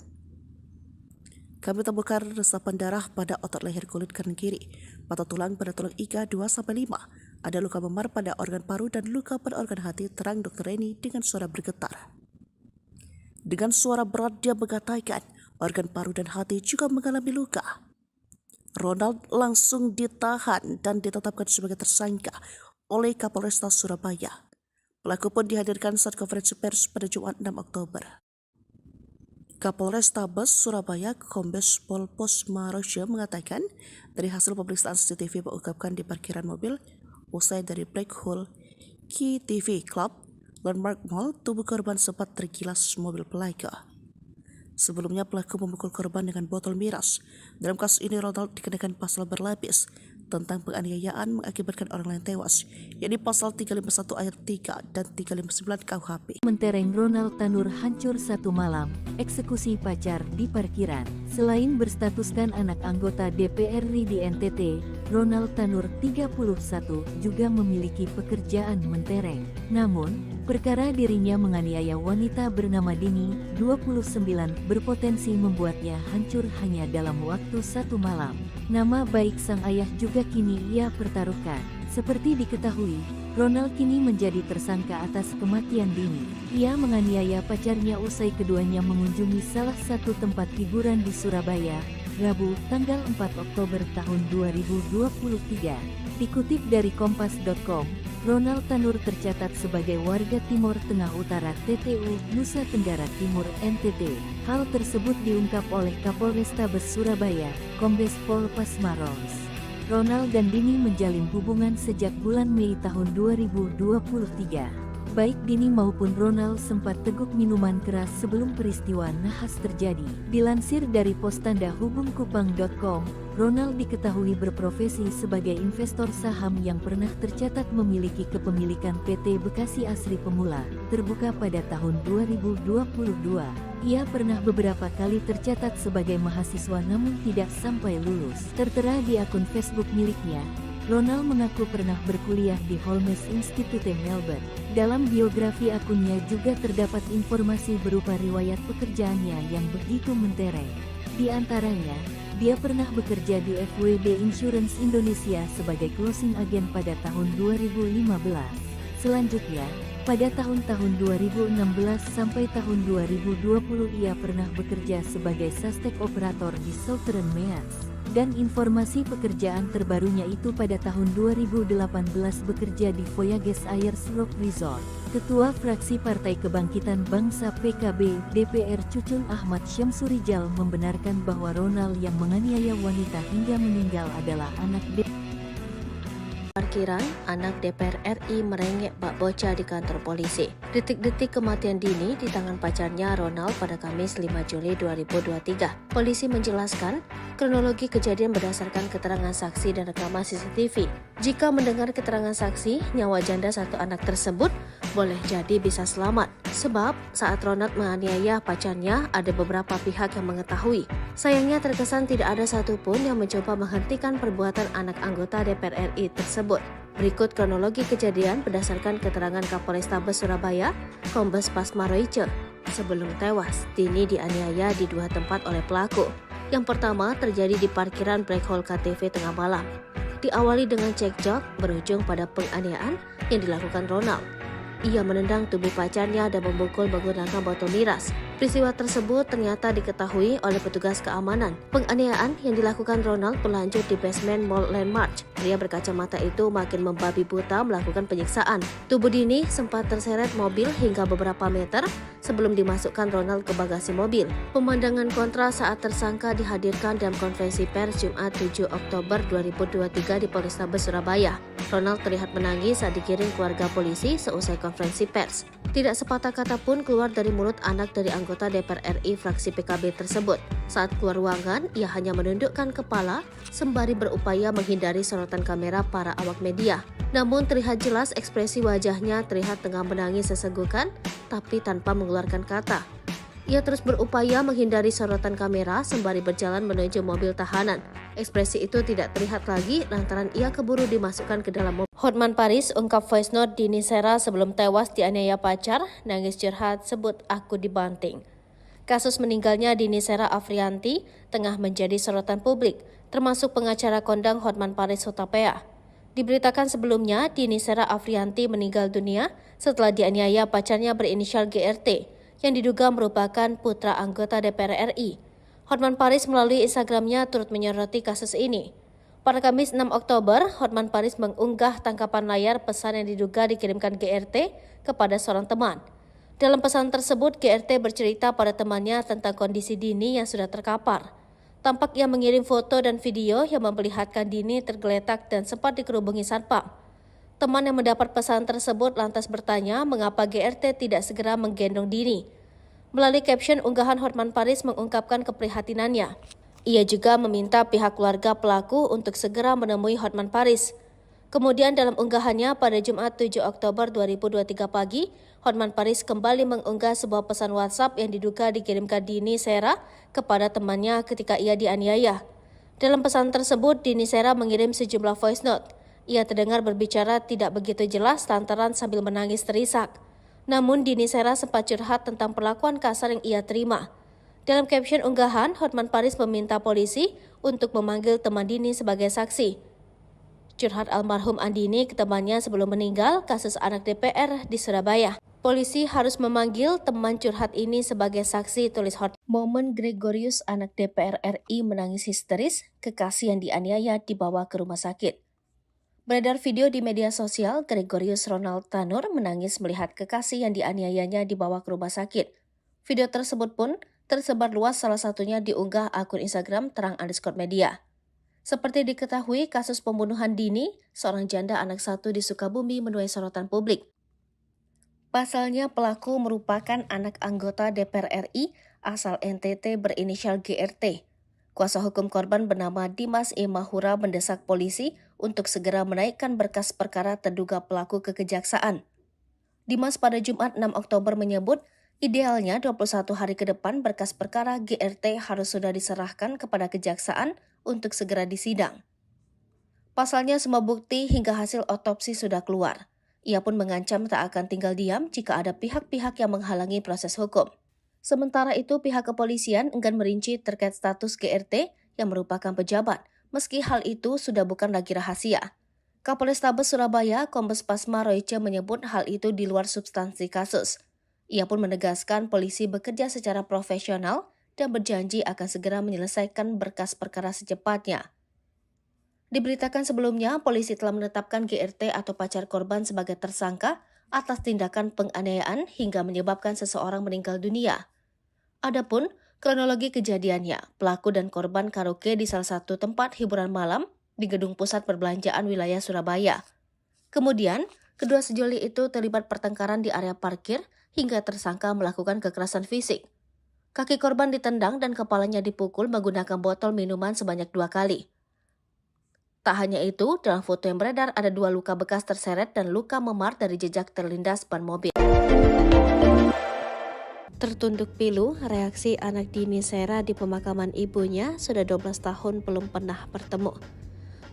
Kami temukan resapan darah pada otot leher kulit kanan kiri, patah tulang pada tulang iga 2-5, Ada luka memar pada organ paru dan luka pada organ hati, terang Dr. Reni dengan suara bergetar. Dengan suara berat dia mengatakan organ paru dan hati juga mengalami luka. Ronald langsung ditahan dan ditetapkan sebagai tersangka oleh Kapolresta Surabaya. Pelaku pun dihadirkan saat konferensi pers pada Jumat 6 Oktober. Kapolrestabes Surabaya Kombes Pol Posmaroja mengatakan dari hasil pemeriksaan CCTV mengungkapkan di parkiran mobil usai dari Black Hole KTV Club Landmark Mall, tubuh korban sempat tergilas mobil pelaku. Sebelumnya pelaku memukul korban dengan botol miras. Dalam kasus ini Ronald dikenakan pasal berlapis tentang penganiayaan mengakibatkan orang lain tewas, yakni pasal 351 ayat 3 dan 359 KUHP. Mentereng Ronald Tanur hancur satu malam, eksekusi pacar di parkiran. Selain berstatuskan anak anggota DPR RI di NTT, Ronald Tanur 31 juga memiliki pekerjaan mentereng. Namun, perkara dirinya menganiaya wanita bernama Dini, 29, berpotensi membuatnya hancur hanya dalam waktu satu malam. Nama baik sang ayah juga kini ia pertaruhkan. Seperti diketahui, Ronald kini menjadi tersangka atas kematian Dini. Ia menganiaya pacarnya usai keduanya mengunjungi salah satu tempat hiburan di Surabaya, Rabu, tanggal 4 Oktober tahun 2023. Dikutip dari kompas.com, Ronald Tanur tercatat sebagai warga Timur Tengah Utara TTU, Nusa Tenggara Timur NTT. Hal tersebut diungkap oleh Kapolrestabes Surabaya, Kombes Pol Pasmaros. Ronald dan Dini menjalin hubungan sejak bulan Mei tahun 2023. Baik Dini maupun Ronald sempat teguk minuman keras sebelum peristiwa nahas terjadi. Dilansir dari Postanda Hubungkupang.com, Ronald diketahui berprofesi sebagai investor saham yang pernah tercatat memiliki kepemilikan PT Bekasi Asri Pemula, terbuka pada tahun 2022. Ia pernah beberapa kali tercatat sebagai mahasiswa namun tidak sampai lulus. Tertera di akun Facebook miliknya, Ronald mengaku pernah berkuliah di Holmes Institute Melbourne. Dalam biografi akunnya juga terdapat informasi berupa riwayat pekerjaannya yang begitu mentereng. Di antaranya, dia pernah bekerja di FWD Insurance Indonesia sebagai closing agent pada tahun 2015. Selanjutnya, pada tahun-tahun 2016 sampai tahun 2020 ia pernah bekerja sebagai suspek operator di Southern Meas. Dan informasi pekerjaan terbarunya itu pada tahun 2018 bekerja di Voyages Ayers Rock Resort. Ketua Fraksi Partai Kebangkitan Bangsa PKB DPR Cucun Ahmad Syamsurijal membenarkan bahwa Ronald yang menganiaya wanita hingga meninggal adalah anak Parkiran, anak DPR RI merengek bak bocah di kantor polisi. Detik-detik kematian Dini di tangan pacarnya Ronald pada Kamis 5 Juli 2023. Polisi menjelaskan kronologi kejadian berdasarkan keterangan saksi dan rekaman CCTV. Jika mendengar keterangan saksi, nyawa janda satu anak tersebut boleh jadi bisa selamat. Sebab saat Ronald menganiaya pacarnya ada beberapa pihak yang mengetahui. Sayangnya terkesan tidak ada satupun yang mencoba menghentikan perbuatan anak anggota DPR RI tersebut. Berikut kronologi kejadian berdasarkan keterangan Kapolrestabes Surabaya, Kombes Pasmaroja. Sebelum tewas, Dini dianiaya di dua tempat oleh pelaku. Yang pertama terjadi di parkiran Black Hole KTV tengah malam. Diawali dengan cekcok berujung pada penganiayaan yang dilakukan Ronald. Ia menendang tubuh pacarnya dan memukul menggunakan botol miras. Peristiwa tersebut ternyata diketahui oleh petugas keamanan. Penganiayaan yang dilakukan Ronald berlanjut di basement Mall Landmark. Pria berkacamata itu makin membabi buta melakukan penyiksaan. Tubuh Dini sempat terseret mobil hingga beberapa meter sebelum dimasukkan Ronald ke bagasi mobil. Pemandangan kontra saat tersangka dihadirkan dalam konferensi pers Jumat 7 Oktober 2023 di Polrestabes Surabaya. Ronald terlihat menangis saat digiring keluarga polisi seusai konferensi pers. Tidak sepatah kata pun keluar dari mulut anak dari anggota DPR RI fraksi PKB tersebut. Saat keluar ruangan, ia hanya menundukkan kepala sembari berupaya menghindari sorotan kamera para awak media. Namun terlihat jelas ekspresi wajahnya terlihat tengah menangis sesenggukan, tapi tanpa mengeluarkan kata. Ia terus berupaya menghindari sorotan kamera sembari berjalan menuju mobil tahanan. Ekspresi itu tidak terlihat lagi lantaran ia keburu dimasukkan ke dalam mobil. Hotman Paris ungkap voice note Dini Sera sebelum tewas dianiaya pacar, nangis curhat sebut aku dibanting. Kasus meninggalnya Dini Sera Afrianti tengah menjadi sorotan publik, termasuk pengacara kondang Hotman Paris Hutapea. Diberitakan sebelumnya, Dini Sera Afrianti meninggal dunia setelah dianiaya pacarnya berinisial GRT yang diduga merupakan putra anggota DPR RI. Hotman Paris melalui Instagramnya turut menyoroti kasus ini. Pada Kamis 6 Oktober, Hotman Paris mengunggah tangkapan layar pesan yang diduga dikirimkan GRT kepada seorang teman. Dalam pesan tersebut, GRT bercerita pada temannya tentang kondisi Dini yang sudah terkapar. Tampak ia mengirim foto dan video yang memperlihatkan Dini tergeletak dan sempat dikerubungi satpam. Teman yang mendapat pesan tersebut lantas bertanya mengapa GRT tidak segera menggendong Dini. Melalui caption unggahan, Hotman Paris mengungkapkan keprihatinannya. Ia juga meminta pihak keluarga pelaku untuk segera menemui Hotman Paris. Kemudian dalam unggahannya pada Jumat 7 Oktober 2023 pagi, Hotman Paris kembali mengunggah sebuah pesan WhatsApp yang diduga dikirimkan Dini Sera kepada temannya ketika ia dianiaya. Dalam pesan tersebut, Dini Sera mengirim sejumlah voice note. Ia terdengar berbicara tidak begitu jelas lantaran sambil menangis terisak. Namun Dini Sera sempat curhat tentang perlakuan kasar yang ia terima. Dalam caption unggahan, Hotman Paris meminta polisi untuk memanggil teman Dini sebagai saksi. Curhat almarhum Andini ke temannya sebelum meninggal kasus anak DPR di Surabaya. Polisi harus memanggil teman curhat ini sebagai saksi, tulis Hotman. Momen Gregorius anak DPR RI menangis histeris, kekasih yang dianiaya dibawa ke rumah sakit. Beredar video di media sosial, Gregorius Ronald Tanur menangis melihat kekasih yang dianiayanya dibawa ke rumah sakit. Video tersebut pun tersebar luas, salah satunya diunggah akun Instagram terang_media. Seperti diketahui, kasus pembunuhan Dini, seorang janda anak satu di Sukabumi, menuai sorotan publik. Pasalnya pelaku merupakan anak anggota DPR RI asal NTT berinisial GRT. Kuasa hukum korban bernama Dimas E. Mahura mendesak polisi untuk segera menaikkan berkas perkara terduga pelaku ke kejaksaan. Dimas pada Jumat 6 Oktober menyebut, idealnya 21 hari ke depan berkas perkara GRT harus sudah diserahkan kepada kejaksaan untuk segera disidang. Pasalnya semua bukti hingga hasil otopsi sudah keluar. Ia pun mengancam tak akan tinggal diam jika ada pihak-pihak yang menghalangi proses hukum. Sementara itu, pihak kepolisian enggan merinci terkait status GRT yang merupakan pejabat, meski hal itu sudah bukan lagi rahasia. Kapolrestabes Surabaya, Kombes Pasma Royce menyebut hal itu di luar substansi kasus. Ia pun menegaskan polisi bekerja secara profesional dan berjanji akan segera menyelesaikan berkas perkara secepatnya. Diberitakan sebelumnya, polisi telah menetapkan GRT atau pacar korban sebagai tersangka atas tindakan penganiayaan hingga menyebabkan seseorang meninggal dunia. Adapun kronologi kejadiannya, pelaku dan korban karaoke di salah satu tempat hiburan malam di gedung pusat perbelanjaan wilayah Surabaya. Kemudian, kedua sejoli itu terlibat pertengkaran di area parkir hingga tersangka melakukan kekerasan fisik. Kaki korban ditendang dan kepalanya dipukul menggunakan botol minuman sebanyak 2 kali. Tak hanya itu, dalam foto yang beredar ada 2 luka bekas terseret dan luka memar dari jejak terlindas ban mobil. Tertunduk pilu, reaksi anak Dini Sera di pemakaman ibunya sudah 12 tahun belum pernah bertemu.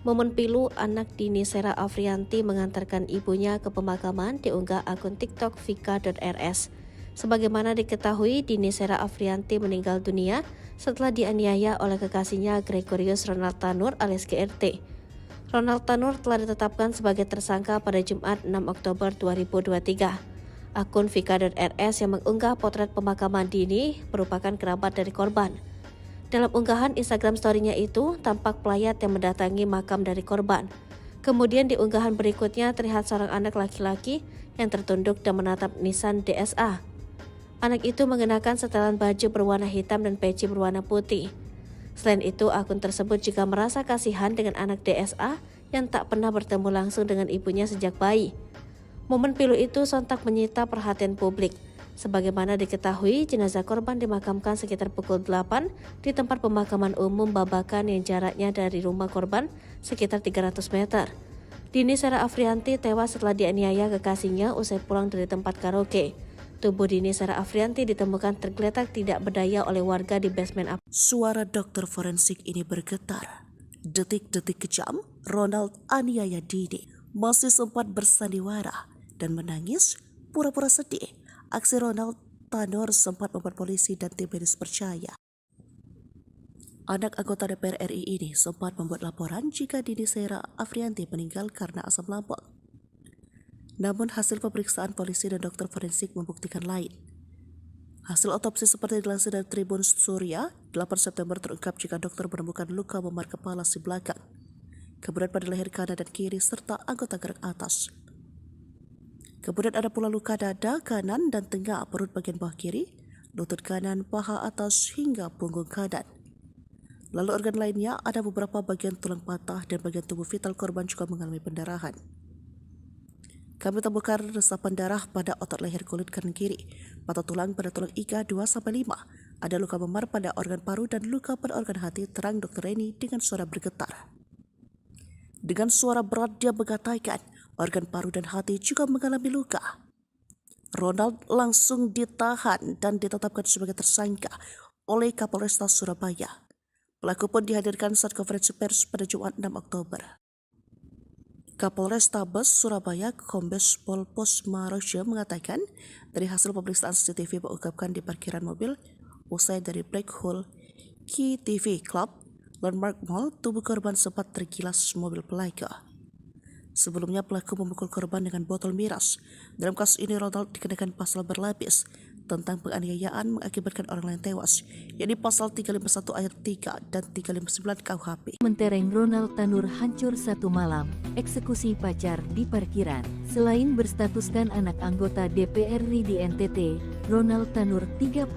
Momen pilu anak Dini Sera Afrianti mengantarkan ibunya ke pemakaman diunggah akun TikTok vika.rs. Sebagaimana diketahui, Dini Sera Afrianti meninggal dunia setelah dianiaya oleh kekasihnya Gregorius Ronald Tanur alias GRT. Ronald Tanur telah ditetapkan sebagai tersangka pada Jumat 6 Oktober 2023. Akun vika.rs yang mengunggah potret pemakaman Dini merupakan kerabat dari korban. Dalam unggahan Instagram story-nya itu, tampak pelayat yang mendatangi makam dari korban. Kemudian di unggahan berikutnya terlihat seorang anak laki-laki yang tertunduk dan menatap nisan DSA. Anak itu mengenakan setelan baju berwarna hitam dan peci berwarna putih. Selain itu, akun tersebut juga merasa kasihan dengan anak DSA yang tak pernah bertemu langsung dengan ibunya sejak bayi. Momen pilu itu sontak menyita perhatian publik. Sebagaimana diketahui, jenazah korban dimakamkan sekitar pukul 8 di tempat pemakaman umum Babakan yang jaraknya dari rumah korban sekitar 300 meter. Dini Sera Afrianti tewas setelah dianiaya kekasihnya usai pulang dari tempat karaoke. Tubuh Dini Sera Afrianti ditemukan tergeletak tidak berdaya oleh warga di basement apartemen. Suara dokter forensik ini bergetar. Detik-detik kejam, Ronald aniaya Dini masih sempat bersandiwara dan menangis pura-pura sedih. Aksi Ronald Tanur sempat membuat polisi dan tim medis percaya Anak anggota DPR RI ini sempat membuat laporan jika Dini Sera Afrianti meninggal karena asam lambung. Namun hasil pemeriksaan polisi dan dokter forensik membuktikan lain. Hasil otopsi seperti dilansir dari Tribun Surya, 8 September terungkap jika dokter menemukan luka memar kepala si belakang, kemudian pada leher kanan dan kiri serta anggota gerak atas. Kemudian ada pula luka dada kanan dan tengah perut bagian bawah kiri, lutut kanan, paha atas hingga punggung kanan. Lalu organ lainnya ada beberapa bagian tulang patah dan bagian tubuh vital korban juga mengalami pendarahan. Kami temukan resapan darah pada otot leher kulit kanan kiri, patah tulang pada tulang iga 2-5, ada luka memar pada organ paru dan luka pada organ hati, terang Dr. Reni dengan suara bergetar. Dengan suara berat dia mengatakan organ paru dan hati juga mengalami luka. Ronald langsung ditahan dan ditetapkan sebagai tersangka oleh Kapolresta Surabaya. Pelaku pun dihadirkan saat konferensi pers pada Jumat 6 Oktober. Kapolrestabes Surabaya Kombes Pol Posmaroja mengatakan dari hasil pemeriksaan CCTV mengungkapkan di parkiran mobil usai dari Black Hole Key TV Club Landmark Mall, tubuh korban sempat tergilas mobil pelaku. Sebelumnya pelaku memukul korban dengan botol miras. Dalam kasus ini Ronald dikenakan pasal berlapis tentang penganiayaan mengakibatkan orang lain tewas, yakni pasal 351 ayat 3 dan 359 KUHP. Mentereng Ronald Tanur hancur satu malam, eksekusi pacar di parkiran. Selain berstatuskan anak anggota DPR RI di NTT, Ronald Tanur 31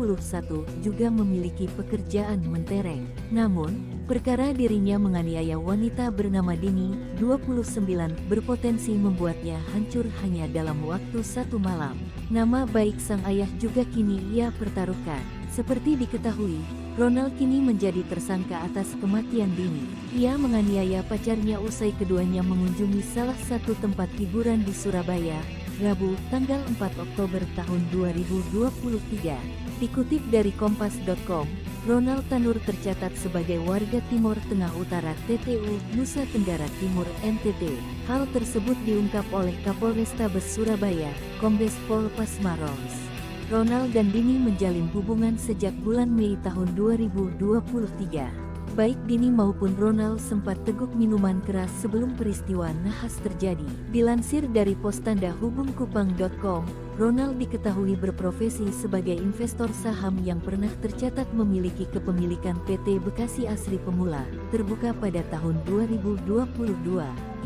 juga memiliki pekerjaan mentereng. Namun, perkara dirinya menganiaya wanita bernama Dini, 29, berpotensi membuatnya hancur hanya dalam waktu satu malam. Nama baik sang ayah juga kini ia pertaruhkan. Seperti diketahui, Ronald kini menjadi tersangka atas kematian Dini. Ia menganiaya pacarnya usai keduanya mengunjungi salah satu tempat hiburan di Surabaya, Rabu, tanggal 4 Oktober tahun 2023. Dikutip dari Kompas.com, Ronald Tanur tercatat sebagai warga Timur Tengah Utara TTU, Nusa Tenggara Timur NTT. Hal tersebut diungkap oleh Kapolrestabes Surabaya, Kombes Pol Pasmaros. Ronald dan Dini menjalin hubungan sejak bulan Mei tahun 2023. Baik Dini maupun Ronald sempat teguk minuman keras sebelum peristiwa nahas terjadi. Dilansir dari Postanda Hubungkupang.com, Ronald diketahui berprofesi sebagai investor saham yang pernah tercatat memiliki kepemilikan PT Bekasi Asri Pemula, terbuka pada tahun 2022.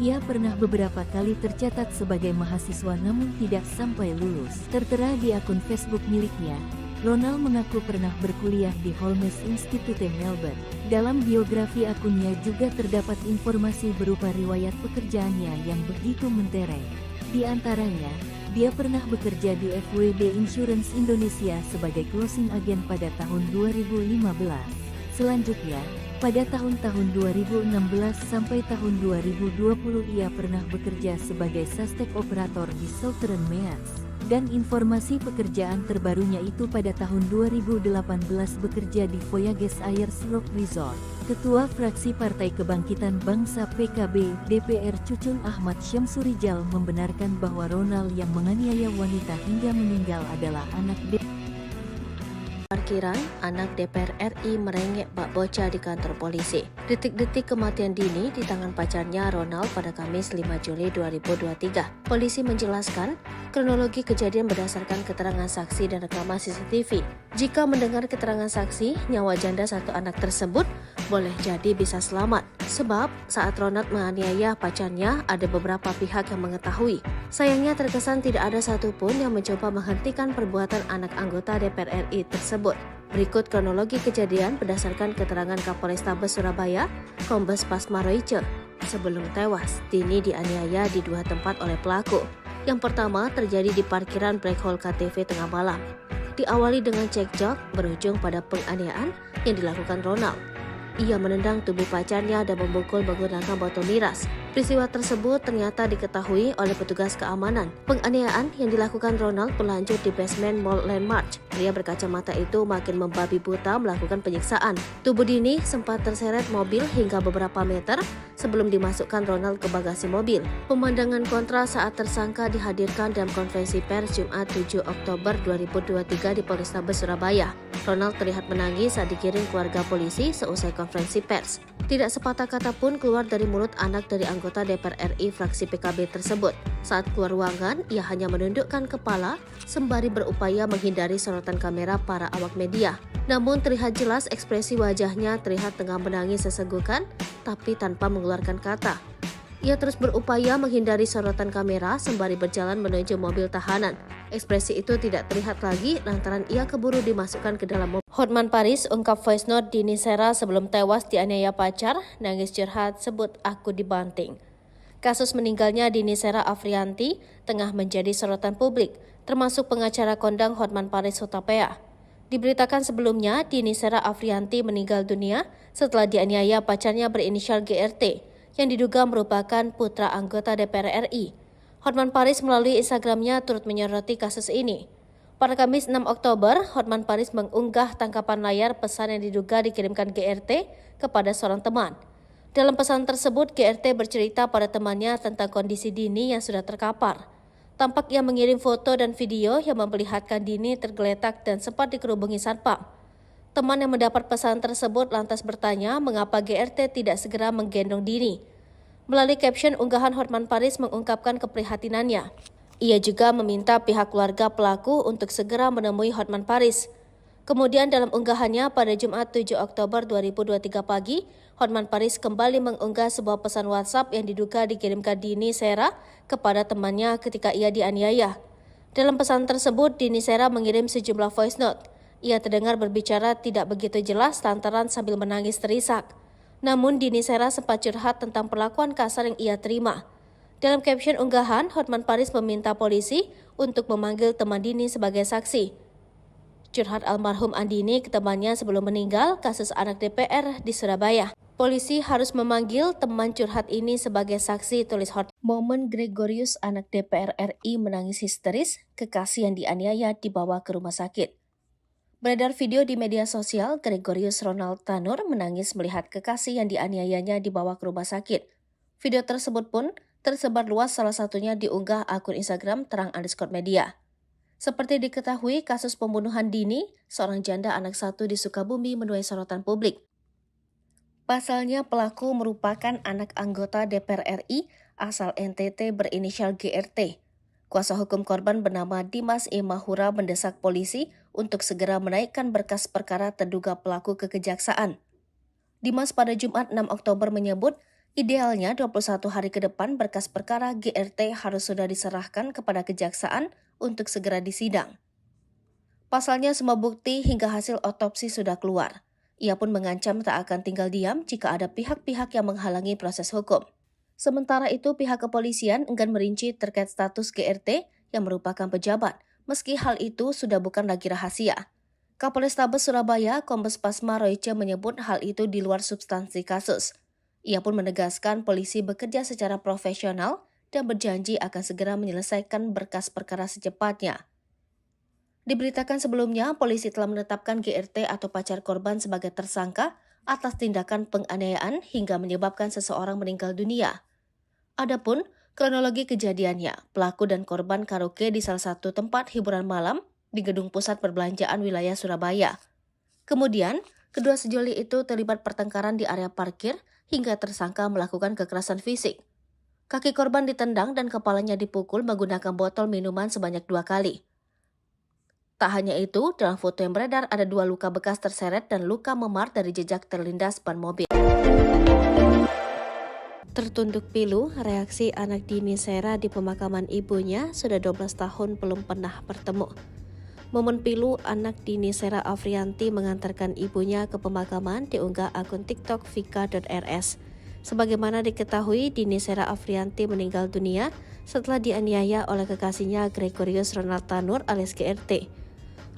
Ia pernah beberapa kali tercatat sebagai mahasiswa namun tidak sampai lulus. Tertera di akun Facebook miliknya, Ronald mengaku pernah berkuliah di Holmes Institute Melbourne. Dalam biografi akunnya juga terdapat informasi berupa riwayat pekerjaannya yang begitu mentereng. Di antaranya, dia pernah bekerja di FWD Insurance Indonesia sebagai closing agent pada tahun 2015. Selanjutnya, pada tahun-tahun 2016 sampai tahun 2020 ia pernah bekerja sebagai suspek operator di Southern Meas. Dan informasi pekerjaan terbarunya itu pada tahun 2018 bekerja di Voyages Ayers Rock Resort. Ketua Fraksi Partai Kebangkitan Bangsa PKB DPR Cucun Ahmad Syamsurijal membenarkan bahwa Ronald yang menganiaya wanita hingga meninggal adalah anak Parkiran, anak DPR RI merengek bak bocah di kantor polisi. Detik-detik kematian Dini di tangan pacarnya Ronald pada Kamis 5 Juli 2023. Polisi menjelaskan, kronologi kejadian berdasarkan keterangan saksi dan rekaman CCTV. Jika mendengar keterangan saksi, nyawa janda satu anak tersebut boleh jadi bisa selamat. Sebab saat Ronald menganiaya pacarnya, ada beberapa pihak yang mengetahui. Sayangnya terkesan tidak ada satupun yang mencoba menghentikan perbuatan anak anggota DPR RI tersebut. Berikut kronologi kejadian berdasarkan keterangan Kapolrestabes Surabaya, Kombes Pasmaroice. Sebelum tewas, Dini dianiaya di dua tempat oleh pelaku. Yang pertama terjadi di parkiran Black Hole KTV tengah malam. Diawali dengan cekcok berujung pada penganiayaan yang dilakukan Ronald. Ia menendang tubuh pacarnya dan memukul menggunakan botol miras. Peristiwa tersebut ternyata diketahui oleh petugas keamanan. Penganiayaan yang dilakukan Ronald berlanjut di basement Mall Landmark. Pria berkacamata itu makin membabi buta melakukan penyiksaan. Tubuh Dini sempat terseret mobil hingga beberapa meter sebelum dimasukkan Ronald ke bagasi mobil. Pemandangan kontra saat tersangka dihadirkan dalam konferensi pers Jumat 7 Oktober 2023 di Polrestabes Surabaya. Ronald terlihat menangis saat digiring keluarga polisi seusai konferensi pers. Tidak sepatah kata pun keluar dari mulut anak dari anggota DPR RI fraksi PKB tersebut. Saat keluar ruangan, ia hanya menundukkan kepala sembari berupaya menghindari sorotan kamera para awak media. Namun terlihat jelas ekspresi wajahnya terlihat tengah menangis sesenggukan, tapi tanpa mengeluarkan kata. Ia terus berupaya menghindari sorotan kamera sembari berjalan menuju mobil tahanan. Ekspresi itu tidak terlihat lagi lantaran ia keburu dimasukkan ke dalam mobil. Hotman Paris ungkap voice note Dini Sera sebelum tewas dianiaya pacar, nangis curhat sebut aku dibanting. Kasus meninggalnya Dini Sera Afrianti tengah menjadi sorotan publik, termasuk pengacara kondang Hotman Paris Hutapea. Diberitakan sebelumnya, Dini Sera Afrianti meninggal dunia setelah dianiaya pacarnya berinisial GRT, yang diduga merupakan putra anggota DPR RI. Hotman Paris melalui Instagramnya turut menyoroti kasus ini. Pada Kamis 6 Oktober, Hotman Paris mengunggah tangkapan layar pesan yang diduga dikirimkan GRT kepada seorang teman. Dalam pesan tersebut, GRT bercerita pada temannya tentang kondisi Dini yang sudah terkapar. Tampak ia mengirim foto dan video yang memperlihatkan Dini tergeletak dan sempat dikerubungi satpam. Teman yang mendapat pesan tersebut lantas bertanya mengapa GRT tidak segera menggendong Dini. Melalui caption unggahan, Hotman Paris mengungkapkan keprihatinannya. Ia juga meminta pihak keluarga pelaku untuk segera menemui Hotman Paris. Kemudian dalam unggahannya pada Jumat 7 Oktober 2023 pagi, Hotman Paris kembali mengunggah sebuah pesan WhatsApp yang diduga dikirimkan Dini Sera kepada temannya ketika ia dianiaya. Dalam pesan tersebut, Dini Sera mengirim sejumlah voice note. Ia terdengar berbicara tidak begitu jelas lantaran sambil menangis terisak. Namun Dini Sera sempat curhat tentang perlakuan kasar yang ia terima. Dalam caption unggahan, Hotman Paris meminta polisi untuk memanggil teman Dini sebagai saksi. Curhat almarhum Andini ke temannya sebelum meninggal kasus anak DPR di Surabaya. Polisi harus memanggil teman curhat ini sebagai saksi, tulis Hotman. Momen Gregorius anak DPR RI menangis histeris, kekasih yang dianiaya dibawa ke rumah sakit. Beredar video di media sosial, Gregorius Ronald Tanur menangis melihat kekasih yang dianiayanya dibawa ke rumah sakit. Video tersebut pun tersebar luas, salah satunya diunggah akun Instagram terang_media. Seperti diketahui, kasus pembunuhan Dini, seorang janda anak satu di Sukabumi, menuai sorotan publik. Pasalnya pelaku merupakan anak anggota DPR RI asal NTT berinisial GRT. Kuasa hukum korban bernama Dimas Imahura mendesak polisi untuk segera menaikkan berkas perkara terduga pelaku ke kejaksaan. Dimas pada Jumat 6 Oktober menyebut, idealnya 21 hari ke depan berkas perkara GRT harus sudah diserahkan kepada kejaksaan untuk segera disidang. Pasalnya semua bukti hingga hasil otopsi sudah keluar. Ia pun mengancam tak akan tinggal diam jika ada pihak-pihak yang menghalangi proses hukum. Sementara itu, pihak kepolisian enggan merinci terkait status GRT yang merupakan pejabat, meski hal itu sudah bukan lagi rahasia. Kapolrestabes Surabaya, Kombes Pasma Royce menyebut hal itu di luar substansi kasus. Ia pun menegaskan polisi bekerja secara profesional dan berjanji akan segera menyelesaikan berkas perkara secepatnya. Diberitakan sebelumnya, polisi telah menetapkan GRT atau pacar korban sebagai tersangka atas tindakan penganiayaan hingga menyebabkan seseorang meninggal dunia. Adapun kronologi kejadiannya, pelaku dan korban karaoke di salah satu tempat hiburan malam di gedung pusat perbelanjaan wilayah Surabaya. Kemudian, kedua sejoli itu terlibat pertengkaran di area parkir hingga tersangka melakukan kekerasan fisik. Kaki korban ditendang dan kepalanya dipukul menggunakan botol minuman sebanyak 2 kali. Tak hanya itu, dalam foto yang beredar ada 2 luka bekas terseret dan luka memar dari jejak terlindas ban mobil. Tertunduk pilu, reaksi anak Dini Sera di pemakaman ibunya sudah 12 tahun belum pernah bertemu. Momen pilu anak Dini Sera Afrianti mengantarkan ibunya ke pemakaman diunggah akun TikTok vika.rs. Sebagaimana diketahui, Dini Sera Afrianti meninggal dunia setelah dianiaya oleh kekasihnya Gregorius Ronald Tanur alias GRT.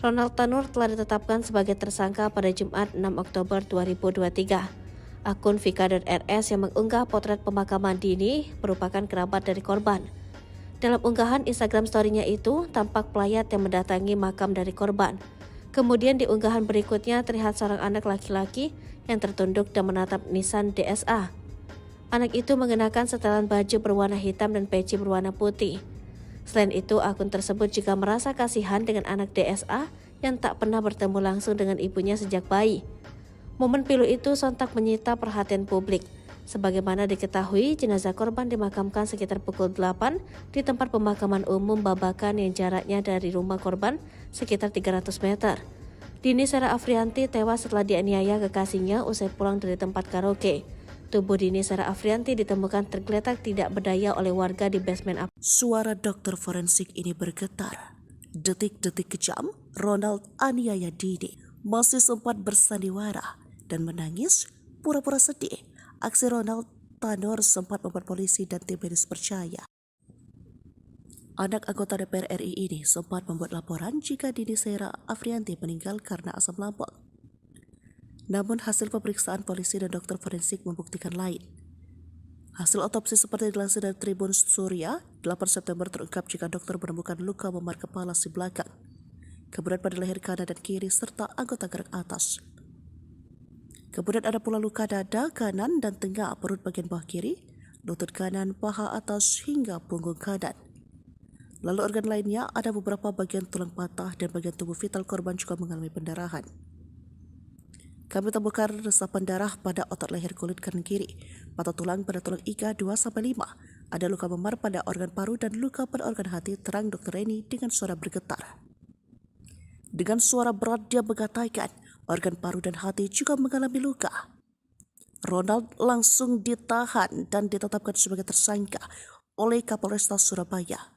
Ronald Tanur telah ditetapkan sebagai tersangka pada Jumat 6 Oktober 2023. Akun vika.rs yang mengunggah potret pemakaman Dini merupakan kerabat dari korban. Dalam unggahan Instagram story-nya itu, tampak pelayat yang mendatangi makam dari korban. Kemudian di unggahan berikutnya terlihat seorang anak laki-laki yang tertunduk dan menatap nisan DSA. Anak itu mengenakan setelan baju berwarna hitam dan peci berwarna putih. Selain itu, akun tersebut juga merasa kasihan dengan anak DSA yang tak pernah bertemu langsung dengan ibunya sejak bayi. Momen pilu itu sontak menyita perhatian publik. Sebagaimana diketahui, jenazah korban dimakamkan sekitar pukul 8 di tempat pemakaman umum Babakan yang jaraknya dari rumah korban sekitar 300 meter. Dini Sera Afrianti tewas setelah dianiaya kekasihnya usai pulang dari tempat karaoke. Tubuh Dini Sera Afrianti ditemukan tergeletak tidak berdaya oleh warga di basement Suara dokter forensik ini bergetar. Detik-detik kejam, Ronald aniaya Dini masih sempat bersandiwara dan menangis pura-pura sedih. Aksi Ronald Tanur sempat membuat polisi dan tim medis percaya. Anak anggota DPR RI ini sempat membuat laporan jika Dini Sera Afrianti meninggal karena asam lambung. Namun hasil pemeriksaan polisi dan dokter forensik membuktikan lain. Hasil otopsi seperti dilansir dari Tribun Surya, 8 September terungkap jika dokter menemukan luka memar kepala si belakang, kemudian pada leher kanan dan kiri serta anggota gerak atas. Kemudian ada pula luka dada kanan dan tengah perut bagian bawah kiri, lutut kanan, paha atas hingga punggung kanan. Lalu organ lainnya ada beberapa bagian tulang patah dan bagian tubuh vital korban juga mengalami pendarahan. Kami temukan resapan darah pada otot leher kulit kanan kiri, patah tulang pada tulang iga 2-5, ada luka memar pada organ paru dan luka pada organ hati, terang Dr. Reni dengan suara bergetar. Dengan suara berat dia mengatakan, organ paru dan hati juga mengalami luka. Ronald langsung ditahan dan ditetapkan sebagai tersangka oleh Kapolresta Surabaya.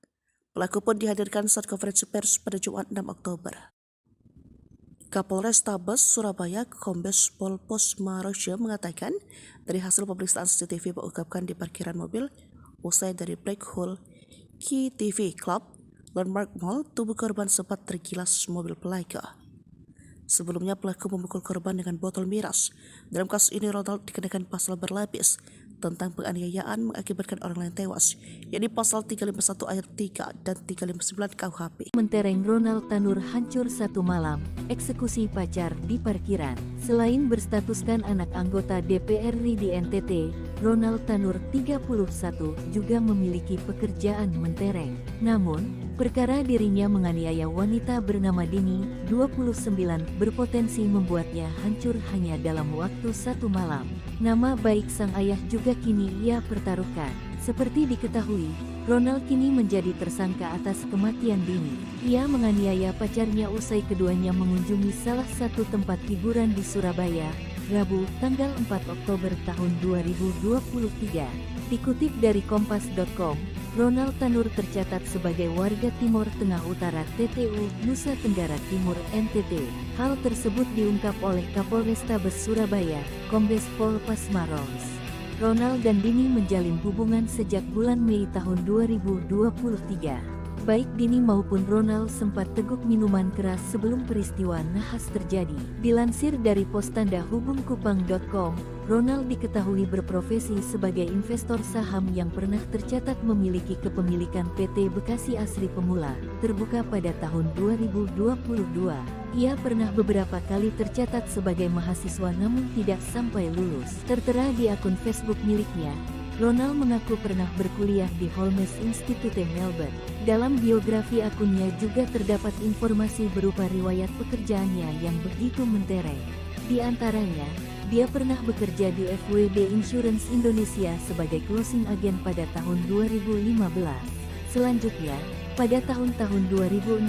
Pelaku pun dihadirkan saat konferensi pers pada Jumat 6 Oktober. Kapolrestabes Surabaya Kombes Pol Posma Rosya mengatakan dari hasil pemeriksaan CCTV mengungkapkan di parkiran mobil usai dari Black Hole Key TV Club Landmark Mall, tubuh korban sempat tergilas mobil pelaku. Sebelumnya pelaku memukul korban dengan botol miras. Dalam kasus ini Ronald dikenakan pasal berlapis tentang penganiayaan mengakibatkan orang lain tewas, yakni pasal 351 ayat 3 dan 359 KUHP. Mentereng Ronald Tanur hancur satu malam, eksekusi pacar di parkiran. Selain berstatuskan anak anggota DPR RI di NTT, Ronald Tanur 31 juga memiliki pekerjaan mentereng. Namun, perkara dirinya menganiaya wanita bernama Dini, 29, berpotensi membuatnya hancur hanya dalam waktu satu malam. Nama baik sang ayah juga kini ia pertaruhkan. Seperti diketahui, Ronald kini menjadi tersangka atas kematian Dini. Ia menganiaya pacarnya usai keduanya mengunjungi salah satu tempat hiburan di Surabaya, Rabu, tanggal 4 Oktober tahun 2023. Dikutip dari Kompas.com, Ronald Tanur tercatat sebagai warga Timur Tengah Utara TTU, Nusa Tenggara Timur NTT. Hal tersebut diungkap oleh Kapolrestabes Surabaya, Kombes Pol Posma Rosya. Ronald dan Dini menjalin hubungan sejak bulan Mei tahun 2023. Baik Dini maupun Ronald sempat teguk minuman keras sebelum peristiwa nahas terjadi. Dilansir dari postandahubungkupang.com, Ronald diketahui berprofesi sebagai investor saham yang pernah tercatat memiliki kepemilikan PT Bekasi Asri Pemula, terbuka pada tahun 2022. Ia pernah beberapa kali tercatat sebagai mahasiswa namun tidak sampai lulus. Tertera di akun Facebook miliknya, Ronald mengaku pernah berkuliah di Holmes Institute Melbourne. Dalam biografi akunnya juga terdapat informasi berupa riwayat pekerjaannya yang begitu mentereng. Di antaranya, dia pernah bekerja di FWD Insurance Indonesia sebagai closing agent pada tahun 2015. Selanjutnya, pada tahun-tahun 2016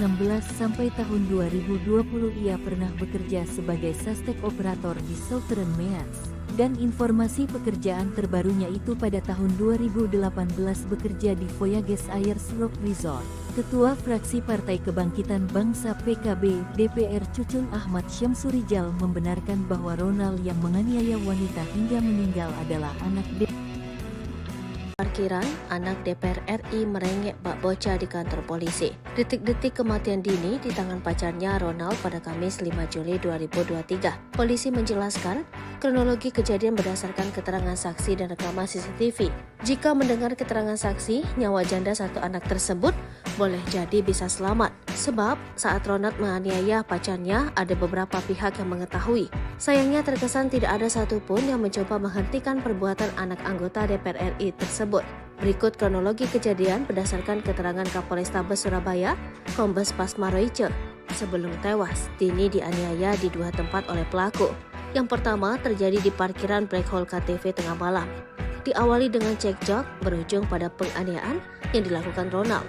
sampai tahun 2020 ia pernah bekerja sebagai suspek operator di Southern Meas. Dan informasi pekerjaan terbarunya itu pada tahun 2018 bekerja di Voyages Ayers Rock Resort. Ketua fraksi Partai Kebangkitan Bangsa PKB DPR Cucun Ahmad Syamsurijal membenarkan bahwa Ronald yang menganiaya wanita hingga meninggal adalah anak Parkiran, anak DPR RI merengek bak bocah di kantor polisi. Detik-detik kematian Dini di tangan pacarnya Ronald pada Kamis 5 Juli 2023. Polisi menjelaskan, kronologi kejadian berdasarkan keterangan saksi dan rekaman CCTV. Jika mendengar keterangan saksi, nyawa janda satu anak tersebut boleh jadi bisa selamat. Sebab saat Ronald menganiaya pacarnya, ada beberapa pihak yang mengetahui. Sayangnya terkesan tidak ada satupun yang mencoba menghentikan perbuatan anak anggota DPR RI tersebut. Berikut kronologi kejadian berdasarkan keterangan Kapolrestabes Surabaya, Kombes Pasma Royce. Sebelum tewas, Dini dianiaya di dua tempat oleh pelaku. Yang pertama terjadi di parkiran Black Hole KTV tengah malam. Diawali dengan cekcok, berujung pada penganiayaan yang dilakukan Ronald.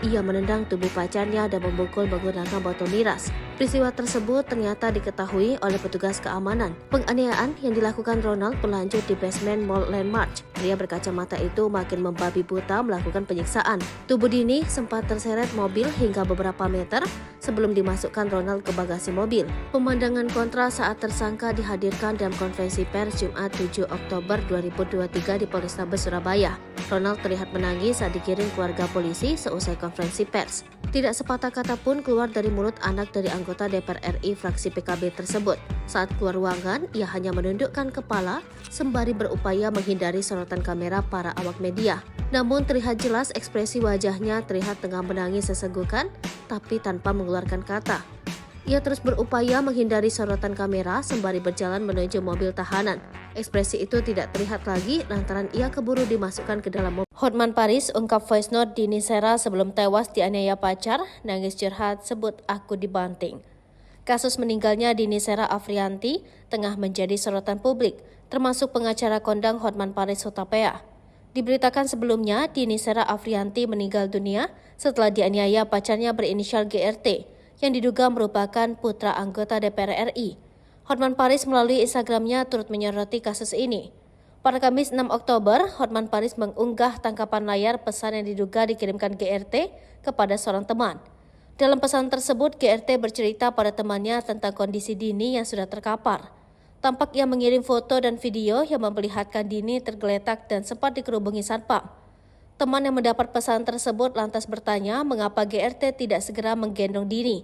Ia menendang tubuh pacarnya dan memukul menggunakan botol miras. Peristiwa tersebut ternyata diketahui oleh petugas keamanan. Penganiayaan yang dilakukan Ronald berlanjut di basement Mall Landmark. Pria berkacamata itu makin membabi buta melakukan penyiksaan. Tubuh Dini sempat terseret mobil hingga beberapa meter sebelum dimasukkan Ronald ke bagasi mobil. Pemandangan kontra saat tersangka dihadirkan dalam konferensi pers Jumat 7 Oktober 2023 di Polrestabes Surabaya. Ronald terlihat menangis saat digiring keluarga polisi seusai konferensi pers. Tidak sepatah kata pun keluar dari mulut anak dari anggota DPR RI fraksi PKB tersebut. Saat keluar ruangan, ia hanya menundukkan kepala sembari berupaya menghindari sorotan kamera para awak media. Namun terlihat jelas ekspresi wajahnya terlihat tengah menangis sesenggukan, tapi tanpa mengeluarkan kata. Ia terus berupaya menghindari sorotan kamera sembari berjalan menuju mobil tahanan. Ekspresi itu tidak terlihat lagi lantaran ia keburu dimasukkan ke dalam mobil. Hotman Paris ungkap voice note Dini Sera sebelum tewas dianiaya pacar, nangis curhat sebut aku dibanting. Kasus meninggalnya Dini Sera Afrianti tengah menjadi sorotan publik, termasuk pengacara kondang Hotman Paris Hutapea. Diberitakan sebelumnya, Dini Sera Afrianti meninggal dunia setelah dianiaya pacarnya berinisial GRT, yang diduga merupakan putra anggota DPR RI. Hotman Paris melalui Instagramnya turut menyoroti kasus ini. Pada Kamis 6 Oktober, Hotman Paris mengunggah tangkapan layar pesan yang diduga dikirimkan GRT kepada seorang teman. Dalam pesan tersebut, GRT bercerita pada temannya tentang kondisi Dini yang sudah terkapar. Tampak ia mengirim foto dan video yang memperlihatkan Dini tergeletak dan sempat dikerubungi satpam. Teman yang mendapat pesan tersebut lantas bertanya mengapa GRT tidak segera menggendong Dini.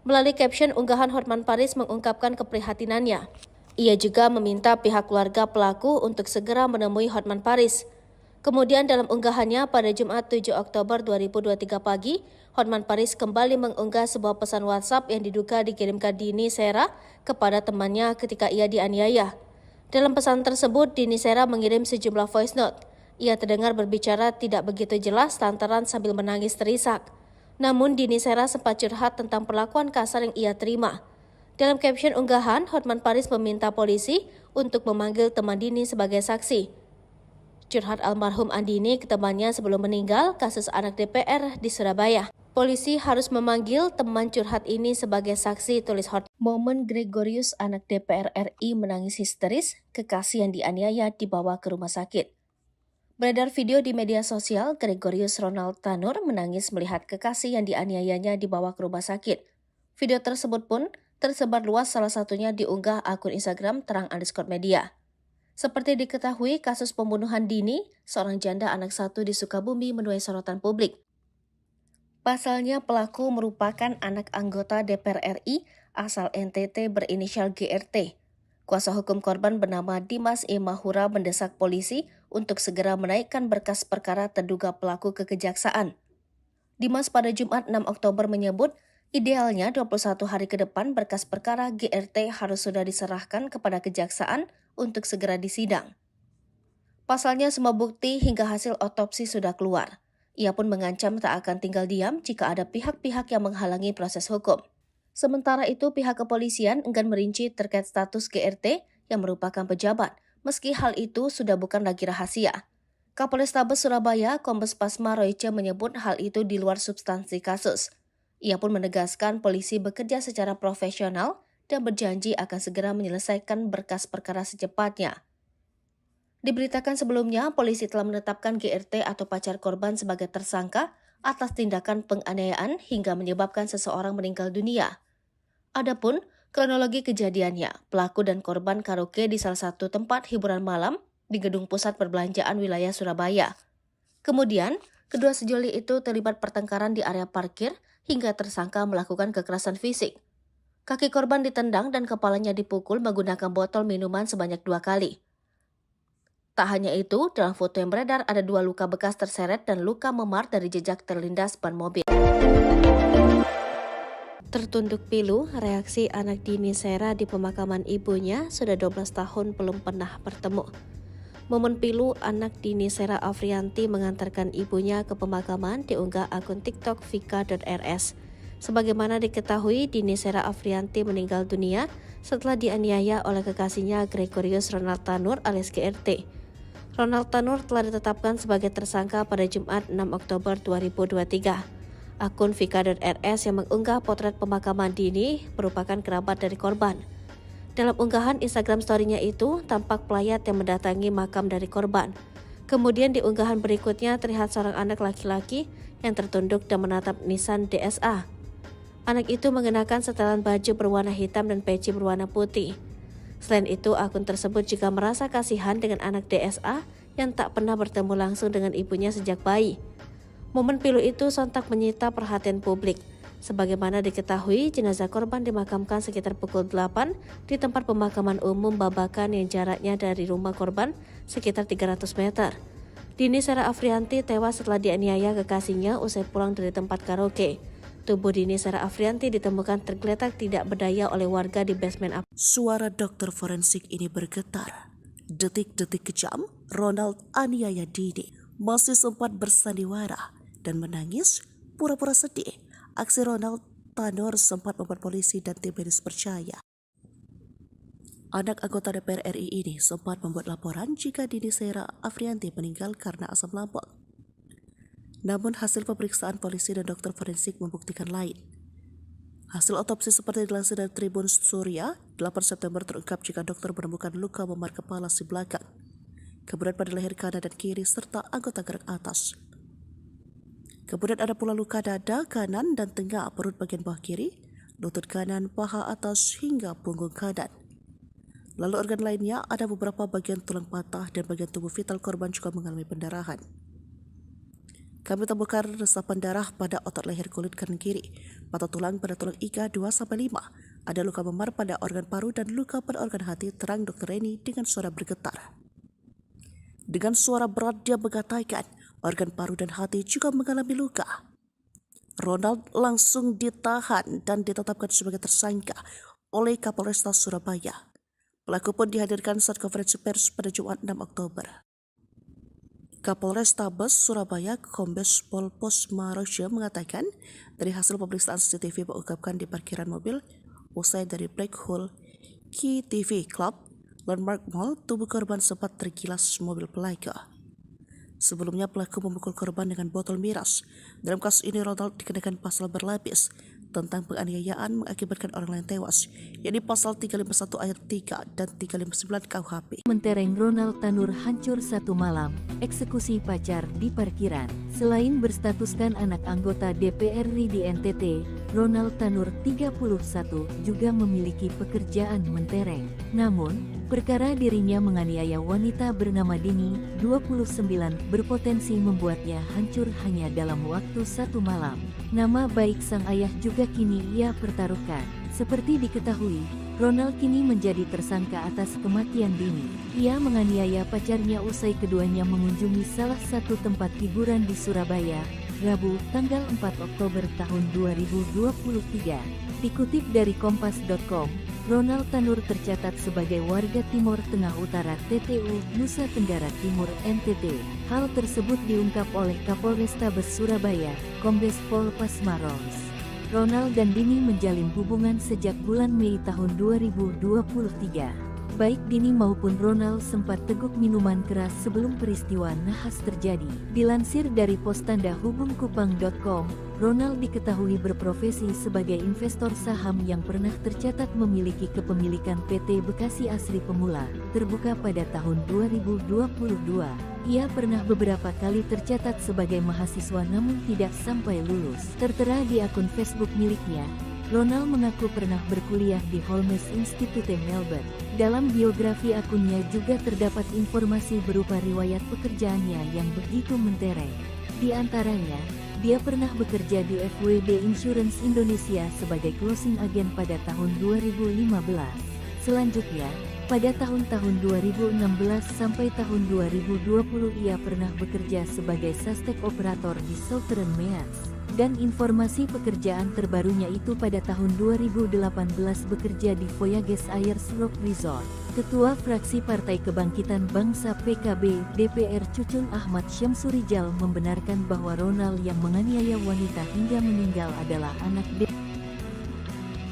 Melalui caption unggahan, Hotman Paris mengungkapkan keprihatinannya. Ia juga meminta pihak keluarga pelaku untuk segera menemui Hotman Paris. Kemudian dalam unggahannya pada Jumat 7 Oktober 2023 pagi, Hotman Paris kembali mengunggah sebuah pesan WhatsApp yang diduga dikirimkan Dini Sera kepada temannya ketika ia dianiaya. Dalam pesan tersebut, Dini Sera mengirim sejumlah voice note. Ia terdengar berbicara tidak begitu jelas lantaran sambil menangis terisak. Namun Dini Sera sempat curhat tentang perlakuan kasar yang ia terima. Dalam caption unggahan, Hotman Paris meminta polisi untuk memanggil teman Dini sebagai saksi. Curhat almarhum Andini ke temannya sebelum meninggal kasus anak DPR di Surabaya. Polisi harus memanggil teman curhat ini sebagai saksi, tulis Hotman. Momen Gregorius anak DPR RI menangis histeris, kekasih yang dianiaya dibawa ke rumah sakit. Beredar video di media sosial, Gregorius Ronald Tanur menangis melihat kekasih yang dianiayanya dibawa ke rumah sakit. Video tersebut pun tersebar luas, salah satunya diunggah akun Instagram terang_media. Seperti diketahui, kasus pembunuhan Dini, seorang janda anak satu di Sukabumi, menuai sorotan publik. Pasalnya pelaku merupakan anak anggota DPR RI asal NTT berinisial GRT. Kuasa hukum korban bernama Dimas Imahura mendesak polisi untuk segera menaikkan berkas perkara terduga pelaku ke kejaksaan. Dimas pada Jumat 6 Oktober menyebut, idealnya 21 hari ke depan berkas perkara GRT harus sudah diserahkan kepada kejaksaan untuk segera disidang. Pasalnya semua bukti hingga hasil otopsi sudah keluar. Ia pun mengancam tak akan tinggal diam jika ada pihak-pihak yang menghalangi proses hukum. Sementara itu, pihak kepolisian enggan merinci terkait status GRT yang merupakan pejabat, meski hal itu sudah bukan lagi rahasia. Kapolrestabes Surabaya, Kombes Pasma Royce menyebut hal itu di luar substansi kasus. Ia pun menegaskan polisi bekerja secara profesional dan berjanji akan segera menyelesaikan berkas perkara secepatnya. Diberitakan sebelumnya, polisi telah menetapkan GRT atau pacar korban sebagai tersangka atas tindakan penganiayaan hingga menyebabkan seseorang meninggal dunia. Adapun kronologi kejadiannya, pelaku dan korban karaoke di salah satu tempat hiburan malam di gedung pusat perbelanjaan wilayah Surabaya. Kemudian, kedua sejoli itu terlibat pertengkaran di area parkir hingga tersangka melakukan kekerasan fisik. Kaki korban ditendang dan kepalanya dipukul menggunakan botol minuman sebanyak 2 kali. Tak hanya itu, dalam foto yang beredar ada 2 luka bekas terseret dan luka memar dari jejak terlindas ban mobil. Tertunduk pilu, reaksi anak Dini Sera di pemakaman ibunya sudah 12 tahun belum pernah bertemu. Momen pilu anak Dini Sera Afrianti mengantarkan ibunya ke pemakaman diunggah akun TikTok vika.rs. Sebagaimana diketahui, Dini Sera Afrianti meninggal dunia setelah dianiaya oleh kekasihnya Gregorius Ronald Tanur alias GRT. Ronald Tanur telah ditetapkan sebagai tersangka pada Jumat 6 Oktober 2023. Akun vika.rs yang mengunggah potret pemakaman Dini merupakan kerabat dari korban. Dalam unggahan Instagram story-nya itu, tampak pelayat yang mendatangi makam dari korban. Kemudian di unggahan berikutnya terlihat seorang anak laki-laki yang tertunduk dan menatap nisan DSA. Anak itu mengenakan setelan baju berwarna hitam dan peci berwarna putih. Selain itu, akun tersebut juga merasa kasihan dengan anak DSA yang tak pernah bertemu langsung dengan ibunya sejak bayi. Momen pilu itu sontak menyita perhatian publik. Sebagaimana diketahui, jenazah korban dimakamkan sekitar pukul 8 di tempat pemakaman umum Babakan yang jaraknya dari rumah korban sekitar 300 meter. Dini Sera Afrianti tewas setelah dianiaya kekasihnya usai pulang dari tempat karaoke. Tubuh Dini Sera Afrianti ditemukan tergeletak tidak berdaya oleh warga di basement Suara dokter forensik ini bergetar. Detik-detik kejam, Ronald aniaya Dini masih sempat bersandiwara dan menangis pura-pura sedih. Aksi Ronald Tanur sempat membuat polisi dan tim medis percaya. Anak anggota DPR RI ini sempat membuat laporan jika Dini Sera Afrianti meninggal karena asam lambung. Namun hasil pemeriksaan polisi dan dokter forensik membuktikan lain. Hasil otopsi seperti dilansir dari Tribun Surya, 8 September terungkap jika dokter menemukan luka memar kepala si belakang, kemudian pada leher kanan dan kiri serta anggota gerak atas. Kemudian ada pula luka dada kanan dan tengah perut bagian bawah kiri, lutut kanan, paha atas hingga punggung kanan. Lalu organ lainnya ada beberapa bagian tulang patah dan bagian tubuh vital korban juga mengalami pendarahan. Kami temukan resapan darah pada otot leher kulit kanan kiri, patah tulang pada tulang iga 2-5, ada luka memar pada organ paru dan luka pada organ hati, terang Dr. Reni dengan suara bergetar. Dengan suara berat dia mengatakan organ paru dan hati juga mengalami luka. Ronald langsung ditahan dan ditetapkan sebagai tersangka oleh Kapolresta Surabaya. Pelaku pun dihadirkan saat konferensi pers pada Jumat 6 Oktober. Kapolrestabes Surabaya Kombes Pol Posmaroja mengatakan dari hasil pemeriksaan CCTV mengungkapkan di parkiran mobil usai dari Black Hole Key TV Club Landmark Mall, tubuh korban sempat tergilas mobil pelaku. Sebelumnya pelaku memukul korban dengan botol miras. Dalam kasus ini Ronald dikenakan pasal berlapis tentang penganiayaan mengakibatkan orang lain tewas, yakni pasal 351 ayat 3 dan 359 KUHP. Mentereng Ronald Tanur hancur satu malam, eksekusi pacar di parkiran. Selain berstatuskan anak anggota DPR RI di NTT, Ronald Tanur 31 juga memiliki pekerjaan mentereng. Namun, perkara dirinya menganiaya wanita bernama Dini, 29, berpotensi membuatnya hancur hanya dalam waktu satu malam. Nama baik sang ayah juga kini ia pertaruhkan. Seperti diketahui, Ronald kini menjadi tersangka atas kematian Dini. Ia menganiaya pacarnya usai keduanya mengunjungi salah satu tempat hiburan di Surabaya, Rabu, tanggal 4 Oktober tahun 2023. Dikutip dari kompas.com, Ronald Tanur tercatat sebagai warga Timur Tengah Utara TTU, Nusa Tenggara Timur NTT. Hal tersebut diungkap oleh Kapolrestabes Surabaya, Kombes Pol Pasmaros. Ronald dan Dini menjalin hubungan sejak bulan Mei tahun 2023. Baik Dini maupun Ronald sempat teguk minuman keras sebelum peristiwa nahas terjadi. Dilansir dari postandahubungkupang.com, Ronald diketahui berprofesi sebagai investor saham yang pernah tercatat memiliki kepemilikan PT Bekasi Asri Pemula, terbuka pada tahun 2022. Ia pernah beberapa kali tercatat sebagai mahasiswa namun tidak sampai lulus. Tertera di akun Facebook miliknya, Ronald mengaku pernah berkuliah di Holmes Institute Melbourne. Dalam biografi akunnya juga terdapat informasi berupa riwayat pekerjaannya yang begitu mentereng. Di antaranya, dia pernah bekerja di FWD Insurance Indonesia sebagai closing agent pada tahun 2015. Selanjutnya, pada tahun-tahun 2016 sampai tahun 2020 ia pernah bekerja sebagai suspek operator di Southern Mears. Dan informasi pekerjaan terbarunya itu pada tahun 2018 bekerja di Voyages Ayers Rock Resort. Ketua fraksi Partai Kebangkitan Bangsa PKB DPR Cucun Ahmad Syamsurijal membenarkan bahwa Ronald yang menganiaya wanita hingga meninggal adalah anak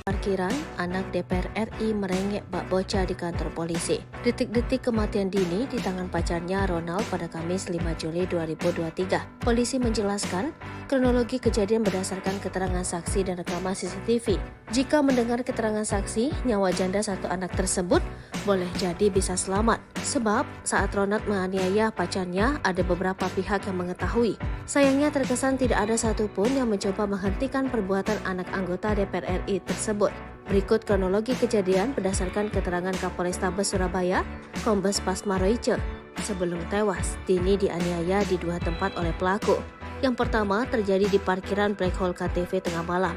Parkiran, anak DPR RI merengek bak bocah di kantor polisi. Detik-detik kematian Dini di tangan pacarnya Ronald pada Kamis 5 Juli 2023. Polisi menjelaskan, kronologi kejadian berdasarkan keterangan saksi dan rekaman CCTV. Jika mendengar keterangan saksi, nyawa janda satu anak tersebut boleh jadi bisa selamat. Sebab saat Ronald menganiaya pacarnya, ada beberapa pihak yang mengetahui. Sayangnya terkesan tidak ada satupun yang mencoba menghentikan perbuatan anak anggota DPR RI tersebut. Berikut kronologi kejadian berdasarkan keterangan Kapolrestabes Surabaya, Kombes Pasmaroice. Sebelum tewas, Dini dianiaya di dua tempat oleh pelaku. Yang pertama terjadi di parkiran Black Hole KTV tengah malam.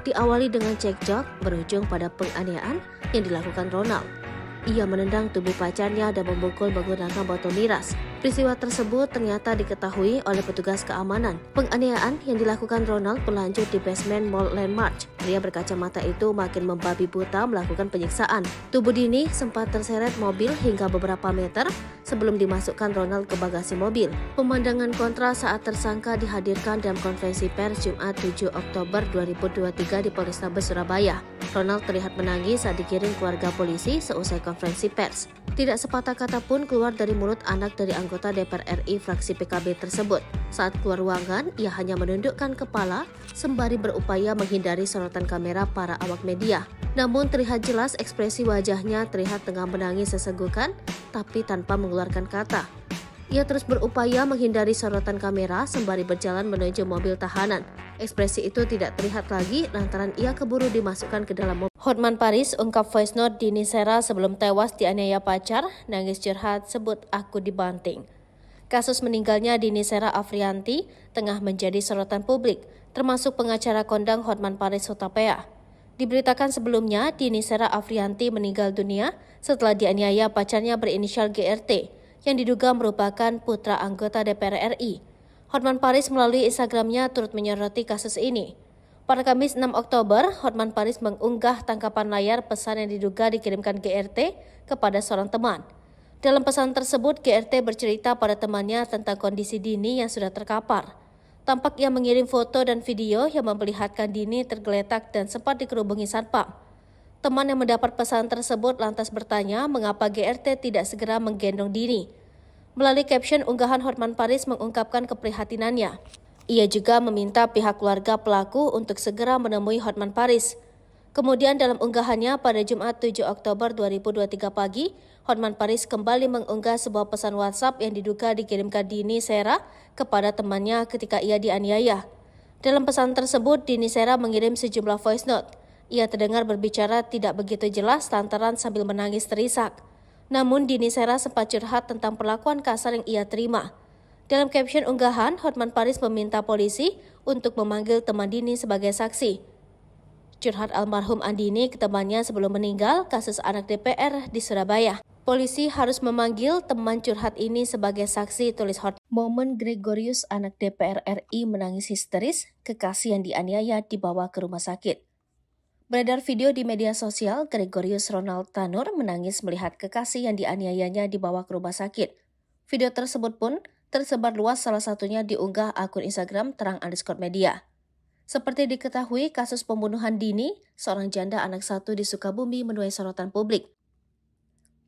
Diawali dengan cekcok berujung pada penganiayaan yang dilakukan Ronald. Ia menendang tubuh pacarnya dan memukul menggunakan botol miras. Peristiwa tersebut ternyata diketahui oleh petugas keamanan. Penganiayaan yang dilakukan Ronald berlanjut di basement Mall Landmark. Pria berkacamata itu makin membabi buta melakukan penyiksaan. Tubuh Dini sempat terseret mobil hingga beberapa meter sebelum dimasukkan Ronald ke bagasi mobil. Pemandangan kontra saat tersangka dihadirkan dalam konferensi pers Jumat 7 Oktober 2023 di Polrestabes Surabaya. Ronald terlihat menangis saat digiring keluarga polisi seusai konferensi pers. Tidak sepatah kata pun keluar dari mulut anak dari anggota DPR RI fraksi PKB tersebut. Saat keluar ruangan, ia hanya menundukkan kepala sembari berupaya menghindari sorotan kamera para awak media. Namun terlihat jelas ekspresi wajahnya terlihat tengah menangis sesenggukan, tapi tanpa mengeluarkan kata. Ia terus berupaya menghindari sorotan kamera sembari berjalan menuju mobil tahanan. Ekspresi itu tidak terlihat lagi lantaran ia keburu dimasukkan ke dalam mobil. Hotman Paris ungkap voice note Dini Sera sebelum tewas dianiaya pacar, nangis curhat sebut aku dibanting. Kasus meninggalnya Dini Sera Afrianti tengah menjadi sorotan publik, termasuk pengacara kondang Hotman Paris Hutapea. Diberitakan sebelumnya, Dini Sera Afrianti meninggal dunia setelah dianiaya pacarnya berinisial GRT, yang diduga merupakan putra anggota DPR RI. Hotman Paris melalui Instagramnya turut menyoroti kasus ini. Pada Kamis 6 Oktober, Hotman Paris mengunggah tangkapan layar pesan yang diduga dikirimkan GRT kepada seorang teman. Dalam pesan tersebut, GRT bercerita pada temannya tentang kondisi Dini yang sudah terkapar. Tampak ia mengirim foto dan video yang memperlihatkan Dini tergeletak dan sempat dikerubungi satpam. Teman yang mendapat pesan tersebut lantas bertanya mengapa GRT tidak segera menggendong Dini. Melalui caption unggahan, Hotman Paris mengungkapkan keprihatinannya. Ia juga meminta pihak keluarga pelaku untuk segera menemui Hotman Paris. Kemudian dalam unggahannya pada Jumat 7 Oktober 2023 pagi, Hotman Paris kembali mengunggah sebuah pesan WhatsApp yang diduga dikirimkan Dini Sera kepada temannya ketika ia dianiaya. Dalam pesan tersebut, Dini Sera mengirim sejumlah voice note. Ia terdengar berbicara tidak begitu jelas lantaran sambil menangis terisak. Namun Dini Sera sempat curhat tentang perlakuan kasar yang ia terima. Dalam caption unggahan, Hotman Paris meminta polisi untuk memanggil teman Dini sebagai saksi. Curhat almarhum Andini ke temannya sebelum meninggal kasus anak DPR di Surabaya. Polisi harus memanggil teman curhat ini sebagai saksi, tulis Hotman. Momen Gregorius anak DPR RI menangis histeris, kekasih yang dianiaya dibawa ke rumah sakit. Beredar video di media sosial, Gregorius Ronald Tanur menangis melihat kekasih yang dianiayanya dibawa ke rumah sakit. Video tersebut pun tersebar luas, salah satunya diunggah akun Instagram terang_media. Seperti diketahui, kasus pembunuhan Dini, seorang janda anak satu di Sukabumi, menuai sorotan publik.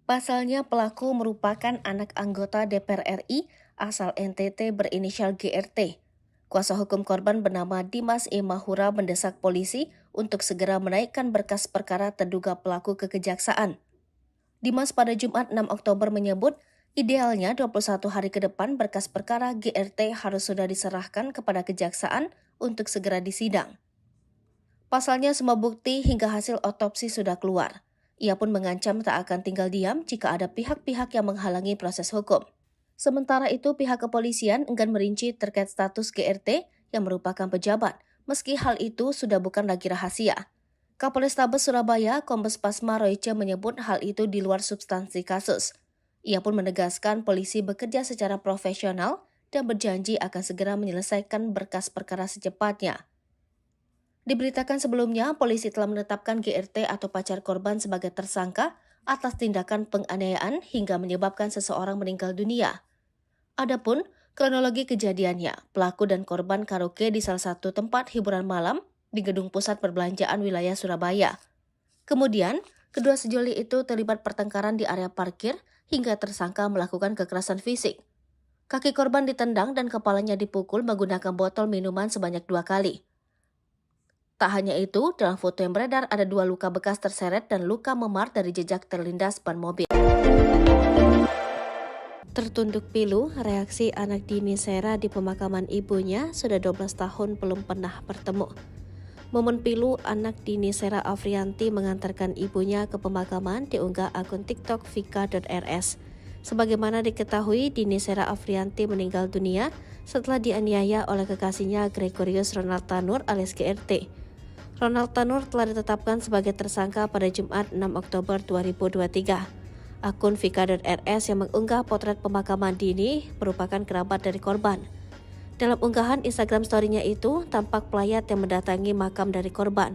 Pasalnya pelaku merupakan anak anggota DPR RI asal NTT berinisial GRT. Kuasa hukum korban bernama Dimas Imahura mendesak polisi untuk segera menaikkan berkas perkara terduga pelaku ke kejaksaan. Dimas pada Jumat 6 Oktober menyebut, idealnya 21 hari ke depan berkas perkara GRT harus sudah diserahkan kepada kejaksaan untuk segera disidang. Pasalnya semua bukti hingga hasil otopsi sudah keluar. Ia pun mengancam tak akan tinggal diam jika ada pihak-pihak yang menghalangi proses hukum. Sementara itu pihak kepolisian enggan merinci terkait status GRT yang merupakan pejabat, meski hal itu sudah bukan lagi rahasia. Kapolrestabes Surabaya, Kombes Pasma Royce menyebut hal itu di luar substansi kasus. Ia pun menegaskan polisi bekerja secara profesional dan berjanji akan segera menyelesaikan berkas perkara secepatnya. Diberitakan sebelumnya, polisi telah menetapkan GRT atau pacar korban sebagai tersangka atas tindakan penganiayaan hingga menyebabkan seseorang meninggal dunia. Adapun kronologi kejadiannya, pelaku dan korban karaoke di salah satu tempat hiburan malam di gedung pusat perbelanjaan wilayah Surabaya. Kemudian, kedua sejoli itu terlibat pertengkaran di area parkir hingga tersangka melakukan kekerasan fisik. Kaki korban ditendang dan kepalanya dipukul menggunakan botol minuman sebanyak 2 kali. Tak hanya itu, dalam foto yang beredar ada 2 luka bekas terseret dan luka memar dari jejak terlindas ban mobil. Tertunduk pilu, reaksi anak Dini Sera di pemakaman ibunya sudah 12 tahun belum pernah bertemu. Momen pilu anak Dini Sera Afrianti mengantarkan ibunya ke pemakaman diunggah akun TikTok vika.rs. Sebagaimana diketahui, Dini Sera Afrianti meninggal dunia setelah dianiaya oleh kekasihnya Gregorius Ronald Tanur alias GRT. Ronald Tanur telah ditetapkan sebagai tersangka pada Jumat 6 Oktober 2023. Akun vika.rs yang mengunggah potret pemakaman Dini merupakan kerabat dari korban. Dalam unggahan Instagram story-nya itu, tampak pelayat yang mendatangi makam dari korban.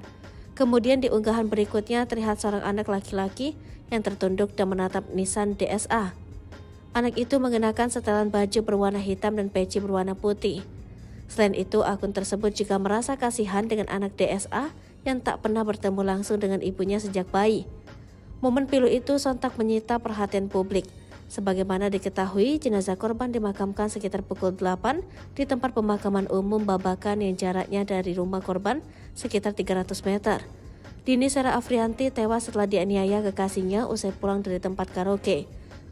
Kemudian di unggahan berikutnya terlihat seorang anak laki-laki yang tertunduk dan menatap nisan DSA. Anak itu mengenakan setelan baju berwarna hitam dan peci berwarna putih. Selain itu, akun tersebut juga merasa kasihan dengan anak DSA yang tak pernah bertemu langsung dengan ibunya sejak bayi. Momen pilu itu sontak menyita perhatian publik. Sebagaimana diketahui, jenazah korban dimakamkan sekitar pukul 8 di tempat pemakaman umum Babakan yang jaraknya dari rumah korban sekitar 300 meter. Dini Sera Afrianti tewas setelah dianiaya kekasihnya usai pulang dari tempat karaoke.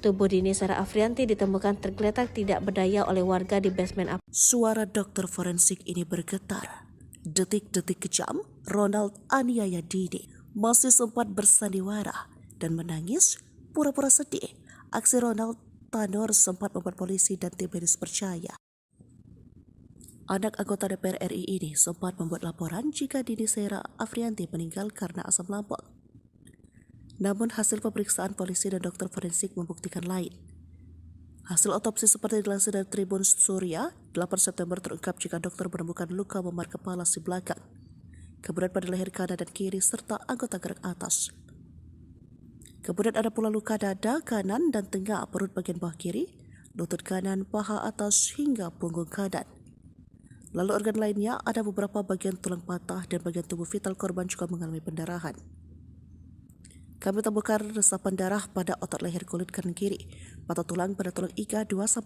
Tubuh Dini Sera Afrianti ditemukan tergeletak tidak berdaya oleh warga di basement Suara dokter forensik ini bergetar. Detik-detik kejam, Ronald aniaya Dini masih sempat bersandiwara dan menangis pura-pura sedih. Aksi Ronald Tanur sempat membuat polisi dan tim medis percaya. Anak anggota DPR RI ini sempat membuat laporan jika Dini Sera Afrianti meninggal karena asam lambung. Namun hasil pemeriksaan polisi dan dokter forensik membuktikan lain. Hasil otopsi seperti dilansir dari Tribun Surya, 8 September terungkap jika dokter menemukan luka memar kepala si belakang, kemudian pada leher kanan dan kiri serta anggota gerak atas. Kemudian ada pula luka dada kanan dan tengah perut bagian bawah kiri, lutut kanan, paha atas hingga punggung kanan. Lalu organ lainnya ada beberapa bagian tulang patah dan bagian tubuh vital korban juga mengalami pendarahan. Kami temukan resapan darah pada otot leher kulit kanan kiri, patah tulang pada tulang iga 2-5,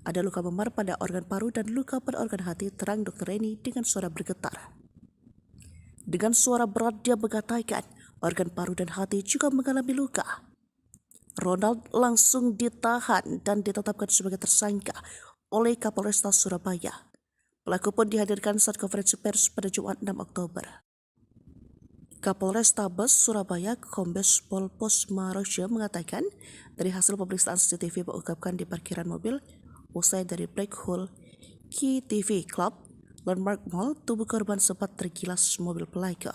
ada luka memar pada organ paru dan luka pada organ hati, terang Dr. Reni dengan suara bergetar. Dengan suara berat dia mengatakan organ paru dan hati juga mengalami luka. Ronald langsung ditahan dan ditetapkan sebagai tersangka oleh Kapolresta Surabaya. Pelaku pun dihadirkan saat konferensi pers pada Jumat 6 Oktober. Kapolrestabes Surabaya Kombes Pol Pasma Royce mengatakan dari hasil pemeriksaan CCTV mengungkapkan di parkiran mobil usai dari Black Hole Key TV Club Landmark Mall, tubuh korban sempat tergilas mobil pelaku.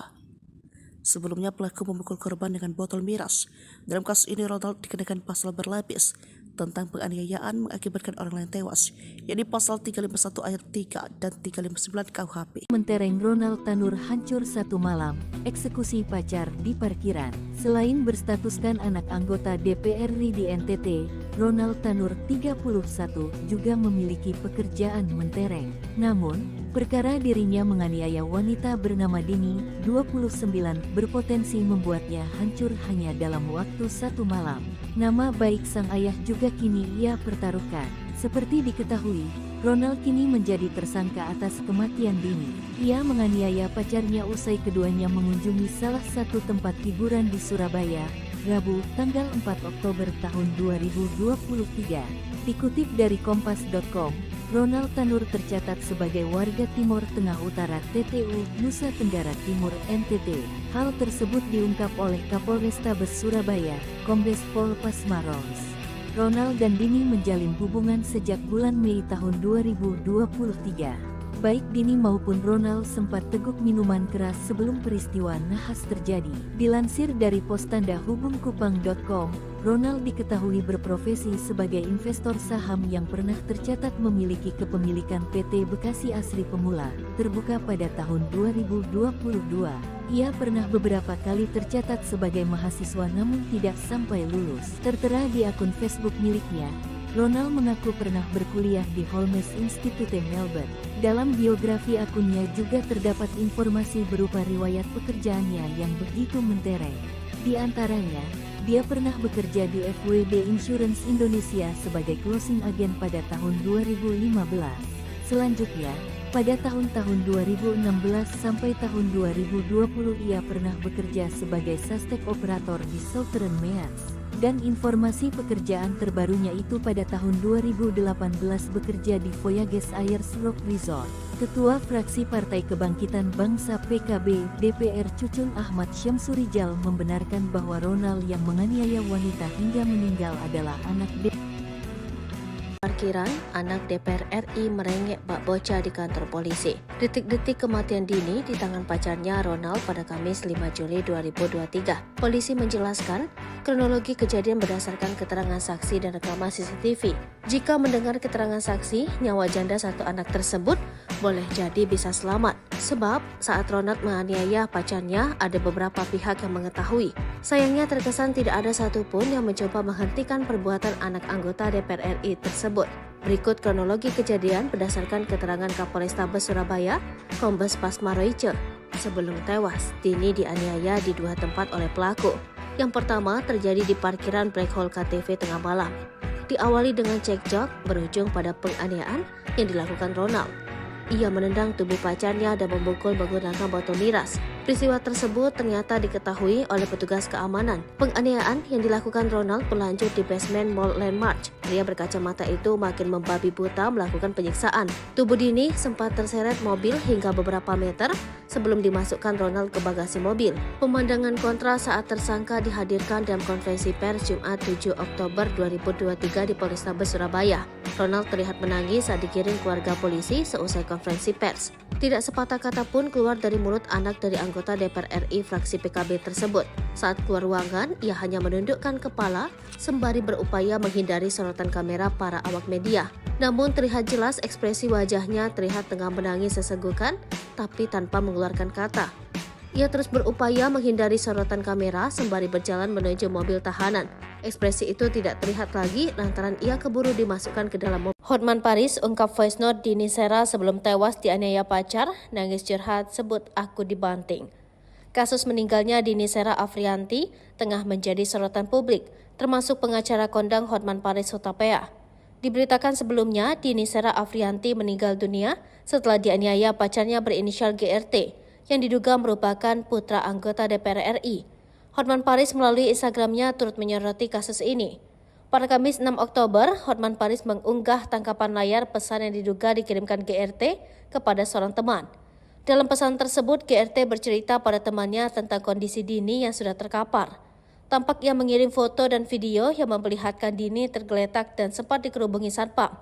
Sebelumnya pelaku memukul korban dengan botol miras. Dalam kasus ini Ronald dikenakan pasal berlapis tentang penganiayaan mengakibatkan orang lain tewas, yakni pasal 351 ayat 3 dan 359 KUHP. Mentereng Ronald Tanur hancur satu malam, eksekusi pacar di parkiran. Selain berstatuskan anak anggota DPR RI di NTT, Ronald Tanur 31 juga memiliki pekerjaan mentereng. Namun, perkara dirinya menganiaya wanita bernama Dini, 29, berpotensi membuatnya hancur hanya dalam waktu satu malam. Nama baik sang ayah juga kini ia pertaruhkan. Seperti diketahui, Ronald kini menjadi tersangka atas kematian Dini. Ia menganiaya pacarnya usai keduanya mengunjungi salah satu tempat hiburan di Surabaya, Rabu, tanggal 4 Oktober tahun 2023. Dikutip dari Kompas.com, Ronald Tanur tercatat sebagai warga Timur Tengah Utara TTU, Nusa Tenggara Timur NTT. Hal tersebut diungkap oleh Kapolrestabes Surabaya, Kombes Pol Pasmaros. Ronald dan Dini menjalin hubungan sejak bulan Mei tahun 2023. Baik Dini maupun Ronald sempat teguk minuman keras sebelum peristiwa nahas terjadi. Dilansir dari pos tanda hubungkupang.com, Ronald diketahui berprofesi sebagai investor saham yang pernah tercatat memiliki kepemilikan PT Bekasi Asri Pemula, terbuka pada tahun 2022. Ia pernah beberapa kali tercatat sebagai mahasiswa namun tidak sampai lulus. Tertera di akun Facebook miliknya, Ronald mengaku pernah berkuliah di Holmes Institute Melbourne. Dalam biografi akunnya juga terdapat informasi berupa riwayat pekerjaannya yang begitu mentereng. Di antaranya, dia pernah bekerja di FWD Insurance Indonesia sebagai closing agent pada tahun 2015. Selanjutnya, pada tahun-tahun 2016 sampai tahun 2020 ia pernah bekerja sebagai suspek operator di Southern Meats. Dan informasi pekerjaan terbarunya itu pada tahun 2018 bekerja di Voyages Ayers Rock Resort. Ketua Fraksi Partai Kebangkitan Bangsa PKB DPR Cucun Ahmad Syamsurijal membenarkan bahwa Ronald yang menganiaya wanita hingga meninggal adalah anak Parkiran, anak DPR RI merengek bak bocah di kantor polisi. Detik-detik kematian Dini di tangan pacarnya Ronald pada Kamis 5 Juli 2023. Polisi menjelaskan, kronologi kejadian berdasarkan keterangan saksi dan rekaman CCTV. Jika mendengar keterangan saksi, nyawa janda satu anak tersebut boleh jadi bisa selamat. Sebab saat Ronald menganiaya pacarnya, ada beberapa pihak yang mengetahui. Sayangnya terkesan tidak ada satupun yang mencoba menghentikan perbuatan anak anggota DPR RI tersebut. Berikut kronologi kejadian berdasarkan keterangan Kapolrestabes Surabaya, Kombes Pasmaroice. Sebelum tewas, Dini dianiaya di dua tempat oleh pelaku. Yang pertama terjadi di parkiran Black Hole KTV tengah malam. Diawali dengan cekcok, berujung pada penganiayaan yang dilakukan Ronald. Ia menendang tubuh pacarnya dan memukul menggunakan botol miras. Peristiwa tersebut ternyata diketahui oleh petugas keamanan. Penganiayaan yang dilakukan Ronald berlanjut di basement Mall Landmark. Pria berkacamata itu makin membabi buta melakukan penyiksaan. Tubuh Dini sempat terseret mobil hingga beberapa meter sebelum dimasukkan Ronald ke bagasi mobil. Pemandangan kontra saat tersangka dihadirkan dalam konferensi pers Jumat 7 Oktober 2023 di Polrestabes Surabaya. Ronald terlihat menangis saat dikirim keluarga polisi seusai konferensi pers. Tidak sepatah kata pun keluar dari mulut anak dari anggota DPR RI fraksi PKB tersebut. Saat keluar ruangan, ia hanya menundukkan kepala sembari berupaya menghindari sorotan kamera para awak media. Namun terlihat jelas ekspresi wajahnya terlihat tengah menangis sesenggukan, tapi tanpa mengeluarkan kata. Ia terus berupaya menghindari sorotan kamera sembari berjalan menuju mobil tahanan. Ekspresi itu tidak terlihat lagi lantaran ia keburu dimasukkan ke dalam mobil. Hotman Paris ungkap voice note Dini Sera sebelum tewas dianiaya pacar, nangis curhat sebut aku dibanting. Kasus meninggalnya Dini Sera Afrianti tengah menjadi sorotan publik, termasuk pengacara kondang Hotman Paris Hutapea. Diberitakan sebelumnya, Dini Sera Afrianti meninggal dunia setelah dianiaya pacarnya berinisial GRT, yang diduga merupakan putra anggota DPR RI. Hotman Paris melalui Instagramnya turut menyoroti kasus ini. Pada Kamis 6 Oktober, Hotman Paris mengunggah tangkapan layar pesan yang diduga dikirimkan GRT kepada seorang teman. Dalam pesan tersebut, GRT bercerita pada temannya tentang kondisi Dini yang sudah terkapar. Tampak ia mengirim foto dan video yang memperlihatkan Dini tergeletak dan sempat dikerubungi satpam.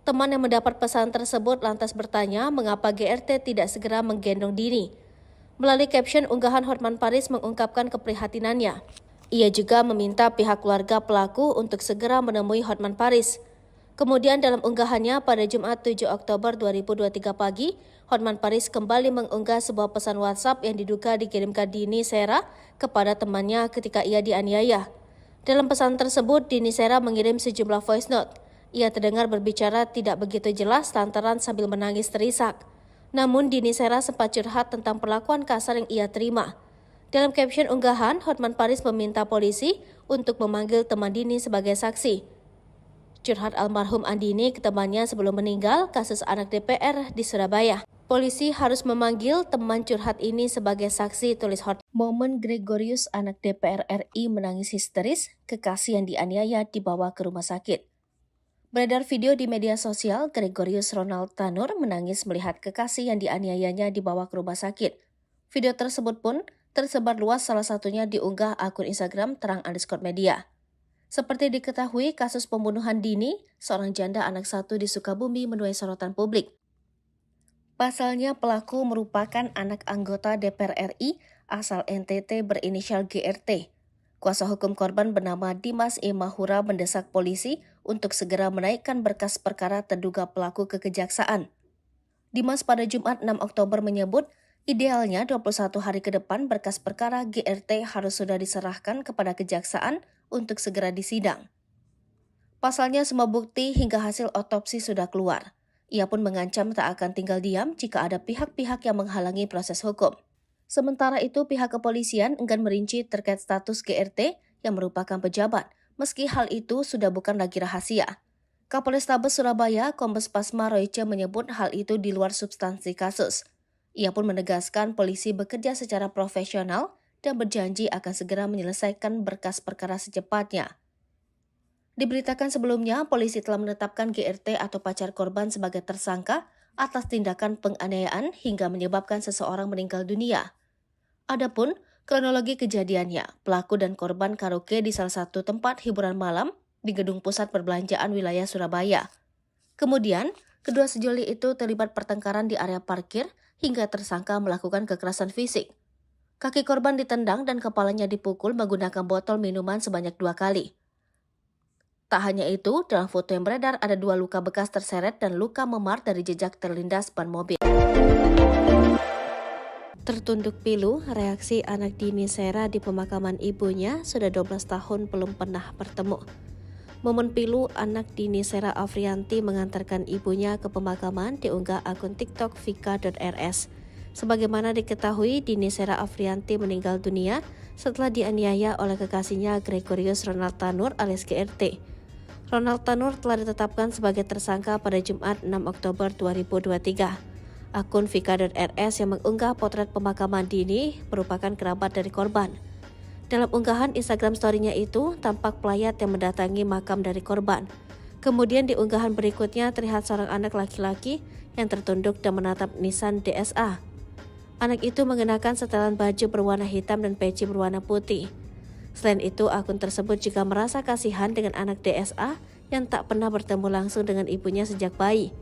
Teman yang mendapat pesan tersebut lantas bertanya mengapa GRT tidak segera menggendong Dini. Melalui caption unggahan, Hotman Paris mengungkapkan keprihatinannya. Ia juga meminta pihak keluarga pelaku untuk segera menemui Hotman Paris. Kemudian dalam unggahannya pada Jumat 7 Oktober 2023 pagi, Hotman Paris kembali mengunggah sebuah pesan WhatsApp yang diduga dikirimkan Dini Sera kepada temannya ketika ia dianiaya. Dalam pesan tersebut, Dini Sera mengirim sejumlah voice note. Ia terdengar berbicara tidak begitu jelas lantaran sambil menangis terisak. Namun Dini Sera sempat curhat tentang perlakuan kasar yang ia terima. Dalam caption unggahan, Hotman Paris meminta polisi untuk memanggil teman Dini sebagai saksi. Curhat almarhum Andini ke temannya sebelum meninggal kasus anak DPR di Surabaya. Polisi harus memanggil teman curhat ini sebagai saksi, tulis Hotman. Momen Gregorius anak DPR RI menangis histeris, kekasih yang dianiaya dibawa ke rumah sakit. Beredar video di media sosial, Gregorius Ronald Tanur menangis melihat kekasih yang dianiayanya dibawa ke rumah sakit. Video tersebut pun tersebar luas, salah satunya diunggah akun Instagram _media. Seperti diketahui, kasus pembunuhan dini seorang janda anak satu di Sukabumi menuai sorotan publik. Pasalnya pelaku merupakan anak anggota DPR RI asal NTT berinisial GRT. Kuasa hukum korban bernama Dimas E. Mahura mendesak polisi untuk segera menaikkan berkas perkara terduga pelaku ke kejaksaan. Dimas pada Jumat 6 Oktober menyebut, idealnya 21 hari ke depan berkas perkara GRT harus sudah diserahkan kepada kejaksaan untuk segera disidang. Pasalnya semua bukti hingga hasil otopsi sudah keluar. Ia pun mengancam tak akan tinggal diam jika ada pihak-pihak yang menghalangi proses hukum. Sementara itu, pihak kepolisian enggan merinci terkait status GRT yang merupakan pejabat, meski hal itu sudah bukan lagi rahasia. Kapolrestabes Surabaya, Kombes Pasma Royce menyebut hal itu di luar substansi kasus. Ia pun menegaskan polisi bekerja secara profesional dan berjanji akan segera menyelesaikan berkas perkara secepatnya. Diberitakan sebelumnya, polisi telah menetapkan GRT atau pacar korban sebagai tersangka atas tindakan penganiayaan hingga menyebabkan seseorang meninggal dunia. Adapun kronologi kejadiannya, pelaku dan korban karaoke di salah satu tempat hiburan malam di Gedung Pusat Perbelanjaan wilayah Surabaya. Kemudian, kedua sejoli itu terlibat pertengkaran di area parkir hingga tersangka melakukan kekerasan fisik. Kaki korban ditendang dan kepalanya dipukul menggunakan botol minuman sebanyak 2 kali. Tak hanya itu, dalam foto yang beredar ada 2 luka bekas terseret dan luka memar dari jejak terlindas ban mobil. Tertunduk pilu, reaksi anak Dini Sera di pemakaman ibunya sudah 12 tahun belum pernah bertemu. Momen pilu anak Dini Sera Afrianti mengantarkan ibunya ke pemakaman diunggah akun TikTok vika.rs. Sebagaimana diketahui, Dini Sera Afrianti meninggal dunia setelah dianiaya oleh kekasihnya Gregorius Ronald Tanur alias GRT. Ronald Tanur telah ditetapkan sebagai tersangka pada Jumat 6 Oktober 2023. Akun vika.rs yang mengunggah potret pemakaman Dini merupakan kerabat dari korban. Dalam unggahan Instagram story-nya itu, tampak pelayat yang mendatangi makam dari korban. Kemudian di unggahan berikutnya terlihat seorang anak laki-laki yang tertunduk dan menatap nisan DSA. Anak itu mengenakan setelan baju berwarna hitam dan peci berwarna putih. Selain itu, akun tersebut juga merasa kasihan dengan anak DSA yang tak pernah bertemu langsung dengan ibunya sejak bayi.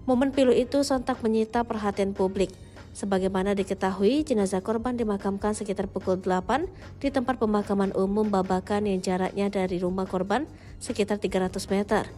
Momen pilu itu sontak menyita perhatian publik. Sebagaimana diketahui, jenazah korban dimakamkan sekitar pukul 8 di tempat pemakaman umum Babakan yang jaraknya dari rumah korban sekitar 300 meter.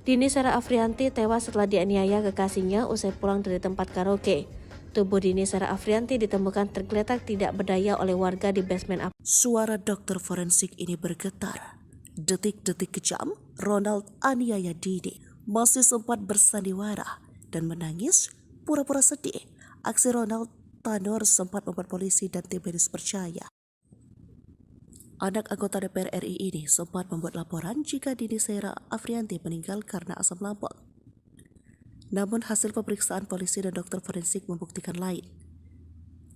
Dini Sera Afrianti tewas setelah dianiaya kekasihnya usai pulang dari tempat karaoke. Tubuh Dini Sera Afrianti ditemukan tergeletak tidak berdaya oleh warga di basement Suara dokter forensik ini bergetar. Detik-detik kejam, Ronald aniaya Dini masih sempat bersandiwara dan menangis pura-pura sedih. Aksi Ronald Tanur sempat membuat polisi dan tim medis percaya. Anak anggota DPR RI ini sempat membuat laporan jika Dini Sera Afrianti meninggal karena asam lambung. Namun hasil pemeriksaan polisi dan dokter forensik membuktikan lain.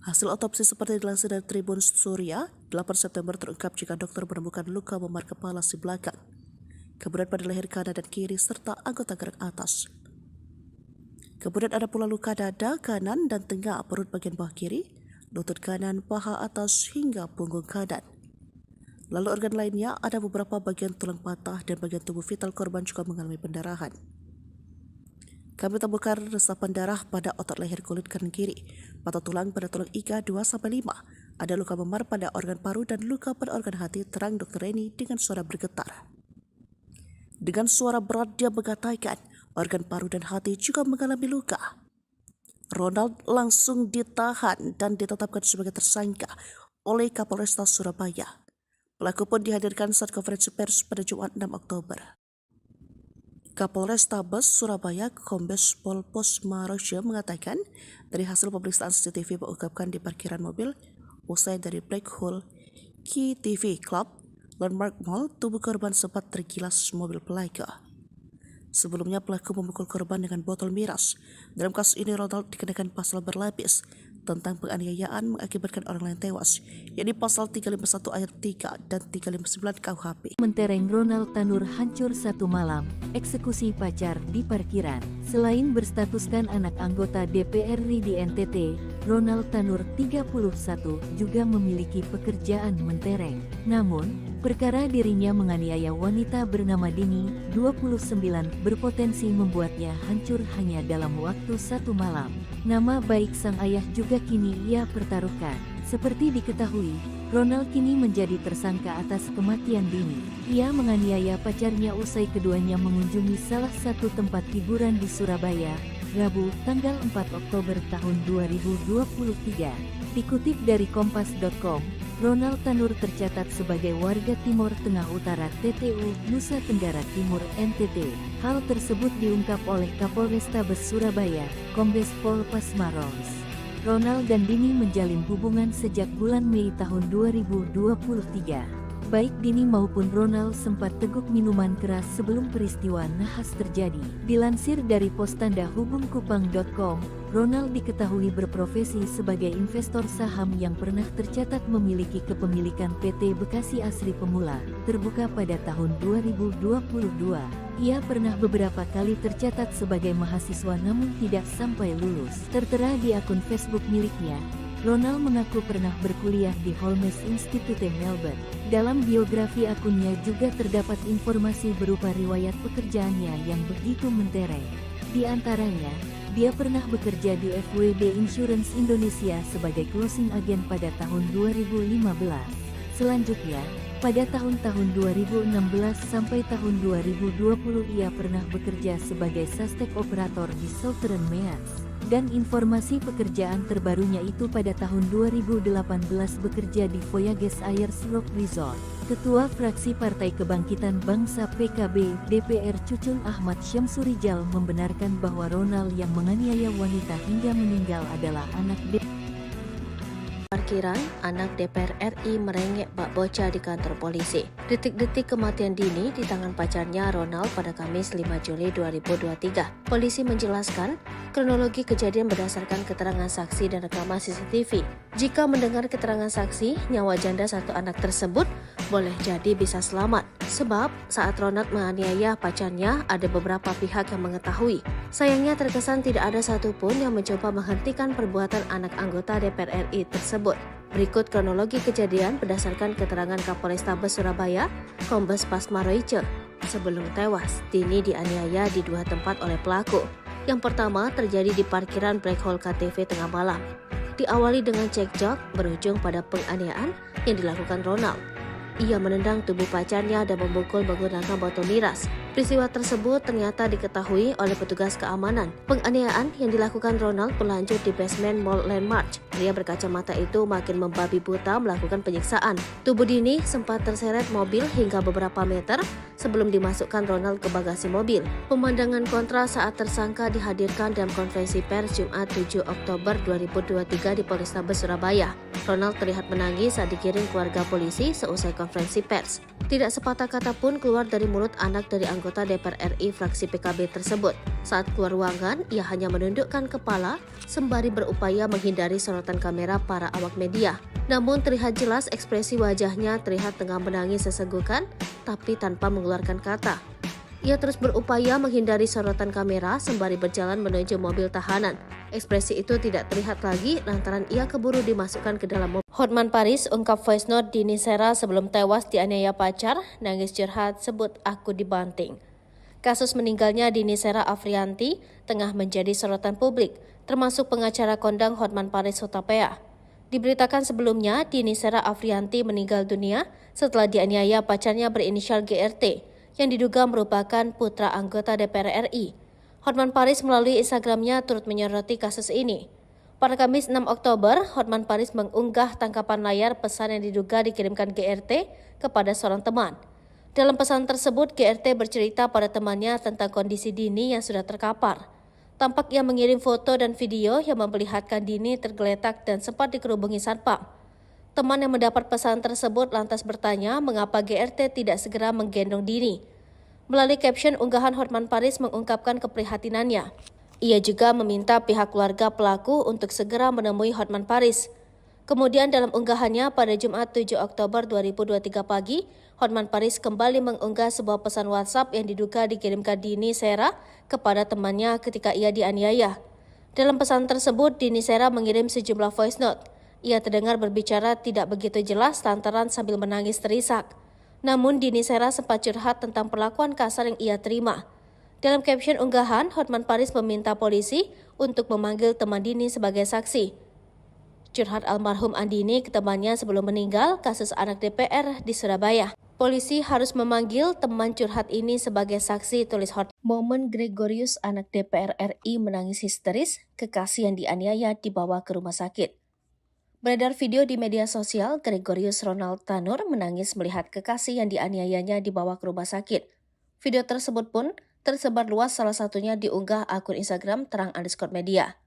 Hasil otopsi seperti dilansir dari Tribun Surya, 8 September terungkap jika dokter menemukan luka memar kepala si belakang, kemudian pada leher kanan dan kiri serta anggota gerak atas. Kemudian ada pula luka dada kanan dan tengah perut bagian bawah kiri, lutut kanan, paha atas hingga punggung kanan. Lalu organ lainnya ada beberapa bagian tulang patah dan bagian tubuh vital korban juga mengalami pendarahan. Kami temukan resapan darah pada otot leher kulit kanan kiri, patah tulang pada tulang iga 2-5, ada luka memar pada organ paru dan luka pada organ hati, terang Dr. Reni dengan suara bergetar. Dengan suara berat dia mengatakan organ paru dan hati juga mengalami luka. Ronald langsung ditahan dan ditetapkan sebagai tersangka oleh Kapolresta Surabaya. Pelaku pun dihadirkan saat konferensi pers pada Jumat 6 Oktober. Kapolrestabes Surabaya Kombes Pol Pasma Royce mengatakan dari hasil pemeriksaan CCTV mengungkapkan di parkiran mobil usai dari Black Hole Key TV Club Landmark Mall, tubuh korban sempat tergilas mobil pelaku. Sebelumnya pelaku memukul korban dengan botol miras. Dalam kasus ini Ronald dikenakan pasal berlapis, tentang penganiayaan mengakibatkan orang lain tewas, yakni pasal 351 ayat 3 dan 359 KUHP. Mentereng Ronald Tanur hancur satu malam, eksekusi pacar di parkiran. Selain berstatuskan anak anggota DPR RI di NTT, Ronald Tanur 31 juga memiliki pekerjaan mentereng. Namun, perkara dirinya menganiaya wanita bernama Dini, 29, berpotensi membuatnya hancur hanya dalam waktu satu malam. Nama baik sang ayah juga kini ia pertaruhkan. Seperti diketahui, Ronald kini menjadi tersangka atas kematian Dini. Ia menganiaya pacarnya usai keduanya mengunjungi salah satu tempat hiburan di Surabaya, Rabu, tanggal 4 Oktober tahun 2023. Dikutip dari kompas.com, Ronald Tanur tercatat sebagai warga Timur Tengah Utara TTU, Nusa Tenggara Timur NTT. Hal tersebut diungkap oleh Kapolrestabes Surabaya, Kombes Pol Pasmaros. Ronald dan Dini menjalin hubungan sejak bulan Mei tahun 2023. Baik Dini maupun Ronald sempat teguk minuman keras sebelum peristiwa nahas terjadi. Dilansir dari pos tanda hubungkupang.com, Ronald diketahui berprofesi sebagai investor saham yang pernah tercatat memiliki kepemilikan PT Bekasi Asri Pemula, terbuka pada tahun 2022. Ia pernah beberapa kali tercatat sebagai mahasiswa namun tidak sampai lulus. Tertera di akun Facebook miliknya, Ronald mengaku pernah berkuliah di Holmes Institute Melbourne. Dalam biografi akunnya juga terdapat informasi berupa riwayat pekerjaannya yang begitu mentereng. Di antaranya, dia pernah bekerja di FWD Insurance Indonesia sebagai closing agent pada tahun 2015. Selanjutnya, pada tahun-tahun 2016 sampai tahun 2020 ia pernah bekerja sebagai suspek operator di Southern Meas. Dan informasi pekerjaan terbarunya itu pada tahun 2018 bekerja di Voyages Ayers Rock Resort. Ketua Fraksi Partai Kebangkitan Bangsa PKB DPR Cucun Ahmad Syamsurijal membenarkan bahwa Ronald yang menganiaya wanita hingga meninggal adalah anak Parkiran, anak DPR RI merengek bak bocah di kantor polisi. Detik-detik kematian Dini di tangan pacarnya Ronald pada Kamis 5 Juli 2023. Polisi menjelaskan, kronologi kejadian berdasarkan keterangan saksi dan rekaman CCTV. Jika mendengar keterangan saksi, nyawa janda satu anak tersebut boleh jadi bisa selamat. Sebab saat Ronald menganiaya pacarnya, ada beberapa pihak yang mengetahui. Sayangnya terkesan tidak ada satupun yang mencoba menghentikan perbuatan anak anggota DPR RI tersebut. Berikut kronologi kejadian berdasarkan keterangan Kapolrestabes Surabaya, Kombes Pasmaroice. Sebelum tewas, Dini dianiaya di dua tempat oleh pelaku. Yang pertama terjadi di parkiran Black Hole KTV tengah malam. Diawali dengan cekcok, berujung pada penganiayaan yang dilakukan Ronald. Ia menendang tubuh pacarnya dan memukul menggunakan botol miras. Peristiwa tersebut ternyata diketahui oleh petugas keamanan. Penganiayaan yang dilakukan Ronald berlanjut di basement Mall Landmark. Pria berkacamata itu makin membabi buta melakukan penyiksaan. Tubuh Dini sempat terseret mobil hingga beberapa meter sebelum dimasukkan Ronald ke bagasi mobil. Pemandangan kontra saat tersangka dihadirkan dalam konferensi pers Jumat 7 Oktober 2023 di Polrestabes Surabaya. Ronald terlihat menangis saat dikirim keluarga polisi seusai konferensi pers. Tidak sepatah kata pun keluar dari mulut anak dari anggota DPR RI fraksi PKB tersebut. Saat keluar ruangan, ia hanya menundukkan kepala sembari berupaya menghindari sorotan kamera para awak media. Namun terlihat jelas ekspresi wajahnya terlihat tengah menangis sesenggukan, tapi tanpa mengeluarkan kata. Ia terus berupaya menghindari sorotan kamera sembari berjalan menuju mobil tahanan. Ekspresi itu tidak terlihat lagi lantaran ia keburu dimasukkan ke dalam mobil. Hotman Paris ungkap voice note Dini Sera sebelum tewas dianiaya pacar, nangis curhat sebut aku dibanting. Kasus meninggalnya Dini Sera Afrianti tengah menjadi sorotan publik, termasuk pengacara kondang Hotman Paris Hutapea. Diberitakan sebelumnya, Dini Sera Afrianti meninggal dunia setelah dianiaya pacarnya berinisial GRT, yang diduga merupakan putra anggota DPR RI. Hotman Paris melalui Instagramnya turut menyoroti kasus ini. Pada Kamis 6 Oktober, Hotman Paris mengunggah tangkapan layar pesan yang diduga dikirimkan GRT kepada seorang teman. Dalam pesan tersebut, GRT bercerita pada temannya tentang kondisi Dini yang sudah terkapar. Tampak ia mengirim foto dan video yang memperlihatkan Dini tergeletak dan sempat dikerubungi satpam. Teman yang mendapat pesan tersebut lantas bertanya mengapa GRT tidak segera menggendong Dini. Melalui caption unggahan, Hotman Paris mengungkapkan keprihatinannya. Ia juga meminta pihak keluarga pelaku untuk segera menemui Hotman Paris. Kemudian dalam unggahannya pada Jumat 7 Oktober 2023 pagi, Hotman Paris kembali mengunggah sebuah pesan WhatsApp yang diduga dikirimkan Dini Sera kepada temannya ketika ia dianiaya. Dalam pesan tersebut, Dini Sera mengirim sejumlah voice note. Ia terdengar berbicara tidak begitu jelas lantaran sambil menangis terisak. Namun Dini Sera sempat curhat tentang perlakuan kasar yang ia terima. Dalam caption unggahan, Hotman Paris meminta polisi untuk memanggil teman Dini sebagai saksi. Curhat almarhum Andini ke temannya sebelum meninggal kasus anak DPR di Surabaya. Polisi harus memanggil teman curhat ini sebagai saksi, tulis Hotman. Momen Gregorius anak DPR RI menangis histeris, kekasih yang dianiaya dibawa ke rumah sakit. Beredar video di media sosial, Gregorius Ronald Tanur menangis melihat kekasih yang dianiayanya dibawa ke rumah sakit. Video tersebut pun tersebar luas, salah satunya diunggah akun Instagram terang_media.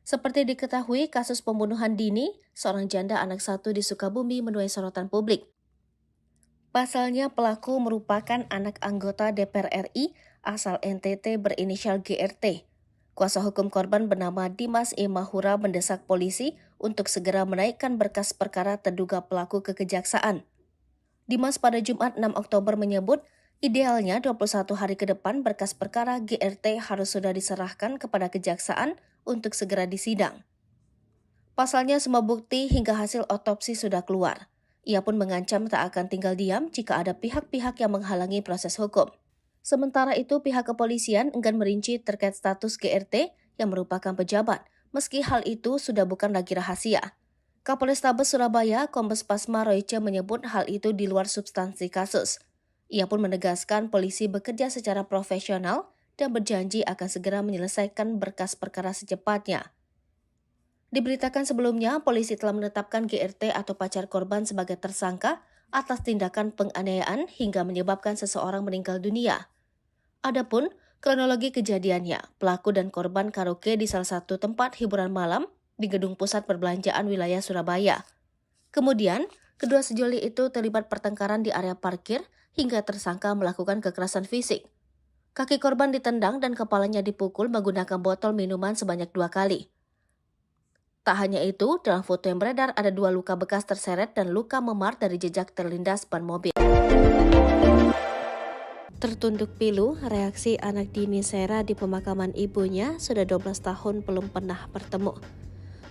Seperti diketahui, kasus pembunuhan Dini, seorang janda anak satu di Sukabumi, menuai sorotan publik. Pasalnya pelaku merupakan anak anggota DPR RI asal NTT berinisial GRT. Kuasa hukum korban bernama Dimas E. Mahura mendesak polisi untuk segera menaikkan berkas perkara terduga pelaku ke kejaksaan. Dimas pada Jumat 6 Oktober menyebut, idealnya 21 hari ke depan berkas perkara GRT harus sudah diserahkan kepada kejaksaan untuk segera disidang. Pasalnya semua bukti hingga hasil otopsi sudah keluar. Ia pun mengancam tak akan tinggal diam jika ada pihak-pihak yang menghalangi proses hukum. Sementara itu, pihak kepolisian enggan merinci terkait status GRT yang merupakan pejabat, meski hal itu sudah bukan lagi rahasia. Kapolrestabes Surabaya, Kombes Pasma Royce menyebut hal itu di luar substansi kasus. Ia pun menegaskan polisi bekerja secara profesional dan berjanji akan segera menyelesaikan berkas perkara secepatnya. Diberitakan sebelumnya, polisi telah menetapkan GRT atau pacar korban sebagai tersangka atas tindakan penganiayaan hingga menyebabkan seseorang meninggal dunia. Adapun kronologi kejadiannya, pelaku dan korban karaoke di salah satu tempat hiburan malam di Gedung Pusat Perbelanjaan wilayah Surabaya. Kemudian, kedua sejoli itu terlibat pertengkaran di area parkir hingga tersangka melakukan kekerasan fisik. Kaki korban ditendang dan kepalanya dipukul menggunakan botol minuman sebanyak 2 kali. Tak hanya itu, dalam foto yang beredar ada 2 luka bekas terseret dan luka memar dari jejak terlindas ban mobil. Tertunduk pilu, reaksi anak Dini Sera di pemakaman ibunya sudah 12 tahun belum pernah bertemu.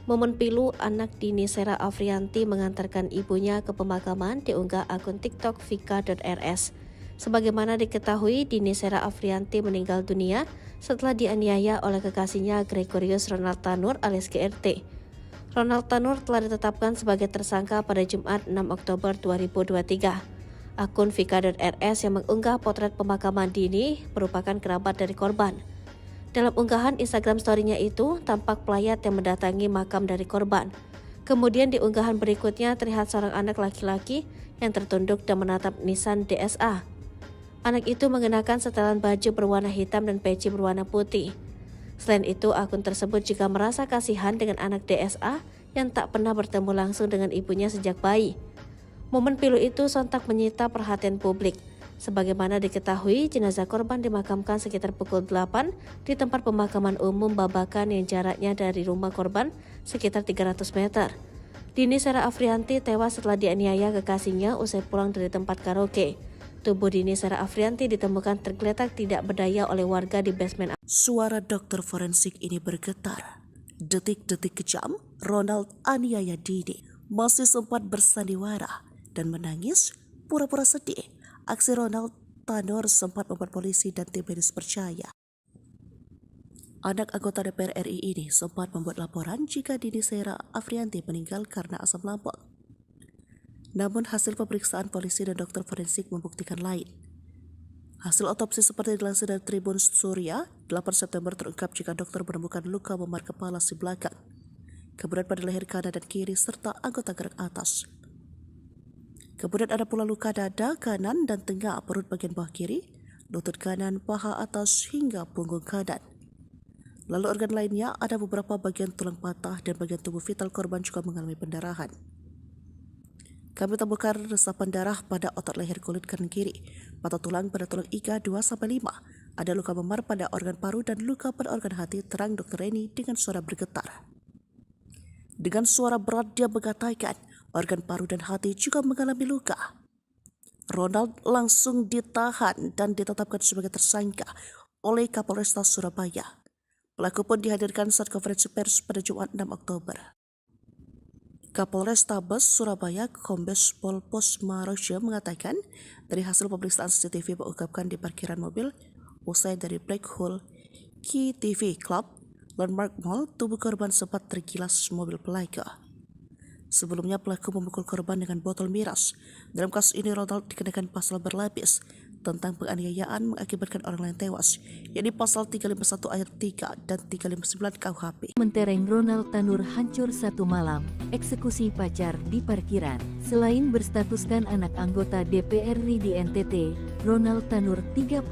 Momen pilu anak Dini Sera Afrianti mengantarkan ibunya ke pemakaman diunggah akun TikTok vika.rs. Sebagaimana diketahui, Dini Sera Afrianti meninggal dunia setelah dianiaya oleh kekasihnya Gregorius Ronald Tanur alias GRT. Ronald Tanur telah ditetapkan sebagai tersangka pada Jumat 6 Oktober 2023. Akun vika.rs yang mengunggah potret pemakaman Dini merupakan kerabat dari korban. Dalam unggahan Instagram story-nya itu, tampak pelayat yang mendatangi makam dari korban. Kemudian di unggahan berikutnya terlihat seorang anak laki-laki yang tertunduk dan menatap nisan DSA. Anak itu mengenakan setelan baju berwarna hitam dan peci berwarna putih. Selain itu, akun tersebut juga merasa kasihan dengan anak DSA yang tak pernah bertemu langsung dengan ibunya sejak bayi. Momen pilu itu sontak menyita perhatian publik. Sebagaimana diketahui, jenazah korban dimakamkan sekitar pukul 8 di tempat pemakaman umum Babakan yang jaraknya dari rumah korban sekitar 300 meter. Dini Sera Afrianti tewas setelah dianiaya kekasihnya usai pulang dari tempat karaoke. Tubuh Dini Sera Afrianti ditemukan tergeletak tidak berdaya oleh warga di basement. Suara dokter forensik ini bergetar. Detik-detik kejam, Ronald aniaya Dini masih sempat bersandiwara dan menangis pura-pura sedih. Aksi Ronald Tanur sempat membuat polisi dan tim medis percaya. Anak anggota DPR RI ini sempat membuat laporan jika Dini Sera Afrianti meninggal karena asam lambung. Namun hasil pemeriksaan polisi dan dokter forensik membuktikan lain. Hasil otopsi seperti dilansir dari Tribun Surya, 8 September terungkap jika dokter menemukan luka memar kepala si belakang, kemudian pada leher kanan dan kiri serta anggota gerak atas. Kemudian ada pula luka dada kanan dan tengah perut bagian bawah kiri, lutut kanan, paha atas hingga punggung kanan. Lalu organ lainnya ada beberapa bagian tulang patah dan bagian tubuh vital korban juga mengalami pendarahan. Kami temukan resapan darah pada otot leher kulit kanan kiri, mata tulang pada tulang iga 2-5, Ada luka memar pada organ paru dan luka pada organ hati, terang Dr. Reni dengan suara bergetar. Dengan suara berat dia mengatakan organ paru dan hati juga mengalami luka. Ronald langsung ditahan dan ditetapkan sebagai tersangka oleh Kapolresta Surabaya. Pelaku pun dihadirkan saat konferensi pers pada Jumat 6 Oktober. Kapolrestabes Surabaya Kombes Pol Posmarojo mengatakan dari hasil pemeriksaan CCTV mengungkapkan di parkiran mobil usai dari Black Hole KTV Club Landmark Mall, tubuh korban sempat tergilas mobil pelaku. Sebelumnya pelaku memukul korban dengan botol miras. Dalam kasus ini Ronald dikenakan pasal berlapis tentang penganiayaan mengakibatkan orang lain tewas, yakni pasal 351 ayat 3 dan 359 KUHP. Mentereng Ronald Tanur hancur satu malam, eksekusi pacar di parkiran. Selain berstatuskan anak anggota DPR RI di NTT, Ronald Tanur 31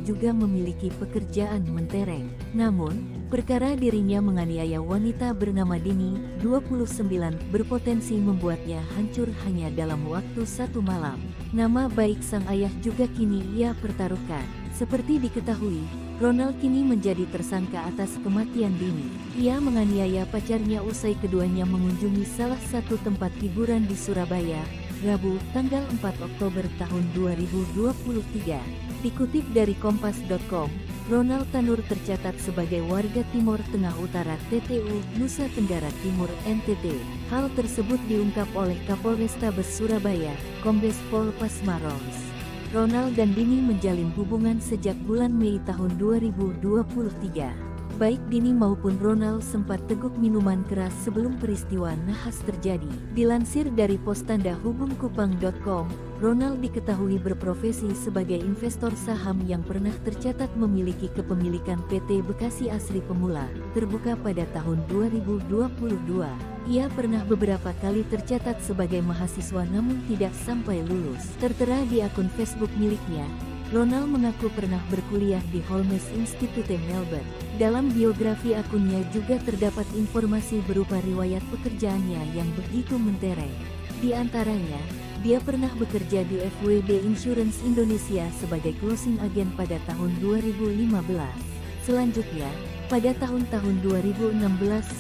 juga memiliki pekerjaan mentereng. Namun, perkara dirinya menganiaya wanita bernama Dini, 29, berpotensi membuatnya hancur hanya dalam waktu satu malam. Nama baik sang ayah juga kini ia pertaruhkan. Seperti diketahui, Ronald kini menjadi tersangka atas kematian Dini. Ia menganiaya pacarnya usai keduanya mengunjungi salah satu tempat hiburan di Surabaya, Rabu, tanggal 4 Oktober tahun 2023. Dikutip dari kompas.com, Ronald Tanur tercatat sebagai warga Timur Tengah Utara TTU, Nusa Tenggara Timur NTT. Hal tersebut diungkap oleh Kapolrestabes Surabaya, Kombes Pol Pasmaros. Ronald dan Dini menjalin hubungan sejak bulan Mei tahun 2023. Baik Dini maupun Ronald sempat teguk minuman keras sebelum peristiwa nahas terjadi. Dilansir dari postandahubungkupang.com, Ronald diketahui berprofesi sebagai investor saham yang pernah tercatat memiliki kepemilikan PT Bekasi Asri Pemula, terbuka pada tahun 2022. Ia pernah beberapa kali tercatat sebagai mahasiswa namun tidak sampai lulus. Tertera di akun Facebook miliknya, Ronald mengaku pernah berkuliah di Holmes Institute Melbourne. Dalam biografi akunnya juga terdapat informasi berupa riwayat pekerjaannya yang begitu mentereng. Di antaranya, dia pernah bekerja di FWD Insurance Indonesia sebagai closing agent pada tahun 2015. Selanjutnya, pada tahun-tahun 2016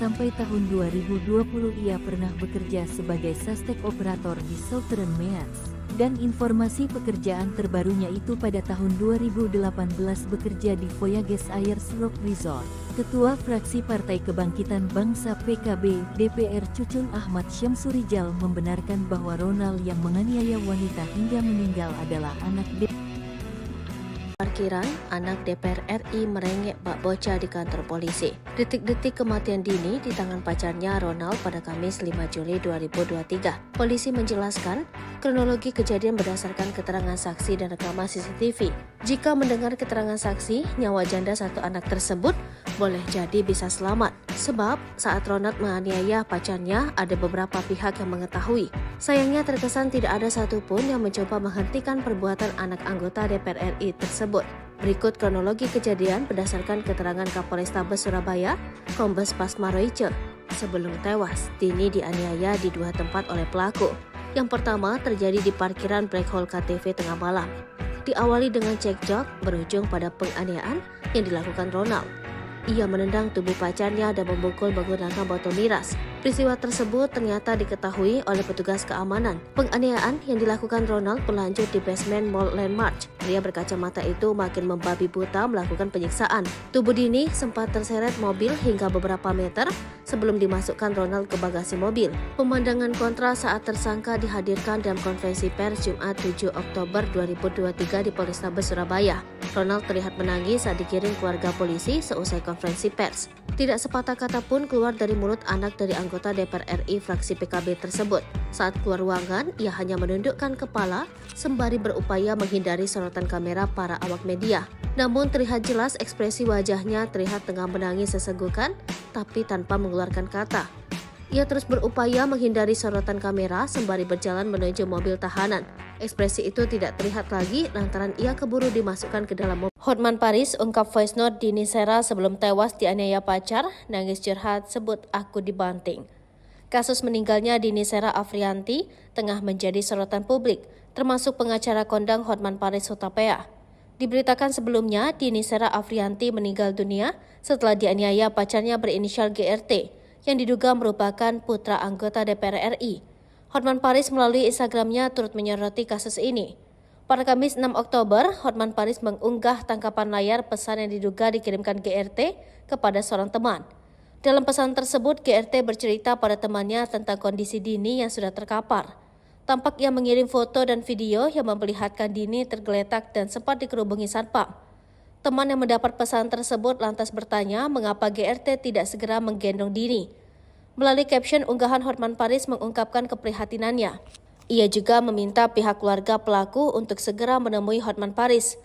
sampai tahun 2020 ia pernah bekerja sebagai sastek operator di Southern Meats. Dan informasi pekerjaan terbarunya itu pada tahun 2018 bekerja di Voyages Ayers Rock Resort. Ketua Fraksi Partai Kebangkitan Bangsa PKB DPR Cucun Ahmad Syamsurijal membenarkan bahwa Ronald yang menganiaya wanita hingga meninggal adalah anak Parkiran, anak DPR RI merengek bak bocah di kantor polisi. Detik-detik kematian Dini di tangan pacarnya Ronald pada Kamis 5 Juli 2023. Polisi menjelaskan kronologi kejadian berdasarkan keterangan saksi dan rekaman CCTV. Jika mendengar keterangan saksi, nyawa janda satu anak tersebut boleh jadi bisa selamat. Sebab saat Ronald menganiaya pacarnya, ada beberapa pihak yang mengetahui. Sayangnya terkesan tidak ada satupun yang mencoba menghentikan perbuatan anak anggota DPR RI tersebut. Berikut kronologi kejadian berdasarkan keterangan Kapolrestabes Surabaya, Kombes Pasmarojo. Sebelum tewas, Dini dianiaya di dua tempat oleh pelaku. Yang pertama terjadi di parkiran Black Hole KTV tengah malam. Diawali dengan cekcok berujung pada penganiayaan yang dilakukan Ronald. Ia menendang tubuh pacarnya dan memukul menggunakan botol miras. Peristiwa tersebut ternyata diketahui oleh petugas keamanan. Penganiayaan yang dilakukan Ronald berlanjut di basement Mall Landmark. Pria berkacamata itu makin membabi buta melakukan penyiksaan. Tubuh Dini sempat terseret mobil hingga beberapa meter sebelum dimasukkan Ronald ke bagasi mobil. Pemandangan kontra saat tersangka dihadirkan dalam konferensi pers Jumat 7 Oktober 2023 di Polrestabes Surabaya. Ronald terlihat menangis saat dikirim keluarga polisi seusai konferensi pers. Tidak sepatah kata pun keluar dari mulut anak dari anggota DPR RI fraksi PKB tersebut. Saat keluar ruangan, ia hanya menundukkan kepala sembari berupaya menghindari sorotan kamera para awak media. Namun terlihat jelas ekspresi wajahnya terlihat tengah menangis sesenggukan, tapi tanpa mengeluarkan kata. Ia terus berupaya menghindari sorotan kamera sembari berjalan menuju mobil tahanan. Ekspresi itu tidak terlihat lagi lantaran ia keburu dimasukkan ke dalam mobil. Hotman Paris ungkap voice note Dini Sera sebelum tewas dianiaya pacar, nangis curhat sebut aku dibanting. Kasus meninggalnya Dini Sera Afrianti tengah menjadi sorotan publik, termasuk pengacara kondang Hotman Paris Hutapea. Diberitakan sebelumnya, Dini Sera Afrianti meninggal dunia setelah dianiaya pacarnya berinisial GRT yang diduga merupakan putra anggota DPR RI. Hotman Paris melalui Instagramnya turut menyoroti kasus ini. Pada Kamis 6 Oktober, Hotman Paris mengunggah tangkapan layar pesan yang diduga dikirimkan GRT kepada seorang teman. Dalam pesan tersebut, GRT bercerita pada temannya tentang kondisi Dini yang sudah terkapar. Tampak ia mengirim foto dan video yang memperlihatkan Dini tergeletak dan sempat dikerubungi satpam. Teman yang mendapat pesan tersebut lantas bertanya mengapa GRT tidak segera menggendong Dini. Melalui caption unggahan, Hotman Paris mengungkapkan keprihatinannya. Ia juga meminta pihak keluarga pelaku untuk segera menemui Hotman Paris.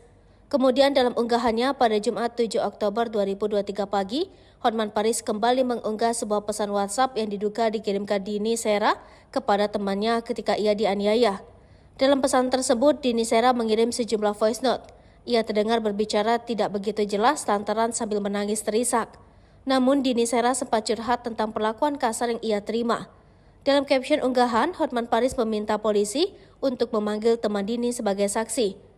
Kemudian dalam unggahannya pada Jumat 7 Oktober 2023 pagi, Hotman Paris kembali mengunggah sebuah pesan WhatsApp yang diduga dikirimkan Dini Sera kepada temannya ketika ia dianiaya. Dalam pesan tersebut, Dini Sera mengirim sejumlah voice note. Ia terdengar berbicara tidak begitu jelas lantaran sambil menangis terisak. Namun Dini Sera sempat curhat tentang perlakuan kasar yang ia terima. Dalam caption unggahan, Hotman Paris meminta polisi untuk memanggil teman Dini sebagai saksi.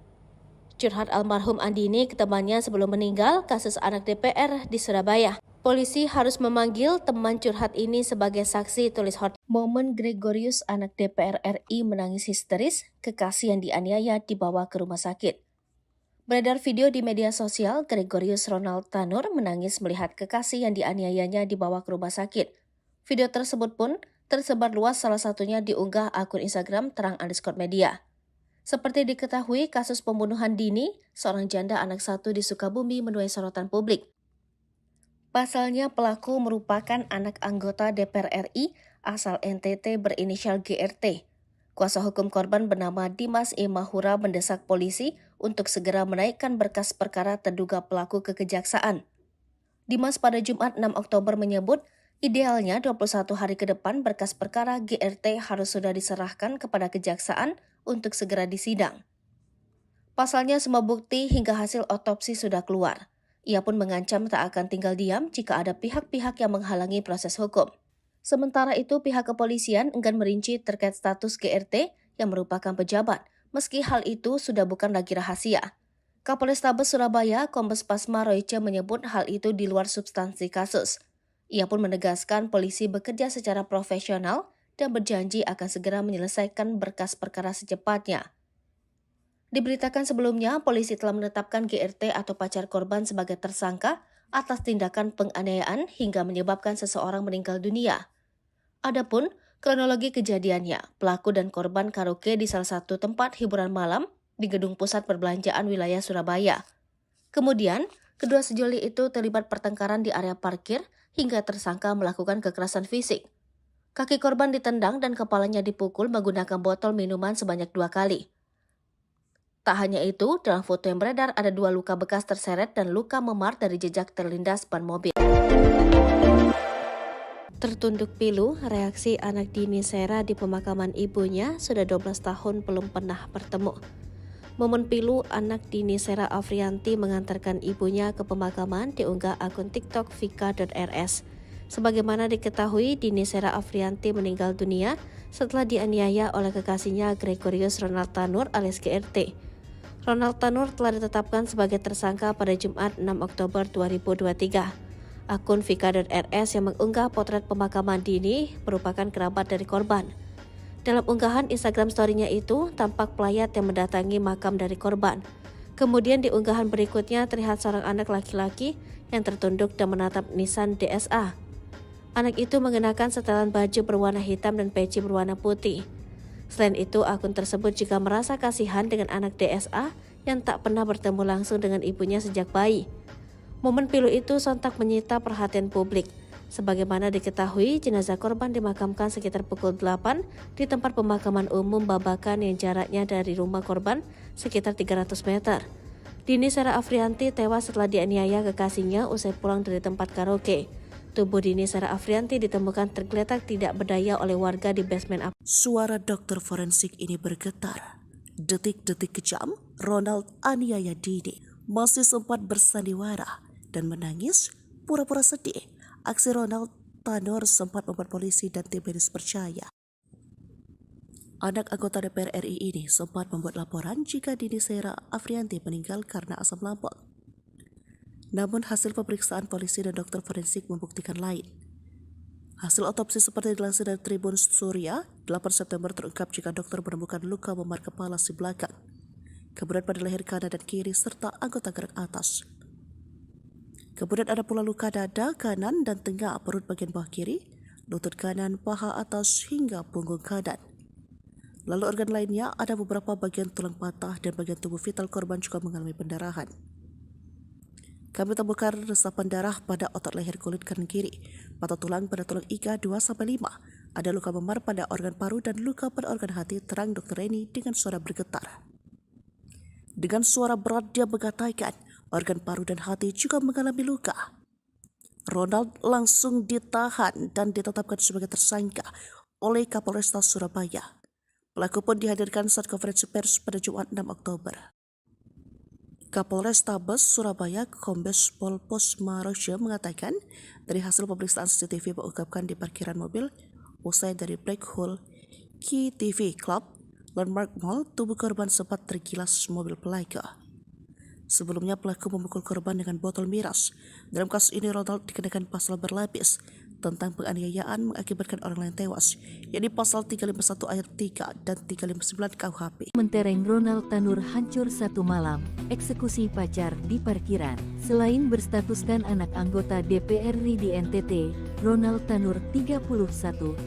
Curhat almarhum Andini ke temannya sebelum meninggal kasus anak DPR di Surabaya. Polisi harus memanggil teman curhat ini sebagai saksi, tulis Hotman. Momen Gregorius anak DPR RI menangis histeris, kekasih yang dianiaya dibawa ke rumah sakit. Beredar video di media sosial, Gregorius Ronald Tanur menangis melihat kekasih yang dianiayanya dibawa ke rumah sakit. Video tersebut pun tersebar luas, salah satunya diunggah akun Instagram terang_media. Seperti diketahui, kasus pembunuhan Dini, seorang janda anak satu di Sukabumi, menuai sorotan publik. Pasalnya pelaku merupakan anak anggota DPR RI asal NTT berinisial GRT. Kuasa hukum korban bernama Dimas E. Mahura mendesak polisi untuk segera menaikkan berkas perkara terduga pelaku ke kejaksaan. Dimas pada Jumat 6 Oktober menyebut, idealnya 21 hari ke depan berkas perkara GRT harus sudah diserahkan kepada kejaksaan untuk segera disidang. Pasalnya semua bukti hingga hasil otopsi sudah keluar. Ia pun mengancam tak akan tinggal diam jika ada pihak-pihak yang menghalangi proses hukum. Sementara itu pihak kepolisian enggan merinci terkait status GRT yang merupakan pejabat, meski hal itu sudah bukan lagi rahasia. Kapolrestabes Surabaya, Kombes Pasma Royce menyebut hal itu di luar substansi kasus. Ia pun menegaskan polisi bekerja secara profesional dan berjanji akan segera menyelesaikan berkas perkara secepatnya. Diberitakan sebelumnya, polisi telah menetapkan GRT atau pacar korban sebagai tersangka atas tindakan penganiayaan hingga menyebabkan seseorang meninggal dunia. Adapun kronologi kejadiannya, pelaku dan korban karaoke di salah satu tempat hiburan malam di gedung pusat perbelanjaan wilayah Surabaya. Kemudian, kedua sejoli itu terlibat pertengkaran di area parkir hingga tersangka melakukan kekerasan fisik. Kaki korban ditendang dan kepalanya dipukul menggunakan botol minuman sebanyak 2 kali. Tak hanya itu, dalam foto yang beredar ada 2 luka bekas terseret dan luka memar dari jejak terlindas ban mobil. Tertunduk pilu, reaksi anak Dini Sera di pemakaman ibunya sudah 12 tahun belum pernah bertemu. Momen pilu anak Dini Sera Afrianti mengantarkan ibunya ke pemakaman diunggah akun TikTok vika.rs. Sebagaimana diketahui, Dini Sera Afrianti meninggal dunia setelah dianiaya oleh kekasihnya Gregorius Ronald Tanur alias GRT. Ronald Tanur telah ditetapkan sebagai tersangka pada Jumat 6 Oktober 2023. Akun vika.rs yang mengunggah potret pemakaman Dini merupakan kerabat dari korban. Dalam unggahan Instagram story-nya itu, tampak pelayat yang mendatangi makam dari korban. Kemudian di unggahan berikutnya terlihat seorang anak laki-laki yang tertunduk dan menatap nisan DSA. Anak itu mengenakan setelan baju berwarna hitam dan peci berwarna putih. Selain itu, akun tersebut juga merasa kasihan dengan anak DSA yang tak pernah bertemu langsung dengan ibunya sejak bayi. Momen pilu itu sontak menyita perhatian publik. Sebagaimana diketahui, jenazah korban dimakamkan sekitar pukul 8 di tempat pemakaman umum Babakan yang jaraknya dari rumah korban sekitar 300 meter. Dini Sera Afrianti tewas setelah dianiaya kekasihnya usai pulang dari tempat karaoke. Tubuh Dini Sera Afrianti ditemukan tergeletak tidak berdaya oleh warga di basement apartemen. Suara dokter forensik ini bergetar. Detik-detik kejam, Ronald aniaya Dini masih sempat bersandiwara dan menangis pura-pura sedih. Aksi Ronald Tanur sempat membuat polisi dan tim medis percaya Anak anggota DPR RI ini sempat membuat laporan jika Dini Sera Afrianti meninggal karena asam lambung. Namun hasil pemeriksaan polisi dan dokter forensik membuktikan lain. Hasil otopsi seperti dilansir dari Tribun Surya, 8 September terungkap jika dokter menemukan luka memar kepala si belakang, kemudian pada leher kanan dan kiri serta anggota gerak atas. Kemudian ada pula luka dada kanan dan tengah perut bagian bawah kiri, lutut kanan, paha atas hingga punggung kanan. Lalu organ lainnya ada beberapa bagian tulang patah dan bagian tubuh vital korban juga mengalami pendarahan. Kami temukan resapan darah pada otot leher kulit kanan kiri, patah tulang pada tulang iga 2-5, ada luka memar pada organ paru dan luka pada organ hati, terang Dr. Reni dengan suara bergetar. Dengan suara berat dia mengatakan organ paru dan hati juga mengalami luka. Ronald langsung ditahan dan ditetapkan sebagai tersangka oleh Kapolresta Surabaya. Pelaku pun dihadirkan saat konferensi pers pada Jumat 6 Oktober. Kapolrestabes Surabaya Kombes Pol Posmarosya mengatakan dari hasil pemeriksaan CCTV mengungkapkan di parkiran mobil usai dari Black Hole Key TV Club Landmark Mall, tubuh korban sempat tergilas mobil pelaku. Sebelumnya pelaku memukul korban dengan botol miras. Dalam kasus ini Ronald dikenakan pasal berlapis tentang penganiayaan mengakibatkan orang lain tewas, yakni pasal 351 ayat 3 dan 359 KUHP. Mentereng Ronald Tanur hancur satu malam, eksekusi pacar di parkiran. Selain berstatuskan anak anggota DPR RI di NTT, Ronald Tanur 31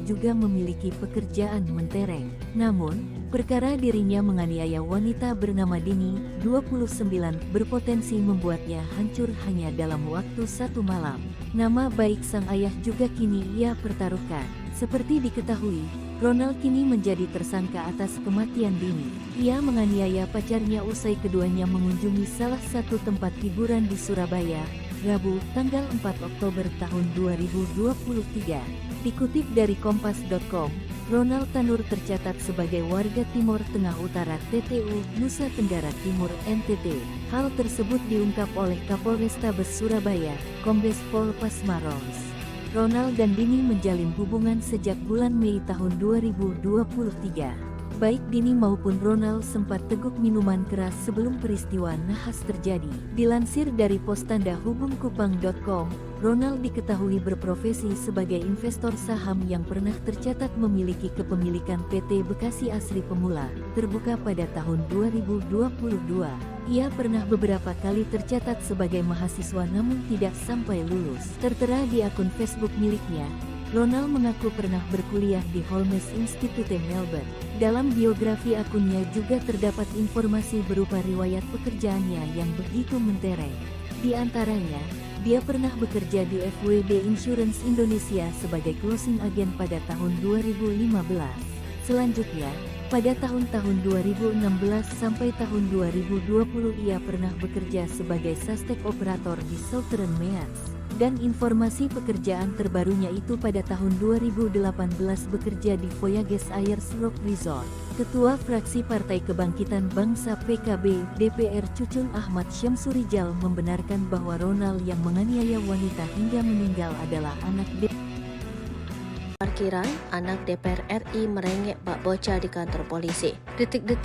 juga memiliki pekerjaan mentereng. Namun, perkara dirinya menganiaya wanita bernama Dini, 29, berpotensi membuatnya hancur hanya dalam waktu satu malam. Nama baik sang ayah juga kini ia pertaruhkan. Seperti diketahui, Ronald kini menjadi tersangka atas kematian Dini. Ia menganiaya pacarnya usai keduanya mengunjungi salah satu tempat hiburan di Surabaya, Rabu, tanggal 4 Oktober tahun 2023. Dikutip dari kompas.com, Ronald Tanur tercatat sebagai warga Timur Tengah Utara TTU, Nusa Tenggara Timur NTT. Hal tersebut diungkap oleh Kapolrestabes Surabaya, Kombes Pol Pasmaros. Ronald dan Dini menjalin hubungan sejak bulan Mei tahun 2023. Baik Dini maupun Ronald sempat teguk minuman keras sebelum peristiwa nahas terjadi. Dilansir dari Postanda Hubungkupang.com, Ronald diketahui berprofesi sebagai investor saham yang pernah tercatat memiliki kepemilikan PT Bekasi Asri Pemula, terbuka pada tahun 2022. Ia pernah beberapa kali tercatat sebagai mahasiswa namun tidak sampai lulus. Tertera di akun Facebook miliknya, Ronald mengaku pernah berkuliah di Holmes Institute Melbourne. Dalam biografi akunnya juga terdapat informasi berupa riwayat pekerjaannya yang begitu mentereng. Di antaranya, dia pernah bekerja di FWD Insurance Indonesia sebagai closing agent pada tahun 2015. Selanjutnya, pada tahun-tahun 2016 sampai tahun 2020 ia pernah bekerja sebagai sastek operator di Southern Meats. Dan informasi pekerjaan terbarunya itu pada tahun 2018 bekerja di Voyages Ayers Rock Resort. Ketua Fraksi Partai Kebangkitan Bangsa PKB DPR Cucun Ahmad Syamsurijal membenarkan bahwa Ronald yang menganiaya wanita hingga meninggal adalah anak Parkiran, anak DPR RI merengek bak bocah di kantor polisi. Detik-detik